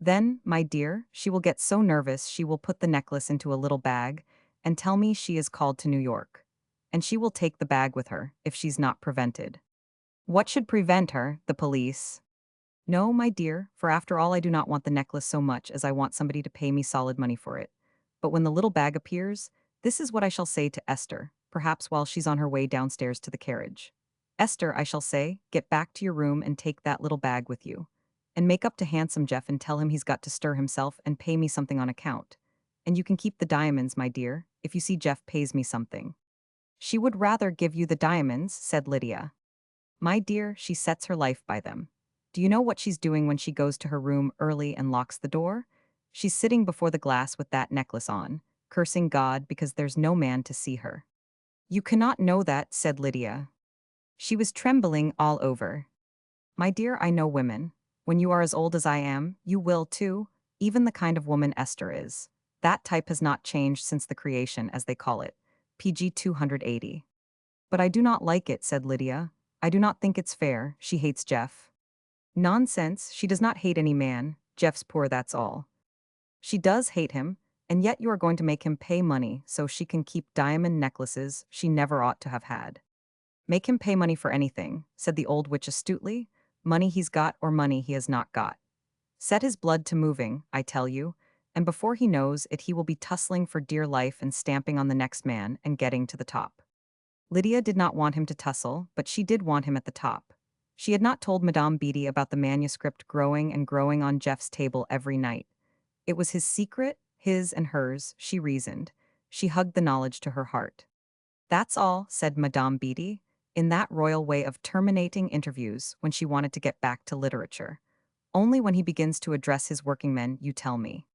Then, my dear, she will get so nervous she will put the necklace into a little bag and tell me she is called to New York. And she will take the bag with her if she's not prevented. What should prevent her? The police? No, my dear, for after all I do not want the necklace so much as I want somebody to pay me solid money for it. But when the little bag appears, this is what I shall say to Esther, perhaps while she's on her way downstairs to the carriage. Esther, I shall say, get back to your room and take that little bag with you. And make up to handsome Jeff and tell him he's got to stir himself and pay me something on account. And you can keep the diamonds, my dear, if you see Jeff pays me something. She would rather give you the diamonds, said Lydia. My dear, she sets her life by them. Do you know what she's doing when she goes to her room early and locks the door? She's sitting before the glass with that necklace on, cursing God because there's no man to see her. You cannot know that, said Lydia. She was trembling all over. My dear, I know women. When you are as old as I am, you will too, even the kind of woman Esther is. That type has not changed since the creation, as they call it. PG 280. But I do not like it, said Lydia. I do not think it's fair. She hates Jeff. Nonsense, she does not hate any man. Jeff's poor, that's all. She does hate him, and yet you are going to make him pay money so she can keep diamond necklaces she never ought to have had. Make him pay money for anything, said the old witch astutely. Money he's got or money he has not got. Set his blood to moving, I tell you, and before he knows it he will be tussling for dear life and stamping on the next man and getting to the top. Lydia did not want him to tussle, but she did want him at the top. She had not told Madame Beatty about the manuscript growing and growing on Jeff's table every night. It was his secret, his and hers, she reasoned. She hugged the knowledge to her heart. That's all, said Madame Beatty, in that royal way of terminating interviews when she wanted to get back to literature. Only when he begins to address his working men, you tell me.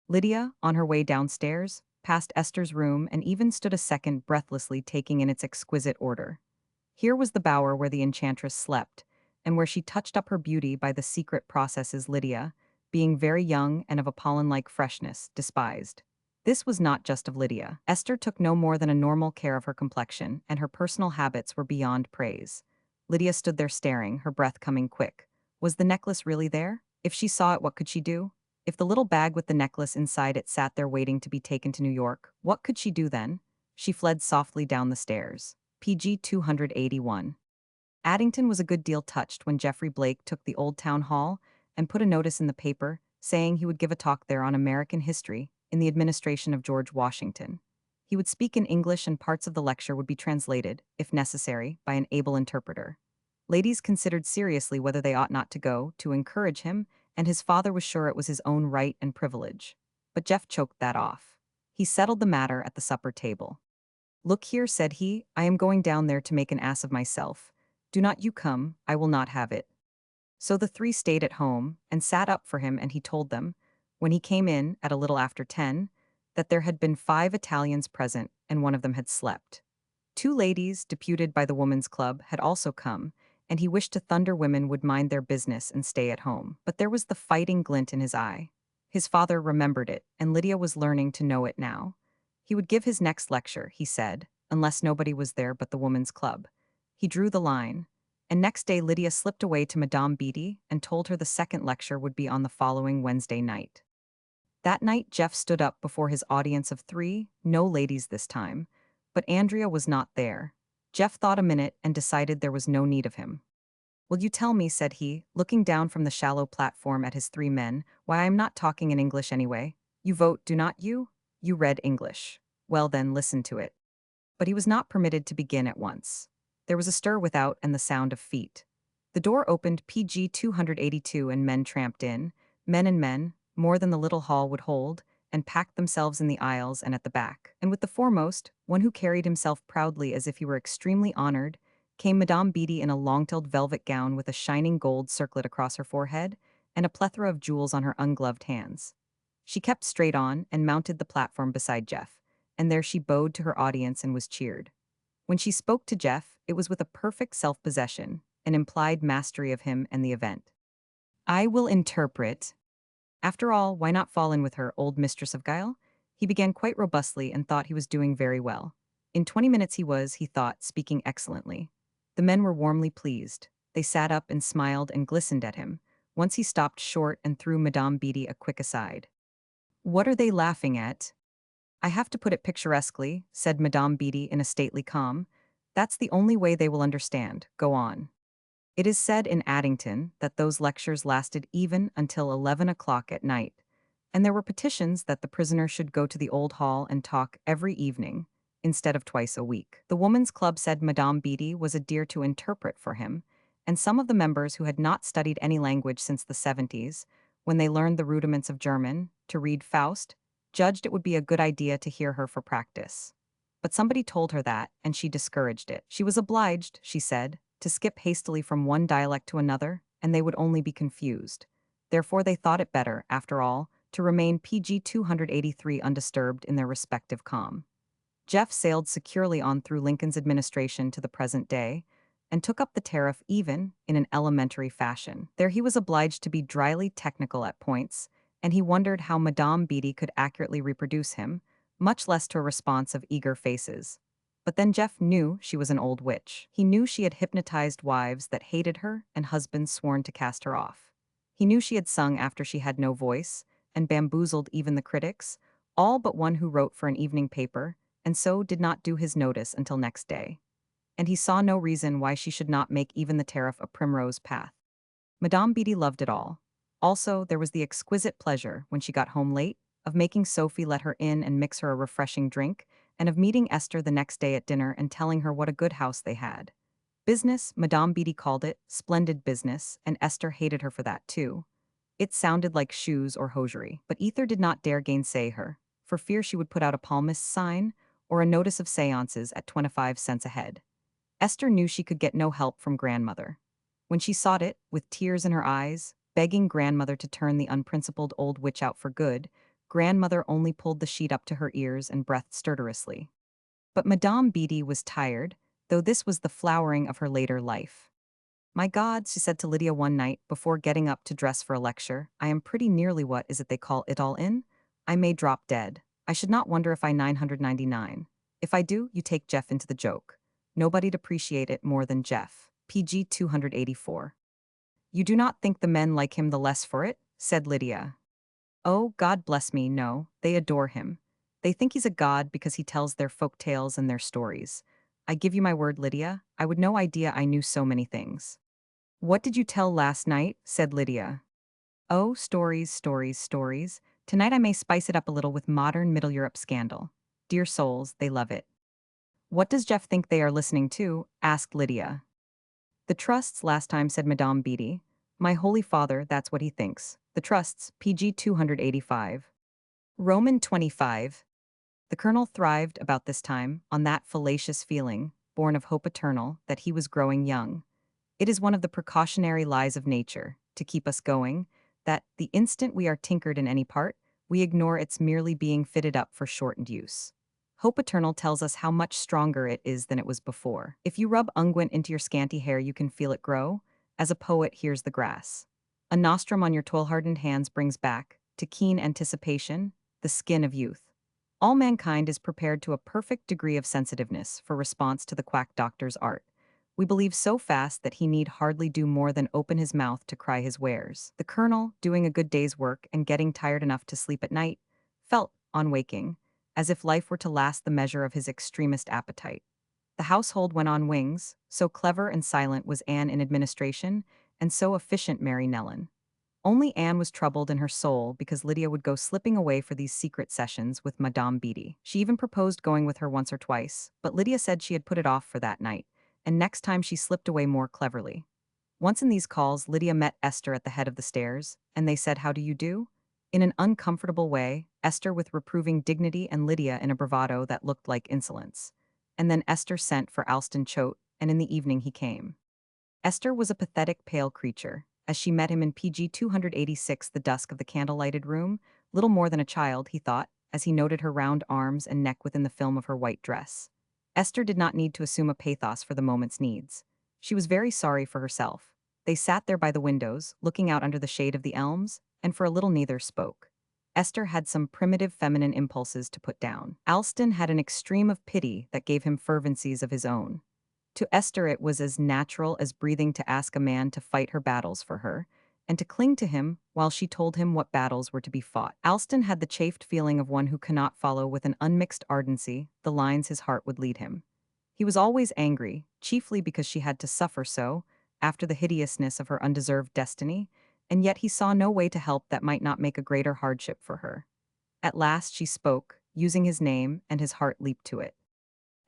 Lydia, on her way downstairs, passed Esther's room and even stood a second breathlessly taking in its exquisite order. Here was the bower where the enchantress slept, and where she touched up her beauty by the secret processes Lydia, being very young and of a pollen-like freshness, despised. This was not just of Lydia. Esther took no more than a normal care of her complexion, and her personal habits were beyond praise. Lydia stood there staring, her breath coming quick. Was the necklace really there? If she saw it, what could she do? If the little bag with the necklace inside it sat there waiting to be taken to New York, what could she do then? She fled softly down the stairs. PG 281. Addington was a good deal touched when Geoffrey Blake took the old town hall and put a notice in the paper saying he would give a talk there on American history in the administration of George Washington. He would speak in English and parts of the lecture would be translated, if necessary, by an able interpreter. Ladies considered seriously whether they ought not to go, to encourage him, and his father was sure it was his own right and privilege. But Jeff choked that off. He settled the matter at the supper table. Look here, said he, I am going down there to make an ass of myself. Do not you come, I will not have it. So the three stayed at home, and sat up for him, and he told them, when he came in, at a little after 10, that there had been 5 Italians present, and one of them had slept. 2 ladies, deputed by the Woman's Club, had also come, and he wished to thunder women would mind their business and stay at home. But there was the fighting glint in his eye. His father remembered it, and Lydia was learning to know it now. He would give his next lecture, he said, unless nobody was there but the Woman's Club. He drew the line. And next day Lydia slipped away to Madame Beatty and told her the second lecture would be on the following Wednesday night. That night Jeff stood up before his audience of 3, no ladies this time, but Andrea was not there. Jeff thought a minute and decided there was no need of him. Will you tell me, said he, looking down from the shallow platform at his 3 men, why I am not talking in English anyway? You vote, do not you? You read English. Well then, listen to it. But he was not permitted to begin at once. There was a stir without and the sound of feet. The door opened PG 282 and men tramped in, men and men, more than the little hall would hold, and packed themselves in the aisles and at the back. And with the foremost, one who carried himself proudly as if he were extremely honored, came Madame Beatty in a long-tailed velvet gown with a shining gold circlet across her forehead and a plethora of jewels on her ungloved hands. She kept straight on and mounted the platform beside Jeff, and there she bowed to her audience and was cheered. When she spoke to Jeff, it was with a perfect self-possession, an implied mastery of him and the event. I will interpret. After all, why not fall in with her, old mistress of guile? He began quite robustly and thought he was doing very well. In 20 minutes he was, he thought, speaking excellently. The men were warmly pleased. They sat up and smiled and glistened at him, Once he stopped short and threw Madame Beatty a quick aside. "What are they laughing at?" "I have to put it picturesquely," said Madame Beatty in a stately calm. "That's the only way they will understand. Go on." It is said in Addington that those lectures lasted even until 11 o'clock at night, and there were petitions that the prisoner should go to the old hall and talk every evening, instead of twice a week. The Woman's Club said Madame Beatty was a dear to interpret for him, and some of the members who had not studied any language since the 70s, when they learned the rudiments of German, to read Faust, judged it would be a good idea to hear her for practice. But somebody told her that, and she discouraged it. She was obliged, she said, to skip hastily from one dialect to another, and they would only be confused. Therefore they thought it better, after all, to remain PG 283 undisturbed in their respective calm. Jeff sailed securely on through Lincoln's administration to the present day, and took up the tariff even in an elementary fashion. There he was obliged to be dryly technical at points, and he wondered how Madame Beatty could accurately reproduce him, much less to a response of eager faces. But then Jeff knew she was an old witch. He knew she had hypnotized wives that hated her and husbands sworn to cast her off. He knew she had sung after she had no voice, and bamboozled even the critics, all but one who wrote for an evening paper, and so did not do his notice until next day. And he saw no reason why she should not make even the tariff a primrose path. Madame Beatty loved it all. Also, there was the exquisite pleasure, when she got home late, of making Sophie let her in and mix her a refreshing drink, and of meeting Esther the next day at dinner and telling her what a good house they had. Business, Madame Beatty called it, splendid business, and Esther hated her for that too. It sounded like shoes or hosiery, but Ether did not dare gainsay her, for fear she would put out a palmist's sign or a notice of seances at 25 cents a head. Esther knew she could get no help from grandmother. When she sought it, with tears in her eyes, begging grandmother to turn the unprincipled old witch out for good, grandmother only pulled the sheet up to her ears and breathed stertorously. But Madame Beatty was tired, though this was the flowering of her later life. "My God," she said to Lydia one night before getting up to dress for a lecture, "I am pretty nearly what is it they call it all in? I may drop dead. I should not wonder if I 999. If I do, you take Jeff into the joke. Nobody'd appreciate it more than Jeff." PG 284. "You do not think the men like him the less for it?" said Lydia. "Oh, God bless me, no, they adore him. They think he's a god because he tells their folk tales and their stories. I give you my word, Lydia, I would no idea I knew so many things." "What did you tell last night?" said Lydia. "Oh, stories, stories, stories. Tonight I may spice it up a little with modern Middle Europe scandal. Dear souls, they love it." "What does Jeff think they are listening to?" asked Lydia. "The trusts last time," said Madame Beatty. "My holy father, that's what he thinks. The trusts, PG 285. Roman 25. The colonel thrived about this time on that fallacious feeling, born of hope eternal, that he was growing young. It is one of the precautionary lies of nature, to keep us going, that the instant we are tinkered in any part, we ignore its merely being fitted up for shortened use. Hope eternal tells us how much stronger it is than it was before. If you rub unguent into your scanty hair, you can feel it grow, as a poet hears the grass. A nostrum on your toil-hardened hands brings back, to keen anticipation, the skin of youth. All mankind is prepared to a perfect degree of sensitiveness for response to the quack doctor's art. We believe so fast that he need hardly do more than open his mouth to cry his wares. The colonel, doing a good day's work and getting tired enough to sleep at night, felt, on waking, as if life were to last the measure of his extremist appetite. The household went on wings, so clever and silent was Anne in administration, and so efficient Mary Nellen. Only Anne was troubled in her soul because Lydia would go slipping away for these secret sessions with Madame Beatty. She even proposed going with her once or twice, but Lydia said she had put it off for that night, and next time she slipped away more cleverly. Once in these calls, Lydia met Esther at the head of the stairs, and they said, "How do you do?" In an uncomfortable way, Esther with reproving dignity and Lydia in a bravado that looked like insolence. And then Esther sent for Alston Choate, and in the evening he came. Esther was a pathetic pale creature. As she met him in PG 286, the dusk of the candle-lighted room, little more than a child, he thought, as he noted her round arms and neck within the film of her white dress. Esther did not need to assume a pathos for the moment's needs. She was very sorry for herself. They sat there by the windows, looking out under the shade of the elms, and for a little neither spoke. Esther had some primitive feminine impulses to put down. Alston had an extreme of pity that gave him fervencies of his own. To Esther it was as natural as breathing to ask a man to fight her battles for her, and to cling to him while she told him what battles were to be fought. Alston had the chafed feeling of one who cannot follow with an unmixed ardency the lines his heart would lead him. He was always angry, chiefly because she had to suffer so, after the hideousness of her undeserved destiny, and yet he saw no way to help that might not make a greater hardship for her. At last she spoke, using his name, and his heart leaped to it.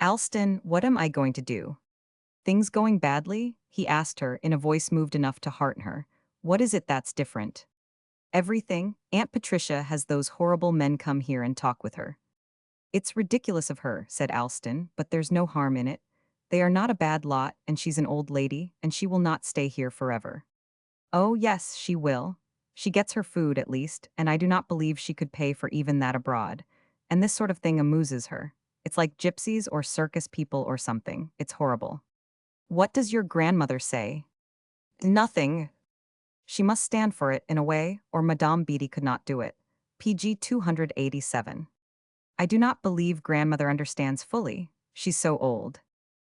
"Alston, what am I going to do?" "Things going badly?" he asked her in a voice moved enough to hearten her. "What is it that's different?" "Everything. Aunt Patricia has those horrible men come here and talk with her." "It's ridiculous of her," said Alston, "but there's no harm in it. They are not a bad lot, and she's an old lady, and she will not stay here forever." "Oh, yes, she will. She gets her food, at least, and I do not believe she could pay for even that abroad. And this sort of thing amuses her. It's like gypsies or circus people or something. It's horrible." "What does your grandmother say?" "Nothing. She must stand for it, in a way, or Madame Beatty could not do it." PG 287. "I do not believe grandmother understands fully. She's so old."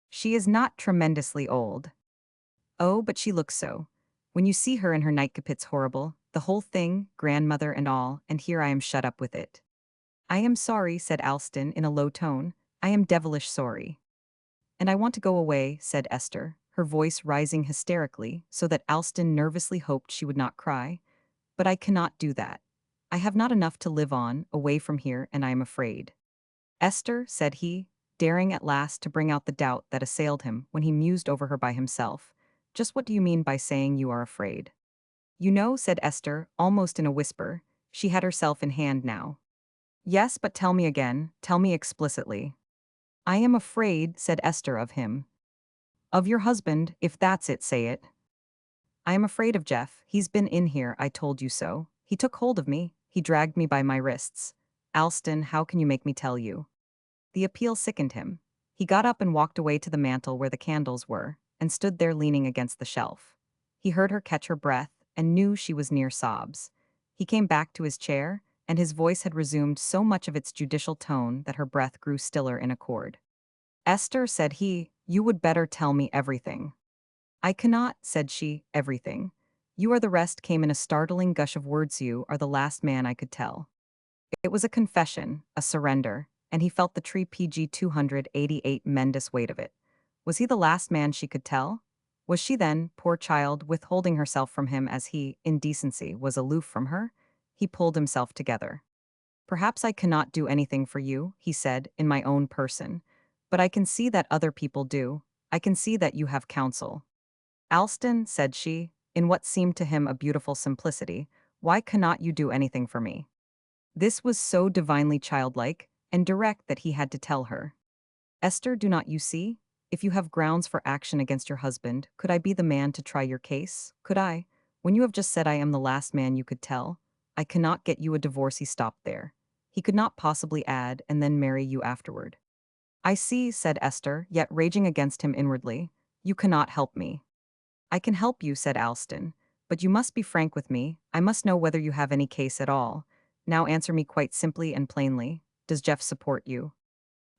"She is not tremendously old." "Oh, but she looks so. When you see her in her nightcap it's horrible, the whole thing, grandmother and all, and here I am shut up with it." "I am sorry," said Alston in a low tone. "I am devilish sorry." "And I want to go away," said Esther, her voice rising hysterically so that Alston nervously hoped she would not cry. "But I cannot do that. I have not enough to live on, away from here, and I am afraid." "Esther," said he, daring at last to bring out the doubt that assailed him when he mused over her by himself, "just what do you mean by saying you are afraid?" "You know," said Esther, almost in a whisper. She had herself in hand now. "Yes, but tell me again, tell me explicitly." "I am afraid," said Esther, "of him." "Of your husband, if that's it, say it." "I am afraid of Jeff. He's been in here, I told you so. He took hold of me, he dragged me by my wrists. Alston, how can you make me tell you?" The appeal sickened him. He got up and walked away to the mantel where the candles were, and stood there leaning against the shelf. He heard her catch her breath, and knew she was near sobs. He came back to his chair, and his voice had resumed so much of its judicial tone that her breath grew stiller in accord. "Esther," said he, "you would better tell me everything." "I cannot," said she, "everything. You are the rest," came in a startling gush of words. "You are the last man I could tell." It was a confession, a surrender, and he felt the tree PG 288 tremendous weight of it. Was he the last man she could tell? Was she then, poor child, withholding herself from him as he, in decency, was aloof from her? He pulled himself together. "Perhaps I cannot do anything for you," he said, "in my own person. But I can see that other people do. I can see that you have counsel." "Alston," said she, in what seemed to him a beautiful simplicity, "why cannot you do anything for me?" This was so divinely childlike and direct that he had to tell her. "Esther, do not you see? If you have grounds for action against your husband, could I be the man to try your case? Could I? When you have just said I am the last man you could tell, I cannot get you a divorce." He stopped there. He could not possibly add, "and then marry you afterward." "I see," said Esther, yet raging against him inwardly. "You cannot help me." "I can help you," said Alston. "But you must be frank with me. I must know whether you have any case at all. Now answer me quite simply and plainly. Does Jeff support you?"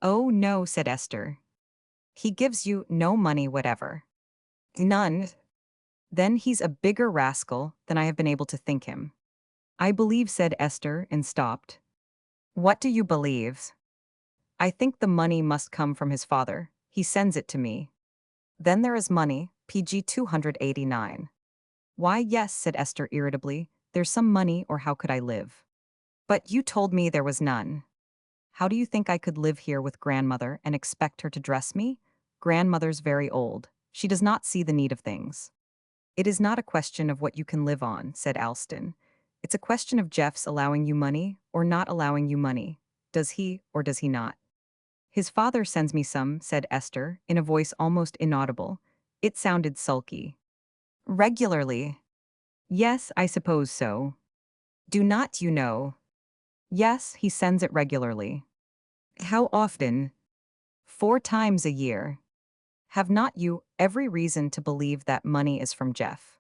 "Oh, no," said Esther. "He gives you no money whatever." "None." "Then he's a bigger rascal than I have been able to think him." "I believe," said Esther, and stopped. "What do you believe?" "I think the money must come from his father. He sends it to me." "Then there is money." PG 289. "Why, yes," said Esther irritably. "There's some money, or how could I live?" "But you told me there was none." "How do you think I could live here with grandmother and expect her to dress me? Grandmother's very old. She does not see the need of things." "It is not a question of what you can live on," said Alston. "It's a question of Jeff's allowing you money or not allowing you money. Does he or does he not?" "His father sends me some," said Esther, in a voice almost inaudible. It sounded sulky. "Regularly?" "Yes, I suppose so." "Do not you know?" "Yes, he sends it regularly." "How often?" "4 times a year." "Have not you every reason to believe that money is from Jeff?"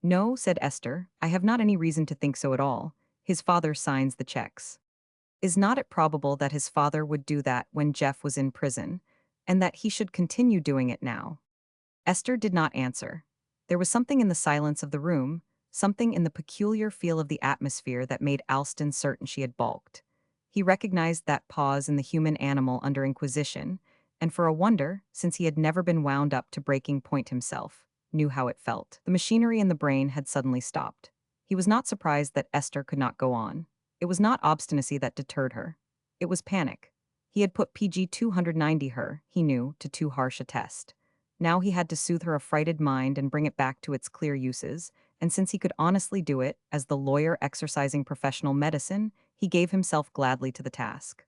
"No," said Esther, "I have not any reason to think so at all. His father signs the checks." "Is not it probable that his father would do that when Jeff was in prison, and that he should continue doing it now?" Esther did not answer. There was something in the silence of the room, something in the peculiar feel of the atmosphere that made Alston certain she had balked. He recognized that pause in the human animal under inquisition, and for a wonder, since he had never been wound up to breaking point himself, knew how it felt. The machinery in the brain had suddenly stopped. He was not surprised that Esther could not go on. It was not obstinacy that deterred her. It was panic. He had put PG 290 her, he knew, to too harsh a test. Now he had to soothe her affrighted mind and bring it back to its clear uses, and since he could honestly do it, as the lawyer exercising professional medicine, he gave himself gladly to the task.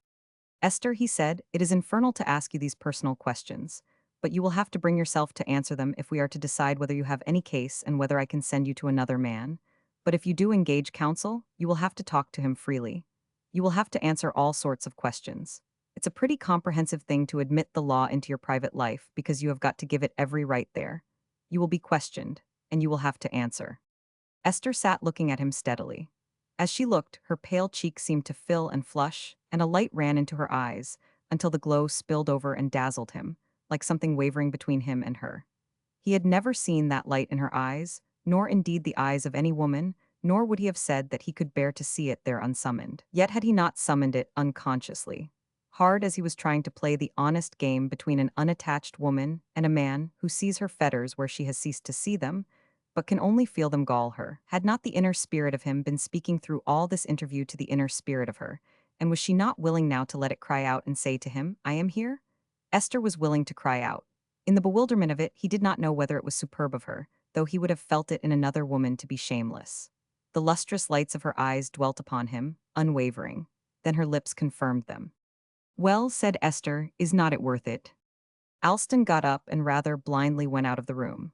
Esther, he said, it is infernal to ask you these personal questions, but you will have to bring yourself to answer them if we are to decide whether you have any case and whether I can send you to another man. But if you do engage counsel, you will have to talk to him freely. You will have to answer all sorts of questions. It's a pretty comprehensive thing to admit the law into your private life because you have got to give it every right there. You will be questioned, and you will have to answer. Esther sat looking at him steadily. As she looked, her pale cheeks seemed to fill and flush, and a light ran into her eyes, until the glow spilled over and dazzled him, like something wavering between him and her. He had never seen that light in her eyes, nor indeed the eyes of any woman, nor would he have said that he could bear to see it there unsummoned. Yet had he not summoned it unconsciously. Hard as he was trying to play the honest game between an unattached woman and a man who sees her fetters where she has ceased to see them, but can only feel them gall her. Had not the inner spirit of him been speaking through all this interview to the inner spirit of her, and was she not willing now to let it cry out and say to him, I am here? Esther was willing to cry out. In the bewilderment of it, he did not know whether it was superb of her, though he would have felt it in another woman to be shameless. The lustrous lights of her eyes dwelt upon him, unwavering. Then her lips confirmed them. Well, said Esther, is not it worth it? Alston got up and rather blindly went out of the room.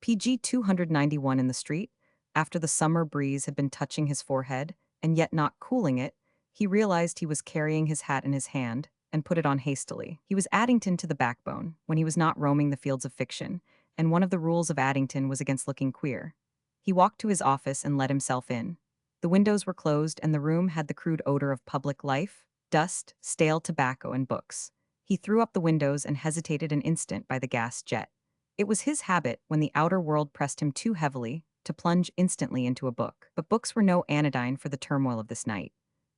PG 291 in the street, after the summer breeze had been touching his forehead, and yet not cooling it, he realized he was carrying his hat in his hand, and put it on hastily. He was Addington to the backbone, when he was not roaming the fields of fiction, and one of the rules of Addington was against looking queer. He walked to his office and let himself in. The windows were closed and the room had the crude odor of public life, dust, stale tobacco, and books. He threw up the windows and hesitated an instant by the gas jet. It was his habit, when the outer world pressed him too heavily, to plunge instantly into a book. But books were no anodyne for the turmoil of this night.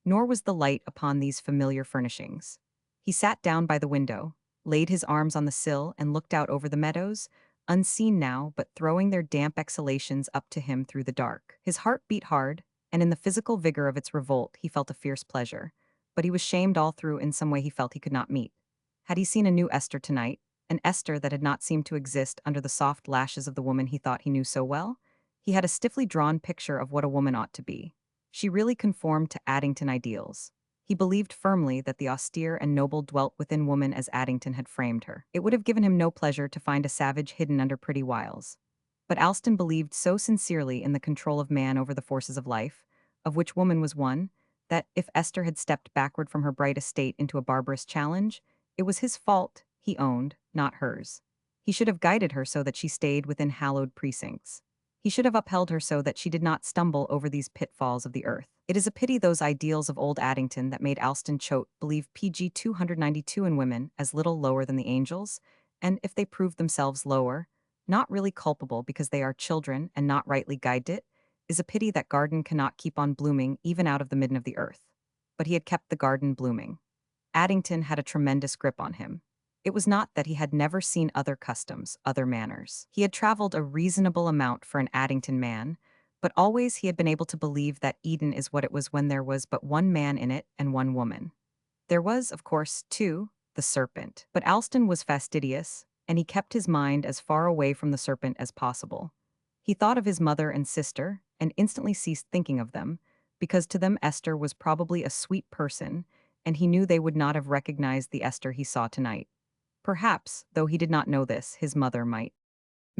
Nor was the light upon these familiar furnishings. He sat down by the window, laid his arms on the sill, and looked out over the meadows, unseen now, but throwing their damp exhalations up to him through the dark. His heart beat hard, and in the physical vigor of its revolt he felt a fierce pleasure. But he was shamed all through in some way he felt he could not meet. Had he seen a new Esther tonight, an Esther that had not seemed to exist under the soft lashes of the woman he thought he knew so well? He had a stiffly drawn picture of what a woman ought to be. She really conformed to Addington ideals. He believed firmly that the austere and noble dwelt within woman as Addington had framed her. It would have given him no pleasure to find a savage hidden under pretty wiles. But Alston believed so sincerely in the control of man over the forces of life, of which woman was one, that if Esther had stepped backward from her bright estate into a barbarous challenge, it was his fault, he owned, not hers. He should have guided her so that she stayed within hallowed precincts. He should have upheld her so that she did not stumble over these pitfalls of the earth. It is a pity those ideals of old Addington that made Alston Choate believe PG 292 in women as little lower than the angels, and if they proved themselves lower, not really culpable because they are children and not rightly guided, is a pity that garden cannot keep on blooming even out of the midden of the earth. But he had kept the garden blooming. Addington had a tremendous grip on him. It was not that he had never seen other customs, other manners. He had traveled a reasonable amount for an Addington man, but always he had been able to believe that Eden is what it was when there was but one man in it and one woman. There was, of course, too, the serpent. But Alston was fastidious, and he kept his mind as far away from the serpent as possible. He thought of his mother and sister, and instantly ceased thinking of them, because to them Esther was probably a sweet person, and he knew they would not have recognized the Esther he saw tonight. Perhaps, though he did not know this, his mother might.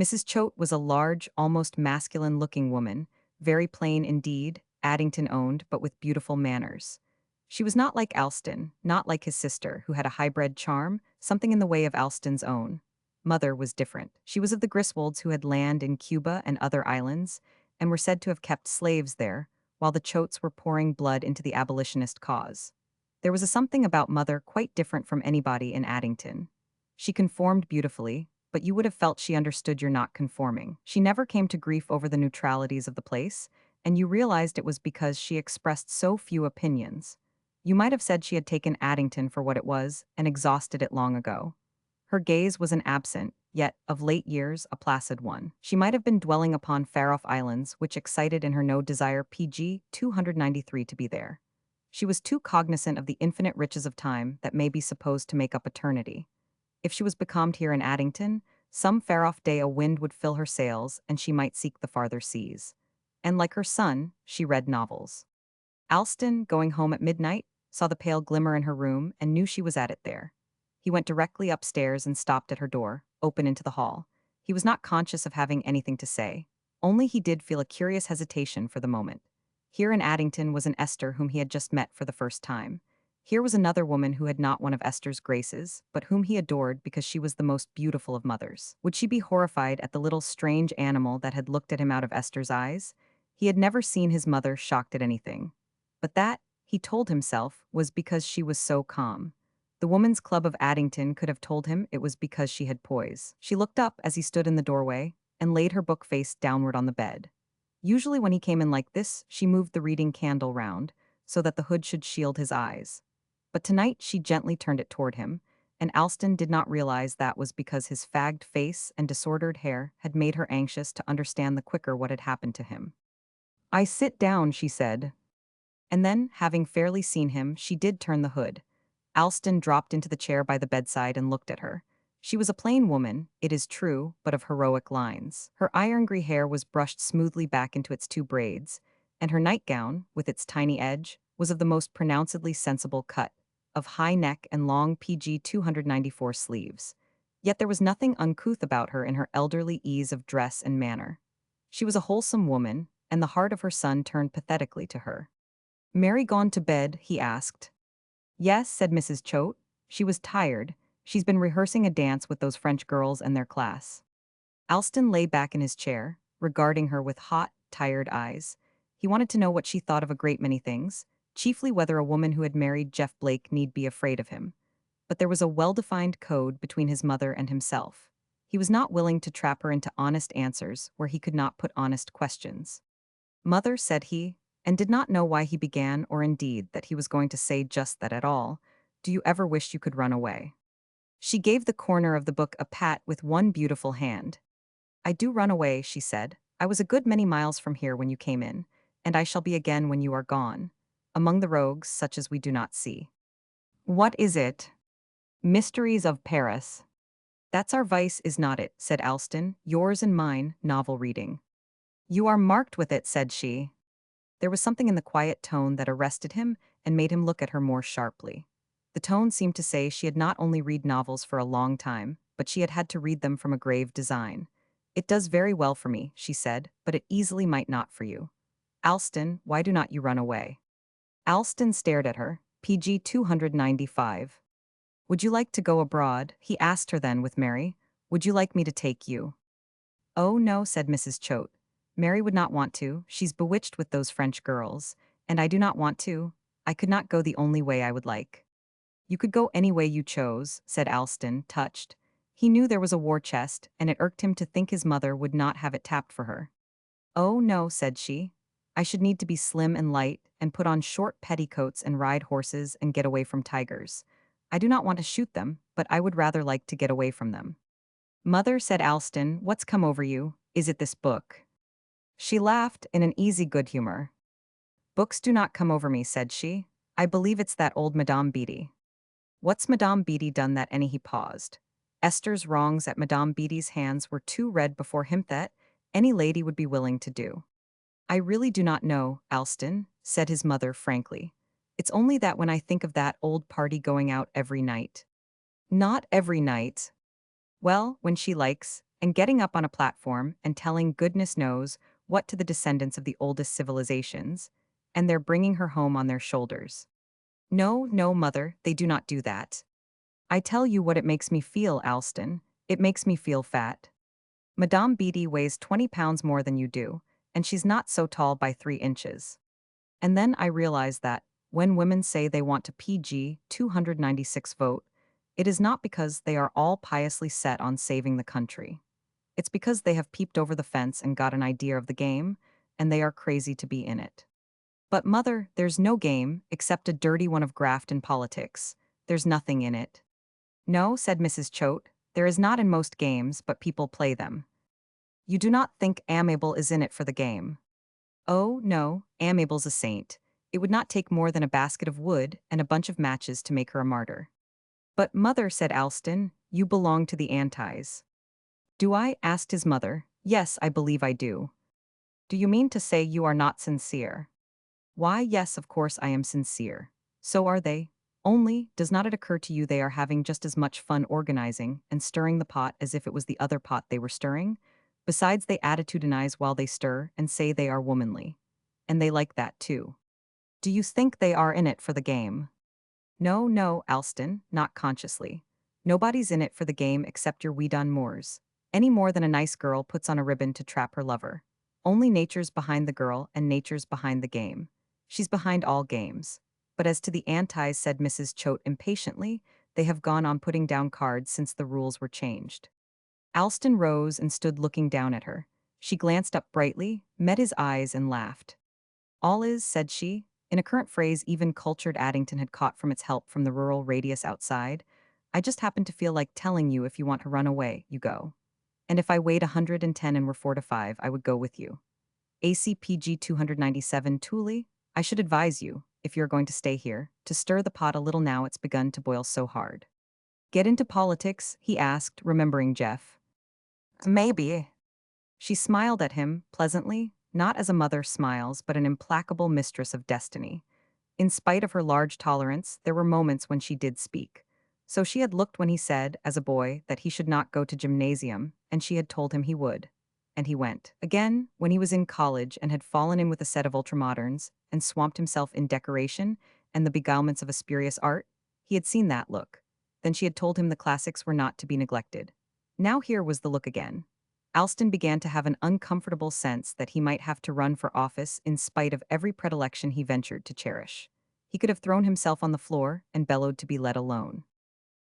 Mrs. Choate was a large, almost masculine-looking woman, very plain indeed, Addington owned, but with beautiful manners. She was not like Alston, not like his sister, who had a high-bred charm, something in the way of Alston's own. Mother was different. She was of the Griswolds who had land in Cuba and other islands, and were said to have kept slaves there, while the Choates were pouring blood into the abolitionist cause. There was a something about Mother quite different from anybody in Addington. She conformed beautifully, but you would have felt she understood you're not conforming. She never came to grief over the neutralities of the place, and you realized it was because she expressed so few opinions. You might have said she had taken Addington for what it was and exhausted it long ago. Her gaze was an absent, yet, of late years, a placid one. She might have been dwelling upon Faroe Islands, which excited in her no desire PG 293 to be there. She was too cognizant of the infinite riches of time that may be supposed to make up eternity. If she was becalmed here in Addington, some far-off day a wind would fill her sails and she might seek the farther seas. And like her son, she read novels. Alston, going home at midnight, saw the pale glimmer in her room and knew she was at it there. He went directly upstairs and stopped at her door, open into the hall. He was not conscious of having anything to say, only he did feel a curious hesitation for the moment. Here in Addington was an Esther whom he had just met for the first time. Here was another woman who had not one of Esther's graces, but whom he adored because she was the most beautiful of mothers. Would she be horrified at the little strange animal that had looked at him out of Esther's eyes? He had never seen his mother shocked at anything. But that, he told himself, was because she was so calm. The Woman's Club of Addington could have told him it was because she had poise. She looked up as he stood in the doorway and laid her book face downward on the bed. Usually when he came in like this, she moved the reading candle round so that the hood should shield his eyes. But tonight she gently turned it toward him, and Alston did not realize that was because his fagged face and disordered hair had made her anxious to understand the quicker what had happened to him. "I sit down," she said. And then, having fairly seen him, she did turn the hood. Alston dropped into the chair by the bedside and looked at her. She was a plain woman, it is true, but of heroic lines. Her iron-gray hair was brushed smoothly back into its two braids, and her nightgown, with its tiny edge, was of the most pronouncedly sensible cut, of high neck and long PG 294 sleeves. Yet there was nothing uncouth about her in her elderly ease of dress and manner. She was a wholesome woman, and the heart of her son turned pathetically to her. "Mary gone to bed?" he asked. "Yes," said Mrs. Choate. "She was tired. She's been rehearsing a dance with those French girls and their class." Alston lay back in his chair, regarding her with hot, tired eyes. He wanted to know what she thought of a great many things, chiefly whether a woman who had married Jeff Blake need be afraid of him. But there was a well-defined code between his mother and himself. He was not willing to trap her into honest answers where he could not put honest questions. "Mother," said he, and did not know why he began or indeed that he was going to say just that at all, "do you ever wish you could run away?" She gave the corner of the book a pat with one beautiful hand. "I do run away," she said. "I was a good many miles from here when you came in, and I shall be again when you are gone, among the rogues such as we do not see." "What is it?" "Mysteries of Paris." "That's our vice, is not it?" said Alston. "Yours and mine, novel reading." "You are marked with it," said she. There was something in the quiet tone that arrested him and made him look at her more sharply. The tone seemed to say she had not only read novels for a long time, but she had had to read them from a grave design. "It does very well for me," she said, "but it easily might not for you. Alston, why do not you run away?" Alston stared at her, PG 295. "Would you like to go abroad?" he asked her then with Mary. "Would you like me to take you?" "Oh no," said Mrs. Choate. "Mary would not want to, she's bewitched with those French girls, and I do not want to. I could not go the only way I would like." "You could go any way you chose," said Alston, touched. He knew there was a war chest, and it irked him to think his mother would not have it tapped for her. "Oh no," said she. "I should need to be slim and light, and put on short petticoats and ride horses and get away from tigers. I do not want to shoot them, but I would rather like to get away from them." "Mother," said Alston, "what's come over you? Is it this book?" She laughed in an easy good humor. "Books do not come over me," said she. "I believe it's that old Madame Beatty." "What's Madame Beatty done that any?" He paused. Esther's wrongs at Madame Beatty's hands were too red before him that any lady would be willing to do. "I really do not know, Alston," said his mother frankly. "It's only that when I think of that old party going out every night." "Not every night." "Well, when she likes, and getting up on a platform and telling goodness knows what to the descendants of the oldest civilizations, and they're bringing her home on their shoulders." "No, no, mother, they do not do that. I tell you what it makes me feel, Alston. It makes me feel fat. Madame Beatty weighs 20 pounds more than you do, and she's not so tall by 3 inches. And then I realize that, when women say they want to PG 296 vote, It is not because they are all piously set on saving the country. It's because they have peeped over the fence and got an idea of the game, and they are crazy to be in it. But mother, there's no game, except a dirty one of graft and politics. There's nothing in it. No, said Mrs. Choate, there is not in most games, but people play them. You do not think Amable is in it for the game. Oh, no, Amable's a saint. It would not take more than a basket of wood and a bunch of matches to make her a martyr. But mother, said Alston, you belong to the Antis. Do I? Asked his mother. Yes, I believe I do. Do you mean to say you are not sincere? Why, yes, of course I am sincere. So are they. Only, does not it occur to you they are having just as much fun organizing and stirring the pot as if it was the other pot they were stirring? Besides, they attitudinize while they stir and say they are womanly. And they like that too. Do you think they are in it for the game? No, no, Alston, not consciously. Nobody's in it for the game except your Weedon Moors. Any more than a nice girl puts on a ribbon to trap her lover. Only nature's behind the girl and nature's behind the game. She's behind all games. But as to the Antis, said Mrs. Choate impatiently, they have gone on putting down cards since the rules were changed. Alston rose and stood looking down at her. She glanced up brightly, met his eyes, and laughed. All is, said she, in a current phrase even cultured Addington had caught from its help from the rural radius outside, I just happen to feel like telling you if you want to run away, you go. And if I weighed 110 and were 4 to 5, I would go with you. ACPG 297 Thule, I should advise you, if you're going to stay here, to stir the pot a little now it's begun to boil so hard. Get into politics? He asked, remembering Jeff. Maybe. She smiled at him, pleasantly, not as a mother smiles, but an implacable mistress of destiny. In spite of her large tolerance, there were moments when she did speak. So she had looked when he said, as a boy, that he should not go to gymnasium, and she had told him he would. And he went. Again, when he was in college and had fallen in with a set of ultramoderns, and swamped himself in decoration and the beguilements of a spurious art, he had seen that look. Then she had told him the classics were not to be neglected. Now here was the look again. Alston began to have an uncomfortable sense that he might have to run for office in spite of every predilection he ventured to cherish. He could have thrown himself on the floor and bellowed to be let alone.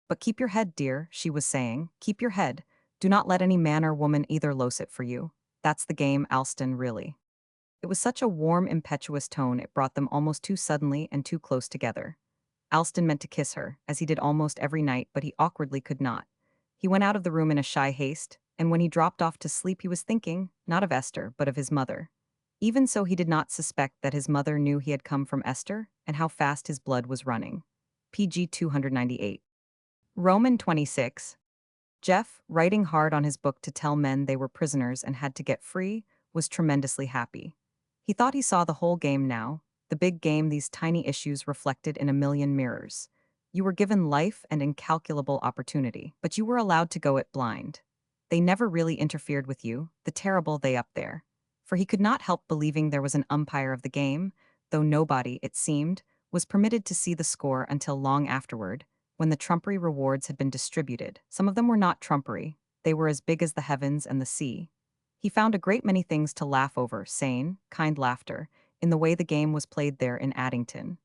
But keep your head, dear, she was saying. Keep your head. Do not let any man or woman either lose it for you. That's the game, Alston, really. It was such a warm, impetuous tone it brought them almost too suddenly and too close together. Alston meant to kiss her, as he did almost every night, but he awkwardly could not. He went out of the room in a shy haste, and when he dropped off to sleep he was thinking, not of Esther, but of his mother. Even so, he did not suspect that his mother knew he had come from Esther, and how fast his blood was running. PG 298. Roman 26. Jeff, writing hard on his book to tell men they were prisoners and had to get free, was tremendously happy. He thought he saw the whole game now, the big game these tiny issues reflected in a million mirrors. You were given life and incalculable opportunity, but you were allowed to go it blind. They never really interfered with you, the terrible they up there. For he could not help believing there was an umpire of the game, though nobody, it seemed, was permitted to see the score until long afterward, when the trumpery rewards had been distributed. Some of them were not trumpery, they were as big as the heavens and the sea. He found a great many things to laugh over, sane, kind laughter, in the way the game was played there in Addington.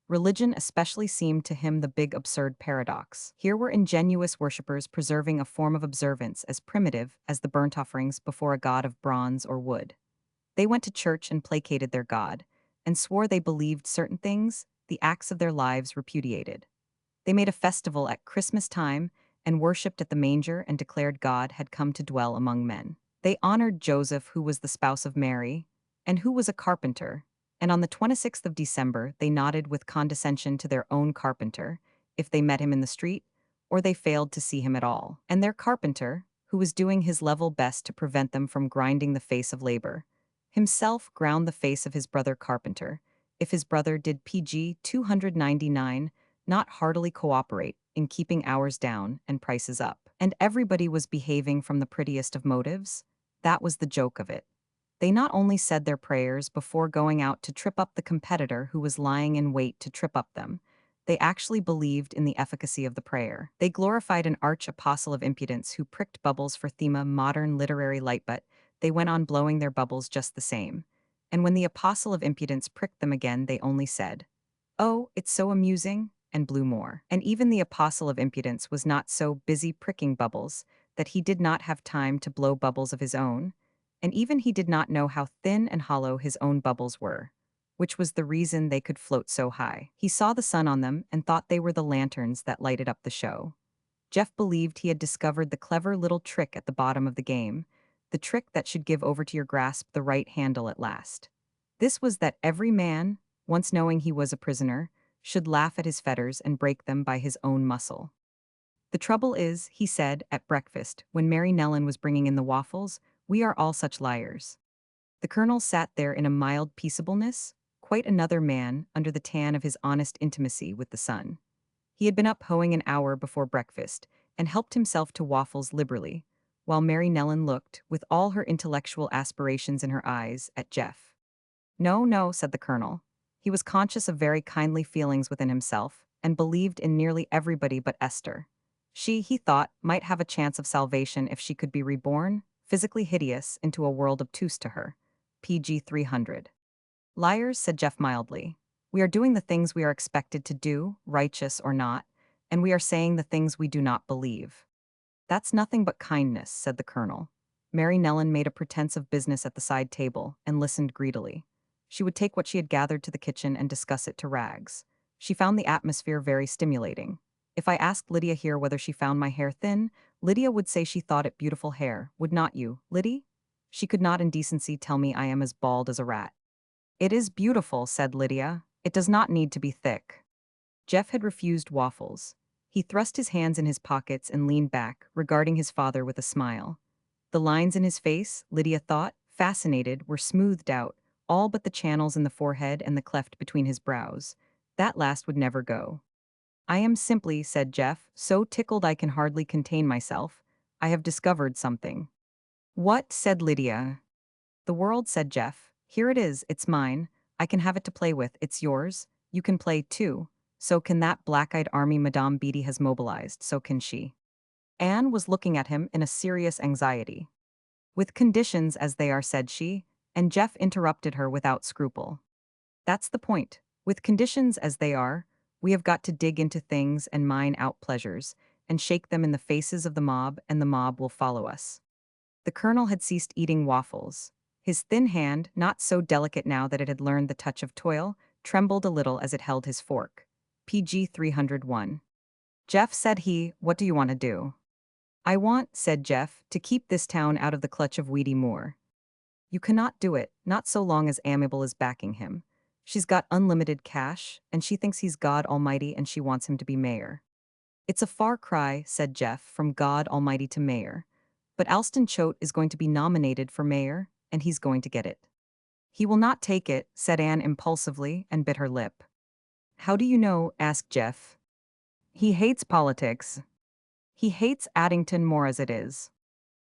Religion especially seemed to him the big absurd paradox. Here were ingenious worshippers preserving a form of observance as primitive as the burnt offerings before a god of bronze or wood. They went to church and placated their god, and swore they believed certain things the acts of their lives repudiated. They made a festival at Christmas time and worshipped at the manger and declared God had come to dwell among men. They honored Joseph, who was the spouse of Mary, and who was a carpenter, and on the 26th of December they nodded with condescension to their own carpenter, if they met him in the street, or they failed to see him at all. And their carpenter, who was doing his level best to prevent them from grinding the face of labor, himself ground the face of his brother carpenter, if his brother did PG 299 not heartily cooperate in keeping hours down and prices up. And everybody was behaving from the prettiest of motives. That was the joke of it. They not only said their prayers before going out to trip up the competitor who was lying in wait to trip up them, they actually believed in the efficacy of the prayer. They glorified an arch apostle of impudence who pricked bubbles for thema modern literary light, but they went on blowing their bubbles just the same. And when the apostle of impudence pricked them again, they only said, "Oh, it's so amusing," and blew more. And even the apostle of impudence was not so busy pricking bubbles that he did not have time to blow bubbles of his own, and even he did not know how thin and hollow his own bubbles were, which was the reason they could float so high. He saw the sun on them and thought they were the lanterns that lighted up the show. Jeff believed he had discovered the clever little trick at the bottom of the game, the trick that should give over to your grasp the right handle at last. This was that every man, once knowing he was a prisoner, should laugh at his fetters and break them by his own muscle. The trouble is, he said at breakfast, when Mary Nellen was bringing in the waffles, we are all such liars. The colonel sat there in a mild peaceableness, quite another man under the tan of his honest intimacy with the sun. He had been up hoeing an hour before breakfast and helped himself to waffles liberally, while Mary Nellen looked, with all her intellectual aspirations in her eyes, at Jeff. No, no, said the colonel. He was conscious of very kindly feelings within himself and believed in nearly everybody but Esther. She, he thought, might have a chance of salvation if she could be reborn, physically hideous, into a world obtuse to her. PG 300. Liars, said Jeff mildly. We are doing the things we are expected to do, righteous or not, and we are saying the things we do not believe. That's nothing but kindness, said the colonel. Mary Nellen made a pretense of business at the side table and listened greedily. She would take what she had gathered to the kitchen and discuss it to Rags. She found the atmosphere very stimulating. If I asked Lydia here whether she found my hair thin, Lydia would say she thought it beautiful hair, would not you, Liddy? She could not in decency tell me I am as bald as a rat. It is beautiful, said Lydia. It does not need to be thick. Jeff had refused waffles. He thrust his hands in his pockets and leaned back, regarding his father with a smile. The lines in his face, Lydia thought, fascinated, were smoothed out, all but the channels in the forehead and the cleft between his brows. That last would never go. I am simply, said Jeff, so tickled I can hardly contain myself. I have discovered something. What? Said Lydia. The world, said Jeff. Here it is, it's mine. I can have it to play with, it's yours. You can play, too. So can that black-eyed army Madame Beatty has mobilized, so can she. Anne was looking at him in a serious anxiety. With conditions as they are, said she, and Jeff interrupted her without scruple. That's the point. With conditions as they are, we have got to dig into things and mine out pleasures, and shake them in the faces of the mob, and the mob will follow us. The colonel had ceased eating waffles. His thin hand, not so delicate now that it had learned the touch of toil, trembled a little as it held his fork. PG 301. Jeff, said he, what do you want to do? I want, said Jeff, to keep this town out of the clutch of Weedy Moore. You cannot do it, not so long as Amiable is backing him. She's got unlimited cash, and she thinks he's God Almighty and she wants him to be mayor. It's a far cry, said Jeff, from God Almighty to mayor. But Alston Choate is going to be nominated for mayor, and he's going to get it. He will not take it, said Anne impulsively, and bit her lip. How do you know? Asked Jeff. He hates politics. He hates Addington more as it is.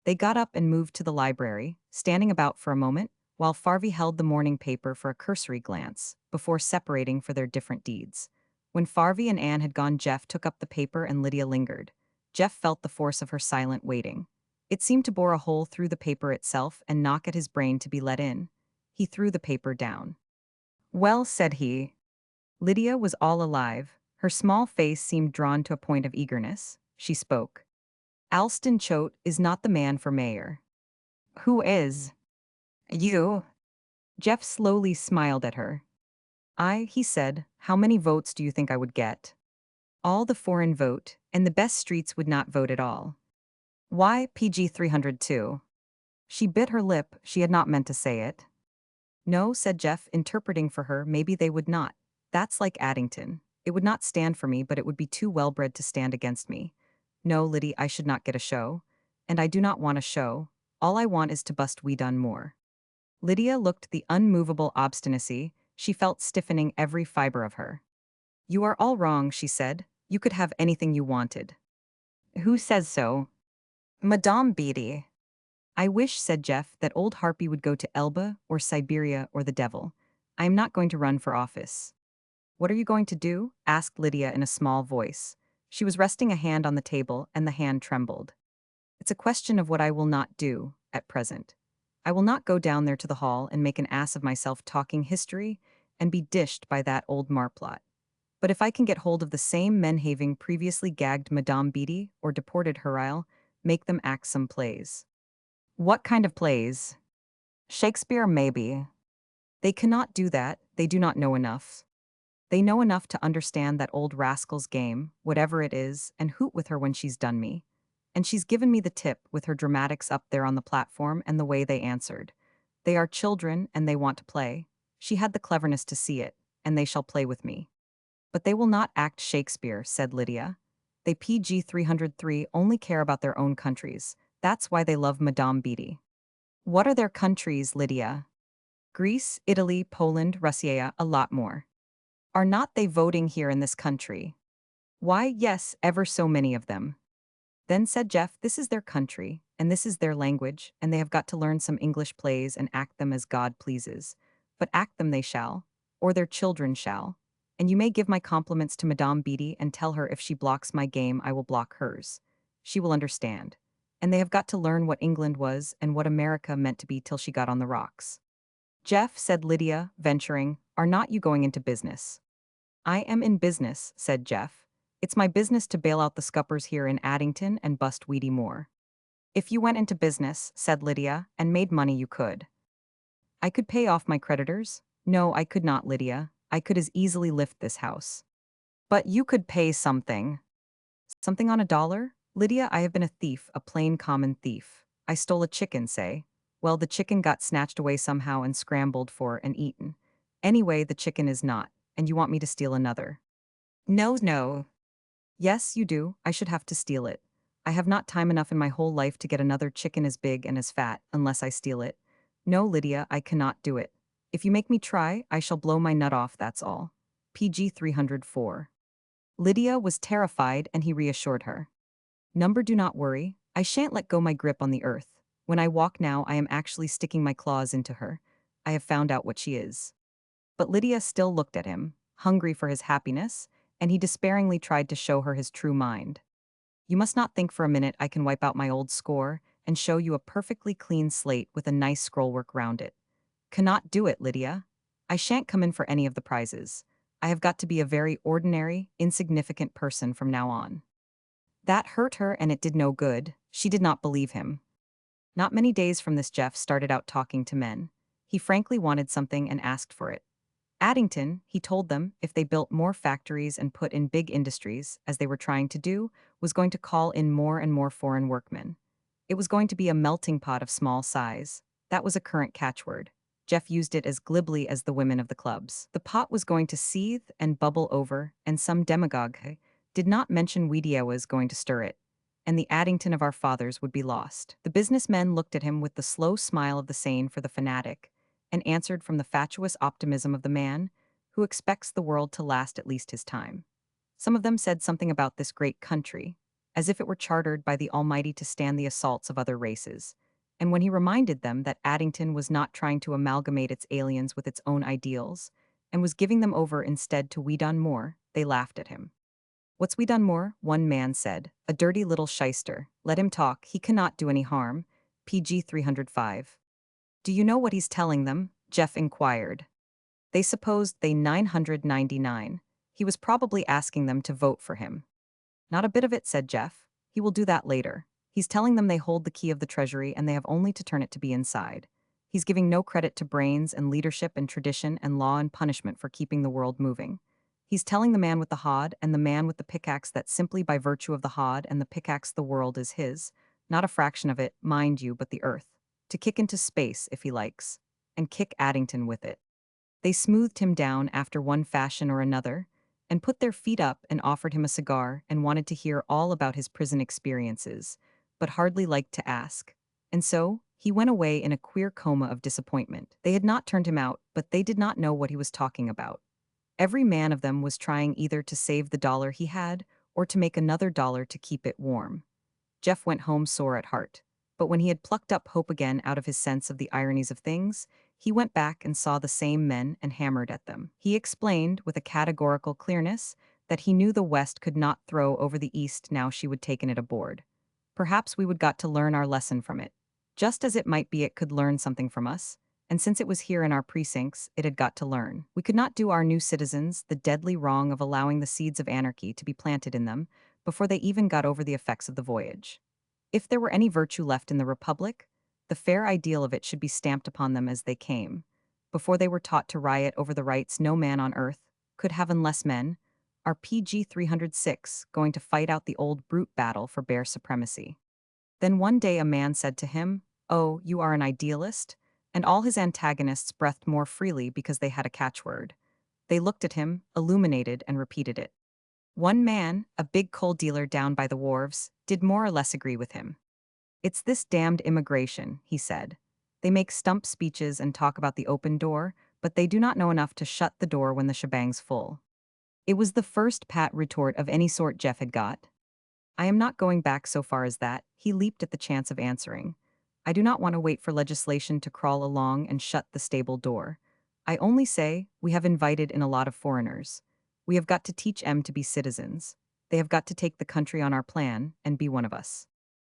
They got up and moved to the library, standing about for a moment, while Farvey held the morning paper for a cursory glance, before separating for their different deeds. When Farvey and Anne had gone, Jeff took up the paper and Lydia lingered. Jeff felt the force of her silent waiting. It seemed to bore a hole through the paper itself and knock at his brain to be let in. He threw the paper down. Well, said he. Lydia was all alive. Her small face seemed drawn to a point of eagerness. She spoke. Alston Choate is not the man for mayor. Who is? You. Jeff slowly smiled at her. He said, how many votes do you think I would get? All the foreign vote, and the best streets would not vote at all. Why, PG 302. She bit her lip, she had not meant to say it. No, said Jeff, interpreting for her, maybe they would not. That's like Addington. It would not stand for me, but it would be too well-bred to stand against me. No, Liddy, I should not get a show. And I do not want a show. All I want is to bust we done more. Lydia looked the unmovable obstinacy, she felt stiffening every fiber of her. You are all wrong, she said. You could have anything you wanted. Who says so? Madame Beatty. I wish, said Jeff, that old Harpy would go to Elba or Siberia or the devil. I am not going to run for office. What are you going to do? Asked Lydia in a small voice. She was resting a hand on the table, and the hand trembled. It's a question of what I will not do, at present. I will not go down there to the hall and make an ass of myself talking history and be dished by that old marplot. But if I can get hold of the same men having previously gagged Madame Beatty or deported her, I'll make them act some plays. What kind of plays? Shakespeare, maybe. They cannot do that, they do not know enough. They know enough to understand that old rascal's game, whatever it is, and hoot with her when she's done me. And she's given me the tip with her dramatics up there on the platform and the way they answered. They are children and they want to play. She had the cleverness to see it, and they shall play with me. But they will not act Shakespeare, said Lydia. They PG 303 only care about their own countries. That's why they love Madame Beatty. What are their countries, Lydia? Greece, Italy, Poland, Russia, a lot more. Are not they voting here in this country? Why, yes, ever so many of them. Then said Jeff, this is their country, and this is their language, and they have got to learn some English plays and act them as God pleases. But act them they shall, or their children shall. And you may give my compliments to Madame Beatty and tell her if she blocks my game, I will block hers. She will understand. And they have got to learn what England was and what America meant to be till she got on the rocks. Jeff, said Lydia, venturing, are not you going into business? I am in business, said Jeff. It's my business to bail out the scuppers here in Addington and bust Weedy Moore. If you went into business, said Lydia, and made money you could. I could pay off my creditors? No, I could not, Lydia. I could as easily lift this house. But you could pay something. Something on $1? Lydia, I have been a thief, a plain common thief. I stole a chicken, say. Well, the chicken got snatched away somehow and scrambled for and eaten. Anyway, the chicken is not, and you want me to steal another. No, no. Yes, you do. I should have to steal it. I have not time enough in my whole life to get another chicken as big and as fat, unless I steal it. No, Lydia, I cannot do it. If you make me try, I shall blow my nut off, that's all. PG 304. Lydia was terrified and he reassured her. Number, do not worry. I shan't let go my grip on the earth. When I walk now, I am actually sticking my claws into her. I have found out what she is. But Lydia still looked at him, hungry for his happiness, and he despairingly tried to show her his true mind. You must not think for a minute I can wipe out my old score and show you a perfectly clean slate with a nice scrollwork round it. Cannot do it, Lydia. I shan't come in for any of the prizes. I have got to be a very ordinary, insignificant person from now on. That hurt her and it did no good. She did not believe him. Not many days from this, Jeff started out talking to men. He frankly wanted something and asked for it. Addington, he told them, if they built more factories and put in big industries, as they were trying to do, was going to call in more and more foreign workmen. It was going to be a melting pot of small size. That was a current catchword. Jeff used it as glibly as the women of the clubs. The pot was going to seethe and bubble over, and some demagogue did not mention Weedia was going to stir it, and the Addington of our fathers would be lost. The businessmen looked at him with the slow smile of the sane for the fanatic, and answered from the fatuous optimism of the man who expects the world to last at least his time. Some of them said something about this great country, as if it were chartered by the Almighty to stand the assaults of other races. And when he reminded them that Addington was not trying to amalgamate its aliens with its own ideals, and was giving them over instead to We Done More, they laughed at him. What's We Done More? One man said. A dirty little shyster. Let him talk, he cannot do any harm. PG 305. Do you know what he's telling them? Jeff inquired. They supposed they 999. He was probably asking them to vote for him. Not a bit of it, said Jeff. He will do that later. He's telling them they hold the key of the treasury and they have only to turn it to be inside. He's giving no credit to brains and leadership and tradition and law and punishment for keeping the world moving. He's telling the man with the hod and the man with the pickaxe that simply by virtue of the hod and the pickaxe the world is his, not a fraction of it, mind you, but the earth, to kick into space if he likes, and kick Addington with it. They smoothed him down after one fashion or another, and put their feet up and offered him a cigar and wanted to hear all about his prison experiences, but hardly liked to ask. And so, he went away in a queer coma of disappointment. They had not turned him out, but they did not know what he was talking about. Every man of them was trying either to save the dollar he had or to make another dollar to keep it warm. Jeff went home sore at heart. But when he had plucked up hope again out of his sense of the ironies of things, he went back and saw the same men and hammered at them. He explained, with a categorical clearness, that he knew the West could not throw over the East now she would taken it aboard. Perhaps we would got to learn our lesson from it. Just as it might be it could learn something from us, and since it was here in our precincts, it had got to learn. We could not do our new citizens the deadly wrong of allowing the seeds of anarchy to be planted in them before they even got over the effects of the voyage. If there were any virtue left in the Republic, the fair ideal of it should be stamped upon them as they came, before they were taught to riot over the rights no man on earth could have unless men are PG 306 going to fight out the old brute battle for bare supremacy. Then one day a man said to him, "Oh, you are an idealist?" And all his antagonists breathed more freely because they had a catchword. They looked at him, illuminated, and repeated it. One man, a big coal dealer down by the wharves, did more or less agree with him. "It's this damned immigration," he said. "They make stump speeches and talk about the open door, but they do not know enough to shut the door when the shebang's full." It was the first pat retort of any sort Jeff had got. "I am not going back so far as that," he leaped at the chance of answering. "I do not want to wait for legislation to crawl along and shut the stable door. I only say, we have invited in a lot of foreigners. We have got to teach 'em to be citizens. They have got to take the country on our plan and be one of us."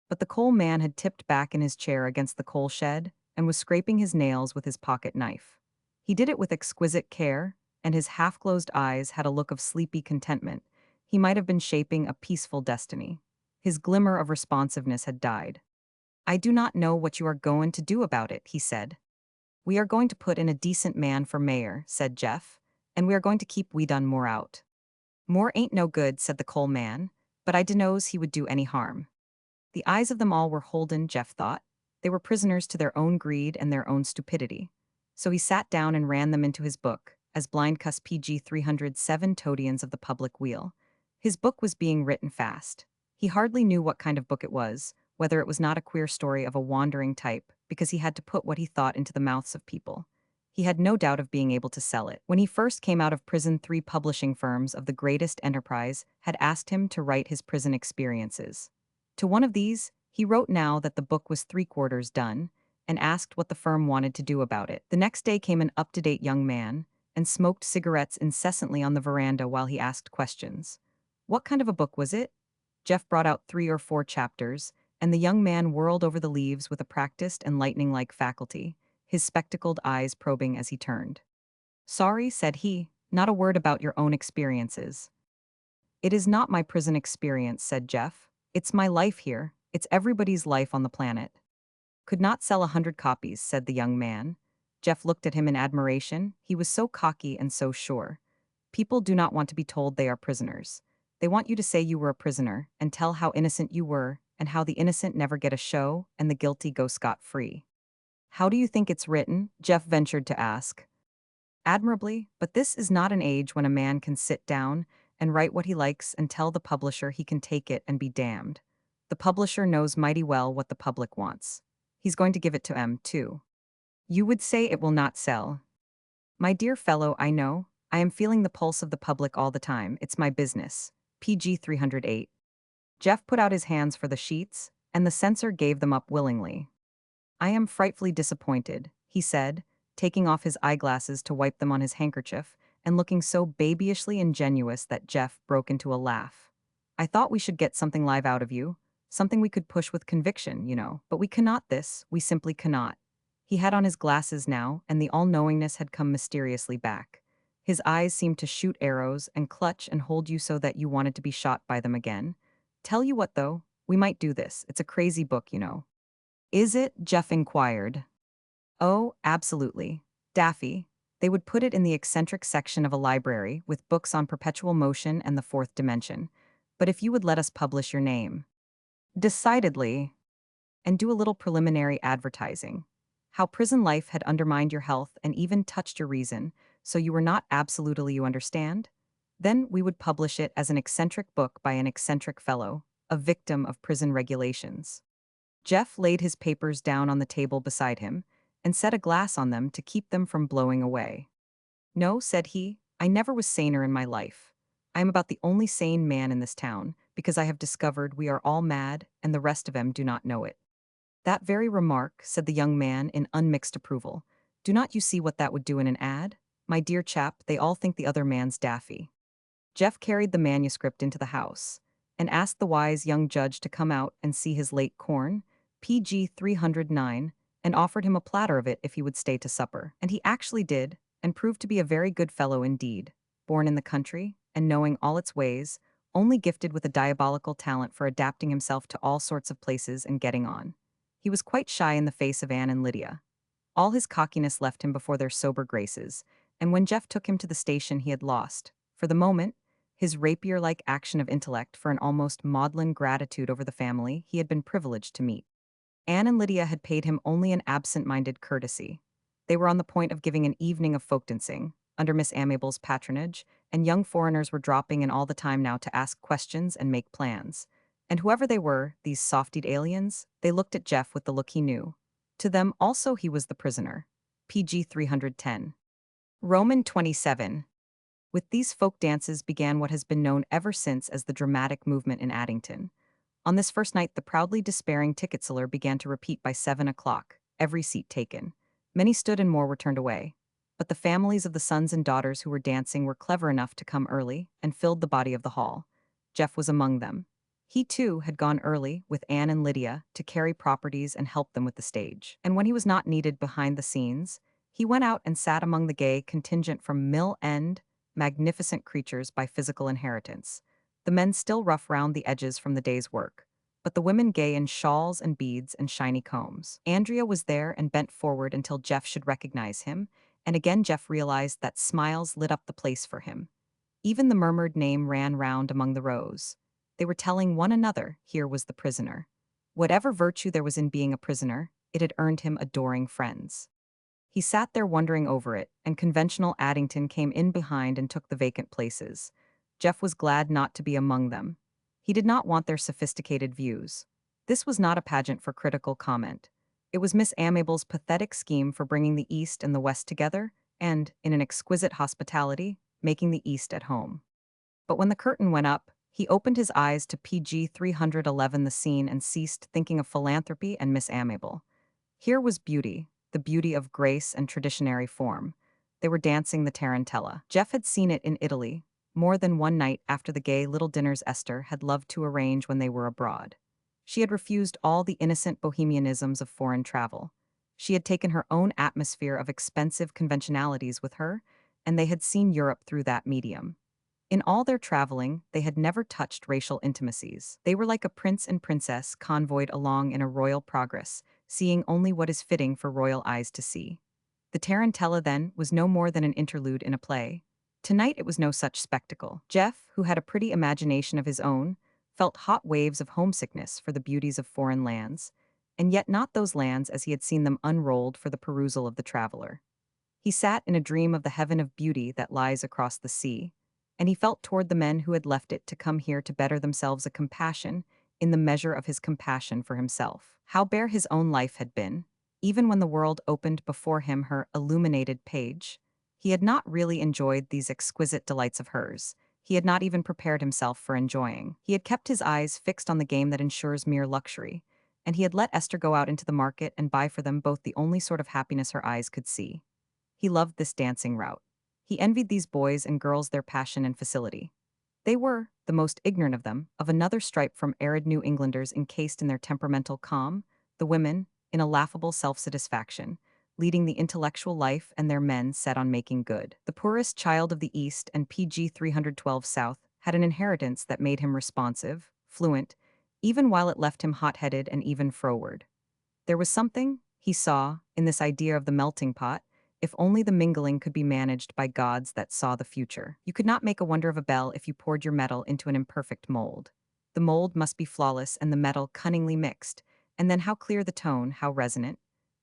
But the coal man had tipped back in his chair against the coal shed and was scraping his nails with his pocket knife. He did it with exquisite care, and his half-closed eyes had a look of sleepy contentment. He might have been shaping a peaceful destiny. His glimmer of responsiveness had died. "I do not know what you are going to do about it," he said. "We are going to put in a decent man for mayor," said Jeff, "and we are going to keep we done more out." "More ain't no good," said the coal man, "but I dunno's he would do any harm." The eyes of them all were holden, Jeff thought. They were prisoners to their own greed and their own stupidity. So he sat down and ran them into his book, as blind cuss PG 307 Toadians of the Public Wheel. His book was being written fast. He hardly knew what kind of book it was, whether it was not a queer story of a wandering type, because he had to put what he thought into the mouths of people. He had no doubt of being able to sell it. When he first came out of prison, 3 publishing firms of the greatest enterprise had asked him to write his prison experiences. To one of these, he wrote now that the book was 3/4 done, and asked what the firm wanted to do about it. The next day came an up-to-date young man, and smoked cigarettes incessantly on the veranda while he asked questions. What kind of a book was it? Jeff brought out 3 or 4 chapters, and the young man whirled over the leaves with a practiced and lightning-like faculty, his spectacled eyes probing as he turned. "Sorry," said he, "not a word about your own experiences." "It is not my prison experience," said Jeff. "It's my life here. It's everybody's life on the planet." "Could not sell 100 copies," said the young man. Jeff looked at him in admiration. He was so cocky and so sure. People do not want to be told they are prisoners. They want you to say you were a prisoner, and tell how innocent you were, and how the innocent never get a show, and the guilty go scot-free. "How do you think it's written?" Jeff ventured to ask. "Admirably, but this is not an age when a man can sit down and write what he likes and tell the publisher he can take it and be damned. The publisher knows mighty well what the public wants. He's going to give it to 'em, too. You would say it will not sell. My dear fellow, I know. I am feeling the pulse of the public all the time. It's my business." PG 308. Jeff put out his hands for the sheets, and the censor gave them up willingly. "I am frightfully disappointed," he said, taking off his eyeglasses to wipe them on his handkerchief, and looking so babyishly ingenuous that Jeff broke into a laugh. "I thought we should get something live out of you, something we could push with conviction, you know, but we cannot this, we simply cannot." He had on his glasses now, and the all-knowingness had come mysteriously back. His eyes seemed to shoot arrows and clutch and hold you so that you wanted to be shot by them again. "Tell you what, though, we might do this. It's a crazy book, you know." "Is it?" Jeff inquired. "Oh, absolutely. Daffy. They would put it in the eccentric section of a library with books on perpetual motion and the fourth dimension. But if you would let us publish your name." "Decidedly." "And do a little preliminary advertising. How prison life had undermined your health and even touched your reason, so you were not absolutely, you understand? Then we would publish it as an eccentric book by an eccentric fellow, a victim of prison regulations." Jeff laid his papers down on the table beside him and set a glass on them to keep them from blowing away. "No," said he, "I never was saner in my life. I am about the only sane man in this town, because I have discovered we are all mad and the rest of 'em do not know it." "That very remark," said the young man in unmixed approval. "Do not you see what that would do in an ad? My dear chap, they all think the other man's daffy." Jeff carried the manuscript into the house and asked the wise young judge to come out and see his late corn, PG 309, and offered him a platter of it if he would stay to supper. And he actually did, and proved to be a very good fellow indeed, born in the country, and knowing all its ways, only gifted with a diabolical talent for adapting himself to all sorts of places and getting on. He was quite shy in the face of Anne and Lydia. All his cockiness left him before their sober graces, and when Jeff took him to the station he had lost, for the moment, his rapier-like action of intellect for an almost maudlin gratitude over the family he had been privileged to meet. Anne and Lydia had paid him only an absent-minded courtesy. They were on the point of giving an evening of folk dancing, under Miss Amabel's patronage, and young foreigners were dropping in all the time now to ask questions and make plans. And whoever they were, these softied aliens, they looked at Jeff with the look he knew. To them also he was the prisoner. PG 310. Roman 27. With these folk dances began what has been known ever since as the dramatic movement in Addington. On this first night the proudly despairing ticket seller began to repeat by 7 o'clock, every seat taken. Many stood and more were turned away. But the families of the sons and daughters who were dancing were clever enough to come early and filled the body of the hall. Jeff was among them. He, too, had gone early, with Anne and Lydia, to carry properties and help them with the stage. And when he was not needed behind the scenes, he went out and sat among the gay contingent from Mill End, magnificent creatures by physical inheritance. The men still rough round the edges from the day's work, but the women gay in shawls and beads and shiny combs. Andrea was there and bent forward until Jeff should recognize him, and again Jeff realized that smiles lit up the place for him. Even the murmured name ran round among the rows. They were telling one another here was the prisoner. Whatever virtue there was in being a prisoner, it had earned him adoring friends. He sat there wondering over it, and conventional Addington came in behind and took the vacant places. Jeff was glad not to be among them. He did not want their sophisticated views. This was not a pageant for critical comment. It was Miss Amabel's pathetic scheme for bringing the East and the West together, and, in an exquisite hospitality, making the East at home. But when the curtain went up, he opened his eyes to PG 311 the scene and ceased thinking of philanthropy and Miss Amabel. Here was beauty, the beauty of grace and traditionary form. They were dancing the tarantella. Jeff had seen it in Italy, more than one night after the gay little dinners Esther had loved to arrange when they were abroad. She had refused all the innocent bohemianisms of foreign travel. She had taken her own atmosphere of expensive conventionalities with her, and they had seen Europe through that medium. In all their traveling, they had never touched racial intimacies. They were like a prince and princess convoyed along in a royal progress, seeing only what is fitting for royal eyes to see. The tarantella, then, was no more than an interlude in a play. Tonight it was no such spectacle. Jeff, who had a pretty imagination of his own, felt hot waves of homesickness for the beauties of foreign lands, and yet not those lands as he had seen them unrolled for the perusal of the traveler. He sat in a dream of the heaven of beauty that lies across the sea, and he felt toward the men who had left it to come here to better themselves a compassion in the measure of his compassion for himself. How bare his own life had been, even when the world opened before him her illuminated page. He had not really enjoyed these exquisite delights of hers. He had not even prepared himself for enjoying. He had kept his eyes fixed on the game that ensures mere luxury, and he had let Esther go out into the market and buy for them both the only sort of happiness her eyes could see. He loved this dancing rout. He envied these boys and girls their passion and facility. They were, the most ignorant of them, of another stripe from arid New Englanders encased in their temperamental calm, the women, in a laughable self-satisfaction, leading the intellectual life and their men set on making good. The poorest child of the East and PG 312 South had an inheritance that made him responsive, fluent, even while it left him hot-headed and even froward. There was something, he saw, in this idea of the melting pot, if only the mingling could be managed by gods that saw the future. You could not make a wonder of a bell if you poured your metal into an imperfect mold. The mold must be flawless and the metal cunningly mixed, and then how clear the tone, how resonant.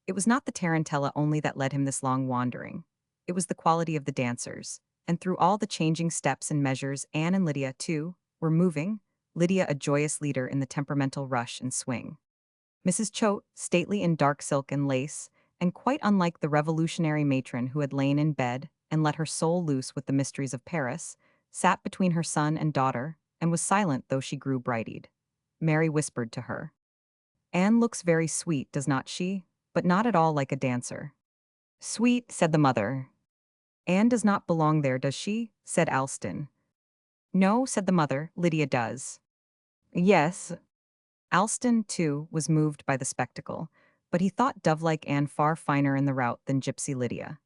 It was not the tarantella only that led him this long wandering. It was the quality of the dancers, and through all the changing steps and measures Anne and Lydia, too, were moving, Lydia a joyous leader in the temperamental rush and swing. Mrs. Choate, stately in dark silk and lace, and quite unlike the revolutionary matron who had lain in bed and let her soul loose with the mysteries of Paris, sat between her son and daughter, and was silent though she grew bright-eyed. Mary whispered to her. Anne looks very sweet, does not she? But not at all like a dancer. Sweet, said the mother. Anne does not belong there, does she? Said Alston. No, said the mother, Lydia does. Yes. Alston, too, was moved by the spectacle, but he thought dove-like Anne far finer in the route than Gypsy Lydia.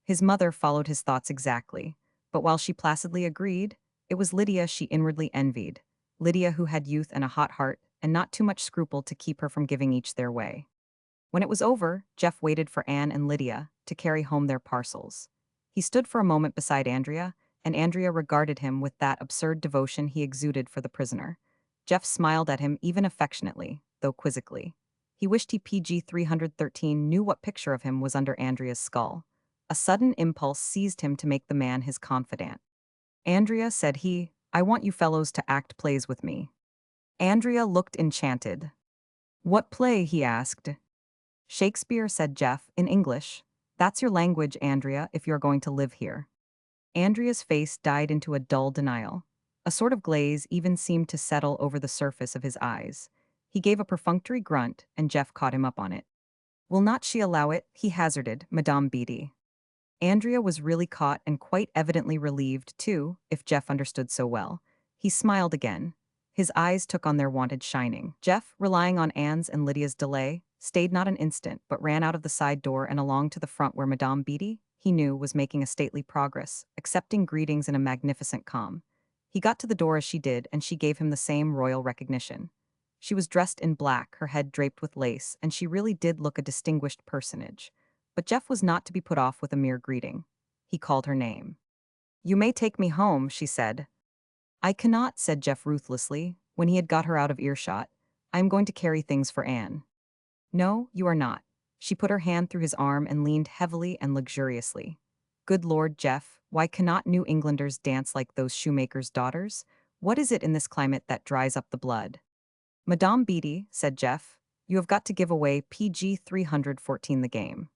His mother followed his thoughts exactly, but while she placidly agreed, it was Lydia she inwardly envied. Lydia who had youth and a hot heart, and not too much scruple to keep her from giving each their way. When it was over, Jeff waited for Anne and Lydia to carry home their parcels. He stood for a moment beside Andrea, and Andrea regarded him with that absurd devotion he exuded for the prisoner. Jeff smiled at him even affectionately, though quizzically. He wished he PG 313 knew what picture of him was under Andrea's skull. A sudden impulse seized him to make the man his confidant. Andrea, said he, I want you fellows to act plays with me. Andrea looked enchanted. What play? He asked. Shakespeare, said Jeff, in English. That's your language, Andrea, if you're going to live here. Andrea's face died into a dull denial. A sort of glaze even seemed to settle over the surface of his eyes. He gave a perfunctory grunt, and Jeff caught him up on it. Will not she allow it? He hazarded, Madame Beatty. Andrea was really caught and quite evidently relieved, too, if Jeff understood so well. He smiled again. His eyes took on their wonted shining. Jeff, relying on Anne's and Lydia's delay, stayed not an instant, but ran out of the side door and along to the front where Madame Beatty, he knew, was making a stately progress, accepting greetings in a magnificent calm. He got to the door as she did, and she gave him the same royal recognition. She was dressed in black, her head draped with lace, and she really did look a distinguished personage. But Jeff was not to be put off with a mere greeting. He called her name. You may take me home, she said. I cannot, said Jeff ruthlessly, when he had got her out of earshot. I am going to carry things for Anne. No, you are not. She put her hand through his arm and leaned heavily and luxuriously. Good Lord, Jeff, why cannot New Englanders dance like those shoemakers' daughters? What is it in this climate that dries up the blood? Madame Beatty, said Jeff, you have got to give away PG 314 the game.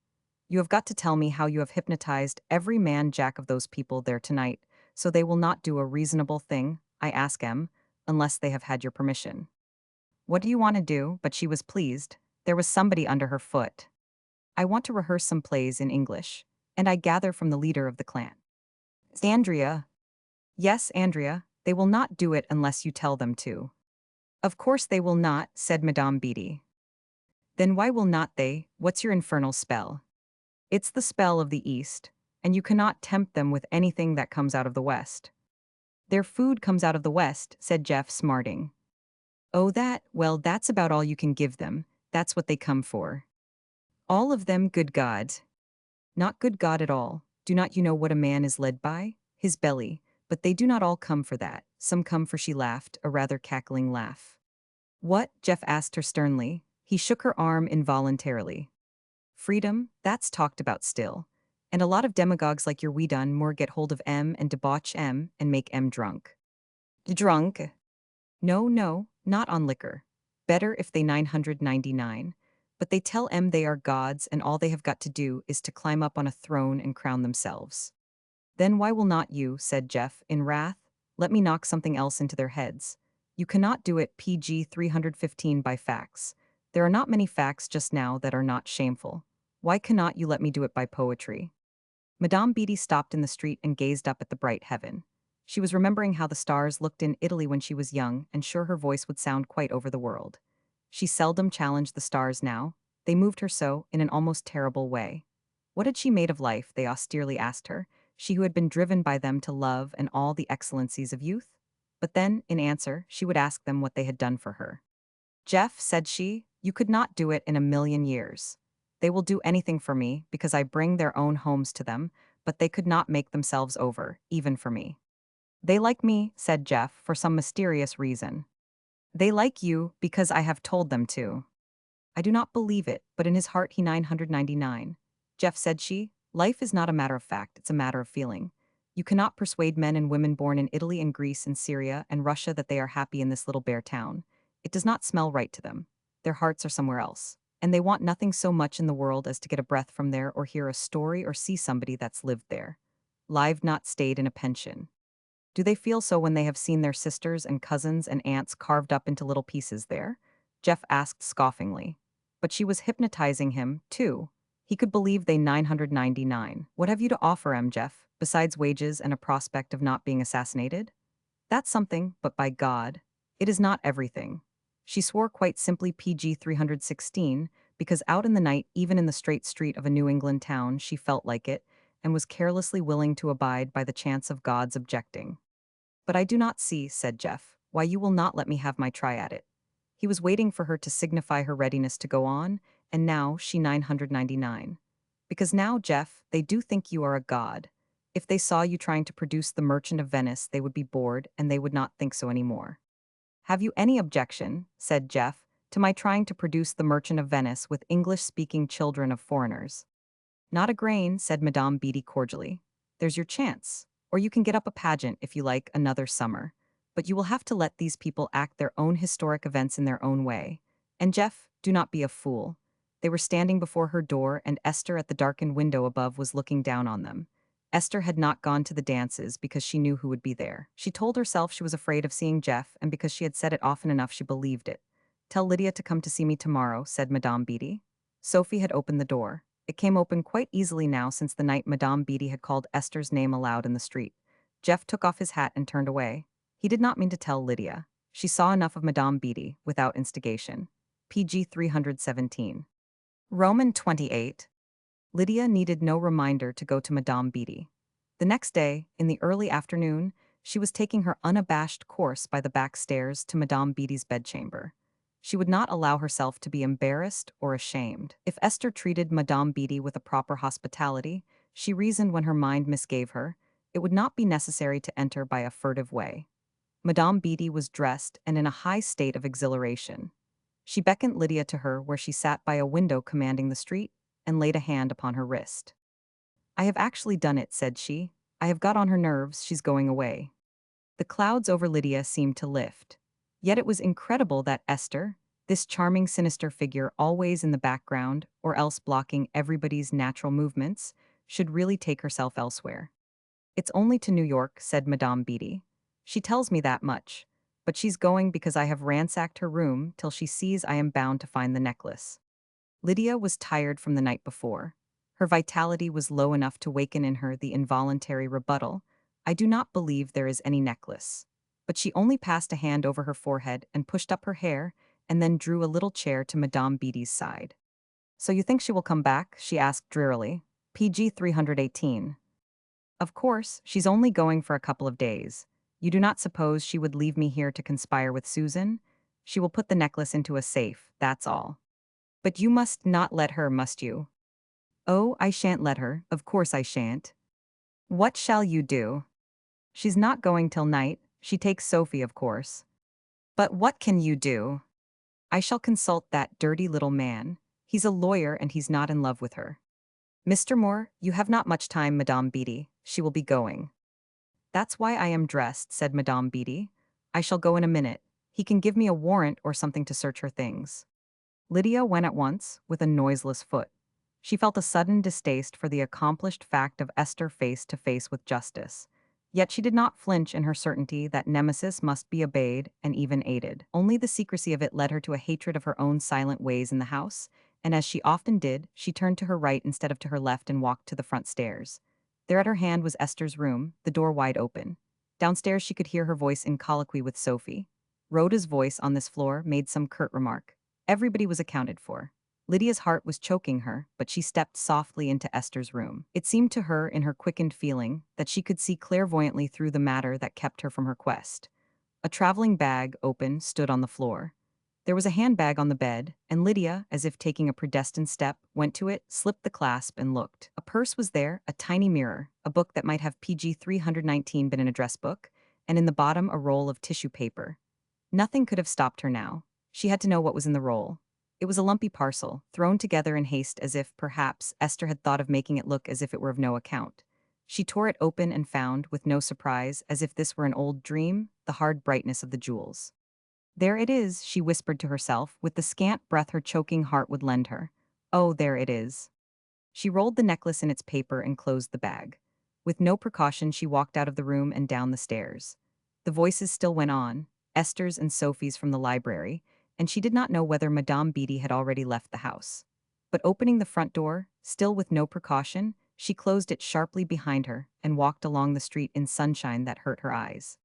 You have got to tell me how you have hypnotized every man jack of those people there tonight, so they will not do a reasonable thing, I ask em, unless they have had your permission. What do you want to do? But she was pleased. There was somebody under her foot. I want to rehearse some plays in English, and I gather from the leader of the clan. Andrea. Yes, Andrea, they will not do it unless you tell them to. Of course they will not, said Madame Beatty. Then why will not they? What's your infernal spell? It's the spell of the East, and you cannot tempt them with anything that comes out of the West. Their food comes out of the West, said Jeff, smarting. Oh, well, that's about all you can give them. That's what they come for. All of them, good God. Not good God at all. Do not you know what a man is led by? His belly. But they do not all come for that. Some come for, she laughed, a rather cackling laugh. What? Jeff asked her sternly. He shook her arm involuntarily. Freedom, that's talked about still. And a lot of demagogues like your we done more get hold of M and debauch M and make M drunk. Drunk? No, no, not on liquor. Better if they 999. But they tell M they are gods and all they have got to do is to climb up on a throne and crown themselves. Then why will not you, said Jeff, in wrath, let me knock something else into their heads. You cannot do it PG 315 by facts. There are not many facts just now that are not shameful. Why cannot you let me do it by poetry? Madame Beatty stopped in the street and gazed up at the bright heaven. She was remembering how the stars looked in Italy when she was young, and sure her voice would sound quite over the world. She seldom challenged the stars now. They moved her so, in an almost terrible way. What had she made of life, they austerely asked her, she who had been driven by them to love and all the excellencies of youth? But then, in answer, she would ask them what they had done for her. Jeff, said she, you could not do it in a million years. They will do anything for me, because I bring their own homes to them, but they could not make themselves over, even for me. They like me, said Jeff, for some mysterious reason. They like you, because I have told them to. I do not believe it, but in his heart he 999. Jeff, said she, life is not a matter of fact, it's a matter of feeling. You cannot persuade men and women born in Italy and Greece and Syria and Russia that they are happy in this little bare town. It does not smell right to them. Their hearts are somewhere else. And they want nothing so much in the world as to get a breath from there or hear a story or see somebody that's lived there. Live, not stayed in a pension. Do they feel so when they have seen their sisters and cousins and aunts carved up into little pieces there? Jeff asked scoffingly. But she was hypnotizing him, too. He could believe they 999. What have you to offer him, Jeff, besides wages and a prospect of not being assassinated? That's something, but by God, it is not everything. She swore quite simply PG 316, because out in the night, even in the straight street of a New England town, she felt like it, and was carelessly willing to abide by the chance of God's objecting. "But I do not see," said Jeff, "why you will not let me have my try at it." He was waiting for her to signify her readiness to go on, and now she 999. "Because now, Jeff, they do think you are a god. If they saw you trying to produce The Merchant of Venice, they would be bored, and they would not think so anymore." "Have you any objection," said Jeff, "to my trying to produce The Merchant of Venice with English-speaking children of foreigners?" "Not a grain," said Madame Beatty cordially. "There's your chance. Or you can get up a pageant, if you like, another summer. But you will have to let these people act their own historic events in their own way. And Jeff, do not be a fool." They were standing before her door, and Esther at the darkened window above was looking down on them. Esther had not gone to the dances because she knew who would be there. She told herself she was afraid of seeing Jeff, and because she had said it often enough, she believed it. "Tell Lydia to come to see me tomorrow," said Madame Beatty. Sophie had opened the door. It came open quite easily now since the night Madame Beatty had called Esther's name aloud in the street. Jeff took off his hat and turned away. He did not mean to tell Lydia. She saw enough of Madame Beatty, without instigation. PG 317. Roman 28. Lydia needed no reminder to go to Madame Beatty. The next day, in the early afternoon, she was taking her unabashed course by the back stairs to Madame Beatty's bedchamber. She would not allow herself to be embarrassed or ashamed. If Esther treated Madame Beatty with a proper hospitality, she reasoned when her mind misgave her, it would not be necessary to enter by a furtive way. Madame Beatty was dressed and in a high state of exhilaration. She beckoned Lydia to her where she sat by a window commanding the street, and laid a hand upon her wrist. "I have actually done it," said she. "I have got on her nerves, she's going away." The clouds over Lydia seemed to lift. Yet it was incredible that Esther, this charming sinister figure always in the background or else blocking everybody's natural movements, should really take herself elsewhere. "It's only to New York," said Madame Beatty. "She tells me that much. But she's going because I have ransacked her room till she sees I am bound to find the necklace." Lydia was tired from the night before. Her vitality was low enough to waken in her the involuntary rebuttal, "I do not believe there is any necklace." But she only passed a hand over her forehead and pushed up her hair, and then drew a little chair to Madame Beatty's side. "So you think she will come back?" she asked drearily. PG 318. "Of course, she's only going for a couple of days. You do not suppose she would leave me here to conspire with Susan? She will put the necklace into a safe, that's all." "But you must not let her, must you?" "Oh, I shan't let her, of course I shan't." "What shall you do?" "She's not going till night. She takes Sophie, of course." "But what can you do?" "I shall consult that dirty little man. He's a lawyer and he's not in love with her." "Mr. Moore, you have not much time, Madame Beatty. She will be going." "That's why I am dressed," said Madame Beatty. "I shall go in a minute. He can give me a warrant or something to search her things." Lydia went at once, with a noiseless foot. She felt a sudden distaste for the accomplished fact of Esther face to face with justice. Yet she did not flinch in her certainty that Nemesis must be obeyed and even aided. Only the secrecy of it led her to a hatred of her own silent ways in the house, and as she often did, she turned to her right instead of to her left and walked to the front stairs. There at her hand was Esther's room, the door wide open. Downstairs she could hear her voice in colloquy with Sophie. Rhoda's voice on this floor made some curt remark. Everybody was accounted for. Lydia's heart was choking her, but she stepped softly into Esther's room. It seemed to her, in her quickened feeling, that she could see clairvoyantly through the matter that kept her from her quest. A traveling bag, open, stood on the floor. There was a handbag on the bed, and Lydia, as if taking a predestined step, went to it, slipped the clasp, and looked. A purse was there, a tiny mirror, a book that might have PG 319 been an address book, and in the bottom a roll of tissue paper. Nothing could have stopped her now. She had to know what was in the roll. It was a lumpy parcel, thrown together in haste as if, perhaps, Esther had thought of making it look as if it were of no account. She tore it open and found, with no surprise, as if this were an old dream, the hard brightness of the jewels. "There it is," she whispered to herself, with the scant breath her choking heart would lend her. "Oh, there it is." She rolled the necklace in its paper and closed the bag. With no precaution, she walked out of the room and down the stairs. The voices still went on, Esther's and Sophie's from the library, and she did not know whether Madame Beatty had already left the house. But opening the front door, still with no precaution, she closed it sharply behind her and walked along the street in sunshine that hurt her eyes.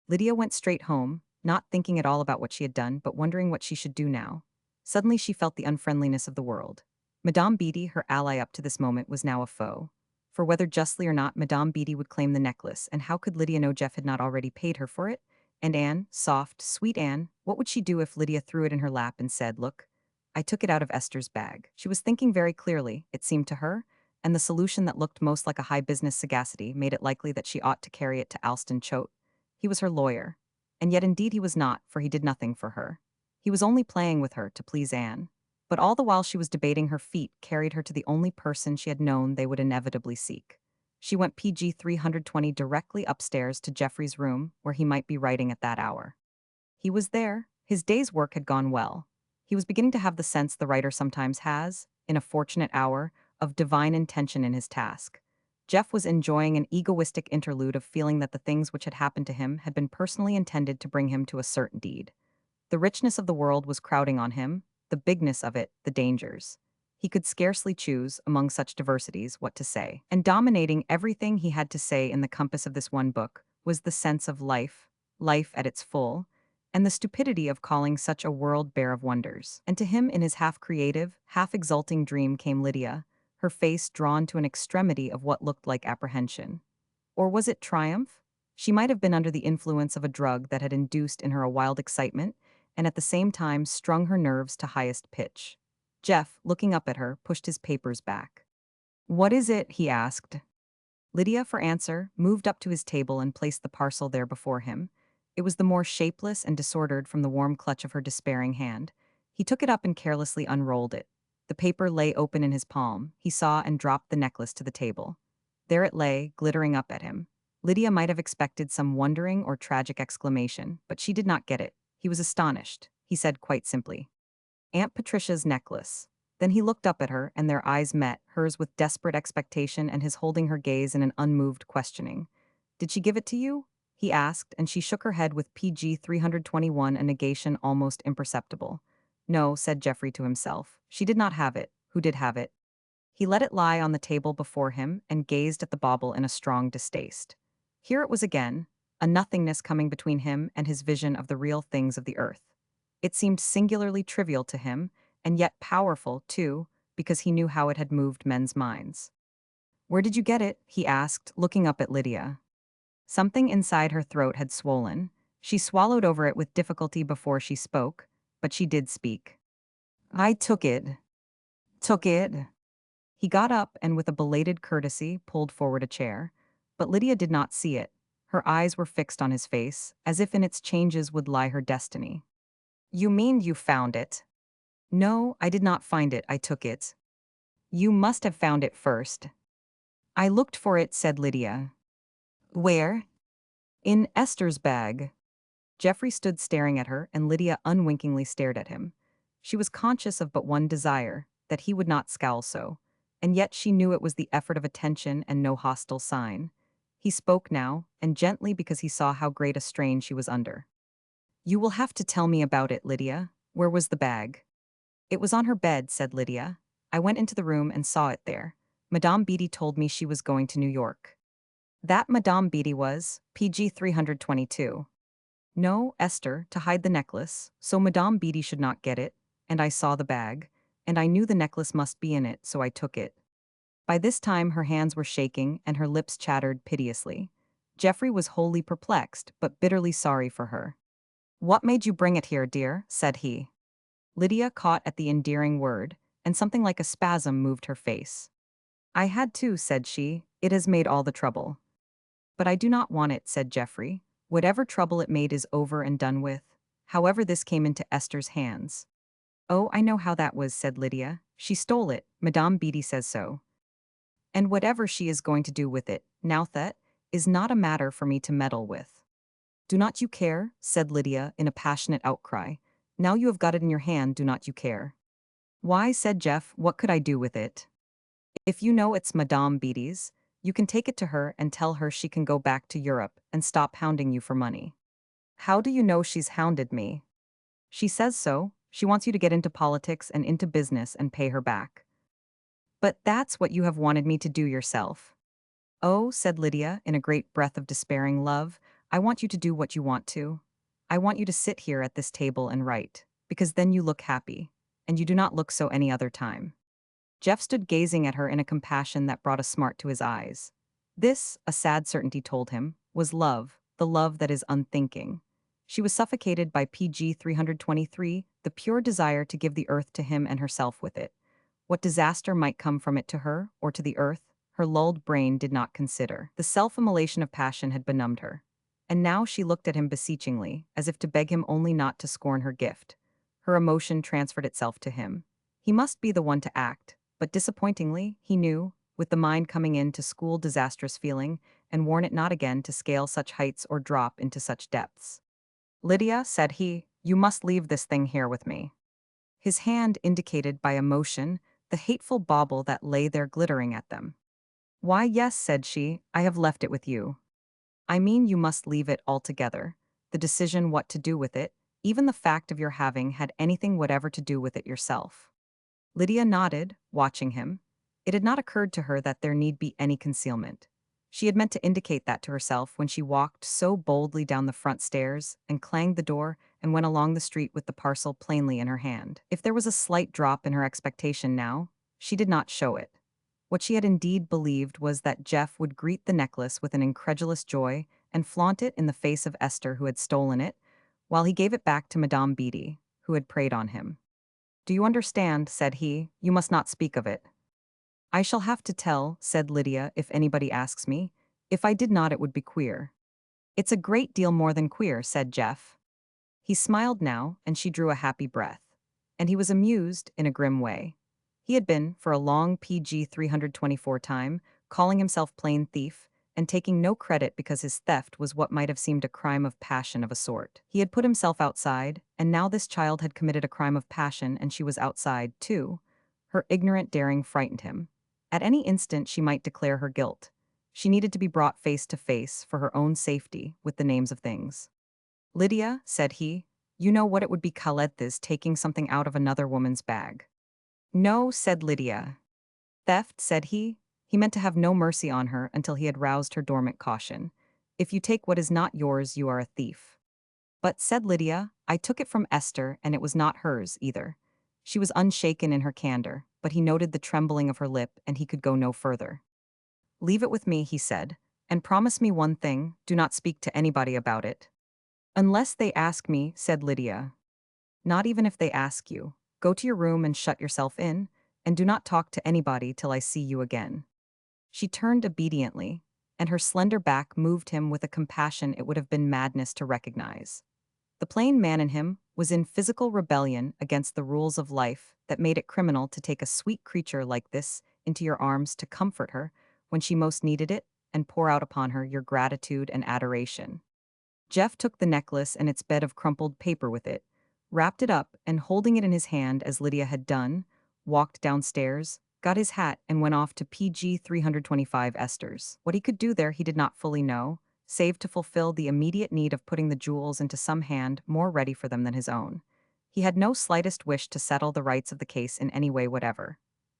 Lydia went straight home, not thinking at all about what she had done, but wondering what she should do now. Suddenly she felt the unfriendliness of the world. Madame Beatty, her ally up to this moment, was now a foe. For whether justly or not, Madame Beatty would claim the necklace, and how could Lydia know Jeff had not already paid her for it? And Anne, soft, sweet Anne, what would she do if Lydia threw it in her lap and said, "Look, I took it out of Esther's bag"? She was thinking very clearly, it seemed to her, and the solution that looked most like a high business sagacity made it likely that she ought to carry it to Alston Choate. He was her lawyer. And yet indeed he was not, for he did nothing for her. He was only playing with her to please Anne. But all the while she was debating, her feet carried her to the only person she had known they would inevitably seek. She went PG 320 directly upstairs to Geoffrey's room, where he might be writing at that hour. He was there. His day's work had gone well. He was beginning to have the sense the writer sometimes has, in a fortunate hour, of divine intention in his task. Jeff was enjoying an egoistic interlude of feeling that the things which had happened to him had been personally intended to bring him to a certain deed. The richness of the world was crowding on him, the bigness of it, the dangers. He could scarcely choose, among such diversities, what to say. And dominating everything he had to say in the compass of this one book was the sense of life, life at its full, and the stupidity of calling such a world bare of wonders. And to him, in his half-creative, half-exulting dream, came Lydia, her face drawn to an extremity of what looked like apprehension. Or was it triumph? She might have been under the influence of a drug that had induced in her a wild excitement, and at the same time strung her nerves to highest pitch. Jeff, looking up at her, pushed his papers back. "What is it?" he asked. Lydia, for answer, moved up to his table and placed the parcel there before him. It was the more shapeless and disordered from the warm clutch of her despairing hand. He took it up and carelessly unrolled it. The paper lay open in his palm. He saw and dropped the necklace to the table. There it lay, glittering up at him. Lydia might have expected some wondering or tragic exclamation, but she did not get it. He was astonished. He said quite simply, "Aunt Patricia's necklace." Then he looked up at her, and their eyes met, hers with desperate expectation and his holding her gaze in an unmoved questioning. "Did she give it to you?" he asked, and she shook her head with PG 321, a negation almost imperceptible. "No," said Geoffrey to himself. "She did not have it. Who did have it?" He let it lie on the table before him and gazed at the bauble in a strong distaste. Here it was again, a nothingness coming between him and his vision of the real things of the earth. It seemed singularly trivial to him, and yet powerful, too, because he knew how it had moved men's minds. "Where did you get it?" he asked, looking up at Lydia. Something inside her throat had swollen. She swallowed over it with difficulty before she spoke, but she did speak. "I took it. Took it." He got up and with a belated courtesy pulled forward a chair, but Lydia did not see it. Her eyes were fixed on his face, as if in its changes would lie her destiny. "You mean you found it?" "No, I did not find it, I took it." "You must have found it first." "I looked for it," said Lydia. "Where?" "In Esther's bag." Geoffrey stood staring at her, and Lydia unwinkingly stared at him. She was conscious of but one desire, that he would not scowl so, and yet she knew it was the effort of attention and no hostile sign. He spoke now, and gently because he saw how great a strain she was under. "You will have to tell me about it, Lydia. Where was the bag?" "It was on her bed," said Lydia. "I went into the room and saw it there. Madame Beatty told me she was going to New York." That Madame Beatty was PG 322. "No, Esther, to hide the necklace, so Madame Beatty should not get it, and I saw the bag, and I knew the necklace must be in it, so I took it." By this time her hands were shaking and her lips chattered piteously. Geoffrey was wholly perplexed, but bitterly sorry for her. "What made you bring it here, dear?" said he. Lydia caught at the endearing word, and something like a spasm moved her face. "I had to," said she. "It has made all the trouble." "But I do not want it," said Geoffrey. "Whatever trouble it made is over and done with. However, this came into Esther's hands." "Oh, I know how that was," said Lydia. "She stole it. Madame Beatty says so. And whatever she is going to do with it, now that, is not a matter for me to meddle with." "Do not you care?" said Lydia in a passionate outcry. "Now you have got it in your hand, do not you care?" "Why," said Jeff, "what could I do with it? If you know it's Madame Beatty's, you can take it to her and tell her she can go back to Europe and stop hounding you for money." "How do you know she's hounded me?" "She says so. She wants you to get into politics and into business and pay her back." "But that's what you have wanted me to do yourself." "Oh," said Lydia in a great breath of despairing love, "I want you to do what you want to. I want you to sit here at this table and write, because then you look happy. and you do not look so any other time." Jeff stood gazing at her in a compassion that brought a smart to his eyes. This, a sad certainty told him, was love, the love that is unthinking. She was suffocated by PG 323, the pure desire to give the earth to him and herself with it. What disaster might come from it to her, or to the earth, her lulled brain did not consider. The self-immolation of passion had benumbed her. And now she looked at him beseechingly, as if to beg him only not to scorn her gift. Her emotion transferred itself to him. He must be the one to act, but disappointingly, he knew, with the mind coming in to school disastrous feeling, and warn it not again to scale such heights or drop into such depths. "Lydia," said he, "you must leave this thing here with me." His hand indicated by a motion the hateful bauble that lay there glittering at them. "Why, yes," said she, "I have left it with you. I mean you must leave it altogether. The decision what to do with it, even the fact of your having had anything whatever to do with it yourself." Lydia nodded, watching him. It had not occurred to her that there need be any concealment. She had meant to indicate that to herself when she walked so boldly down the front stairs and clanged the door and went along the street with the parcel plainly in her hand. If there was a slight drop in her expectation now, she did not show it. What she had indeed believed was that Jeff would greet the necklace with an incredulous joy and flaunt it in the face of Esther who had stolen it, while he gave it back to Madame Beatty, who had preyed on him. "Do you understand?" said he. "You must not speak of it." "I shall have to tell," said Lydia, "if anybody asks me. If I did not, it would be queer." "It's a great deal more than queer," said Jeff. He smiled now, and she drew a happy breath. And he was amused, in a grim way. He had been, for a long PG 324 time, calling himself plain thief, and taking no credit because his theft was what might have seemed a crime of passion of a sort. He had put himself outside, and now this child had committed a crime of passion and she was outside, too. Her ignorant daring frightened him. At any instant she might declare her guilt. She needed to be brought face to face, for her own safety, with the names of things. "Lydia," said he, "you know what it would be Calethes taking something out of another woman's bag." "No," said Lydia. "Theft," said he. He meant to have no mercy on her until he had roused her dormant caution. "If you take what is not yours, you are a thief." "But," said Lydia, "I took it from Esther, and it was not hers, either." She was unshaken in her candor, but he noted the trembling of her lip, and he could go no further. "Leave it with me," he said, "and promise me one thing, do not speak to anybody about it." "Unless they ask me," said Lydia. "Not even if they ask you. Go to your room and shut yourself in, and do not talk to anybody till I see you again." She turned obediently, and her slender back moved him with a compassion it would have been madness to recognize. The plain man in him was in physical rebellion against the rules of life that made it criminal to take a sweet creature like this into your arms to comfort her when she most needed it and pour out upon her your gratitude and adoration. Jeff took the necklace and its bed of crumpled paper with it, wrapped it up, and holding it in his hand as Lydia had done, walked downstairs, got his hat, and went off to PG 325 Esther's. What he could do there he did not fully know, save to fulfill the immediate need of putting the jewels into some hand more ready for them than his own. He had no slightest wish to settle the rights of the case in any way whatever.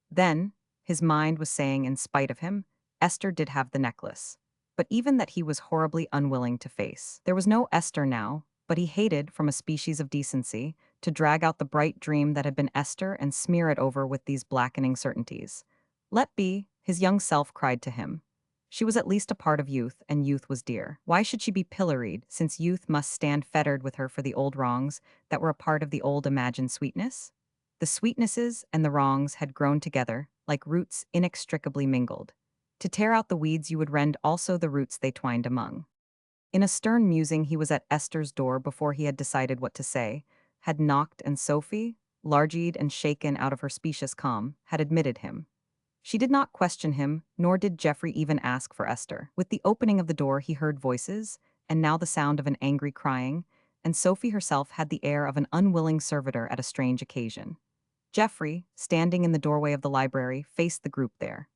Then, his mind was saying in spite of him, Esther did have the necklace. But even that he was horribly unwilling to face. There was no Esther now, but he hated, from a species of decency, to drag out the bright dream that had been Esther and smear it over with these blackening certainties. Let be, his young self cried to him. She was at least a part of youth, and youth was dear. Why should she be pilloried, since youth must stand fettered with her for the old wrongs that were a part of the old imagined sweetness? The sweetnesses and the wrongs had grown together, like roots inextricably mingled. To tear out the weeds you would rend also the roots they twined among. In a stern musing he was at Esther's door before he had decided what to say, had knocked, and Sophie, large-eyed and shaken out of her specious calm, had admitted him. She did not question him, nor did Geoffrey even ask for Esther. With the opening of the door he heard voices, and now the sound of an angry crying, and Sophie herself had the air of an unwilling servitor at a strange occasion. Geoffrey, standing in the doorway of the library, faced the group there.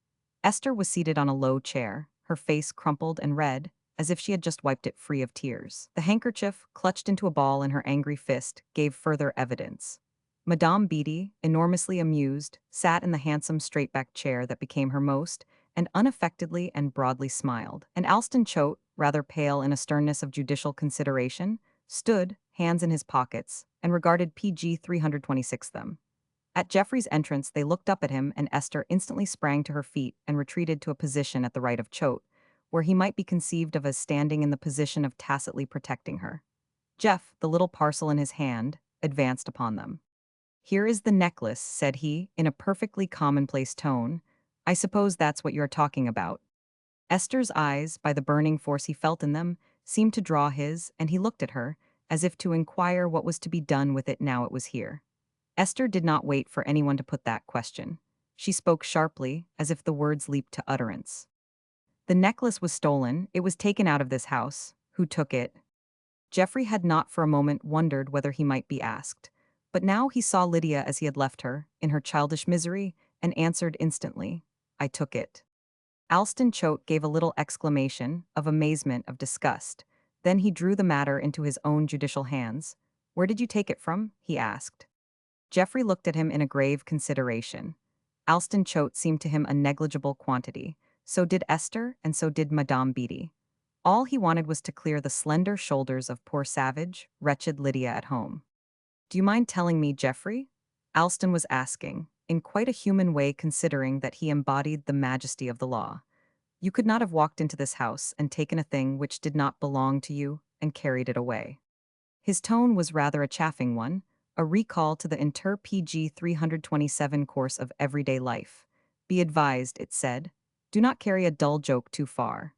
Esther was seated on a low chair, her face crumpled and red, as if she had just wiped it free of tears. The handkerchief, clutched into a ball in her angry fist, gave further evidence. Madame Beatty, enormously amused, sat in the handsome straight-backed chair that became her most, and unaffectedly and broadly smiled. And Alston Choate, rather pale in a sternness of judicial consideration, stood, hands in his pockets, and regarded PG 326 them. At Geoffrey's entrance, they looked up at him, and Esther instantly sprang to her feet and retreated to a position at the right of Choate, where he might be conceived of as standing in the position of tacitly protecting her. Jeff, the little parcel in his hand, advanced upon them. "Here is the necklace," said he, in a perfectly commonplace tone. "I suppose that's what you are talking about." Esther's eyes, by the burning force he felt in them, seemed to draw his, and he looked at her, as if to inquire what was to be done with it now it was here. Esther did not wait for anyone to put that question. She spoke sharply, as if the words leaped to utterance. "The necklace was stolen. It was taken out of this house. Who took it?" Geoffrey had not for a moment wondered whether he might be asked, but now he saw Lydia as he had left her, in her childish misery, and answered instantly, "I took it." Alston Choate gave a little exclamation, of amazement, of disgust. Then he drew the matter into his own judicial hands. "Where did you take it from?" he asked. Geoffrey looked at him in a grave consideration. Alston Choate seemed to him a negligible quantity. So did Esther, and so did Madame Beatty. All he wanted was to clear the slender shoulders of poor savage, wretched Lydia at home. "Do you mind telling me, Geoffrey?" Alston was asking, in quite a human way considering that he embodied the majesty of the law. "You could not have walked into this house and taken a thing which did not belong to you and carried it away." His tone was rather a chaffing one, a recall to the Inter PG 327 course of everyday life. "Be advised," it said. "Do not carry a dull joke too far."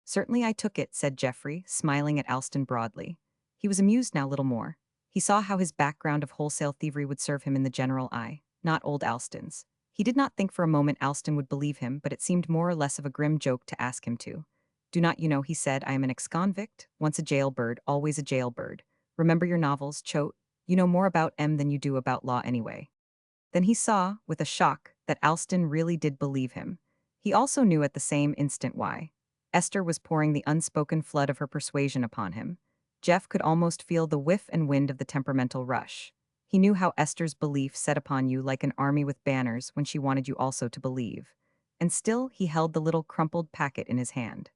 "Certainly I took it," said Geoffrey, smiling at Alston broadly. He was amused now little more. He saw how his background of wholesale thievery would serve him in the general eye, not old Alston's. He did not think for a moment Alston would believe him, but it seemed more or less of a grim joke to ask him to. "Do not you know," he said, "I am an ex-convict, once a jailbird, always a jailbird. Remember your novels, Choate. You know more about M than you do about law anyway." Then he saw, with a shock, that Alston really did believe him. He also knew at the same instant why. Esther was pouring the unspoken flood of her persuasion upon him. Jeff could almost feel the whiff and wind of the temperamental rush. He knew how Esther's belief set upon you like an army with banners when she wanted you also to believe. And still he held the little crumpled packet in his hand.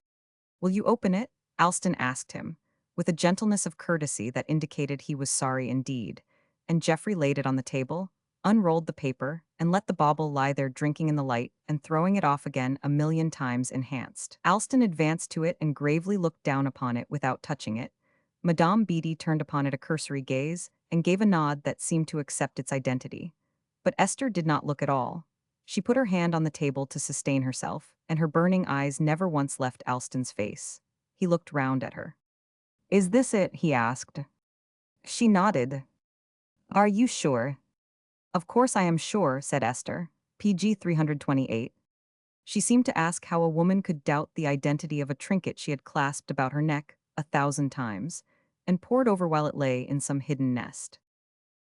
"Will you open it?" Alston asked him, with a gentleness of courtesy that indicated he was sorry indeed, and Geoffrey laid it on the table, unrolled the paper, and let the bauble lie there drinking in the light and throwing it off again a million times enhanced. Alston advanced to it and gravely looked down upon it without touching it. Madame Beatty turned upon it a cursory gaze and gave a nod that seemed to accept its identity. But Esther did not look at all. She put her hand on the table to sustain herself, and her burning eyes never once left Alston's face. He looked round at her. "Is this it?" he asked. She nodded. "Are you sure?" "Of course I am sure," said Esther. PG 328. She seemed to ask how a woman could doubt the identity of a trinket she had clasped about her neck 1,000 times, and pored over while it lay in some hidden nest.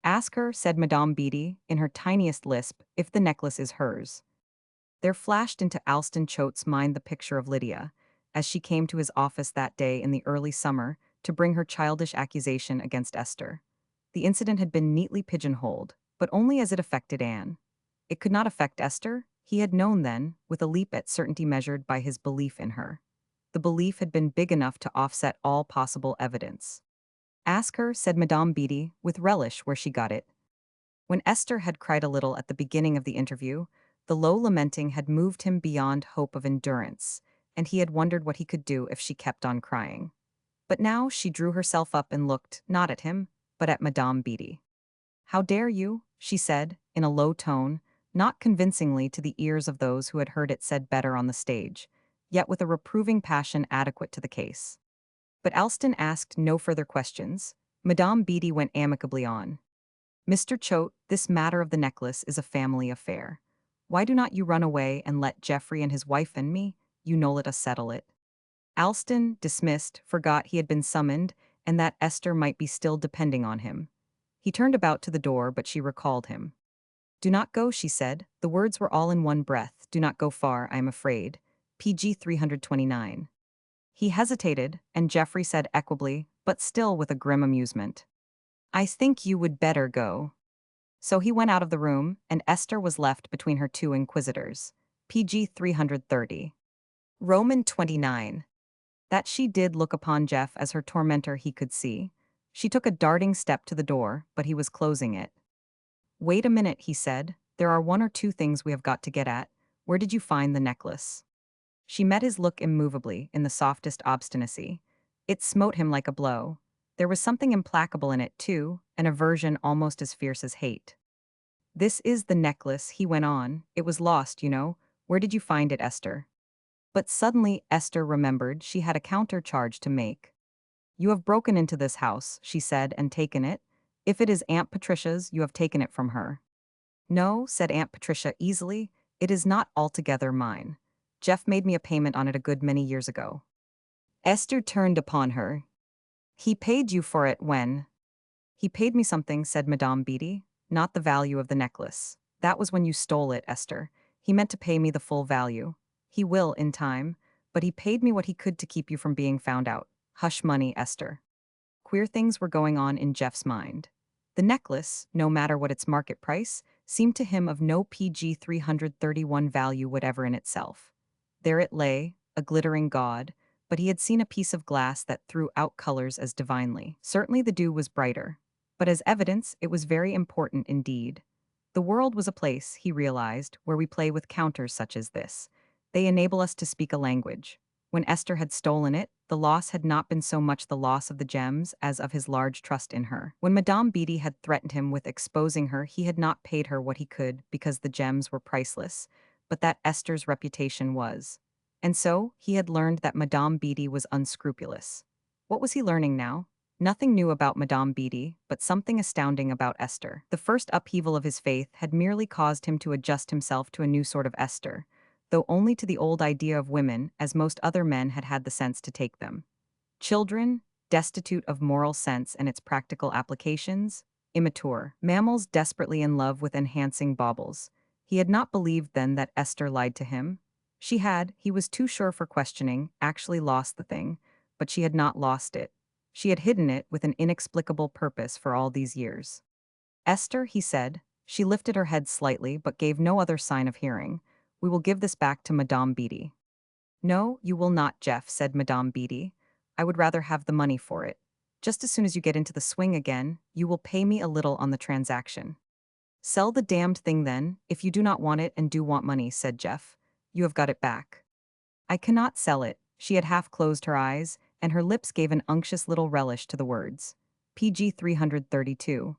"Ask her," said Madame Beatty, in her tiniest lisp, "if the necklace is hers." There flashed into Alston Choate's mind the picture of Lydia, as she came to his office that day in the early summer to bring her childish accusation against Esther. The incident had been neatly pigeonholed, but only as it affected Anne. It could not affect Esther, he had known then, with a leap at certainty measured by his belief in her. The belief had been big enough to offset all possible evidence. "Ask her," said Madame Beatty, with relish where she got it. When Esther had cried a little at the beginning of the interview, the low lamenting had moved him beyond hope of endurance, and he had wondered what he could do if she kept on crying. But now she drew herself up and looked, not at him, but at Madame Beatty. "How dare you?" she said, in a low tone, not convincingly to the ears of those who had heard it said better on the stage, yet with a reproving passion adequate to the case. But Alston asked no further questions. Madame Beatty went amicably on. "Mr. Choate, this matter of the necklace is a family affair. Why do not you run away and let Geoffrey and his wife and me, you know, let us settle it?" Alston, dismissed, forgot he had been summoned and that Esther might be still depending on him. He turned about to the door, but she recalled him. "Do not go," she said. The words were all in one breath. "Do not go far, I am afraid." PG 329. He hesitated, and Geoffrey said equably, but still with a grim amusement, "I think you would better go." So he went out of the room, and Esther was left between her two inquisitors. PG 330. Roman 29. That she did look upon Jeff as her tormentor he could see. She took a darting step to the door, but he was closing it. Wait a minute, he said. There are one or two things we have got to get at. Where did you find the necklace? She met his look immovably, in the softest obstinacy. It smote him like a blow. There was something implacable in it, too, an aversion almost as fierce as hate. This is the necklace, he went on. It was lost, you know. Where did you find it, Esther? But suddenly Esther remembered she had a counter-charge to make. You have broken into this house, she said, and taken it. If it is Aunt Patricia's, you have taken it from her. No, said Aunt Patricia easily, it is not altogether mine. Jeff made me a payment on it a good many years ago. Esther turned upon her. He paid you for it when? He paid me something, said Madame Beatty, not the value of the necklace. That was when you stole it, Esther. He meant to pay me the full value. He will, in time, but he paid me what he could to keep you from being found out. Hush money, Esther. Queer things were going on in Jeff's mind. The necklace, no matter what its market price, seemed to him of no PG 331 value whatever in itself. There it lay, a glittering gaud, but he had seen a piece of glass that threw out colors as divinely. Certainly the dew was brighter, but as evidence it was very important indeed. The world was a place, he realized, where we play with counters such as this. They enable us to speak a language. When Esther had stolen it, the loss had not been so much the loss of the gems as of his large trust in her. When Madame Beatty had threatened him with exposing her, he had not paid her what he could because the gems were priceless, but that Esther's reputation was. And so, he had learned that Madame Beatty was unscrupulous. What was he learning now? Nothing new about Madame Beatty, but something astounding about Esther. The first upheaval of his faith had merely caused him to adjust himself to a new sort of Esther, though only to the old idea of women, as most other men had had the sense to take them. Children, destitute of moral sense and its practical applications, immature, mammals desperately in love with enhancing baubles. He had not believed then that Esther lied to him. She had, he was too sure for questioning, actually lost the thing, but she had not lost it. She had hidden it with an inexplicable purpose for all these years. Esther, he said. She lifted her head slightly but gave no other sign of hearing. We will give this back to Madame Beatty. No, you will not, Jeff, said Madame Beatty. I would rather have the money for it. Just as soon as you get into the swing again, you will pay me a little on the transaction. Sell the damned thing then, if you do not want it and do want money, said Jeff. You have got it back. I cannot sell it. She had half closed her eyes, and her lips gave an unctuous little relish to the words. PG 332.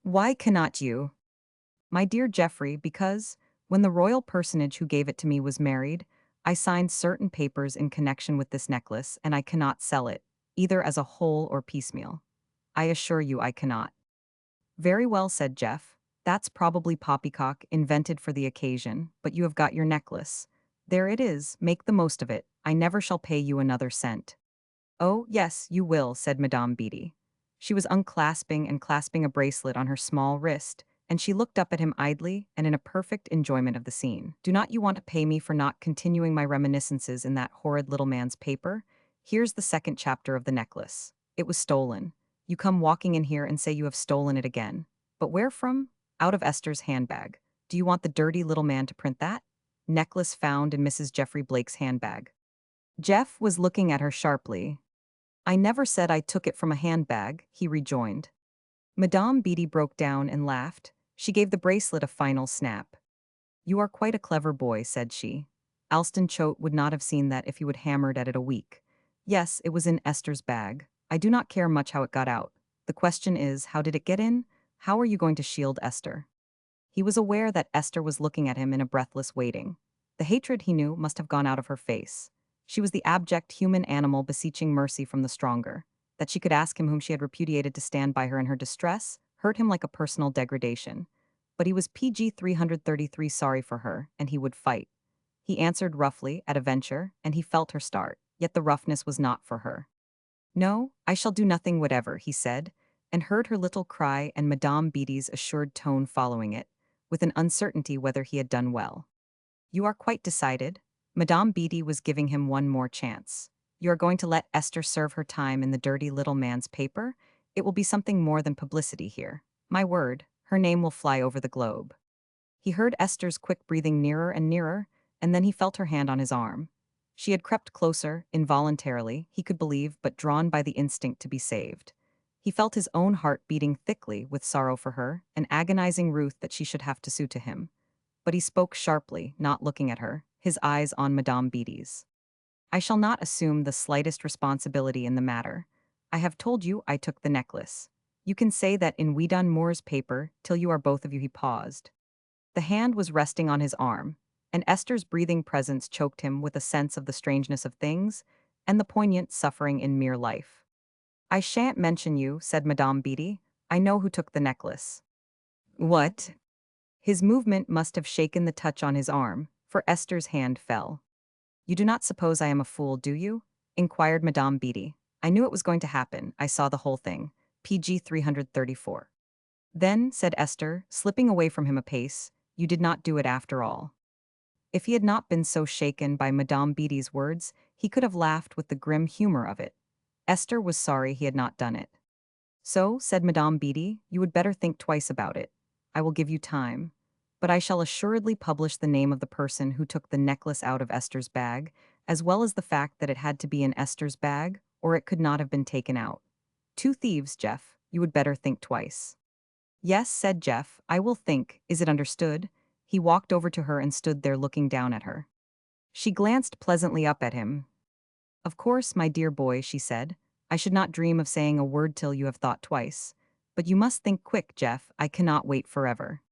Why cannot you? My dear Geoffrey, because, when the royal personage who gave it to me was married, I signed certain papers in connection with this necklace, and I cannot sell it, either as a whole or piecemeal. I assure you I cannot. Very well, said Jeff. That's probably poppycock, invented for the occasion, but you have got your necklace. There it is, make the most of it. I never shall pay you another cent. Oh, yes, you will, said Madame Beatty. She was unclasping and clasping a bracelet on her small wrist, and she looked up at him idly and in a perfect enjoyment of the scene. Do not you want to pay me for not continuing my reminiscences in that horrid little man's paper? Here's the second chapter of the necklace. It was stolen. You come walking in here and say you have stolen it again. But where from? Out of Esther's handbag. Do you want the dirty little man to print that? Necklace found in Mrs. Geoffrey Blake's handbag. Jeff was looking at her sharply. I never said I took it from a handbag, he rejoined. Madame Beatty broke down and laughed. She gave the bracelet a final snap. You are quite a clever boy, said she. Alston Choate would not have seen that if he would hammered at it a week. Yes, it was in Esther's bag. I do not care much how it got out. The question is, how did it get in? How are you going to shield Esther? He was aware that Esther was looking at him in a breathless waiting. The hatred, he knew, must have gone out of her face. She was the abject human animal beseeching mercy from the stronger. That she could ask him whom she had repudiated to stand by her in her distress hurt him like a personal degradation. But he was PG 333 sorry for her, and he would fight. He answered roughly, at a venture, and he felt her start, yet the roughness was not for her. No, I shall do nothing whatever, he said, and heard her little cry and Madame Beatty's assured tone following it, with an uncertainty whether he had done well. You are quite decided? Madame Beatty was giving him one more chance. You are going to let Esther serve her time in the dirty little man's paper? It will be something more than publicity here. My word, her name will fly over the globe. He heard Esther's quick breathing nearer and nearer, and then he felt her hand on his arm. She had crept closer, involuntarily, he could believe, but drawn by the instinct to be saved. He felt his own heart beating thickly with sorrow for her, an agonizing ruth that she should have to sue to him. But he spoke sharply, not looking at her, his eyes on Madame Beatty's. I shall not assume the slightest responsibility in the matter. I have told you I took the necklace. You can say that in Weedon Moore's paper till you are both of you. He paused. The hand was resting on his arm, and Esther's breathing presence choked him with a sense of the strangeness of things and the poignant suffering in mere life. I shan't mention you, said Madame Beatty. I know who took the necklace. What? His movement must have shaken the touch on his arm, for Esther's hand fell. You do not suppose I am a fool, do you? Inquired Madame Beatty. I knew it was going to happen. I saw the whole thing. PG 334. Then, said Esther, slipping away from him a pace, you did not do it after all. If he had not been so shaken by Madame Beatty's words, he could have laughed with the grim humor of it. Esther was sorry he had not done it. So, said Madame Beatty, you would better think twice about it. I will give you time. But I shall assuredly publish the name of the person who took the necklace out of Esther's bag, as well as the fact that it had to be in Esther's bag, or it could not have been taken out. 2 thieves, Jeff. You would better think twice. Yes, said Jeff, I will think. Is it understood? He walked over to her and stood there looking down at her. She glanced pleasantly up at him. Of course, my dear boy, she said. I should not dream of saying a word till you have thought twice. But you must think quick, Jeff. I cannot wait forever.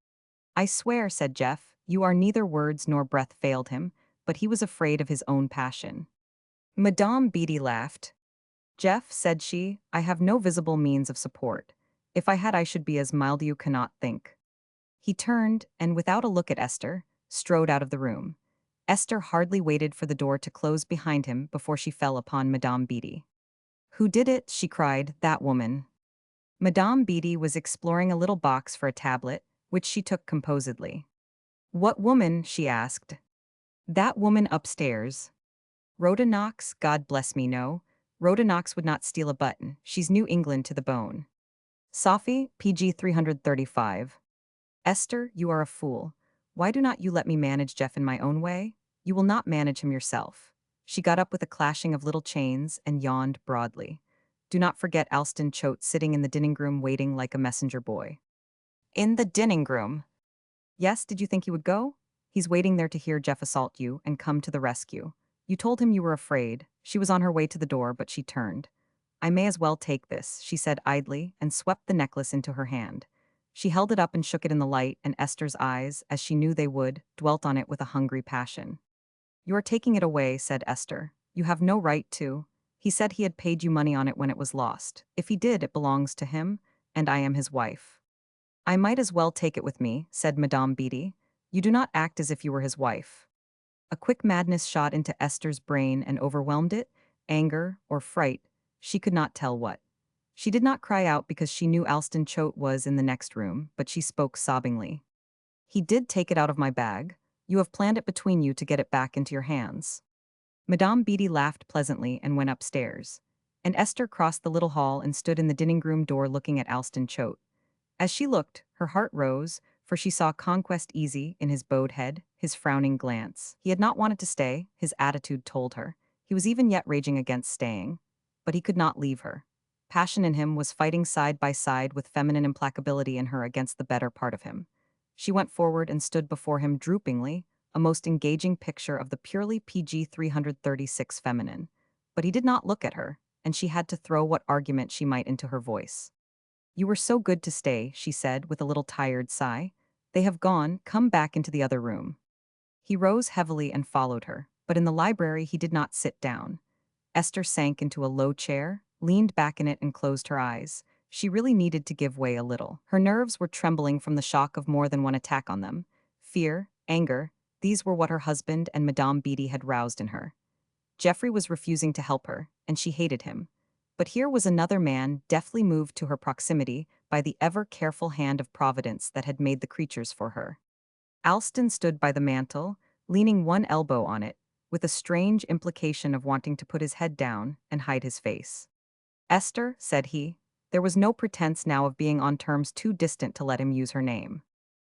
I swear, said Jeff, you are neither words nor breath failed him, but he was afraid of his own passion. Madame Beatty laughed. Jeff, said she, I have no visible means of support. If I had, I should be as mild you cannot think. He turned, and without a look at Esther, strode out of the room. Esther hardly waited for the door to close behind him before she fell upon Madame Beatty. Who did it? She cried, that woman. Madame Beatty was exploring a little box for a tablet, which she took composedly. What woman? She asked. That woman upstairs. Rhoda Knox, God bless me, no. Rhoda Knox would not steal a button. She's New England to the bone. Sophie, PG 335. Esther, you are a fool. Why do not you let me manage Jeff in my own way? You will not manage him yourself. She got up with a clashing of little chains and yawned broadly. Do not forget Alston Choate sitting in the dining room waiting like a messenger boy. In the dining room? Yes, did you think he would go? He's waiting there to hear Jeff assault you and come to the rescue. You told him you were afraid. She was on her way to the door, but she turned. I may as well take this, she said idly, and swept the necklace into her hand. She held it up and shook it in the light, and Esther's eyes, as she knew they would, dwelt on it with a hungry passion. You are taking it away, said Esther. You have no right to. He said he had paid you money on it when it was lost. If he did, it belongs to him, and I am his wife. I might as well take it with me, said Madame Beatty. You do not act as if you were his wife. A quick madness shot into Esther's brain and overwhelmed it, anger or fright, she could not tell what. She did not cry out because she knew Alston Choate was in the next room, but she spoke sobbingly. He did take it out of my bag. You have planned it between you to get it back into your hands. Madame Beatty laughed pleasantly and went upstairs. And Esther crossed the little hall and stood in the dining room door looking at Alston Choate. As she looked, her heart rose, for she saw conquest easy in his bowed head, his frowning glance. He had not wanted to stay, his attitude told her. He was even yet raging against staying. But he could not leave her. Passion in him was fighting side by side with feminine implacability in her against the better part of him. She went forward and stood before him droopingly, a most engaging picture of the purely PG 336 feminine. But he did not look at her, and she had to throw what argument she might into her voice. You were so good to stay, she said with a little tired sigh. They have gone, come back into the other room. He rose heavily and followed her, but in the library he did not sit down. Esther sank into a low chair, leaned back in it and closed her eyes. She really needed to give way a little. Her nerves were trembling from the shock of more than one attack on them. Fear, anger, these were what her husband and Madame Beatty had roused in her. Geoffrey was refusing to help her, and she hated him. But here was another man deftly moved to her proximity by the ever-careful hand of Providence that had made the creatures for her. Alston stood by the mantel, leaning one elbow on it, with a strange implication of wanting to put his head down and hide his face. Esther, said he. There was no pretense now of being on terms too distant to let him use her name.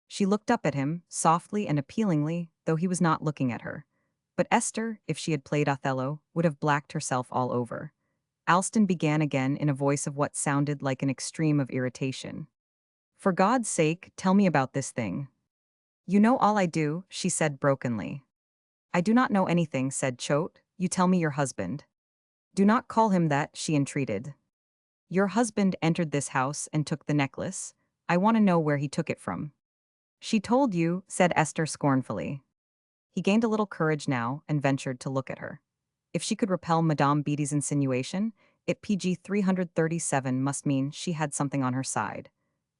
She looked up at him, softly and appealingly, though he was not looking at her. But Esther, if she had played Othello, would have blacked herself all over. Alston began again in a voice of what sounded like an extreme of irritation. For God's sake, tell me about this thing. You know all I do, she said brokenly. I do not know anything, said Choate. You tell me your husband. Do not call him that, she entreated. Your husband entered this house and took the necklace. I want to know where he took it from. She told you, said Esther scornfully. He gained a little courage now and ventured to look at her. If she could repel Madame Beatty's insinuation, it PG 337 must mean she had something on her side.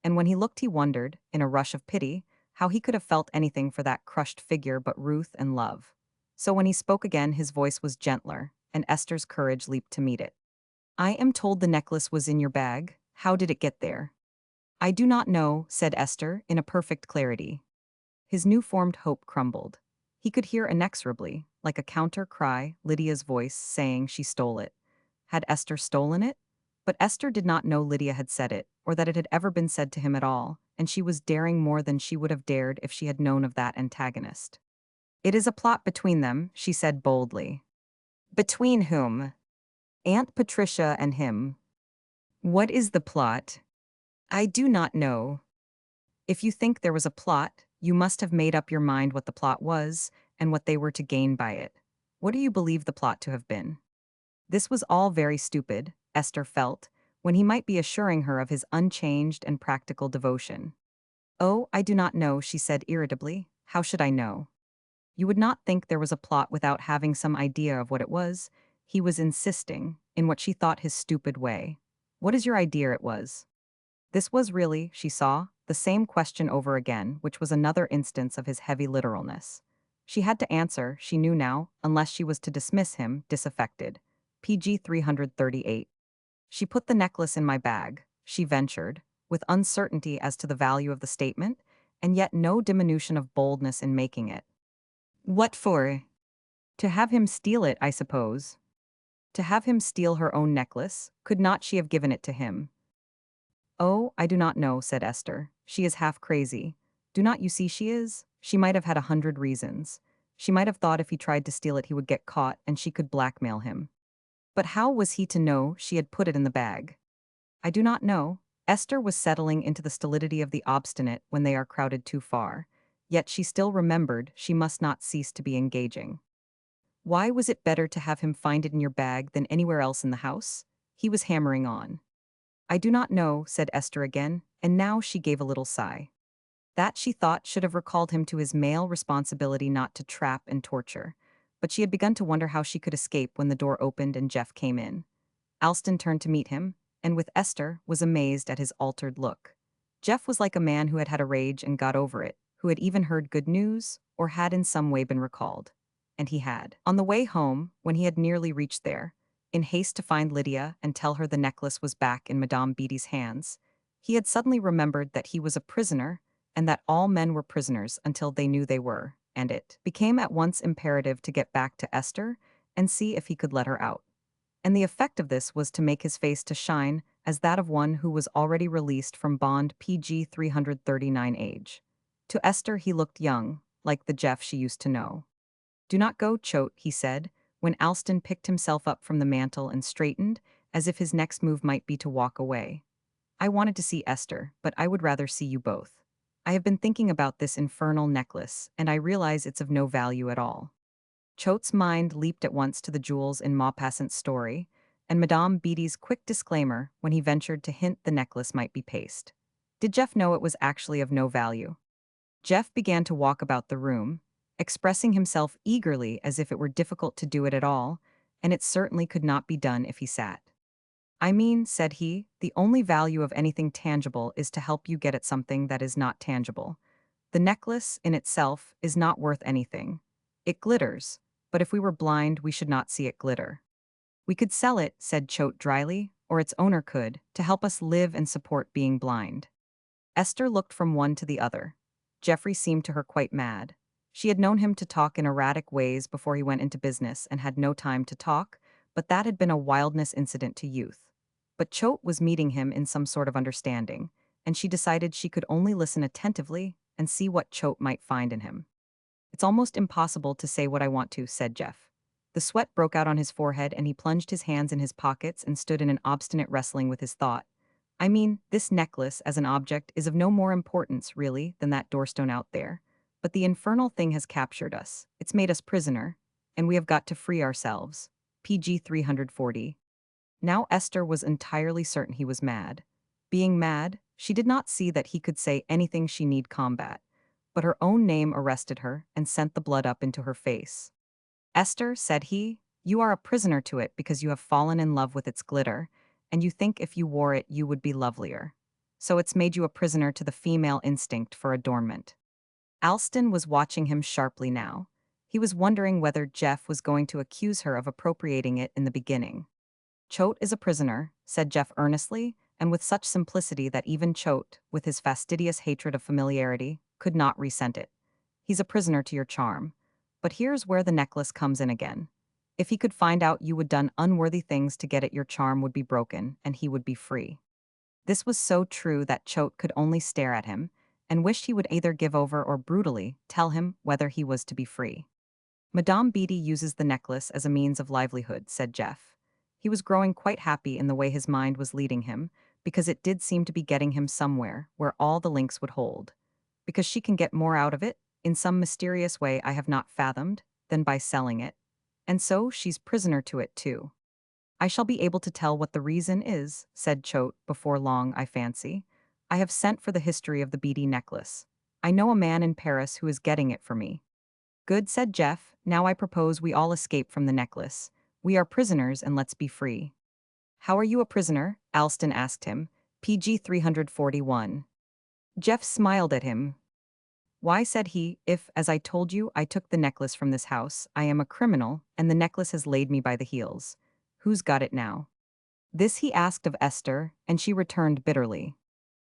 And when he looked, he wondered, in a rush of pity, how he could have felt anything for that crushed figure but ruth and love. So when he spoke again, his voice was gentler, and Esther's courage leaped to meet it. I am told the necklace was in your bag. How did it get there? I do not know, said Esther, in a perfect clarity. His new-formed hope crumbled. He could hear inexorably, like a counter-cry, Lydia's voice saying she stole it. Had Esther stolen it? But Esther did not know Lydia had said it, or that it had ever been said to him at all, and she was daring more than she would have dared if she had known of that antagonist. It is a plot between them, she said boldly. Between whom? Aunt Patricia and him. What is the plot? I do not know. If you think there was a plot, you must have made up your mind what the plot was, and what they were to gain by it. What do you believe the plot to have been? This was all very stupid, Esther felt, when he might be assuring her of his unchanged and practical devotion. Oh, I do not know, she said irritably. How should I know? You would not think there was a plot without having some idea of what it was. He was insisting, in what she thought his stupid way. What is your idea it was? This was really, she saw, the same question over again, which was another instance of his heavy literalness. She had to answer, she knew now, unless she was to dismiss him, disaffected. PG 338. She put the necklace in my bag, she ventured, with uncertainty as to the value of the statement, and yet no diminution of boldness in making it. What for? To have him steal it, I suppose. To have him steal her own necklace, could not she have given it to him? Oh, I do not know, said Esther. She is half crazy. Do not you see she is? She might have had 100 reasons. She might have thought if he tried to steal it he would get caught and she could blackmail him. But how was he to know she had put it in the bag? I do not know. Esther was settling into the stolidity of the obstinate when they are crowded too far. Yet she still remembered she must not cease to be engaging. Why was it better to have him find it in your bag than anywhere else in the house? He was hammering on. I do not know, said Esther again, and now she gave a little sigh. That, she thought, should have recalled him to his male responsibility not to trap and torture. But she had begun to wonder how she could escape when the door opened and Jeff came in. Alston turned to meet him, and with Esther, was amazed at his altered look. Jeff was like a man who had had a rage and got over it, who had even heard good news, or had in some way been recalled. And he had. On the way home, when he had nearly reached there, in haste to find Lydia and tell her the necklace was back in Madame Beatty's hands, he had suddenly remembered that he was a prisoner, and that all men were prisoners until they knew they were, and it became at once imperative to get back to Esther and see if he could let her out. And the effect of this was to make his face to shine as that of one who was already released from bond PG 339 age. To Esther he looked young, like the Jeff she used to know. Do not go, Choate, he said, when Alston picked himself up from the mantel and straightened, as if his next move might be to walk away. I wanted to see Esther, but I would rather see you both. I have been thinking about this infernal necklace, and I realize it's of no value at all. Choate's mind leaped at once to the jewels in Maupassant's story, and Madame Beatty's quick disclaimer when he ventured to hint the necklace might be paste. Did Jeff know it was actually of no value? Jeff began to walk about the room, expressing himself eagerly as if it were difficult to do it at all, and it certainly could not be done if he sat. I mean, said he, the only value of anything tangible is to help you get at something that is not tangible. The necklace, in itself, is not worth anything. It glitters, but if we were blind, we should not see it glitter. We could sell it, said Choate dryly, or its owner could, to help us live and support being blind. Esther looked from one to the other. Geoffrey seemed to her quite mad. She had known him to talk in erratic ways before he went into business and had no time to talk, but that had been a wildness incident to youth. But Choate was meeting him in some sort of understanding, and she decided she could only listen attentively and see what Choate might find in him. It's almost impossible to say what I want to, said Jeff. The sweat broke out on his forehead and he plunged his hands in his pockets and stood in an obstinate wrestling with his thought. I mean, this necklace as an object is of no more importance, really, than that doorstone out there. But the infernal thing has captured us. It's made us prisoner. And we have got to free ourselves. PG 340. Now Esther was entirely certain he was mad. Being mad, she did not see that he could say anything she need combat. But her own name arrested her and sent the blood up into her face. Esther, said he, you are a prisoner to it because you have fallen in love with its glitter, and you think if you wore it you would be lovelier. So it's made you a prisoner to the female instinct for adornment. Alston was watching him sharply now. He was wondering whether Jeff was going to accuse her of appropriating it in the beginning. Choate is a prisoner, said Jeff earnestly, and with such simplicity that even Choate, with his fastidious hatred of familiarity, could not resent it. He's a prisoner to your charm. But here's where the necklace comes in again. If he could find out you had done unworthy things to get it, your charm would be broken, and he would be free. This was so true that Choate could only stare at him, and wished he would either give over or brutally tell him whether he was to be free. Madame Beatty uses the necklace as a means of livelihood, said Jeff. He was growing quite happy in the way his mind was leading him, because it did seem to be getting him somewhere where all the links would hold. Because she can get more out of it, in some mysterious way I have not fathomed, than by selling it. And so she's prisoner to it too. I shall be able to tell what the reason is, said Choate, before long, I fancy. I have sent for the history of the beady necklace. I know a man in Paris who is getting it for me. Good, said Jeff. Now I propose we all escape from the necklace. We are prisoners and let's be free. How are you a prisoner? Alston asked him. PG 341. Jeff smiled at him. Why, said he, if, as I told you, I took the necklace from this house, I am a criminal, and the necklace has laid me by the heels. Who's got it now? This he asked of Esther, and she returned bitterly.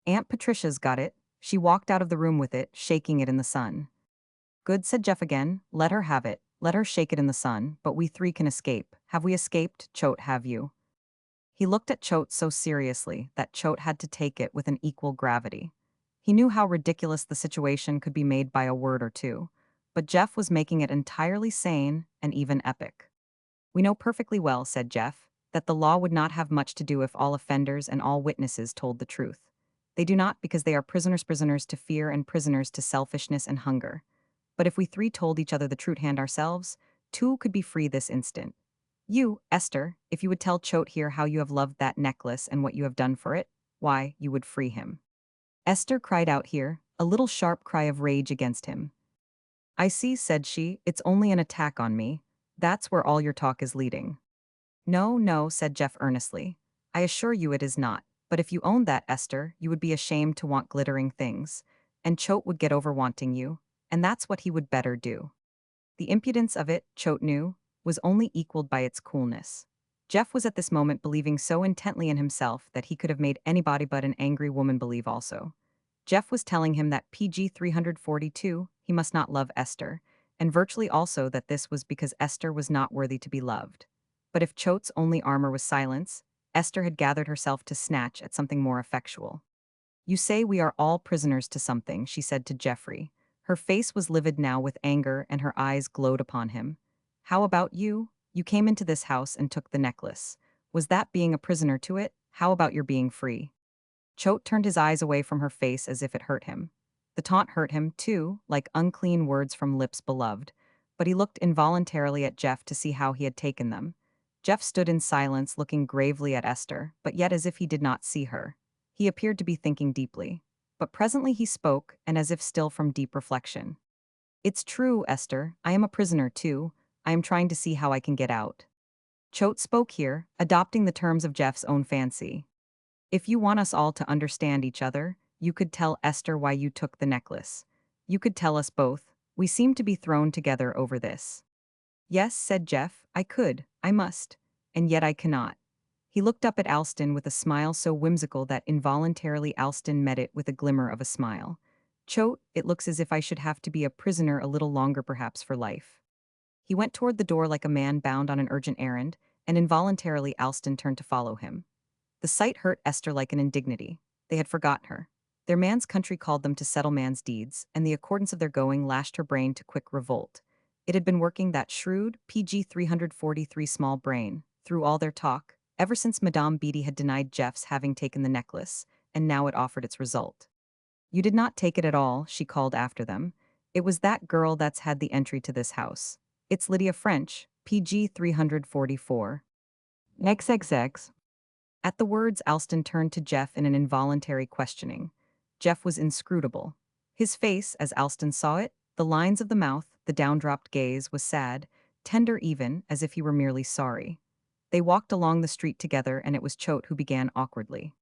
Aunt Patricia's got it. She walked out of the room with it, shaking it in the sun. Good, said Jeff again. Let her have it. Let her shake it in the sun, but we three can escape. Have we escaped, Choate, have you? He looked at Choate so seriously that Choate had to take it with an equal gravity. He knew how ridiculous the situation could be made by a word or two, but Jeff was making it entirely sane and even epic. We know perfectly well, said Jeff, that the law would not have much to do if all offenders and all witnesses told the truth. They do not because they are prisoners to fear and prisoners to selfishness and hunger. But if we three told each other the true hand ourselves, two could be free this instant. You, Esther, if you would tell Choate here how you have loved that necklace and what you have done for it, why, you would free him. Esther cried out here, a little sharp cry of rage against him. I see, said she, it's only an attack on me. That's where all your talk is leading. No, no, said Jeff earnestly. I assure you it is not. But if you owned that, Esther, you would be ashamed to want glittering things. And Choate would get over wanting you. And that's what he would better do. The impudence of it, Choate knew, was only equaled by its coolness. Jeff was at this moment believing so intently in himself that he could have made anybody but an angry woman believe also. Jeff was telling him that PG 342, he must not love Esther, and virtually also that this was because Esther was not worthy to be loved. But if Choate's only armor was silence, Esther had gathered herself to snatch at something more effectual. You say we are all prisoners to something, she said to Geoffrey. Her face was livid now with anger and her eyes glowed upon him. How about you? You came into this house and took the necklace. Was that being a prisoner to it? How about your being free? Choate turned his eyes away from her face as if it hurt him. The taunt hurt him, too, like unclean words from lips beloved, but he looked involuntarily at Jeff to see how he had taken them. Jeff stood in silence, looking gravely at Esther, but yet as if he did not see her. He appeared to be thinking deeply. But presently he spoke, and as if still from deep reflection. It's true, Esther, I am a prisoner too. I am trying to see how I can get out. Choate spoke here, adopting the terms of Jeff's own fancy. If you want us all to understand each other, you could tell Esther why you took the necklace. You could tell us both. We seem to be thrown together over this. Yes, said Jeff, I could, I must. And yet I cannot. He looked up at Alston with a smile so whimsical that involuntarily Alston met it with a glimmer of a smile. Choate, it looks as if I should have to be a prisoner a little longer perhaps for life. He went toward the door like a man bound on an urgent errand, and involuntarily Alston turned to follow him. The sight hurt Esther like an indignity. They had forgotten her. Their man's country called them to settle man's deeds, and the accordance of their going lashed her brain to quick revolt. It had been working that shrewd, PG 343 small brain, through all their talk, ever since Madame Beatty had denied Jeff's having taken the necklace, and now it offered its result. "You did not take it at all," she called after them. "It was that girl that's had the entry to this house. It's Lydia French, PG 344. XXX. At the words, Alston turned to Jeff in an involuntary questioning. Jeff was inscrutable. His face, as Alston saw it, the lines of the mouth, the down-dropped gaze, was sad, tender even, as if he were merely sorry. They walked along the street together, and it was Choate who began awkwardly.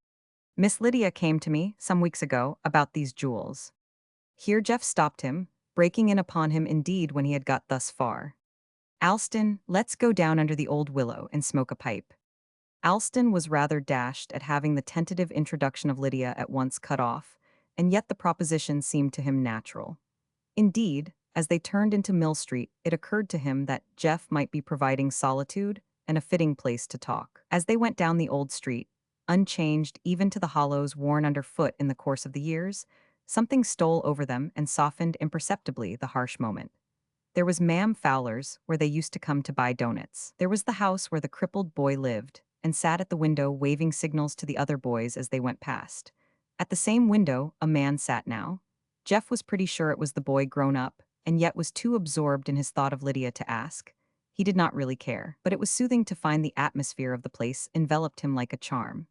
"Miss Lydia came to me, some weeks ago, about these jewels." Here Jeff stopped him, breaking in upon him indeed when he had got thus far. "Alston, let's go down under the old willow and smoke a pipe." Alston was rather dashed at having the tentative introduction of Lydia at once cut off, and yet the proposition seemed to him natural. Indeed, as they turned into Mill Street, it occurred to him that Jeff might be providing solitude and a fitting place to talk. As they went down the old street, unchanged even to the hollows worn underfoot in the course of the years, something stole over them and softened imperceptibly the harsh moment. There was Ma'am Fowler's, where they used to come to buy doughnuts. There was the house where the crippled boy lived, and sat at the window waving signals to the other boys as they went past. At the same window, a man sat now. Jeff was pretty sure it was the boy grown up, and yet was too absorbed in his thought of Lydia to ask. He did not really care, but it was soothing to find the atmosphere of the place enveloped him like a charm.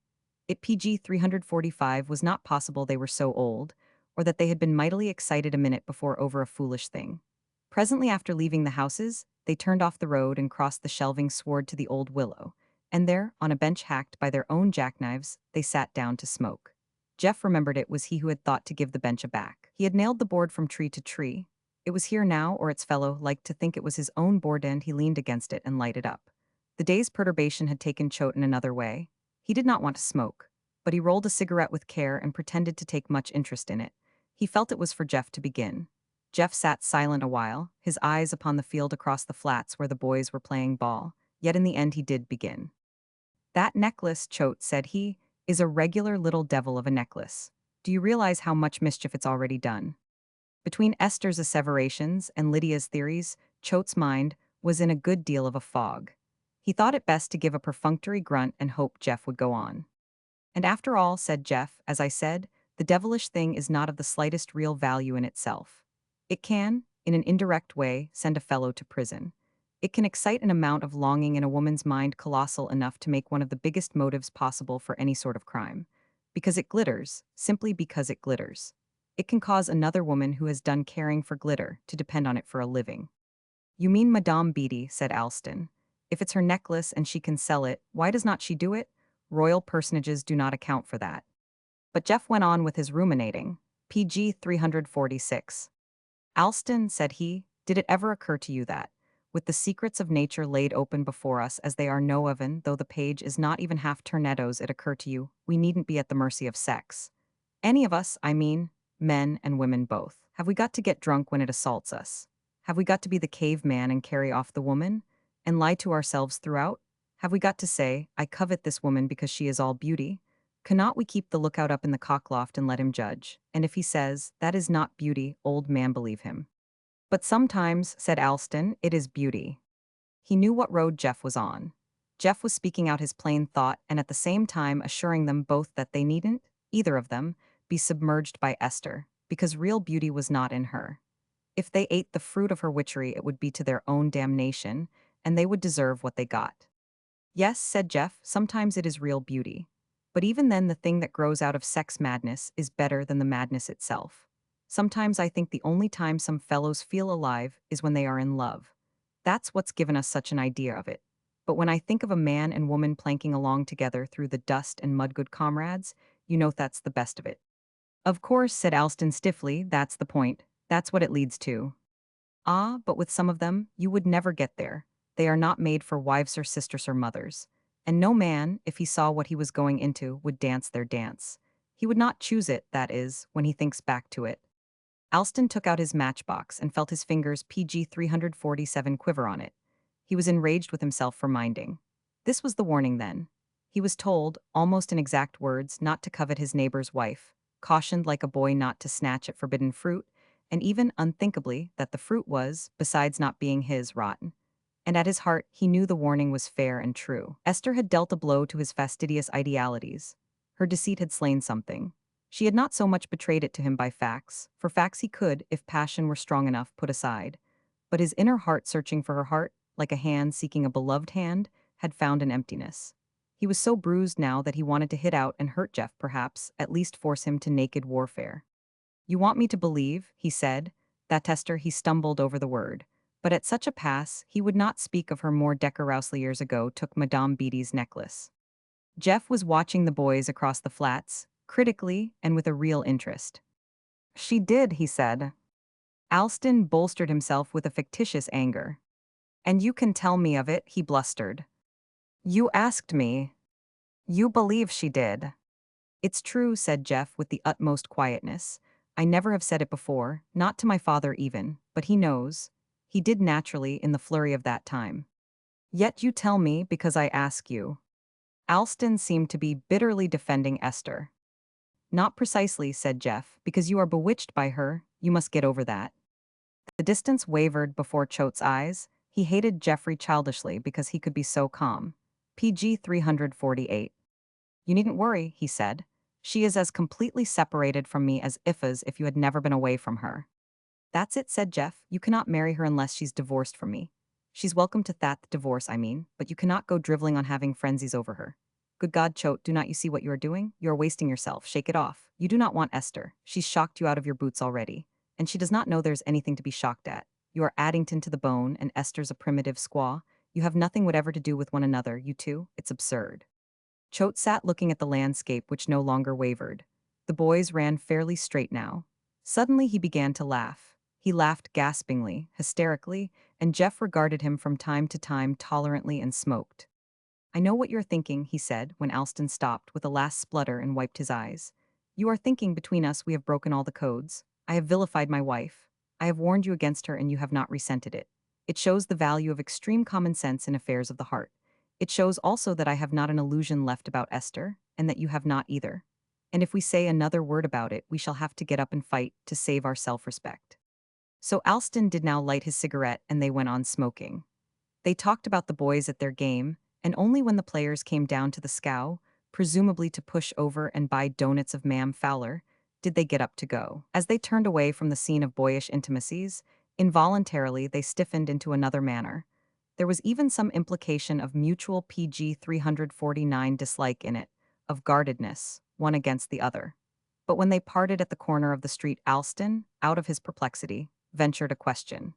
It PG 345 was not possible they were so old, or that they had been mightily excited a minute before over a foolish thing. Presently after leaving the houses, they turned off the road and crossed the shelving sward to the old willow, and there, on a bench hacked by their own jackknives, they sat down to smoke. Jeff remembered it was he who had thought to give the bench a back. He had nailed the board from tree to tree. It was here now, or its fellow liked to think it was his own board end. He leaned against it and lighted up. The day's perturbation had taken Choate in another way. He did not want to smoke, but he rolled a cigarette with care and pretended to take much interest in it. He felt it was for Jeff to begin. Jeff sat silent a while, his eyes upon the field across the flats where the boys were playing ball, yet in the end he did begin. "That necklace," Choate said he, "is a regular little devil of a necklace. Do you realize how much mischief it's already done?" Between Esther's asseverations and Lydia's theories, Choate's mind was in a good deal of a fog. He thought it best to give a perfunctory grunt and hope Jeff would go on. "And after all," said Jeff, "as I said, the devilish thing is not of the slightest real value in itself. It can, in an indirect way, send a fellow to prison. It can excite an amount of longing in a woman's mind colossal enough to make one of the biggest motives possible for any sort of crime. Because it glitters, simply because it glitters. It can cause another woman who has done caring for glitter to depend on it for a living." "You mean Madame Beatty," said Alston. "If it's her necklace and she can sell it, why does not she do it? Royal personages do not account for that." But Jeff went on with his ruminating. PG 346. "Alston," said he, "did it ever occur to you that, with the secrets of nature laid open before us as they are no oven, though the page is not even half tornettos, it occur to you, we needn't be at the mercy of sex? Any of us, I mean, men and women both. Have we got to get drunk when it assaults us? Have we got to be the caveman and carry off the woman? And lie to ourselves throughout? Have we got to say, I covet this woman because she is all beauty? Cannot we keep the lookout up in the cockloft and let him judge? And if he says, that is not beauty, old man, believe him." "But sometimes," said Alston, "it is beauty." He knew what road Jeff was on. Jeff was speaking out his plain thought and at the same time assuring them both that they needn't, either of them, be submerged by Esther, because real beauty was not in her. If they ate the fruit of her witchery, it would be to their own damnation, and they would deserve what they got. "Yes," said Jeff, "sometimes it is real beauty. But even then the thing that grows out of sex madness is better than the madness itself. Sometimes I think the only time some fellows feel alive is when they are in love. That's what's given us such an idea of it. But when I think of a man and woman planking along together through the dust and mud, good comrades, you know that's the best of it." "Of course," said Alston stiffly, "that's the point. That's what it leads to." "Ah, but with some of them, you would never get there. They are not made for wives or sisters or mothers. And no man, if he saw what he was going into, would dance their dance. He would not choose it, that is, when he thinks back to it." Alston took out his matchbox and felt his fingers PG 347 quiver on it. He was enraged with himself for minding. This was the warning then. He was told, almost in exact words, not to covet his neighbor's wife, cautioned like a boy not to snatch at forbidden fruit, and even unthinkably that the fruit was, besides not being his, rotten. And at his heart, he knew the warning was fair and true. Esther had dealt a blow to his fastidious idealities. Her deceit had slain something. She had not so much betrayed it to him by facts, for facts he could, if passion were strong enough, put aside. But his inner heart searching for her heart, like a hand seeking a beloved hand, had found an emptiness. He was so bruised now that he wanted to hit out and hurt Jeff, perhaps, at least force him to naked warfare. "You want me to believe," he said. That tester he stumbled over the word. But at such a pass, he would not speak of her more decorously years ago took Madame Beatty's necklace. Jeff was watching the boys across the flats, critically and with a real interest. "She did," he said. Alston bolstered himself with a fictitious anger. "And you can tell me of it," he blustered. "You asked me. You believe she did." "It's true," said Jeff with the utmost quietness. "I never have said it before, not to my father even, but he knows. He did naturally in the flurry of that time. Yet you tell me because I ask you." Alston seemed to be bitterly defending Esther. "Not precisely," said Jeff, "because you are bewitched by her, you must get over that." The distance wavered before Choate's eyes. He hated Geoffrey childishly because he could be so calm. PG 348. "You needn't worry," he said. "She is as completely separated from me as if you had never been away from her." "That's it," said Jeff. "You cannot marry her unless she's divorced from me. She's welcome to that divorce, I mean, but you cannot go driveling on having frenzies over her. Good God, Choate, do not you see what you are doing? You are wasting yourself. Shake it off. You do not want Esther. She's shocked you out of your boots already. And she does not know there's anything to be shocked at. You are Addington to the bone, and Esther's a primitive squaw. You have nothing whatever to do with one another, you two. It's absurd." Choate sat looking at the landscape which no longer wavered. The boys ran fairly straight now. Suddenly he began to laugh. He laughed gaspingly, hysterically, and Jeff regarded him from time to time tolerantly and smoked. "I know what you're thinking," he said, when Alston stopped with a last splutter and wiped his eyes. "You are thinking between us we have broken all the codes. I have vilified my wife. I have warned you against her and you have not resented it. It shows the value of extreme common sense in affairs of the heart. It shows also that I have not an illusion left about Esther, and that you have not either. And if we say another word about it, we shall have to get up and fight to save our self-respect." So Alston did now light his cigarette and they went on smoking. They talked about the boys at their game, and only when the players came down to the scow, presumably to push over and buy doughnuts of Ma'am Fowler, did they get up to go. As they turned away from the scene of boyish intimacies, involuntarily they stiffened into another manner. There was even some implication of mutual PG 349 dislike in it, of guardedness, one against the other. But when they parted at the corner of the street, Alston, out of his perplexity, ventured a question.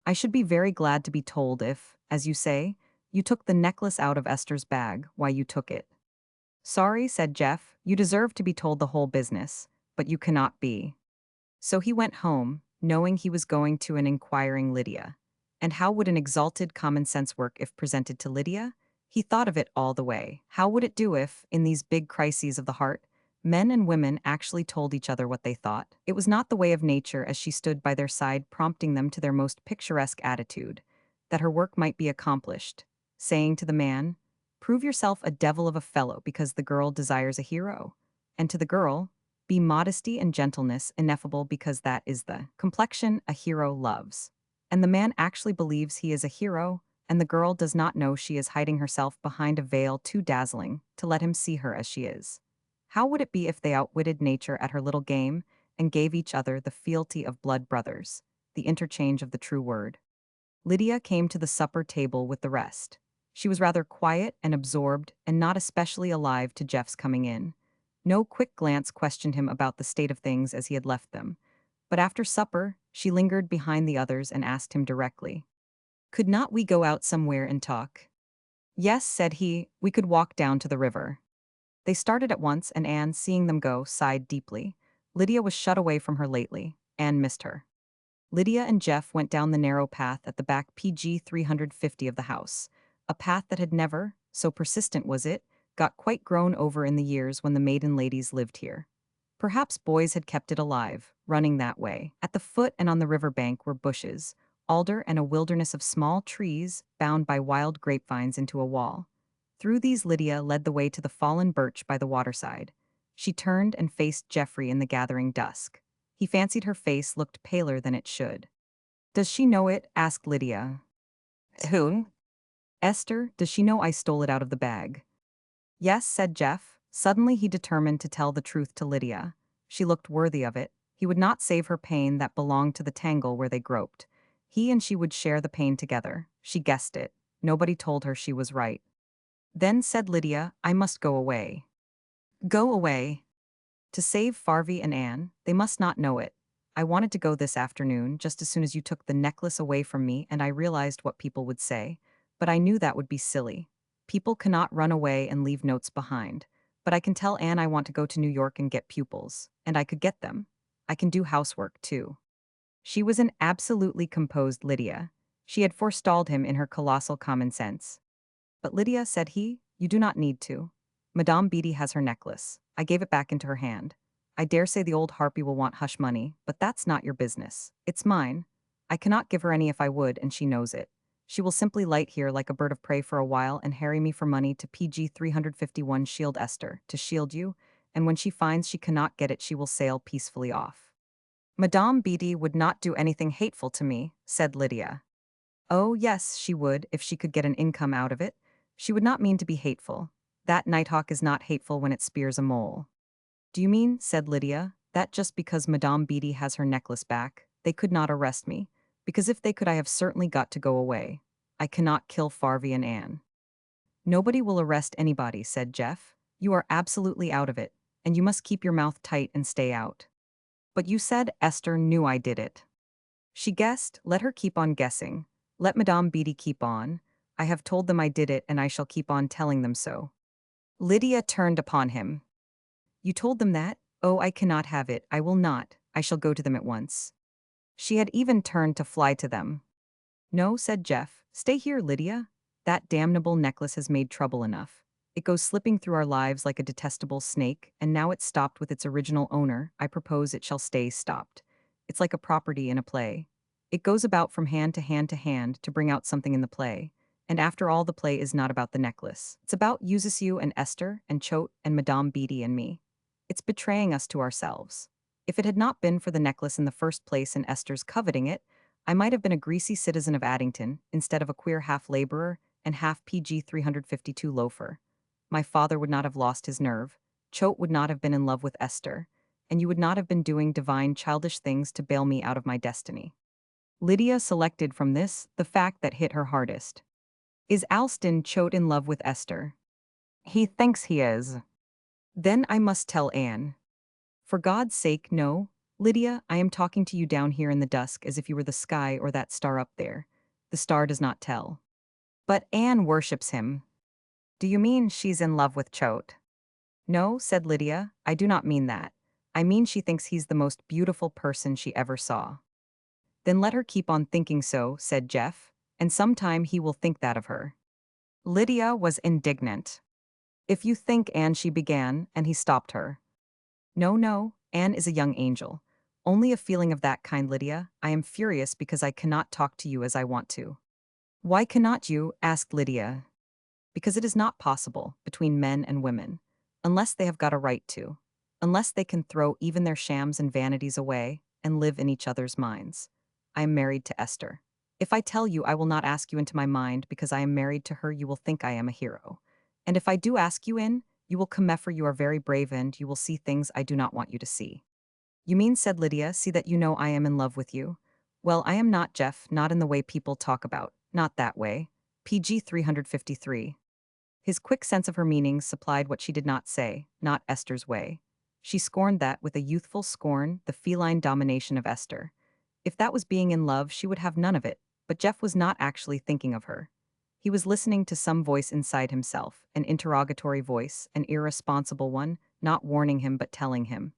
"I should be very glad to be told if, as you say, you took the necklace out of Esther's bag, why you took it." "Sorry," said Jeff, "you deserve to be told the whole business, but you cannot be." So he went home, knowing he was going to an inquiring Lydia. And how would an exalted common sense work if presented to Lydia? He thought of it all the way. How would it do if, in these big crises of the heart, men and women actually told each other what they thought? It was not the way of nature as she stood by their side prompting them to their most picturesque attitude, that her work might be accomplished, saying to the man, "Prove yourself a devil of a fellow because the girl desires a hero," and to the girl, "Be modesty and gentleness ineffable because that is the complexion a hero loves." And the man actually believes he is a hero, and the girl does not know she is hiding herself behind a veil too dazzling to let him see her as she is. How would it be if they outwitted nature at her little game and gave each other the fealty of blood brothers, the interchange of the true word? Lydia came to the supper table with the rest. She was rather quiet and absorbed and not especially alive to Jeff's coming in. No quick glance questioned him about the state of things as he had left them. But after supper, she lingered behind the others and asked him directly, "Could not we go out somewhere and talk?" "Yes," said he, "we could walk down to the river." They started at once, and Anne, seeing them go, sighed deeply. Lydia was shut away from her lately. Anne missed her. Lydia and Jeff went down the narrow path at the back PG 350 of the house, a path that had never, so persistent was it, got quite grown over in the years when the maiden ladies lived here. Perhaps boys had kept it alive, running that way. At the foot and on the river bank were bushes, alder and a wilderness of small trees bound by wild grapevines into a wall. Through these Lydia led the way to the fallen birch by the waterside. She turned and faced Geoffrey in the gathering dusk. He fancied her face looked paler than it should. Does she know it? Asked Lydia. Who? Esther, does she know I stole it out of the bag? Yes, said Jeff. Suddenly he determined to tell the truth to Lydia. She looked worthy of it. He would not save her pain that belonged to the tangle where they groped. He and she would share the pain together. She guessed it. Nobody told her she was right. Then said Lydia, I must go away. Go away. To save Farvey and Anne, they must not know it. I wanted to go this afternoon, just as soon as you took the necklace away from me and I realized what people would say. But I knew that would be silly. People cannot run away and leave notes behind. But I can tell Anne I want to go to New York and get pupils. And I could get them. I can do housework, too. She was an absolutely composed Lydia. She had forestalled him in her colossal common sense. But Lydia, said he, you do not need to. Madame Beatty has her necklace. I gave it back into her hand. I dare say the old harpy will want hush money, but that's not your business. It's mine. I cannot give her any if I would, and she knows it. She will simply light here like a bird of prey for a while and harry me for money to PG 351 Shield Esther, to shield you, and when she finds she cannot get it she will sail peacefully off. Madame Beatty would not do anything hateful to me, said Lydia. Oh, yes, she would, if she could get an income out of it. She would not mean to be hateful. That nighthawk is not hateful when it spears a mole. Do you mean, said Lydia, that just because Madame Beatty has her necklace back, they could not arrest me? Because if they could, I have certainly got to go away. I cannot kill Farvey and Anne. Nobody will arrest anybody, said Jeff. You are absolutely out of it, and you must keep your mouth tight and stay out. But you said Esther knew I did it. She guessed, let her keep on guessing. Let Madame Beatty keep on. I have told them I did it and I shall keep on telling them so. Lydia turned upon him. You told them that? Oh, I cannot have it. I will not. I shall go to them at once. She had even turned to fly to them. No, said Jeff. Stay here, Lydia. That damnable necklace has made trouble enough. It goes slipping through our lives like a detestable snake, and now it's stopped with its original owner. I propose it shall stay stopped. It's like a property in a play. It goes about from hand to hand to hand to bring out something in the play. And after all, the play is not about the necklace. It's about Eustace and Esther and Choate and Madame Beatty and me. It's betraying us to ourselves. If it had not been for the necklace in the first place and Esther's coveting it, I might have been a greasy citizen of Addington instead of a queer half-laborer and half PG 352 loafer. My father would not have lost his nerve, Choate would not have been in love with Esther, and you would not have been doing divine childish things to bail me out of my destiny. Lydia selected from this the fact that hit her hardest. Is Alston Choate in love with Esther? He thinks he is. Then I must tell Anne. For God's sake, no. Lydia, I am talking to you down here in the dusk as if you were the sky or that star up there. The star does not tell. But Anne worships him. Do you mean she's in love with Choate? No, said Lydia, I do not mean that. I mean she thinks he's the most beautiful person she ever saw. Then let her keep on thinking so, said Jeff, and sometime he will think that of her. Lydia was indignant. If you think, Anne, she began, and he stopped her. No, no, Anne is a young angel. Only a feeling of that kind, Lydia. I am furious because I cannot talk to you as I want to. Why cannot you? Asked Lydia. Because it is not possible, between men and women, unless they have got a right to, unless they can throw even their shams and vanities away and live in each other's minds. I am married to Esther. If I tell you I will not ask you into my mind because I am married to her, you will think I am a hero. And if I do ask you in, you will comeffer you are very brave and you will see things I do not want you to see. You mean, said Lydia, see that you know I am in love with you? Well, I am not, Jeff, not in the way people talk about, not that way. PG 353. His quick sense of her meanings supplied what she did not say, not Esther's way. She scorned that with a youthful scorn, the feline domination of Esther. If that was being in love, she would have none of it, but Jeff was not actually thinking of her. He was listening to some voice inside himself, an interrogatory voice, an irresponsible one, not warning him but telling him.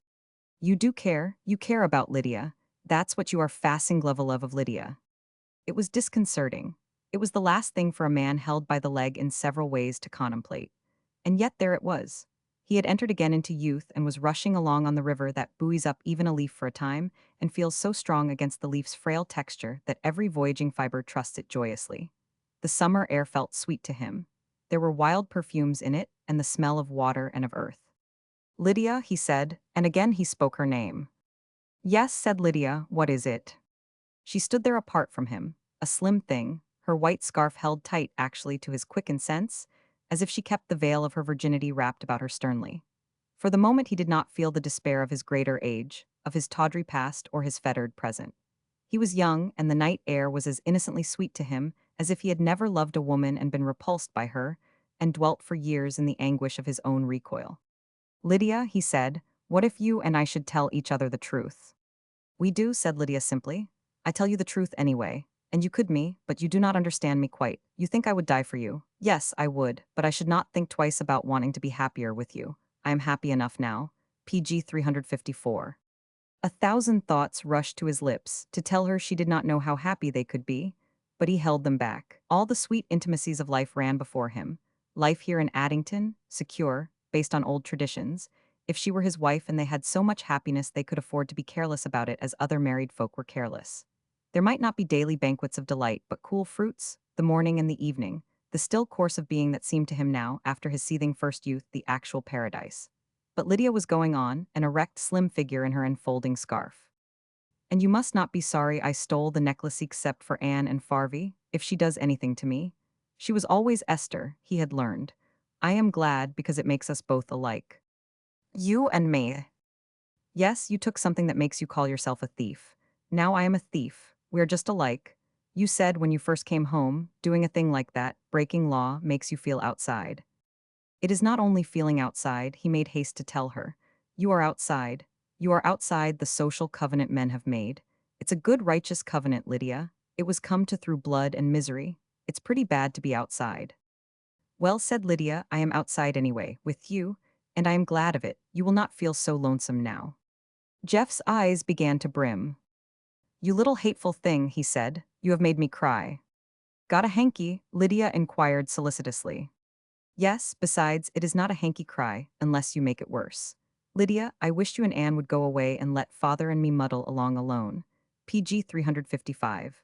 You care about Lydia. That's what you are fasting love of Lydia. It was disconcerting. It was the last thing for a man held by the leg in several ways to contemplate. And yet there it was. He had entered again into youth and was rushing along on the river that buoys up even a leaf for a time and feels so strong against the leaf's frail texture that every voyaging fiber trusts it joyously. The summer air felt sweet to him. There were wild perfumes in it and the smell of water and of earth. Lydia, he said, and again he spoke her name. Yes, said Lydia, what is it? She stood there apart from him, a slim thing, her white scarf held tight actually to his quickened sense, as if she kept the veil of her virginity wrapped about her sternly. For the moment he did not feel the despair of his greater age, of his tawdry past or his fettered present. He was young, and the night air was as innocently sweet to him as if he had never loved a woman and been repulsed by her, and dwelt for years in the anguish of his own recoil. Lydia, he said, what if you and I should tell each other the truth? We do, said Lydia simply. I tell you the truth anyway. And you could me, but you do not understand me quite. You think I would die for you. Yes, I would, but I should not think twice about wanting to be happier with you. I am happy enough now. PG 354. A thousand thoughts rushed to his lips to tell her she did not know how happy they could be, but he held them back. All the sweet intimacies of life ran before him. Life here in Addington, secure, based on old traditions. If she were his wife and they had so much happiness they could afford to be careless about it as other married folk were careless. There might not be daily banquets of delight, but cool fruits, the morning and the evening, the still course of being that seemed to him now, after his seething first youth, the actual paradise. But Lydia was going on, an erect, slim figure in her enfolding scarf. And you must not be sorry I stole the necklace except for Anne and Farvey, if she does anything to me. She was always Esther, he had learned. I am glad because it makes us both alike. You and me. Yes, you took something that makes you call yourself a thief. Now I am a thief. We are just alike. You said when you first came home, doing a thing like that, breaking law, makes you feel outside. It is not only feeling outside, he made haste to tell her. You are outside. You are outside the social covenant men have made. It's a good righteous covenant, Lydia. It was come to through blood and misery. It's pretty bad to be outside. Well, said Lydia, I am outside anyway, with you, and I am glad of it. You will not feel so lonesome now. Jeff's eyes began to brim. You little hateful thing, he said. You have made me cry. Got a hanky? Lydia inquired solicitously. Yes, besides, it is not a hanky cry, unless you make it worse. Lydia, I wish you and Anne would go away and let father and me muddle along alone. PG 355.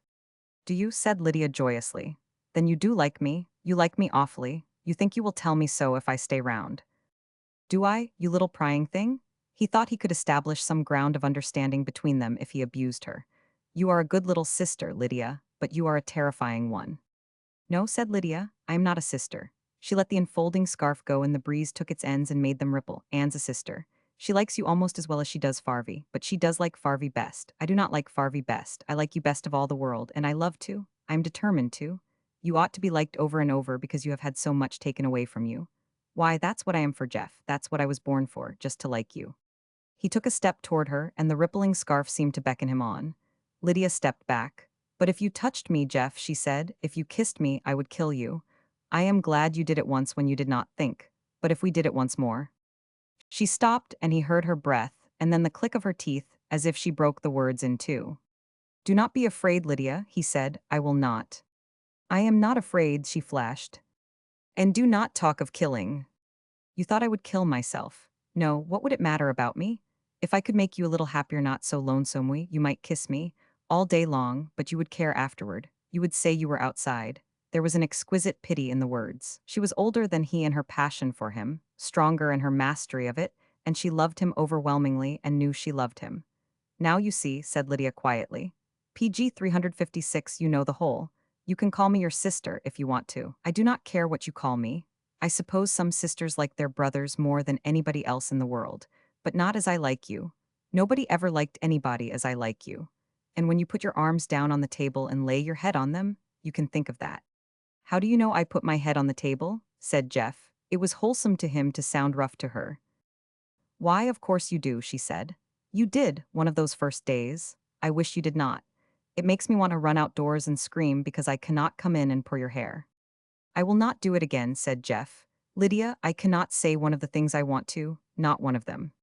Do you? Said Lydia joyously. Then you do like me. You like me awfully. You think you will tell me so if I stay round. Do I, you little prying thing? He thought he could establish some ground of understanding between them if he abused her. You are a good little sister, Lydia, but you are a terrifying one. No, said Lydia, I am not a sister. She let the enfolding scarf go and the breeze took its ends and made them ripple. Anne's a sister. She likes you almost as well as she does Farvey, but she does like Farvey best. I do not like Farvey best. I like you best of all the world, and I love to. I am determined to. You ought to be liked over and over because you have had so much taken away from you. Why, that's what I am for, Jeff. That's what I was born for, just to like you. He took a step toward her, and the rippling scarf seemed to beckon him on. Lydia stepped back. But if you touched me, Jeff, she said, if you kissed me, I would kill you. I am glad you did it once when you did not think. But if we did it once more? She stopped, and he heard her breath, and then the click of her teeth, as if she broke the words in two. Do not be afraid, Lydia, he said, I will not. I am not afraid, she flashed. And do not talk of killing. You thought I would kill myself. No, what would it matter about me? If I could make you a little happier, not so lonesomely, you might kiss me all day long, but you would care afterward. You would say you were outside. There was an exquisite pity in the words. She was older than he in her passion for him, stronger in her mastery of it, and she loved him overwhelmingly and knew she loved him. Now you see, said Lydia quietly. PG 356, you know the whole. You can call me your sister if you want to. I do not care what you call me. I suppose some sisters like their brothers more than anybody else in the world, but not as I like you. Nobody ever liked anybody as I like you. And when you put your arms down on the table and lay your head on them, you can think of that. How do you know I put my head on the table? Said Jeff. It was wholesome to him to sound rough to her. Why, of course you do, she said. You did, one of those first days. I wish you did not. It makes me want to run outdoors and scream because I cannot come in and pull your hair. I will not do it again, said Jeff. Lydia, I cannot say one of the things I want to, not one of them.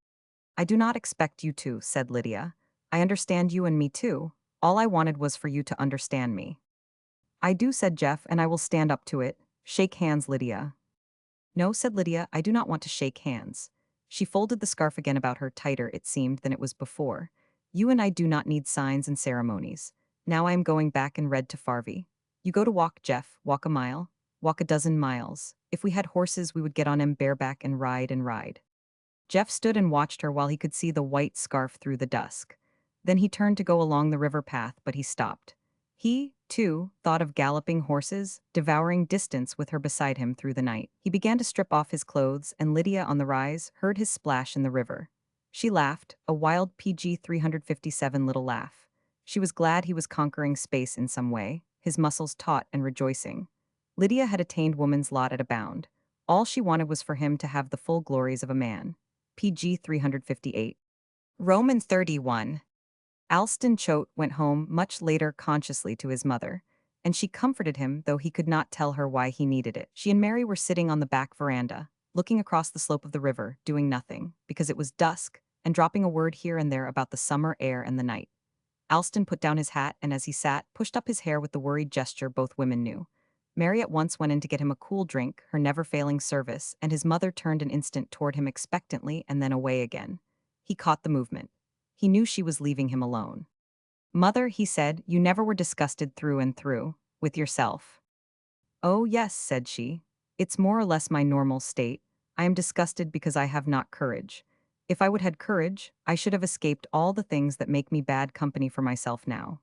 I do not expect you to, said Lydia. I understand you and me too. All I wanted was for you to understand me. I do, said Jeff, and I will stand up to it. Shake hands, Lydia. No, said Lydia, I do not want to shake hands. She folded the scarf again about her tighter, it seemed, than it was before. You and I do not need signs and ceremonies. Now I am going back and read to Farvey. You go to walk, Jeff, walk a mile. Walk a dozen miles. If we had horses, we would get on 'em bareback and ride and ride. Jeff stood and watched her while he could see the white scarf through the dusk. Then he turned to go along the river path, but he stopped. He, too, thought of galloping horses, devouring distance with her beside him through the night. He began to strip off his clothes, and Lydia, on the rise, heard his splash in the river. She laughed, a wild PG 357 little laugh. She was glad he was conquering space in some way, his muscles taut and rejoicing. Lydia had attained woman's lot at a bound. All she wanted was for him to have the full glories of a man. PG 358. Roman 31. Alston Choate went home much later consciously to his mother, and she comforted him though he could not tell her why he needed it. She and Mary were sitting on the back veranda, looking across the slope of the river, doing nothing, because it was dusk, and dropping a word here and there about the summer air and the night. Alston put down his hat and as he sat, pushed up his hair with the worried gesture both women knew. Mary at once went in to get him a cool drink, her never-failing service, and his mother turned an instant toward him expectantly and then away again. He caught the movement. He knew she was leaving him alone. "Mother," he said, "you never were disgusted through and through, with yourself." "Oh, yes," said she. "It's more or less my normal state. I am disgusted because I have not courage. If I would had courage, I should have escaped all the things that make me bad company for myself now."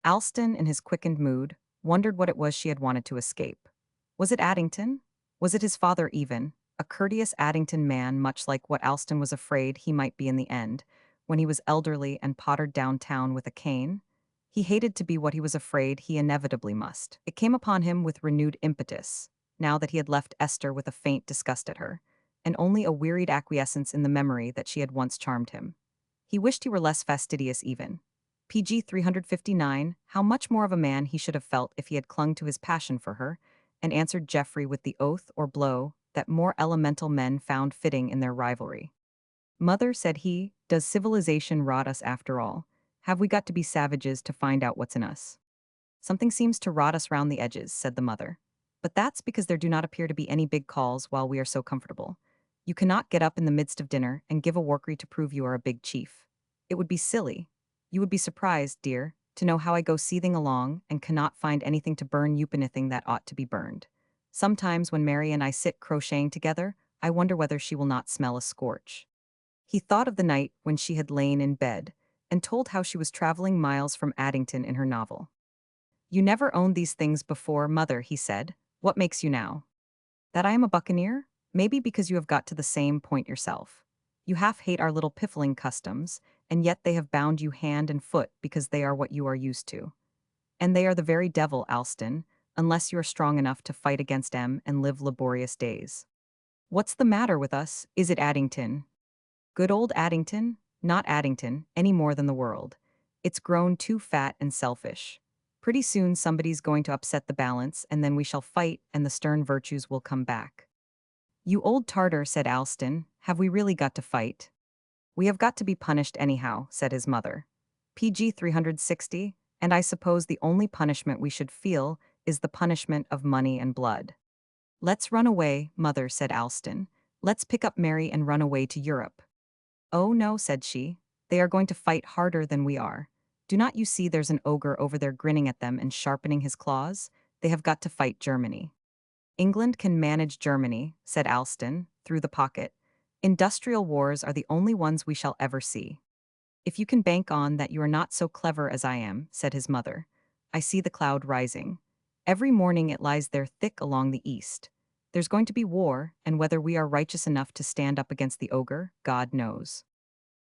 Alston, in his quickened mood, wondered what it was she had wanted to escape. Was it Addington? Was it his father even, a courteous Addington man much like what Alston was afraid he might be in the end, when he was elderly and pottered downtown with a cane? He hated to be what he was afraid he inevitably must. It came upon him with renewed impetus, now that he had left Esther with a faint disgust at her, and only a wearied acquiescence in the memory that she had once charmed him. He wished he were less fastidious even. PG 359, how much more of a man he should have felt if he had clung to his passion for her, and answered Geoffrey with the oath or blow that more elemental men found fitting in their rivalry. "Mother," said he, "does civilization rot us after all? Have we got to be savages to find out what's in us?" "Something seems to rot us round the edges," said the mother. "But that's because there do not appear to be any big calls while we are so comfortable. You cannot get up in the midst of dinner and give a workery to prove you are a big chief. It would be silly. You would be surprised, dear, to know how I go seething along and cannot find anything to burn you anything that ought to be burned. Sometimes when Mary and I sit crocheting together, I wonder whether she will not smell a scorch." He thought of the night when she had lain in bed, and told how she was traveling miles from Addington in her novel. "You never owned these things before, mother," he said. "What makes you now?" "That I am a buccaneer? Maybe because you have got to the same point yourself. You half hate our little piffling customs, and yet they have bound you hand and foot because they are what you are used to. And they are the very devil, Alston, unless you are strong enough to fight against them and live laborious days. What's the matter with us? Is it Addington? Good old Addington? Not Addington, any more than the world. It's grown too fat and selfish. Pretty soon somebody's going to upset the balance, and then we shall fight, and the stern virtues will come back." "You old Tartar," said Alston, "have we really got to fight?" "We have got to be punished anyhow," said his mother. PG 360, and I suppose the only punishment we should feel is the punishment of money and blood. "Let's run away, mother," said Alston. "Let's pick up Mary and run away to Europe." "Oh no," said she. "They are going to fight harder than we are. Do not you see there's an ogre over there grinning at them and sharpening his claws? They have got to fight Germany." "England can manage Germany," said Alston, through the pocket. "Industrial wars are the only ones we shall ever see." "If you can bank on that you are not so clever as I am," said his mother. "I see the cloud rising. Every morning it lies there thick along the east. There's going to be war, and whether we are righteous enough to stand up against the ogre, God knows."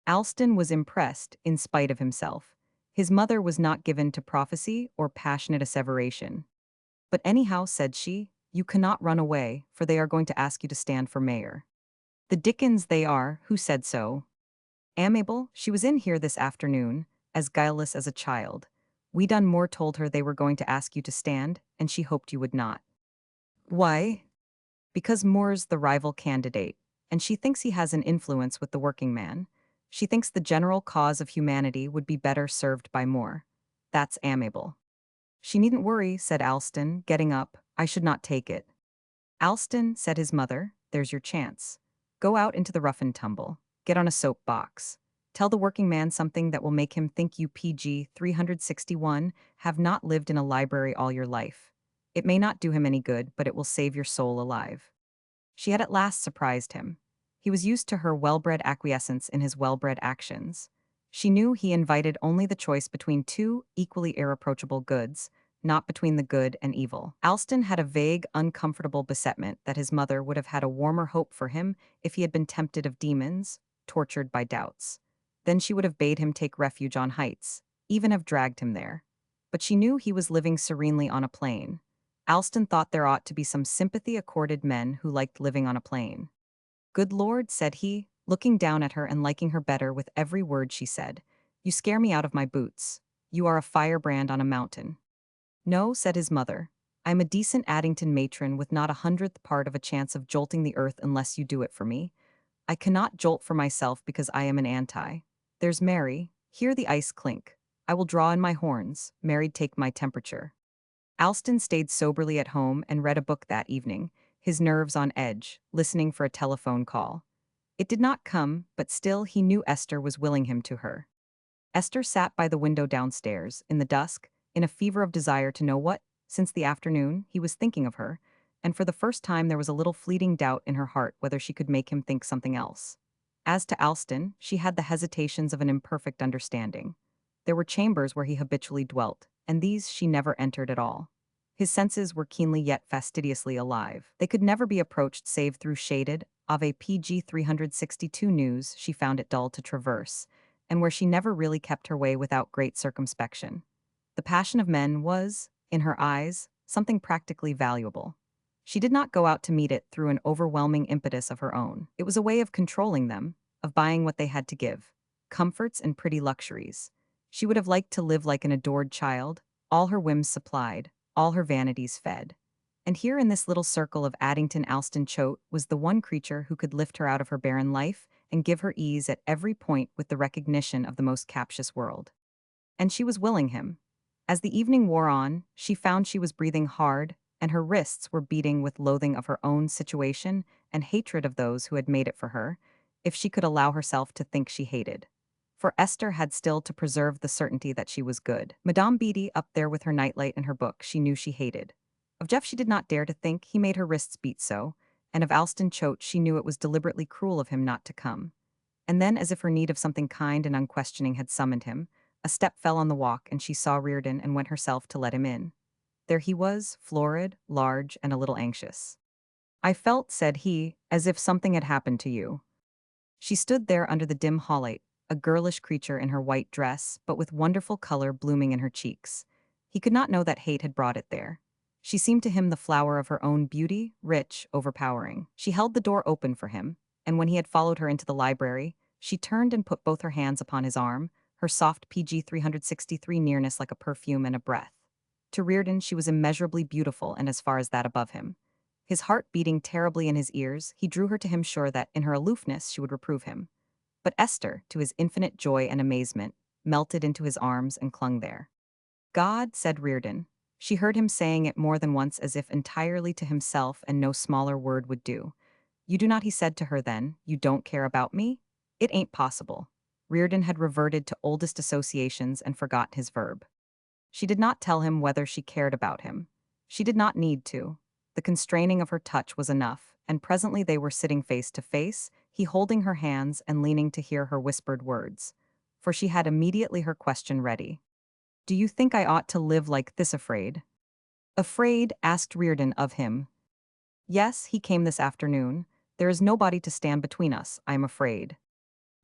Alston was impressed, in spite of himself. His mother was not given to prophecy or passionate asseveration. "But anyhow," said she, "you cannot run away, for they are going to ask you to stand for mayor." "The dickens they are, who said so?" "Amiable, she was in here this afternoon, as guileless as a child. We done more told her they were going to ask you to stand, and she hoped you would not." "Why?" "Because Moore's the rival candidate, and she thinks he has an influence with the working man. She thinks the general cause of humanity would be better served by Moore. That's amiable." "She needn't worry," said Alston, getting up. "I should not take it." "Alston," said his mother, "there's your chance. Go out into the rough and tumble. Get on a soap box. Tell the working man something that will make him think you PG 361 have not lived in a library all your life. It may not do him any good, but it will save your soul alive." She had at last surprised him. He was used to her well-bred acquiescence in his well-bred actions. She knew he invited only the choice between two equally irreproachable goods, not between the good and evil. Alston had a vague, uncomfortable besetment that his mother would have had a warmer hope for him if he had been tempted of demons, tortured by doubts. Then she would have bade him take refuge on heights, even have dragged him there. But she knew he was living serenely on a plain. Alston thought there ought to be some sympathy accorded men who liked living on a plain. "Good Lord," said he, looking down at her and liking her better with every word she said. "You scare me out of my boots. You are a firebrand on a mountain." "No," said his mother. "I'm a decent Addington matron with not a hundredth part of a chance of jolting the earth unless you do it for me. I cannot jolt for myself because I am an anti. There's Mary. Hear the ice clink. I will draw in my horns. Mary'd take my temperature." Alston stayed soberly at home and read a book that evening, his nerves on edge, listening for a telephone call. It did not come, but still he knew Esther was willing him to her. Esther sat by the window downstairs, in the dusk, in a fever of desire to know what, since the afternoon, he was thinking of her, and for the first time there was a little fleeting doubt in her heart whether she could make him think something else. As to Alston, she had the hesitations of an imperfect understanding. There were chambers where he habitually dwelt, and these she never entered at all. His senses were keenly yet fastidiously alive. They could never be approached save through shaded, of a PG 362 news she found it dull to traverse, and where she never really kept her way without great circumspection. The passion of men was, in her eyes, something practically valuable. She did not go out to meet it through an overwhelming impetus of her own. It was a way of controlling them, of buying what they had to give, comforts and pretty luxuries. She would have liked to live like an adored child, all her whims supplied, all her vanities fed. And here in this little circle of Addington Alston Choate was the one creature who could lift her out of her barren life and give her ease at every point with the recognition of the most captious world. And she was willing him. As the evening wore on, she found she was breathing hard, and her wrists were beating with loathing of her own situation and hatred of those who had made it for her, if she could allow herself to think she hated. For Esther had still to preserve the certainty that she was good. Madame Beatty up there with her nightlight and her book she knew she hated. Of Jeff she did not dare to think, he made her wrists beat so, and of Alston Choate she knew it was deliberately cruel of him not to come. And then, as if her need of something kind and unquestioning had summoned him, a step fell on the walk and she saw Reardon and went herself to let him in. There he was, florid, large, and a little anxious. "I felt," said he, "as if something had happened to you." She stood there under the dim hall-light, a girlish creature in her white dress, but with wonderful color blooming in her cheeks. He could not know that hate had brought it there. She seemed to him the flower of her own beauty, rich, overpowering. She held the door open for him, and when he had followed her into the library, she turned and put both her hands upon his arm, her soft PG 363 nearness like a perfume and a breath. To Reardon she was immeasurably beautiful and as far as that above him. His heart beating terribly in his ears, he drew her to him sure that, in her aloofness, she would reprove him. But Esther, to his infinite joy and amazement, melted into his arms and clung there. "God," said Reardon. She heard him saying it more than once as if entirely to himself and no smaller word would do. "You do not," he said to her then, "you don't care about me? It ain't possible." Reardon had reverted to oldest associations and forgot his verb. She did not tell him whether she cared about him. She did not need to. The constraining of her touch was enough, and presently they were sitting face to face, he holding her hands and leaning to hear her whispered words. For she had immediately her question ready. "Do you think I ought to live like this afraid?" "Afraid?" asked Reardon of him. "Yes, he came this afternoon. There is nobody to stand between us, I am afraid."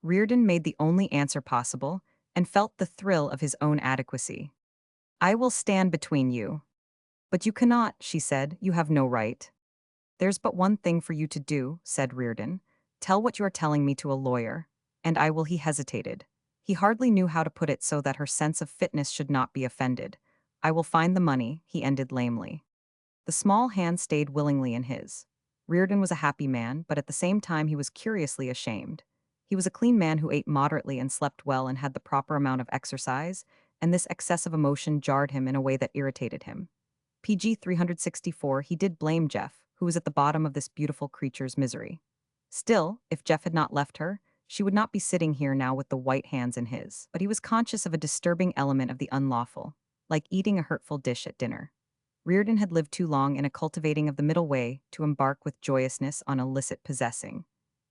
Reardon made the only answer possible, and felt the thrill of his own adequacy. "I will stand between you." "But you cannot," she said, "you have no right." "There's but one thing for you to do," said Reardon. "Tell what you are telling me to a lawyer, and I will." He hesitated. He hardly knew how to put it so that her sense of fitness should not be offended. "I will find the money," he ended lamely. The small hand stayed willingly in his. Reardon was a happy man, but at the same time he was curiously ashamed. He was a clean man who ate moderately and slept well and had the proper amount of exercise, and this excessive emotion jarred him in a way that irritated him. PG 364, he did blame Jeff, who was at the bottom of this beautiful creature's misery. Still, if Jeff had not left her, she would not be sitting here now with the white hands in his. But he was conscious of a disturbing element of the unlawful, like eating a hurtful dish at dinner. Reardon had lived too long in a cultivating of the middle way to embark with joyousness on illicit possessing.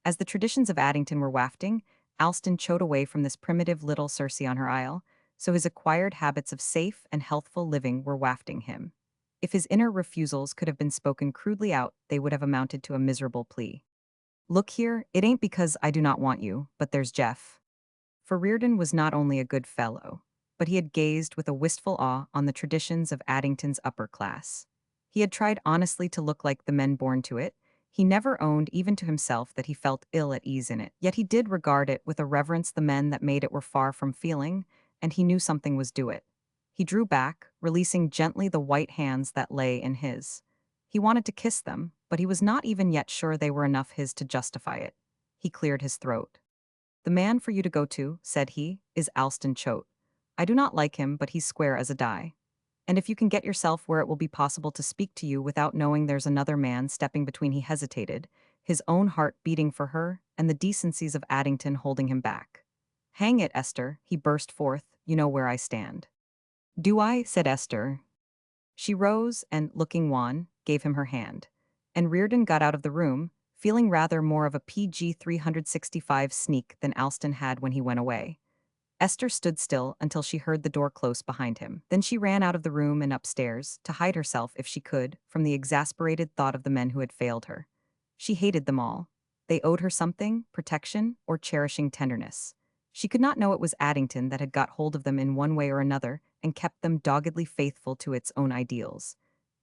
As the traditions of Addington were wafting, Alston chowed away from this primitive little Circe on her isle, so his acquired habits of safe and healthful living were wafting him. If his inner refusals could have been spoken crudely out, they would have amounted to a miserable plea. Look here, it ain't because I do not want you, but there's Jeff. For Reardon was not only a good fellow, but he had gazed with a wistful awe on the traditions of Addington's upper class. He had tried honestly to look like the men born to it. He never owned even to himself that he felt ill at ease in it, yet he did regard it with a reverence the men that made it were far from feeling, and he knew something was due it. He drew back, releasing gently the white hands that lay in his. He wanted to kiss them, but he was not even yet sure they were enough his to justify it. He cleared his throat. The man for you to go to, said he, is Alston Choate. I do not like him, but he's square as a die. And if you can get yourself where it will be possible to speak to you without knowing there's another man stepping between, he hesitated, his own heart beating for her, and the decencies of Addington holding him back. Hang it, Esther, he burst forth, you know where I stand. Do I? Said Esther. She rose and, looking wan, gave him her hand. And Reardon got out of the room, feeling rather more of a PG 365 sneak than Alston had when he went away. Esther stood still until she heard the door close behind him. Then she ran out of the room and upstairs, to hide herself, if she could, from the exasperated thought of the men who had failed her. She hated them all. They owed her something, protection, or cherishing tenderness. She could not know it was Addington that had got hold of them in one way or another and kept them doggedly faithful to its own ideals.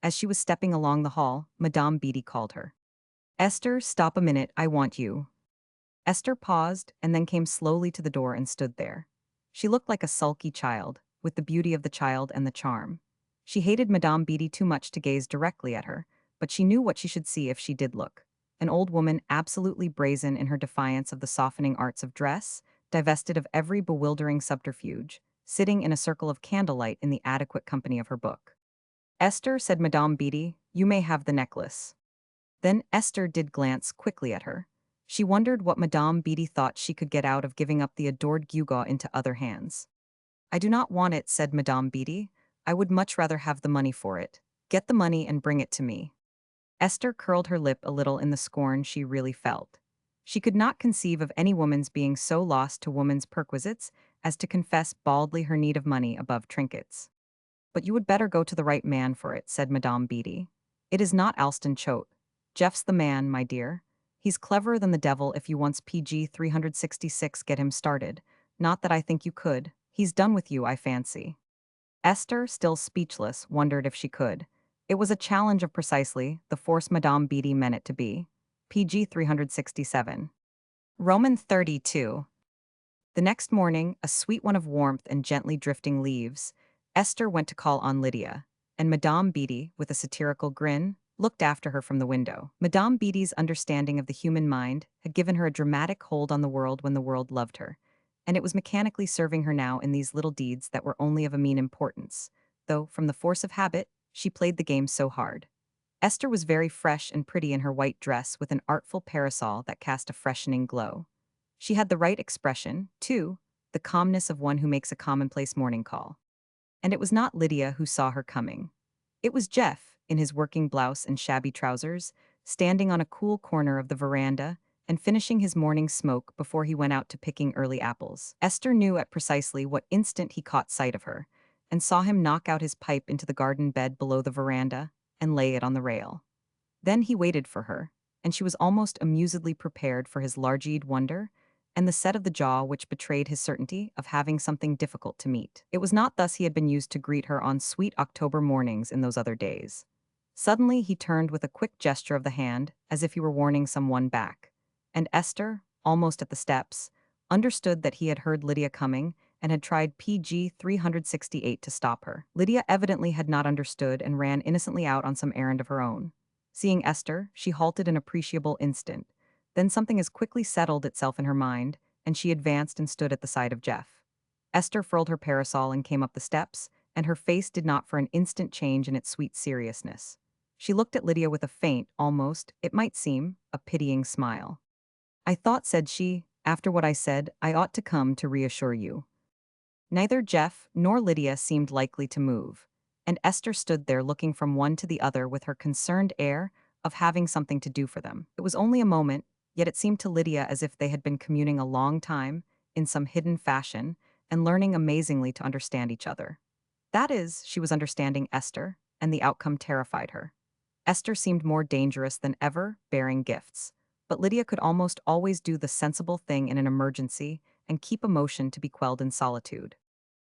As she was stepping along the hall, Madame Beatty called her. Esther, stop a minute, I want you. Esther paused and then came slowly to the door and stood there. She looked like a sulky child, with the beauty of the child and the charm. She hated Madame Beatty too much to gaze directly at her, but she knew what she should see if she did look. An old woman absolutely brazen in her defiance of the softening arts of dress, divested of every bewildering subterfuge, sitting in a circle of candlelight in the adequate company of her book. Esther, said Madame Beatty, you may have the necklace. Then Esther did glance quickly at her. She wondered what Madame Beatty thought she could get out of giving up the adored gewgaw into other hands. I do not want it, said Madame Beatty. I would much rather have the money for it. Get the money and bring it to me. Esther curled her lip a little in the scorn she really felt. She could not conceive of any woman's being so lost to woman's perquisites as to confess baldly her need of money above trinkets. But you would better go to the right man for it, said Madame Beatty. It is not Alston Choate. Jeff's the man, my dear. He's cleverer than the devil if you once PG 366 get him started. Not that I think you could. He's done with you, I fancy. Esther, still speechless, wondered if she could. It was a challenge of precisely the force Madame Beatty meant it to be. PG 367. Roman 32. The next morning, a sweet one of warmth and gently drifting leaves, Esther went to call on Lydia, and Madame Beatty, with a satirical grin, looked after her from the window. Madame Beatty's understanding of the human mind had given her a dramatic hold on the world when the world loved her, and it was mechanically serving her now in these little deeds that were only of a mean importance, though, from the force of habit, she played the game so hard. Esther was very fresh and pretty in her white dress with an artful parasol that cast a freshening glow. She had the right expression, too, the calmness of one who makes a commonplace morning call. And it was not Lydia who saw her coming. It was Jeff, in his working blouse and shabby trousers, standing on a cool corner of the veranda and finishing his morning smoke before he went out to picking early apples. Esther knew at precisely what instant he caught sight of her, and saw him knock out his pipe into the garden bed below the veranda and lay it on the rail. Then he waited for her, and she was almost amusedly prepared for his large-eyed wonder and the set of the jaw which betrayed his certainty of having something difficult to meet. It was not thus he had been used to greet her on sweet October mornings in those other days. Suddenly he turned with a quick gesture of the hand, as if he were warning someone back. And Esther, almost at the steps, understood that he had heard Lydia coming and had tried PG 368 to stop her. Lydia evidently had not understood and ran innocently out on some errand of her own. Seeing Esther, she halted an appreciable instant. Then something as quickly settled itself in her mind, and she advanced and stood at the side of Jeff. Esther furled her parasol and came up the steps, and her face did not for an instant change in its sweet seriousness. She looked at Lydia with a faint, almost, it might seem, a pitying smile. I thought, said she, after what I said, I ought to come to reassure you. Neither Jeff nor Lydia seemed likely to move, and Esther stood there looking from one to the other with her concerned air of having something to do for them. It was only a moment, yet it seemed to Lydia as if they had been communing a long time, in some hidden fashion, and learning amazingly to understand each other. That is, she was understanding Esther, and the outcome terrified her. Esther seemed more dangerous than ever, bearing gifts. But Lydia could almost always do the sensible thing in an emergency and keep emotion to be quelled in solitude.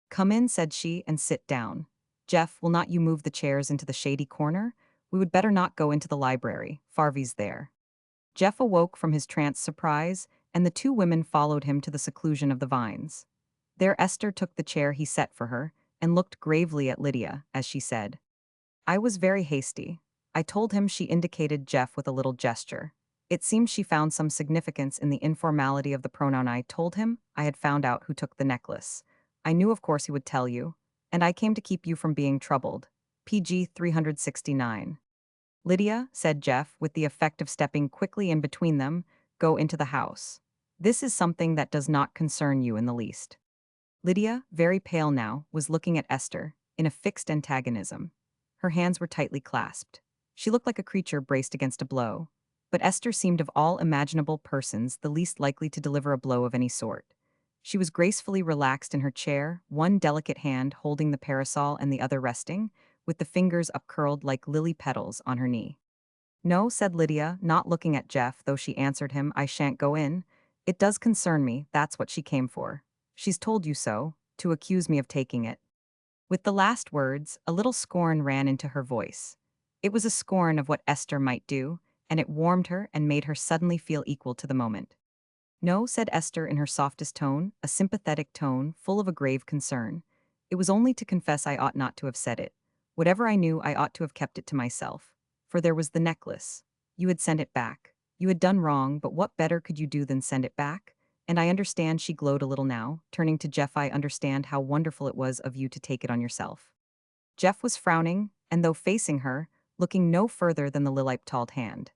"Come in," said she, "and sit down. Jeff, will not you move the chairs into the shady corner? We would better not go into the library. Farvy's there." Jeff awoke from his trance surprise, and the two women followed him to the seclusion of the vines. There Esther took the chair he set for her, and looked gravely at Lydia, as she said, "I was very hasty. I told him." She indicated Jeff with a little gesture. It seemed she found some significance in the informality of the pronoun. "I told him I had found out who took the necklace. I knew of course he would tell you, and I came to keep you from being troubled." PG 369. "Lydia," said Jeff, with the effect of stepping quickly in between them, "go into the house. This is something that does not concern you in the least." Lydia, very pale now, was looking at Esther, in a fixed antagonism. Her hands were tightly clasped. She looked like a creature braced against a blow. But Esther seemed of all imaginable persons the least likely to deliver a blow of any sort. She was gracefully relaxed in her chair, one delicate hand holding the parasol and the other resting, with the fingers upcurled like lily petals on her knee. "No," said Lydia, not looking at Jeff, though she answered him, "I shan't go in. It does concern me, that's what she came for. She's told you so, to accuse me of taking it." With the last words, a little scorn ran into her voice. It was a scorn of what Esther might do, and it warmed her and made her suddenly feel equal to the moment. "No," said Esther in her softest tone, a sympathetic tone, full of a grave concern. "It was only to confess I ought not to have said it. Whatever I knew, I ought to have kept it to myself. For there was the necklace. You had sent it back. You had done wrong, but what better could you do than send it back? And I understand." She glowed a little now, turning to Jeff. "I understand how wonderful it was of you to take it on yourself." Jeff was frowning, and though facing her, looking no further than the lily-petalled hand.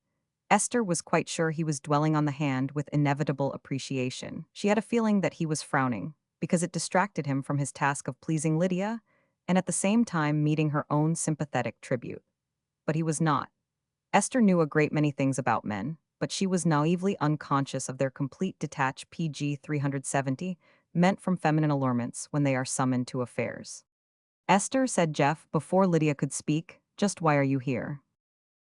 Esther was quite sure he was dwelling on the hand with inevitable appreciation. She had a feeling that he was frowning, because it distracted him from his task of pleasing Lydia, and at the same time meeting her own sympathetic tribute. But he was not. Esther knew a great many things about men, but she was naively unconscious of their complete detached PG 370, meant from feminine allurements when they are summoned to affairs. "Esther," said Jeff before Lydia could speak, "just why are you here?"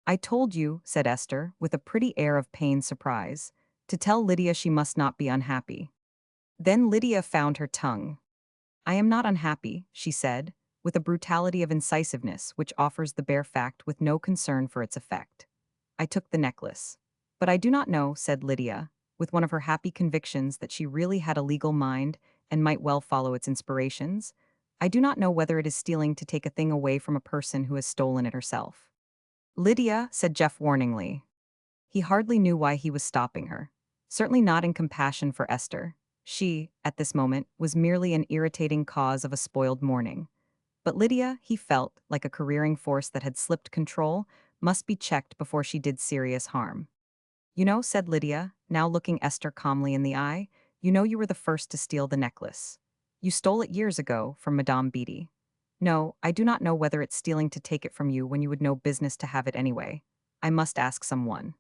"I told you," said Esther, with a pretty air of pained surprise, "to tell Lydia she must not be unhappy." Then Lydia found her tongue. "I am not unhappy," she said, with a brutality of incisiveness which offers the bare fact with no concern for its effect. "I took the necklace. But I do not know," said Lydia, with one of her happy convictions that she really had a legal mind and might well follow its inspirations. "I do not know whether it is stealing to take a thing away from a person who has stolen it herself." "Lydia," said Jeff warningly. He hardly knew why he was stopping her. Certainly not in compassion for Esther. She, at this moment, was merely an irritating cause of a spoiled morning. But Lydia, he felt, like a careering force that had slipped control, must be checked before she did serious harm. "You know," said Lydia, now looking Esther calmly in the eye, "you know you were the first to steal the necklace. You stole it years ago from Madame Beatty. No, I do not know whether it's stealing to take it from you when you would no business to have it anyway. I must ask someone."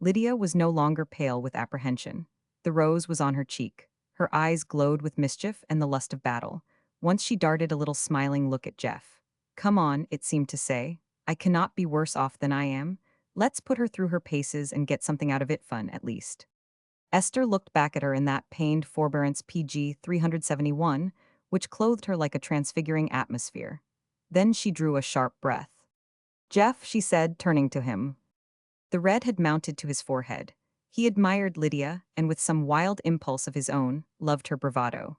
Lydia was no longer pale with apprehension. The rose was on her cheek. Her eyes glowed with mischief and the lust of battle. Once she darted a little smiling look at Jeff. "Come on," it seemed to say. "I cannot be worse off than I am. Let's put her through her paces and get something out of it fun, at least." Esther looked back at her in that pained forbearance PG 371, which clothed her like a transfiguring atmosphere. Then she drew a sharp breath. "Jeff," she said, turning to him. The red had mounted to his forehead. He admired Lydia, and with some wild impulse of his own, loved her bravado.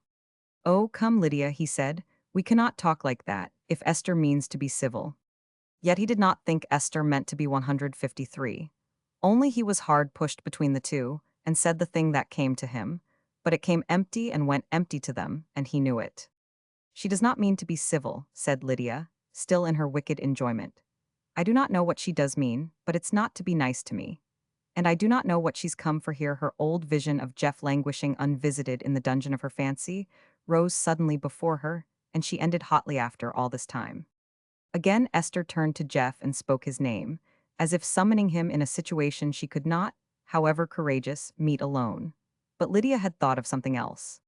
"Oh, come, Lydia," he said, "we cannot talk like that, if Esther means to be civil." Yet he did not think Esther meant to be 153. Only he was hard pushed between the two, and said the thing that came to him, but it came empty and went empty to them, and he knew it. "She does not mean to be civil," said Lydia, still in her wicked enjoyment. "I do not know what she does mean, but it's not to be nice to me. And I do not know what she's come for here." Her old vision of Jeff languishing unvisited in the dungeon of her fancy rose suddenly before her, and she ended hotly after all this time. Again Esther turned to Jeff and spoke his name, as if summoning him in a situation she could not, however courageous, meet alone. But Lydia had thought of something else.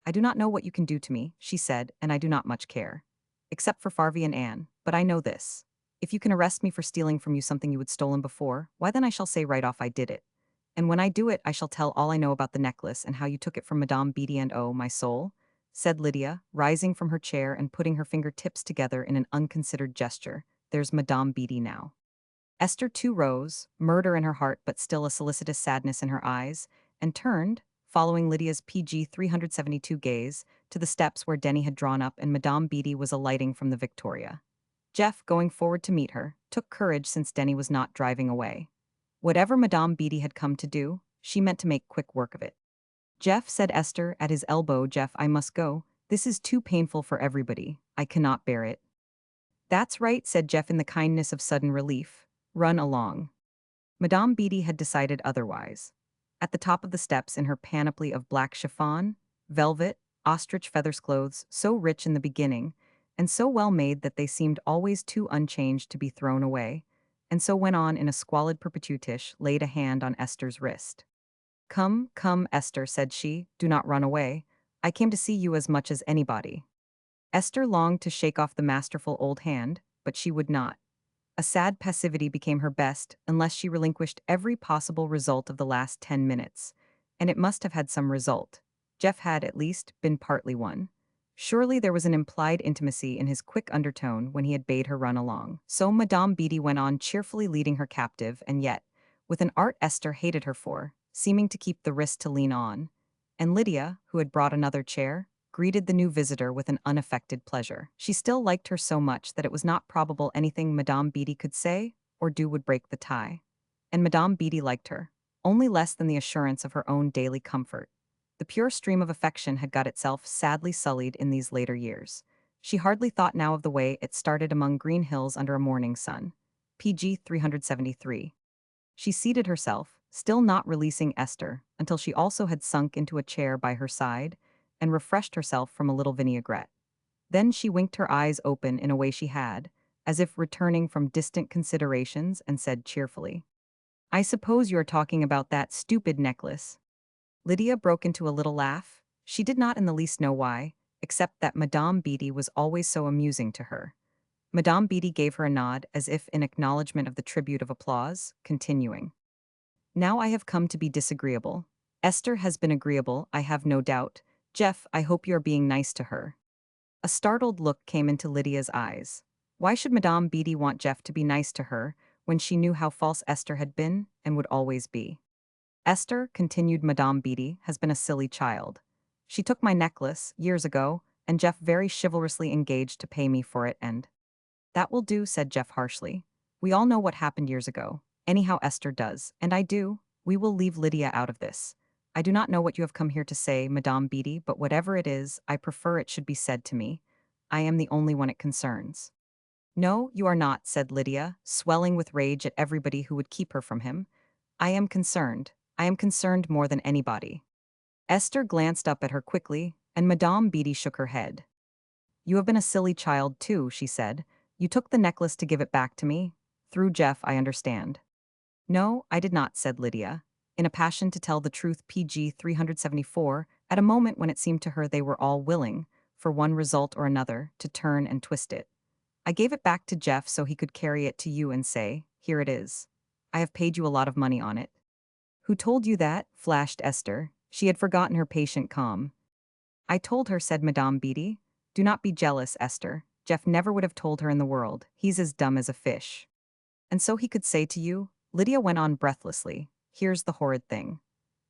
I do not know what you can do to me, she said, and I do not much care. Except for Farvey and Anne, but I know this. If you can arrest me for stealing from you something you had stolen before, why then I shall say right off I did it. And when I do it, I shall tell all I know about the necklace and how you took it from Madame Beatty and oh, my soul, said Lydia, rising from her chair and putting her fingertips together in an unconsidered gesture. There's Madame Beatty now. Esther too rose, murder in her heart but still a solicitous sadness in her eyes, and turned, following Lydia's PG 372 gaze, to the steps where Denny had drawn up and Madame Beatty was alighting from the Victoria. Jeff, going forward to meet her, took courage since Denny was not driving away. Whatever Madame Beatty had come to do, she meant to make quick work of it. Jeff, said Esther, at his elbow, Jeff, I must go. This is too painful for everybody. I cannot bear it. That's right, said Jeff in the kindness of sudden relief. Run along. Madame Beatty had decided otherwise. At the top of the steps in her panoply of black chiffon, velvet, ostrich feathers clothes, so rich in the beginning, and so well made that they seemed always too unchanged to be thrown away, and so went on in a squalid perpetuish, laid a hand on Esther's wrist. Come, come, Esther, said she, do not run away. I came to see you as much as anybody. Esther longed to shake off the masterful old hand, but she would not. A sad passivity became her best unless she relinquished every possible result of the last 10 minutes. And it must have had some result. Jeff had, at least, been partly one. Surely there was an implied intimacy in his quick undertone when he had bade her run along. So Madame Beatty went on cheerfully leading her captive, and yet, with an art Esther hated her for, seeming to keep the wrist to lean on. And Lydia, who had brought another chair, greeted the new visitor with an unaffected pleasure. She still liked her so much that it was not probable anything Madame Beatty could say or do would break the tie. And Madame Beatty liked her, only less than the assurance of her own daily comfort. The pure stream of affection had got itself sadly sullied in these later years. She hardly thought now of the way it started among green hills under a morning sun. PG 373. She seated herself, still not releasing Esther, until she also had sunk into a chair by her side, and refreshed herself from a little vinaigrette. Then she winked her eyes open in a way she had, as if returning from distant considerations, and said cheerfully, I suppose you are talking about that stupid necklace. Lydia broke into a little laugh. She did not in the least know why, except that Madame Beatty was always so amusing to her. Madame Beatty gave her a nod as if in acknowledgement of the tribute of applause, continuing. Now I have come to be disagreeable. Esther has been agreeable, I have no doubt. Jeff, I hope you are being nice to her. A startled look came into Lydia's eyes. Why should Madame Beatty want Jeff to be nice to her when she knew how false Esther had been and would always be? Esther, continued Madame Beatty, has been a silly child. She took my necklace, years ago, and Jeff very chivalrously engaged to pay me for it and… That will do, said Jeff harshly. We all know what happened years ago. Anyhow, Esther does, and I do. We will leave Lydia out of this. I do not know what you have come here to say, Madame Beatty, but whatever it is, I prefer it should be said to me. I am the only one it concerns. No, you are not, said Lydia, swelling with rage at everybody who would keep her from him. I am concerned. I am concerned more than anybody. Esther glanced up at her quickly, and Madame Beatty shook her head. You have been a silly child, too, she said. You took the necklace to give it back to me. Through Jeff, I understand. No, I did not, said Lydia, in a passion to tell the truth. PG 374, at a moment when it seemed to her they were all willing, for one result or another, to turn and twist it. I gave it back to Jeff so he could carry it to you and say, here it is. I have paid you a lot of money on it. Who told you that? Flashed Esther. She had forgotten her patient calm. I told her, said Madame Beatty. Do not be jealous, Esther. Jeff never would have told her in the world. He's as dumb as a fish. And so he could say to you, Lydia went on breathlessly, here's the horrid thing.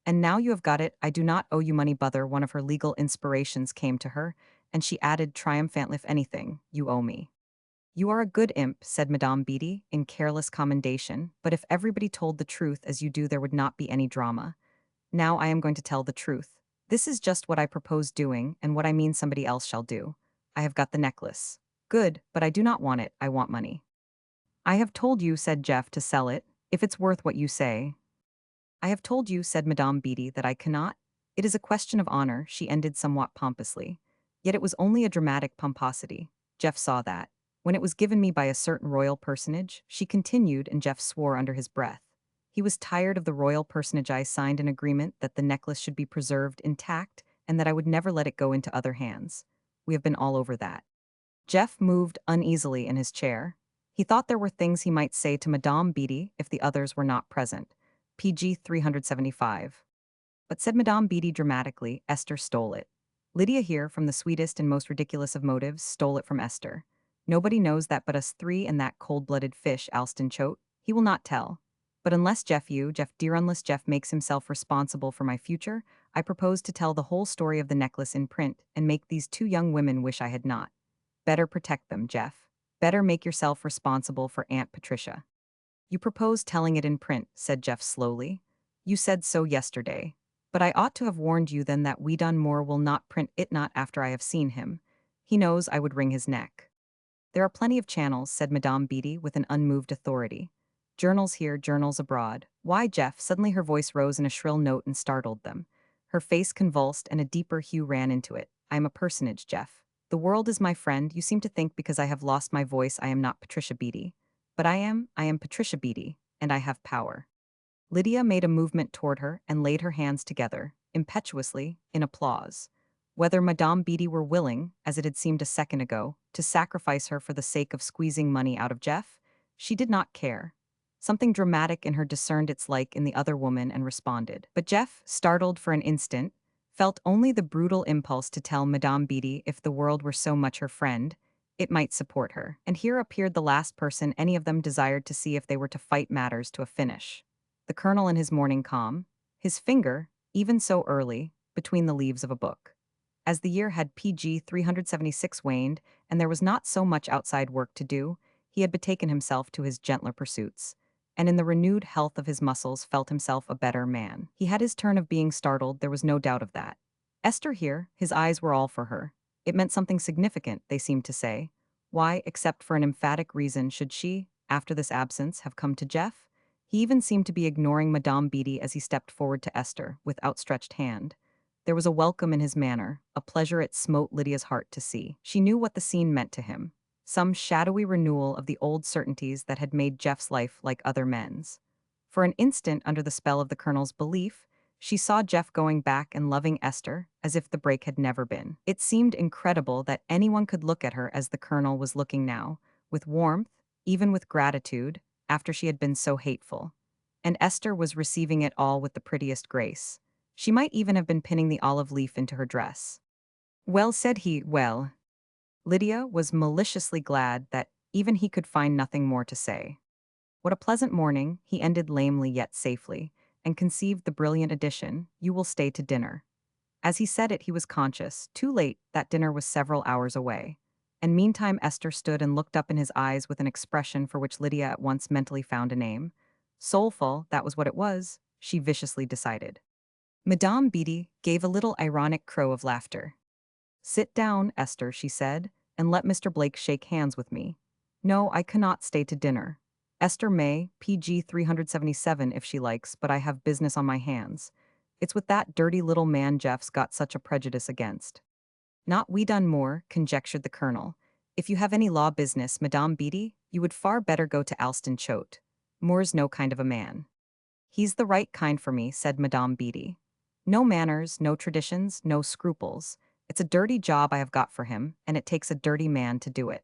And now you have got it, I do not owe you money. Bother, one of her legal inspirations came to her, and she added triumphantly, if anything, you owe me. You are a good imp, said Madame Beatty, in careless commendation, but if everybody told the truth as you do there would not be any drama. Now I am going to tell the truth. This is just what I propose doing, and what I mean somebody else shall do. I have got the necklace. Good, but I do not want it, I want money. I have told you, said Jeff, to sell it, if it's worth what you say. I have told you, said Madame Beatty, that I cannot. It is a question of honor, she ended somewhat pompously. Yet it was only a dramatic pomposity. Jeff saw that. When it was given me by a certain royal personage, she continued, and Jeff swore under his breath. He was tired of the royal personage. I signed an agreement that the necklace should be preserved intact and that I would never let it go into other hands. We have been all over that. Jeff moved uneasily in his chair. He thought there were things he might say to Madame Beatty if the others were not present. PG 375. But said Madame Beatty dramatically, Esther stole it. Lydia here, from the sweetest and most ridiculous of motives, stole it from Esther. Nobody knows that but us three and that cold-blooded fish, Alston Choate. He will not tell. But unless Jeff dear unless Jeff makes himself responsible for my future, I propose to tell the whole story of the necklace in print and make these two young women wish I had not. Better protect them, Jeff. Better make yourself responsible for Aunt Patricia. You propose telling it in print, said Jeff slowly. You said so yesterday. But I ought to have warned you then that we Dunmore will not print it not after I have seen him. He knows I would wring his neck. There are plenty of channels, said Madame Beatty with an unmoved authority. Journals here, journals abroad. Why, Jeff? Suddenly her voice rose in a shrill note and startled them. Her face convulsed and a deeper hue ran into it. I am a personage, Jeff. The world is my friend. You seem to think because I have lost my voice I am not Patricia Beatty. But I am Patricia Beatty, and I have power. Lydia made a movement toward her and laid her hands together, impetuously, in applause. Whether Madame Beatty were willing, as it had seemed a second ago, to sacrifice her for the sake of squeezing money out of Jeff, she did not care. Something dramatic in her discerned its like in the other woman and responded. But Jeff, startled for an instant, felt only the brutal impulse to tell Madame Beatty if the world were so much her friend, it might support her. And here appeared the last person any of them desired to see if they were to fight matters to a finish. The colonel in his morning calm, his finger, even so early, between the leaves of a book. As the year had PG 376 waned, and there was not so much outside work to do, he had betaken himself to his gentler pursuits, and in the renewed health of his muscles felt himself a better man. He had his turn of being startled, there was no doubt of that. Esther here, his eyes were all for her. It meant something significant, they seemed to say. Why, except for an emphatic reason, should she, after this absence, have come to Jeff? He even seemed to be ignoring Madame Beatty as he stepped forward to Esther, with outstretched hand. There was a welcome in his manner, a pleasure it smote Lydia's heart to see. She knew what the scene meant to him. Some shadowy renewal of the old certainties that had made Jeff's life like other men's. For an instant, under the spell of the colonel's belief, she saw Jeff going back and loving Esther as if the break had never been. It seemed incredible that anyone could look at her as the colonel was looking now, with warmth, even with gratitude, after she had been so hateful. And Esther was receiving it all with the prettiest grace. She might even have been pinning the olive leaf into her dress. Well, said he, well. Lydia was maliciously glad that even he could find nothing more to say. What a pleasant morning, he ended lamely yet safely, and conceived the brilliant addition, you will stay to dinner. As he said it, he was conscious, too late, that dinner was several hours away. And meantime Esther stood and looked up in his eyes with an expression for which Lydia at once mentally found a name. Soulful, that was what it was, she viciously decided. Madame Beatty gave a little ironic crow of laughter. Sit down, Esther, she said, and let Mr. Blake shake hands with me. No, I cannot stay to dinner. Esther may, PG 377 if she likes, but I have business on my hands. It's with that dirty little man Jeff's got such a prejudice against. Not we Dunmore, conjectured the colonel. If you have any law business, Madame Beatty, you would far better go to Alston Choate. Moore's no kind of a man. He's the right kind for me, said Madame Beatty. No manners, no traditions, no scruples. It's a dirty job I have got for him, and it takes a dirty man to do it.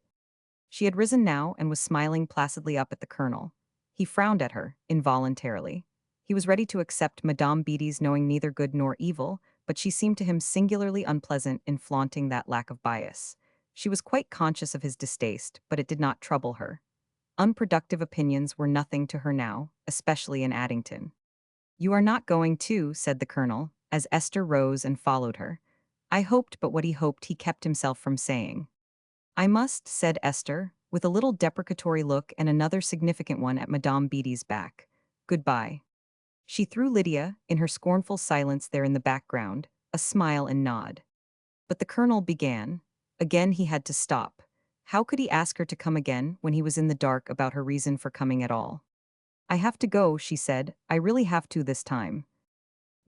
She had risen now and was smiling placidly up at the colonel. He frowned at her, involuntarily. He was ready to accept Madame Beatty's knowing neither good nor evil, but she seemed to him singularly unpleasant in flaunting that lack of bias. She was quite conscious of his distaste, but it did not trouble her. Unproductive opinions were nothing to her now, especially in Addington. You are not going too, said the colonel, as Esther rose and followed her. I hoped, but what he hoped he kept himself from saying. I must, said Esther, with a little deprecatory look and another significant one at Madame Beatty's back. Goodbye. She threw Lydia, in her scornful silence there in the background, a smile and nod. But the colonel began. Again he had to stop. How could he ask her to come again when he was in the dark about her reason for coming at all? I have to go, she said. I really have to this time.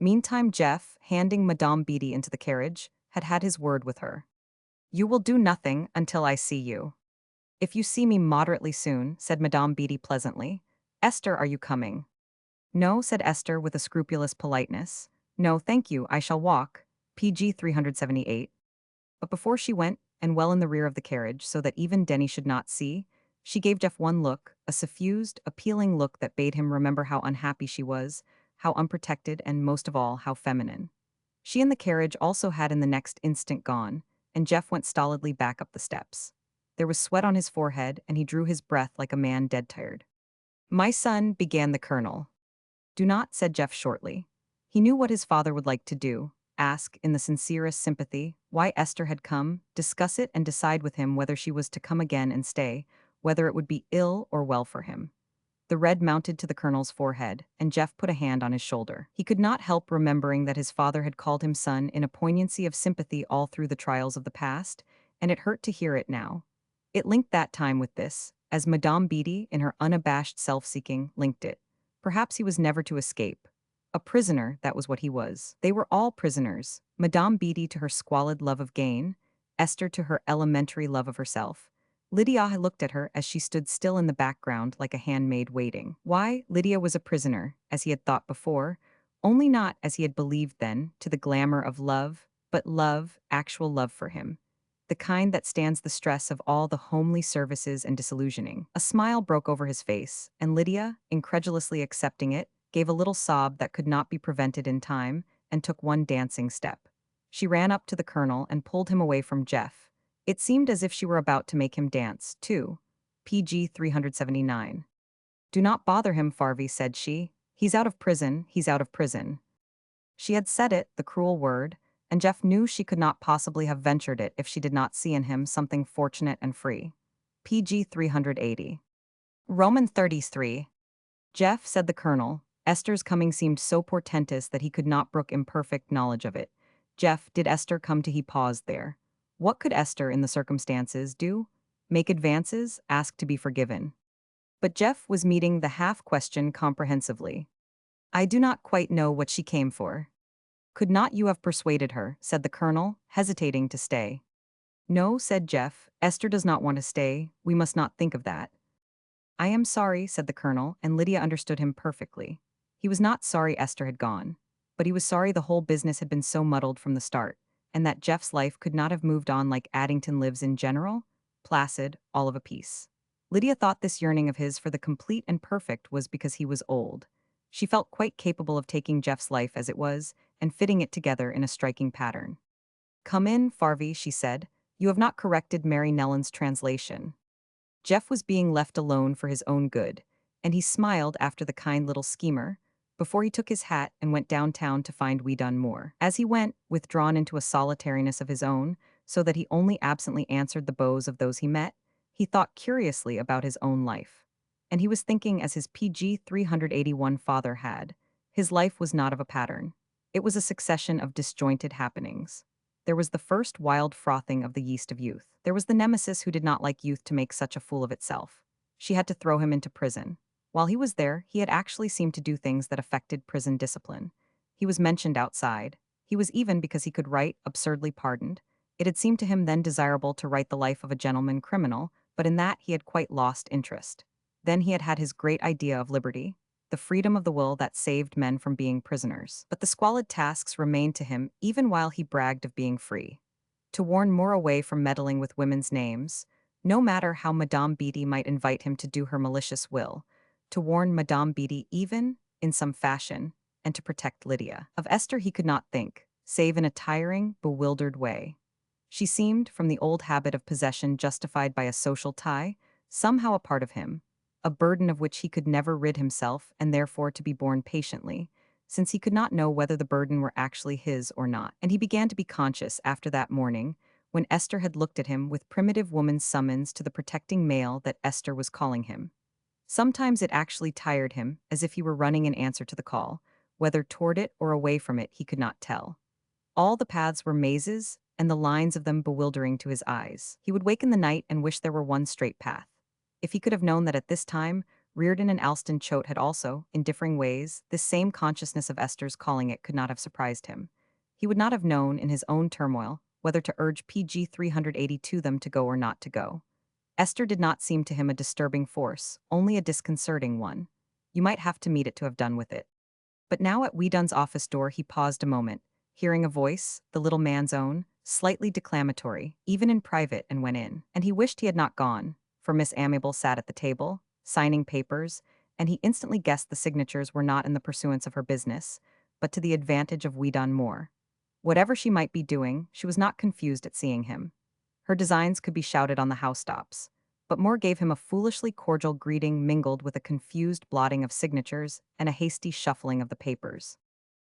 Meantime Jeff, handing Madame Beatty into the carriage, had had his word with her. You will do nothing until I see you. If you see me moderately soon, said Madame Beatty pleasantly. Esther, are you coming? No, said Esther with a scrupulous politeness. No, thank you, I shall walk. PG 378. But before she went, and well in the rear of the carriage so that even Denny should not see, she gave Jeff one look, a suffused, appealing look that bade him remember how unhappy she was, how unprotected, and most of all, how feminine. She and the carriage also had in the next instant gone, and Jeff went stolidly back up the steps. There was sweat on his forehead, and he drew his breath like a man dead tired. My son, began the colonel. Do not, said Jeff shortly. He knew what his father would like to do: ask, in the sincerest sympathy, why Esther had come, discuss it and decide with him whether she was to come again and stay, whether it would be ill or well for him. The red mounted to the colonel's forehead, and Jeff put a hand on his shoulder. He could not help remembering that his father had called him son in a poignancy of sympathy all through the trials of the past, and it hurt to hear it now. It linked that time with this, as Madame Beatty, in her unabashed self-seeking, linked it. Perhaps he was never to escape. A prisoner, that was what he was. They were all prisoners. Madame Beatty to her squalid love of gain, Esther to her elementary love of herself. Lydia had looked at her as she stood still in the background like a handmaid waiting. Why, Lydia was a prisoner, as he had thought before, only not, as he had believed then, to the glamour of love, but love, actual love for him. The kind that stands the stress of all the homely services and disillusioning. A smile broke over his face, and Lydia, incredulously accepting it, gave a little sob that could not be prevented in time, and took one dancing step. She ran up to the colonel and pulled him away from Jeff. It seemed as if she were about to make him dance, too. PG 379. Do not bother him, Farvey, said she. He's out of prison, he's out of prison. She had said it, the cruel word, and Jeff knew she could not possibly have ventured it if she did not see in him something fortunate and free. PG 380. Roman 33. Jeff, said the colonel. Esther's coming seemed so portentous that he could not brook imperfect knowledge of it. Jeff, did Esther come to? He paused there. What could Esther, in the circumstances, do? Make advances, ask to be forgiven. But Jeff was meeting the half-question comprehensively. I do not quite know what she came for. Could not you have persuaded her, said the colonel, hesitating to stay. No, said Jeff, Esther does not want to stay, we must not think of that. I am sorry, said the colonel, and Lydia understood him perfectly. He was not sorry Esther had gone, but he was sorry the whole business had been so muddled from the start, and that Jeff's life could not have moved on like Addington lives in general, placid, all of a piece. Lydia thought this yearning of his for the complete and perfect was because he was old. She felt quite capable of taking Jeff's life as it was and fitting it together in a striking pattern. Come in, Farvey, she said. You have not corrected Mary Nellen's translation. Jeff was being left alone for his own good, and he smiled after the kind little schemer, before he took his hat and went downtown to find We Done More. As he went, withdrawn into a solitariness of his own, so that he only absently answered the bows of those he met, he thought curiously about his own life. And he was thinking as his PG 381 father had. His life was not of a pattern. It was a succession of disjointed happenings. There was the first wild frothing of the yeast of youth. There was the nemesis who did not like youth to make such a fool of itself. She had to throw him into prison. While he was there, he had actually seemed to do things that affected prison discipline. He was mentioned outside. He was even, because he could write, absurdly pardoned. It had seemed to him then desirable to write the life of a gentleman criminal, but in that he had quite lost interest. Then he had had his great idea of liberty, the freedom of the will that saved men from being prisoners. But the squalid tasks remained to him even while he bragged of being free. To warn more away from meddling with women's names, no matter how Madame Beatty might invite him to do her malicious will, to warn Madame Beatty even, in some fashion, and to protect Lydia. Of Esther he could not think, save in a tiring, bewildered way. She seemed, from the old habit of possession justified by a social tie, somehow a part of him, a burden of which he could never rid himself and therefore to be borne patiently, since he could not know whether the burden were actually his or not. And he began to be conscious after that morning, when Esther had looked at him with primitive woman's summons to the protecting male that Esther was calling him. Sometimes it actually tired him, as if he were running in answer to the call, whether toward it or away from it he could not tell. All the paths were mazes, and the lines of them bewildering to his eyes. He would wake in the night and wish there were one straight path. If he could have known that at this time, Reardon and Alston Choate had also, in differing ways, this same consciousness of Esther's calling it could not have surprised him. He would not have known, in his own turmoil, whether to urge PG 380 to them to go or not to go. Esther did not seem to him a disturbing force, only a disconcerting one. You might have to meet it to have done with it. But now at Weedon's office door he paused a moment, hearing a voice, the little man's own, slightly declamatory, even in private, and went in. And he wished he had not gone, for Miss Amiable sat at the table, signing papers, and he instantly guessed the signatures were not in the pursuance of her business, but to the advantage of Weedon Moore. Whatever she might be doing, she was not confused at seeing him. Her designs could be shouted on the housetops, but Moore gave him a foolishly cordial greeting mingled with a confused blotting of signatures and a hasty shuffling of the papers.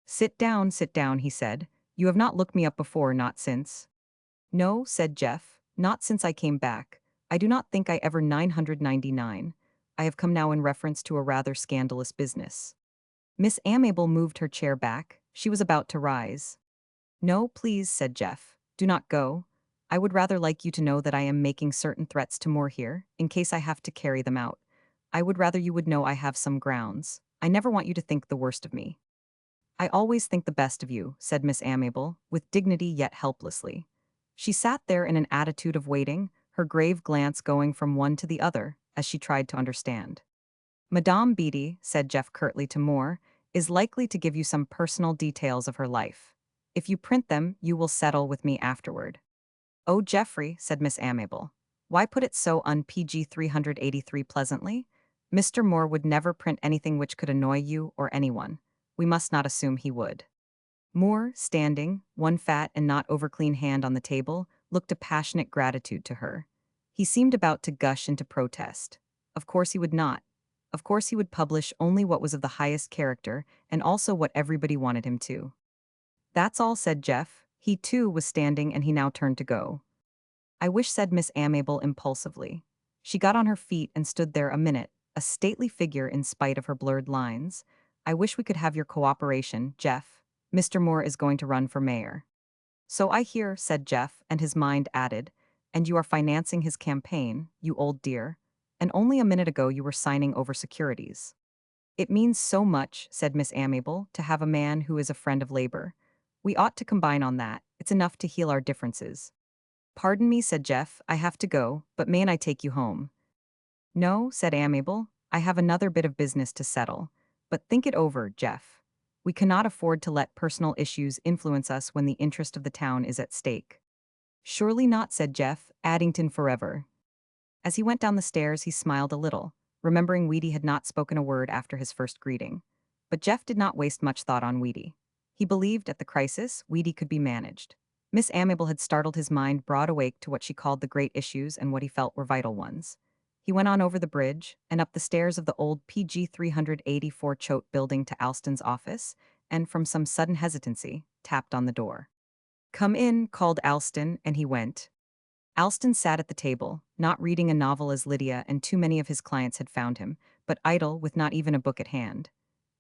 Sit down, he said. You have not looked me up before, not since. No, said Jeff, not since I came back. I do not think I ever 999. I have come now in reference to a rather scandalous business. Miss Amiable moved her chair back. She was about to rise. No, please, said Jeff. Do not go. I would rather like you to know that I am making certain threats to Moore here, in case I have to carry them out. I would rather you would know I have some grounds. I never want you to think the worst of me. I always think the best of you, said Miss Amiable, with dignity yet helplessly. She sat there in an attitude of waiting, her grave glance going from one to the other, as she tried to understand. Madame Beatty, said Jeff curtly to Moore, is likely to give you some personal details of her life. If you print them, you will settle with me afterward. Oh, Geoffrey, said Miss Amiable. Why put it so un-PG 383 pleasantly? Mr. Moore would never print anything which could annoy you or anyone. We must not assume he would. Moore, standing, one fat and not overclean hand on the table, looked a passionate gratitude to her. He seemed about to gush into protest. Of course he would not. Of course he would publish only what was of the highest character, and also what everybody wanted him to. That's all, said Jeff. He too was standing and he now turned to go. I wish, said Miss Amiable impulsively. She got on her feet and stood there a minute, a stately figure in spite of her blurred lines. I wish we could have your cooperation, Jeff. Mr. Moore is going to run for mayor. So I hear, said Jeff, and his mind added, and you are financing his campaign, you old dear, and only a minute ago you were signing over securities. It means so much, said Miss Amiable, to have a man who is a friend of labor. We ought to combine on that. It's enough to heal our differences. Pardon me, said Jeff, I have to go, but mayn't I take you home? No, said Amiable, I have another bit of business to settle. But think it over, Jeff. We cannot afford to let personal issues influence us when the interest of the town is at stake. Surely not, said Jeff, Addington forever. As he went down the stairs, he smiled a little, remembering Weedy had not spoken a word after his first greeting. But Jeff did not waste much thought on Weedy. He believed, at the crisis, Weedy could be managed. Miss Amiable had startled his mind broad awake to what she called the great issues and what he felt were vital ones. He went on over the bridge, and up the stairs of the old PG 384 Choate building to Alston's office, and from some sudden hesitancy, tapped on the door. Come in, called Alston, and he went. Alston sat at the table, not reading a novel as Lydia and too many of his clients had found him, but idle with not even a book at hand.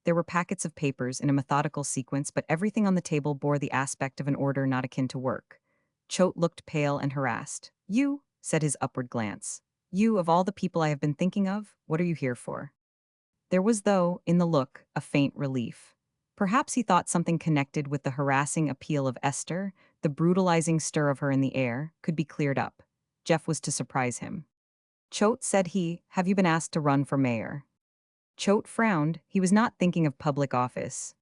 There were packets of papers in a methodical sequence, but everything on the table bore the aspect of an order not akin to work. Choate looked pale and harassed. You, said his upward glance. You, of all the people I have been thinking of, what are you here for? There was, though, in the look, a faint relief. Perhaps he thought something connected with the harassing appeal of Esther, the brutalizing stir of her in the air, could be cleared up. Jeff was to surprise him. Choate, said he, have you been asked to run for mayor? Choate frowned. He was not thinking of public office.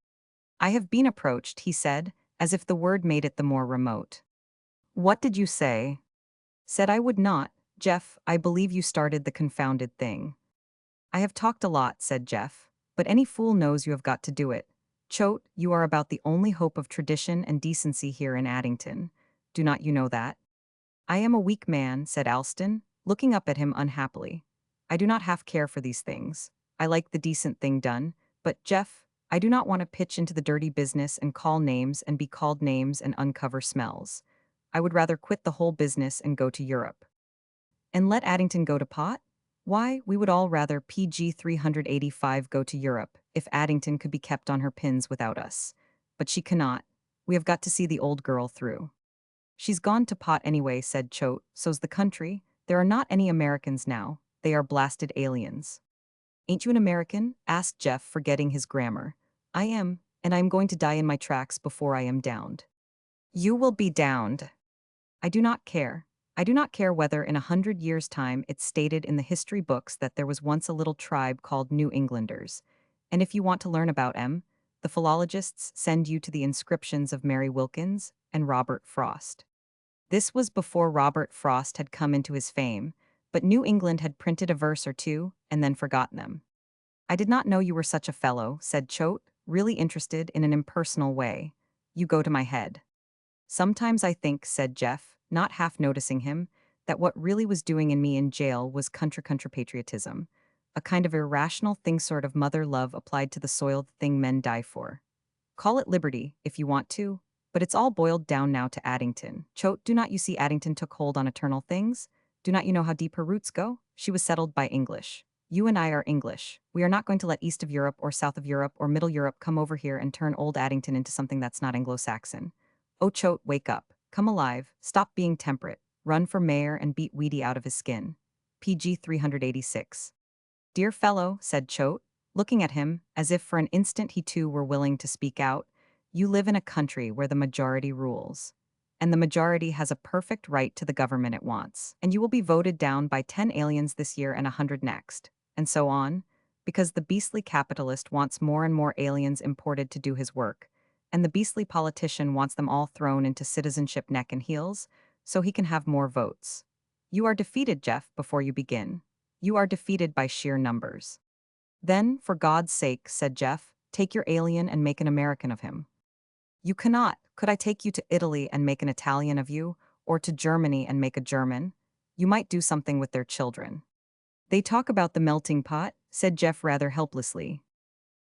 I have been approached, he said, as if the word made it the more remote. What did you say? Said I would not. Jeff, I believe you started the confounded thing. I have talked a lot, said Jeff, but any fool knows you have got to do it. Choate, you are about the only hope of tradition and decency here in Addington. Do not you know that? I am a weak man, said Alston, looking up at him unhappily. I do not half care for these things. I like the decent thing done, but, Jeff, I do not want to pitch into the dirty business and call names and be called names and uncover smells. I would rather quit the whole business and go to Europe. And let Addington go to pot? Why, we would all rather PG 385 go to Europe, if Addington could be kept on her pins without us. But she cannot. We have got to see the old girl through. She's gone to pot anyway, said Choate, so's the country. There are not any Americans now. They are blasted aliens. Ain't you an American? Asked Jeff, forgetting his grammar. I am, and I am going to die in my tracks before I am downed. You will be downed. I do not care. I do not care whether in 100 years' time it's stated in the history books that there was once a little tribe called New Englanders. And if you want to learn about them, the philologists send you to the inscriptions of Mary Wilkins and Robert Frost. This was before Robert Frost had come into his fame, but New England had printed a verse or two and then forgotten them. I did not know you were such a fellow, said Choate, really interested in an impersonal way. You go to my head. Sometimes I think, said Jeff, not half noticing him, that what really was doing in me in jail was contra patriotism, a kind of irrational thing, sort of mother love applied to the soiled thing men die for. Call it liberty, if you want to, but it's all boiled down now to Addington. Choate, do not you see Addington took hold on eternal things? Do not you know how deep her roots go? She was settled by English. You and I are English. We are not going to let east of Europe or south of Europe or middle Europe come over here and turn old Addington into something that's not Anglo-Saxon. Oh, Choate, wake up. Come alive. Stop being temperate. Run for mayor and beat Weedy out of his skin. PG 386. Dear fellow, said Choate, looking at him, as if for an instant he too were willing to speak out, you live in a country where the majority rules. And the majority has a perfect right to the government it wants. And you will be voted down by 10 aliens this year and 100 next. And so on, because the beastly capitalist wants more and more aliens imported to do his work, and the beastly politician wants them all thrown into citizenship neck and heels, so he can have more votes. You are defeated, Jeff, before you begin. You are defeated by sheer numbers. Then, for God's sake, said Jeff, take your alien and make an American of him. You cannot. Could I take you to Italy and make an Italian of you, or to Germany and make a German? You might do something with their children. They talk about the melting pot, said Jeff rather helplessly.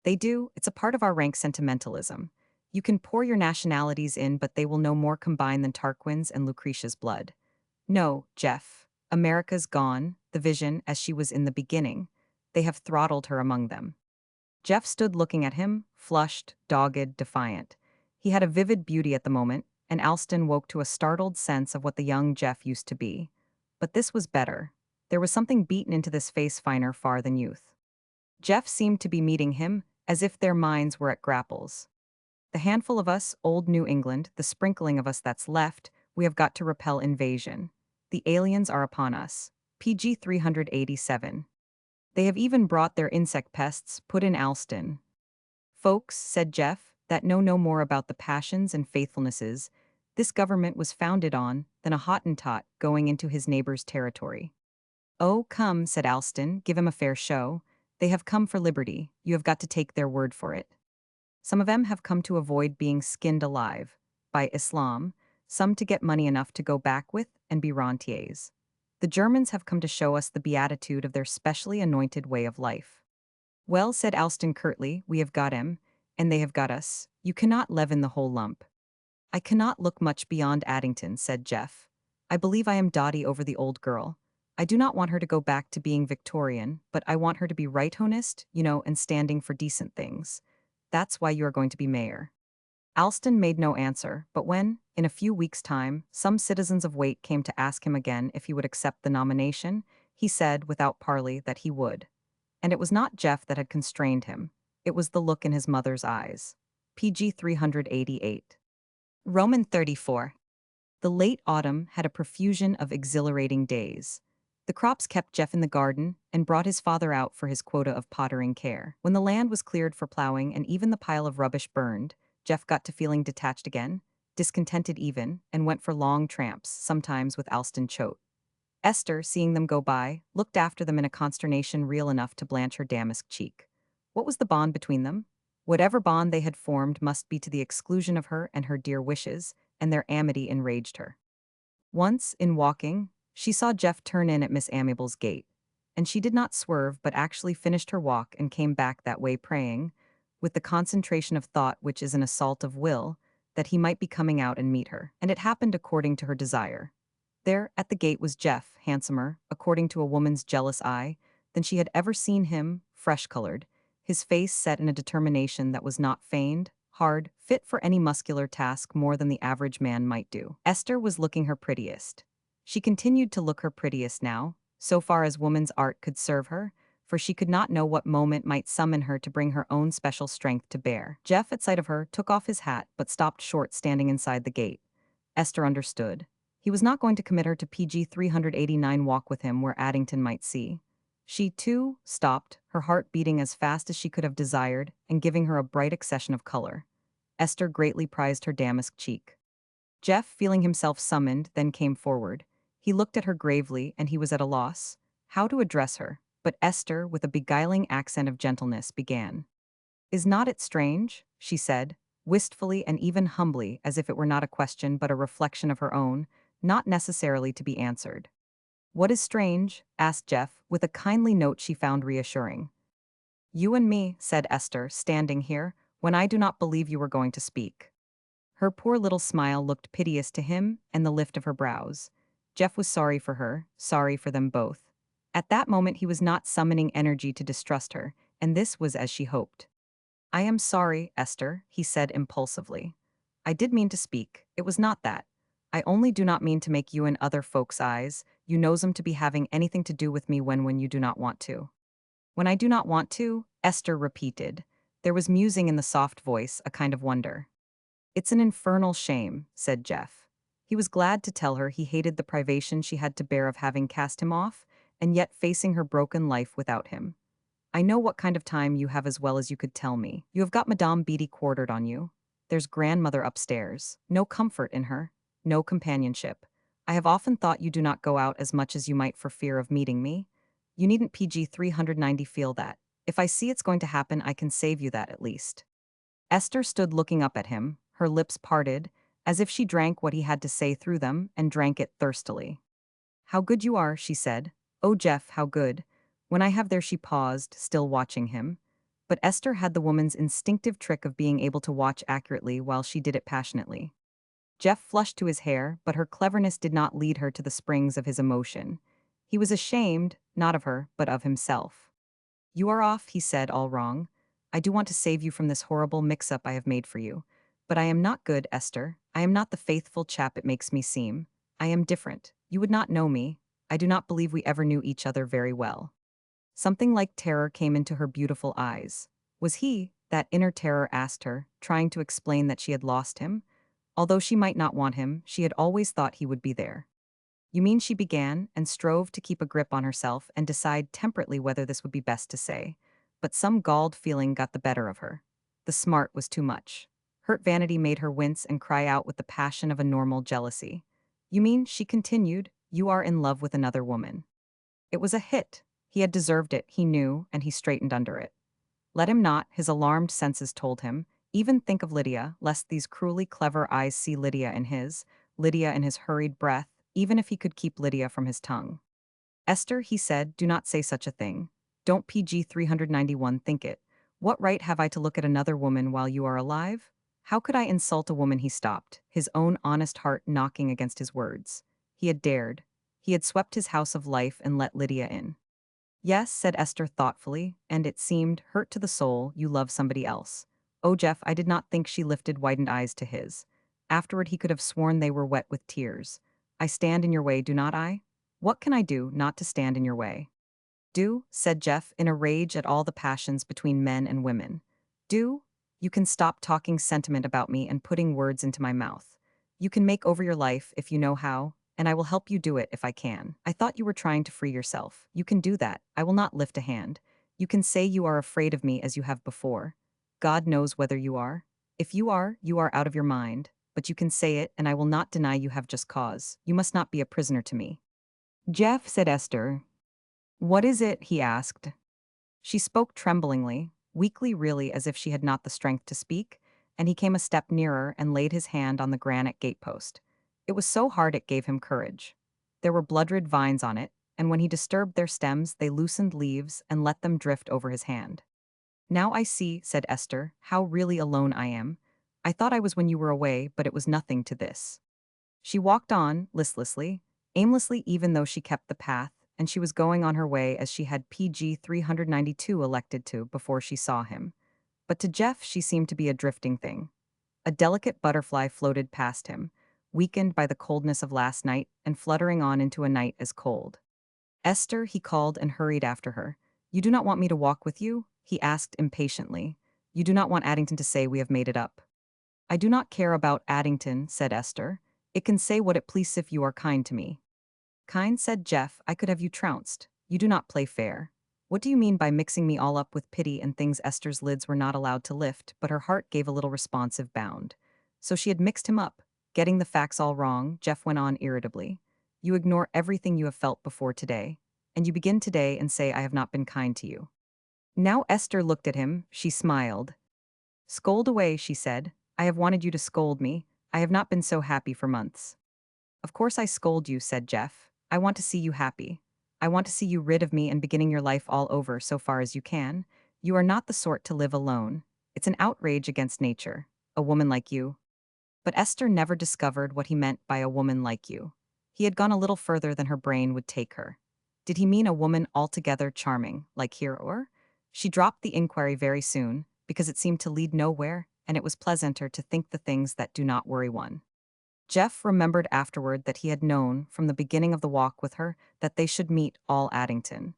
They do, it's a part of our rank sentimentalism. You can pour your nationalities in, but they will no more combine than Tarquin's and Lucretia's blood. No, Jeff. America's gone, the vision as she was in the beginning. They have throttled her among them. Jeff stood looking at him, flushed, dogged, defiant. He had a vivid beauty at the moment, and Alston woke to a startled sense of what the young Jeff used to be. But this was better. There was something beaten into this face finer far than youth. Jeff seemed to be meeting him, as if their minds were at grapples. The handful of us, old New England, the sprinkling of us that's left, we have got to repel invasion. The aliens are upon us. PG 387. They have even brought their insect pests, put in Alston. Folks, said Jeff, that know no more about the passions and faithfulnesses this government was founded on than a Hottentot going into his neighbor's territory. Oh, come, said Alston, give him a fair show. They have come for liberty, you have got to take their word for it. Some of them have come to avoid being skinned alive by Islam, some to get money enough to go back with and be rentiers. The Germans have come to show us the beatitude of their specially anointed way of life. Well, said Alston curtly, we have got him, and they have got us. You cannot leaven the whole lump. I cannot look much beyond Addington, said Jeff. I believe I am dotty over the old girl. I do not want her to go back to being Victorian, but I want her to be right honest, and standing for decent things. That's why you are going to be mayor. Alston made no answer, but when, in a few weeks' time, some citizens of weight came to ask him again if he would accept the nomination, he said, without parley, that he would. And it was not Jeff that had constrained him. It was the look in his mother's eyes. PG 388. Roman 34. The late autumn had a profusion of exhilarating days. The crops kept Jeff in the garden and brought his father out for his quota of pottering care. When the land was cleared for plowing and even the pile of rubbish burned, Jeff got to feeling detached again, discontented even, and went for long tramps, sometimes with Alston Choate. Esther, seeing them go by, looked after them in a consternation real enough to blanch her damask cheek. What was the bond between them? Whatever bond they had formed must be to the exclusion of her and her dear wishes, and their amity enraged her. Once, in walking, she saw Jeff turn in at Miss Amabel's gate, and she did not swerve but actually finished her walk and came back that way praying, with the concentration of thought which is an assault of will, that he might be coming out and meet her. And it happened according to her desire. There, at the gate, was Jeff, handsomer, according to a woman's jealous eye, than she had ever seen him, fresh-colored, his face set in a determination that was not feigned, hard, fit for any muscular task more than the average man might do. Esther was looking her prettiest. She continued to look her prettiest now, so far as woman's art could serve her, for she could not know what moment might summon her to bring her own special strength to bear. Jeff, at sight of her, took off his hat but stopped short standing inside the gate. Esther understood. He was not going to commit her to PG 389 walk with him where Addington might see. She, too, stopped, her heart beating as fast as she could have desired and giving her a bright accession of color. Esther greatly prized her damask cheek. Jeff, feeling himself summoned, then came forward. He looked at her gravely, and he was at a loss how to address her, but Esther, with a beguiling accent of gentleness, began. "Is not it strange?" she said, wistfully and even humbly, as if it were not a question but a reflection of her own, not necessarily to be answered. "What is strange?" asked Jeff, with a kindly note she found reassuring. "You and me," said Esther, standing here, "when I do not believe you were going to speak." Her poor little smile looked piteous to him, and the lift of her brows. Jeff was sorry for her, sorry for them both. At that moment he was not summoning energy to distrust her, and this was as she hoped. "I am sorry, Esther," he said impulsively. "I did mean to speak, it was not that. I only do not mean to make you in other folks' eyes, you knows 'em to be having anything to do with me when you do not want to." "When I do not want to?" Esther repeated. There was musing in the soft voice, a kind of wonder. "It's an infernal shame," said Jeff. He was glad to tell her he hated the privation she had to bear of having cast him off, and yet facing her broken life without him. "I know what kind of time you have as well as you could tell me. You have got Madame Beatty quartered on you. There's grandmother upstairs. No comfort in her. No companionship. I have often thought you do not go out as much as you might for fear of meeting me. You needn't PG 390 feel that. If I see it's going to happen, I can save you that at least." Esther stood looking up at him, her lips parted, as if she drank what he had to say through them, and drank it thirstily. "How good you are," she said. "Oh, Jeff, how good." When I have there, she paused, still watching him. But Esther had the woman's instinctive trick of being able to watch accurately while she did it passionately. Jeff flushed to his hair, but her cleverness did not lead her to the springs of his emotion. He was ashamed, not of her, but of himself. "You are off," he said, "all wrong. I do want to save you from this horrible mix-up I have made for you. But I am not good, Esther. I am not the faithful chap it makes me seem. I am different. You would not know me. I do not believe we ever knew each other very well." Something like terror came into her beautiful eyes. Was he, that inner terror asked her, trying to explain that she had lost him? Although she might not want him, she had always thought he would be there. "You mean," she began, and strove to keep a grip on herself and decide temperately whether this would be best to say. But some galled feeling got the better of her. The smart was too much. Hurt vanity made her wince and cry out with the passion of a normal jealousy. "You mean," she continued, "you are in love with another woman." It was a hit. He had deserved it, he knew, and he straightened under it. Let him not, his alarmed senses told him, even think of Lydia, lest these cruelly clever eyes see Lydia in his hurried breath, even if he could keep Lydia from his tongue. "Esther," he said, "do not say such a thing. Don't PG 391 think it. What right have I to look at another woman while you are alive? How could I insult a woman?" He stopped, his own honest heart knocking against his words. He had dared. He had swept his house of life and let Lydia in. "Yes," said Esther thoughtfully, "and it seemed, hurt to the soul, you love somebody else." "Oh, Jeff," I did not think she lifted widened eyes to his. Afterward he could have sworn they were wet with tears. "I stand in your way, do not I? What can I do not to stand in your way?" "Do," said Jeff, in a rage at all the passions between men and women. "Do? You can stop talking sentiment about me and putting words into my mouth. You can make over your life if you know how, and I will help you do it if I can. I thought you were trying to free yourself. You can do that. I will not lift a hand. You can say you are afraid of me as you have before. God knows whether you are. If you are out of your mind, but you can say it, and I will not deny you have just cause. You must not be a prisoner to me." "Jeff," said Esther. "What is it?" he asked. She spoke tremblingly, weakly really, as if she had not the strength to speak, and he came a step nearer and laid his hand on the granite gatepost. It was so hard it gave him courage. There were blood-red vines on it, and when he disturbed their stems they loosened leaves and let them drift over his hand. "Now I see," said Esther, "how really alone I am. I thought I was when you were away, but it was nothing to this." She walked on, listlessly, aimlessly, even though she kept the path, and she was going on her way as she had PG 392 elected to before she saw him. But to Jeff she seemed to be a drifting thing. A delicate butterfly floated past him, weakened by the coldness of last night and fluttering on into a night as cold. "Esther," he called and hurried after her. "You do not want me to walk with you?" he asked impatiently. "You do not want Addington to say we have made it up?" "I do not care about Addington," said Esther. It can say what it please if you are kind to me. Kind, said Jeff, I could have you trounced. You do not play fair. What do you mean by mixing me all up with pity and things? Esther's lids were not allowed to lift, but her heart gave a little responsive bound. So she had mixed him up. Getting the facts all wrong, Jeff went on irritably. You ignore everything you have felt before today, and you begin today and say I have not been kind to you. Now Esther looked at him, she smiled. Scold away, she said. I have wanted you to scold me. I have not been so happy for months. Of course I scold you, said Jeff. I want to see you happy. I want to see you rid of me and beginning your life all over so far as you can. You are not the sort to live alone. It's an outrage against nature. A woman like you. But Esther never discovered what he meant by a woman like you. He had gone a little further than her brain would take her. Did he mean a woman altogether charming, like Hero? She dropped the inquiry very soon, because it seemed to lead nowhere, and it was pleasanter to think the things that do not worry one. Jeff remembered afterward that he had known, from the beginning of the walk with her, that they should meet all Addington.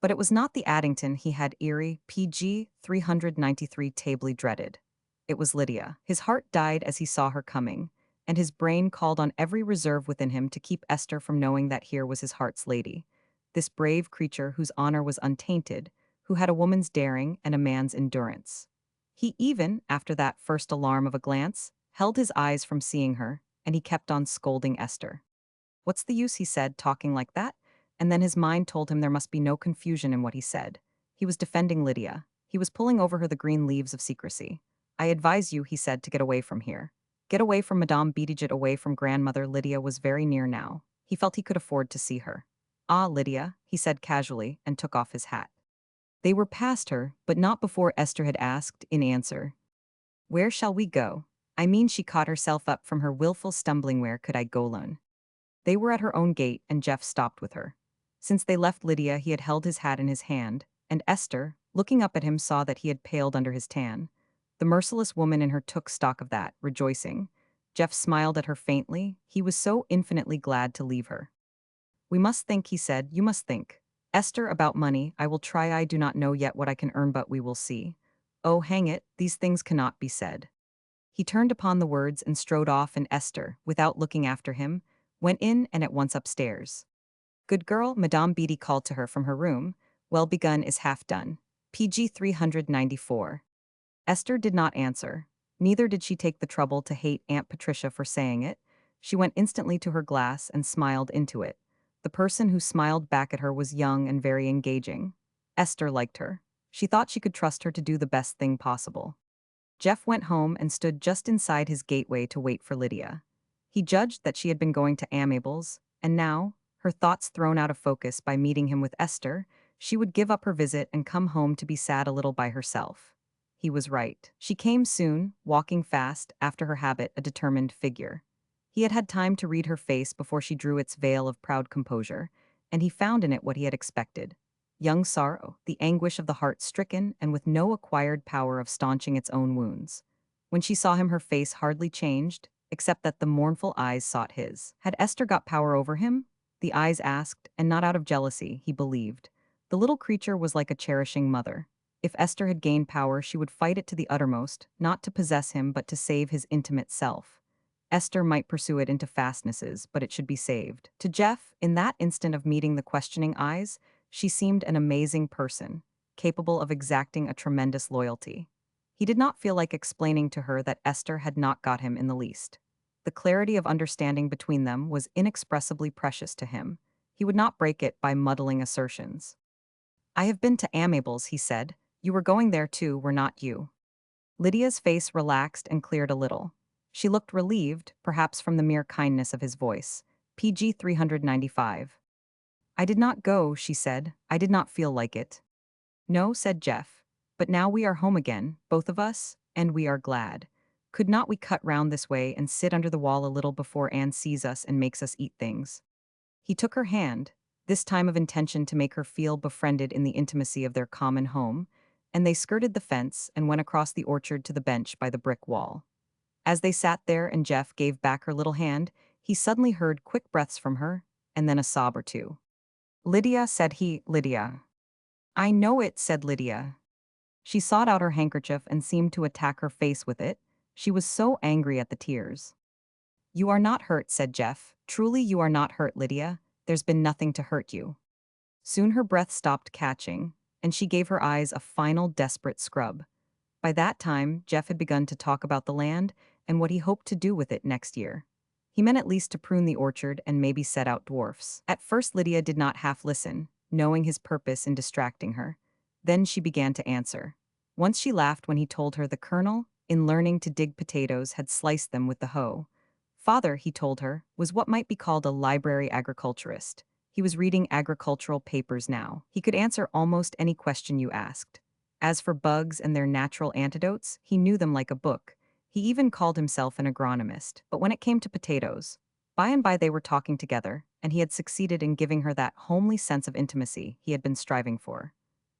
But it was not the Addington he had eerie, PG 393 tably dreaded. It was Lydia. His heart died as he saw her coming, and his brain called on every reserve within him to keep Esther from knowing that here was his heart's lady. This brave creature whose honor was untainted, who had a woman's daring and a man's endurance. He even, after that first alarm of a glance, held his eyes from seeing her, and he kept on scolding Esther. What's the use, he said, talking like that? And then his mind told him there must be no confusion in what he said. He was defending Lydia. He was pulling over her the green leaves of secrecy. I advise you, he said, to get away from here. Get away from Madame Bediget, away from grandmother. Lydia was very near now. He felt he could afford to see her. Ah, Lydia, he said casually, and took off his hat. They were past her, but not before Esther had asked, in answer, where shall we go? I mean, she caught herself up from her willful stumbling. Where could I go alone? They were at her own gate, and Jeff stopped with her. Since they left Lydia, he had held his hat in his hand, and Esther, looking up at him, saw that he had paled under his tan. The merciless woman in her took stock of that, rejoicing. Jeff smiled at her faintly. He was so infinitely glad to leave her. We must think, he said. You must think. Esther, about money, I will try. I do not know yet what I can earn, but we will see. Oh, hang it, these things cannot be said. He turned upon the words and strode off, and Esther, without looking after him, went in and at once upstairs. Good girl, Madame Beatty called to her from her room. Well begun is half done. PG 394. Esther did not answer. Neither did she take the trouble to hate Aunt Patricia for saying it. She went instantly to her glass and smiled into it. The person who smiled back at her was young and very engaging. Esther liked her. She thought she could trust her to do the best thing possible. Jeff went home and stood just inside his gateway to wait for Lydia. He judged that she had been going to Amabel's, and now, her thoughts thrown out of focus by meeting him with Esther, she would give up her visit and come home to be sad a little by herself. He was right. She came soon, walking fast, after her habit, a determined figure. He had had time to read her face before she drew its veil of proud composure, and he found in it what he had expected. Young sorrow, the anguish of the heart stricken and with no acquired power of staunching its own wounds. When she saw him, her face hardly changed, except that the mournful eyes sought his. Had Esther got power over him? The eyes asked, and not out of jealousy, he believed. The little creature was like a cherishing mother. If Esther had gained power, she would fight it to the uttermost, not to possess him but to save his intimate self. Esther might pursue it into fastnesses, but it should be saved. To Jeff, in that instant of meeting the questioning eyes, she seemed an amazing person, capable of exacting a tremendous loyalty. He did not feel like explaining to her that Esther had not got him in the least. The clarity of understanding between them was inexpressibly precious to him. He would not break it by muddling assertions. I have been to Amabel's, he said. You were going there too, were not you? Lydia's face relaxed and cleared a little. She looked relieved, perhaps from the mere kindness of his voice. PG 395. I did not go, she said. I did not feel like it. No, said Jeff. But now we are home again, both of us, and we are glad. Could not we cut round this way and sit under the wall a little before Anne sees us and makes us eat things? He took her hand, this time of intention to make her feel befriended in the intimacy of their common home, and they skirted the fence and went across the orchard to the bench by the brick wall. As they sat there and Jeff gave back her little hand, he suddenly heard quick breaths from her, and then a sob or two. Lydia, said he, Lydia. I know it, said Lydia. She sought out her handkerchief and seemed to attack her face with it. She was so angry at the tears. You are not hurt, said Jeff. Truly you are not hurt, Lydia. There's been nothing to hurt you. Soon her breath stopped catching, and she gave her eyes a final desperate scrub. By that time, Jeff had begun to talk about the land and what he hoped to do with it next year. He meant at least to prune the orchard and maybe set out dwarfs. At first, Lydia did not half listen, knowing his purpose in distracting her. Then she began to answer. Once she laughed when he told her the colonel, in learning to dig potatoes, had sliced them with the hoe. Father, he told her, was what might be called a library agriculturist. He was reading agricultural papers now. He could answer almost any question you asked. As for bugs and their natural antidotes, he knew them like a book. He even called himself an agronomist. But when it came to potatoes, by and by they were talking together, and he had succeeded in giving her that homely sense of intimacy he had been striving for.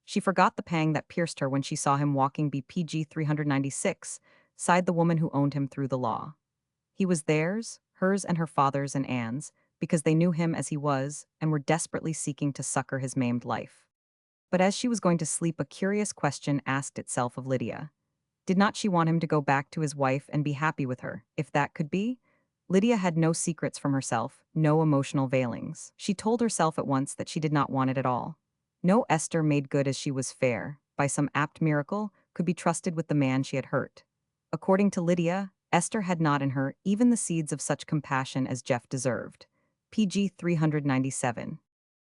She forgot the pang that pierced her when she saw him walking BPG 396, sighed the woman who owned him through the law. He was theirs, hers and her father's and Anne's, because they knew him as he was and were desperately seeking to succor his maimed life. But as she was going to sleep, a curious question asked itself of Lydia. Did not she want him to go back to his wife and be happy with her, if that could be? Lydia had no secrets from herself, no emotional veilings. She told herself at once that she did not want it at all. No Esther, made good as she was fair, by some apt miracle, could be trusted with the man she had hurt. According to Lydia, Esther had not in her even the seeds of such compassion as Jeff deserved. PG 397.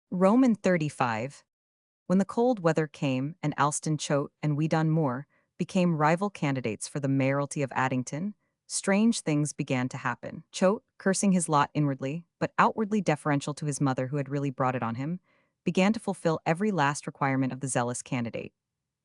Roman 35. When the cold weather came and Alston Choate and Weedon Moore became rival candidates for the mayoralty of Addington, strange things began to happen. Choate, cursing his lot inwardly, but outwardly deferential to his mother who had really brought it on him, began to fulfill every last requirement of the zealous candidate.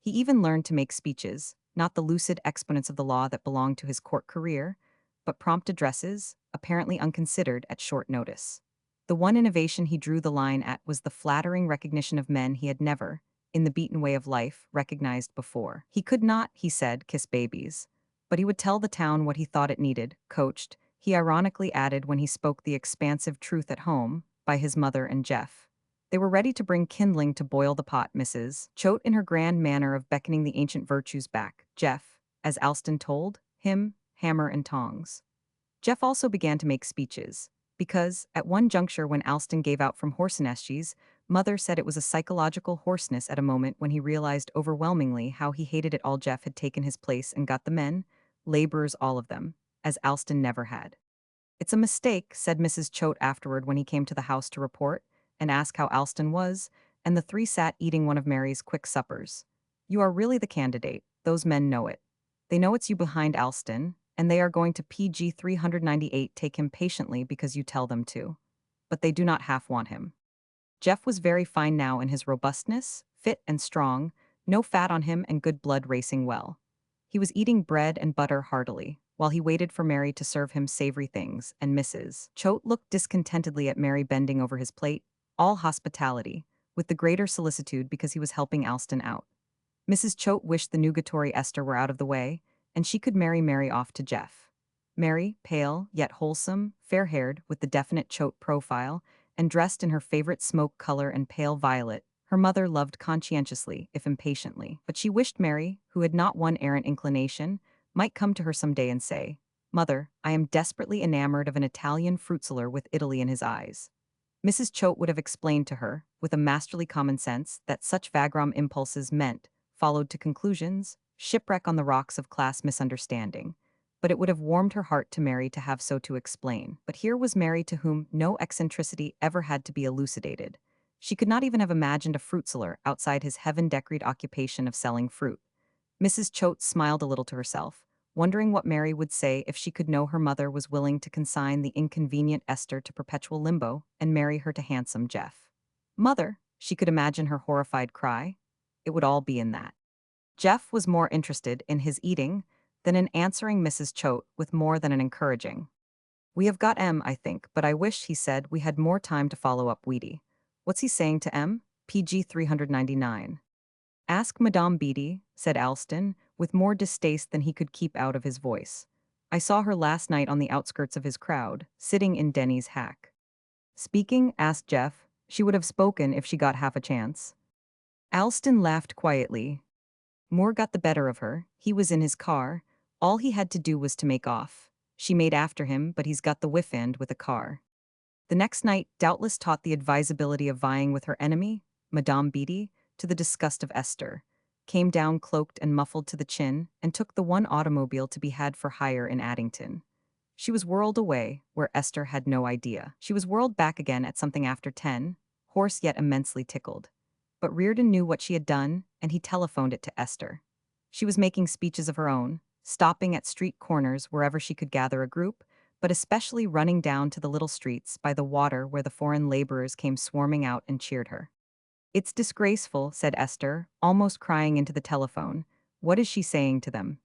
He even learned to make speeches, not the lucid exponents of the law that belonged to his court career, but prompt addresses, apparently unconsidered at short notice. The one innovation he drew the line at was the flattering recognition of men he had never, in the beaten way of life, recognized before. He could not, he said, kiss babies. But he would tell the town what he thought it needed, coached, he ironically added when he spoke the expansive truth at home, by his mother and Jeff. They were ready to bring kindling to boil the pot, Mrs. Choate, in her grand manner of beckoning the ancient virtues back. Jeff, as Alston told him, hammer and tongs. Jeff also began to make speeches, because, at one juncture when Alston gave out from Horsenesches, Mother said it was a psychological hoarseness at a moment when he realized overwhelmingly how he hated it all. Jeff had taken his place and got the men, laborers all of them, as Alston never had. It's a mistake, said Mrs. Choate afterward when he came to the house to report and ask how Alston was, and the three sat eating one of Mary's quick suppers. You are really the candidate, those men know it. They know it's you behind Alston, and they are going to PG 398 take him patiently because you tell them to. But they do not half want him. Jeff was very fine now in his robustness, fit and strong, no fat on him and good blood racing well. He was eating bread and butter heartily, while he waited for Mary to serve him savory things, and Mrs. Choate looked discontentedly at Mary bending over his plate, all hospitality, with the greater solicitude because he was helping Alston out. Mrs. Choate wished the nugatory Esther were out of the way, and she could marry Mary off to Jeff. Mary, pale, yet wholesome, fair-haired, with the definite Choate profile, and dressed in her favorite smoke color and pale violet, her mother loved conscientiously, if impatiently. But she wished Mary, who had not one errant inclination, might come to her some day and say, "Mother, I am desperately enamored of an Italian fruit seller with Italy in his eyes." Mrs. Choate would have explained to her, with a masterly common sense, that such vagrom impulses meant, followed to conclusions, shipwreck on the rocks of class misunderstanding. But it would have warmed her heart to Mary to have so to explain. But here was Mary to whom no eccentricity ever had to be elucidated. She could not even have imagined a fruit seller outside his heaven-decorated occupation of selling fruit. Mrs. Choate smiled a little to herself, wondering what Mary would say if she could know her mother was willing to consign the inconvenient Esther to perpetual limbo and marry her to handsome Jeff. Mother, she could imagine her horrified cry. It would all be in that. Jeff was more interested in his eating than in answering Mrs. Choate with more than an encouraging. "We have got M, I think, but I wish," he said, "we had more time to follow up Weedy." "What's he saying to M?" PG 399. "Ask Madame Beatty," said Alston, with more distaste than he could keep out of his voice. "I saw her last night on the outskirts of his crowd, sitting in Denny's hack." "Speaking?" asked Jeff. "She would have spoken if she got half a chance." Alston laughed quietly. Moore got the better of her, he was in his car, all he had to do was to make off. She made after him, but he's got the whiff end with a car. The next night doubtless taught the advisability of vying with her enemy, Madame Beatty, to the disgust of Esther, came down cloaked and muffled to the chin, and took the one automobile to be had for hire in Addington. She was whirled away, where Esther had no idea. She was whirled back again at something after 10, hoarse yet immensely tickled. But Reardon knew what she had done, and he telephoned it to Esther. She was making speeches of her own, stopping at street corners wherever she could gather a group, but especially running down to the little streets by the water where the foreign laborers came swarming out and cheered her. "It's disgraceful," said Esther, almost crying into the telephone. "What is she saying to them?"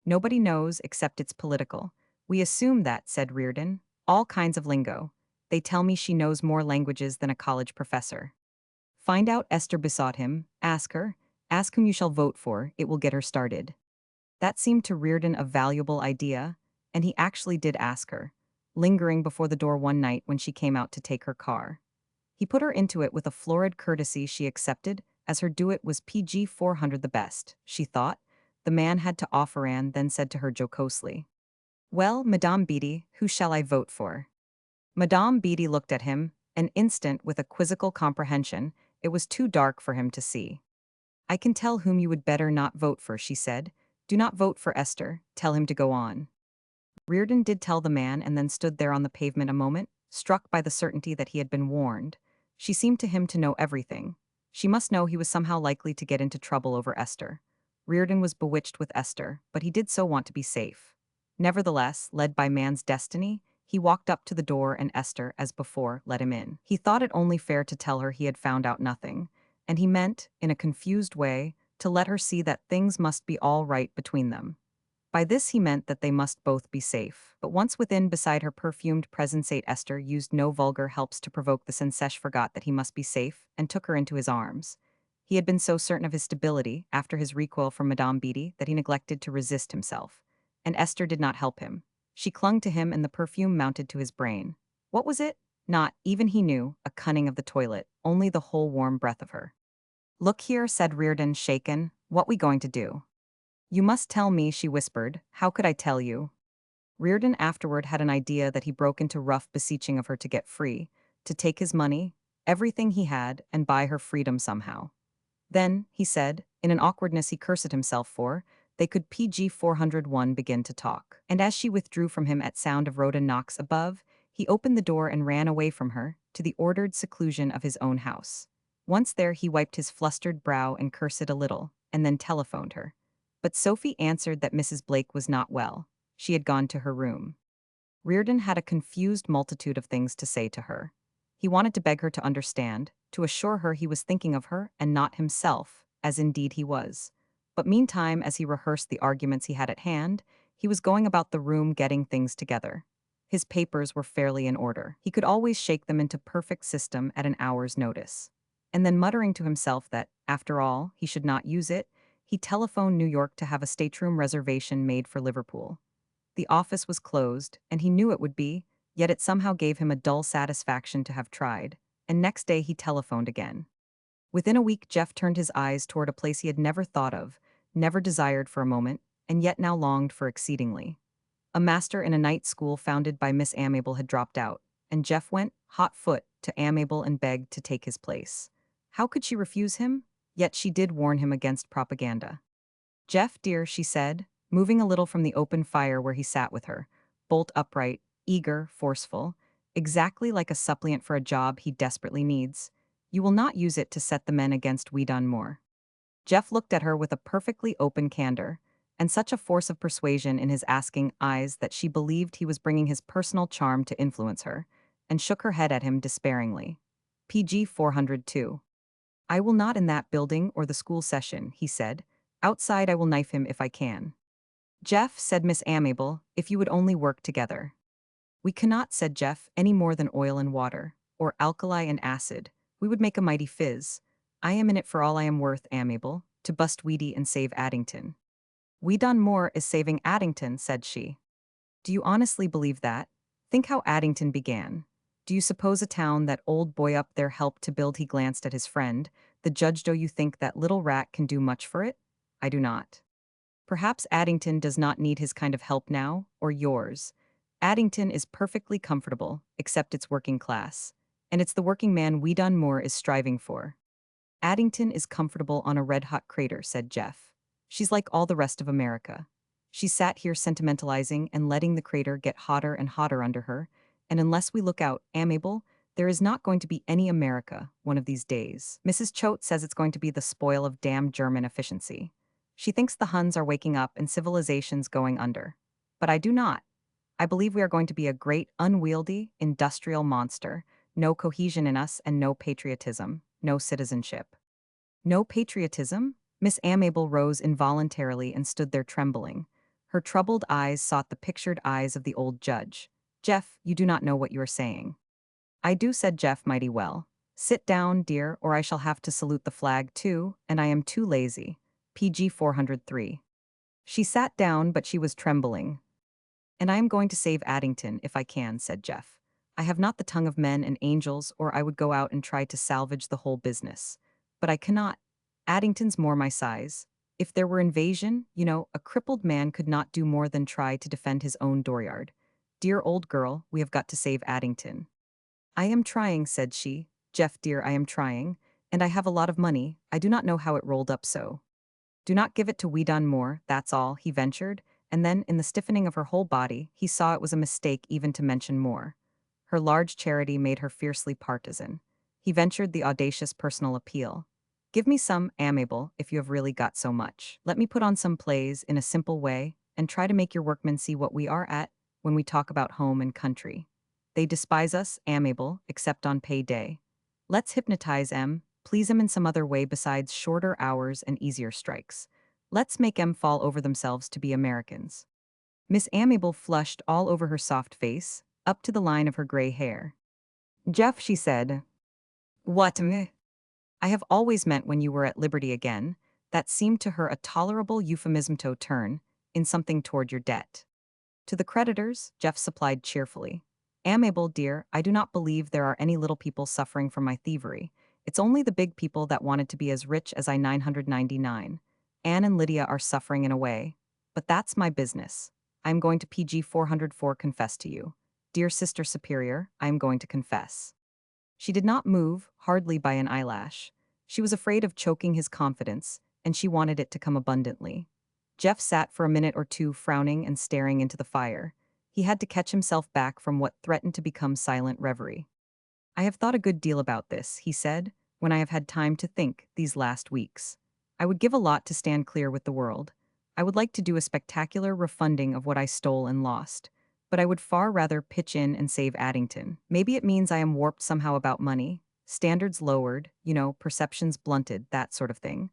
"Nobody knows except it's political. We assume that," said Reardon. "All kinds of lingo. They tell me she knows more languages than a college professor." "Find out," Esther besought him. "Ask her. Ask whom you shall vote for. It will get her started." That seemed to Reardon a valuable idea, and he actually did ask her, lingering before the door one night when she came out to take her car. He put her into it with a florid courtesy she accepted, as her do-it was PG 400 the best, she thought. The man had to offer and then said to her jocosely, "Well, Madame Beatty, who shall I vote for?" Madame Beatty looked at him, an instant with a quizzical comprehension. It was too dark for him to see. "I can tell whom you would better not vote for," she said. "Do not vote for Esther, tell him to go on." Reardon did tell the man and then stood there on the pavement a moment, struck by the certainty that he had been warned. She seemed to him to know everything. She must know he was somehow likely to get into trouble over Esther. Reardon was bewitched with Esther, but he did so want to be safe. Nevertheless, led by man's destiny, he walked up to the door and Esther, as before, let him in. He thought it only fair to tell her he had found out nothing, and he meant, in a confused way, to let her see that things must be all right between them. By this he meant that they must both be safe. But once within beside her perfumed presence, Esther used no vulgar helps to provoke the sensesh, forgot that he must be safe, and took her into his arms. He had been so certain of his stability, after his recoil from Madame Beatty, that he neglected to resist himself. And Esther did not help him. She clung to him and the perfume mounted to his brain. What was it? Not, even he knew, a cunning of the toilet, only the whole warm breath of her. "Look here," said Reardon, shaken, "what we going to do?" "You must tell me," she whispered. "How could I tell you?" Reardon afterward had an idea that he broke into rough beseeching of her to get free, to take his money, everything he had, and buy her freedom somehow. Then, he said, in an awkwardness he cursed himself for, they could PG 401 begin to talk. And as she withdrew from him at sound of Rhoda knocks above, he opened the door and ran away from her, to the ordered seclusion of his own house. Once there he wiped his flustered brow and cursed a little, and then telephoned her. But Sophie answered that Mrs. Blake was not well. She had gone to her room. Reardon had a confused multitude of things to say to her. He wanted to beg her to understand, to assure her he was thinking of her and not himself, as indeed he was. But meantime, as he rehearsed the arguments he had at hand, he was going about the room getting things together. His papers were fairly in order. He could always shake them into perfect system at an hour's notice. And then muttering to himself that, after all, he should not use it, he telephoned New York to have a stateroom reservation made for Liverpool. The office was closed, and he knew it would be, yet it somehow gave him a dull satisfaction to have tried, and next day he telephoned again. Within a week Jeff turned his eyes toward a place he had never thought of, never desired for a moment, and yet now longed for exceedingly. A master in a night school founded by Miss Amable had dropped out, and Jeff went, hot foot, to Amable and begged to take his place. How could she refuse him? Yet she did warn him against propaganda. "Jeff, dear," she said, moving a little from the open fire where he sat with her, bolt upright, eager, forceful, exactly like a suppliant for a job he desperately needs. "You will not use it to set the men against we done more." Jeff looked at her with a perfectly open candor, and such a force of persuasion in his asking eyes that she believed he was bringing his personal charm to influence her, and shook her head at him despairingly. PG 402. "I will not in that building or the school session," he said. "Outside I will knife him if I can." "Jeff," said Miss Amable, "if you would only work together." "We cannot," said Jeff, "any more than oil and water, or alkali and acid. We would make a mighty fizz. I am in it for all I am worth, Amable, to bust Weedy and save Addington." "We done more is saving Addington," said she. "Do you honestly believe that? Think how Addington began. Do you suppose a town that old boy up there helped to build?" He glanced at his friend. "The judge, do you think that little rat can do much for it? I do not. Perhaps Addington does not need his kind of help now, or yours. Addington is perfectly comfortable, except it's working class. And it's the working man we done more is striving for. Addington is comfortable on a red-hot crater, said Jeff. She's like all the rest of America. She sat here sentimentalizing and letting the crater get hotter and hotter under her, and unless we look out, amiable, there is not going to be any America one of these days. Mrs. Choate says it's going to be the spoil of damn German efficiency. She thinks the Huns are waking up and civilization's going under. But I do not. I believe we are going to be a great, unwieldy, industrial monster. No cohesion in us and no patriotism, no citizenship. No patriotism? Miss Amable rose involuntarily and stood there trembling. Her troubled eyes sought the pictured eyes of the old judge. Jeff, you do not know what you are saying. I do, said Jeff mighty well. Sit down, dear, or I shall have to salute the flag too, and I am too lazy. PG 403. She sat down, but she was trembling. And I am going to save Addington, if I can, said Jeff. I have not the tongue of men and angels, or I would go out and try to salvage the whole business. But I cannot. Addington's more my size. If there were invasion, a crippled man could not do more than try to defend his own dooryard. Dear old girl, we have got to save Addington. I am trying, said she. Jeff, dear, I am trying. And I have a lot of money. I do not know how it rolled up so. Do not give it to we done more, that's all, he ventured, and then, in the stiffening of her whole body, he saw it was a mistake even to mention more. Her large charity made her fiercely partisan. He ventured the audacious personal appeal. Give me some, amiable, if you have really got so much. Let me put on some plays in a simple way, and try to make your workmen see what we are at when we talk about home and country. They despise us, amiable, except on pay day. Let's hypnotize please in some other way besides shorter hours and easier strikes. Let's make fall over themselves to be Americans. Miss Amiable flushed all over her soft face, up to the line of her gray hair. Jeff, she said. What me? I have always meant when you were at liberty again, that seemed to her a tolerable euphemism to turn, in something toward your debt. To the creditors, Jeff supplied cheerfully. Amiable, dear, I do not believe there are any little people suffering from my thievery. It's only the big people that wanted to be as rich as I 999. Anne and Lydia are suffering in a way. But that's my business. I am going to PG 404 confess to you. Dear Sister Superior, I am going to confess. She did not move, hardly by an eyelash. She was afraid of choking his confidence, and she wanted it to come abundantly. Jeff sat for a minute or two frowning and staring into the fire. He had to catch himself back from what threatened to become silent reverie. I have thought a good deal about this, he said, when I have had time to think these last weeks. I would give a lot to stand clear with the world. I would like to do a spectacular refunding of what I stole and lost. But I would far rather pitch in and save Addington. Maybe it means I am warped somehow about money, standards lowered, perceptions blunted, that sort of thing.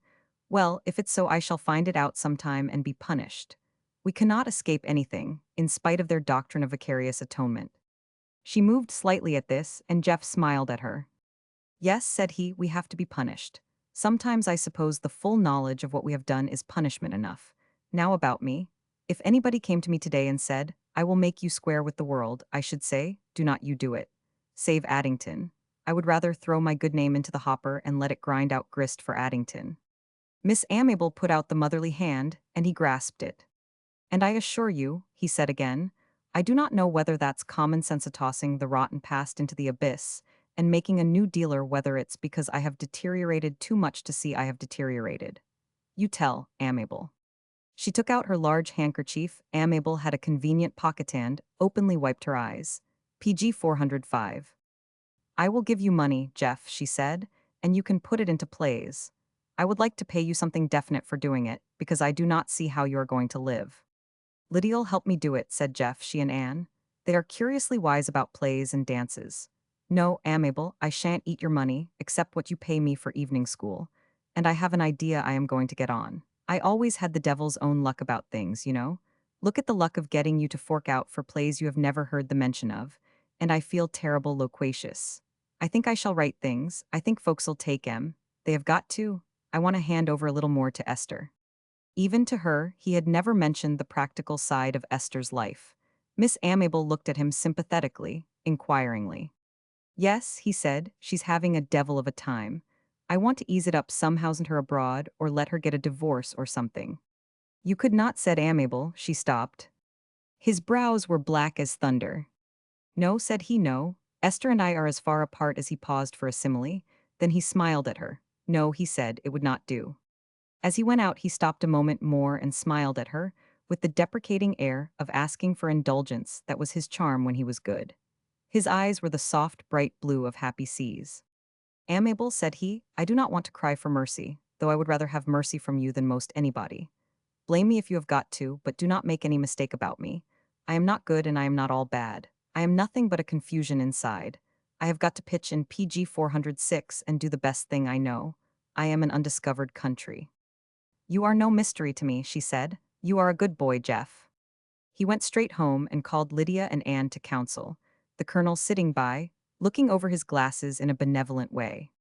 Well, if it's so, I shall find it out sometime and be punished. We cannot escape anything, in spite of their doctrine of vicarious atonement. She moved slightly at this, and Jeff smiled at her. Yes, said he, we have to be punished. Sometimes I suppose the full knowledge of what we have done is punishment enough. Now about me. If anybody came to me today and said, I will make you square with the world, I should say, do not you do it. Save Addington. I would rather throw my good name into the hopper and let it grind out grist for Addington. Miss Amiable put out the motherly hand, and he grasped it. And I assure you, he said again, I do not know whether that's common sense tossing the rotten past into the abyss and making a new dealer, whether it's because I have deteriorated too much to see I have deteriorated. You tell, Amiable. She took out her large handkerchief. Amiable had a convenient pocket-hand, openly wiped her eyes. PG 405. I will give you money, Jeff, she said, and you can put it into plays. I would like to pay you something definite for doing it, because I do not see how you are going to live. Lydia'll help me do it, said Jeff, she and Anne. They are curiously wise about plays and dances. No, Amiable, I shan't eat your money, except what you pay me for evening school. And I have an idea I am going to get on. I always had the devil's own luck about things, Look at the luck of getting you to fork out for plays you have never heard the mention of, and I feel terrible loquacious. I think I shall write things. I think folks'll take 'em. They have got to. I want to hand over a little more to Esther. Even to her, he had never mentioned the practical side of Esther's life. Miss Amiable looked at him sympathetically, inquiringly. Yes, he said, she's having a devil of a time. I want to ease it up somehow, send her abroad, or let her get a divorce or something. You could not, said Amiable, she stopped. His brows were black as thunder. No, said he, no. Esther and I are as far apart as he paused for a simile. Then he smiled at her. No, he said, it would not do. As he went out, he stopped a moment more and smiled at her, with the deprecating air of asking for indulgence that was his charm when he was good. His eyes were the soft, bright blue of happy seas. Amiable, said he, I do not want to cry for mercy, though I would rather have mercy from you than most anybody. Blame me if you have got to, but do not make any mistake about me. I am not good and I am not all bad. I am nothing but a confusion inside. I have got to pitch in PG 406 and do the best thing I know. I am an undiscovered country. You are no mystery to me, she said. You are a good boy, Jeff. He went straight home and called Lydia and Anne to counsel, the colonel sitting by, looking over his glasses in a benevolent way.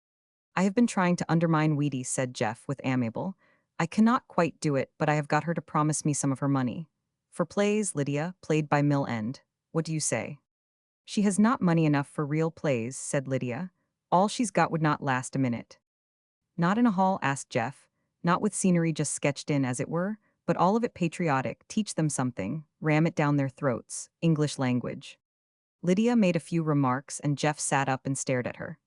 I have been trying to undermine Weedy, said Jeff with amiable. I cannot quite do it, but I have got her to promise me some of her money. For plays, Lydia, played by Mill End. What do you say? She has not money enough for real plays, said Lydia. All she's got would not last a minute. Not in a hall, asked Jeff. Not with scenery just sketched in, as it were, but all of it patriotic, teach them something, ram it down their throats, English language. Lydia made a few remarks and Jeff sat up and stared at her.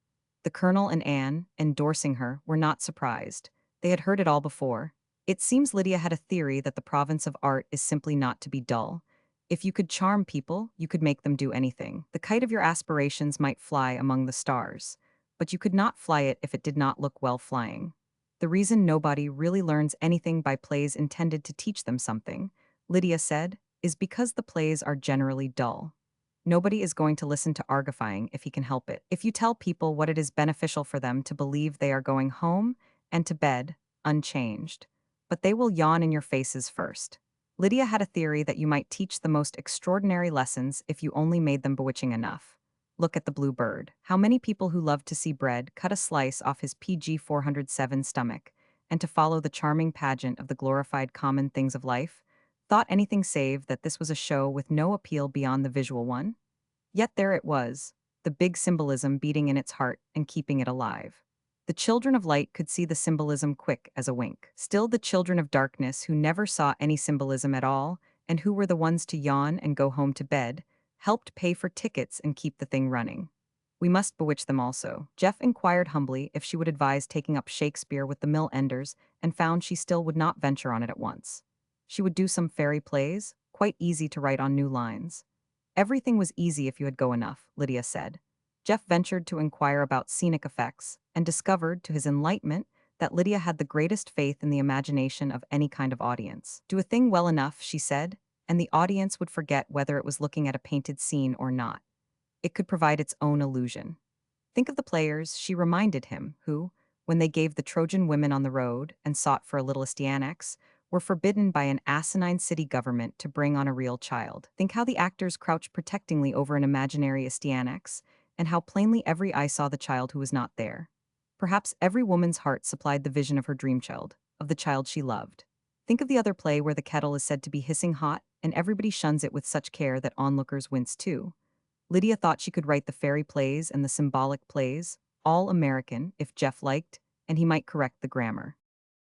The colonel and Anne, endorsing her, were not surprised. They had heard it all before. It seems Lydia had a theory that the province of art is simply not to be dull. If you could charm people, you could make them do anything. The kite of your aspirations might fly among the stars, but you could not fly it if it did not look well flying. The reason nobody really learns anything by plays intended to teach them something, Lydia said, is because the plays are generally dull. Nobody is going to listen to argifying if he can help it. If you tell people what it is beneficial for them to believe they are going home and to bed, unchanged. But they will yawn in your faces first. Lydia had a theory that you might teach the most extraordinary lessons if you only made them bewitching enough. Look at the blue bird. How many people who love to see bread cut a slice off his PG 407 stomach, and to follow the charming pageant of the glorified common things of life, thought anything save that this was a show with no appeal beyond the visual one? Yet there it was, the big symbolism beating in its heart and keeping it alive. The children of light could see the symbolism quick as a wink. Still, the children of darkness, who never saw any symbolism at all, and who were the ones to yawn and go home to bed, helped pay for tickets and keep the thing running. We must bewitch them also. Jeff inquired humbly if she would advise taking up Shakespeare with the Mill Enders, and found she still would not venture on it at once. She would do some fairy plays, quite easy to write on new lines. Everything was easy if you had go enough, Lydia said. Jeff ventured to inquire about scenic effects, and discovered, to his enlightenment, that Lydia had the greatest faith in the imagination of any kind of audience. Do a thing well enough, she said, and the audience would forget whether it was looking at a painted scene or not. It could provide its own illusion. Think of the players, she reminded him, who, when they gave the Trojan women on the road and sought for a little Astyanax, were forbidden by an asinine city government to bring on a real child. Think how the actors crouched protectingly over an imaginary Astyanax, and how plainly every eye saw the child who was not there. Perhaps every woman's heart supplied the vision of her dream child, of the child she loved. Think of the other play where the kettle is said to be hissing hot, and everybody shuns it with such care that onlookers wince too. Lydia thought she could write the fairy plays and the symbolic plays, all American, if Jeff liked, and he might correct the grammar.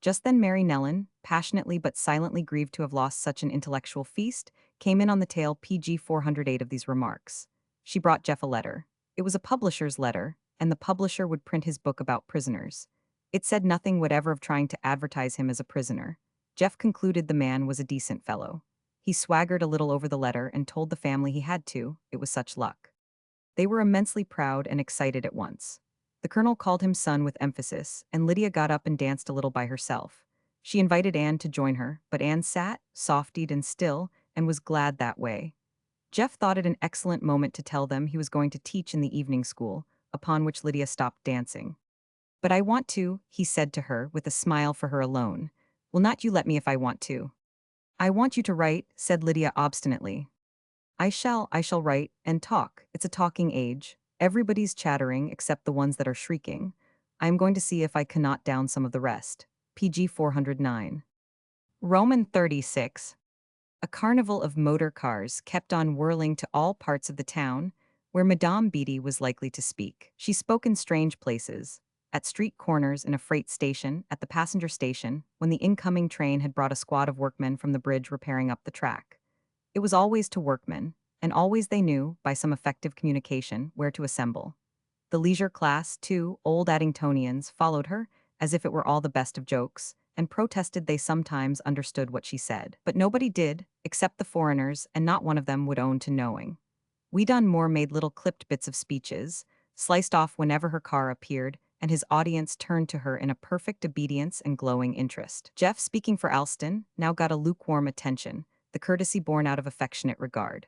Just then Mary Nellen, passionately but silently grieved to have lost such an intellectual feast, came in on the tail PG 408 of these remarks. She brought Jeff a letter. It was a publisher's letter, and the publisher would print his book about prisoners. It said nothing whatever of trying to advertise him as a prisoner. Jeff concluded the man was a decent fellow. He swaggered a little over the letter and told the family he had to, it was such luck. They were immensely proud and excited at once. The colonel called him son with emphasis, and Lydia got up and danced a little by herself. She invited Anne to join her, but Anne sat, softied and still, and was glad that way. Jeff thought it an excellent moment to tell them he was going to teach in the evening school, upon which Lydia stopped dancing. But I want to, he said to her, with a smile for her alone. Will not you let me if I want to? I want you to write, said Lydia obstinately. I shall write and talk. It's a talking age. Everybody's chattering except the ones that are shrieking. I am going to see if I cannot down some of the rest. PG 409. Roman 36. A carnival of motor cars kept on whirling to all parts of the town, where Madame Beatty was likely to speak. She spoke in strange places. At street corners, in a freight station, at the passenger station, when the incoming train had brought a squad of workmen from the bridge repairing up the track. It was always to workmen, and always they knew, by some effective communication, where to assemble. The leisure class, too, old Addingtonians, followed her, as if it were all the best of jokes, and protested they sometimes understood what she said. But nobody did, except the foreigners, and not one of them would own to knowing. We Dunmore made little clipped bits of speeches, sliced off whenever her car appeared, and his audience turned to her in a perfect obedience and glowing interest. Jeff, speaking for Alston, now got a lukewarm attention, the courtesy born out of affectionate regard.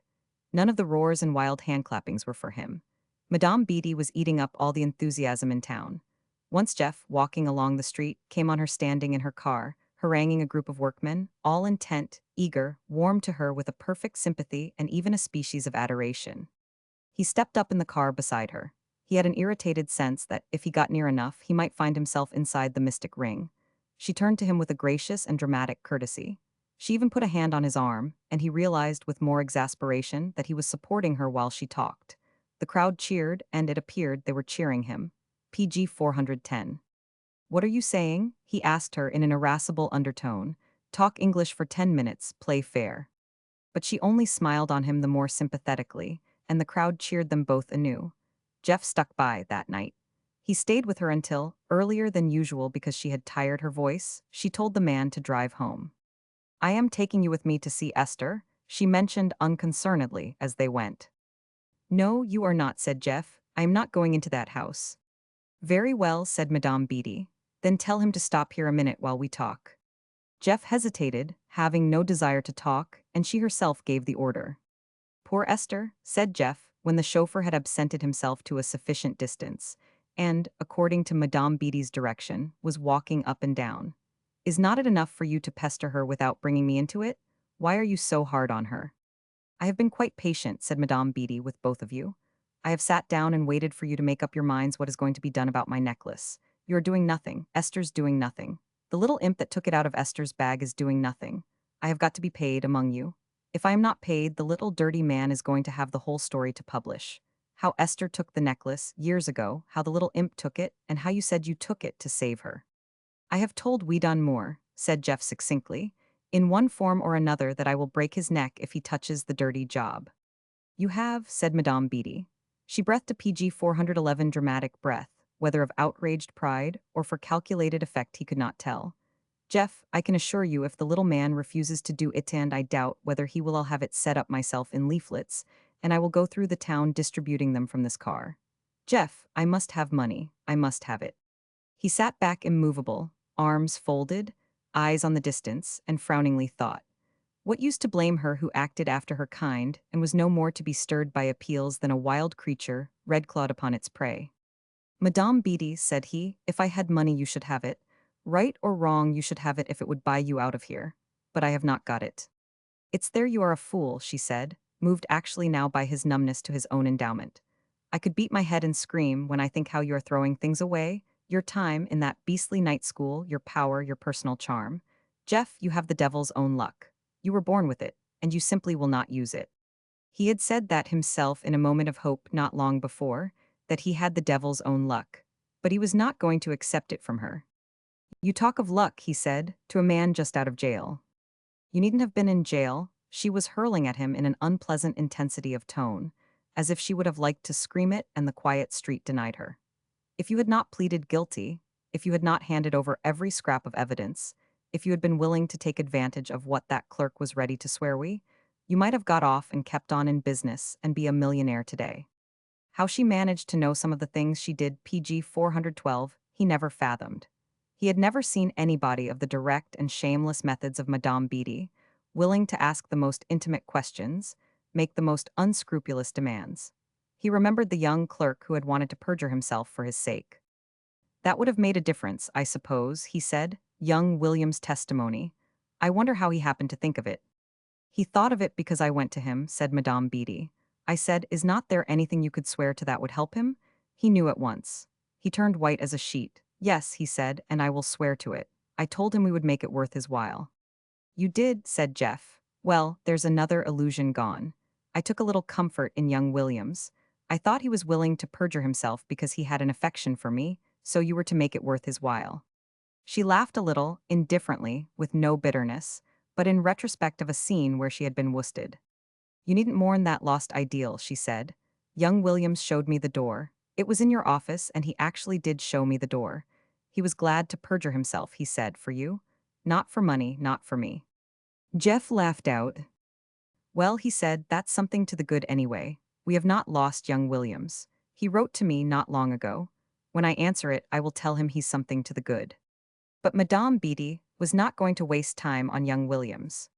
None of the roars and wild hand-clappings were for him. Madame Beatty was eating up all the enthusiasm in town. Once Jeff, walking along the street, came on her standing in her car, haranguing a group of workmen, all intent, eager, warm to her with a perfect sympathy and even a species of adoration. He stepped up in the car beside her. He had an irritated sense that, if he got near enough, he might find himself inside the mystic ring. She turned to him with a gracious and dramatic courtesy. She even put a hand on his arm, and he realized with more exasperation that he was supporting her while she talked. The crowd cheered, and it appeared they were cheering him. PG 410. "What are you saying?" he asked her in an irascible undertone. "Talk English for 10 minutes, play fair." But she only smiled on him the more sympathetically, and the crowd cheered them both anew. Jeff stuck by that night. He stayed with her until, earlier than usual because she had tired her voice, she told the man to drive home. "I am taking you with me to see Esther," she mentioned unconcernedly as they went. "No, you are not," said Jeff. "I am not going into that house." "Very well," said Madame Beatty. "Then tell him to stop here a minute while we talk." Jeff hesitated, having no desire to talk, and she herself gave the order. "Poor Esther," said Jeff, when the chauffeur had absented himself to a sufficient distance, and, according to Madame Beatty's direction, was walking up and down. "Is not it enough for you to pester her without bringing me into it? Why are you so hard on her?" "I have been quite patient," said Madame Beatty, "with both of you. I have sat down and waited for you to make up your minds what is going to be done about my necklace. You are doing nothing. Esther's doing nothing. The little imp that took it out of Esther's bag is doing nothing. I have got to be paid among you. If I am not paid, the little dirty man is going to have the whole story to publish. How Esther took the necklace, years ago, how the little imp took it, and how you said you took it to save her." "I have told we Dunmore," said Jeff succinctly, "in one form or another that I will break his neck if he touches the dirty job." "You have," said Madame Beatty. She breathed a PG 411 dramatic breath, whether of outraged pride or for calculated effect he could not tell. "Jeff, I can assure you if the little man refuses to do it, and I doubt whether he will, I'll have it set up myself in leaflets, and I will go through the town distributing them from this car. Jeff, I must have money. I must have it." He sat back immovable, arms folded, eyes on the distance, and frowningly thought. What use to blame her who acted after her kind, and was no more to be stirred by appeals than a wild creature, red-clawed upon its prey? "Madame Beatty," said he, "if I had money you should have it. Right or wrong you should have it if it would buy you out of here. But I have not got it." "It's there you are a fool," she said, moved actually now by his numbness to his own endowment. "I could beat my head and scream when I think how you are throwing things away, your time in that beastly night school, your power, your personal charm. Jeff, you have the devil's own luck. You were born with it, and you simply will not use it." He had said that himself in a moment of hope not long before, that he had the devil's own luck. But he was not going to accept it from her. "You talk of luck," he said, to a man just out of jail. "You needn't have been in jail." She was hurling at him in an unpleasant intensity of tone, as if she would have liked to scream it and the quiet street denied her. "If you had not pleaded guilty, if you had not handed over every scrap of evidence, if you had been willing to take advantage of what that clerk was ready to swear you might have got off and kept on in business and be a millionaire today." How she managed to know some of the things she did PG 412, he never fathomed. He had never seen anybody of the direct and shameless methods of Madame Beatty, willing to ask the most intimate questions, make the most unscrupulous demands. He remembered the young clerk who had wanted to perjure himself for his sake. "That would have made a difference, I suppose," he said, "young William's testimony. I wonder how he happened to think of it." "He thought of it because I went to him," said Madame Beatty. "I said, 'Is not there anything you could swear to that would help him?' He knew at once. He turned white as a sheet. 'Yes,' he said, 'and I will swear to it.' I told him we would make it worth his while." "You did," said Jeff. "Well, there's another illusion gone. I took a little comfort in young Williams. I thought he was willing to perjure himself because he had an affection for me, so you were to make it worth his while." She laughed a little, indifferently, with no bitterness, but in retrospect of a scene where she had been worsted. You needn't mourn that lost ideal, she said. Young Williams showed me the door. It was in your office, and he actually did show me the door. He was glad to perjure himself, he said, for you. Not for money, not for me. Jeff laughed out. Well, he said, that's something to the good anyway. We have not lost young Williams. He wrote to me not long ago. When I answer it, I will tell him he's something to the good. But Madame Beatty was not going to waste time on young Williams.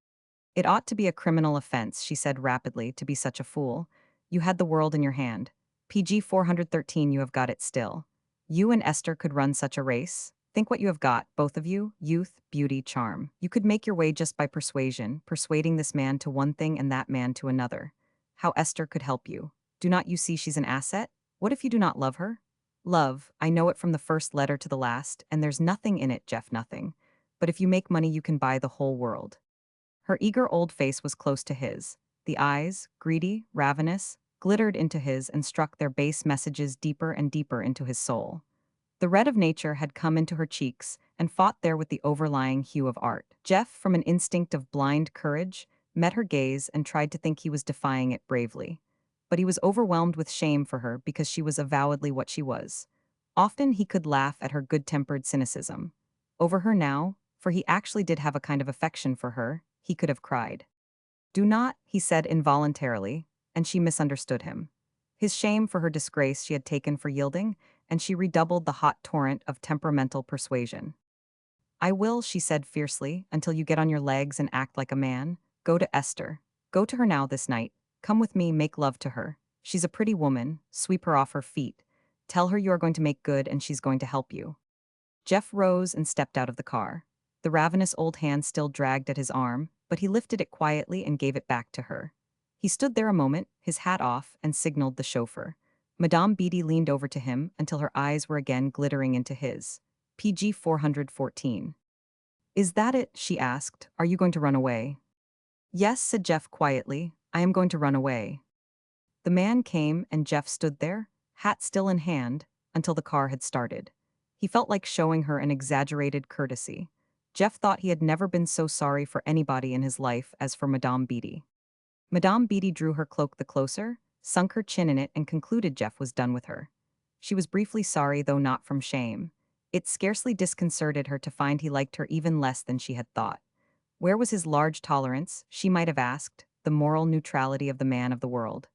It ought to be a criminal offense, she said rapidly, to be such a fool. You had the world in your hand. PG 413, you have got it still. You and Esther could run such a race. Think what you have got, both of you: youth, beauty, charm. You could make your way just by persuasion, persuading this man to one thing and that man to another. How Esther could help you. Do not you see she's an asset? What if you do not love her? Love, I know it from the first letter to the last, and there's nothing in it, Jeff, nothing. But if you make money, you can buy the whole world. Her eager old face was close to his. The eyes, greedy, ravenous, glittered into his and struck their base messages deeper and deeper into his soul. The red of nature had come into her cheeks and fought there with the overlying hue of art. Jeff, from an instinct of blind courage, met her gaze and tried to think he was defying it bravely. But he was overwhelmed with shame for her because she was avowedly what she was. Often he could laugh at her good-tempered cynicism. Over her now, for he actually did have a kind of affection for her, he could have cried. Do not, he said involuntarily, and she misunderstood him. His shame for her disgrace she had taken for yielding, and she redoubled the hot torrent of temperamental persuasion. I will, she said fiercely, until you get on your legs and act like a man. Go to Esther. Go to her now this night. Come with me, make love to her. She's a pretty woman, sweep her off her feet. Tell her you are going to make good and she's going to help you. Jeff rose and stepped out of the car. The ravenous old hand still dragged at his arm, but he lifted it quietly and gave it back to her. He stood there a moment, his hat off, and signaled the chauffeur. Madame Beatty leaned over to him until her eyes were again glittering into his. PG 414. Is that it? She asked. Are you going to run away? Yes, said Jeff quietly. I am going to run away. The man came and Jeff stood there, hat still in hand, until the car had started. He felt like showing her an exaggerated courtesy. Jeff thought he had never been so sorry for anybody in his life as for Madame Beatty. Madame Beatty drew her cloak the closer, sunk her chin in it, and concluded Jeff was done with her. She was briefly sorry, though not from shame. It scarcely disconcerted her to find he liked her even less than she had thought. Where was his large tolerance, she might have asked, the moral neutrality of the man of the world?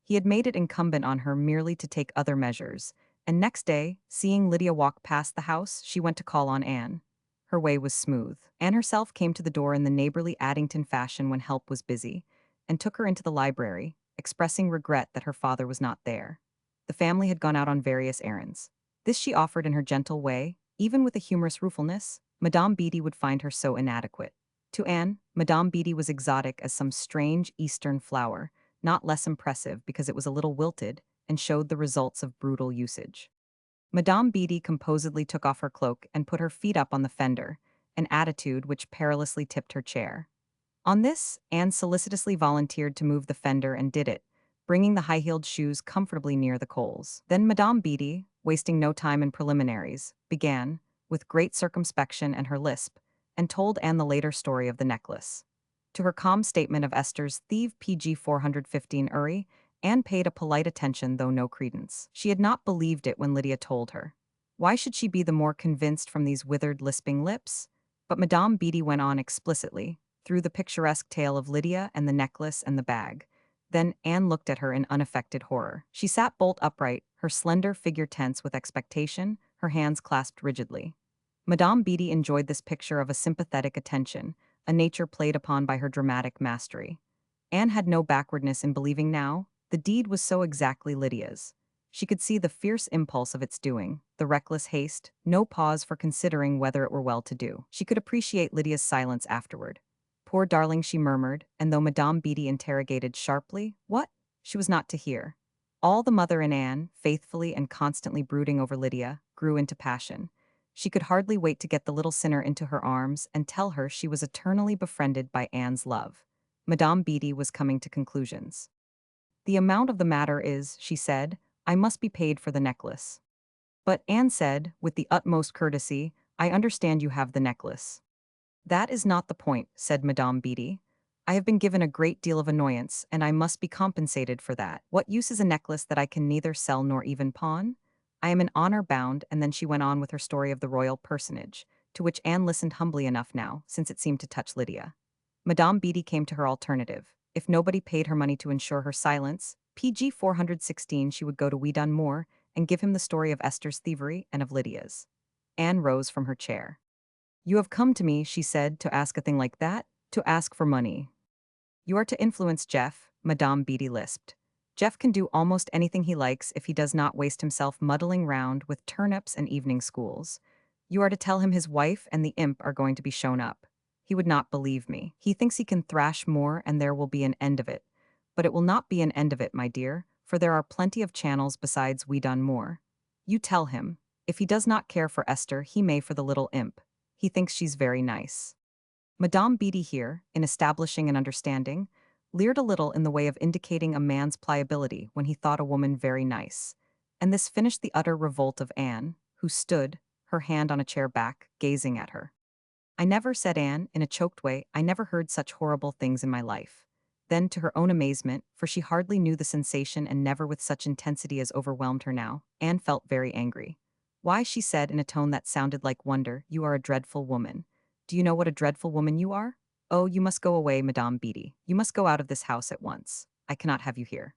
He had made it incumbent on her merely to take other measures, and next day, seeing Lydia walk past the house, she went to call on Anne. Her way was smooth. Anne herself came to the door in the neighborly Addington fashion when help was busy, and took her into the library, expressing regret that her father was not there. The family had gone out on various errands. This she offered in her gentle way, even with a humorous ruefulness. Madame Beatty would find her so inadequate. To Anne, Madame Beatty was exotic as some strange Eastern flower, not less impressive because it was a little wilted and showed the results of brutal usage. Madame Beatty composedly took off her cloak and put her feet up on the fender, an attitude which perilously tipped her chair. On this, Anne solicitously volunteered to move the fender and did it, bringing the high-heeled shoes comfortably near the coals. Then Madame Beatty, wasting no time in preliminaries, began, with great circumspection and her lisp, and told Anne the later story of the necklace. To her calm statement of Esther's thief PG 415 Uri, Anne paid a polite attention though no credence. She had not believed it when Lydia told her. Why should she be the more convinced from these withered, lisping lips? But Madame Beatty went on explicitly, through the picturesque tale of Lydia and the necklace and the bag. Then Anne looked at her in unaffected horror. She sat bolt upright, her slender figure tense with expectation, her hands clasped rigidly. Madame Beatty enjoyed this picture of a sympathetic attention, a nature played upon by her dramatic mastery. Anne had no backwardness in believing now. The deed was so exactly Lydia's. She could see the fierce impulse of its doing, the reckless haste, no pause for considering whether it were well to do. She could appreciate Lydia's silence afterward. Poor darling, she murmured, and though Madame Beatty interrogated sharply, what? She was not to hear. All the mother in Anne, faithfully and constantly brooding over Lydia, grew into passion. She could hardly wait to get the little sinner into her arms and tell her she was eternally befriended by Anne's love. Madame Beatty was coming to conclusions. The amount of the matter is, she said, I must be paid for the necklace. But Anne said, with the utmost courtesy, I understand you have the necklace. That is not the point, said Madame Beatty. I have been given a great deal of annoyance, and I must be compensated for that. What use is a necklace that I can neither sell nor even pawn? I am in honor bound, and then she went on with her story of the royal personage, to which Anne listened humbly enough now, since it seemed to touch Lydia. Madame Beatty came to her alternative. If nobody paid her money to ensure her silence, PG 416 she would go to We Done More and give him the story of Esther's thievery and of Lydia's. Anne rose from her chair. You have come to me, she said, to ask a thing like that? To ask for money. You are to influence Jeff, Madame Beatty lisped. Jeff can do almost anything he likes if he does not waste himself muddling round with turnips and evening schools. You are to tell him his wife and the imp are going to be shown up. He would not believe me. He thinks he can thrash more and there will be an end of it. But it will not be an end of it, my dear, for there are plenty of channels besides We Done More. You tell him. If he does not care for Esther, he may for the little imp. He thinks she's very nice. Madame Beatty here, in establishing an understanding, leered a little in the way of indicating a man's pliability when he thought a woman very nice. And this finished the utter revolt of Anne, who stood, her hand on a chair back, gazing at her. I never, said Anne, in a choked way, I never heard such horrible things in my life. Then, to her own amazement, for she hardly knew the sensation and never with such intensity as overwhelmed her now, Anne felt very angry. Why, she said in a tone that sounded like wonder, you are a dreadful woman. Do you know what a dreadful woman you are? Oh, you must go away, Madame Beatty. You must go out of this house at once. I cannot have you here.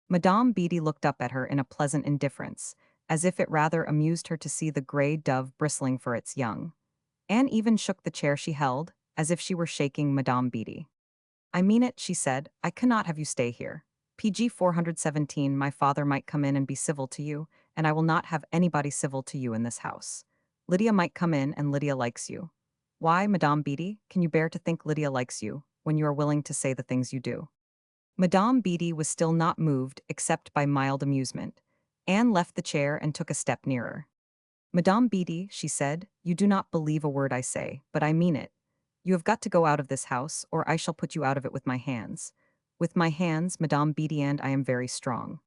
Madame Beatty looked up at her in a pleasant indifference, as if it rather amused her to see the gray dove bristling for its young. Anne even shook the chair she held, as if she were shaking Madame Beatty. I mean it, she said. I cannot have you stay here. PG 417, my father might come in and be civil to you, and I will not have anybody civil to you in this house. Lydia might come in, and Lydia likes you. Why, Madame Beatty, can you bear to think Lydia likes you, when you are willing to say the things you do? Madame Beatty was still not moved, except by mild amusement. Anne left the chair and took a step nearer. Madame Beatty, she said, you do not believe a word I say, but I mean it. You have got to go out of this house, or I shall put you out of it with my hands. With my hands, Madame Beatty, and I am very strong.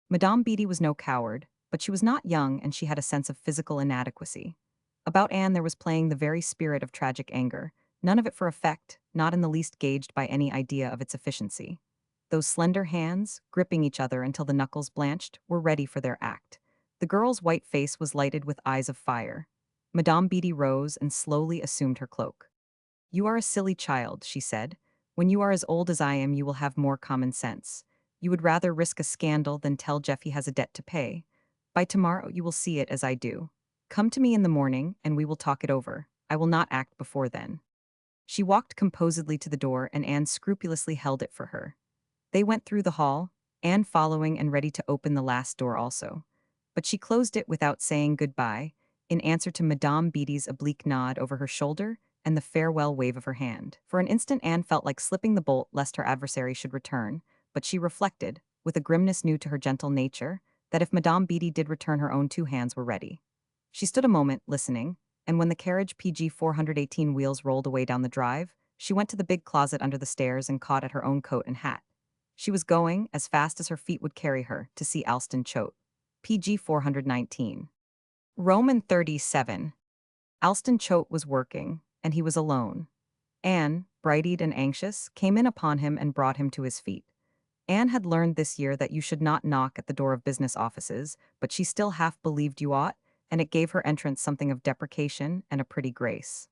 Madame Beatty was no coward, but she was not young and she had a sense of physical inadequacy. About Anne there was playing the very spirit of tragic anger, none of it for effect, not in the least gauged by any idea of its efficiency. Those slender hands, gripping each other until the knuckles blanched, were ready for their act. The girl's white face was lighted with eyes of fire. Madame Beatty rose and slowly assumed her cloak. You are a silly child, she said. When you are as old as I am, you will have more common sense. You would rather risk a scandal than tell Jeff he has a debt to pay. By tomorrow you will see it as I do. Come to me in the morning, and we will talk it over. I will not act before then. She walked composedly to the door, and Anne scrupulously held it for her. They went through the hall, Anne following and ready to open the last door also. But she closed it without saying goodbye, in answer to Madame Beatty's oblique nod over her shoulder and the farewell wave of her hand. For an instant Anne felt like slipping the bolt lest her adversary should return, but she reflected, with a grimness new to her gentle nature, that if Madame Beatty did return, her own two hands were ready. She stood a moment, listening, and when the carriage PG 418 wheels rolled away down the drive, she went to the big closet under the stairs and caught at her own coat and hat. She was going, as fast as her feet would carry her, to see Alston Choate. PG 419. Roman 37. Alston Choate was working, and he was alone. Anne, bright-eyed and anxious, came in upon him and brought him to his feet. Anne had learned this year that you should not knock at the door of business offices, but she still half believed you ought, and it gave her entrance something of deprecation and a pretty grace.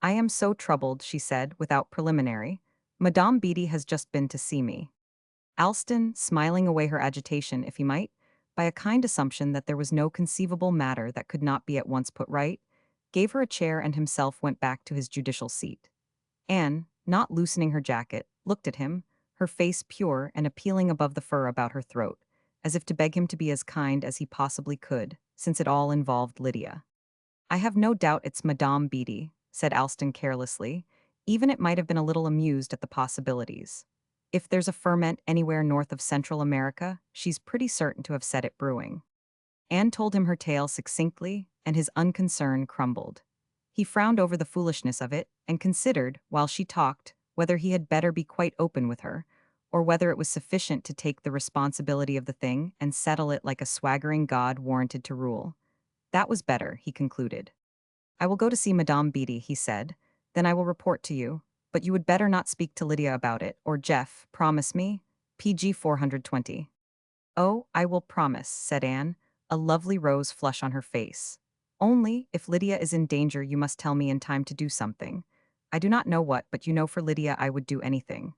I am so troubled, she said, without preliminary. Madame Beatty has just been to see me. Alston, smiling away her agitation, if he might, by a kind assumption that there was no conceivable matter that could not be at once put right, gave her a chair and himself went back to his judicial seat. Anne, not loosening her jacket, looked at him, her face pure and appealing above the fur about her throat, as if to beg him to be as kind as he possibly could, since it all involved Lydia. I have no doubt it's Madame Beatty, said Alston carelessly. Even it might have been a little amused at the possibilities. If there's a ferment anywhere north of Central America, she's pretty certain to have set it brewing. Anne told him her tale succinctly, and his unconcern crumbled. He frowned over the foolishness of it, and considered, while she talked, whether he had better be quite open with her, or whether it was sufficient to take the responsibility of the thing and settle it like a swaggering god warranted to rule. That was better, he concluded. I will go to see Madame Beatty, he said. Then I will report to you, but you would better not speak to Lydia about it, or Jeff, promise me? PG 420. Oh, I will promise, said Anne, a lovely rose flush on her face. Only, if Lydia is in danger, you must tell me in time to do something. I do not know what, but you know for Lydia I would do anything.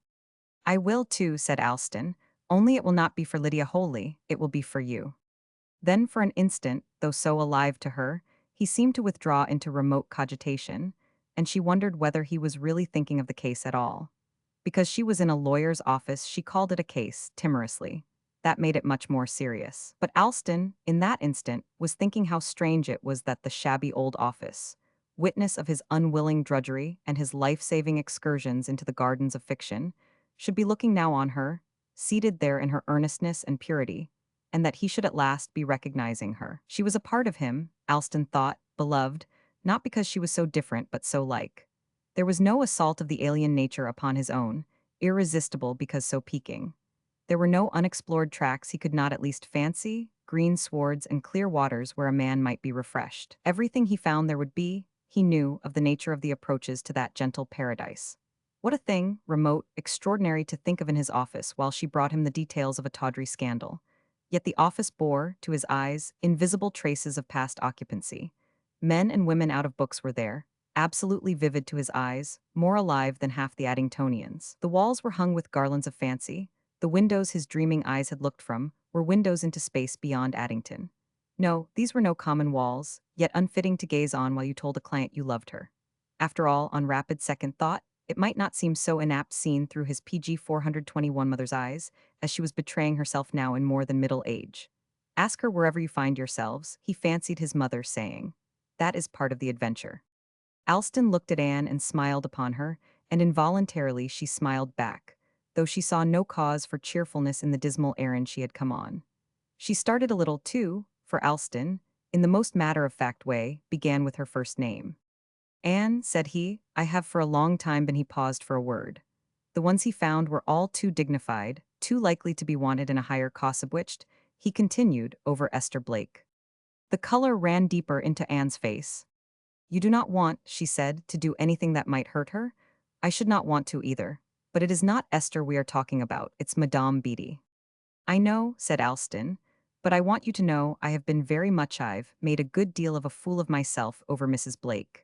I will too, said Alston, only it will not be for Lydia wholly, it will be for you. Then for an instant, though so alive to her, he seemed to withdraw into remote cogitation, and she wondered whether he was really thinking of the case at all. Because she was in a lawyer's office, she called it a case, timorously. That made it much more serious. But Alston, in that instant, was thinking how strange it was that the shabby old office, witness of his unwilling drudgery and his life-saving excursions into the gardens of fiction, should be looking now on her, seated there in her earnestness and purity, and that he should at last be recognizing her. She was a part of him, Alston thought, beloved, not because she was so different but so like. There was no assault of the alien nature upon his own, irresistible because so piquing. There were no unexplored tracks he could not at least fancy, green swards and clear waters where a man might be refreshed. Everything he found there would be, he knew, of the nature of the approaches to that gentle paradise. What a thing, remote, extraordinary to think of in his office while she brought him the details of a tawdry scandal. Yet the office bore, to his eyes, invisible traces of past occupancy. Men and women out of books were there, absolutely vivid to his eyes, more alive than half the Addingtonians. The walls were hung with garlands of fancy. The windows his dreaming eyes had looked from were windows into space beyond Addington. No, these were no common walls, yet unfitting to gaze on while you told a client you loved her. After all, on rapid second thought, it might not seem so inapt seen through his PG 421 mother's eyes, as she was betraying herself now in more than middle age. Ask her wherever you find yourselves, he fancied his mother saying. That is part of the adventure. Alston looked at Anne and smiled upon her, and involuntarily she smiled back, though she saw no cause for cheerfulness in the dismal errand she had come on. She started a little, too, for Alston, in the most matter-of-fact way, began with her first name. Anne, said he, I have for a long time been. He paused for a word. The ones he found were all too dignified, too likely to be wanted in a higher Cossabwitched, he continued, over Esther Blake. The color ran deeper into Anne's face. You do not want, she said, to do anything that might hurt her? I should not want to either. But it is not Esther we are talking about, it's Madame Beatty. I know, said Alston, but I want you to know I have been very much. I've made a good deal of a fool of myself over Mrs. Blake.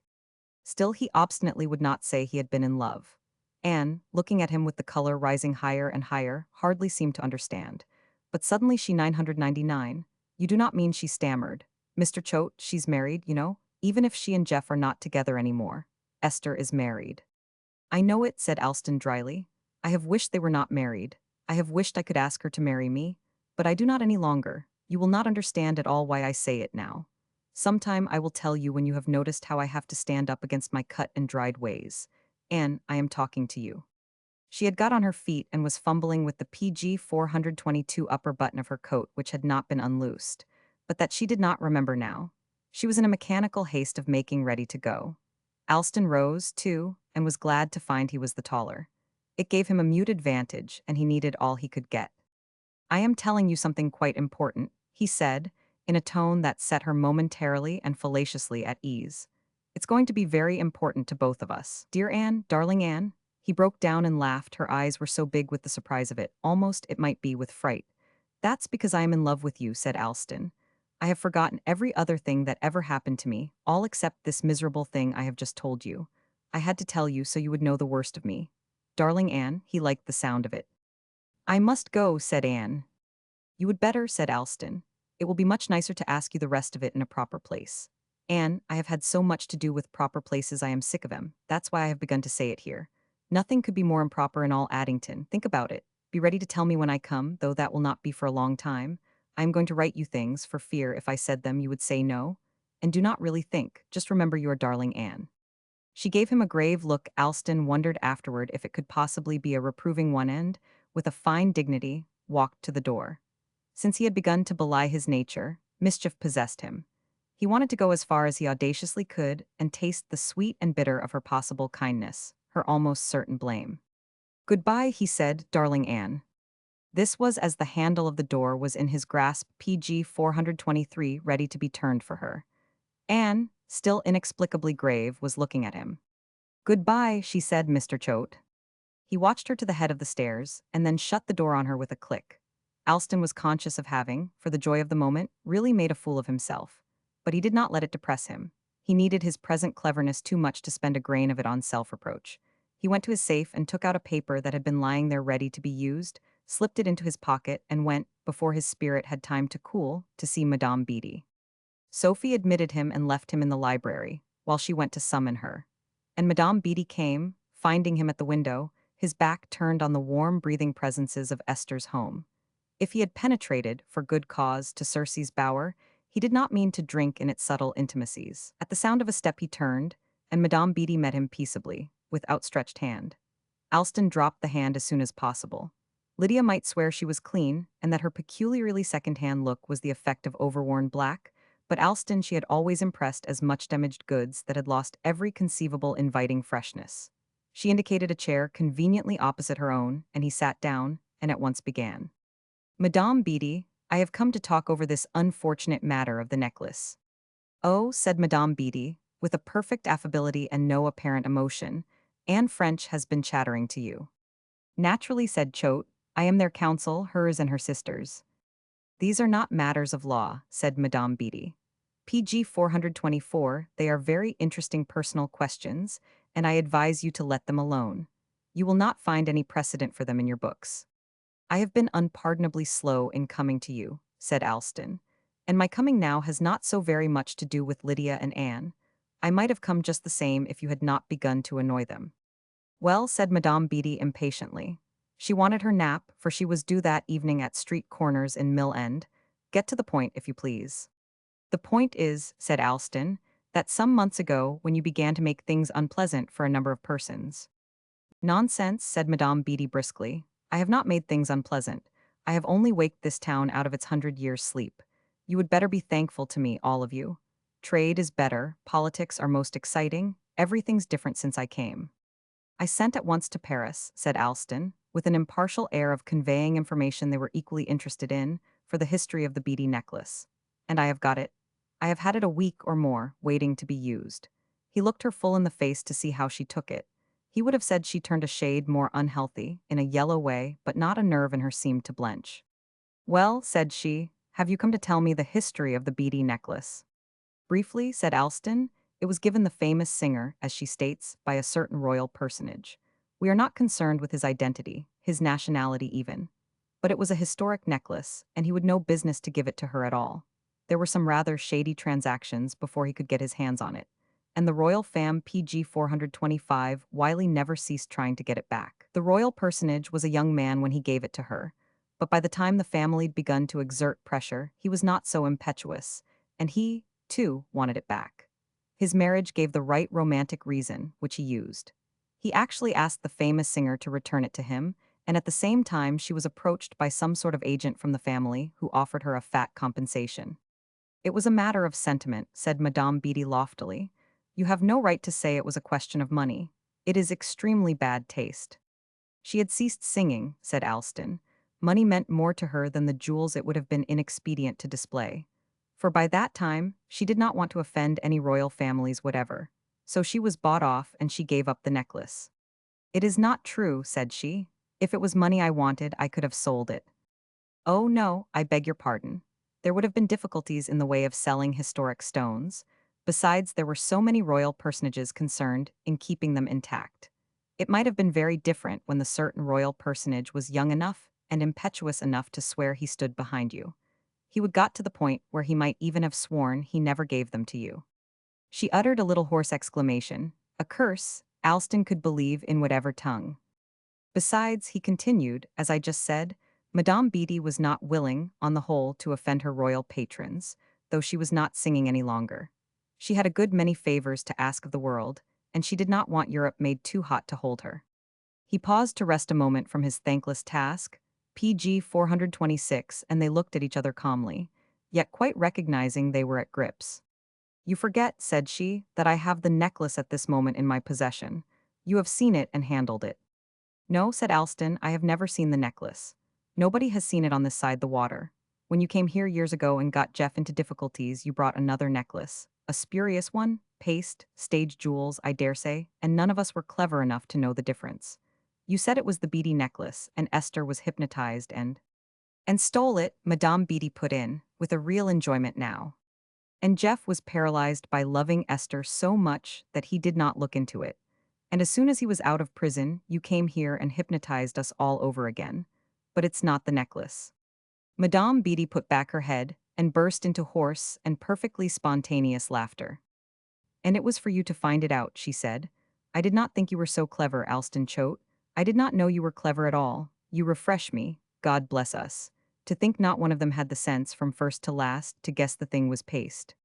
Still he obstinately would not say he had been in love. Anne, looking at him with the color rising higher and higher, hardly seemed to understand. But suddenly she 999. You do not mean, she stammered. Mr. Choate, she's married, you know, even if she and Jeff are not together anymore. Esther is married. I know it, said Alston dryly. I have wished they were not married. I have wished I could ask her to marry me, but I do not any longer. You will not understand at all why I say it now. Sometime I will tell you when you have noticed how I have to stand up against my cut and dried ways. Anne, I am talking to you. She had got on her feet and was fumbling with the PG 422 upper button of her coat, which had not been unloosed, but that she did not remember now. She was in a mechanical haste of making ready to go. Alston rose, too, and was glad to find he was the taller. It gave him a mute advantage, and he needed all he could get. I am telling you something quite important, he said, in a tone that set her momentarily and fallaciously at ease. It's going to be very important to both of us. Dear Anne, darling Anne, he broke down and laughed. Her eyes were so big with the surprise of it, almost, it might be, with fright. That's because I am in love with you, said Alston. I have forgotten every other thing that ever happened to me, all except this miserable thing I have just told you. I had to tell you so you would know the worst of me. Darling Anne, he liked the sound of it. I must go, said Anne. You would better, said Alston. It will be much nicer to ask you the rest of it in a proper place. Anne, I have had so much to do with proper places I am sick of them. That's why I have begun to say it here. Nothing could be more improper in all Addington. Think about it. Be ready to tell me when I come, though that will not be for a long time. I am going to write you things, for fear if I said them you would say no. And do not really think, just remember your darling Anne. She gave him a grave look. Alston wondered afterward if it could possibly be a reproving one, and, with a fine dignity, walked to the door. Since he had begun to belie his nature, mischief possessed him. He wanted to go as far as he audaciously could and taste the sweet and bitter of her possible kindness, her almost certain blame. Goodbye, he said, darling Anne. This was as the handle of the door was in his grasp, PG 423, ready to be turned for her. Anne, still inexplicably grave, was looking at him. Goodbye, she said, Mr. Choate. He watched her to the head of the stairs, and then shut the door on her with a click. Alston was conscious of having, for the joy of the moment, really made a fool of himself. But he did not let it depress him. He needed his present cleverness too much to spend a grain of it on self-reproach. He went to his safe and took out a paper that had been lying there ready to be used, slipped it into his pocket, and went, before his spirit had time to cool, to see Madame Beatty. Sophie admitted him and left him in the library, while she went to summon her. And Madame Beatty came, finding him at the window, his back turned on the warm, breathing presences of Esther's home. If he had penetrated, for good cause, to Circe's bower, he did not mean to drink in its subtle intimacies. At the sound of a step he turned, and Madame Beatty met him peaceably, with outstretched hand. Alston dropped the hand as soon as possible. Lydia might swear she was clean, and that her peculiarly second-hand look was the effect of overworn black, but Alston she had always impressed as much damaged goods that had lost every conceivable inviting freshness. She indicated a chair conveniently opposite her own, and he sat down, and at once began. Madame Beatty, I have come to talk over this unfortunate matter of the necklace. Oh, said Madame Beatty, with a perfect affability and no apparent emotion, Anne French has been chattering to you. Naturally, said Choate, I am their counsel, hers and her sister's. These are not matters of law, said Madame Beatty. PG 424, they are very interesting personal questions, and I advise you to let them alone. You will not find any precedent for them in your books. I have been unpardonably slow in coming to you, said Alston, and my coming now has not so very much to do with Lydia and Anne. I might have come just the same if you had not begun to annoy them. Well, said Madame Beatty impatiently. She wanted her nap, for she was due that evening at street corners in Mill End. Get to the point, if you please. The point is, said Alston, that some months ago, when you began to make things unpleasant for a number of persons. Nonsense, said Madame Beatty briskly. I have not made things unpleasant. I have only waked this town out of its 100 years' sleep. You would better be thankful to me, all of you. Trade is better, politics are most exciting, everything's different since I came. I sent at once to Paris, said Alston, with an impartial air of conveying information they were equally interested in, for the history of the beady necklace. And I have got it. I have had it a week or more, waiting to be used. He looked her full in the face to see how she took it. He would have said she turned a shade more unhealthy, in a yellow way, but not a nerve in her seemed to blench. Well, said she, have you come to tell me the history of the beady necklace? Briefly, said Alston, it was given the famous singer, as she states, by a certain royal personage. We are not concerned with his identity, his nationality even. But it was a historic necklace, and he would no business to give it to her at all. There were some rather shady transactions before he could get his hands on it. And the royal fam PG 425 Wiley never ceased trying to get it back. The royal personage was a young man when he gave it to her, but by the time the family'd begun to exert pressure, he was not so impetuous, and he, too, wanted it back. His marriage gave the right romantic reason, which he used. He actually asked the famous singer to return it to him, and at the same time she was approached by some sort of agent from the family who offered her a fat compensation. It was a matter of sentiment, said Madame Beatty loftily. You have no right to say it was a question of money. It is extremely bad taste. She had ceased singing, said Alston. Money meant more to her than the jewels it would have been inexpedient to display. For by that time, she did not want to offend any royal families whatever. So she was bought off and she gave up the necklace. It is not true, said she. If it was money I wanted, I could have sold it. Oh no, I beg your pardon. There would have been difficulties in the way of selling historic stones. Besides, there were so many royal personages concerned in keeping them intact. It might have been very different when the certain royal personage was young enough and impetuous enough to swear he stood behind you. He would got to the point where he might even have sworn he never gave them to you. She uttered a little hoarse exclamation. A curse, Alston could believe in whatever tongue. Besides, he continued, as I just said, Madame Beatty was not willing, on the whole, to offend her royal patrons, though she was not singing any longer. She had a good many favors to ask of the world, and she did not want Europe made too hot to hold her. He paused to rest a moment from his thankless task, PG 426, and they looked at each other calmly, yet quite recognizing they were at grips. You forget, said she, that I have the necklace at this moment in my possession. You have seen it and handled it. No, said Alston, I have never seen the necklace. Nobody has seen it on this side the water. When you came here years ago and got Jeff into difficulties, you brought another necklace, A spurious one, paste, stage jewels, I dare say, and none of us were clever enough to know the difference. You said it was the beady necklace, and Esther was hypnotized and stole it, Madame Beatty put in, with a real enjoyment now. And Jeff was paralyzed by loving Esther so much that he did not look into it. And as soon as he was out of prison, you came here and hypnotized us all over again. But it's not the necklace. Madame Beatty put back her head and burst into hoarse and perfectly spontaneous laughter. And it was for you to find it out, she said. I did not think you were so clever, Alston Choate. I did not know you were clever at all. You refresh me, God bless us. To think not one of them had the sense from first to last to guess the thing was paste.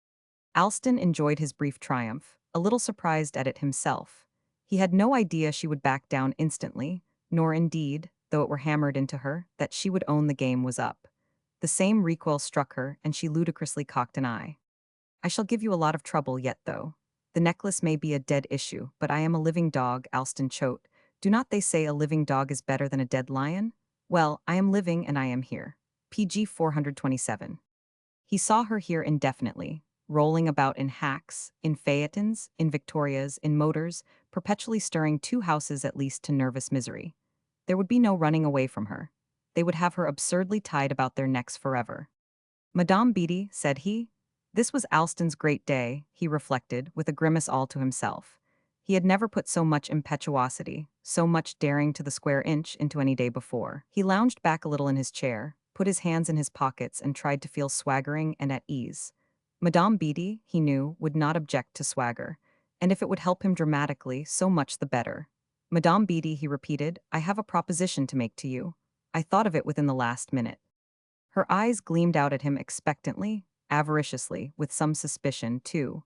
Alston enjoyed his brief triumph, a little surprised at it himself. He had no idea she would back down instantly, nor indeed, though it were hammered into her, that she would own the game was up. The same recoil struck her, and she ludicrously cocked an eye. I shall give you a lot of trouble yet, though. The necklace may be a dead issue, but I am a living dog, Alston Choate. Do not they say a living dog is better than a dead lion? Well, I am living and I am here. PG 427. He saw her here indefinitely, rolling about in hacks, in phaetons, in victorias, in motors, perpetually stirring two houses at least to nervous misery. There would be no running away from her. They would have her absurdly tied about their necks forever. Madame Beatty, said he. This was Alston's great day, he reflected, with a grimace all to himself. He had never put so much impetuosity, so much daring to the square inch into any day before. He lounged back a little in his chair, put his hands in his pockets and tried to feel swaggering and at ease. Madame Beatty, he knew, would not object to swagger, and if it would help him dramatically, so much the better. Madame Beatty, he repeated, I have a proposition to make to you. I thought of it within the last minute. Her eyes gleamed out at him expectantly, avariciously, with some suspicion, too.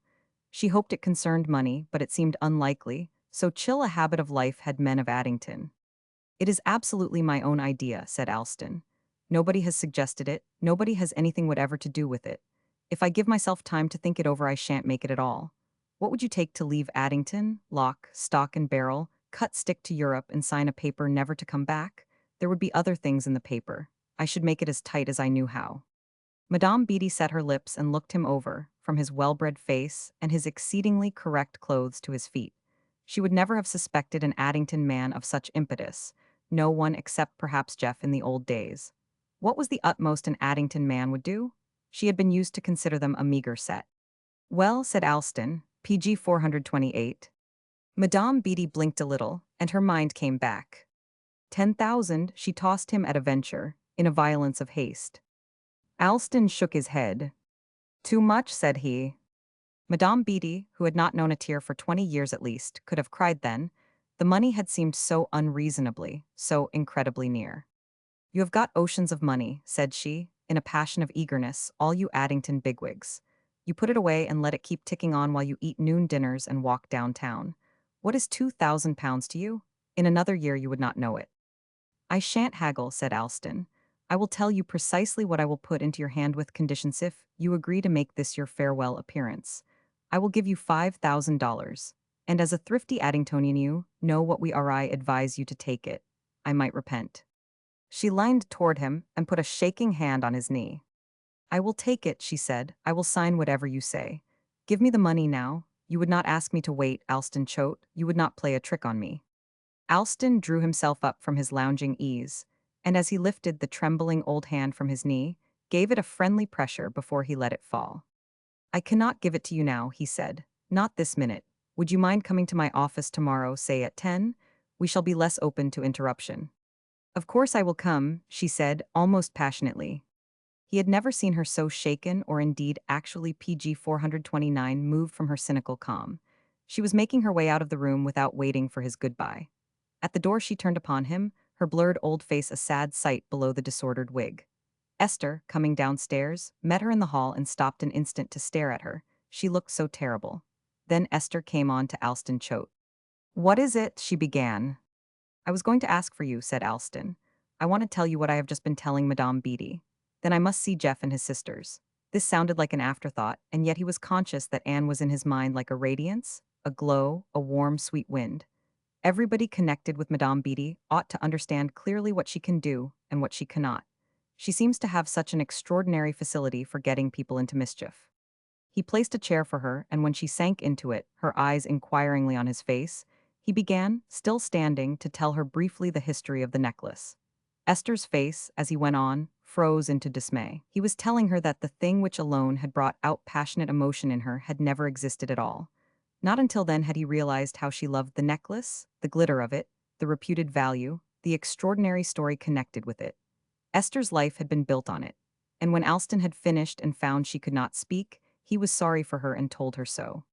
She hoped it concerned money, but it seemed unlikely, so chill a habit of life had men of Addington. It is absolutely my own idea, said Alston. Nobody has suggested it, nobody has anything whatever to do with it. If I give myself time to think it over, I shan't make it at all. What would you take to leave Addington, lock, stock and barrel, cut stick to Europe and sign a paper never to come back? There would be other things in the paper. I should make it as tight as I knew how. Madame Beatty set her lips and looked him over, from his well-bred face and his exceedingly correct clothes to his feet. She would never have suspected an Addington man of such impetus, no one except perhaps Jeff in the old days. What was the utmost an Addington man would do? She had been used to consider them a meager set. Well, said Alston, PG 428. Madame Beatty blinked a little, and her mind came back. 10,000, she tossed him at a venture, in a violence of haste. Alston shook his head. Too much, said he. Madame Beatty, who had not known a tear for 20 years at least, could have cried then. The money had seemed so unreasonably, so incredibly near. You have got oceans of money, said she, in a passion of eagerness, all you Addington bigwigs. You put it away and let it keep ticking on while you eat noon dinners and walk downtown. What is £2,000 to you? In another year you would not know it. I shan't haggle, said Alston. I will tell you precisely what I will put into your hand with conditions if you agree to make this your farewell appearance. I will give you $5,000. And as a thrifty Addingtonian you know what we are I advise you to take it. I might repent. She leaned toward him and put a shaking hand on his knee. I will take it, she said. I will sign whatever you say. Give me the money now. You would not ask me to wait, Alston Choate. You would not play a trick on me. Alston drew himself up from his lounging ease, and as he lifted the trembling old hand from his knee, gave it a friendly pressure before he let it fall. I cannot give it to you now, he said. Not this minute. Would you mind coming to my office tomorrow, say at 10? We shall be less open to interruption. Of course I will come, she said, almost passionately. He had never seen her so shaken or indeed actually PG 429 moved from her cynical calm. She was making her way out of the room without waiting for his goodbye. At the door she turned upon him, her blurred old face a sad sight below the disordered wig. Esther, coming downstairs, met her in the hall and stopped an instant to stare at her. She looked so terrible. Then Esther came on to Alston Choate. What is it? She began. I was going to ask for you, said Alston. I want to tell you what I have just been telling Madame Beatty. Then I must see Jeff and his sisters. This sounded like an afterthought, and yet he was conscious that Anne was in his mind like a radiance, a glow, a warm, sweet wind. Everybody connected with Madame Beatty ought to understand clearly what she can do and what she cannot. She seems to have such an extraordinary facility for getting people into mischief. He placed a chair for her, and when she sank into it, her eyes inquiringly on his face, he began, still standing, to tell her briefly the history of the necklace. Esther's face, as he went on, froze into dismay. He was telling her that the thing which alone had brought out passionate emotion in her had never existed at all. Not until then had he realized how she loved the necklace, the glitter of it, the reputed value, the extraordinary story connected with it. Esther's life had been built on it, and when Alston had finished and found she could not speak, he was sorry for her and told her so.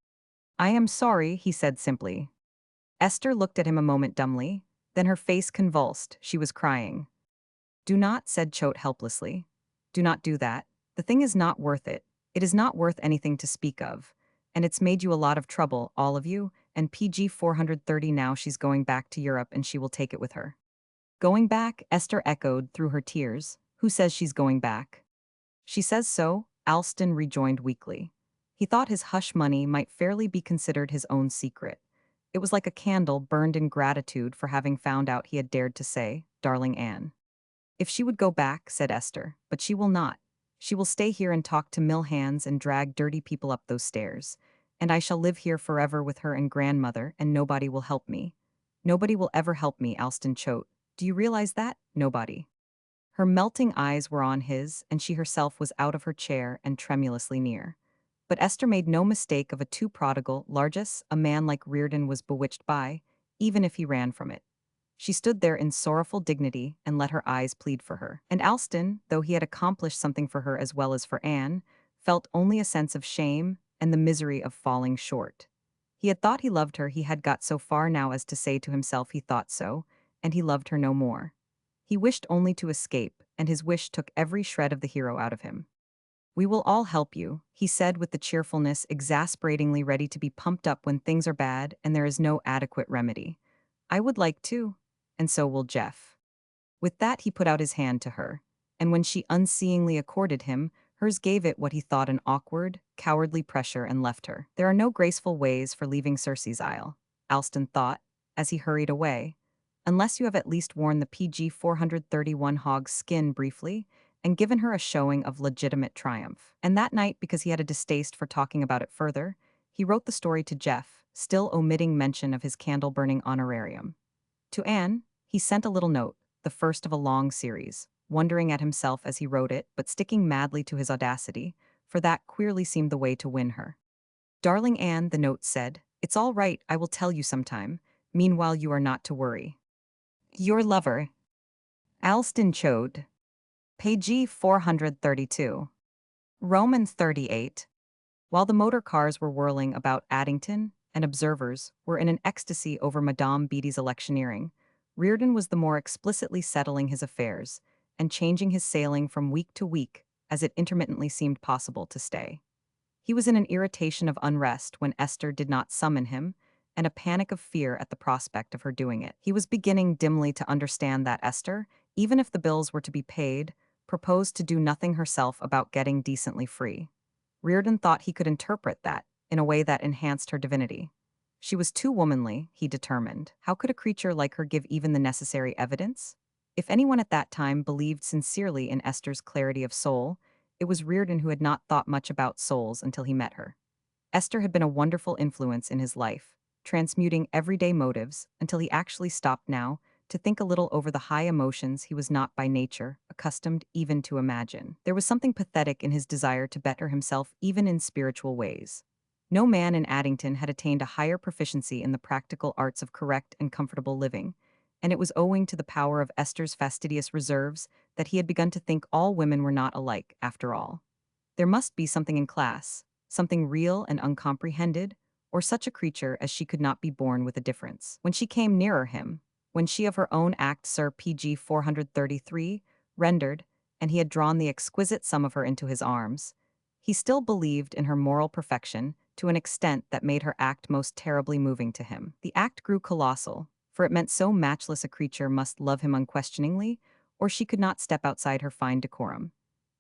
"I am sorry," he said simply. Esther looked at him a moment dumbly, then her face convulsed. She was crying. "Do not," said Choate helplessly. "Do not do that. The thing is not worth it. It is not worth anything to speak of. And it's made you a lot of trouble, all of you, and PG 430 now she's going back to Europe and she will take it with her." "Going back?" Esther echoed through her tears. "Who says she's going back?" "She says so," Alston rejoined weakly. He thought his hush money might fairly be considered his own secret. It was like a candle burned in gratitude for having found out he had dared to say, "Darling Anne." "If she would go back," said Esther, "but she will not. She will stay here and talk to mill hands and drag dirty people up those stairs. And I shall live here forever with her and grandmother, and nobody will help me. Nobody will ever help me," Alston Choate. "Do you realize that? Nobody." Her melting eyes were on his, and she herself was out of her chair and tremulously near. But Esther made no mistake of a too prodigal largesse a man like Reardon was bewitched by, even if he ran from it. She stood there in sorrowful dignity and let her eyes plead for her. And Alston, though he had accomplished something for her as well as for Anne, felt only a sense of shame and the misery of falling short. He had thought he loved her, he had got so far now as to say to himself he thought so, and he loved her no more. He wished only to escape, and his wish took every shred of the hero out of him. "We will all help you," he said with the cheerfulness exasperatingly ready to be pumped up when things are bad and there is no adequate remedy. "I would like to, and so will Jeff." With that he put out his hand to her, and when she unseeingly accorded him, hers gave it what he thought an awkward, cowardly pressure and left her. There are no graceful ways for leaving Circe's Isle, Alston thought, as he hurried away, unless you have at least worn the PG 431 hog's skin briefly and given her a showing of legitimate triumph. And that night, because he had a distaste for talking about it further, he wrote the story to Jeff, still omitting mention of his candle-burning honorarium. To Anne, he sent a little note, the first of a long series, wondering at himself as he wrote it, but sticking madly to his audacity, for that queerly seemed the way to win her. "Darling Anne," the note said, "it's all right, I will tell you sometime. Meanwhile you are not to worry. Your lover, Alston Choate." Page 432. Roman 38. While the motor cars were whirling about Addington, and observers were in an ecstasy over Madame Beattie's electioneering, Reardon was the more explicitly settling his affairs, and changing his sailing from week to week, as it intermittently seemed possible to stay. He was in an irritation of unrest when Esther did not summon him, and a panic of fear at the prospect of her doing it. He was beginning dimly to understand that Esther, even if the bills were to be paid, proposed to do nothing herself about getting decently free. Reardon thought he could interpret that in a way that enhanced her divinity. She was too womanly, he determined. How could a creature like her give even the necessary evidence? If anyone at that time believed sincerely in Esther's clarity of soul, it was Reardon, who had not thought much about souls until he met her. Esther had been a wonderful influence in his life, transmuting everyday motives until he actually stopped now to think a little over the high emotions he was not by nature accustomed even to imagine. There was something pathetic in his desire to better himself even in spiritual ways. No man in Addington had attained a higher proficiency in the practical arts of correct and comfortable living, and it was owing to the power of Esther's fastidious reserves that he had begun to think all women were not alike, after all. There must be something in class, something real and uncomprehended, or such a creature as she could not be born with a difference. When she came nearer him, when she of her own act Sir PG 433 rendered, and he had drawn the exquisite sum of her into his arms, he still believed in her moral perfection to an extent that made her act most terribly moving to him. The act grew colossal, for it meant so matchless a creature must love him unquestioningly, or she could not step outside her fine decorum.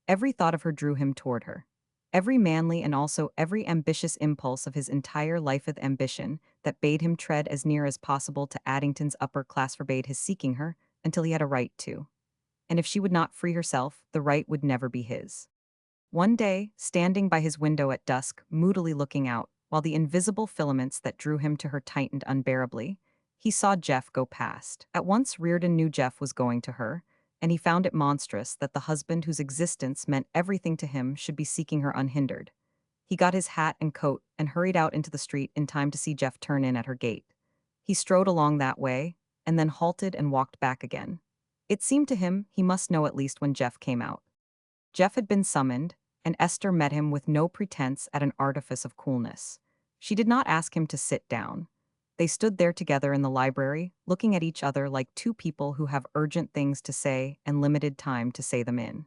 Every thought of her drew him toward her. Every manly and also every ambitious impulse of his entire life'th ambition that bade him tread as near as possible to Addington's upper class forbade his seeking her until he had a right to. And if she would not free herself, the right would never be his. One day, standing by his window at dusk, moodily looking out, while the invisible filaments that drew him to her tightened unbearably, he saw Jeff go past. At once Reardon knew Jeff was going to her, and he found it monstrous that the husband whose existence meant everything to him should be seeking her unhindered. He got his hat and coat and hurried out into the street in time to see Jeff turn in at her gate. He strode along that way, and then halted and walked back again. It seemed to him he must know at least when Jeff came out. Jeff had been summoned, and Esther met him with no pretense at an artifice of coolness. She did not ask him to sit down. They stood there together in the library, looking at each other like two people who have urgent things to say and limited time to say them in.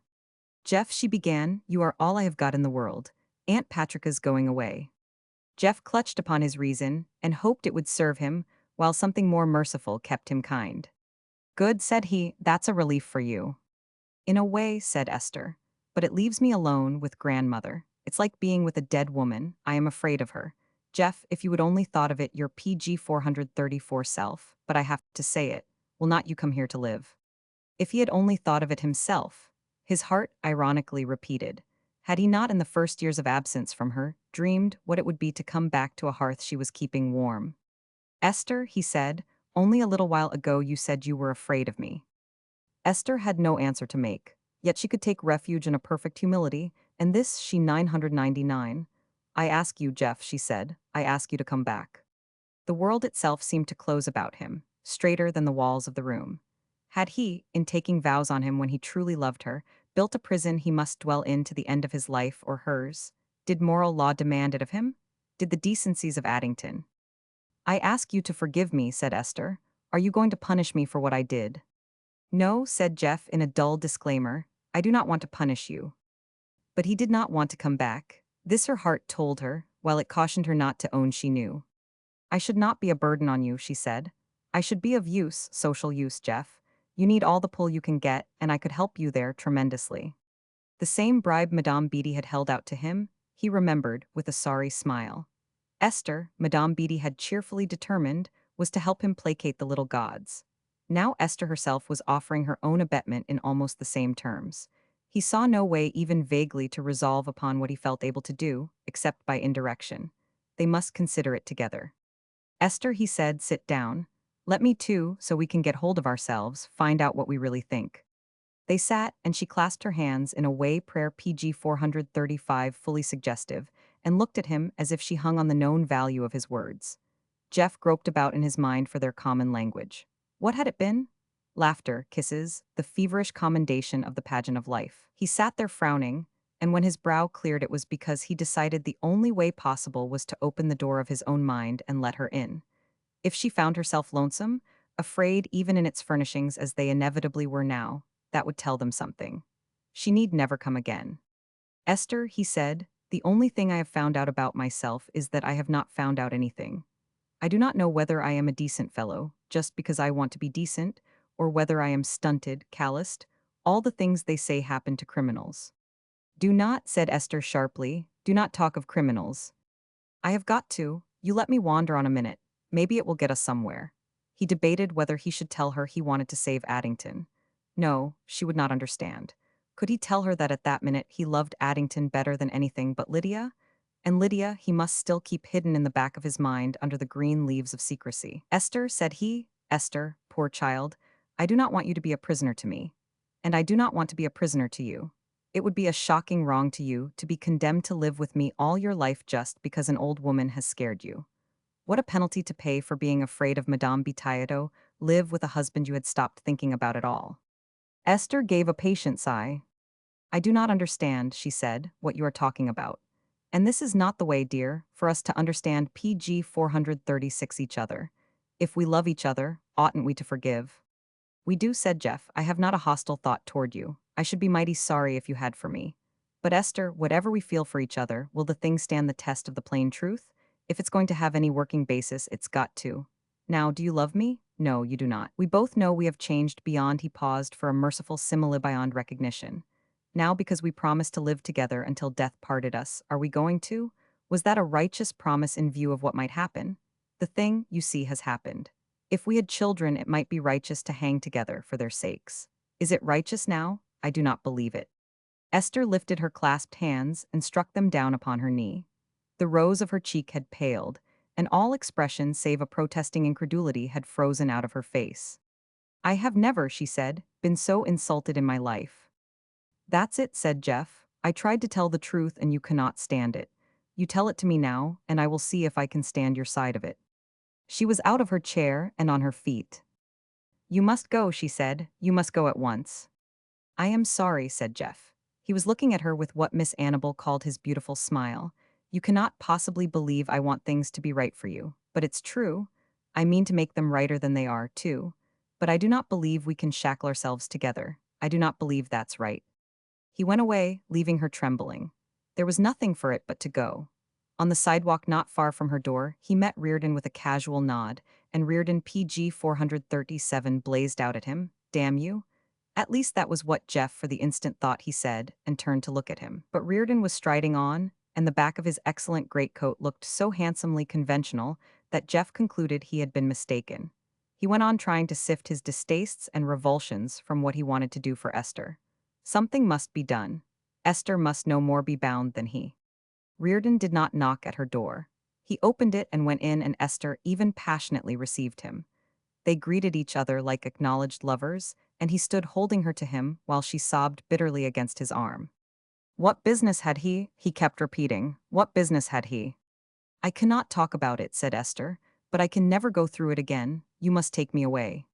Jeff, she began, you are all I have got in the world. Aunt Patrica's going away. Jeff clutched upon his reason and hoped it would serve him, while something more merciful kept him kind. Good, said he, that's a relief for you. In a way, said Esther, but it leaves me alone with grandmother. It's like being with a dead woman. I am afraid of her. Jeff, if you had only thought of it your PG 434 self, but I have to say it, will not you come here to live? If he had only thought of it himself, his heart ironically repeated. Had he not in the first years of absence from her dreamed what it would be to come back to a hearth she was keeping warm? Esther, he said, only a little while ago you said you were afraid of me. Esther had no answer to make, yet she could take refuge in a perfect humility, and this she 999. I ask you, Jeff, she said, I ask you to come back. The world itself seemed to close about him, straighter than the walls of the room. Had he, in taking vows on him when he truly loved her, built a prison he must dwell in to the end of his life or hers? Did moral law demand it of him? Did the decencies of Addington? I ask you to forgive me, said Esther. Are you going to punish me for what I did? No, said Jeff in a dull disclaimer, I do not want to punish you. But he did not want to come back. This her heart told her, while it cautioned her not to own she knew. I should not be a burden on you, she said. I should be of use, social use, Jeff. You need all the pull you can get, and I could help you there tremendously. The same bribe Madame Beatty had held out to him, he remembered with a sorry smile. Esther, Madame Beatty had cheerfully determined, was to help him placate the little gods. Now Esther herself was offering her own abetment in almost the same terms. He saw no way even vaguely to resolve upon what he felt able to do, except by indirection. They must consider it together. Esther, he said, sit down. Let me too, so we can get hold of ourselves, find out what we really think. They sat, and she clasped her hands in a way prayer PG 435 fully suggestive, and looked at him as if she hung on the known value of his words. Jeff groped about in his mind for their common language. What had it been? Laughter, kisses, the feverish commendation of the pageant of life. He sat there frowning, and when his brow cleared it was because he decided the only way possible was to open the door of his own mind and let her in. If she found herself lonesome, afraid even in its furnishings as they inevitably were now, that would tell them something. She need never come again. Esther, he said, the only thing I have found out about myself is that I have not found out anything. I do not know whether I am a decent fellow, just because I want to be decent, or whether I am stunted, calloused. All the things they say happen to criminals. Do not, said Esther sharply, do not talk of criminals. I have got to. You let me wander on a minute. Maybe it will get us somewhere. He debated whether he should tell her he wanted to save Addington. No, she would not understand. Could he tell her that at that minute he loved Addington better than anything but Lydia? And Lydia he must still keep hidden in the back of his mind under the green leaves of secrecy. Esther, said he, Esther, poor child, I do not want you to be a prisoner to me. And I do not want to be a prisoner to you. It would be a shocking wrong to you to be condemned to live with me all your life just because an old woman has scared you. What a penalty to pay for being afraid of Madame Bitailledo, live with a husband you had stopped thinking about at all. Esther gave a patient sigh. I do not understand, she said, what you are talking about. And this is not the way, dear, for us to understand PG 436 each other. If we love each other, oughtn't we to forgive? We do, said Jeff. I have not a hostile thought toward you. I should be mighty sorry if you had for me. But Esther, whatever we feel for each other, will the thing stand the test of the plain truth? If it's going to have any working basis, it's got to. Now, do you love me? No, you do not. We both know we have changed beyond. He paused for a merciful simile beyond recognition. Now, because we promised to live together until death parted us, are we going to? Was that a righteous promise in view of what might happen? The thing, you see, has happened. If we had children, it might be righteous to hang together for their sakes. Is it righteous now? I do not believe it. Esther lifted her clasped hands and struck them down upon her knee. The rose of her cheek had paled, and all expression save a protesting incredulity had frozen out of her face. "I have never," she said, "been so insulted in my life." "That's it," said Jeff. "I tried to tell the truth and you cannot stand it. You tell it to me now, and I will see if I can stand your side of it." She was out of her chair and on her feet. "You must go," she said. "You must go at once." "I am sorry," said Jeff. He was looking at her with what Miss Annabel called his beautiful smile. "You cannot possibly believe I want things to be right for you, but it's true. I mean to make them righter than they are, too. But I do not believe we can shackle ourselves together. I do not believe that's right." He went away, leaving her trembling. There was nothing for it but to go. On the sidewalk not far from her door, he met Reardon with a casual nod, and Reardon PG 437 blazed out at him. "Damn you." At least that was what Jeff for the instant thought he said, and turned to look at him. But Reardon was striding on, and the back of his excellent greatcoat looked so handsomely conventional that Jeff concluded he had been mistaken. He went on trying to sift his distastes and revulsions from what he wanted to do for Esther. Something must be done. Esther must no more be bound than he. Reardon did not knock at her door. He opened it and went in, and Esther even passionately received him. They greeted each other like acknowledged lovers, and he stood holding her to him while she sobbed bitterly against his arm. "What business had he?" he kept repeating. "What business had he?" "I cannot talk about it," said Esther, "but I can never go through it again. You must take me away."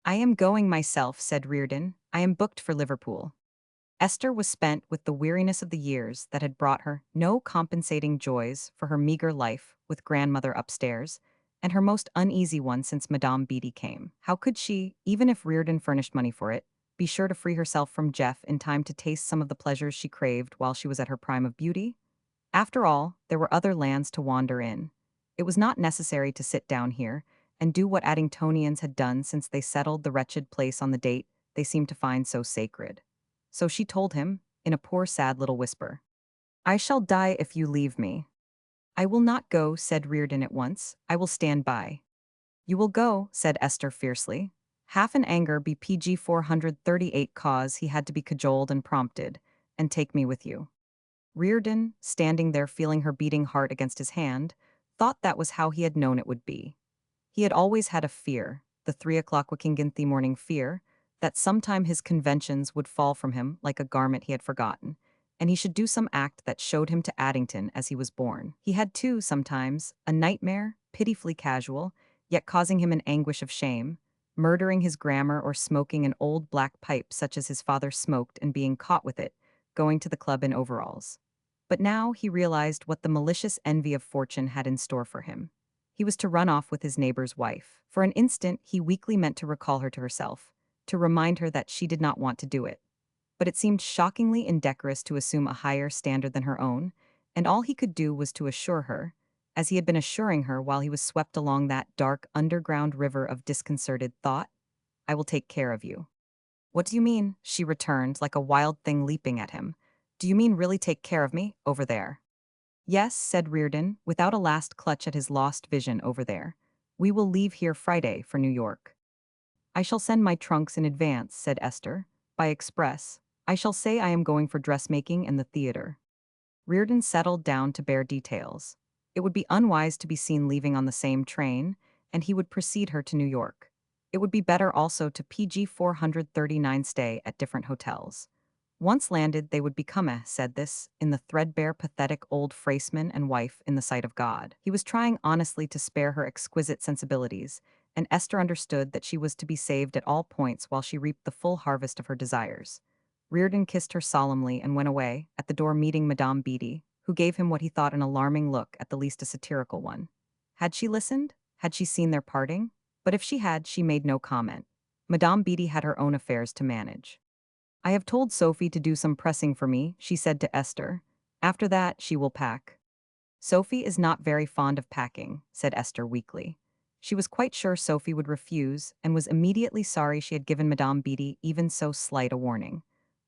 "I am going myself," said Reardon. "I am booked for Liverpool." Esther was spent with the weariness of the years that had brought her no compensating joys for her meager life with grandmother upstairs, and her most uneasy one since Madame Beatty came. How could she, even if Reardon furnished money for it, be sure to free herself from Jeff in time to taste some of the pleasures she craved while she was at her prime of beauty? After all, there were other lands to wander in. It was not necessary to sit down here and do what Addingtonians had done since they settled the wretched place on the date they seemed to find so sacred. So she told him, in a poor sad little whisper, "I shall die if you leave me." "I will not go," said Reardon at once. "I will stand by." "You will go," said Esther fiercely. Half in anger be PG 438 cause he had to be cajoled and prompted, "and take me with you." Reardon, standing there feeling her beating heart against his hand, thought that was how he had known it would be. He had always had a fear, the 3 o'clock Wikinginthi morning fear, that sometime his conventions would fall from him like a garment he had forgotten, and he should do some act that showed him to Addington as he was born. He had too, sometimes, a nightmare, pitifully casual, yet causing him an anguish of shame, murdering his grammar or smoking an old black pipe such as his father smoked and being caught with it, going to the club in overalls. But now he realized what the malicious envy of fortune had in store for him. He was to run off with his neighbor's wife. For an instant, he weakly meant to recall her to herself, to remind her that she did not want to do it. But it seemed shockingly indecorous to assume a higher standard than her own, and all he could do was to assure her, as he had been assuring her while he was swept along that dark underground river of disconcerted thought, "I will take care of you." "What do you mean?" she returned, like a wild thing leaping at him. "Do you mean really take care of me, over there?" "Yes," said Reardon, without a last clutch at his lost vision over there. "We will leave here Friday for New York." "I shall send my trunks in advance," said Esther, "by express. I shall say I am going for dressmaking and the theater." Reardon settled down to bare details. It would be unwise to be seen leaving on the same train, and he would precede her to New York. It would be better also to PG 439 stay at different hotels. Once landed, they would become said this, in the threadbare, pathetic old Freisman and wife in the sight of God. He was trying honestly to spare her exquisite sensibilities, and Esther understood that she was to be saved at all points while she reaped the full harvest of her desires. Reardon kissed her solemnly and went away, at the door meeting Madame Beatty, who gave him what he thought an alarming look, at the least a satirical one. Had she listened? Had she seen their parting? But if she had, she made no comment. Madame Beatty had her own affairs to manage. "I have told Sophie to do some pressing for me," she said to Esther. "After that, she will pack." "Sophie is not very fond of packing," said Esther weakly. She was quite sure Sophie would refuse, and was immediately sorry she had given Madame Beatty even so slight a warning.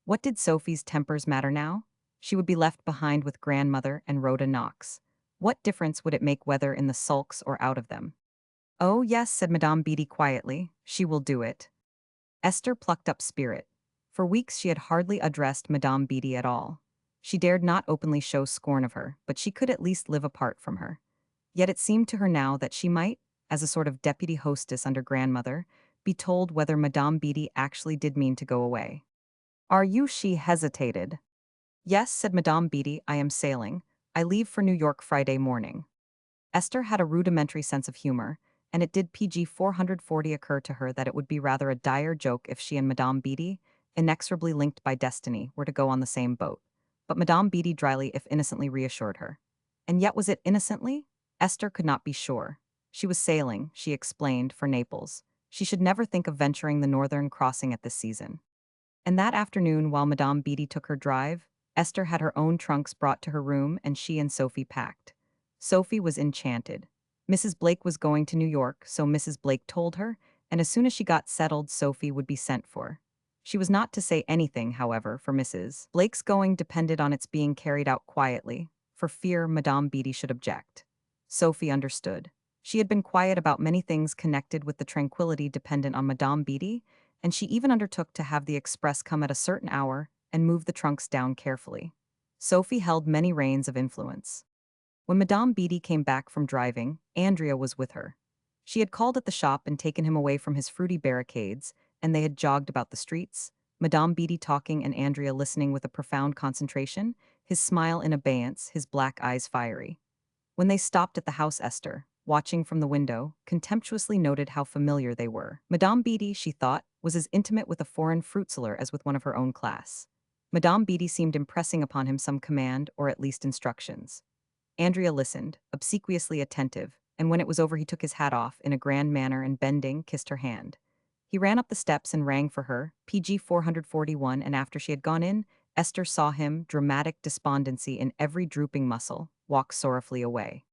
What did Sophie's tempers matter now? She would be left behind with grandmother and Rhoda Knox. What difference would it make whether in the sulks or out of them? "Oh, yes," said Madame Beatty quietly, "she will do it." Esther plucked up spirit. For weeks she had hardly addressed Madame Beatty at all. She dared not openly show scorn of her, but she could at least live apart from her. Yet it seemed to her now that she might, as a sort of deputy hostess under grandmother, be told whether Madame Beatty actually did mean to go away. "Are you?" She hesitated. "Yes," said Madame Beatty, "I am sailing. I leave for New York Friday morning." Esther had a rudimentary sense of humor, and it did PG 440 occur to her that it would be rather a dire joke if she and Madame Beatty, inexorably linked by destiny, were to go on the same boat. But Madame Beatty dryly if innocently reassured her. And yet was it innocently? Esther could not be sure. She was sailing, she explained, for Naples. She should never think of venturing the northern crossing at this season. And that afternoon, while Madame Beatty took her drive, Esther had her own trunks brought to her room and she and Sophie packed. Sophie was enchanted. Mrs. Blake was going to New York, so Mrs. Blake told her, and as soon as she got settled, Sophie would be sent for. She was not to say anything, however, for Mrs. Blake's going depended on its being carried out quietly, for fear Madame Beatty should object. Sophie understood. She had been quiet about many things connected with the tranquility dependent on Madame Beatty, and she even undertook to have the express come at a certain hour and move the trunks down carefully. Sophie held many reins of influence. When Madame Beatty came back from driving, Andrea was with her. She had called at the shop and taken him away from his fruity barricades, and they had jogged about the streets, Madame Beatty talking and Andrea listening with a profound concentration, his smile in abeyance, his black eyes fiery. When they stopped at the house, Esther, watching from the window, contemptuously noted how familiar they were. Madame Beatty, she thought, was as intimate with a foreign fruit seller as with one of her own class. Madame Beatty seemed impressing upon him some command or at least instructions. Andrea listened, obsequiously attentive, and when it was over he took his hat off in a grand manner and bending, kissed her hand. He ran up the steps and rang for her, PG 441, and after she had gone in, Esther saw him, dramatic despondency in every drooping muscle, walk sorrowfully away.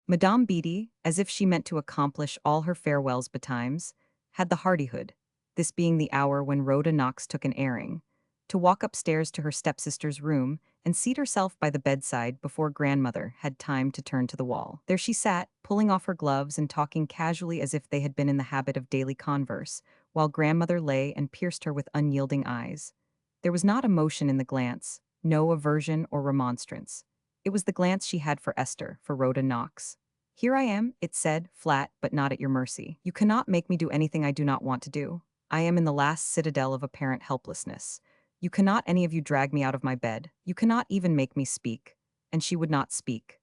Madame Beatty, as if she meant to accomplish all her farewells betimes, had the hardihood, this being the hour when Rhoda Knox took an airing, to walk upstairs to her stepsister's room and seat herself by the bedside before grandmother had time to turn to the wall. There she sat, pulling off her gloves and talking casually as if they had been in the habit of daily converse, while grandmother lay and pierced her with unyielding eyes. There was not emotion in the glance, no aversion or remonstrance. It was the glance she had for Esther, for Rhoda Knox. "Here I am," it said, flat but not at your mercy. "You cannot make me do anything I do not want to do. I am in the last citadel of apparent helplessness. You cannot any of you drag me out of my bed. You cannot even make me speak." And she would not speak.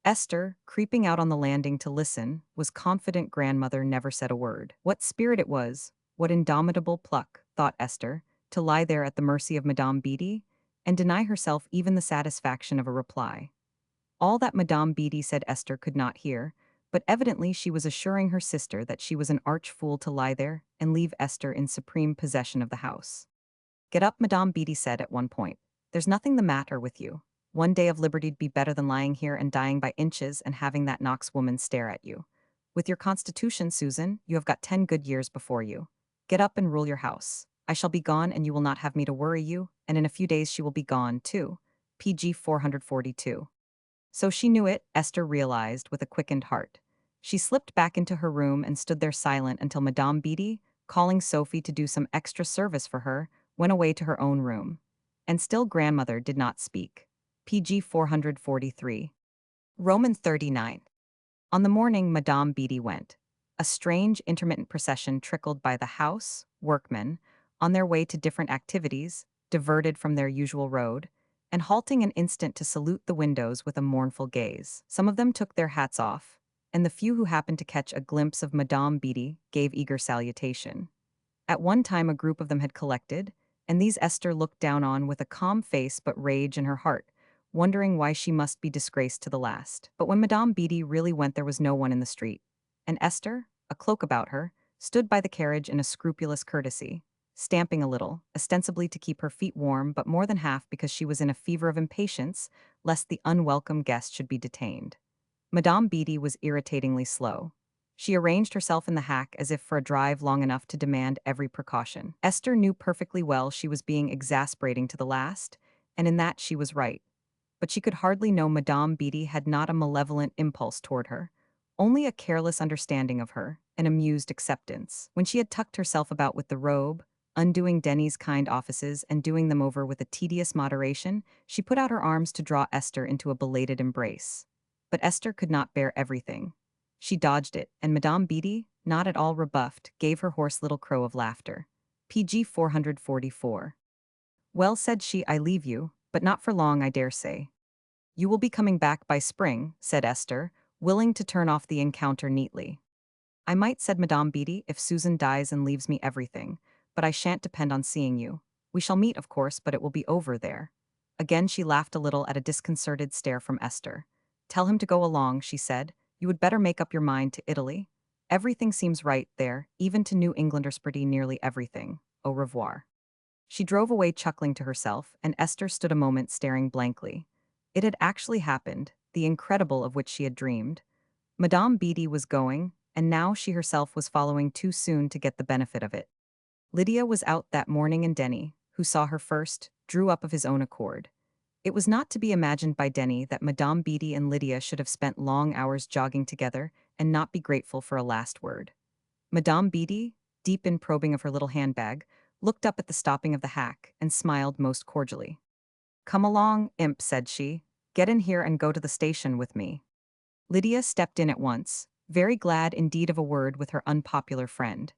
Esther, creeping out on the landing to listen, was confident grandmother never said a word. What spirit it was, what indomitable pluck, thought Esther, to lie there at the mercy of Madame Beatty, and deny herself even the satisfaction of a reply. All that Madame Beatty said Esther could not hear, but evidently she was assuring her sister that she was an arch fool to lie there and leave Esther in supreme possession of the house. "Get up," Madame Beatty said at one point. "There's nothing the matter with you. One day of liberty'd be better than lying here and dying by inches and having that Knox woman stare at you. With your constitution, Susan, you have got 10 good years before you. Get up and rule your house. I shall be gone and you will not have me to worry you, and in a few days she will be gone, too." PG 442. So she knew it, Esther realized with a quickened heart. She slipped back into her room and stood there silent until Madame Beatty, calling Sophie to do some extra service for her, went away to her own room. And still grandmother did not speak. PG 443. Roman 39. On the morning Madame Beatty went, a strange intermittent procession trickled by the house, workmen, on their way to different activities, diverted from their usual road, and halting an instant to salute the windows with a mournful gaze. Some of them took their hats off, and the few who happened to catch a glimpse of Madame Beatty gave eager salutation. At one time a group of them had collected, and these Esther looked down on with a calm face but rage in her heart, wondering why she must be disgraced to the last. But when Madame Beatty really went there was no one in the street, and Esther, a cloak about her, stood by the carriage in a scrupulous courtesy, stamping a little, ostensibly to keep her feet warm but more than half because she was in a fever of impatience lest the unwelcome guest should be detained. Madame Beatty was irritatingly slow. She arranged herself in the hack as if for a drive long enough to demand every precaution. Esther knew perfectly well she was being exasperating to the last, and in that she was right. But she could hardly know Madame Beatty had not a malevolent impulse toward her, only a careless understanding of her, an amused acceptance. When she had tucked herself about with the robe, undoing Denny's kind offices and doing them over with a tedious moderation, she put out her arms to draw Esther into a belated embrace. But Esther could not bear everything. She dodged it, and Madame Beatty, not at all rebuffed, gave her hoarse little crow of laughter. PG 444. Well, said she, I leave you, but not for long, I dare say. You will be coming back by spring, said Esther, willing to turn off the encounter neatly. I might, said Madame Beatty, if Susan dies and leaves me everything, but I shan't depend on seeing you. We shall meet, of course, but it will be over there. Again she laughed a little at a disconcerted stare from Esther. Tell him to go along, she said. You would better make up your mind to Italy. Everything seems right there, even to New Englanders pretty nearly everything. Au revoir. She drove away chuckling to herself, and Esther stood a moment staring blankly. It had actually happened, the incredible of which she had dreamed. Madame Beatty was going, and now she herself was following too soon to get the benefit of it. Lydia was out that morning, and Denny, who saw her first, drew up of his own accord. It was not to be imagined by Denny that Madame Beatty and Lydia should have spent long hours jogging together and not be grateful for a last word. Madame Beatty, deep in probing of her little handbag, looked up at the stopping of the hack and smiled most cordially. Come along, imp, said she. Get in here and go to the station with me. Lydia stepped in at once, very glad indeed of a word with her unpopular friend.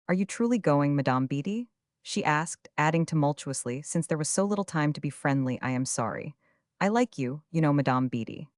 Are you truly going, Madame Beatty? She asked, adding tumultuously, since there was so little time to be friendly, I am sorry. I like you, Madame Beatty.